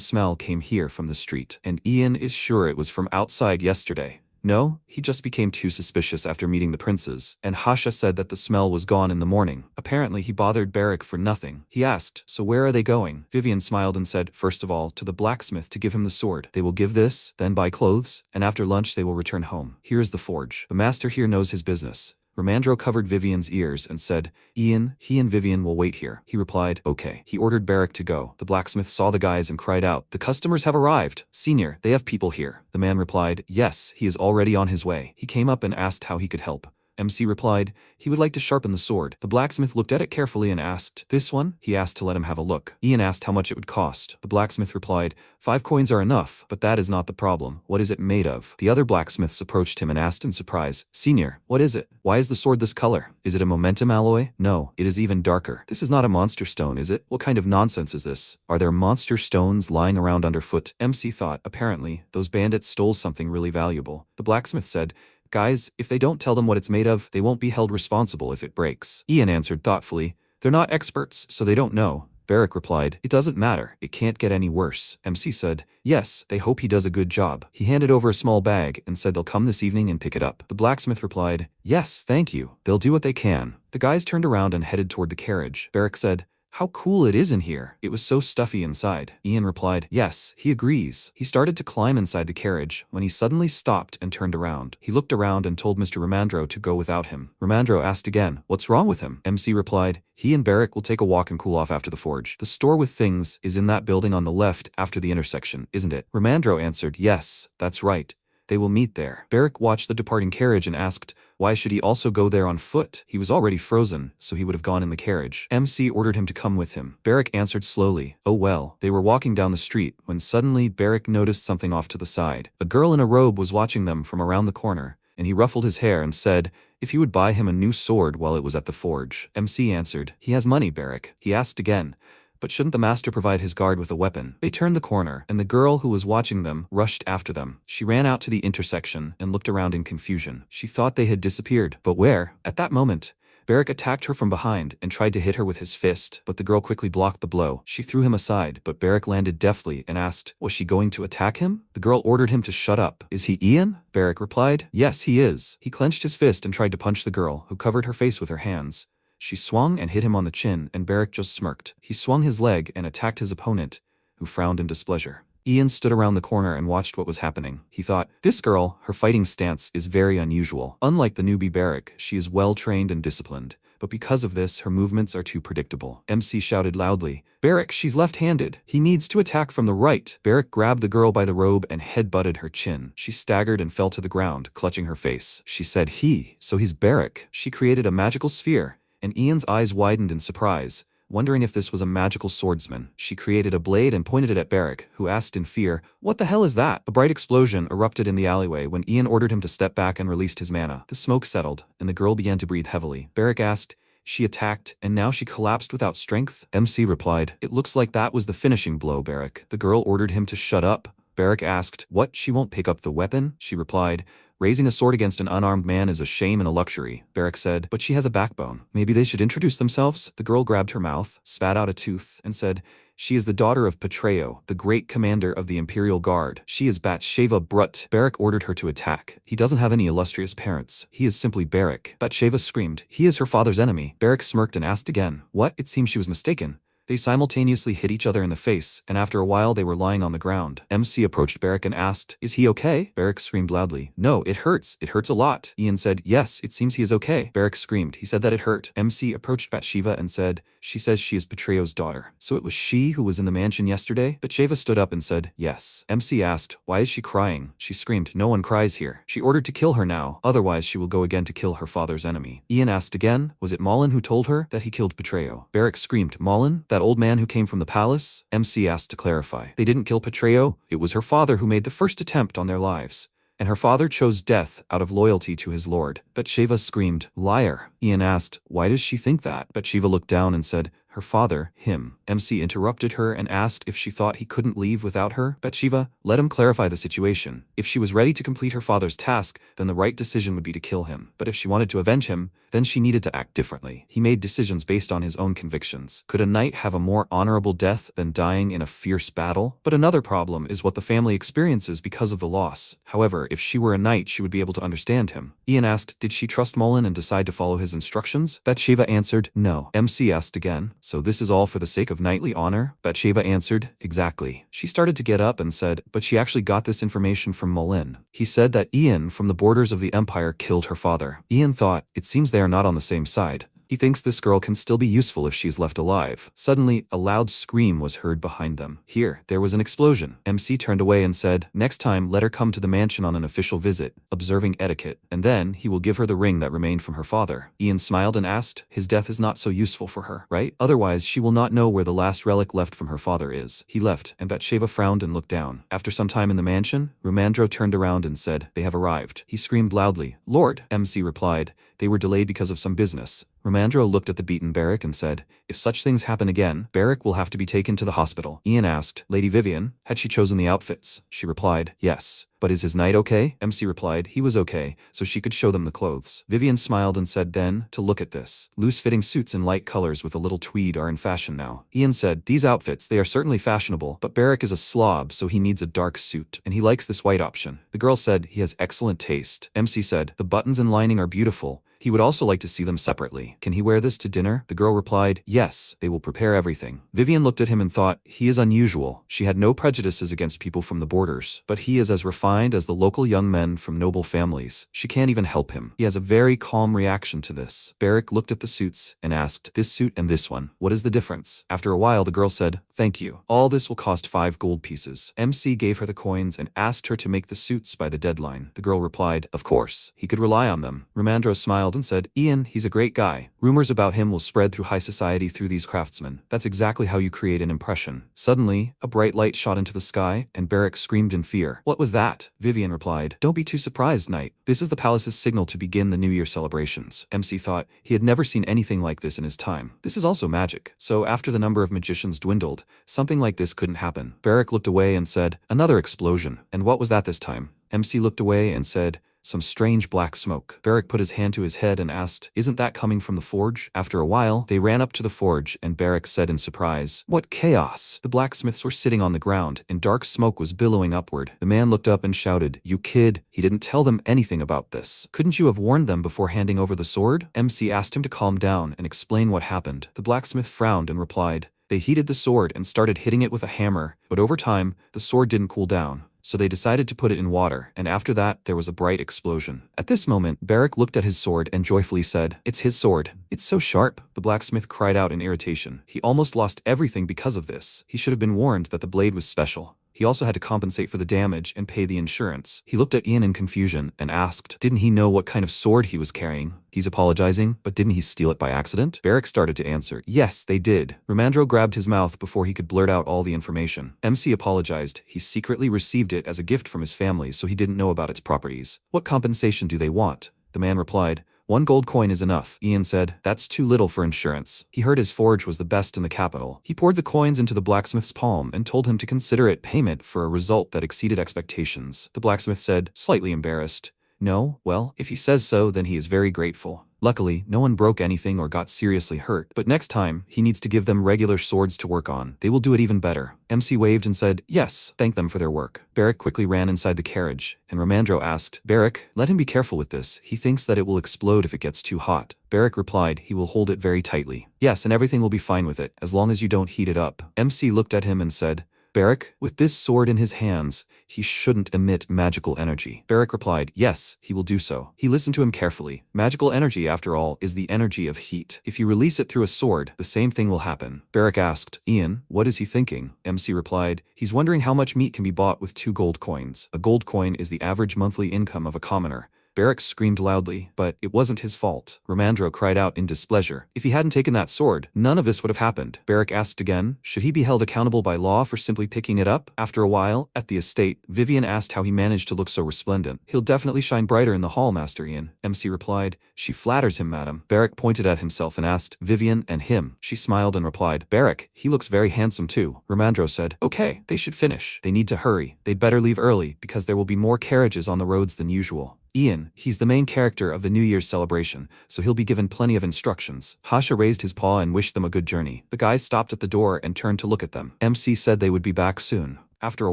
smell came here from the street. And Ian is sure it was from outside yesterday. No, he just became too suspicious after meeting the princes, and Hasha said that the smell was gone in the morning. Apparently he bothered Beric for nothing. He asked, so where are they going? Vivian smiled and said, first of all, to the blacksmith to give him the sword. They will give this, then buy clothes, and after lunch they will return home. Here is the forge. The master here knows his business. Ramandro covered Vivian's ears and said, Ian, he and Vivian will wait here. He replied, okay. He ordered Beric to go. The blacksmith saw the guys and cried out, the customers have arrived. Senior, they have people here. The man replied, yes, he is already on his way. He came up and asked how he could help. MC replied, he would like to sharpen the sword. The blacksmith looked at it carefully and asked, this one? He asked to let him have a look. Ian asked how much it would cost. The blacksmith replied, 5 coins are enough, but that is not the problem. What is it made of? The other blacksmiths approached him and asked in surprise, Senior, what is it? Why is the sword this color? Is it a momentum alloy? No, it is even darker. This is not a monster stone, is it? What kind of nonsense is this? Are there monster stones lying around underfoot? MC thought, apparently, those bandits stole something really valuable. The blacksmith said, guys, if they don't tell them what it's made of, they won't be held responsible if it breaks. Ian answered thoughtfully, they're not experts, so they don't know. Beric replied, it doesn't matter, it can't get any worse. MC said, yes, they hope he does a good job. He handed over a small bag and said they'll come this evening and pick it up. The blacksmith replied, yes, thank you. They'll do what they can. The guys turned around and headed toward the carriage. Beric said, how cool it is in here. It was so stuffy inside. Ian replied, yes, he agrees. He started to climb inside the carriage when he suddenly stopped and turned around. He looked around and told Mr. Ramandro to go without him. Ramandro asked again, what's wrong with him? MC replied, he and Beric will take a walk and cool off after the forge. The store with things is in that building on the left after the intersection, isn't it? Ramandro answered, yes, that's right. They will meet there. Beric watched the departing carriage and asked, why should he also go there on foot? He was already frozen, so he would have gone in the carriage. MC ordered him to come with him. Beric answered slowly, oh well. They were walking down the street when suddenly Beric noticed something off to the side. A girl in a robe was watching them from around the corner, and he ruffled his hair and said, if he would buy him a new sword while it was at the forge. MC answered, he has money, Beric. He asked again, but shouldn't the master provide his guard with a weapon? They turned the corner, and the girl who was watching them rushed after them. She ran out to the intersection and looked around in confusion. She thought they had disappeared, but where? At that moment, Barrick attacked her from behind and tried to hit her with his fist, but the girl quickly blocked the blow. She threw him aside, but Barrick landed deftly and asked, was she going to attack him? The girl ordered him to shut up. Is he Ian? Barrick replied, yes, he is. He clenched his fist and tried to punch the girl, who covered her face with her hands. She swung and hit him on the chin, and Barrick just smirked. He swung his leg and attacked his opponent, who frowned in displeasure. Ian stood around the corner and watched what was happening. He thought, this girl, her fighting stance is very unusual. Unlike the newbie Barrick, she is well-trained and disciplined. But because of this, her movements are too predictable. MC shouted loudly, Barrick, she's left-handed. He needs to attack from the right. Barrick grabbed the girl by the robe and head-butted her chin. She staggered and fell to the ground, clutching her face. She said, so he's Barrick. She created a magical sphere, and Ian's eyes widened in surprise, wondering if this was a magical swordsman. She created a blade and pointed it at Barrick, who asked in fear, what the hell is that? A bright explosion erupted in the alleyway when Ian ordered him to step back and released his mana. The smoke settled, and the girl began to breathe heavily. Barrick asked, she attacked, and now she collapsed without strength? MC replied, it looks like that was the finishing blow, Barrick. The girl ordered him to shut up. Barrick asked, what, she won't pick up the weapon? She replied, raising a sword against an unarmed man is a shame and a luxury. Barrick said, but she has a backbone. Maybe they should introduce themselves? The girl grabbed her mouth, spat out a tooth, and said, she is the daughter of Betrayal, the great commander of the Imperial Guard. She is Bathsheba Brut. Barrick ordered her to attack. He doesn't have any illustrious parents. He is simply Barrick. Bathsheba screamed, he is her father's enemy. Barrick smirked and asked again, what? It seems she was mistaken. They simultaneously hit each other in the face, and after a while they were lying on the ground. MC approached Barrick and asked, is he okay? Barrick screamed loudly, no, it hurts. It hurts a lot. Ian said, yes, it seems he is okay. Barrick screamed, he said that it hurt. MC approached Bathsheba and said, she says she is Betrayal's daughter. So it was she who was in the mansion yesterday? Bathsheba stood up and said, yes. MC asked, why is she crying? She screamed, no one cries here. She ordered to kill her now, otherwise she will go again to kill her father's enemy. Ian asked again, was it Mullen who told her that he killed Betrayal? Barrick screamed, Mullen? That old man who came from the palace? MC asked to clarify. They didn't kill Betrayal. It was her father who made the first attempt on their lives, and her father chose death out of loyalty to his lord. Bathsheba screamed, liar. Ian asked, why does she think that? Bathsheba looked down and said, her father, him. MC interrupted her and asked if she thought he couldn't leave without her. Bathsheba, let him clarify the situation. If she was ready to complete her father's task, then the right decision would be to kill him. But if she wanted to avenge him, then she needed to act differently. He made decisions based on his own convictions. Could a knight have a more honorable death than dying in a fierce battle? But another problem is what the family experiences because of the loss. However, if she were a knight, she would be able to understand him. Ian asked, did she trust Mullen and decide to follow his instructions? Bathsheba answered, no. MC asked again, so this is all for the sake of knightly honor? Bathsheba answered, exactly. She started to get up and said, but she actually got this information from Mullen. He said that Ian from the borders of the Empire killed her father. Ian thought, it seems they are not on the same side. He thinks this girl can still be useful if she's left alive. Suddenly, a loud scream was heard behind them. Here, there was an explosion. MC turned away and said, next time let her come to the mansion on an official visit, observing etiquette, and then he will give her the ring that remained from her father. Ian smiled and asked, his death is not so useful for her, right? Otherwise, she will not know where the last relic left from her father is. He left, and Bathsheba frowned and looked down. After some time in the mansion, Rumandro turned around and said, they have arrived. He screamed loudly, Lord. MC replied, they were delayed because of some business. Rumandro looked at the beaten Barrick and said, if such things happen again, Barrick will have to be taken to the hospital. Ian asked, Lady Vivian, had she chosen the outfits? She replied, yes. But is his knight okay? MC replied, he was okay, so she could show them the clothes. Vivian smiled and said then, to look at this. Loose-fitting suits in light colors with a little tweed are in fashion now. Ian said, these outfits, they are certainly fashionable, but Barrick is a slob, so he needs a dark suit, and he likes this white option. The girl said, he has excellent taste. MC said, the buttons and lining are beautiful. He would also like to see them separately. Can he wear this to dinner? The girl replied, yes, they will prepare everything. Vivian looked at him and thought, he is unusual. She had no prejudices against people from the borders, but he is as refined as the local young men from noble families. She can't even help him. He has a very calm reaction to this. Barrick looked at the suits and asked, this suit and this one, what is the difference? After a while, the girl said, thank you. All this will cost 5 gold pieces. MC gave her the coins and asked her to make the suits by the deadline. The girl replied, of course. He could rely on them. Rumandro smiled and said, Ian, he's a great guy. Rumors about him will spread through high society through these craftsmen. That's exactly how you create an impression. Suddenly, a bright light shot into the sky, and Barrick screamed in fear. What was that? Vivian replied, don't be too surprised, knight. This is the palace's signal to begin the New Year celebrations. MC thought he had never seen anything like this in his time. This is also magic. So after the number of magicians dwindled, something like this couldn't happen. Barrick looked away and said, another explosion. And what was that this time? MC looked away and said, some strange black smoke. Beric put his hand to his head and asked, "Isn't that coming from the forge?" After a while, they ran up to the forge and Beric said in surprise, "What chaos!" The blacksmiths were sitting on the ground and dark smoke was billowing upward. The man looked up and shouted, "You kid, he didn't tell them anything about this. Couldn't you have warned them before handing over the sword?" MC asked him to calm down and explain what happened. The blacksmith frowned and replied, "They heated the sword and started hitting it with a hammer, but over time, the sword didn't cool down. So they decided to put it in water, and after that, there was a bright explosion." At this moment, Beric looked at his sword and joyfully said, "It's his sword. It's so sharp." The blacksmith cried out in irritation. He almost lost everything because of this. He should have been warned that the blade was special. He also had to compensate for the damage and pay the insurance. He looked at Ian in confusion and asked, didn't he know what kind of sword he was carrying? He's apologizing, but didn't he steal it by accident? Beric started to answer, yes, they did. Romandro grabbed his mouth before he could blurt out all the information. MC apologized. He secretly received it as a gift from his family, so he didn't know about its properties. What compensation do they want? The man replied, 1 gold coin is enough. Ian said, that's too little for insurance. He heard his forge was the best in the capital. He poured the coins into the blacksmith's palm and told him to consider it payment for a result that exceeded expectations. The blacksmith said, slightly embarrassed, no, well, if he says so, then he is very grateful. Luckily, no one broke anything or got seriously hurt, but next time, he needs to give them regular swords to work on. They will do it even better. MC waved and said, yes, thank them for their work. Beric quickly ran inside the carriage, and Romandro asked, Beric, let him be careful with this. He thinks that it will explode if it gets too hot. Beric replied he will hold it very tightly. Yes, and everything will be fine with it, as long as you don't heat it up. MC looked at him and said, Beric, with this sword in his hands, he shouldn't emit magical energy. Beric replied, yes, he will do so. He listened to him carefully. Magical energy, after all, is the energy of heat. If you release it through a sword, the same thing will happen. Beric asked, Ian, what is he thinking? MC replied, he's wondering how much meat can be bought with 2 gold coins. A gold coin is the average monthly income of a commoner. Beric screamed loudly, but it wasn't his fault. Romandro cried out in displeasure. If he hadn't taken that sword, none of this would have happened. Beric asked again, should he be held accountable by law for simply picking it up? After a while, at the estate, Vivian asked how he managed to look so resplendent. He'll definitely shine brighter in the hall, Master Ian. MC replied, she flatters him, madam. Beric pointed at himself and asked, Vivian and him. She smiled and replied, Beric, he looks very handsome too. Romandro said, okay, they should finish. They need to hurry. They'd better leave early, because there will be more carriages on the roads than usual. Ian, he's the main character of the New Year's celebration, so he'll be given plenty of instructions. Hasha raised his paw and wished them a good journey. The guys stopped at the door and turned to look at them. MC said they would be back soon. After a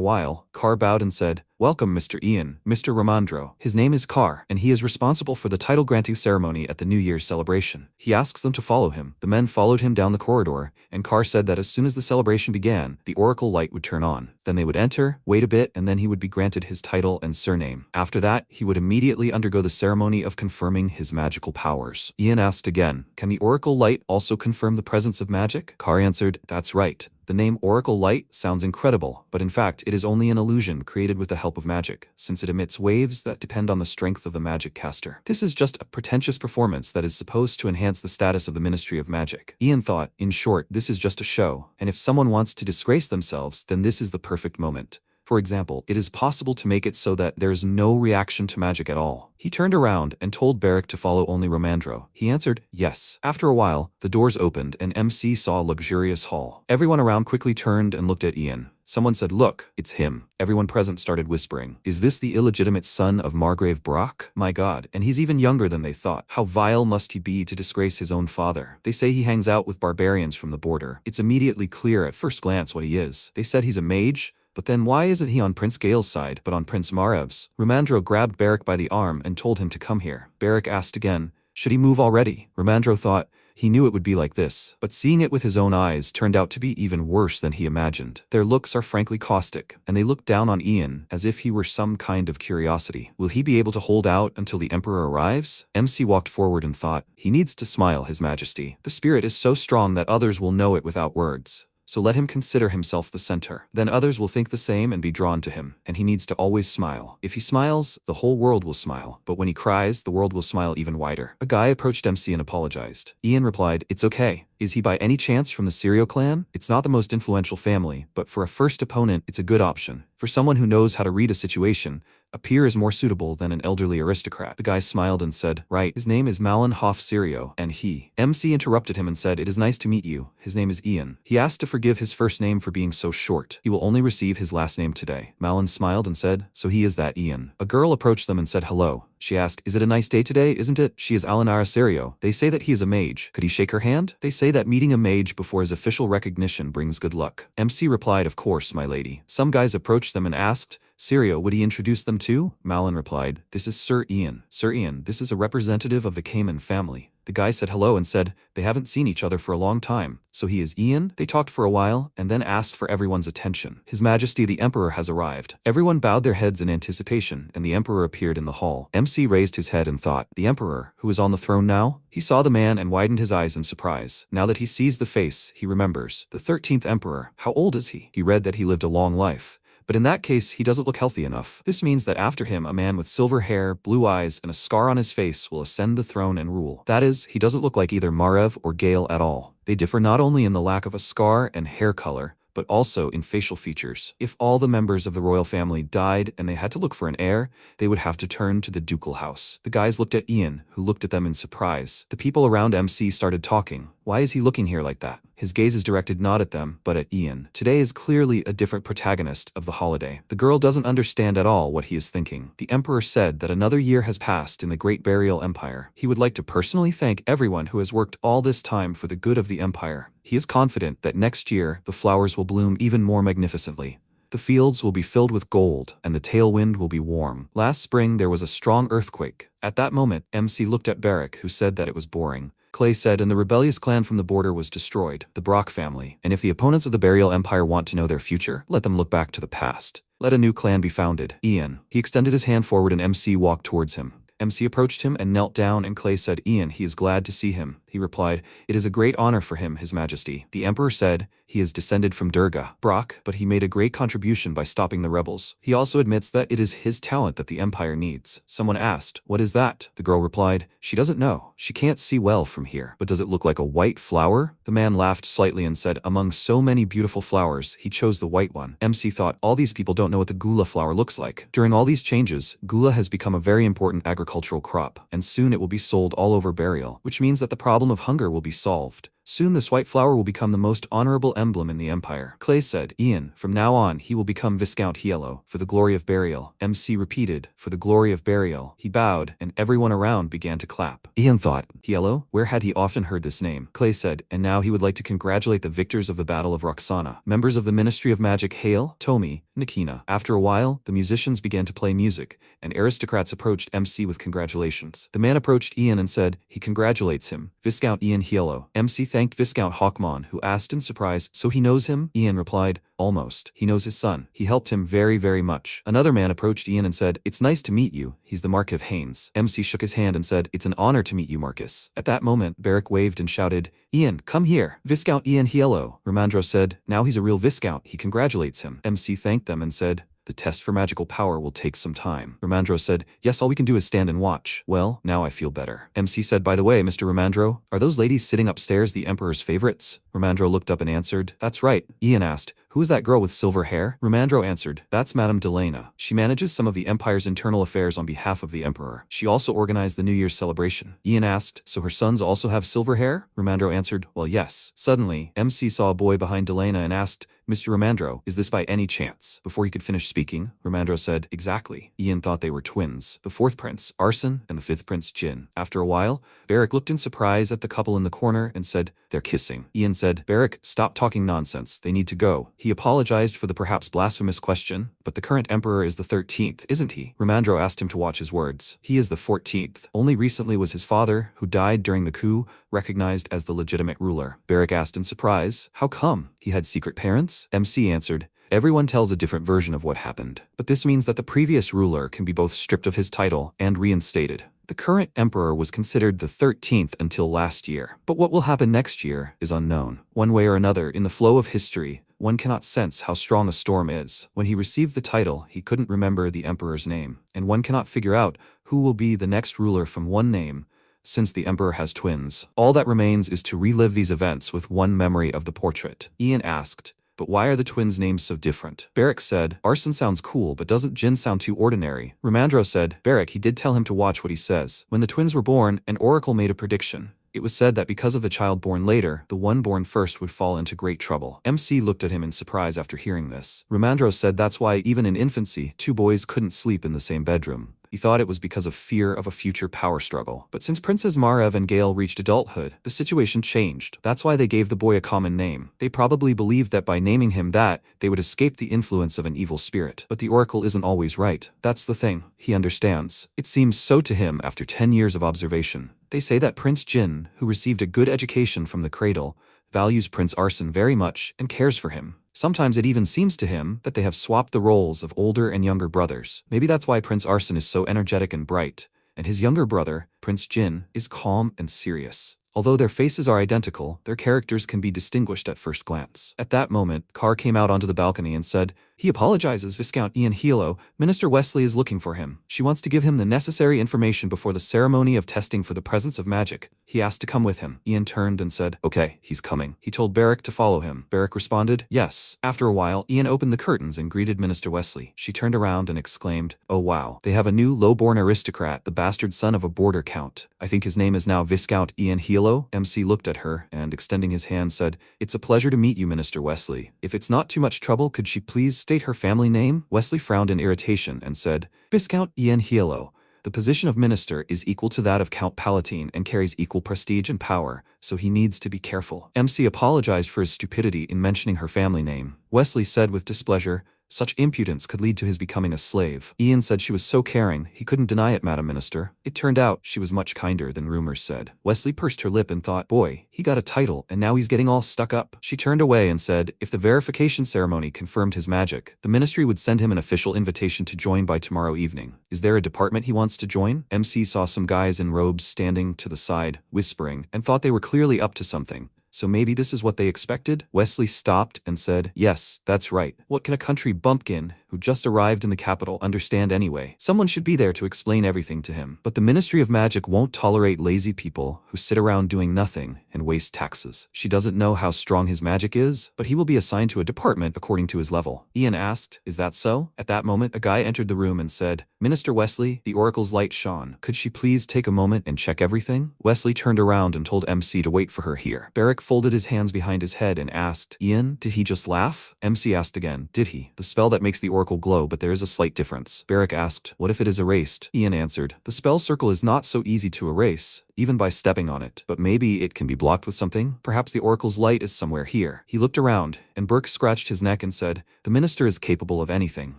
while, Carr bowed and said, welcome, Mr. Ian, Mr. Romandro. His name is Carr, and he is responsible for the title-granting ceremony at the New Year's celebration. He asks them to follow him. The men followed him down the corridor, and Carr said that as soon as the celebration began, the oracle light would turn on. Then they would enter, wait a bit, and then he would be granted his title and surname. After that, he would immediately undergo the ceremony of confirming his magical powers. Ian asked again, can the oracle light also confirm the presence of magic? Carr answered, that's right. The name Oracle Light sounds incredible, but in fact, it is only an illusion created with the help of magic, since it emits waves that depend on the strength of the magic caster. This is just a pretentious performance that is supposed to enhance the status of the Ministry of Magic. Ian thought, in short, this is just a show, and if someone wants to disgrace themselves, then this is the perfect moment. For example, it is possible to make it so that there is no reaction to magic at all. He turned around and told Beric to follow only Romandro. He answered, yes. After a while, the doors opened and MC saw a luxurious hall. Everyone around quickly turned and looked at Ian. Someone said, look, it's him. Everyone present started whispering, is this the illegitimate son of Margrave Brock? My god, and he's even younger than they thought. How vile must he be to disgrace his own father? They say he hangs out with barbarians from the border. It's immediately clear at first glance what he is. They said he's a mage, but then why isn't he on Prince Gale's side, but on Prince Marev's? Romandro grabbed Beric by the arm and told him to come here. Beric asked again, should he move already? Romandro thought, he knew it would be like this, but seeing it with his own eyes turned out to be even worse than he imagined. Their looks are frankly caustic, and they look down on Ian as if he were some kind of curiosity. Will he be able to hold out until the Emperor arrives? MC walked forward and thought, he needs to smile, His Majesty. The spirit is so strong that others will know it without words. So let him consider himself the center. Then others will think the same and be drawn to him, and he needs to always smile. If he smiles, the whole world will smile, but when he cries, the world will smile even wider. A guy approached MC and apologized. Ian replied, it's okay. Is he by any chance from the Sirio clan? It's not the most influential family, but for a first opponent, it's a good option. For someone who knows how to read a situation, a peer is more suitable than an elderly aristocrat. The guy smiled and said, right, his name is Mullen Hoff Sirio, and he. MC interrupted him and said, it is nice to meet you. His name is Ian. He asked to forgive his first name for being so short. He will only receive his last name today. Mullen smiled and said, so he is that Ian. A girl approached them and said hello. She asked, is it a nice day today, isn't it? She is Alinara Serio. They say that he is a mage. Could he shake her hand? They say that meeting a mage before his official recognition brings good luck. MC replied, of course, my lady. Some guys approached them and asked, Serio, would he introduce them to? Mullen replied, this is Sir Ian. Sir Ian, this is a representative of the Cayman family. The guy said hello and said, they haven't seen each other for a long time. So he is Ian? They talked for a while, and then asked for everyone's attention. His Majesty the Emperor has arrived. Everyone bowed their heads in anticipation, and the Emperor appeared in the hall. MC raised his head and thought, the Emperor, who is on the throne now? He saw the man and widened his eyes in surprise. Now that he sees the face, he remembers. The 13th Emperor. How old is he? He read that he lived a long life. But in that case, he doesn't look healthy enough. This means that after him, a man with silver hair, blue eyes, and a scar on his face will ascend the throne and rule. That is, he doesn't look like either Margrave or Gale at all. They differ not only in the lack of a scar and hair color, but also in facial features. If all the members of the royal family died and they had to look for an heir, they would have to turn to the ducal house. The guys looked at Ian, who looked at them in surprise. The people around MC started talking. Why is he looking here like that? His gaze is directed not at them, but at Ian. Today is clearly a different protagonist of the holiday. The girl doesn't understand at all what he is thinking. The Emperor said that another year has passed in the Great Burial Empire. He would like to personally thank everyone who has worked all this time for the good of the Empire. He is confident that next year the flowers will bloom even more magnificently. The fields will be filled with gold, and the tailwind will be warm. Last spring there was a strong earthquake. At that moment, MC looked at Barrack, who said that it was boring. Clay said, and the rebellious clan from the border was destroyed, the Brock family. And if the opponents of the Burial Empire want to know their future, let them look back to the past. Let a new clan be founded. Ian. He extended his hand forward and MC walked towards him. MC approached him and knelt down, and Clay said, Ian, he is glad to see him. He replied, it is a great honor for him, His Majesty. The Emperor said, he is descended from Durga, Brock, but he made a great contribution by stopping the rebels. He also admits that it is his talent that the Empire needs. Someone asked, what is that? The girl replied, she doesn't know. She can't see well from here. But does it look like a white flower? The man laughed slightly and said, among so many beautiful flowers, he chose the white one. MC thought, all these people don't know what the gula flower looks like. During all these changes, gula has become a very important agricultural crop, and soon it will be sold all over Burial, which means that the problem of hunger will be solved. Soon this white flower will become the most honorable emblem in the Empire. Clay said, Ian, from now on he will become Viscount Yahello, for the glory of Burial. MC repeated, for the glory of Burial. He bowed, and everyone around began to clap. Ian thought, Yahello? Where had he often heard this name? Clay said, and now he would like to congratulate the victors of the Battle of Roxana, members of the Ministry of Magic Hale, Tomi, Nikina. After a while, the musicians began to play music, and aristocrats approached MC with congratulations. The man approached Ian and said, he congratulates him, Viscount Ian Yahello. MC thanked Viscount Hawkmon, who asked in surprise, so he knows him? Ian replied, almost. He knows his son. He helped him very, very much. Another man approached Ian and said, it's nice to meet you. He's the Marquis of Haynes. MC shook his hand and said, it's an honor to meet you, Marcus. At that moment, Barrack waved and shouted, Ian, come here. Viscount Ian Yahello. Romandro said, now he's a real Viscount. He congratulates him. MC thanked them and said, the test for magical power will take some time. Romandro said, yes, all we can do is stand and watch. Well, now I feel better. MC said, by the way, Mr. Romandro, are those ladies sitting upstairs the Emperor's favorites? Romandro looked up and answered, that's right. Ian asked, who is that girl with silver hair? Romandro answered, that's Madame Delena. She manages some of the Empire's internal affairs on behalf of the Emperor. She also organized the New Year's celebration. Ian asked, so her sons also have silver hair? Romandro answered, well, yes. Suddenly, MC saw a boy behind Delena and asked, Mr. Romandro, is this by any chance? Before he could finish speaking, Romandro said, exactly. Ian thought they were twins. The fourth prince, Arson, and the fifth prince, Jin. After a while, Barrack looked in surprise at the couple in the corner and said, they're kissing. Ian said, Barrack, stop talking nonsense. They need to go. He apologized for the perhaps blasphemous question, but the current emperor is the 13th, isn't he? Romandro asked him to watch his words. He is the 14th. Only recently was his father, who died during the coup, recognized as the legitimate ruler. Barrack asked in surprise, how come? He had secret parents? MC answered, everyone tells a different version of what happened, but this means that the previous ruler can be both stripped of his title and reinstated. The current emperor was considered the 13th until last year, but what will happen next year is unknown. One way or another, in the flow of history, one cannot sense how strong a storm is. When he received the title, he couldn't remember the emperor's name, and one cannot figure out who will be the next ruler from one name, since the emperor has twins. All that remains is to relive these events with one memory of the portrait. Ian asked, but why are the twins' names so different? Barrack said, Arson sounds cool, but doesn't Jin sound too ordinary? Romandro said, Barrack, he did tell him to watch what he says. When the twins were born, an oracle made a prediction. It was said that because of the child born later, the one born first would fall into great trouble. MC looked at him in surprise after hearing this. Romandro said that's why even in infancy, two boys couldn't sleep in the same bedroom. He thought it was because of fear of a future power struggle. But since Princess Margrave and Gale reached adulthood, the situation changed. That's why they gave the boy a common name. They probably believed that by naming him that, they would escape the influence of an evil spirit. But the oracle isn't always right. That's the thing. He understands. It seems so to him after 10 years of observation. They say that Prince Jin, who received a good education from the cradle, values Prince Arson very much and cares for him. Sometimes it even seems to him that they have swapped the roles of older and younger brothers. Maybe that's why Prince Arson is so energetic and bright, and his younger brother, Prince Jin, is calm and serious. Although their faces are identical, their characters can be distinguished at first glance. At that moment, Carr came out onto the balcony and said, "He apologizes, Viscount Yahello. Minister Wesley is looking for him. She wants to give him the necessary information before the ceremony of testing for the presence of magic. He asked to come with him." Ian turned and said, "Okay, he's coming." He told Barrick to follow him. Barrick responded, "Yes." After a while, Ian opened the curtains and greeted Minister Wesley. She turned around and exclaimed, "Oh wow, they have a new low-born aristocrat, the bastard son of a border count. I think his name is now Viscount Yahello." MC looked at her and, extending his hand, said, "It's a pleasure to meet you, Minister Wesley. If it's not too much trouble, could she please state her family name?" Wesley frowned in irritation and said, "Viscount Yahello. The position of minister is equal to that of Count Palatine and carries equal prestige and power, so he needs to be careful." MC apologized for his stupidity in mentioning her family name. Wesley said with displeasure, "Such impudence could lead to his becoming a slave." Ian said she was so caring, he couldn't deny it, Madam Minister. It turned out she was much kinder than rumors said. Wesley pursed her lip and thought, boy, he got a title, and now he's getting all stuck up. She turned away and said, if the verification ceremony confirmed his magic, the ministry would send him an official invitation to join by tomorrow evening. Is there a department he wants to join? MC saw some guys in robes standing to the side, whispering, and thought they were clearly up to something. So maybe this is what they expected? Wesley stopped and said, yes, that's right. What can a country bumpkin who just arrived in the capital understand anyway? Someone should be there to explain everything to him. But the Ministry of Magic won't tolerate lazy people who sit around doing nothing and waste taxes. She doesn't know how strong his magic is, but he will be assigned to a department according to his level. Ian asked, is that so? At that moment, a guy entered the room and said, Minister Wesley, the Oracle's light shone. Could she please take a moment and check everything? Wesley turned around and told MC to wait for her here. Barrick folded his hands behind his head and asked, Ian, did he just laugh? MC asked again, did he? The spell that makes the Oracle glow, but there is a slight difference. Barrick asked, what if it is erased? Ian answered, the spell circle is not so easy to erase, even by stepping on it, but maybe it can be blocked with something? Perhaps the Oracle's light is somewhere here. He looked around, and Burke scratched his neck and said, the minister is capable of anything.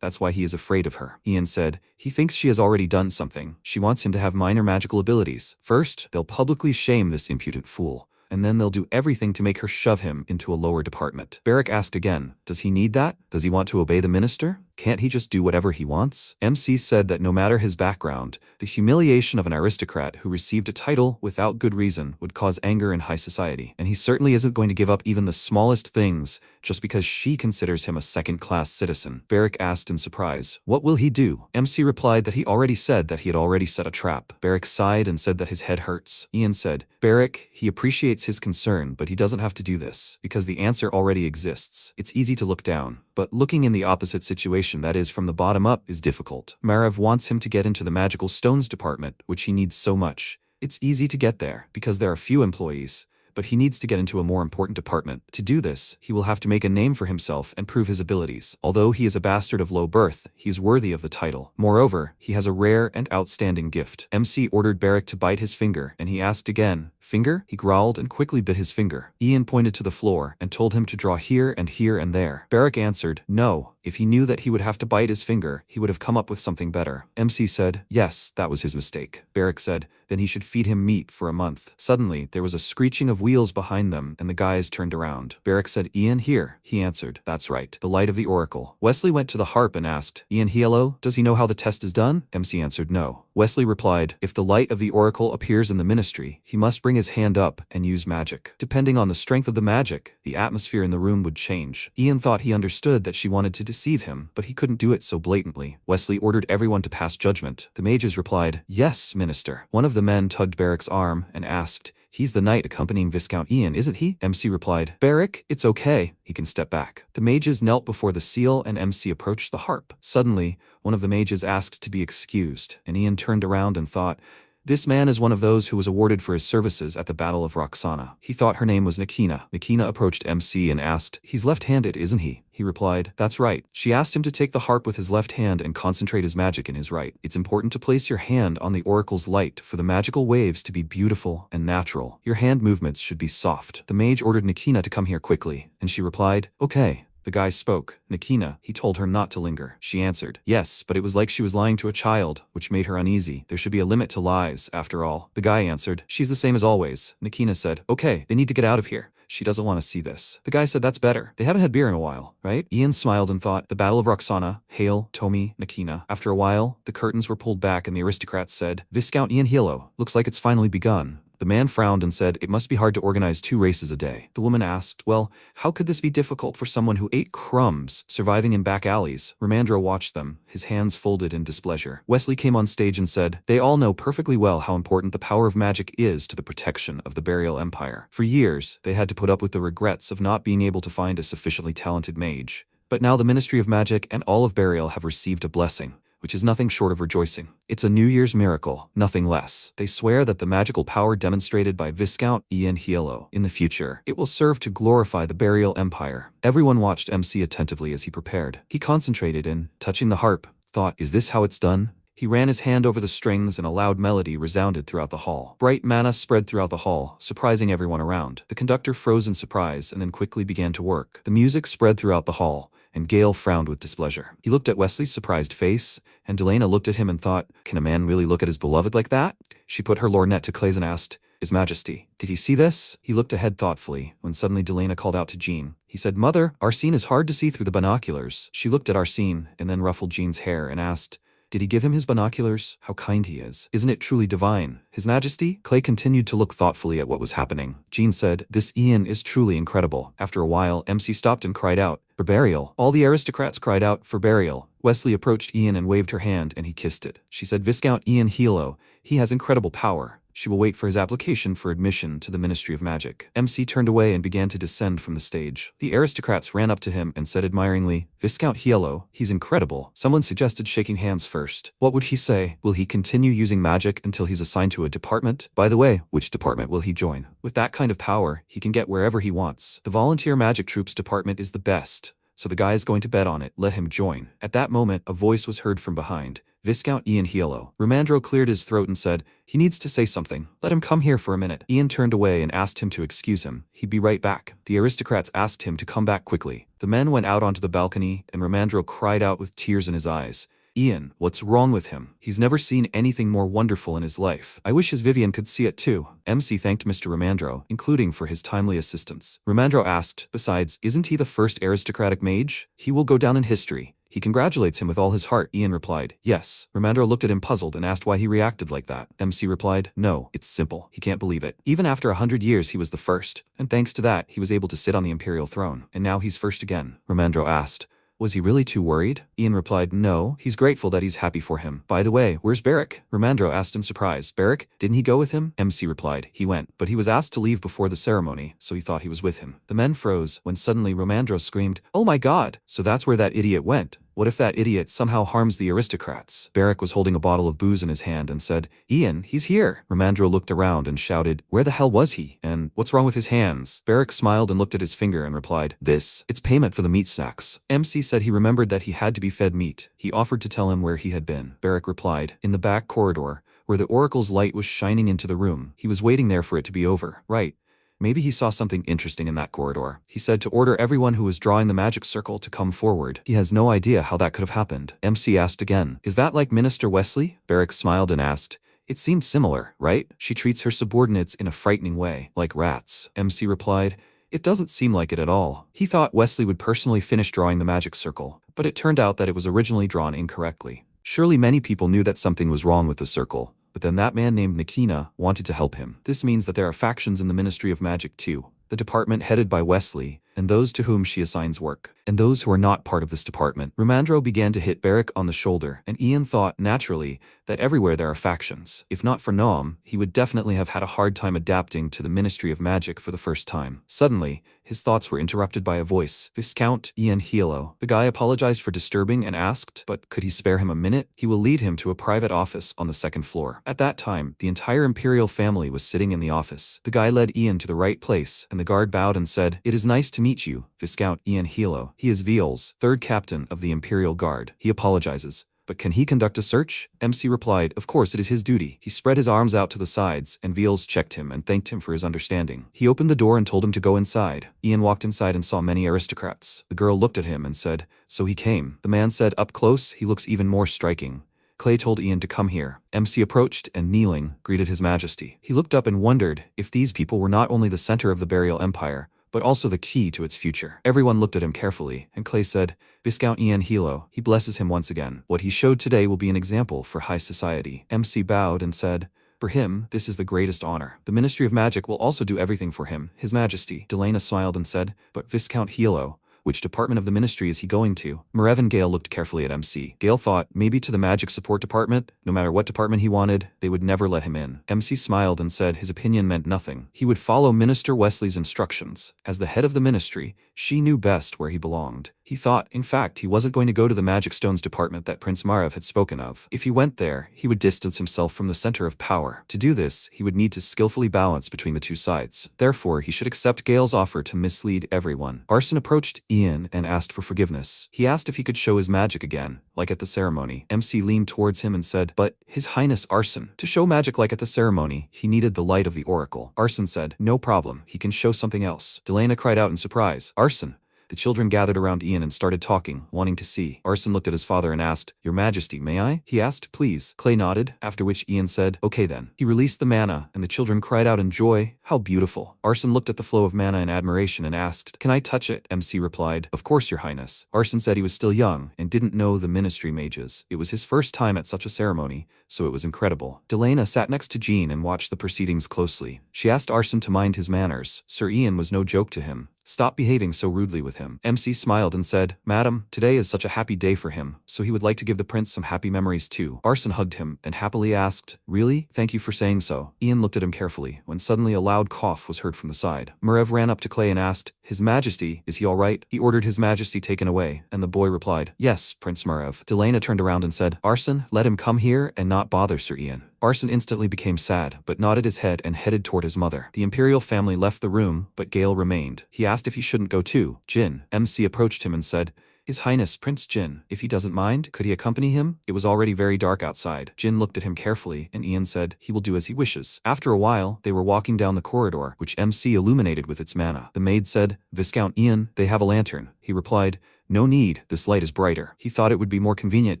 That's why he is afraid of her. Ian said, he thinks she has already done something. She wants him to have minor magical abilities. First, they'll publicly shame this impudent fool, and then they'll do everything to make her shove him into a lower department. Barrick asked again, does he need that? Does he want to obey the minister? Can't he just do whatever he wants? MC said that no matter his background, the humiliation of an aristocrat who received a title without good reason would cause anger in high society, and he certainly isn't going to give up even the smallest things just because she considers him a second-class citizen. Barrick asked in surprise, what will he do? MC replied that he already said that he had already set a trap. Barrick sighed and said that his head hurts. Ian said, Barrick, he appreciates his concern, but he doesn't have to do this, because the answer already exists. It's easy to look down, but looking in the opposite situation, that is, from the bottom up, is difficult. Margrave wants him to get into the magical stones department, which he needs so much. It's easy to get there, because there are few employees, but he needs to get into a more important department. To do this, he will have to make a name for himself and prove his abilities. Although he is a bastard of low birth, he is worthy of the title. Moreover, he has a rare and outstanding gift. MC ordered Barrick to bite his finger, and he asked again, finger? He growled and quickly bit his finger. Ian pointed to the floor and told him to draw here and there. Barrick answered, no. If he knew that he would have to bite his finger, he would have come up with something better. MC said, yes, that was his mistake. Barrick said, then he should feed him meat for a month. Suddenly, there was a screeching of wheels behind them, and the guys turned around. Barrick said, Ian, here. He answered, that's right, the light of the Oracle. Wesley went to the harp and asked, Ian Yahello, does he know how the test is done? MC answered, no. Wesley replied, if the light of the Oracle appears in the ministry, he must bring his hand up and use magic. Depending on the strength of the magic, the atmosphere in the room would change. Ian thought he understood that she wanted to deceive him, but he couldn't do it so blatantly. Wesley ordered everyone to pass judgment. The mages replied, yes, minister. One of the men tugged Barrick's arm and asked, he's the knight accompanying Viscount Ian, isn't he? MC replied, Barrick, it's okay. He can step back. The mages knelt before the seal and MC approached the harp. Suddenly, one of the mages asked to be excused, and Ian turned around and thought, This man is one of those who was awarded for his services at the Battle of Roxana. He thought her name was Nakina. Nakina approached MC and asked, "He's left-handed, isn't he?" He replied, "That's right." She asked him to take the harp with his left hand and concentrate his magic in his right. It's important to place your hand on the oracle's light for the magical waves to be beautiful and natural. Your hand movements should be soft. The mage ordered Nakina to come here quickly, and she replied, "Okay." The guy spoke. "Nakina," he told her not to linger. She answered, "Yes," but it was like she was lying to a child, which made her uneasy. There should be a limit to lies, after all. The guy answered, "She's the same as always." Nakina said, "Okay, they need to get out of here. She doesn't want to see this." The guy said, "That's better. They haven't had beer in a while, right?" Ian smiled and thought, the Battle of Roxana, Hale, Tomi, Nakina. After a while, the curtains were pulled back and the aristocrats said, "Viscount Ian Yahello, looks like it's finally begun." The man frowned and said, "It must be hard to organize 2 races a day." The woman asked, "Well, how could this be difficult for someone who ate crumbs, surviving in back alleys?" Ramandro watched them, his hands folded in displeasure. Wesley came on stage and said, "They all know perfectly well how important the power of magic is to the protection of the Burial Empire. For years, they had to put up with the regrets of not being able to find a sufficiently talented mage. But now the Ministry of Magic and all of Burial have received a blessing, which is nothing short of rejoicing. It's a New Year's miracle, nothing less. They swear that the magical power demonstrated by Viscount Ian Yahello in the future, it will serve to glorify the Burial Empire." Everyone watched MC attentively as he prepared. He concentrated in, touching the harp, thought, "Is this how it's done?" He ran his hand over the strings and a loud melody resounded throughout the hall. Bright mana spread throughout the hall, surprising everyone around. The conductor froze in surprise and then quickly began to work. The music spread throughout the hall, and Gale frowned with displeasure. He looked at Wesley's surprised face, and Delena looked at him and thought, "Can a man really look at his beloved like that?" She put her lorgnette to Clays and asked, "His Majesty, did he see this?" He looked ahead thoughtfully, when suddenly Delena called out to Jean. He said, "Mother, Arsene is hard to see through the binoculars." She looked at Arsene, and then ruffled Jean's hair and asked, "Did he give him his binoculars? How kind he is. Isn't it truly divine? His Majesty?" Clay continued to look thoughtfully at what was happening. Jean said, "This Ian is truly incredible." After a while, MC stopped and cried out, "For burial." All the aristocrats cried out, "For burial." Wesley approached Ian and waved her hand and he kissed it. She said, "Viscount Ian Yahello, he has incredible power." She will wait for his application for admission to the Ministry of Magic. MC turned away and began to descend from the stage. The aristocrats ran up to him and said admiringly, "Viscount Yahello, he's incredible." Someone suggested shaking hands first. What would he say? Will he continue using magic until he's assigned to a department? By the way, which department will he join? With that kind of power, he can get wherever he wants. The Volunteer Magic Troops department is the best, so the guy is going to bet on it. Let him join. At that moment, a voice was heard from behind. "Viscount Ian Yahello." Ramandro cleared his throat and said, "He needs to say something. Let him come here for a minute." Ian turned away and asked him to excuse him. He'd be right back. The aristocrats asked him to come back quickly. The men went out onto the balcony, and Ramandro cried out with tears in his eyes, "Ian, what's wrong with him? He's never seen anything more wonderful in his life. I wish his Vivian could see it too." MC thanked Mr. Ramandro, including for his timely assistance. Ramandro asked, "Besides, isn't he the first aristocratic mage? He will go down in history." He congratulates him with all his heart. Ian replied, "Yes." Ramandro looked at him puzzled and asked why he reacted like that. MC replied, "No, it's simple. He can't believe it. Even after 100 years he was the first, and thanks to that, he was able to sit on the imperial throne, and now he's first again." Ramandro asked, "Was he really too worried?" Ian replied, "No, he's grateful that he's happy for him. By the way, where's Barrick?" Ramandro asked in surprise. "Barrick? Didn't he go with him?" MC replied, "He went, but he was asked to leave before the ceremony, so he thought he was with him." The men froze, when suddenly Ramandro screamed, "Oh my god! So that's where that idiot went. What if that idiot somehow harms the aristocrats?" Barrick was holding a bottle of booze in his hand and said, "Ian, he's here." Ramandro looked around and shouted, "Where the hell was he? And what's wrong with his hands?" Barrick smiled and looked at his finger and replied, "This. It's payment for the meat sacks." MC said he remembered that he had to be fed meat. He offered to tell him where he had been. Barrick replied, "In the back corridor, where the oracle's light was shining into the room. He was waiting there for it to be over." Right. Maybe he saw something interesting in that corridor. He said to order everyone who was drawing the magic circle to come forward. He has no idea how that could have happened. MC asked again, "Is that like Minister Wesley?" Barrick smiled and asked, "It seemed similar, right? She treats her subordinates in a frightening way, like rats." MC replied, "It doesn't seem like it at all." He thought Wesley would personally finish drawing the magic circle, but it turned out that it was originally drawn incorrectly. Surely many people knew that something was wrong with the circle. But then that man named Nakina wanted to help him. This means that there are factions in the Ministry of Magic too. The department headed by Wesley and those to whom she assigns work, and those who are not part of this department. Ramandro began to hit Barrick on the shoulder, and Ian thought, naturally, that everywhere there are factions. If not for Noam, he would definitely have had a hard time adapting to the Ministry of Magic for the first time. Suddenly, his thoughts were interrupted by a voice. Viscount Ian Yahello. The guy apologized for disturbing and asked, but could he spare him a minute? He will lead him to a private office on the second floor. At that time, the entire imperial family was sitting in the office. The guy led Ian to the right place, and the guard bowed and said, "It is nice to meet you, Viscount Ian Yahello. He is Viel's third captain of the Imperial Guard. He apologizes. But can he conduct a search?" MC replied, "Of course, it is his duty." He spread his arms out to the sides, and Veals checked him and thanked him for his understanding. He opened the door and told him to go inside. Ian walked inside and saw many aristocrats. The girl looked at him and said, "So he came." The man said, "Up close, he looks even more striking." Clay told Ian to come here. MC approached and, kneeling, greeted His Majesty. He looked up and wondered if these people were not only the center of the Burial Empire, but also the key to its future. Everyone looked at him carefully, and Clay said, "Viscount Ian Yahello, he blesses him once again. What he showed today will be an example for high society." MC bowed and said, "For him, this is the greatest honor. The Ministry of Magic will also do everything for him, His Majesty." Delana smiled and said, "But Viscount Yahello, which department of the ministry is he going to?" Margrave and Gale looked carefully at MC. Gale thought, maybe to the magic support department. No matter what department he wanted, they would never let him in. MC smiled and said his opinion meant nothing. He would follow Minister Wesley's instructions. As the head of the ministry, she knew best where he belonged. He thought, in fact, he wasn't going to go to the Magic Stones department that Prince Margrave had spoken of. If he went there, he would distance himself from the center of power. To do this, he would need to skillfully balance between the two sides. Therefore, he should accept Gale's offer to mislead everyone. Arson approached Ian and asked for forgiveness. He asked if he could show his magic again, like at the ceremony. MC leaned towards him and said, "But, His Highness Arson, to show magic like at the ceremony, he needed the light of the oracle." Arson said, "No problem, he can show something else." Delana cried out in surprise, "Arson!" The children gathered around Ian and started talking, wanting to see. Arson looked at his father and asked, "Your Majesty, may I?" He asked, "Please." Clay nodded, after which Ian said, "Okay then." He released the mana, and the children cried out in joy, "How beautiful." Arson looked at the flow of mana in admiration and asked, "Can I touch it?" MC replied, "Of course, Your Highness." Arson said he was still young, and didn't know the ministry mages. It was his first time at such a ceremony, so it was incredible. Delana sat next to Jean and watched the proceedings closely. She asked Arson to mind his manners. Sir Ian was no joke to him. Stop behaving so rudely with him. MC smiled and said, "Madam, today is such a happy day for him, so he would like to give the prince some happy memories too." Arson hugged him and happily asked, "Really? Thank you for saying so." Ian looked at him carefully, when suddenly a loud cough was heard from the side. Margrave ran up to Clay and asked, "His Majesty, is he all right?" He ordered His Majesty taken away, and the boy replied, "Yes, Prince Margrave." Delana turned around and said, "Arson, let him come here and not bother Sir Ian." Arson instantly became sad, but nodded his head and headed toward his mother. The imperial family left the room, but Gale remained. He asked if he shouldn't go too. Jin. MC approached him and said, "His Highness Prince Jin, if he doesn't mind, could he accompany him?" It was already very dark outside. Jin looked at him carefully, and Ian said, "He will do as he wishes." After a while, they were walking down the corridor, which MC illuminated with its mana. The maid said, "Viscount Ian, they have a lantern." He replied, "No need, this light is brighter." He thought it would be more convenient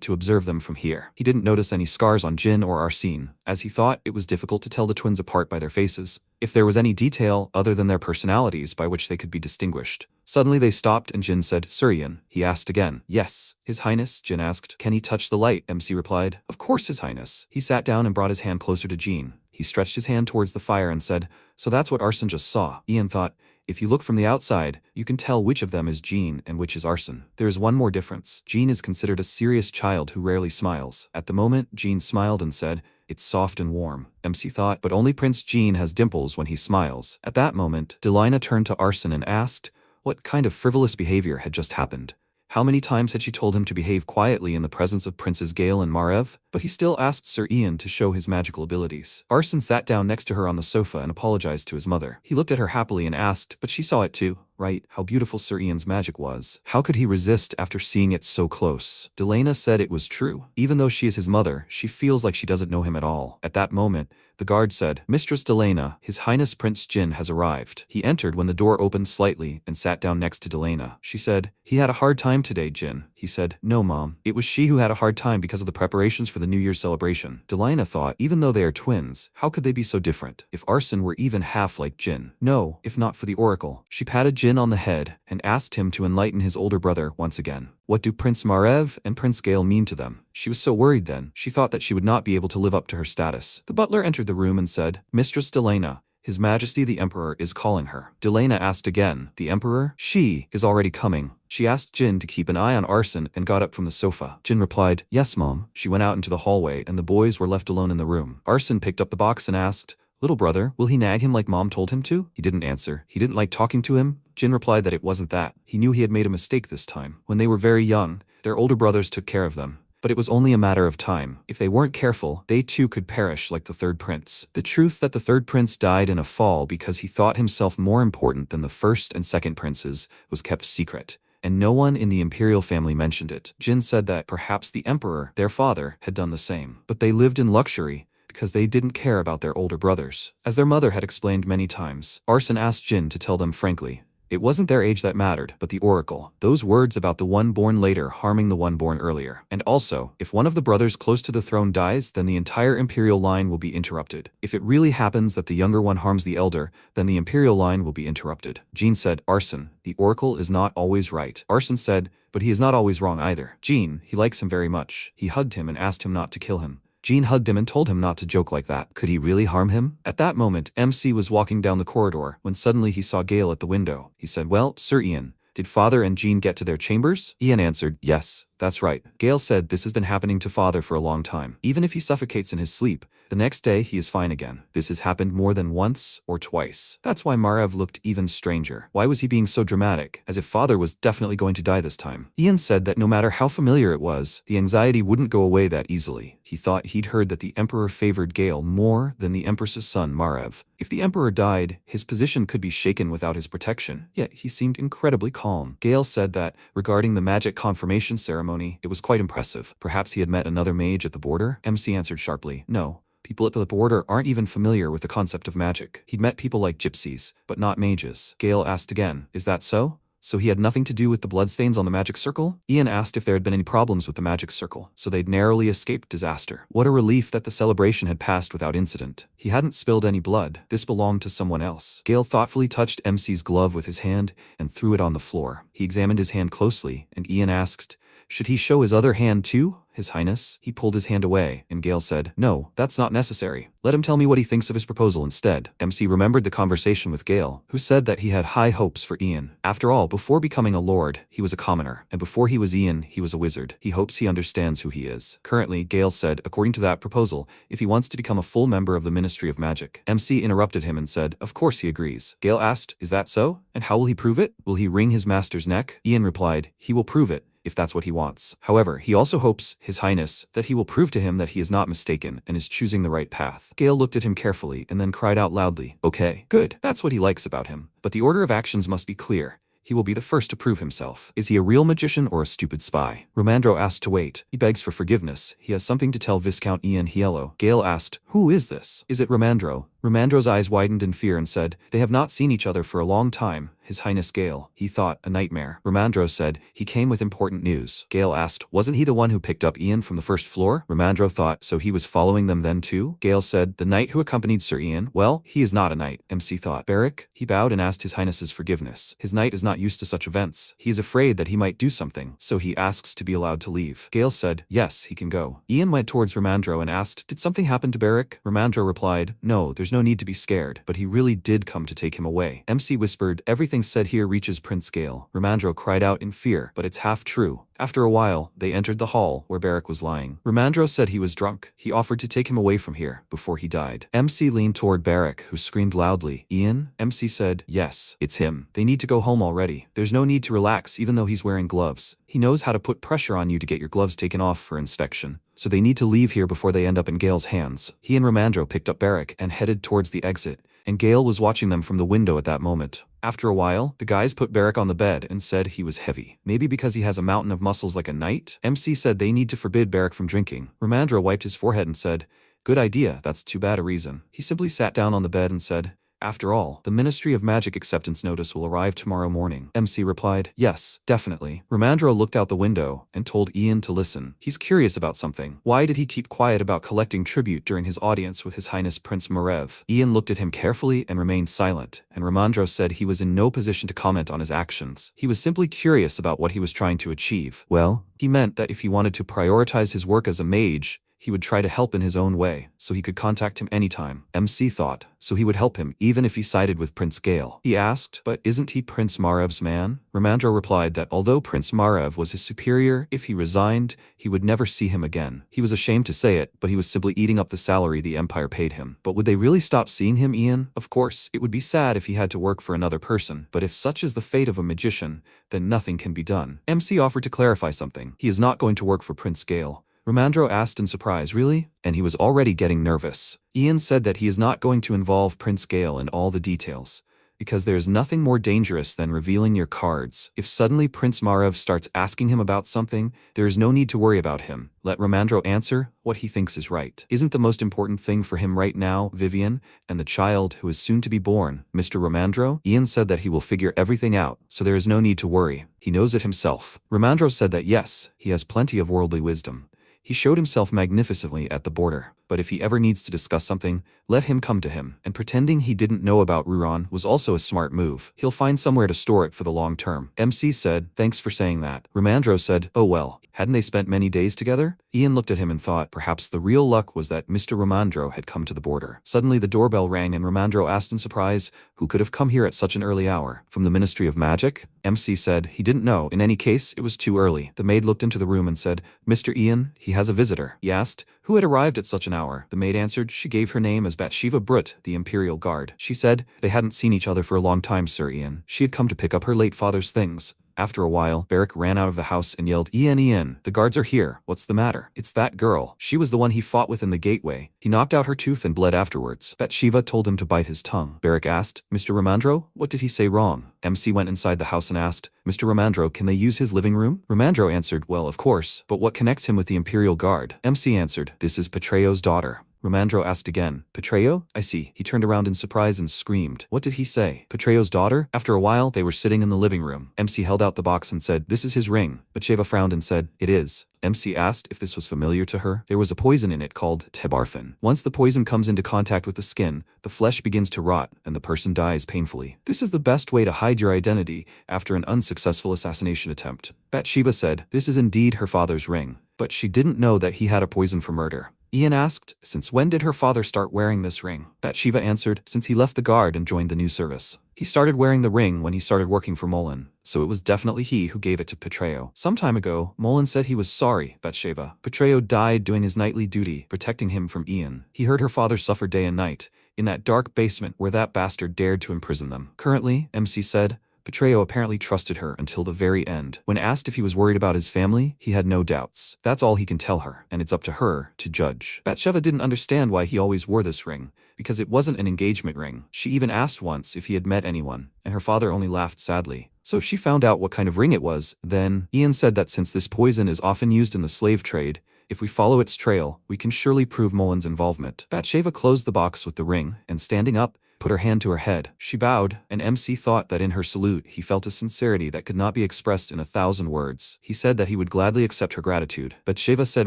to observe them from here. He didn't notice any scars on Jin or Arsene, as he thought it was difficult to tell the twins apart by their faces, if there was any detail other than their personalities by which they could be distinguished. Suddenly they stopped and Jin said, "Sir Ian." He asked again. "Yes, His Highness." Jin asked, "Can he touch the light?" MC replied, "Of course, His Highness." He sat down and brought his hand closer to Jean. He stretched his hand towards the fire and said, "So that's what Arson just saw." Ian thought, if you look from the outside, you can tell which of them is Jean and which is Arson. There is one more difference. Jean is considered a serious child who rarely smiles. At the moment, Jean smiled and said, "It's soft and warm." MC thought, but only Prince Jean has dimples when he smiles. At that moment, Delina turned to Arson and asked, what kind of frivolous behavior had just happened? How many times had she told him to behave quietly in the presence of Princes Gale and Margrave? But he still asked Sir Ian to show his magical abilities. Arson sat down next to her on the sofa and apologized to his mother. He looked at her happily and asked, but she saw it too, right? How beautiful Sir Ian's magic was. How could he resist after seeing it so close? Delana said it was true. Even though she is his mother, she feels like she doesn't know him at all. At that moment, the guard said, "Mistress Delana, His Highness Prince Jin has arrived." He entered when the door opened slightly and sat down next to Delana. She said, "He had a hard time today, Jin." He said, "No, Mom. It was she who had a hard time because of the preparations for the New Year's celebration." Delana thought, even though they are twins, how could they be so different? If Arson were even half like Jin. No, if not for the oracle. She patted Jin on the head and asked him to enlighten his older brother once again. What do Prince Margrave and Prince Gale mean to them? She was so worried then. She thought that she would not be able to live up to her status. The butler entered the room and said, "Mistress Delana, His Majesty the Emperor is calling her. Delena asked again, the Emperor? She is already coming. She asked Jin to keep an eye on Arson and got up from the sofa. Jin replied, yes, Mom. She went out into the hallway and the boys were left alone in the room. Arson picked up the box and asked, little brother, will he nag him like Mom told him to? He didn't answer. He didn't like talking to him. Jin replied that it wasn't that. He knew he had made a mistake this time. When they were very young, their older brothers took care of them. But it was only a matter of time. If they weren't careful, they too could perish like the third prince. The truth that the third prince died in a fall because he thought himself more important than the first and second princes was kept secret, and no one in the imperial family mentioned it. Jin said that perhaps the emperor, their father, had done the same. But they lived in luxury because they didn't care about their older brothers. As their mother had explained many times, Arson asked Jin to tell them frankly. It wasn't their age that mattered, but the oracle. Those words about the one born later harming the one born earlier. And also, if one of the brothers close to the throne dies, then the entire imperial line will be interrupted. If it really happens that the younger one harms the elder, then the imperial line will be interrupted. Jean said, Arson, the oracle is not always right. Arson said, but he is not always wrong either. Jean, he likes him very much. He hugged him and asked him not to kill him. Jean hugged him and told him not to joke like that. Could he really harm him? At that moment, MC was walking down the corridor when suddenly he saw Gale at the window. He said, well, Sir Ian, did Father and Jean get to their chambers? Ian answered, yes, that's right. Gale said this has been happening to Father for a long time. Even if he suffocates in his sleep, the next day he is fine again. This has happened more than once or twice. That's why Margrave looked even stranger. Why was he being so dramatic, as if Father was definitely going to die this time? Ian said that no matter how familiar it was, the anxiety wouldn't go away that easily. He thought he'd heard that the Emperor favored Gale more than the Empress's son Margrave. If the Emperor died, his position could be shaken without his protection, yet he seemed incredibly calm. Gale said that, regarding the magic confirmation ceremony, it was quite impressive. Perhaps he had met another mage at the border? MC answered sharply, no. People at the border aren't even familiar with the concept of magic. He'd met people like gypsies, but not mages. Gale asked again, is that so? So he had nothing to do with the bloodstains on the magic circle? Ian asked if there had been any problems with the magic circle, so they'd narrowly escaped disaster. What a relief that the celebration had passed without incident. He hadn't spilled any blood. This belonged to someone else. Gale thoughtfully touched MC's glove with his hand and threw it on the floor. He examined his hand closely, and Ian asked, should he show his other hand too, His Highness? He pulled his hand away, and Gale said, no, that's not necessary. Let him tell me what he thinks of his proposal instead. MC remembered the conversation with Gale, who said that he had high hopes for Ian. After all, before becoming a lord, he was a commoner, and before he was Ian, he was a wizard. He hopes he understands who he is. Currently, Gale said, according to that proposal, if he wants to become a full member of the Ministry of Magic. MC interrupted him and said, of course he agrees. Gale asked, is that so? And how will he prove it? Will he wring his master's neck? Ian replied, he will prove it, if that's what he wants. However, he also hopes, His Highness, that he will prove to him that he is not mistaken and is choosing the right path. Gale looked at him carefully and then cried out loudly, okay, good, that's what he likes about him. But the order of actions must be clear. He will be the first to prove himself. Is he a real magician or a stupid spy? Romandro asked to wait. He begs for forgiveness. He has something to tell Viscount Ian Yahello. Gale asked, who is this? Is it Romandro? Romandro's eyes widened in fear and said, they have not seen each other for a long time. His Highness Gale. He thought, a nightmare. Romandro said, he came with important news. Gale asked, wasn't he the one who picked up Ian from the first floor? Romandro thought, so he was following them then too? Gale said, the knight who accompanied Sir Ian? Well, he is not a knight. MC thought. Beric? He bowed and asked His Highness's forgiveness. His knight is not used to such events. He is afraid that he might do something, so he asks to be allowed to leave. Gale said, yes, he can go. Ian went towards Romandro and asked, did something happen to Beric? Romandro replied, no, there's no need to be scared, but he really did come to take him away. MC whispered, everything said here reaches Prince Gale. Romandro cried out in fear, but it's half true. After a while, they entered the hall where Beric was lying. Romandro said he was drunk. He offered to take him away from here before he died. MC leaned toward Beric, who screamed loudly, Ian? MC said, yes, it's him. They need to go home already. There's no need to relax even though he's wearing gloves. He knows how to put pressure on you to get your gloves taken off for inspection. So they need to leave here before they end up in Gale's hands. He and Romandro picked up Beric and headed towards the exit, and Gale was watching them from the window at that moment. After a while, the guys put Beric on the bed and said he was heavy. Maybe because he has a mountain of muscles like a knight? MC said they need to forbid Beric from drinking. Romandro wiped his forehead and said, good idea, that's too bad a reason. He simply sat down on the bed and said, after all, the Ministry of Magic acceptance notice will arrive tomorrow morning. MC replied, yes, definitely. Romandro looked out the window and told Ian to listen. He's curious about something. Why did he keep quiet about collecting tribute during his audience with His Highness Prince Margrave? Ian looked at him carefully and remained silent, and Romandro said he was in no position to comment on his actions. He was simply curious about what he was trying to achieve. Well, he meant that if he wanted to prioritize his work as a mage, he would try to help in his own way, so he could contact him anytime. MC thought, so he would help him even if he sided with Prince Gale. He asked, but isn't he Prince Marev's man? Ramandro replied that although Prince Marev was his superior, if he resigned, he would never see him again. He was ashamed to say it, but he was simply eating up the salary the Empire paid him. But would they really stop seeing him, Ian? Of course, it would be sad if he had to work for another person, but if such is the fate of a magician, then nothing can be done. MC offered to clarify something. He is not going to work for Prince Gale. Ramandro asked in surprise, really? And he was already getting nervous. Ian said that he is not going to involve Prince Gale in all the details, because there is nothing more dangerous than revealing your cards. If suddenly Prince Marev starts asking him about something, there is no need to worry about him. Let Ramandro answer what he thinks is right. Isn't the most important thing for him right now Vivian and the child who is soon to be born, Mr. Ramandro? Ian said that he will figure everything out, so there is no need to worry. He knows it himself. Ramandro said that yes, he has plenty of worldly wisdom. He showed himself magnificently at the border, but if he ever needs to discuss something, let him come to him. And pretending he didn't know about Ruron was also a smart move. He'll find somewhere to store it for the long term. MC said, thanks for saying that. Ramandro said, oh well, hadn't they spent many days together? Ian looked at him and thought perhaps the real luck was that Mr. Ramandro had come to the border. Suddenly the doorbell rang and Ramandro asked in surprise, who could have come here at such an early hour? From the Ministry of Magic? MC said he didn't know. In any case, it was too early. The maid looked into the room and said, Mr. Ian, he has a visitor. He asked, who had arrived at such an hour? The maid answered she gave her name as Bathsheba Brut, the Imperial Guard. She said, they hadn't seen each other for a long time, Sir Ian. She had come to pick up her late father's things. After a while, Beric ran out of the house and yelled, Ian, Ian, the guards are here. What's the matter? It's that girl. She was the one he fought with in the gateway. He knocked out her tooth and bled afterwards. Bathsheba told him to bite his tongue. Beric asked, Mr. Ramandro, what did he say wrong? MC went inside the house and asked, Mr. Ramandro, can they use his living room? Ramandro answered, well, of course, but what connects him with the Imperial Guard? MC answered, this is Petreo's daughter. Ramandro asked again, Petreo? I see. He turned around in surprise and screamed. What did he say? Petreo's daughter? After a while, they were sitting in the living room. MC held out the box and said, this is his ring. Bathsheba frowned and said, it is. MC asked if this was familiar to her. There was a poison in it called tebarfin. Once the poison comes into contact with the skin, the flesh begins to rot and the person dies painfully. This is the best way to hide your identity after an unsuccessful assassination attempt. Bathsheba said, this is indeed her father's ring, but she didn't know that he had a poison for murder. Ian asked, since when did her father start wearing this ring? Bathsheba answered, since he left the guard and joined the new service. He started wearing the ring when he started working for Mullen, so it was definitely he who gave it to Petreo. Some time ago, Mullen said he was sorry, Bathsheba. Petreo died doing his nightly duty, protecting him from Ian. He heard her father suffer day and night, in that dark basement where that bastard dared to imprison them. Currently, MC said, Petreo apparently trusted her until the very end. When asked if he was worried about his family, he had no doubts. That's all he can tell her, and it's up to her to judge. Bathsheba didn't understand why he always wore this ring, because it wasn't an engagement ring. She even asked once if he had met anyone, and her father only laughed sadly. So if she found out what kind of ring it was, then Ian said that since this poison is often used in the slave trade, if we follow its trail, we can surely prove Mullen's involvement. Bathsheba closed the box with the ring, and standing up, put her hand to her head. She bowed, and MC thought that in her salute he felt a sincerity that could not be expressed in 1,000 words. He said that he would gladly accept her gratitude. Bathsheba said,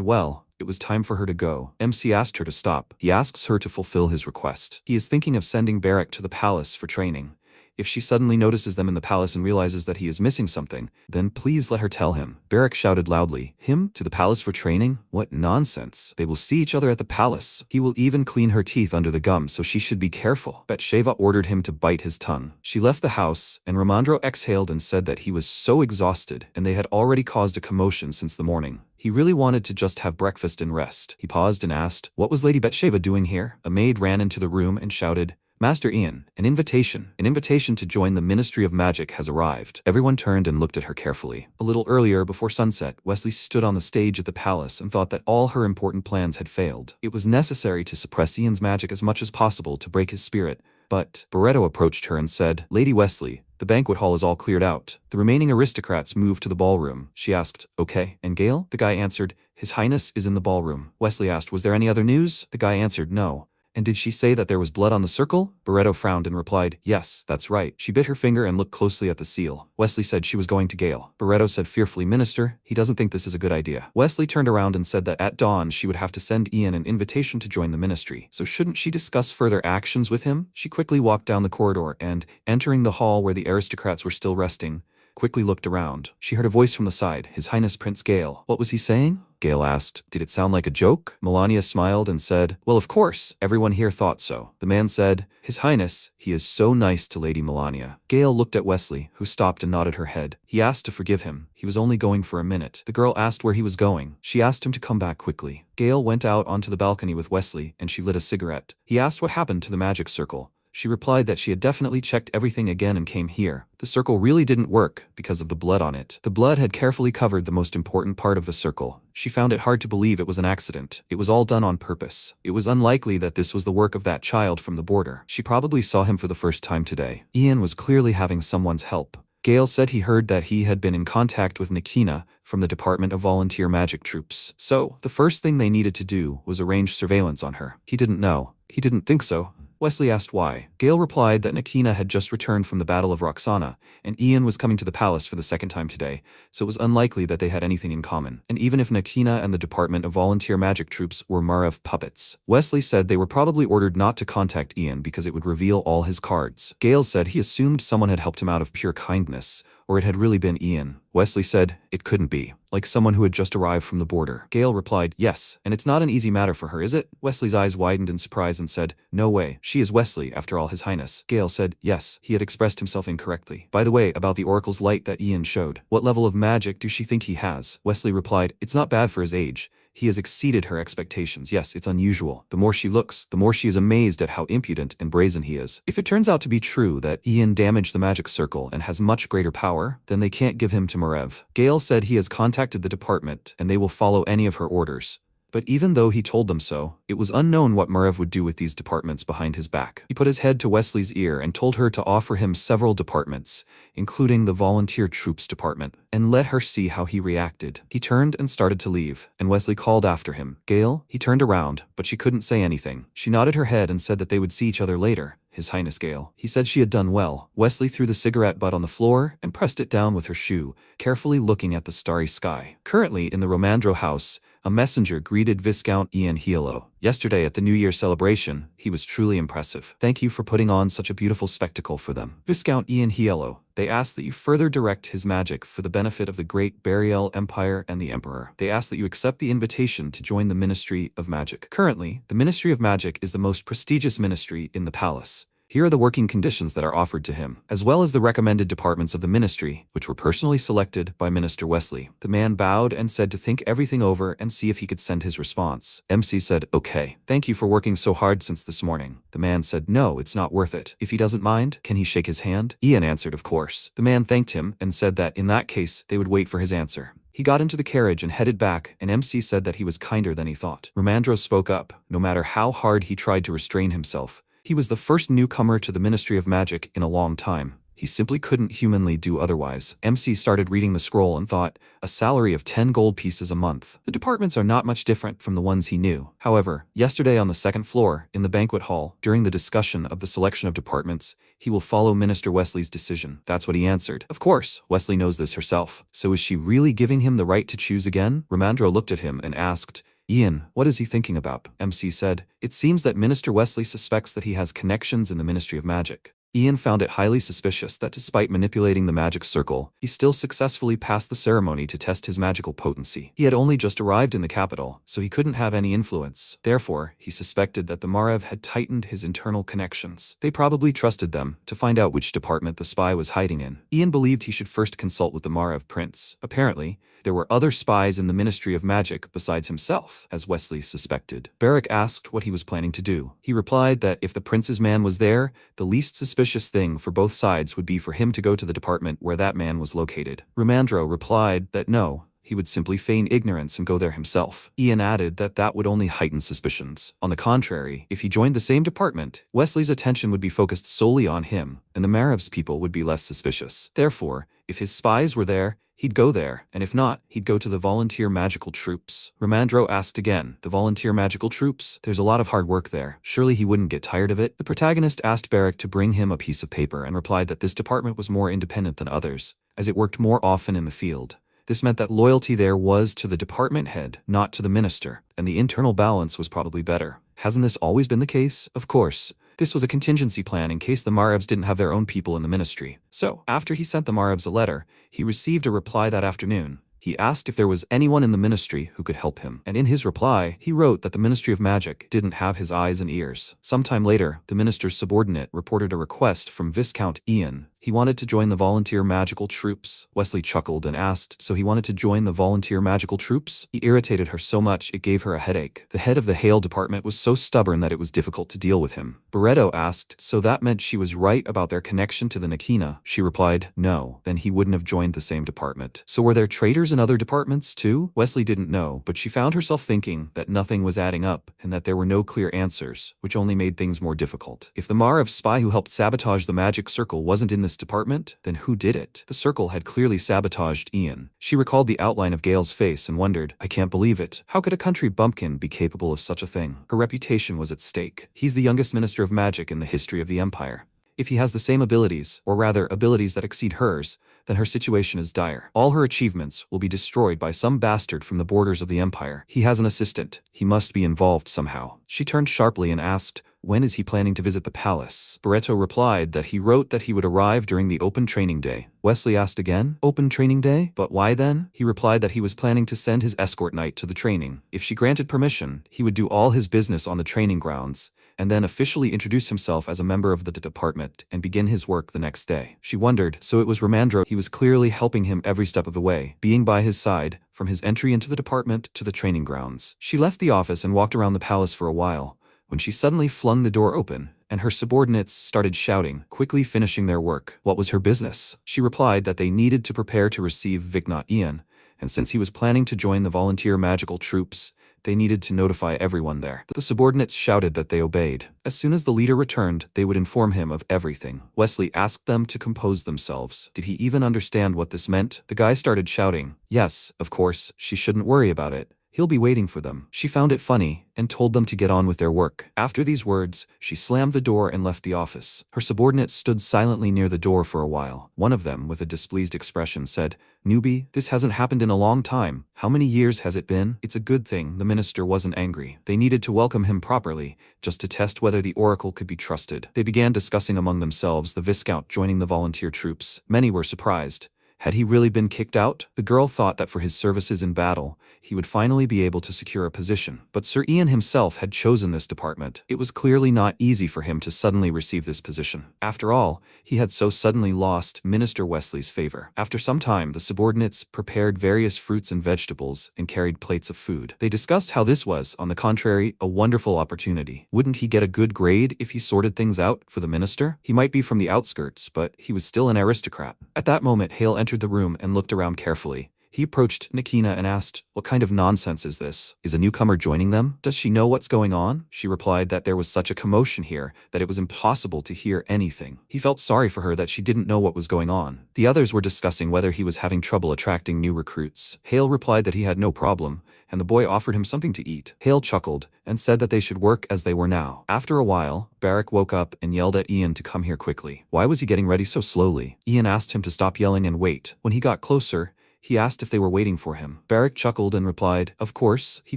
well, it was time for her to go. MC asked her to stop. He asks her to fulfill his request. He is thinking of sending Beric to the palace for training. If she suddenly notices them in the palace and realizes that he is missing something, then please let her tell him. Beric shouted loudly, him? To the palace for training? What nonsense. They will see each other at the palace. He will even clean her teeth under the gum, so she should be careful. Bathsheba ordered him to bite his tongue. She left the house, and Ramandro exhaled and said that he was so exhausted, and they had already caused a commotion since the morning. He really wanted to just have breakfast and rest. He paused and asked, what was Lady Bathsheba doing here? A maid ran into the room and shouted, Master Ian, an invitation to join the Ministry of Magic has arrived. Everyone turned and looked at her carefully. A little earlier, before sunset, Wesley stood on the stage at the palace and thought that all her important plans had failed. It was necessary to suppress Ian's magic as much as possible to break his spirit, but Barretto approached her and said, Lady Wesley, the banquet hall is all cleared out. The remaining aristocrats moved to the ballroom. She asked, okay, and Gale? The guy answered, His Highness is in the ballroom. Wesley asked, was there any other news? The guy answered, no. And did she say that there was blood on the circle? Barretto frowned and replied, yes, that's right. She bit her finger and looked closely at the seal. Wesley said she was going to Gale. Barretto said fearfully, Minister, he doesn't think this is a good idea. Wesley turned around and said that at dawn she would have to send Ian an invitation to join the ministry. So shouldn't she discuss further actions with him? She quickly walked down the corridor and, entering the hall where the aristocrats were still resting, quickly looked around. She heard a voice from the side, His Highness Prince Gale. What was he saying? Gale asked. Did it sound like a joke? Melania smiled and said, well, of course, everyone here thought so. The man said, His Highness, he is so nice to Lady Melania. Gale looked at Wesley, who stopped and nodded her head. He asked to forgive him. He was only going for a minute. The girl asked where he was going. She asked him to come back quickly. Gale went out onto the balcony with Wesley and she lit a cigarette. He asked what happened to the magic circle. She replied that she had definitely checked everything again and came here. The circle really didn't work because of the blood on it. The blood had carefully covered the most important part of the circle. She found it hard to believe it was an accident. It was all done on purpose. It was unlikely that this was the work of that child from the border. She probably saw him for the first time today. Ian was clearly having someone's help. Gale said he heard that he had been in contact with Nikina from the Department of Volunteer Magic Troops. So, the first thing they needed to do was arrange surveillance on her. He didn't know. He didn't think so. Wesley asked why. Gale replied that Nikina had just returned from the Battle of Roxana, and Ian was coming to the palace for the second time today, so it was unlikely that they had anything in common. And even if Nikina and the Department of Volunteer Magic Troops were Margrave puppets, Wesley said they were probably ordered not to contact Ian because it would reveal all his cards. Gale said he assumed someone had helped him out of pure kindness, or it had really been Ian. Wesley said it couldn't be, like someone who had just arrived from the border. Gale replied, yes, and it's not an easy matter for her, is it? Wesley's eyes widened in surprise and said, no way, she is Wesley, after all, His Highness. Gale said, yes, he had expressed himself incorrectly. By the way, about the Oracle's light that Ian showed, what level of magic do she think he has? Wesley replied, it's not bad for his age. He has exceeded her expectations. Yes, it's unusual. The more she looks, the more she is amazed at how impudent and brazen he is. If it turns out to be true that Ian damaged the magic circle and has much greater power, then they can't give him to Margrave. Gale said he has contacted the department and they will follow any of her orders. But even though he told them so, it was unknown what Margrave would do with these departments behind his back. He put his head to Wesley's ear and told her to offer him several departments, including the Volunteer Troops Department, and let her see how he reacted. He turned and started to leave, and Wesley called after him. Gale? He turned around, but she couldn't say anything. She nodded her head and said that they would see each other later. His Highness Gale. He said she had done well. Wesley threw the cigarette butt on the floor and pressed it down with her shoe, carefully looking at the starry sky. Currently, in the Romandro house, a messenger greeted Viscount Ian Yahello. Yesterday at the New Year celebration, he was truly impressive. Thank you for putting on such a beautiful spectacle for them. Viscount Ian Yahello, they ask that you further direct his magic for the benefit of the great Betrayal Empire and the Emperor. They ask that you accept the invitation to join the Ministry of Magic. Currently, the Ministry of Magic is the most prestigious ministry in the palace. Here are the working conditions that are offered to him, as well as the recommended departments of the ministry, which were personally selected by Minister Wesley. The man bowed and said to think everything over and see if he could send his response. MC said, okay, thank you for working so hard since this morning. The man said, no, it's not worth it. If he doesn't mind, can he shake his hand? Ian answered, of course. The man thanked him and said that in that case, they would wait for his answer. He got into the carriage and headed back, and MC said that he was kinder than he thought. Romandro spoke up. No matter how hard he tried to restrain himself, he was the first newcomer to the Ministry of Magic in a long time. He simply couldn't humanly do otherwise. MC started reading the scroll and thought, a salary of 10 gold pieces a month. The departments are not much different from the ones he knew. However, yesterday on the second floor, in the banquet hall, during the discussion of the selection of departments, he will follow Minister Wesley's decision. That's what he answered. Of course, Wesley knows this herself. So is she really giving him the right to choose again? Romandro looked at him and asked, Ian, what is he thinking about? MC said, it seems that Minister Wesley suspects that he has connections in the Ministry of Magic. Ian found it highly suspicious that despite manipulating the magic circle, he still successfully passed the ceremony to test his magical potency. He had only just arrived in the capital, so he couldn't have any influence. Therefore, he suspected that the Margrave had tightened his internal connections. They probably trusted them to find out which department the spy was hiding in. Ian believed he should first consult with the Margrave prince. Apparently, there were other spies in the Ministry of Magic besides himself, as Wesley suspected. Barrack asked what he was planning to do. He replied that if the prince's man was there, the least suspicious thing for both sides would be for him to go to the department where that man was located. Romandro replied that no, he would simply feign ignorance and go there himself. Ian added that that would only heighten suspicions. On the contrary, if he joined the same department, Wesley's attention would be focused solely on him, and the Margrave's people would be less suspicious. Therefore, if his spies were there, he'd go there, and if not, he'd go to the Volunteer Magical Troops. Romandro asked again, the Volunteer Magical Troops? There's a lot of hard work there. Surely he wouldn't get tired of it? The protagonist asked Barrack to bring him a piece of paper and replied that this department was more independent than others, as it worked more often in the field. This meant that loyalty there was to the department head, not to the minister, and the internal balance was probably better. Hasn't this always been the case? Of course. This was a contingency plan in case the Margraves didn't have their own people in the ministry. So, after he sent the Margraves a letter, he received a reply that afternoon. He asked if there was anyone in the ministry who could help him, and in his reply, he wrote that the Ministry of Magic didn't have his eyes and ears. Sometime later, the minister's subordinate reported a request from Viscount Ian. He wanted to join the volunteer magical troops. Wesley chuckled and asked, so he wanted to join the volunteer magical troops? He irritated her so much it gave her a headache. The head of the Hale department was so stubborn that it was difficult to deal with him. Barreto asked, so that meant she was right about their connection to the Nakina? She replied, no, then he wouldn't have joined the same department. So were there traitors in other departments too? Wesley didn't know, but she found herself thinking that nothing was adding up and that there were no clear answers, which only made things more difficult. If the Margrave spy who helped sabotage the magic circle wasn't in this department, then who did it? The circle had clearly sabotaged Ian. She recalled the outline of Gale's face and wondered, I can't believe it. How could a country bumpkin be capable of such a thing? Her reputation was at stake. He's the youngest minister of magic in the history of the Empire. If he has the same abilities, or rather abilities that exceed hers, then her situation is dire. All her achievements will be destroyed by some bastard from the borders of the Empire. He has an assistant. He must be involved somehow. She turned sharply and asked, when is he planning to visit the palace? Barreto replied that he wrote that he would arrive during the open training day. Wesley asked again, open training day? But why then? He replied that he was planning to send his escort knight to the training. If she granted permission, he would do all his business on the training grounds, and then officially introduce himself as a member of the department and begin his work the next day. She wondered, so it was Ramandro. He was clearly helping him every step of the way, being by his side, from his entry into the department to the training grounds. She left the office and walked around the palace for a while, when she suddenly flung the door open, and her subordinates started shouting, quickly finishing their work. What was her business? She replied that they needed to prepare to receive Viscount Ian, and since he was planning to join the volunteer magical troops, they needed to notify everyone there. The subordinates shouted that they obeyed. As soon as the leader returned, they would inform him of everything. Wesley asked them to compose themselves. Did he even understand what this meant? The guy started shouting, yes, of course, she shouldn't worry about it. He'll be waiting for them. She found it funny and told them to get on with their work. After these words, she slammed the door and left the office. Her subordinates stood silently near the door for a while. One of them, with a displeased expression, said, newbie, this hasn't happened in a long time. How many years has it been? It's a good thing the minister wasn't angry. They needed to welcome him properly, just to test whether the oracle could be trusted. They began discussing among themselves the Viscount joining the volunteer troops. Many were surprised. Had he really been kicked out? The girl thought that for his services in battle, he would finally be able to secure a position. But Sir Ian himself had chosen this department. It was clearly not easy for him to suddenly receive this position. After all, he had so suddenly lost Minister Wesley's favor. After some time, the subordinates prepared various fruits and vegetables and carried plates of food. They discussed how this was, on the contrary, a wonderful opportunity. Wouldn't he get a good grade if he sorted things out for the minister? He might be from the outskirts, but he was still an aristocrat. At that moment, Hale entered the room and looked around carefully. He approached Nakina and asked, what kind of nonsense is this? Is a newcomer joining them? Does she know what's going on? She replied that there was such a commotion here that it was impossible to hear anything. He felt sorry for her that she didn't know what was going on. The others were discussing whether he was having trouble attracting new recruits. Hale replied that he had no problem, and the boy offered him something to eat. Hale chuckled and said that they should work as they were now. After a while, Barrack woke up and yelled at Ian to come here quickly. Why was he getting ready so slowly? Ian asked him to stop yelling and wait. When he got closer, he asked if they were waiting for him. Barrack chuckled and replied, of course, he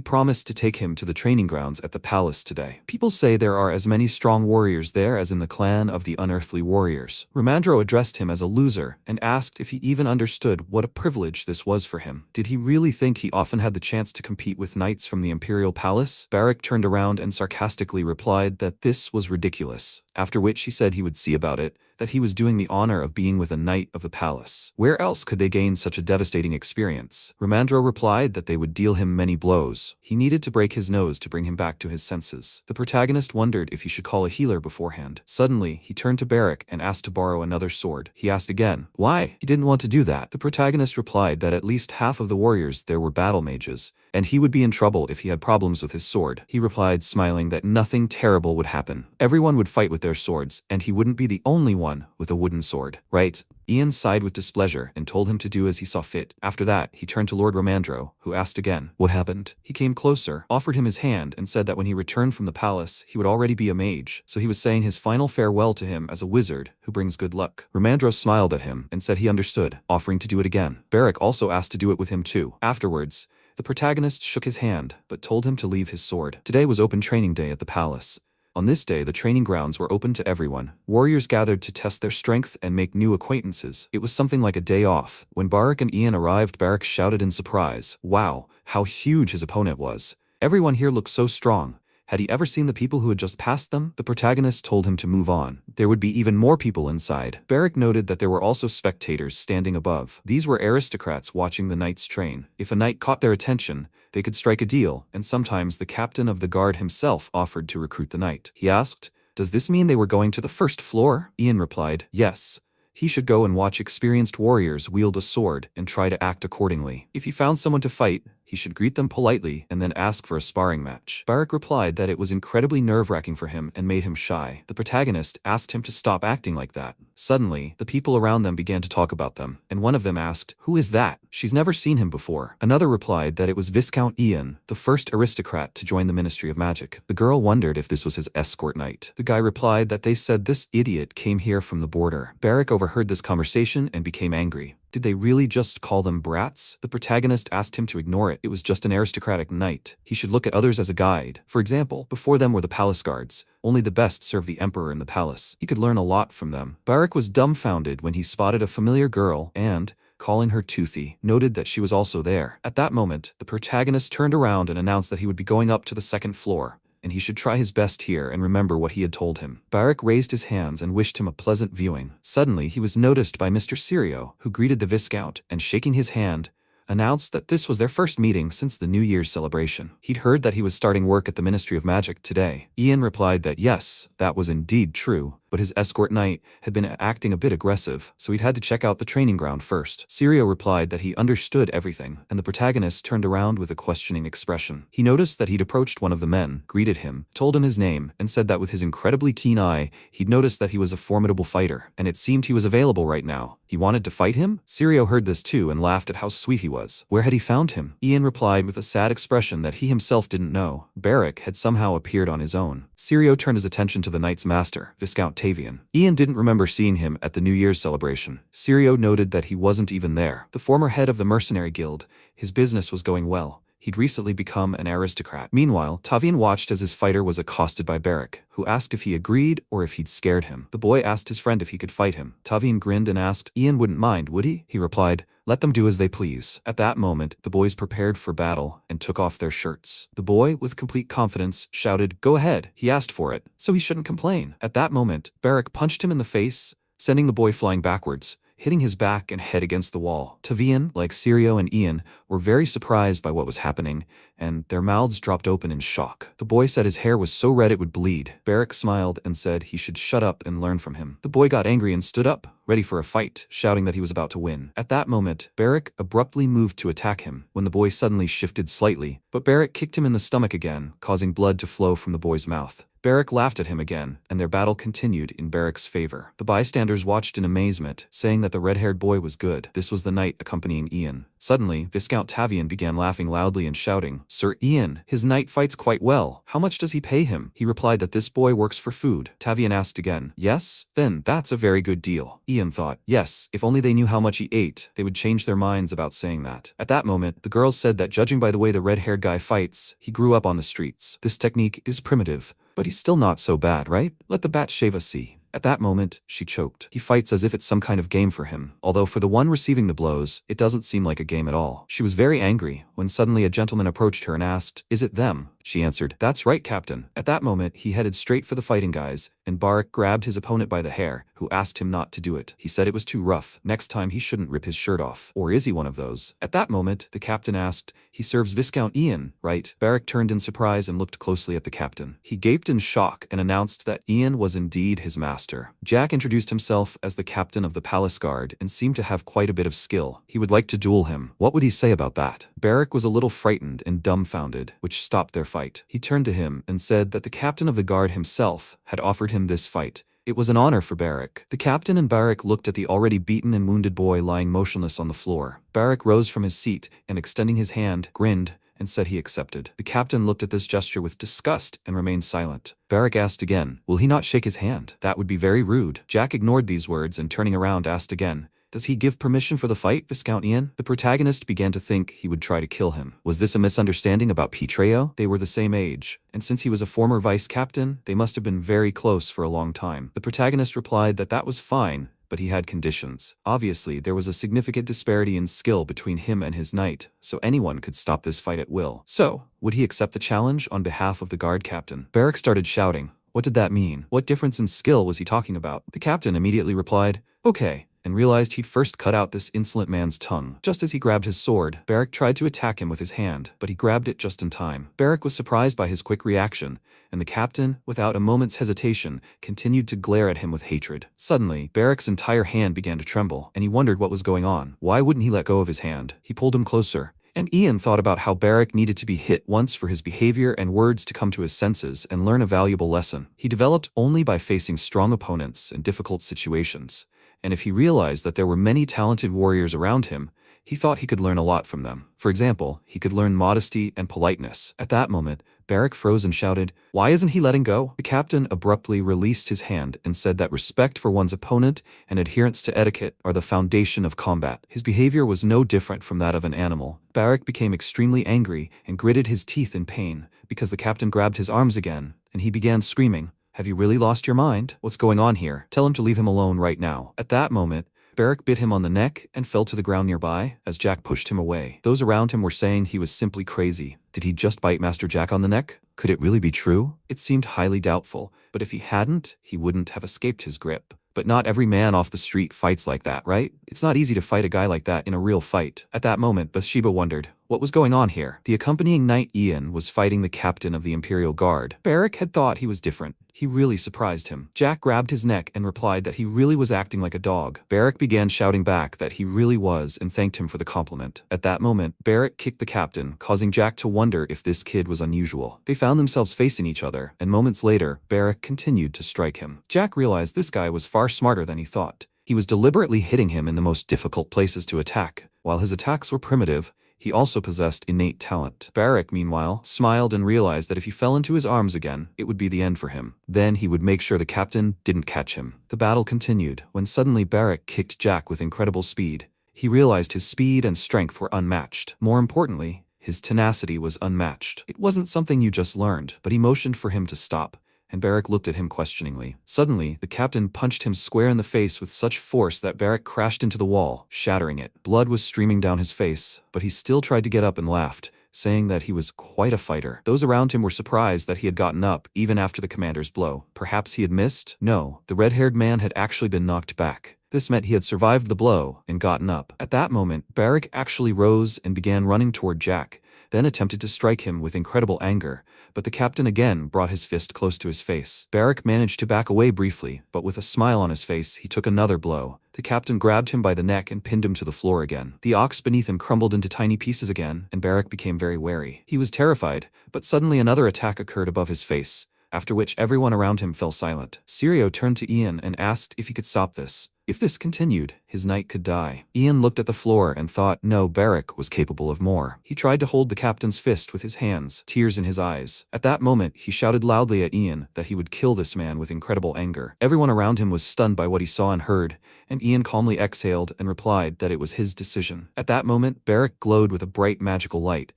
promised to take him to the training grounds at the palace today. People say there are as many strong warriors there as in the clan of the unearthly warriors. Ramandro addressed him as a loser and asked if he even understood what a privilege this was for him. Did he really think he often had the chance to compete with knights from the imperial palace? Barrack turned around and sarcastically replied that this was ridiculous, after which he said he would see about it, that he was doing the honor of being with a knight of the palace. Where else could they gain such a devastating experience? Ramandro replied that they would deal him many blows. He needed to break his nose to bring him back to his senses. The protagonist wondered if he should call a healer beforehand. Suddenly, he turned to Barrack and asked to borrow another sword. He asked again, why? He didn't want to do that. The protagonist replied that at least half of the warriors there were battle mages, and he would be in trouble if he had problems with his sword. He replied, smiling, that nothing terrible would happen. Everyone would fight with their swords, and he wouldn't be the only one with a wooden sword. Right? Ian sighed with displeasure and told him to do as he saw fit. After that, he turned to Lord Ramandro, who asked again, what happened? He came closer, offered him his hand, and said that when he returned from the palace, he would already be a mage, so he was saying his final farewell to him as a wizard who brings good luck. Ramandro smiled at him and said he understood, offering to do it again. Barrack also asked to do it with him too. Afterwards, the protagonist shook his hand, but told him to leave his sword. Today was open training day at the palace. On this day, the training grounds were open to everyone. Warriors gathered to test their strength and make new acquaintances. It was something like a day off. When Barak and Ian arrived, Barak shouted in surprise, "Wow, how huge his opponent was. Everyone here looked so strong." Had he ever seen the people who had just passed them? The protagonist told him to move on. There would be even more people inside. Barak noted that there were also spectators standing above. These were aristocrats watching the knights train. If a knight caught their attention, they could strike a deal, and sometimes the captain of the guard himself offered to recruit the knight. He asked, "Does this mean they were going to the first floor?" Ian replied, "Yes. He should go and watch experienced warriors wield a sword and try to act accordingly. If he found someone to fight, he should greet them politely and then ask for a sparring match." Barak replied that it was incredibly nerve-wracking for him and made him shy. The protagonist asked him to stop acting like that. Suddenly, the people around them began to talk about them, and one of them asked, "Who is that? She's never seen him before." Another replied that it was Viscount Ian, the first aristocrat to join the Ministry of Magic. The girl wondered if this was his escort knight. The guy replied that they said this idiot came here from the border. Barak overheard this conversation and became angry. Did they really just call them brats? The protagonist asked him to ignore it. It was just an aristocratic knight. He should look at others as a guide. For example, before them were the palace guards. Only the best served the emperor in the palace. He could learn a lot from them. Barak was dumbfounded when he spotted a familiar girl and, calling her Toothy, noted that she was also there. At that moment, the protagonist turned around and announced that he would be going up to the second floor, and he should try his best here and remember what he had told him. Barak raised his hands and wished him a pleasant viewing. Suddenly, he was noticed by Mr. Sirio, who greeted the Viscount and, shaking his hand, announced that this was their first meeting since the New Year's celebration. He'd heard that he was starting work at the Ministry of Magic today. Ian replied that yes, that was indeed true, but his escort knight had been acting a bit aggressive, so he'd had to check out the training ground first. Sirio replied that he understood everything, and the protagonist turned around with a questioning expression. He noticed that he'd approached one of the men, greeted him, told him his name, and said that with his incredibly keen eye, he'd noticed that he was a formidable fighter, and it seemed he was available right now. He wanted to fight him? Sirio heard this too and laughed at how sweet he was. Where had he found him? Ian replied with a sad expression that he himself didn't know. Barak had somehow appeared on his own. Sirio turned his attention to the knight's master, Viscount Tavian. Ian didn't remember seeing him at the New Year's celebration. Sirio noted that he wasn't even there. The former head of the mercenary guild, his business was going well. He'd recently become an aristocrat. Meanwhile, Tavian watched as his fighter was accosted by Barak, who asked if he agreed or if he'd scared him. The boy asked his friend if he could fight him. Tavian grinned and asked, "Ian wouldn't mind, would he?" He replied, "Let them do as they please." At that moment, the boys prepared for battle and took off their shirts. The boy, with complete confidence, shouted, "Go ahead." He asked for it, so he shouldn't complain. At that moment, Barak punched him in the face, sending the boy flying backwards, hitting his back and head against the wall. Tavian, like Sirio and Ian, were very surprised by what was happening, and their mouths dropped open in shock. The boy said his hair was so red it would bleed. Barak smiled and said he should shut up and learn from him. The boy got angry and stood up, ready for a fight, shouting that he was about to win. At that moment, Barak abruptly moved to attack him, when the boy suddenly shifted slightly, but Barak kicked him in the stomach again, causing blood to flow from the boy's mouth. Barak laughed at him again, and their battle continued in Barak's favor. The bystanders watched in amazement, saying that the red-haired boy was good. This was the knight accompanying Ian. Suddenly, Viscount Tavian began laughing loudly and shouting, "Sir Ian, his knight fights quite well. How much does he pay him?" He replied that this boy works for food. Tavian asked again, "Yes? Then that's a very good deal." Ian thought, yes, if only they knew how much he ate, they would change their minds about saying that. At that moment, the girls said that judging by the way the red-haired guy fights, he grew up on the streets. This technique is primitive, but he's still not so bad, right? Let the bat shave us see. At that moment, she choked. He fights as if it's some kind of game for him, although for the one receiving the blows, it doesn't seem like a game at all. She was very angry when suddenly a gentleman approached her and asked, "Is it them?" She answered, "That's right, Captain." At that moment, he headed straight for the fighting guys, and Barak grabbed his opponent by the hair, who asked him not to do it. He said it was too rough. Next time he shouldn't rip his shirt off. Or is he one of those? At that moment, the captain asked, "He serves Viscount Ian, right?" Barak turned in surprise and looked closely at the captain. He gaped in shock and announced that Ian was indeed his master. Jack introduced himself as the captain of the palace guard and seemed to have quite a bit of skill. He would like to duel him. What would he say about that? Barak was a little frightened and dumbfounded, which stopped their fight. He turned to him and said that the captain of the guard himself had offered him this fight. It was an honor for Barak. The captain and Barak looked at the already beaten and wounded boy lying motionless on the floor. Barak rose from his seat and, extending his hand, grinned and said he accepted. The captain looked at this gesture with disgust and remained silent. Barak asked again, "Will he not shake his hand? That would be very rude." Jack ignored these words and, turning around, asked again, Does he give permission for the fight, Viscount Ian? The protagonist began to think he would try to kill him. Was this a misunderstanding about betrayal? They were the same age, and since he was a former vice-captain, they must have been very close for a long time. The protagonist replied that that was fine, but he had conditions. Obviously, there was a significant disparity in skill between him and his knight, so anyone could stop this fight at will. So, would he accept the challenge on behalf of the guard captain? Beric started shouting. What did that mean? What difference in skill was he talking about? The captain immediately replied, "Okay," and realized he'd first cut out this insolent man's tongue. Just as he grabbed his sword, Beric tried to attack him with his hand, but he grabbed it just in time. Beric was surprised by his quick reaction, and the captain, without a moment's hesitation, continued to glare at him with hatred. Suddenly, Beric's entire hand began to tremble, and he wondered what was going on. Why wouldn't he let go of his hand? He pulled him closer. And Ian thought about how Beric needed to be hit once for his behavior and words to come to his senses and learn a valuable lesson. He developed only by facing strong opponents in difficult situations, and if he realized that there were many talented warriors around him, he thought he could learn a lot from them. For example, he could learn modesty and politeness. At that moment, Beric froze and shouted, "Why isn't he letting go?" The captain abruptly released his hand and said that respect for one's opponent and adherence to etiquette are the foundation of combat. His behavior was no different from that of an animal. Beric became extremely angry and gritted his teeth in pain because the captain grabbed his arms again, and he began screaming, "Have you really lost your mind? What's going on here? Tell him to leave him alone right now." At that moment, Beric bit him on the neck and fell to the ground nearby as Jack pushed him away. Those around him were saying he was simply crazy. Did he just bite Master Jack on the neck? Could it really be true? It seemed highly doubtful, but if he hadn't, he wouldn't have escaped his grip. But not every man off the street fights like that, right? It's not easy to fight a guy like that in a real fight. At that moment, Bathsheba wondered, what was going on here? The accompanying knight Ian was fighting the captain of the Imperial Guard. Beric had thought he was different. He really surprised him. Jack grabbed his neck and replied that he really was acting like a dog. Beric began shouting back that he really was and thanked him for the compliment. At that moment, Beric kicked the captain, causing Jack to wonder if this kid was unusual. They found themselves facing each other, and moments later, Beric continued to strike him. Jack realized this guy was far smarter than he thought. He was deliberately hitting him in the most difficult places to attack. While his attacks were primitive, he also possessed innate talent. Beric, meanwhile, smiled and realized that if he fell into his arms again, it would be the end for him. Then he would make sure the captain didn't catch him. The battle continued, when suddenly Beric kicked Jack with incredible speed. He realized his speed and strength were unmatched. More importantly, his tenacity was unmatched. It wasn't something you just learned, but he motioned for him to stop, and Beric looked at him questioningly. Suddenly, the captain punched him square in the face with such force that Beric crashed into the wall, shattering it. Blood was streaming down his face, but he still tried to get up and laughed, saying that he was quite a fighter. Those around him were surprised that he had gotten up, even after the commander's blow. Perhaps he had missed? No, the red-haired man had actually been knocked back. This meant he had survived the blow and gotten up. At that moment, Beric actually rose and began running toward Jack, then attempted to strike him with incredible anger, but the captain again brought his fist close to his face. Beric managed to back away briefly, but with a smile on his face, he took another blow. The captain grabbed him by the neck and pinned him to the floor again. The ox beneath him crumbled into tiny pieces again, and Beric became very wary. He was terrified, but suddenly another attack occurred above his face, after which everyone around him fell silent. Sirio turned to Ian and asked if he could stop this. If this continued, his knight could die. Ian looked at the floor and thought, no, Beric was capable of more. He tried to hold the captain's fist with his hands, tears in his eyes. At that moment, he shouted loudly at Ian that he would kill this man with incredible anger. Everyone around him was stunned by what he saw and heard, and Ian calmly exhaled and replied that it was his decision. At that moment, Beric glowed with a bright magical light,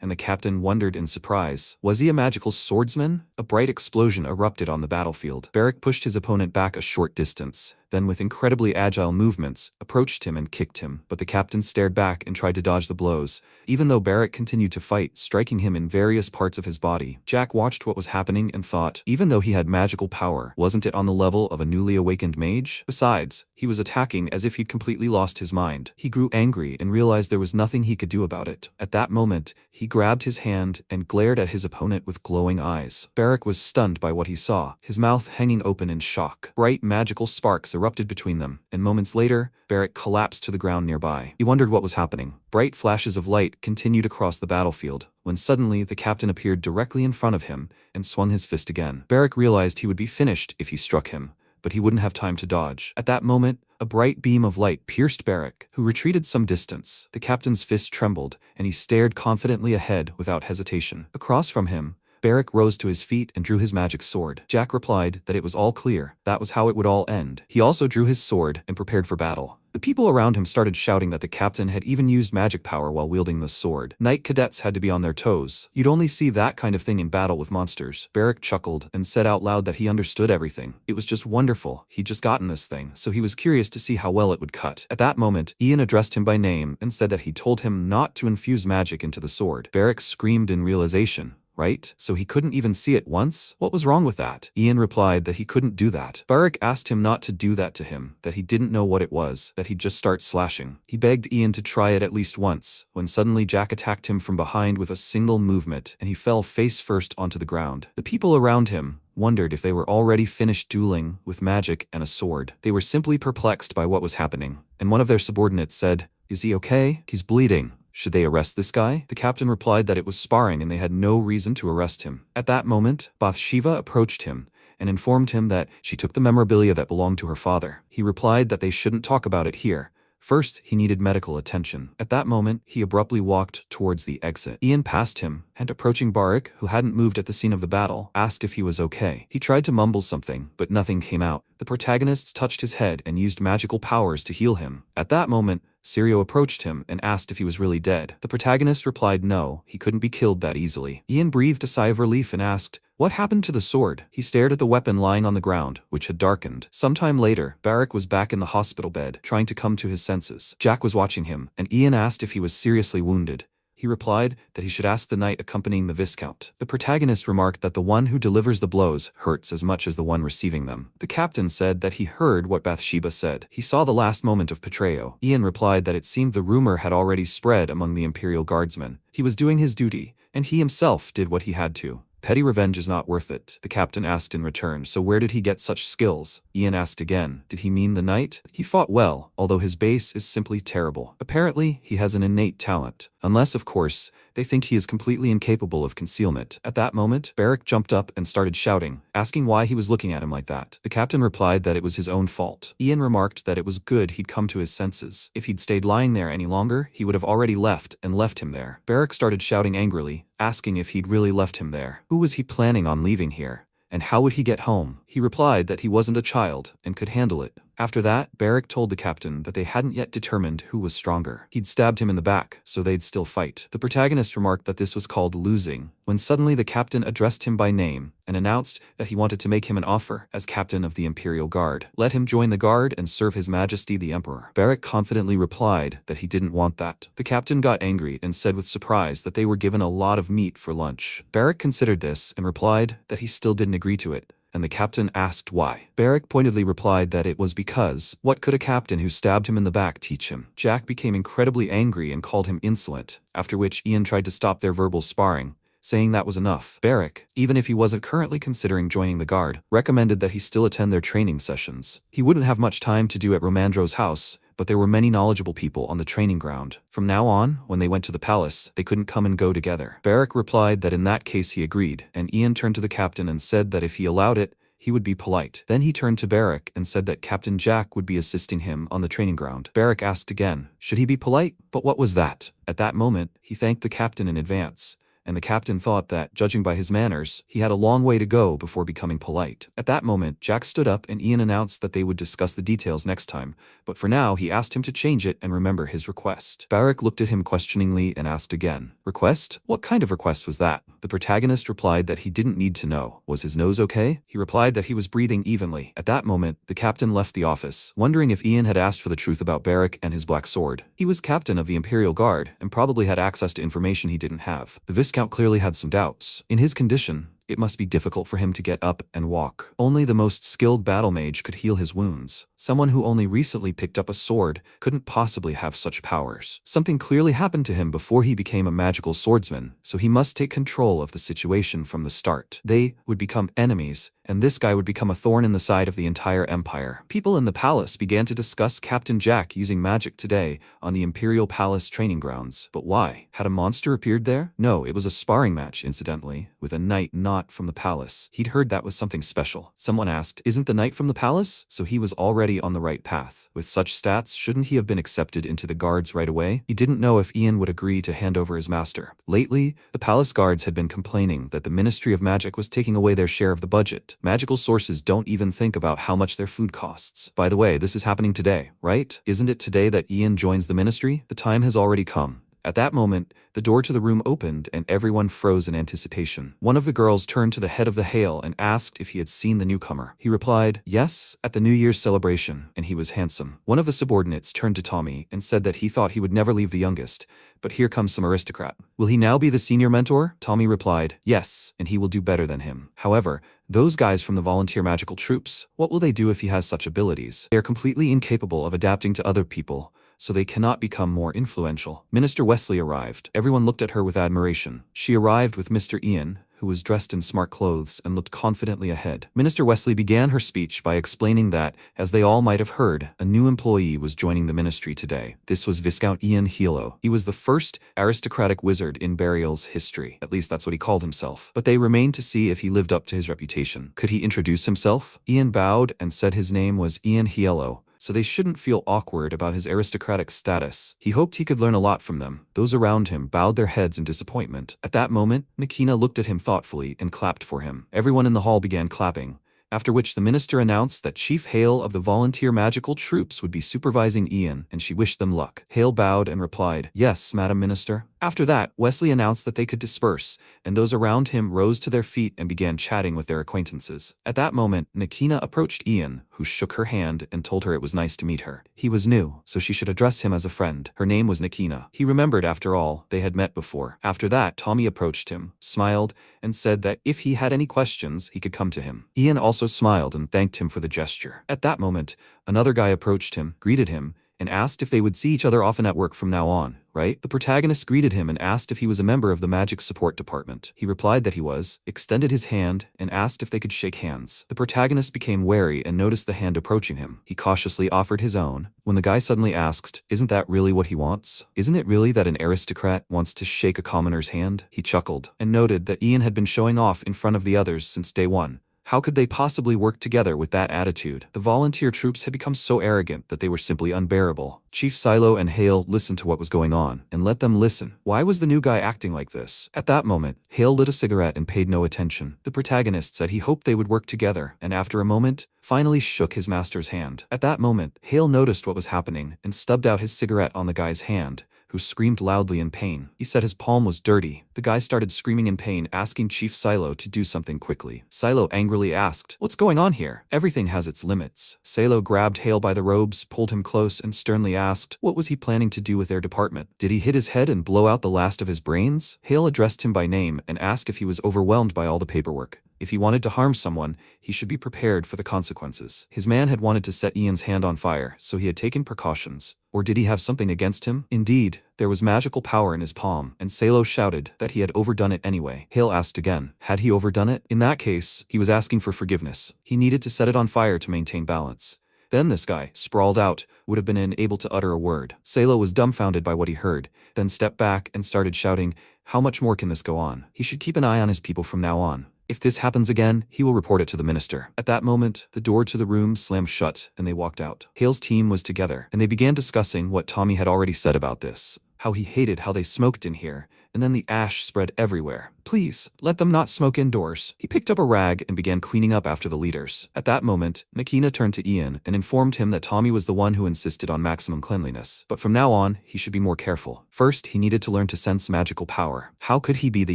and the captain wondered in surprise. Was he a magical swordsman? A bright explosion erupted on the battlefield. Beric pushed his opponent back a short distance, then with incredibly agile movements, approached him and kicked him, but the captain stared back and tried to dodge the blows, even though Beric continued to fight, striking him in various parts of his body. Jack watched what was happening and thought, even though he had magical power, wasn't it on the level of a newly awakened mage? Besides, he was attacking as if he'd completely lost his mind. He grew angry and realized there was nothing he could do about it. At that moment, he grabbed his hand and glared at his opponent with glowing eyes. Beric was stunned by what he saw, his mouth hanging open in shock. Bright magical sparks erupted between them, and moments later, Beric collapsed to the ground nearby. He wondered what was happening. Bright flashes of light continued across the battlefield, when suddenly the captain appeared directly in front of him and swung his fist again. Beric realized he would be finished if he struck him, but he wouldn't have time to dodge. At that moment, a bright beam of light pierced Beric, who retreated some distance. The captain's fist trembled, and he stared confidently ahead without hesitation. Across from him, Barrack rose to his feet and drew his magic sword. Jack replied that it was all clear, that was how it would all end. He also drew his sword and prepared for battle. The people around him started shouting that the captain had even used magic power while wielding the sword. Knight cadets had to be on their toes. You'd only see that kind of thing in battle with monsters. Barrack chuckled and said out loud that he understood everything. It was just wonderful. He'd just gotten this thing, so he was curious to see how well it would cut. At that moment, Ian addressed him by name and said that he told him not to infuse magic into the sword. Barrack screamed in realization. Right? So he couldn't even see it once? What was wrong with that? Ian replied that he couldn't do that. Barrack asked him not to do that to him, that he didn't know what it was, that he'd just start slashing. He begged Ian to try it at least once, when suddenly Jack attacked him from behind with a single movement, and he fell face first onto the ground. The people around him wondered if they were already finished dueling with magic and a sword. They were simply perplexed by what was happening, and one of their subordinates said, "Is he okay? He's bleeding. Should they arrest this guy?" The captain replied that it was sparring and they had no reason to arrest him. At that moment, Bathsheba approached him and informed him that she took the memorabilia that belonged to her father. He replied that they shouldn't talk about it here. First, he needed medical attention. At that moment, he abruptly walked towards the exit. Ian passed him, and approaching Barrack, who hadn't moved at the scene of the battle, asked if he was okay. He tried to mumble something, but nothing came out. The protagonists touched his head and used magical powers to heal him. At that moment, Sirio approached him and asked if he was really dead. The protagonist replied no, he couldn't be killed that easily. Ian breathed a sigh of relief and asked, "What happened to the sword?" He stared at the weapon lying on the ground, which had darkened. Sometime later, Barrack was back in the hospital bed, trying to come to his senses. Jack was watching him, and Ian asked if he was seriously wounded. He replied that he should ask the knight accompanying the Viscount. The protagonist remarked that the one who delivers the blows hurts as much as the one receiving them. The captain said that he heard what Bathsheba said. He saw the last moment of betrayal. Ian replied that it seemed the rumor had already spread among the Imperial Guardsmen. He was doing his duty, and he himself did what he had to. Petty revenge is not worth it, the captain asked in return. So where did he get such skills? Ian asked again. Did he mean the knight? He fought well, although his base is simply terrible. Apparently, he has an innate talent. Unless, of course, they think he is completely incapable of concealment. At that moment, Barrack jumped up and started shouting, asking why he was looking at him like that. The captain replied that it was his own fault. Ian remarked that it was good he'd come to his senses. If he'd stayed lying there any longer, he would have already left him there. Barrack started shouting angrily, asking if he'd really left him there. Who was he planning on leaving here? And how would he get home? He replied that he wasn't a child and could handle it. After that, Barrack told the captain that they hadn't yet determined who was stronger. He'd stabbed him in the back, so they'd still fight. The protagonist remarked that this was called losing, when suddenly the captain addressed him by name and announced that he wanted to make him an offer as captain of the Imperial Guard. Let him join the guard and serve His Majesty the Emperor. Barrack confidently replied that he didn't want that. The captain got angry and said with surprise that they were given a lot of meat for lunch. Barrack considered this and replied that he still didn't agree to it, and the captain asked why. Barrack pointedly replied that it was because, what could a captain who stabbed him in the back teach him? Jack became incredibly angry and called him insolent, after which Ian tried to stop their verbal sparring, saying that was enough. Barrack, even if he wasn't currently considering joining the guard, recommended that he still attend their training sessions. He wouldn't have much time to do at Romandro's house, but there were many knowledgeable people on the training ground. From now on, when they went to the palace, they couldn't come and go together. Barrack replied that in that case he agreed, and Ian turned to the captain and said that if he allowed it, he would be polite. Then he turned to Barrack and said that Captain Jack would be assisting him on the training ground. Barrack asked again, should he be polite? But what was that? At that moment, he thanked the captain in advance, and the captain thought that, judging by his manners, he had a long way to go before becoming polite. At that moment, Jack stood up and Ian announced that they would discuss the details next time, but for now he asked him to change it and remember his request. Barrack looked at him questioningly and asked again, request? What kind of request was that? The protagonist replied that he didn't need to know. Was his nose okay? He replied that he was breathing evenly. At that moment, the captain left the office, wondering if Ian had asked for the truth about Barrack and his black sword. He was captain of the Imperial Guard and probably had access to information he didn't have. The Viscount clearly had some doubts. In his condition, it must be difficult for him to get up and walk. Only the most skilled battle mage could heal his wounds. Someone who only recently picked up a sword couldn't possibly have such powers. Something clearly happened to him before he became a magical swordsman, so he must take control of the situation from the start. They would become enemies, and this guy would become a thorn in the side of the entire empire. People in the palace began to discuss Captain Jack using magic today on the Imperial Palace training grounds. But why? Had a monster appeared there? No, it was a sparring match, incidentally, with a knight not from the palace. He'd heard that was something special. Someone asked, isn't the knight from the palace? So he was already on the right path. With such stats, shouldn't he have been accepted into the guards right away? He didn't know if Ian would agree to hand over his master. Lately, the palace guards had been complaining that the Ministry of Magic was taking away their share of the budget. Magical sources don't even think about how much their food costs. By the way, this is happening today, right? Isn't it today that Ian joins the ministry? The time has already come. At that moment, the door to the room opened and everyone froze in anticipation. One of the girls turned to the head of the Hale and asked if he had seen the newcomer. He replied, yes, at the New Year's celebration, and he was handsome. One of the subordinates turned to Tommy and said that he thought he would never leave the youngest, but here comes some aristocrat. Will he now be the senior mentor? Tommy replied, yes, and he will do better than him. However, those guys from the volunteer magical troops, what will they do if he has such abilities? They are completely incapable of adapting to other people, so they cannot become more influential. Minister Wesley arrived. Everyone looked at her with admiration. She arrived with Mr. Ian, who was dressed in smart clothes and looked confidently ahead. Minister Wesley began her speech by explaining that, as they all might have heard, a new employee was joining the ministry today. This was Viscount Ian Yahello. He was the first aristocratic wizard in Burial's history. At least that's what he called himself. But they remained to see if he lived up to his reputation. Could he introduce himself? Ian bowed and said his name was Ian Yahello, so they shouldn't feel awkward about his aristocratic status. He hoped he could learn a lot from them. Those around him bowed their heads in disappointment. At that moment, Nikina looked at him thoughtfully and clapped for him. Everyone in the hall began clapping, after which the minister announced that Chief Hale of the volunteer magical troops would be supervising Ian, and she wished them luck. Hale bowed and replied, yes, Madam Minister. After that, Wesley announced that they could disperse, and those around him rose to their feet and began chatting with their acquaintances. At that moment, Nikina approached Ian, who shook her hand and told her it was nice to meet her. He was new, so she should address him as a friend. Her name was Nikina. He remembered, after all, they had met before. After that, Tommy approached him, smiled, and said that if he had any questions, he could come to him. Ian also smiled and thanked him for the gesture. At that moment, another guy approached him, greeted him, and asked if they would see each other often at work from now on, right? The protagonist greeted him and asked if he was a member of the magic support department. He replied that he was, extended his hand, and asked if they could shake hands. The protagonist became wary and noticed the hand approaching him. He cautiously offered his own, when the guy suddenly asked, isn't that really what he wants? Isn't it really that an aristocrat wants to shake a commoner's hand? He chuckled, and noted that Ian had been showing off in front of the others since day one. How could they possibly work together with that attitude? The volunteer troops had become so arrogant that they were simply unbearable. Chief Silo and Hale listened to what was going on, and let them listen. Why was the new guy acting like this? At that moment, Hale lit a cigarette and paid no attention. The protagonist said he hoped they would work together, and after a moment, finally shook his master's hand. At that moment, Hale noticed what was happening and stubbed out his cigarette on the guy's hand, who screamed loudly in pain. He said his palm was dirty. The guy started screaming in pain, asking Chief Silo to do something quickly. Silo angrily asked, what's going on here? Everything has its limits. Silo grabbed Hale by the robes, pulled him close, and sternly asked, what was he planning to do with their department? Did he hit his head and blow out the last of his brains? Hale addressed him by name and asked if he was overwhelmed by all the paperwork. If he wanted to harm someone, he should be prepared for the consequences. His man had wanted to set Ian's hand on fire, so he had taken precautions. Or did he have something against him? Indeed, there was magical power in his palm, and Salo shouted that he had overdone it anyway. Hale asked again, had he overdone it? In that case, he was asking for forgiveness. He needed to set it on fire to maintain balance. Then this guy, sprawled out, would have been unable to utter a word. Salo was dumbfounded by what he heard, then stepped back and started shouting, how much more can this go on? He should keep an eye on his people from now on. If this happens again, he will report it to the minister. At that moment, the door to the room slammed shut, and they walked out. Hale's team was together, and they began discussing what Tommy had already said about this. How he hated how they smoked in here, and then the ash spread everywhere. Please, let them not smoke indoors. He picked up a rag and began cleaning up after the leaders. At that moment, Nikina turned to Ian and informed him that Tommy was the one who insisted on maximum cleanliness. But from now on, he should be more careful. First, he needed to learn to sense magical power. How could he be the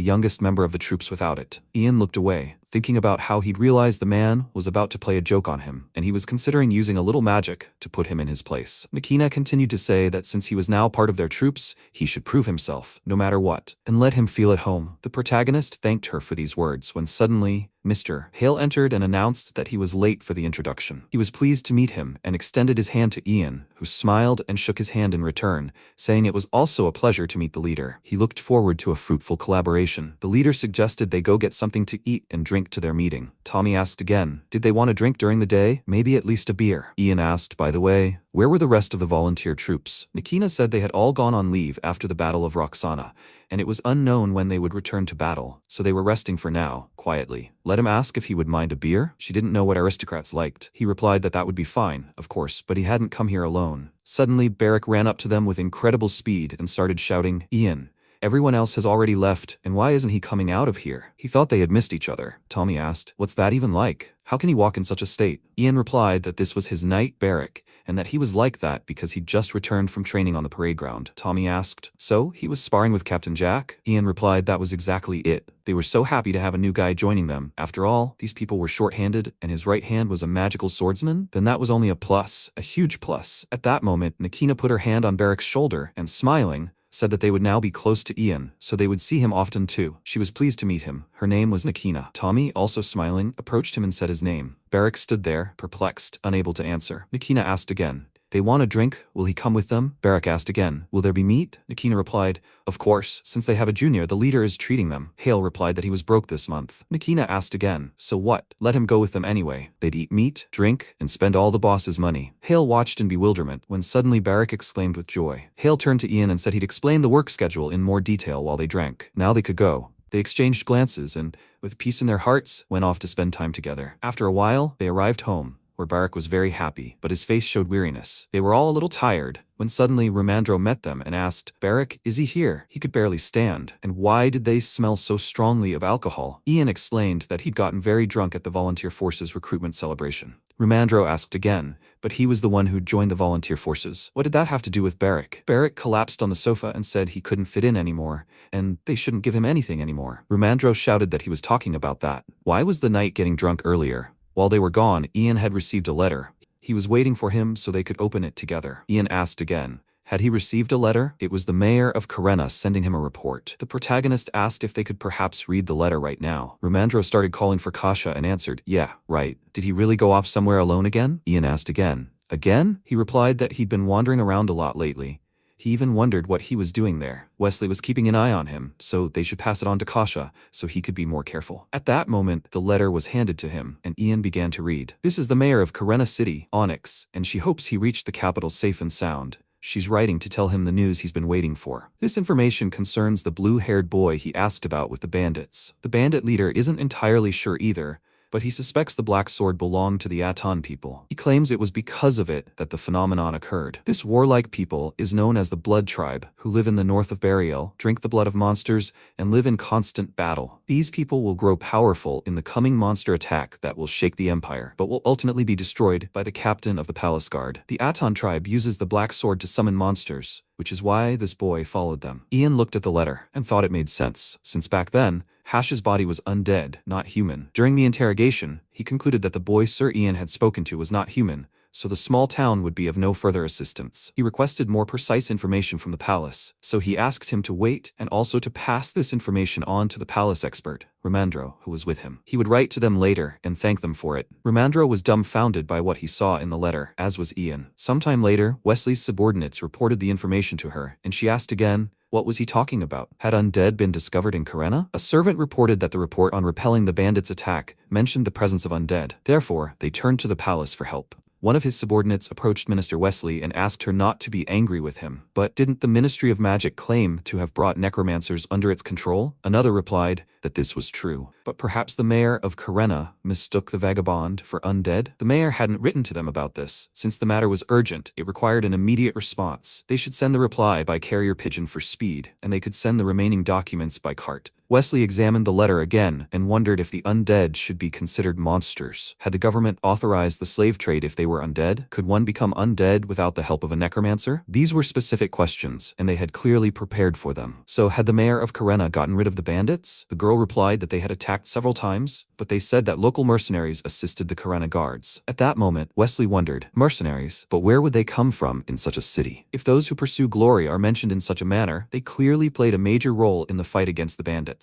youngest member of the troops without it? Ian looked away, thinking about how he'd realized the man was about to play a joke on him, and he was considering using a little magic to put him in his place. Nikina continued to say that since he was now part of their troops, he should prove himself, no matter what, and let him feel at home. The protagonist thanked her for these words when suddenly, Mr. Hale entered and announced that he was late for the introduction. He was pleased to meet him and extended his hand to Ian, who smiled and shook his hand in return, saying it was also a pleasure to meet the leader. He looked forward to a fruitful collaboration. The leader suggested they go get something to eat and drink to their meeting. Tommy asked again, did they want to drink during the day? Maybe at least a beer. Ian asked, by the way, where were the rest of the volunteer troops? Nikina said they had all gone on leave after the Battle of Roxana, and it was unknown when they would return to battle, so they were resting for now, quietly. Let him ask if he would mind a beer? She didn't know what aristocrats liked. He replied that that would be fine, of course, but he hadn't come here alone. Suddenly, Barrack ran up to them with incredible speed and started shouting, Ian, everyone else has already left, and why isn't he coming out of here? He thought they had missed each other. Tommy asked, what's that even like? How can he walk in such a state? Ian replied that this was his night Barrack, and that he was like that because he'd just returned from training on the parade ground. Tommy asked, so he was sparring with Captain Jack? Ian replied that was exactly it. They were so happy to have a new guy joining them. After all, these people were short-handed, and his right hand was a magical swordsman? Then that was only a plus, a huge plus. At that moment, Nikina put her hand on Barrack's shoulder and, smiling, said that they would now be close to Ian, so they would see him often too. She was pleased to meet him. Her name was Nikina. Tommy, also smiling, approached him and said his name. Barrack stood there, perplexed, unable to answer. Nikina asked again, they want a drink, will he come with them? Barrack asked again, will there be meat? Nikina replied, of course, since they have a junior, the leader is treating them. Hale replied that he was broke this month. Nikina asked again, so what? Let him go with them anyway. They'd eat meat, drink, and spend all the boss's money. Hale watched in bewilderment when suddenly Barrack exclaimed with joy. Hale turned to Ian and said he'd explain the work schedule in more detail while they drank. Now they could go. They exchanged glances and, with peace in their hearts, went off to spend time together. After a while, they arrived home, where Barrack was very happy, but his face showed weariness. They were all a little tired, when suddenly Ramandro met them and asked, Barrack, is he here? He could barely stand. And why did they smell so strongly of alcohol? Ian explained that he'd gotten very drunk at the volunteer forces recruitment celebration. Ramandro asked again, but he was the one who'd joined the volunteer forces. What did that have to do with Barrack? Barrack collapsed on the sofa and said he couldn't fit in anymore, and they shouldn't give him anything anymore. Ramandro shouted that he was talking about that. Why was the knight getting drunk earlier? While they were gone, Ian had received a letter. He was waiting for him so they could open it together. Ian asked again, had he received a letter? It was the mayor of Karena sending him a report. The protagonist asked if they could perhaps read the letter right now. Ramandro started calling for Kasha and answered, yeah, right. Did he really go off somewhere alone again? Ian asked again. Again? He replied that he'd been wandering around a lot lately. He even wondered what he was doing there. Wesley was keeping an eye on him, so they should pass it on to Kasha so he could be more careful. At that moment, the letter was handed to him, and Ian began to read. This is the mayor of Karena City, Onyx, and she hopes he reached the capital safe and sound. She's writing to tell him the news he's been waiting for. This information concerns the blue-haired boy he asked about with the bandits. The bandit leader isn't entirely sure either, but he suspects the Black Sword belonged to the Aton people. He claims it was because of it that the phenomenon occurred. This warlike people is known as the Blood Tribe, who live in the north of Burial, drink the blood of monsters, and live in constant battle. These people will grow powerful in the coming monster attack that will shake the Empire, but will ultimately be destroyed by the captain of the Palace Guard. The Aton tribe uses the Black Sword to summon monsters, which is why this boy followed them. Ian looked at the letter and thought it made sense, since back then, Hash's body was undead, not human. During the interrogation, he concluded that the boy Sir Ian had spoken to was not human, so the small town would be of no further assistance. He requested more precise information from the palace, so he asked him to wait and also to pass this information on to the palace expert, Ramandro, who was with him. He would write to them later and thank them for it. Ramandro was dumbfounded by what he saw in the letter, as was Ian. Sometime later, Wesley's subordinates reported the information to her, and she asked again, what was he talking about? Had undead been discovered in Karena? A servant reported that the report on repelling the bandits' attack mentioned the presence of undead. Therefore, they turned to the palace for help. One of his subordinates approached Minister Wesley and asked her not to be angry with him. But didn't the Ministry of Magic claim to have brought necromancers under its control? Another replied that this was true. But perhaps the mayor of Karena mistook the vagabond for undead? The mayor hadn't written to them about this. Since the matter was urgent, it required an immediate response. They should send the reply by carrier pigeon for speed, and they could send the remaining documents by cart. Wesley examined the letter again and wondered if the undead should be considered monsters. Had the government authorized the slave trade if they were undead? Could one become undead without the help of a necromancer? These were specific questions, and they had clearly prepared for them. So had the mayor of Karena gotten rid of the bandits? The girl replied that they had attacked several times, but they said that local mercenaries assisted the Karena guards. At that moment, Wesley wondered, mercenaries? But where would they come from in such a city? If those who pursue glory are mentioned in such a manner, they clearly played a major role in the fight against the bandits.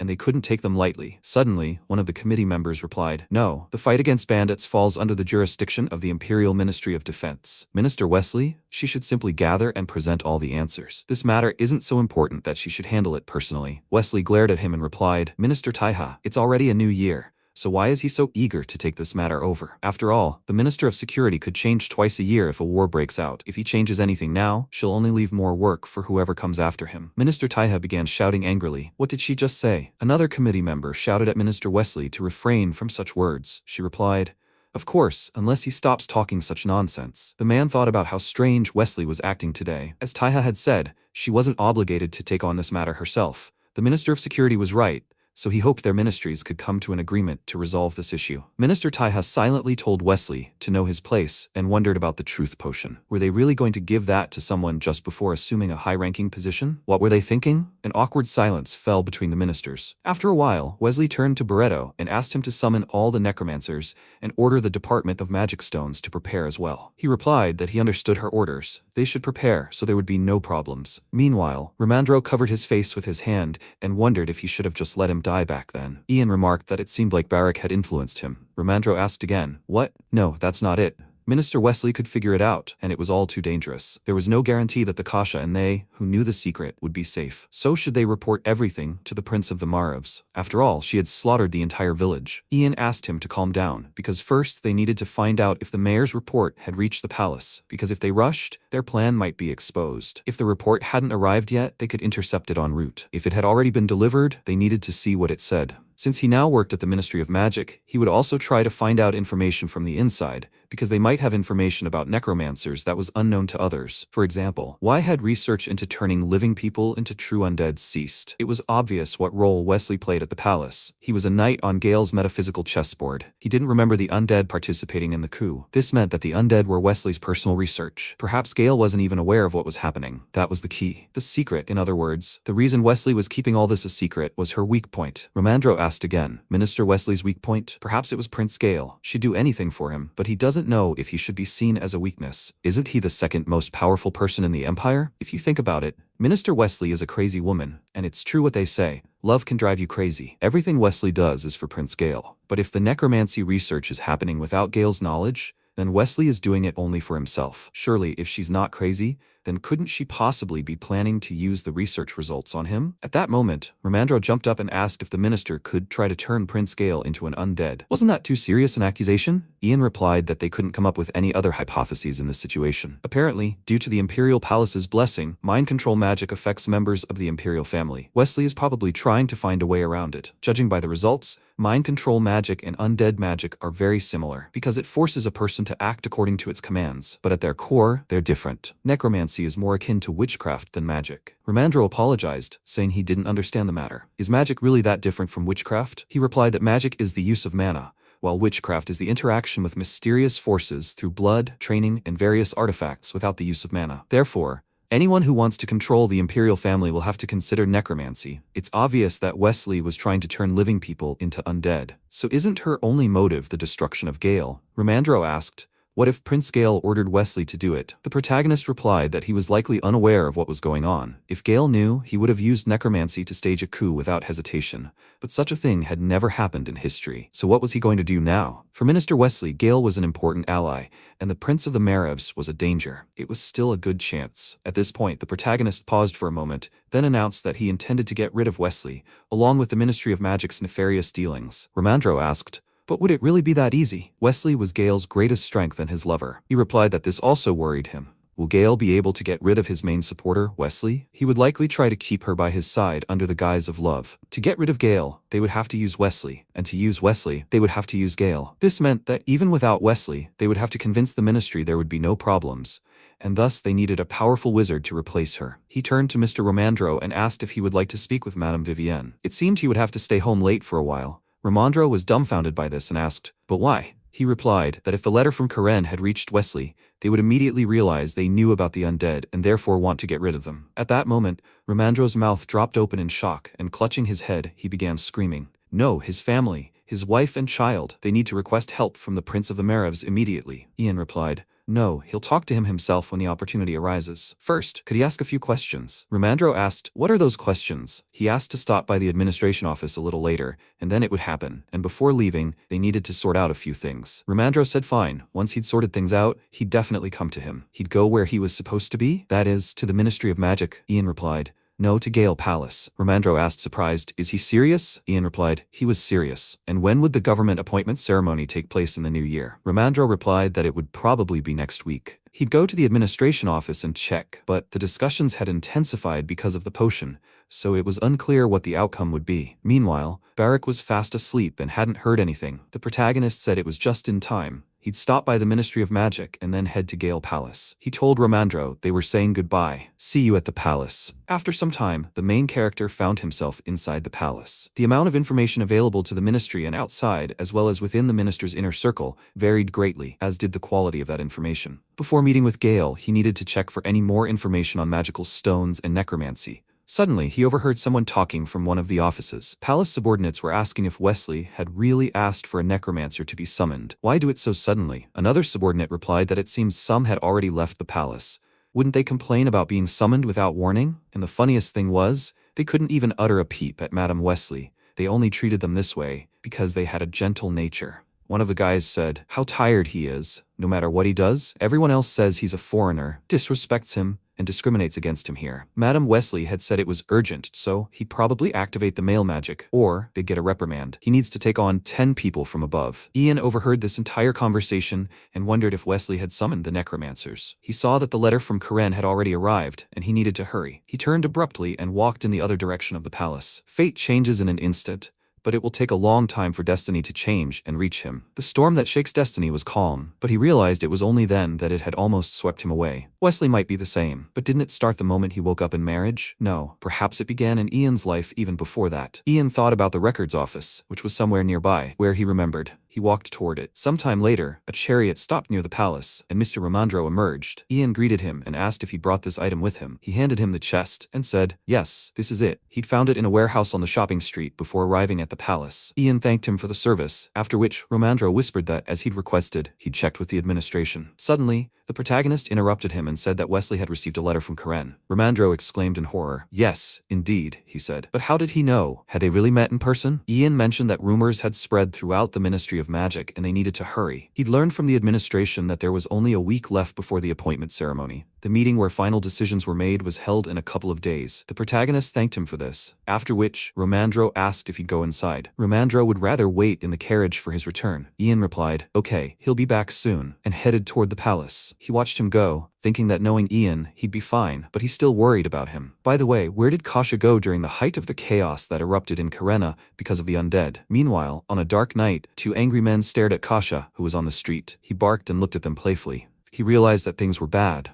and they couldn't take them lightly. Suddenly, one of the committee members replied, "No, the fight against bandits falls under the jurisdiction of the Imperial Ministry of Defense. Minister Wesley, she should simply gather and present all the answers. This matter isn't so important that she should handle it personally." Wesley glared at him and replied, "Minister Taiha, it's already a new year. So why is he so eager to take this matter over? After all, the Minister of Security could change twice a year if a war breaks out. If he changes anything now, she'll only leave more work for whoever comes after him." Minister Taiha began shouting angrily. "What did she just say?" Another committee member shouted at Minister Wesley to refrain from such words. She replied, "Of course, unless he stops talking such nonsense." The man thought about how strange Wesley was acting today. As Taiha had said, she wasn't obligated to take on this matter herself. The Minister of Security was right, so he hoped their ministries could come to an agreement to resolve this issue. Minister Taiha silently told Wesley to know his place and wondered about the truth potion. Were they really going to give that to someone just before assuming a high-ranking position? What were they thinking? An awkward silence fell between the ministers. After a while, Wesley turned to Barreto and asked him to summon all the necromancers and order the Department of Magic Stones to prepare as well. He replied that he understood her orders. They should prepare so there would be no problems. Meanwhile, Ramandro covered his face with his hand and wondered if he should have just let him die back then. Ian remarked that it seemed like Barak had influenced him. Ramandro asked again, "What? No, that's not it." Minister Wesley could figure it out, and it was all too dangerous. There was no guarantee that the Kasha and they, who knew the secret, would be safe. So should they report everything to the Prince of the Maravs? After all, she had slaughtered the entire village. Ian asked him to calm down, because first they needed to find out if the mayor's report had reached the palace, because if they rushed, their plan might be exposed. If the report hadn't arrived yet, they could intercept it en route. If it had already been delivered, they needed to see what it said. Since he now worked at the Ministry of Magic, he would also try to find out information from the inside, because they might have information about necromancers that was unknown to others. For example, why had research into turning living people into true undead ceased? It was obvious what role Wesley played at the palace. He was a knight on Gale's metaphysical chessboard. He didn't remember the undead participating in the coup. This meant that the undead were Wesley's personal research. Perhaps Gale wasn't even aware of what was happening. That was the key. The secret, in other words. The reason Wesley was keeping all this a secret was her weak point. Ramandro asked again, Minister Wesley's weak point? Perhaps it was Prince Gale. She'd do anything for him, but he doesn't know if he should be seen as a weakness. Isn't he the second most powerful person in the Empire? If you think about it, Minister Wesley is a crazy woman, and it's true what they say. Love can drive you crazy. Everything Wesley does is for Prince Gale. But if the necromancy research is happening without Gale's knowledge, then Wesley is doing it only for himself. Surely, if she's not crazy, then couldn't she possibly be planning to use the research results on him? At that moment, Ramandro jumped up and asked if the minister could try to turn Prince Gale into an undead. Wasn't that too serious an accusation? Ian replied that they couldn't come up with any other hypotheses in this situation. Apparently, due to the Imperial Palace's blessing, mind control magic affects members of the Imperial family. Wesley is probably trying to find a way around it. Judging by the results, mind control magic and undead magic are very similar, because it forces a person to act according to its commands, but at their core, they're different. Necromancy is more akin to witchcraft than magic. Ramandro apologized, saying he didn't understand the matter. Is magic really that different from witchcraft? He replied that magic is the use of mana, while witchcraft is the interaction with mysterious forces through blood, training, and various artifacts without the use of mana. Therefore, anyone who wants to control the Imperial family will have to consider necromancy. It's obvious that Wesley was trying to turn living people into undead. So isn't her only motive the destruction of Gale? Ramandro asked, what if Prince Gale ordered Wesley to do it? The protagonist replied that he was likely unaware of what was going on. If Gale knew, he would have used necromancy to stage a coup without hesitation. But such a thing had never happened in history. So what was he going to do now? For Minister Wesley, Gale was an important ally, and the Prince of the Maravs was a danger. It was still a good chance. At this point, the protagonist paused for a moment, then announced that he intended to get rid of Wesley, along with the Ministry of Magic's nefarious dealings. Ramandro asked, but would it really be that easy? Wesley was Gale's greatest strength and his lover. He replied that this also worried him. Will Gale be able to get rid of his main supporter, Wesley? He would likely try to keep her by his side under the guise of love. To get rid of Gale, they would have to use Wesley, and to use Wesley, they would have to use Gale. This meant that even without Wesley, they would have to convince the ministry there would be no problems, and thus they needed a powerful wizard to replace her. He turned to Mr. Ramandro and asked if he would like to speak with Madame Vivienne. It seemed he would have to stay home late for a while. Ramandro was dumbfounded by this and asked, but why? He replied that if the letter from Karen had reached Wesley, they would immediately realize they knew about the undead and therefore want to get rid of them. At that moment, Ramandro's mouth dropped open in shock, and clutching his head, he began screaming. No, his family, his wife and child, they need to request help from the Prince of the Maravs immediately. Ian replied, No, he'll talk to him himself when the opportunity arises. First, could he ask a few questions? Romandro asked, what are those questions? He asked to stop by the administration office a little later, and then it would happen, and before leaving, they needed to sort out a few things. Romandro said fine, once he'd sorted things out, he'd definitely come to him. He'd go where he was supposed to be? That is, to the Ministry of Magic, Ian replied. No, to Gale Palace. Romandro asked surprised, is he serious? Ian replied, he was serious. And when would the government appointment ceremony take place in the new year? Romandro replied that it would probably be next week. He'd go to the administration office and check, but the discussions had intensified because of the potion, so it was unclear what the outcome would be. Meanwhile, Barak was fast asleep and hadn't heard anything. The protagonist said it was just in time. He'd stop by the Ministry of Magic and then head to Gale Palace. He told Romandro they were saying goodbye. See you at the palace. After some time, the main character found himself inside the palace. The amount of information available to the ministry and outside, as well as within the minister's inner circle, varied greatly, as did the quality of that information. Before meeting with Gale, he needed to check for any more information on magical stones and necromancy. Suddenly, he overheard someone talking from one of the offices. Palace subordinates were asking if Wesley had really asked for a necromancer to be summoned. Why do it so suddenly? Another subordinate replied that it seems some had already left the palace. Wouldn't they complain about being summoned without warning? And the funniest thing was, they couldn't even utter a peep at Madame Wesley. They only treated them this way because they had a gentle nature. One of the guys said, how tired he is. No matter what he does, everyone else says he's a foreigner, disrespects him, and discriminates against him here. Madame Wesley had said it was urgent, so he'd probably activate the male magic, or they'd get a reprimand. He needs to take on 10 people from above. Ian overheard this entire conversation and wondered if Wesley had summoned the necromancers. He saw that the letter from Karen had already arrived, and he needed to hurry. He turned abruptly and walked in the other direction of the palace. Fate changes in an instant, but it will take a long time for destiny to change and reach him. The storm that shakes destiny was calm, but he realized it was only then that it had almost swept him away. Wesley might be the same, but didn't it start the moment he woke up in marriage? No, perhaps it began in Ian's life even before that. Ian thought about the records office, which was somewhere nearby, where he remembered. He walked toward it. Sometime later, a chariot stopped near the palace, and Mr. Romandro emerged. Ian greeted him and asked if he brought this item with him. He handed him the chest and said, yes, this is it. He'd found it in a warehouse on the shopping street before arriving at the palace. Ian thanked him for the service, after which Romandro whispered that, as he'd requested, he'd checked with the administration. Suddenly, the protagonist interrupted him and said that Wesley had received a letter from Karen. Romandro exclaimed in horror. Yes, indeed, he said. But how did he know? Had they really met in person? Ian mentioned that rumors had spread throughout the Ministry of Magic and they needed to hurry. He'd learned from the administration that there was only a week left before the appointment ceremony. The meeting where final decisions were made was held in a couple of days. The protagonist thanked him for this, after which Romandro asked if he'd go inside. Romandro would rather wait in the carriage for his return. Ian replied, okay, he'll be back soon, and headed toward the palace. He watched him go, thinking that knowing Ian, he'd be fine, but he still worried about him. By the way, where did Kasha go during the height of the chaos that erupted in Karena because of the undead? Meanwhile, on a dark night, 2 angry men stared at Kasha, who was on the street. He barked and looked at them playfully. He realized that things were bad.